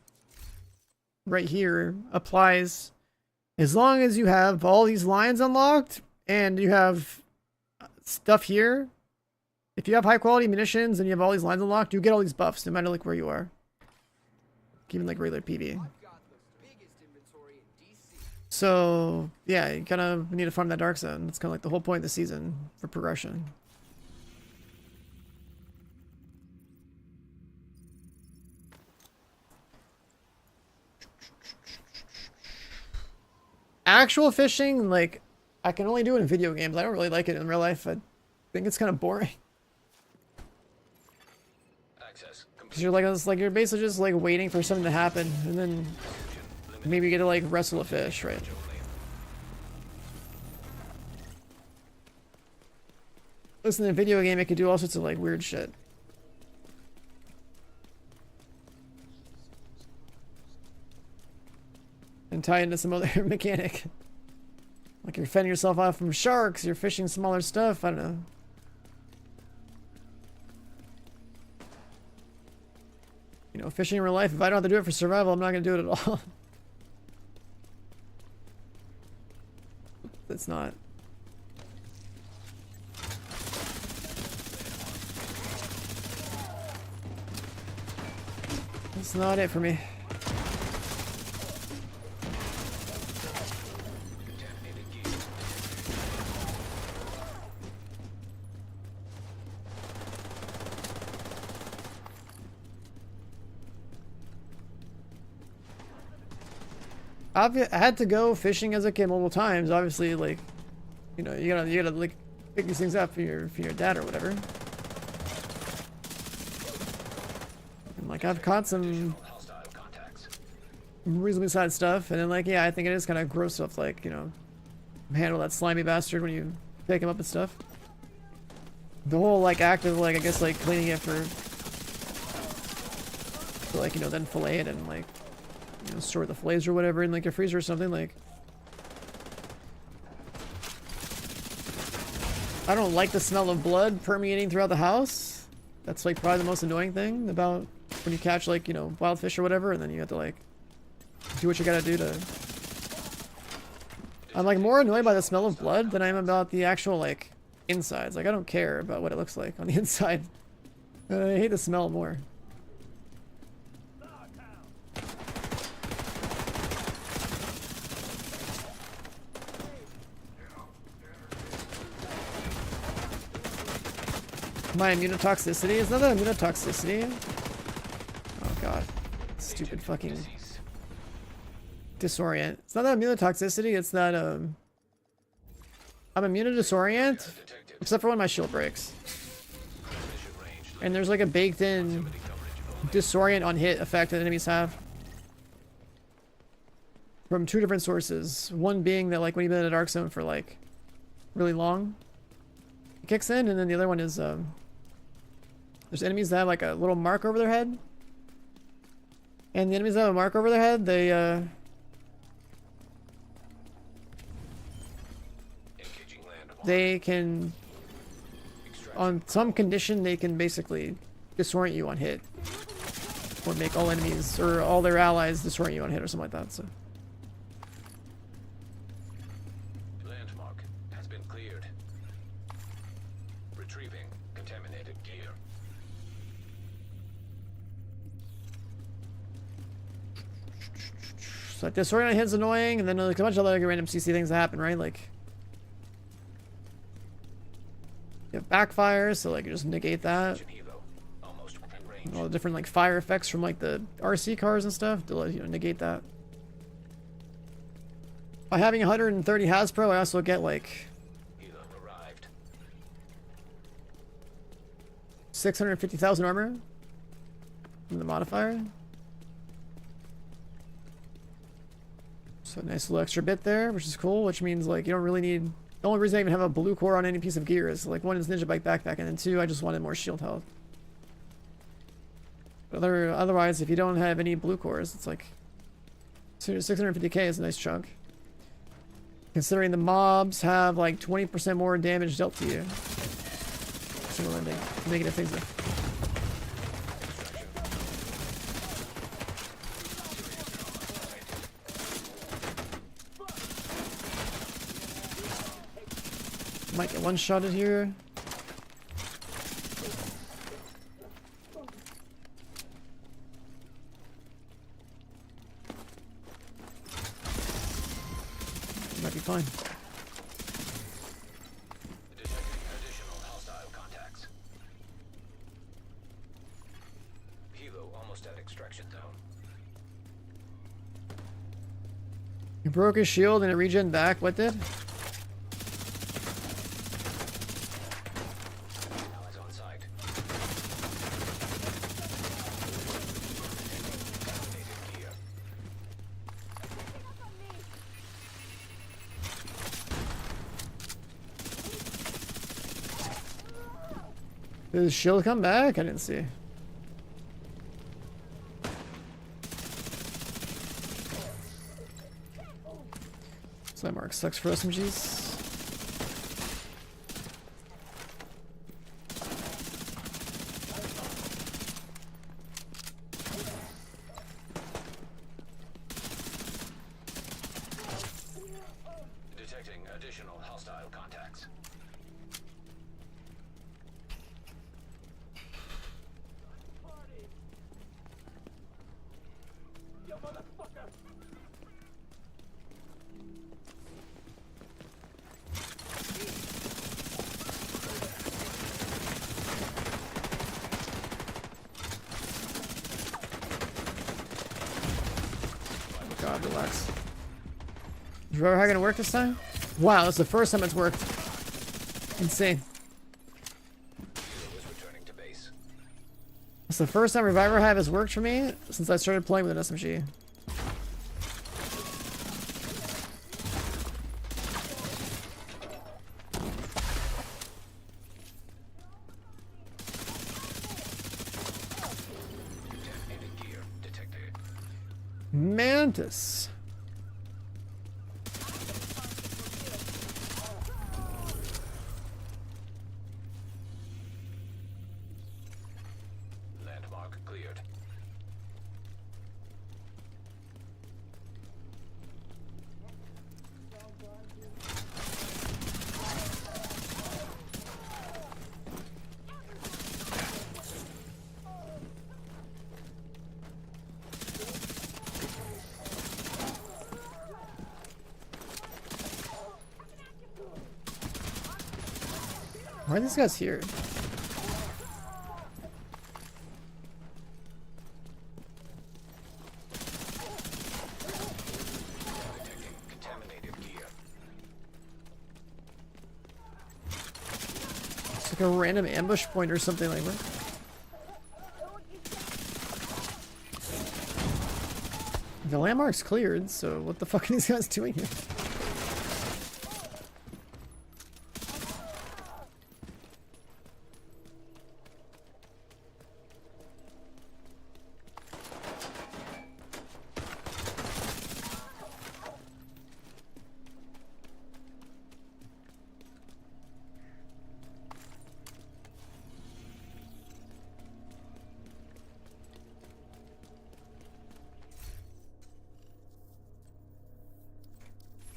right here applies as long as you have all these lines unlocked and you have stuff here. If you have high quality munitions and you have all these lines unlocked, you get all these buffs no matter like where you are. Even like regular PvE. So yeah, you kind of need to farm that Dark Zone. That's kind of like the whole point of the season for progression. Actual fishing, like, I can only do it in video games. I don't really like it in real life. I think it's kind of boring. Because you're like you're basically just like waiting for something to happen, and then maybe you get to like wrestle a fish, right? Listen, in a video game, it could do all sorts of like weird shit. And tie into some other mechanic. Like you're fending yourself off from sharks, you're fishing smaller stuff, I don't know. You know, fishing in real life, if I don't have to do it for survival, I'm not going to do it at all. It's not. That's not it for me. I've had to go fishing as a kid multiple times. Obviously, like, you know, you gotta like pick these things up for your dad or whatever. And like I've caught some reasonably sized stuff, and then like yeah, I think it is kind of gross stuff. Like, you know, handle that slimy bastard when you pick him up and stuff. The whole like act of like I guess like cleaning it for like, you know, then fillet it and like, you know, store the fillets or whatever in like a freezer or something. Like, I don't like the smell of blood permeating throughout the house. That's like probably the most annoying thing about when you catch like, you know, wild fish or whatever, and then you have to like do what you gotta do to... I'm like more annoyed by the smell of blood than I am about the actual like insides. Like I don't care about what it looks like on the inside. I hate the smell more. My immunotoxicity? It's not that immunotoxicity. stupid fucking disorient. It's not that immune to toxicity, it's that I'm immune to disorient, except for when my shield breaks. And there's like a baked in disorient on hit effect that enemies have. From 2 different sources. One being that like when you've been in a dark zone for like really long, it kicks in, and then the other one is there's enemies that have like a little mark over their head. And the enemies that have a mark over their head, they can, on some condition, they can basically disorient you on hit. Or make all enemies, or all their allies disorient you on hit or something like that, so. Landmark has been cleared. Retrieving contaminated gear. So like disorient on hit's annoying, and then like a bunch of other random CC things that happen, right? Like you have backfire, so like you just negate that. All the different like fire effects from like the RC cars and stuff to like, you know, negate that. By having 130 Hasbro, I also get like 650,000 armor from the modifier. So nice little extra bit there, which is cool, which means like you don't really need, the only reason I even have a blue core on any piece of gear is like 1 is Ninja Bike backpack, and then 2 I just wanted more shield health. Otherwise, if you don't have any blue cores, it's like 650k is a nice chunk. Considering the mobs have like 20% more damage dealt to you. Similar to negative things. Might get one-shotted here. Might be fine. Detecting additional hostile contacts. Hilo almost at extraction zone. You broke his shield and it regen back. What did? Allies on site. Gear. Did his shield come back? I didn't see. So that mark sucks for SMGs. Detecting additional hostile contacts. God, relax. Is Reviver High gonna work this time? Wow, that's the first time it's worked. Insane. Hilo is returning to base. It's the first time Reviver Hive has worked for me since I started playing with an SMG. Contaminated gear detected. Mantis. Landmark cleared. Why are these guys here? like a random ambush point or something like that. The landmark's cleared, so what the fuck are these guys doing here?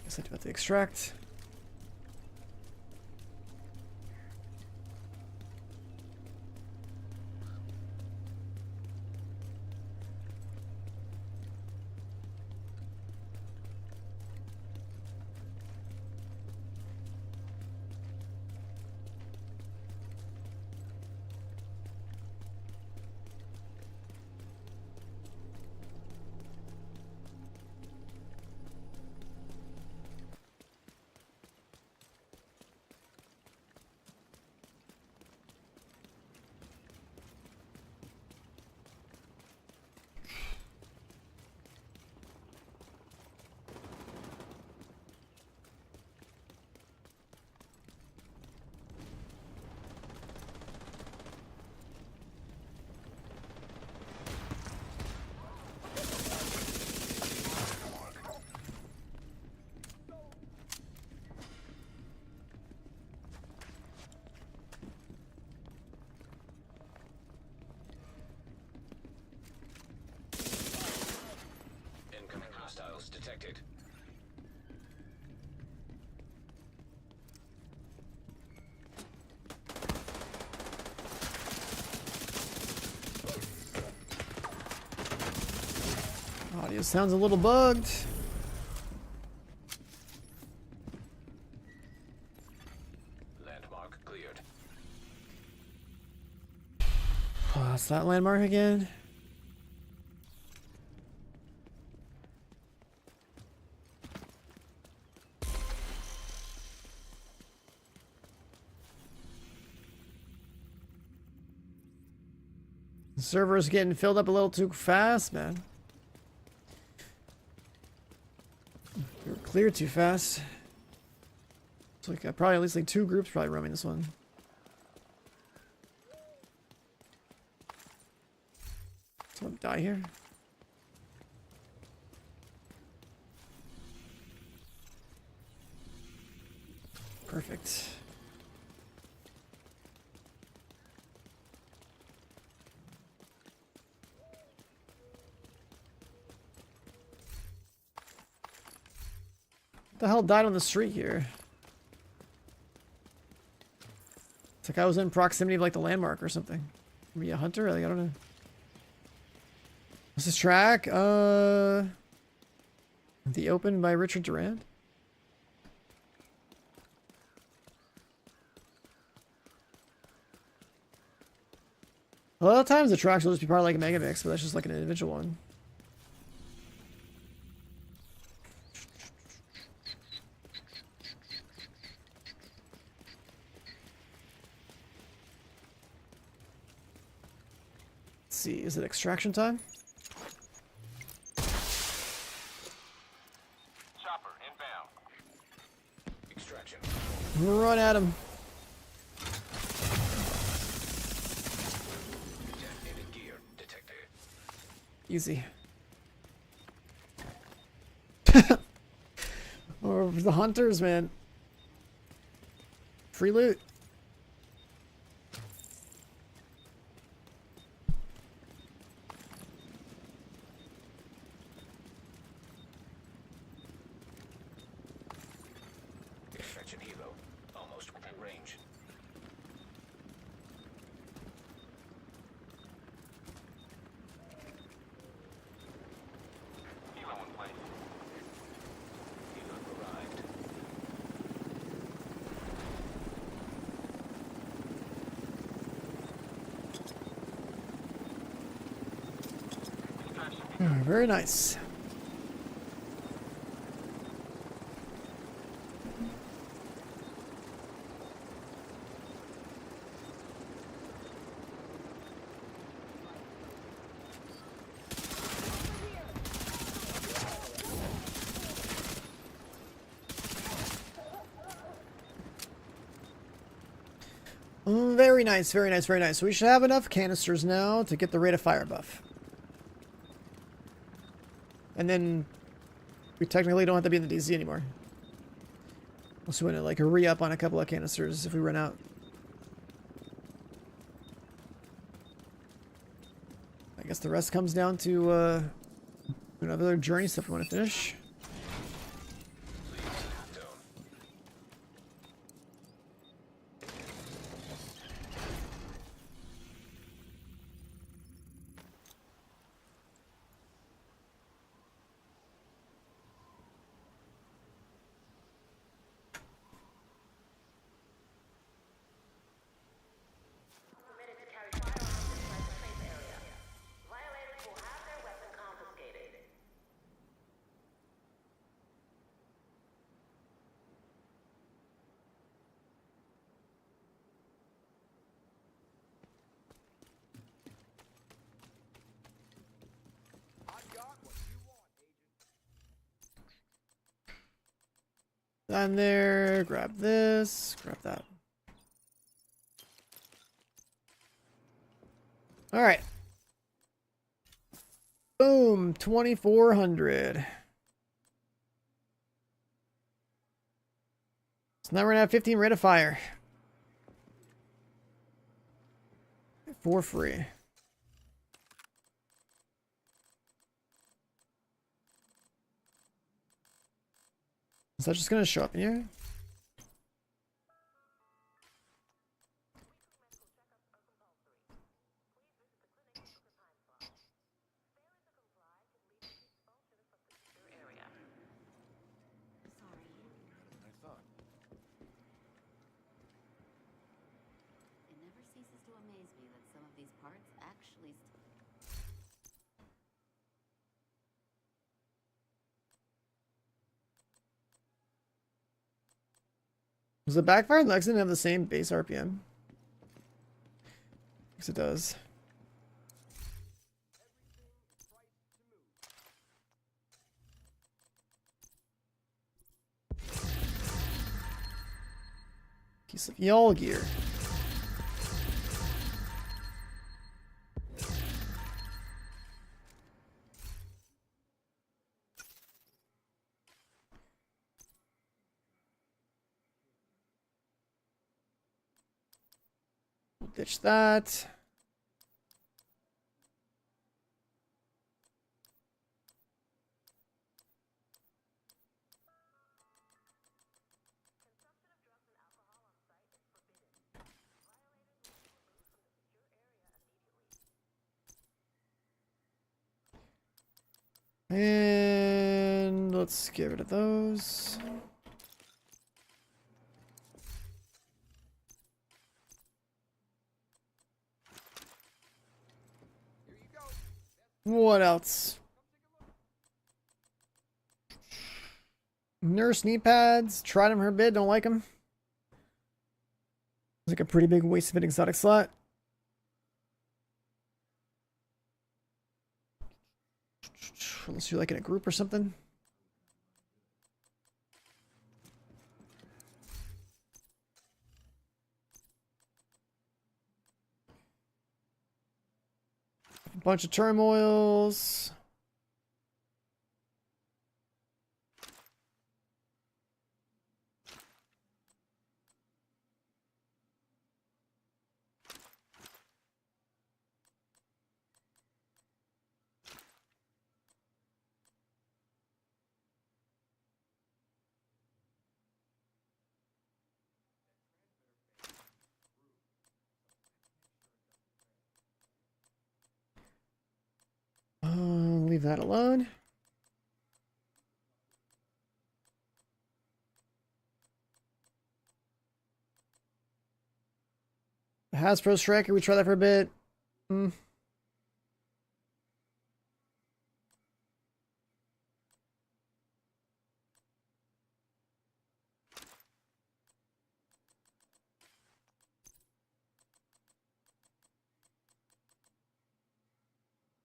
Guess I do have to extract. Incoming hostiles detected. Audio sounds a little bugged. Landmark cleared. Oh, it's that landmark again. The server's getting filled up a little too fast, man. We were cleared too fast. It's like probably at least like 2 groups probably roaming this one. Someone die here? Perfect. What the hell died on the street here? It's like I was in proximity of like the landmark or something. Maybe a hunter? Like, I don't know. What's this track? The Open by Richard Durand. A lot of times the tracks will just be part of like a mega mix, but that's just like an individual one. Let's see, is it extraction time? Chopper inbound. Extraction. Run at him. Detonated gear detected. Easy. Or the hunters, man. Free loot. Extraction helo. Almost within range. Helo in place. Helo arrived. Very nice. Very nice, very nice, very nice. So we should have enough canisters now to get the rate of fire buff. And then we technically don't have to be in the DZ anymore. Unless we want to like re-up on a couple of canisters if we run out. I guess the rest comes down to another journey stuff we want to finish. Permitted to carry firearms inside the safe area. Violators will have their weapon confiscated. Down there, grab this, grab that. All right. Boom, 2,400. So now we're gonna have 15 rate of fire. For free. Is that just gonna show up in here? I thought. It never ceases to amaze me that some of these parts actually Does the backfire and Lexington have the same base RPM? Yes, it does. Piece of y'all gear. We'll ditch that. And let's get rid of those. What else? Nurse knee pads. Tried them her bit. Don't like them. It's like a pretty big waste of an exotic slot. Unless you're like in a group or something. A bunch of turmoils. Leave that alone. The Hasbro Striker, we tried that for a bit.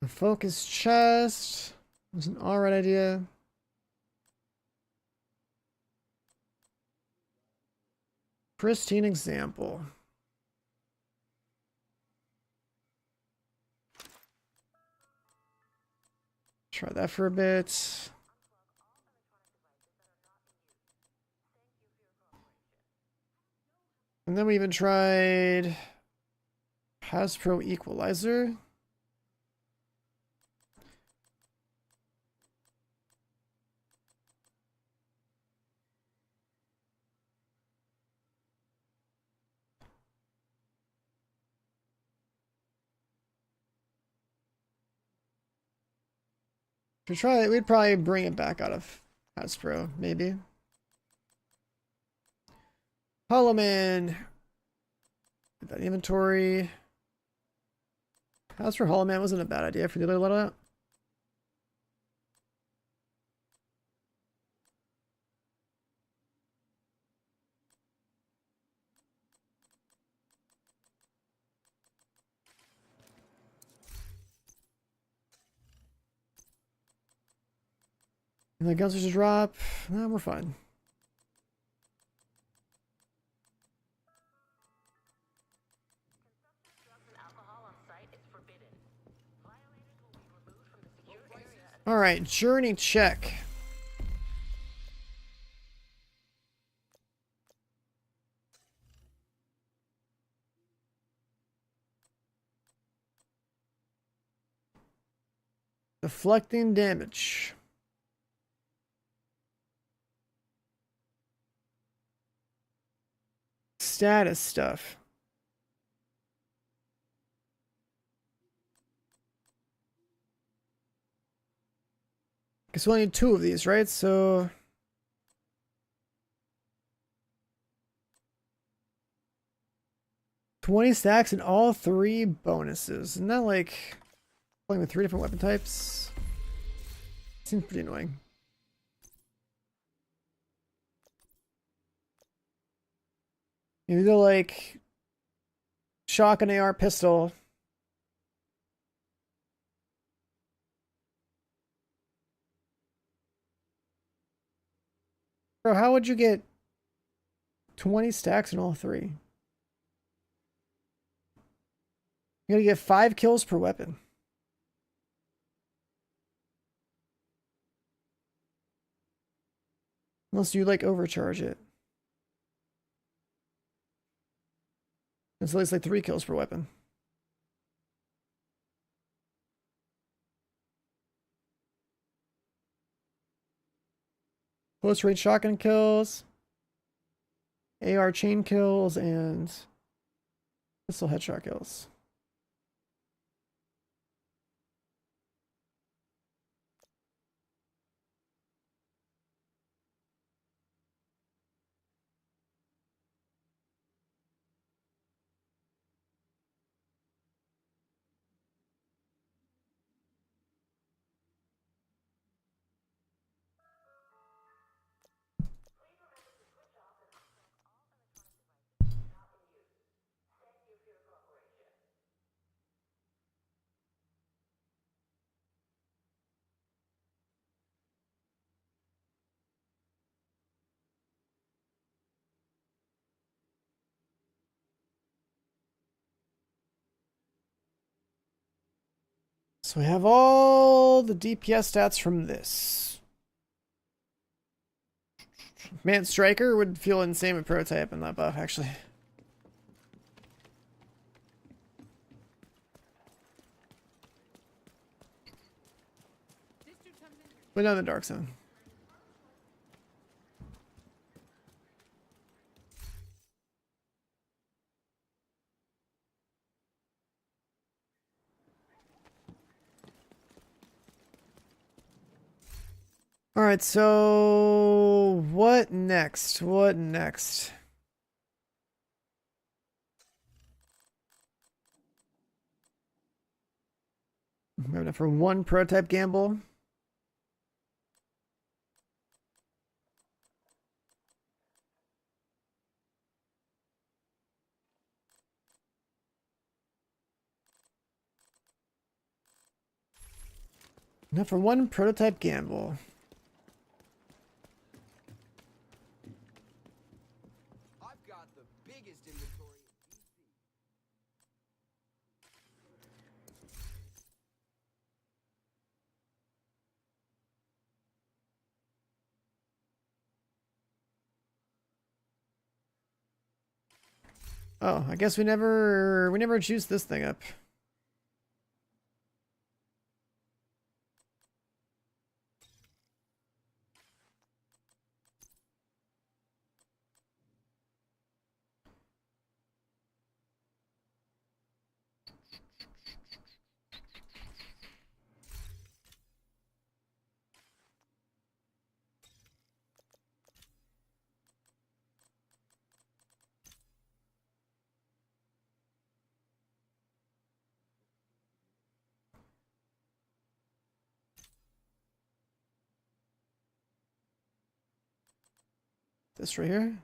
The focus chest was an alright idea. Pristine example. Try that for a bit. And then we even tried Hasbro Equalizer. To try it, we'd probably bring it back out of Hasbro, maybe. Hollow Man. Get that inventory. Hasbro Hollow Man wasn't a bad idea for the other loadout. And the guns just drop. Nah, we're fine. All right, journey check. Deflecting damage. Status stuff. Guess we only need 2 of these, right? So 20 stacks and all 3 bonuses. Isn't that like playing with 3 different weapon types? Seems pretty annoying. You go like shotgun, AR, pistol. Bro, how would you get 20 stacks in all 3? You gotta get 5 kills per weapon. Unless you like overcharge it. It's at least like 3 kills per weapon. Close range shotgun kills, AR chain kills, and pistol headshot kills. So we have all the DPS stats from this. Man, Striker would feel insane with prototype in that buff, actually. But not in the Dark Zone. All right, so what next? What next? We have enough for 1 prototype gamble. Enough for 1 prototype gamble. Oh, I guess we never juiced this thing up. This right here.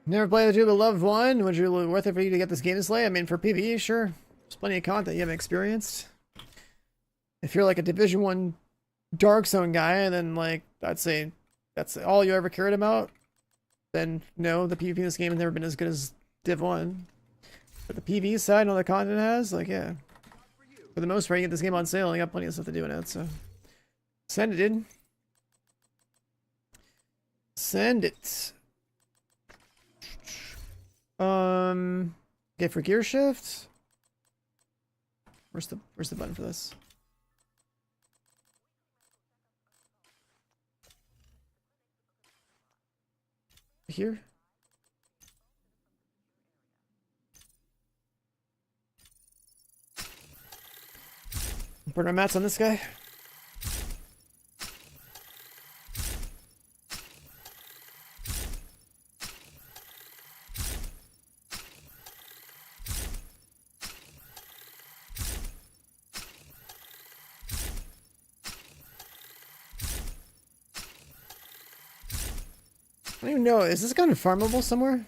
Never played the two but loved one. Would you worth it for you to get this game to slay? I mean, for PVE, sure. There's plenty of content you haven't experienced. If you're like a Division 1 Dark Zone guy, then like I'd say that's all you ever cared about. Then no, the PvP in this game has never been as good as Div 1. But the PvE side and all the content it has, like yeah. For the most part, you get this game on sale. You got plenty of stuff to do in it, so send it, dude. Send it. Okay, for gear shift. Where's the button for this? Here. Put our mats on this guy. I don't even know. Is this gun farmable somewhere?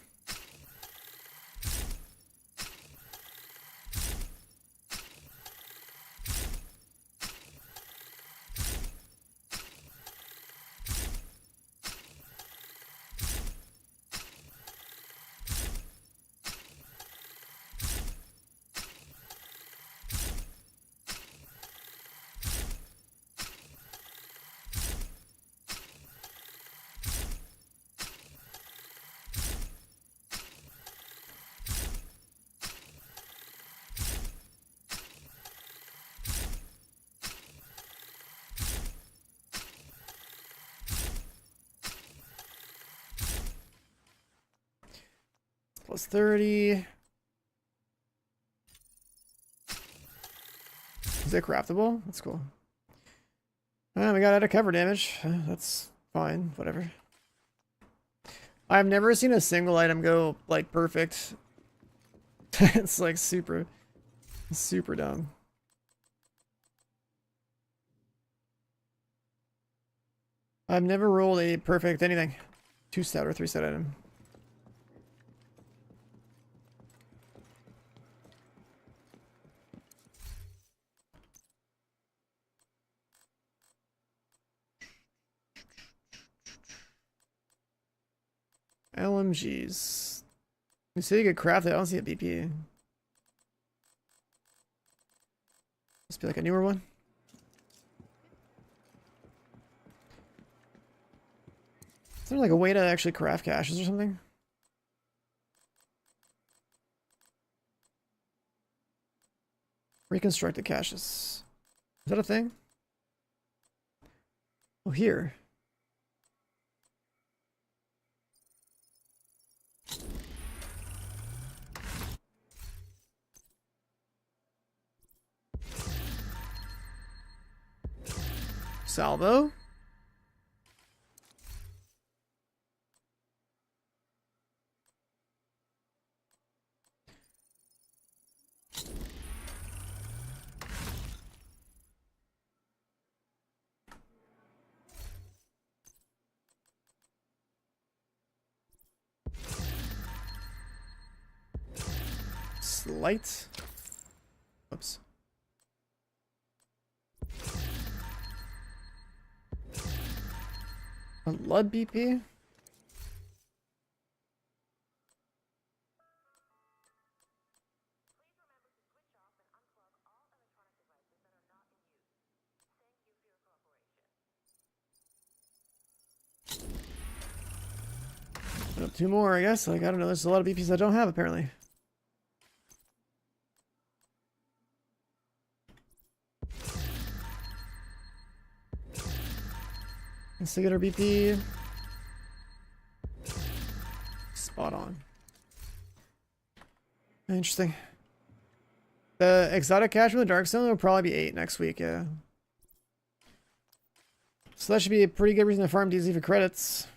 Plus 30. Is it craftable? That's cool. We got out of cover damage. That's fine. Whatever. I've never seen a single item go like perfect. It's like super dumb. I've never rolled a perfect anything. 2-stat or 3-stat item. LMGs. You say you could craft it. I don't see a BP. Must be like a newer one. Is there like a way to actually craft caches or something? Reconstructed caches. Is that a thing? Oh, here. Salvo. Slight. Oops. A Lud BP? 2 more, I guess. Like, I don't know. There's a lot of BPs I don't have, apparently. Let's get our BP. Spot on. Interesting. The exotic cache from the Dark Zone will probably be 8 next week, yeah. So that should be a pretty good reason to farm DZ for credits.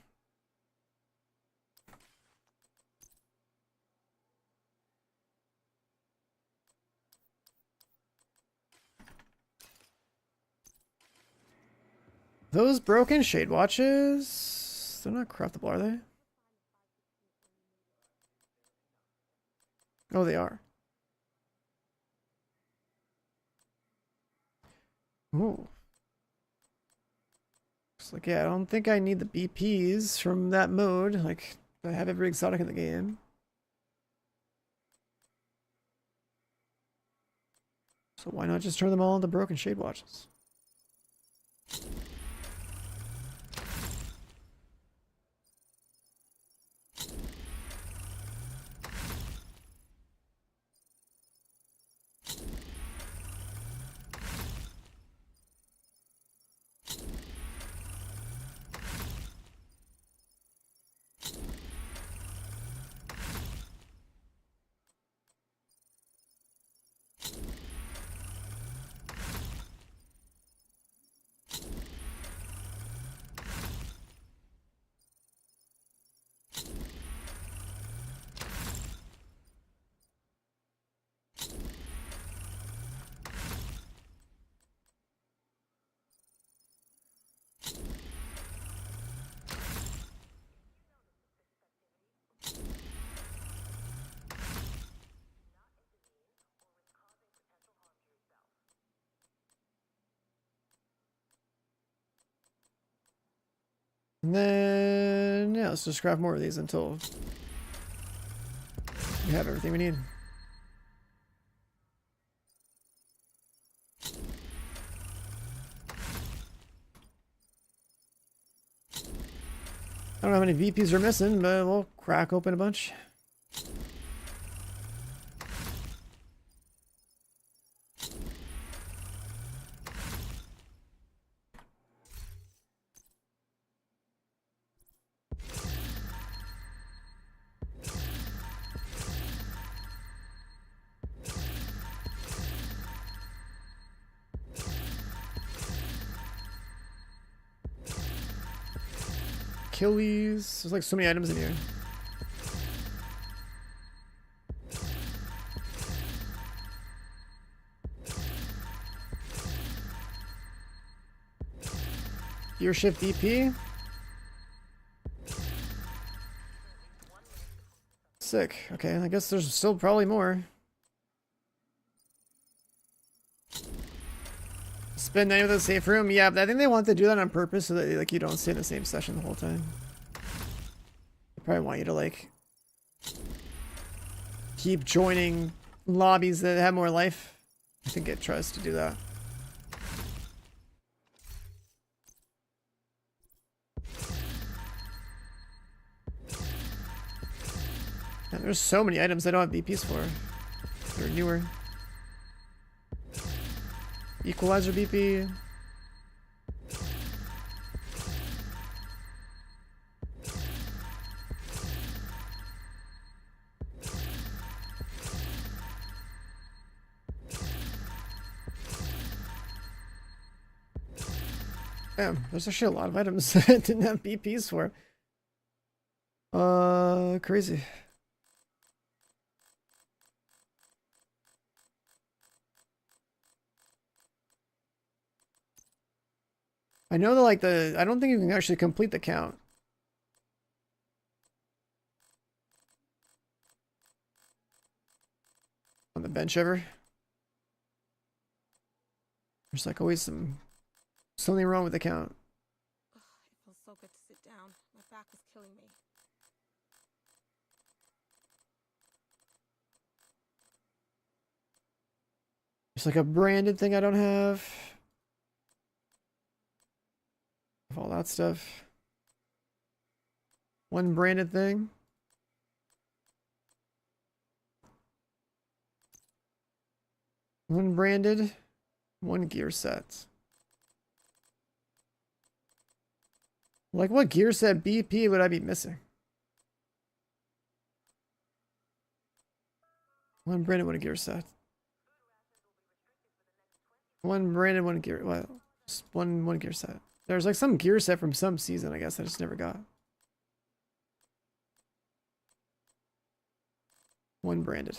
Those broken shade watches, they're not craftable, are they? Oh, they are. Ooh. Looks like, yeah, I don't think I need the BPs from that mode. Like, I have every exotic in the game. So why not just turn them all into broken shade watches? And then, yeah, let's just craft more of these until we have everything we need. I don't know how many VPs are missing, but we'll crack open a bunch. Achilles. There's like so many items in here. Gear shift DP. Sick. Okay, I guess there's still probably more. Spend night with a safe room. Yeah, but I think they want to do that on purpose so that like you don't stay in the same session the whole time. They probably want you to like keep joining lobbies that have more life. I think it tries to do that. And there's so many items I don't have BPs for. They're newer. Equalizer BP. Damn, there's actually a lot of items that I didn't have BPs for. Crazy. I know that like I don't think you can actually complete the count. On the bench ever. There's like always something wrong with the count. Ugh, it feels so good to sit down. My back is killing me. There's like a branded thing I don't have. All that stuff. One branded thing. One branded, one gear set. Like, what gear set BP would I be missing? One branded, one gear set. One branded, one gear. What? Just one gear set. There's like some gear set from some season, I guess I just never got. One branded.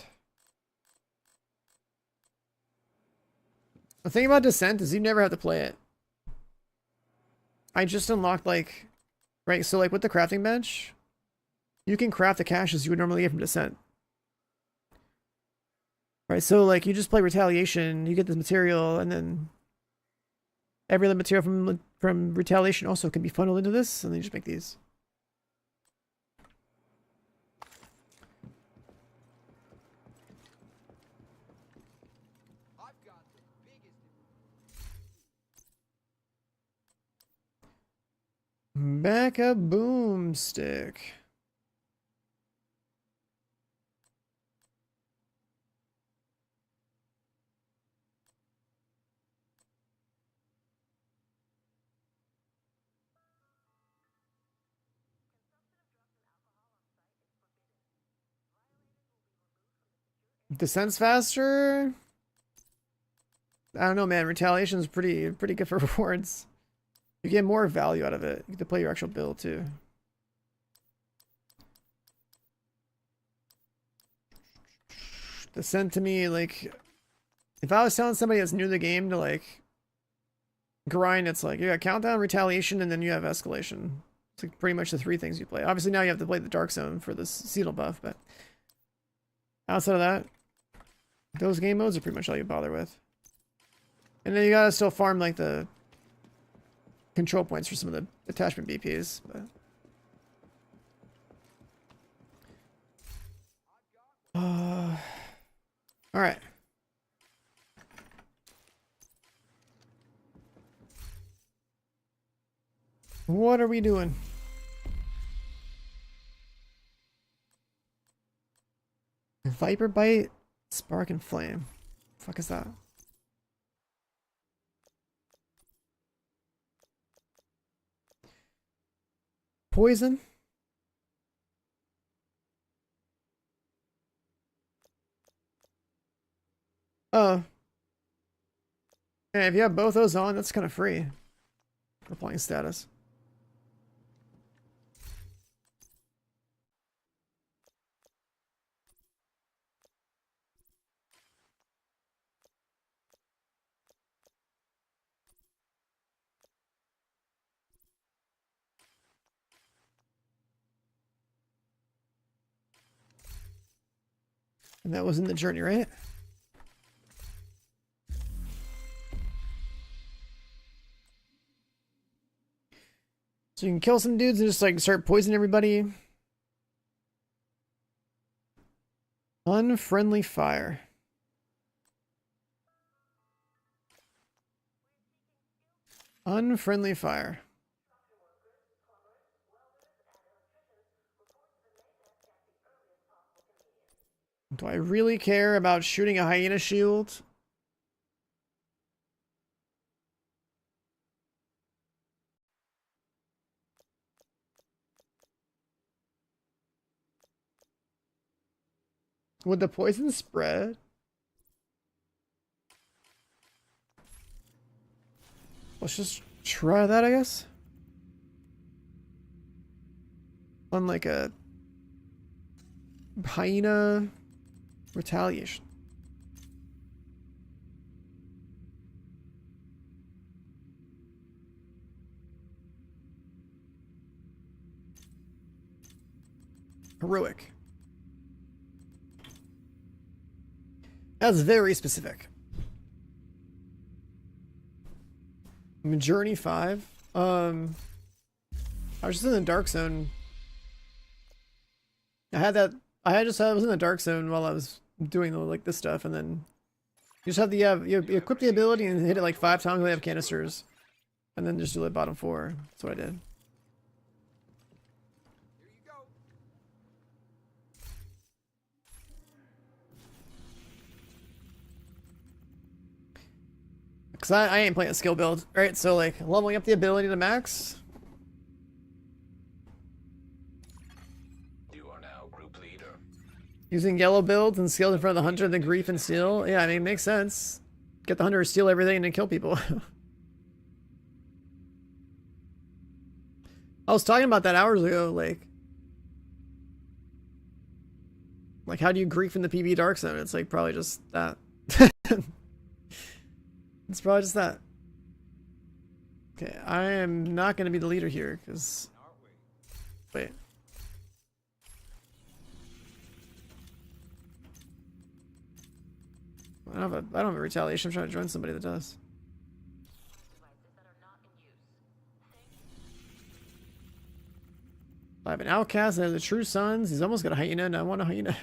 The thing about Descent is you never have to play it. I just unlocked like, right, so like with the crafting bench, you can craft the caches you would normally get from Descent. Right, so like you just play Retaliation, you get this material, and then every other material from Retaliation also can be funneled into this, and then you just make these. Back a boomstick. Descent's faster. I don't know, man. Retaliation's pretty good for rewards. You get more value out of it. You get to play your actual build too. Descent to me, like, if I was telling somebody that's new to the game to like grind, it's like you got Countdown, Retaliation, and then you have Escalation. It's like pretty much the three things you play. Obviously now you have to play the Dark Zone for this seasonal buff, but outside of that, those game modes are pretty much all you bother with. And then you gotta still farm like the control points for some of the attachment BPs. But all right. What are we doing? Viper Bite, Spark and Flame. Fuck is that? Poison? Oh. Hey, if you have both those on, that's kind of free for playing status. And that was in the journey, right? So you can kill some dudes and just like start poisoning everybody. Unfriendly fire. Unfriendly fire. Do I really care about shooting a hyena shield? Would the poison spread? Let's just try that, I guess. On like a hyena retaliation. Heroic. That's very specific. Journey 5. I was just in the Dark Zone. I was in the Dark Zone while I was doing like this stuff, and then you just have the you equip the ability and hit it like 5 times when they have canisters, and then just do the bottom 4. That's what I did. Because I ain't playing a skill build, right? So, like, leveling up the ability to max. You are now group leader. Using yellow builds and skills in front of the hunter, then grief and steal. Yeah, I mean, it makes sense. Get the hunter to steal everything and then kill people. I was talking about that hours ago, like how do you grief in the PvE Dark Zone? It's like probably just that. It's probably just that. Okay, I am not going to be the leader here, because... Wait. I don't have a retaliation. I'm trying to join somebody that does. I have an outcast that has a true sons. He's almost got a hyena, and I want a hyena.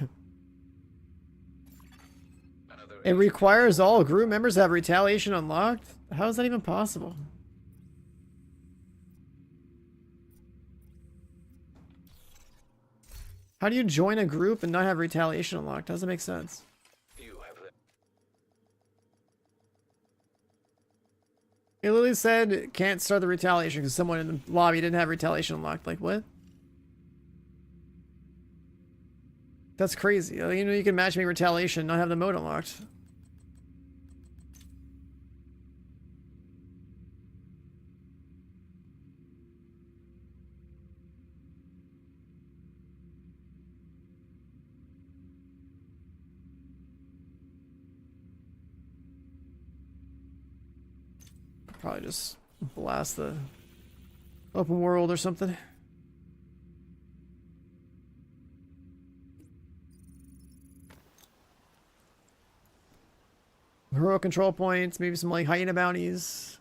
It requires all group members to have retaliation unlocked? How is that even possible? How do you join a group and not have retaliation unlocked? Doesn't make sense. It literally said can't start the retaliation because someone in the lobby didn't have retaliation unlocked. Like, what? That's crazy. You know, you can match me retaliation and not have the mode unlocked. Probably just blast the open world or something. Heroic control points, maybe some like hyena bounties.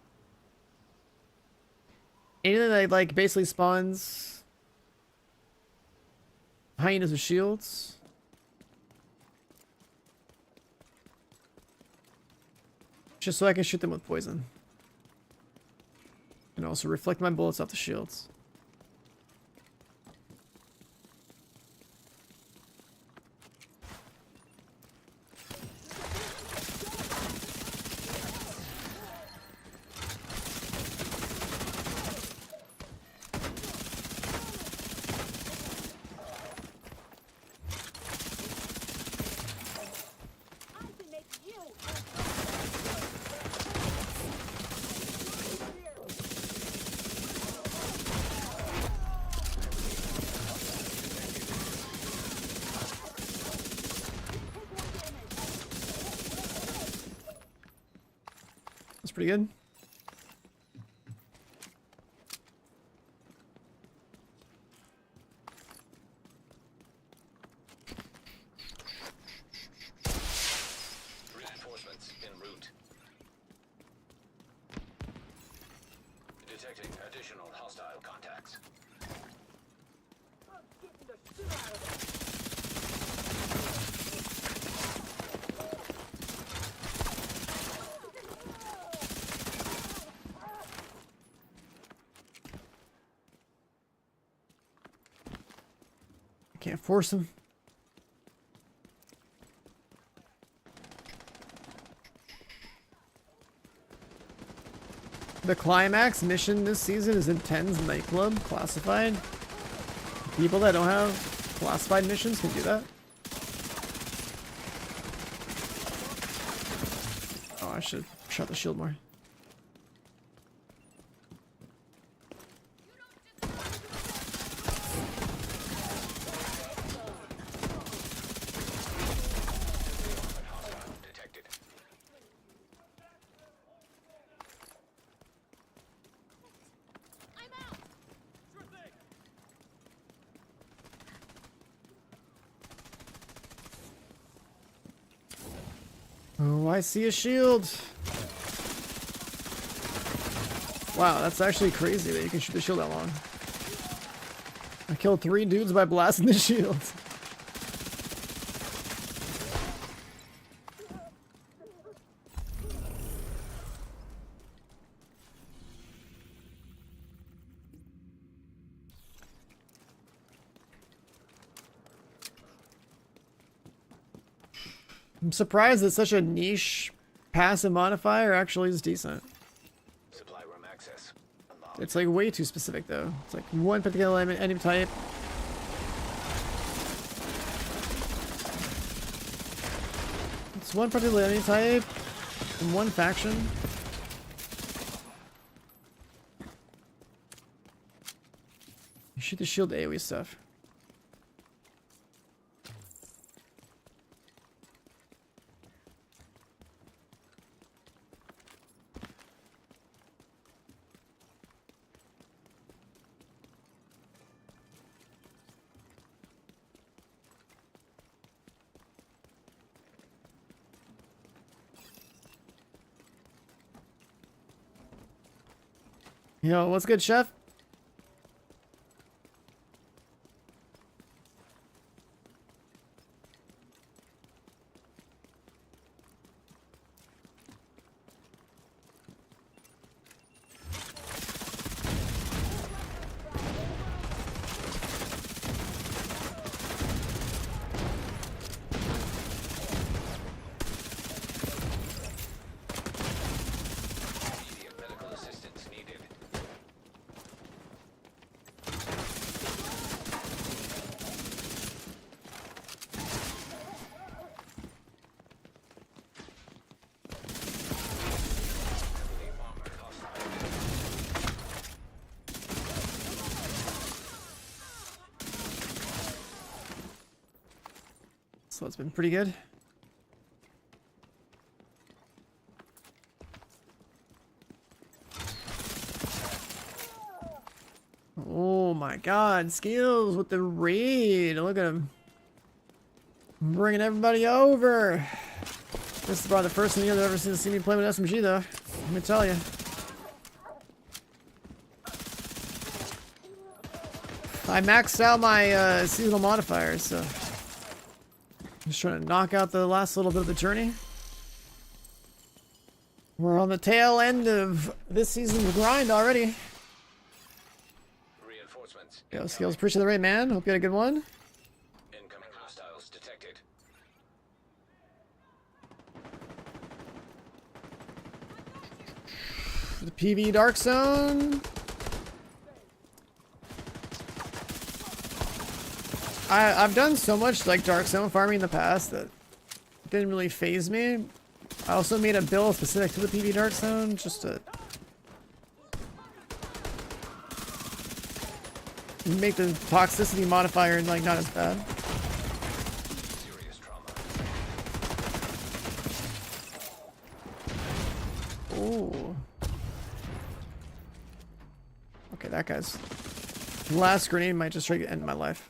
Anything that like basically spawns hyenas with shields. Just so I can shoot them with poison. And also reflect my bullets off the shields. That's pretty good. Reinforcements en route. Detecting additional hostile contacts. Can't force him. The climax mission this season is in Ten's nightclub, classified. People that don't have classified missions can do that. Oh, I should shut the shield more. Oh, I see a shield. Wow, that's actually crazy that you can shoot the shield that long. I killed 3 dudes by blasting the shield. I'm surprised that such a niche passive modifier actually is decent. Supply room access. Unlocked. It's like way too specific though. It's like one particular enemy type. It's one particular enemy type and one faction. You shoot the shield AoE stuff. Yo, what's good, chef? Immediate medical assistance needed. Heavily armored hostile. So it's been pretty good. Oh my god, skills with the raid. Look at him. Bringing everybody over. This is probably the first thing you've ever seen me play with SMG though. Let me tell you. I maxed out my seasonal modifiers, so just trying to knock out the last little bit of the journey. We're on the tail end of this season's grind already. Reinforcements. Yo, skills, appreciate the raid, man. Hope you had a good one. Incoming hostiles detected. The PVE Dark Zone. I've done so much like Dark Zone farming in the past that it didn't really phase me. I also made a build specific to the PVE Dark Zone just to make the toxicity modifier like not as bad. Serious trauma. Ooh. Okay, that guy's last grenade might just try to end my life.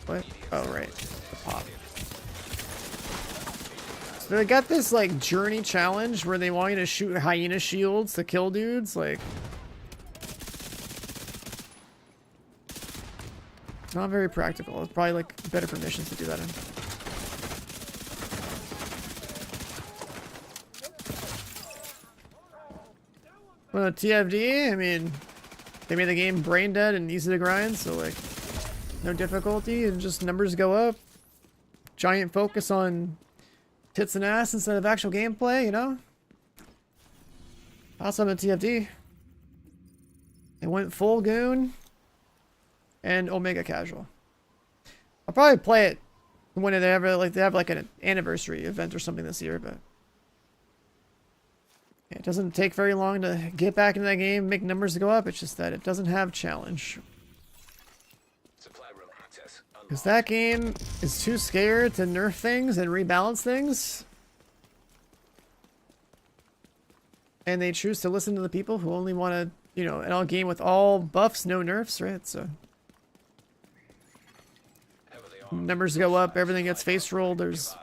What? Oh, right. Pop. So they got this, like, journey challenge where they want you to shoot hyena shields to kill dudes, like... Not very practical. It's probably, like, better for missions to do that in. Well, TFD, I mean... They made the game brain dead and easy to grind, so, like... No difficulty, and just numbers go up. Giant focus on tits and ass instead of actual gameplay, you know? Awesome at TFD. They went full goon and Omega casual. I'll probably play it when they have like an anniversary event or something this year, but yeah, it doesn't take very long to get back into that game, make numbers go up. It's just that it doesn't have challenge. Because that game is too scared to nerf things and rebalance things. And they choose to listen to the people who only want to, you know, an all game with all buffs, no nerfs, right? So numbers go up, everything gets face rolled, there's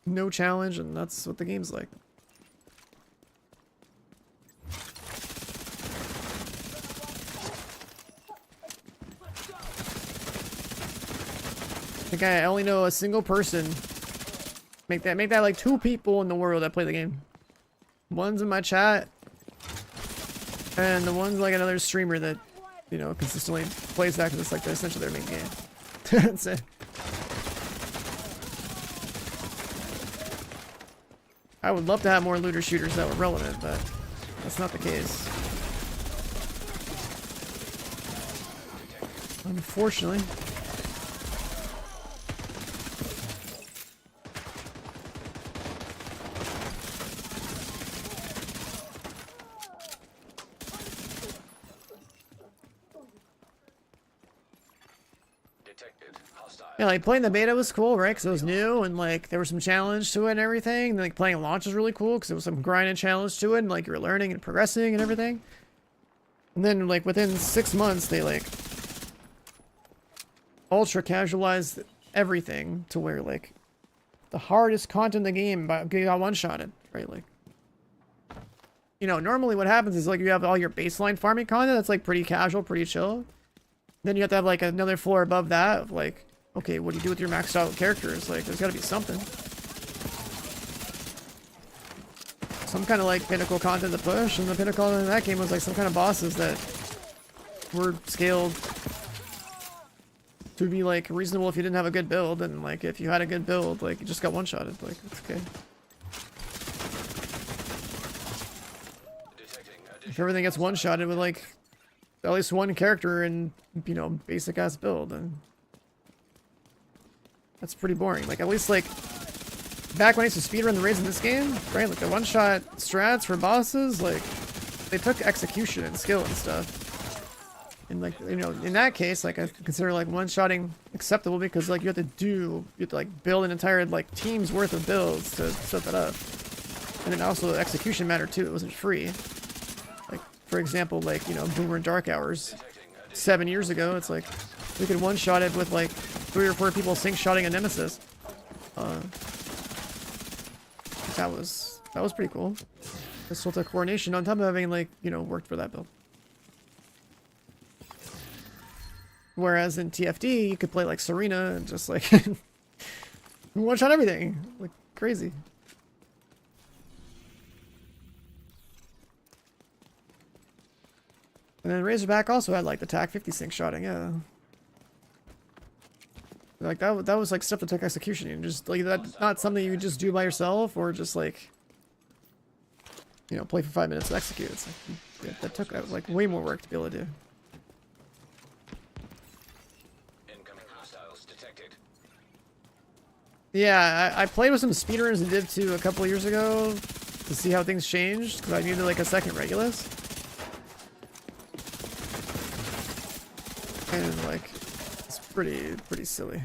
no challenge, and that's what the game's like. I think I only know a single person Make that like 2 people in the world that play the game. One's in my chat, and the one's like another streamer that, you know, consistently plays that because it's like essentially their main game. That's it. I would love to have more looter shooters that were relevant, but that's not the case. Unfortunately. Yeah, like playing the beta was cool, right? Because it was new and like there was some challenge to it and everything. And like playing launch was really cool because there was some grind and challenge to it, and like you were learning and progressing and everything. And then like within 6 months, they like ultra casualized everything to where like the hardest content in the game got one-shotted, right? Like, you know, normally what happens is like you have all your baseline farming content that's like pretty casual, pretty chill. Then you have to have like another floor above that of like, okay, what do you do with your maxed out characters? Like, there's got to be something. Some kind of like pinnacle content to push, and the pinnacle in that game was like some kind of bosses that were scaled to be like reasonable if you didn't have a good build, and like if you had a good build, like you just got one-shotted. Like, it's okay. If everything gets one-shotted with like at least one character and, you know, basic ass build, and that's pretty boring. Like, at least like back when I used to speedrun the raids in this game, right? Like the one-shot strats for bosses, like they took execution and skill and stuff. And like, you know, in that case, like I consider like one-shotting acceptable because like you have to like build an entire like team's worth of builds to set that up. And then also the execution mattered too. It wasn't free. Like, for example, like, you know, Boomer and Dark Hours 7 years ago, it's like we could one-shot it with like 3 or 4 people sync-shotting a Nemesis. That was pretty cool. This sort of coordination on top of having like, you know, worked for that build. Whereas in TFD, you could play like Serena and just like one-shot everything. Like, crazy. And then Razorback also had like the TAC 50 sync shotting, yeah. Like that was like stuff that took execution. And just like that, not something you just do by yourself or just like, you know, play for 5 minutes and execute. It's like, yeah, that took like way more work to be able to do. Yeah, I played with some speedrunners in Div 2 a couple of years ago to see how things changed because I needed like a second Regulus. And like, it's pretty silly.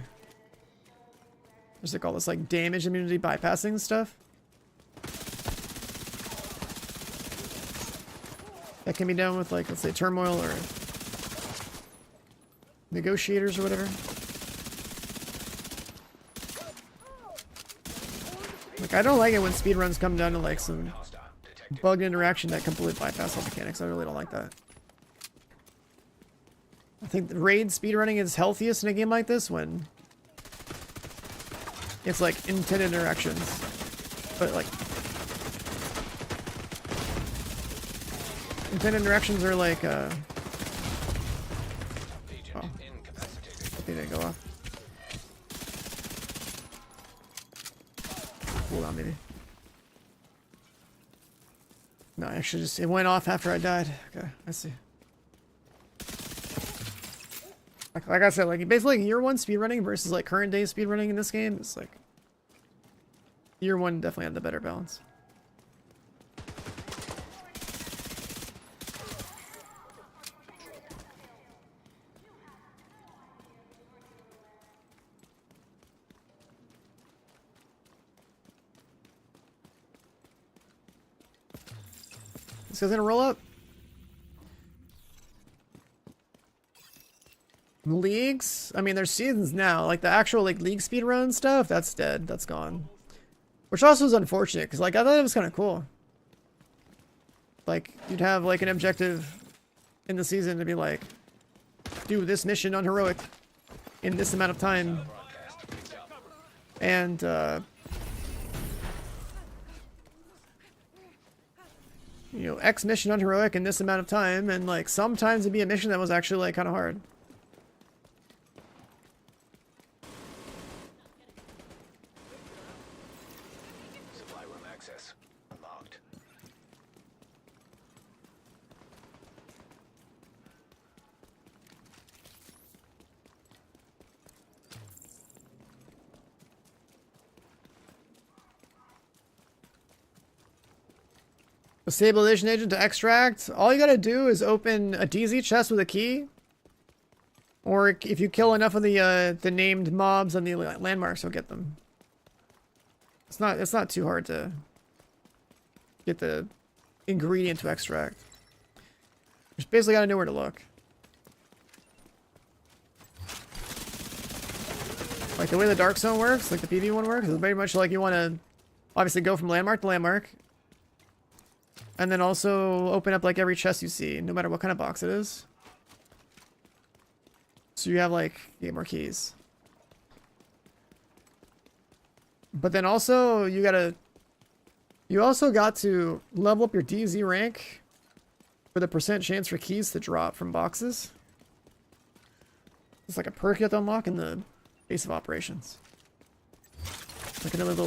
There's like all this like damage immunity bypassing stuff that can be done with like, let's say, Turmoil or Negotiators or whatever. Like, I don't like it when speedruns come down to like some bugged interaction that completely bypass all mechanics. I really don't like that. I think the raid speedrunning is healthiest in a game like this when it's like intended interactions, but like intended interactions are like oh, they didn't go off. Hold on, maybe. No, actually, just it went off after I died. Okay, I see. Like I said, like basically year 1 speedrunning versus like current day speedrunning in this game, it's like year 1 definitely had the better balance. This guy's gonna roll up. Leagues? I mean, there's seasons now. Like, the actual, like, league speedrun stuff, that's dead. That's gone. Which also is unfortunate, because, like, I thought it was kind of cool. Like, you'd have, like, an objective in the season to be like, do this mission on Heroic in this amount of time. And, you know, X mission on heroic in this amount of time, and like sometimes it'd be a mission that was actually like kind of hard. Supply room access unlocked. A stabilization agent to extract. All you gotta do is open a DZ chest with a key. Or if you kill enough of the named mobs on the landmarks, you'll get them. It's not too hard to get the ingredient to extract. You just basically gotta know where to look. Like the way the Dark Zone works, like the PV one works, is very much like you want to obviously go from landmark to landmark. And then also open up like every chest you see, no matter what kind of box it is. So you have like 8 more keys. But then also you also got to level up your DZ rank for the % chance for keys to drop from boxes. It's like a perk you have to unlock in the base of operations. Like another little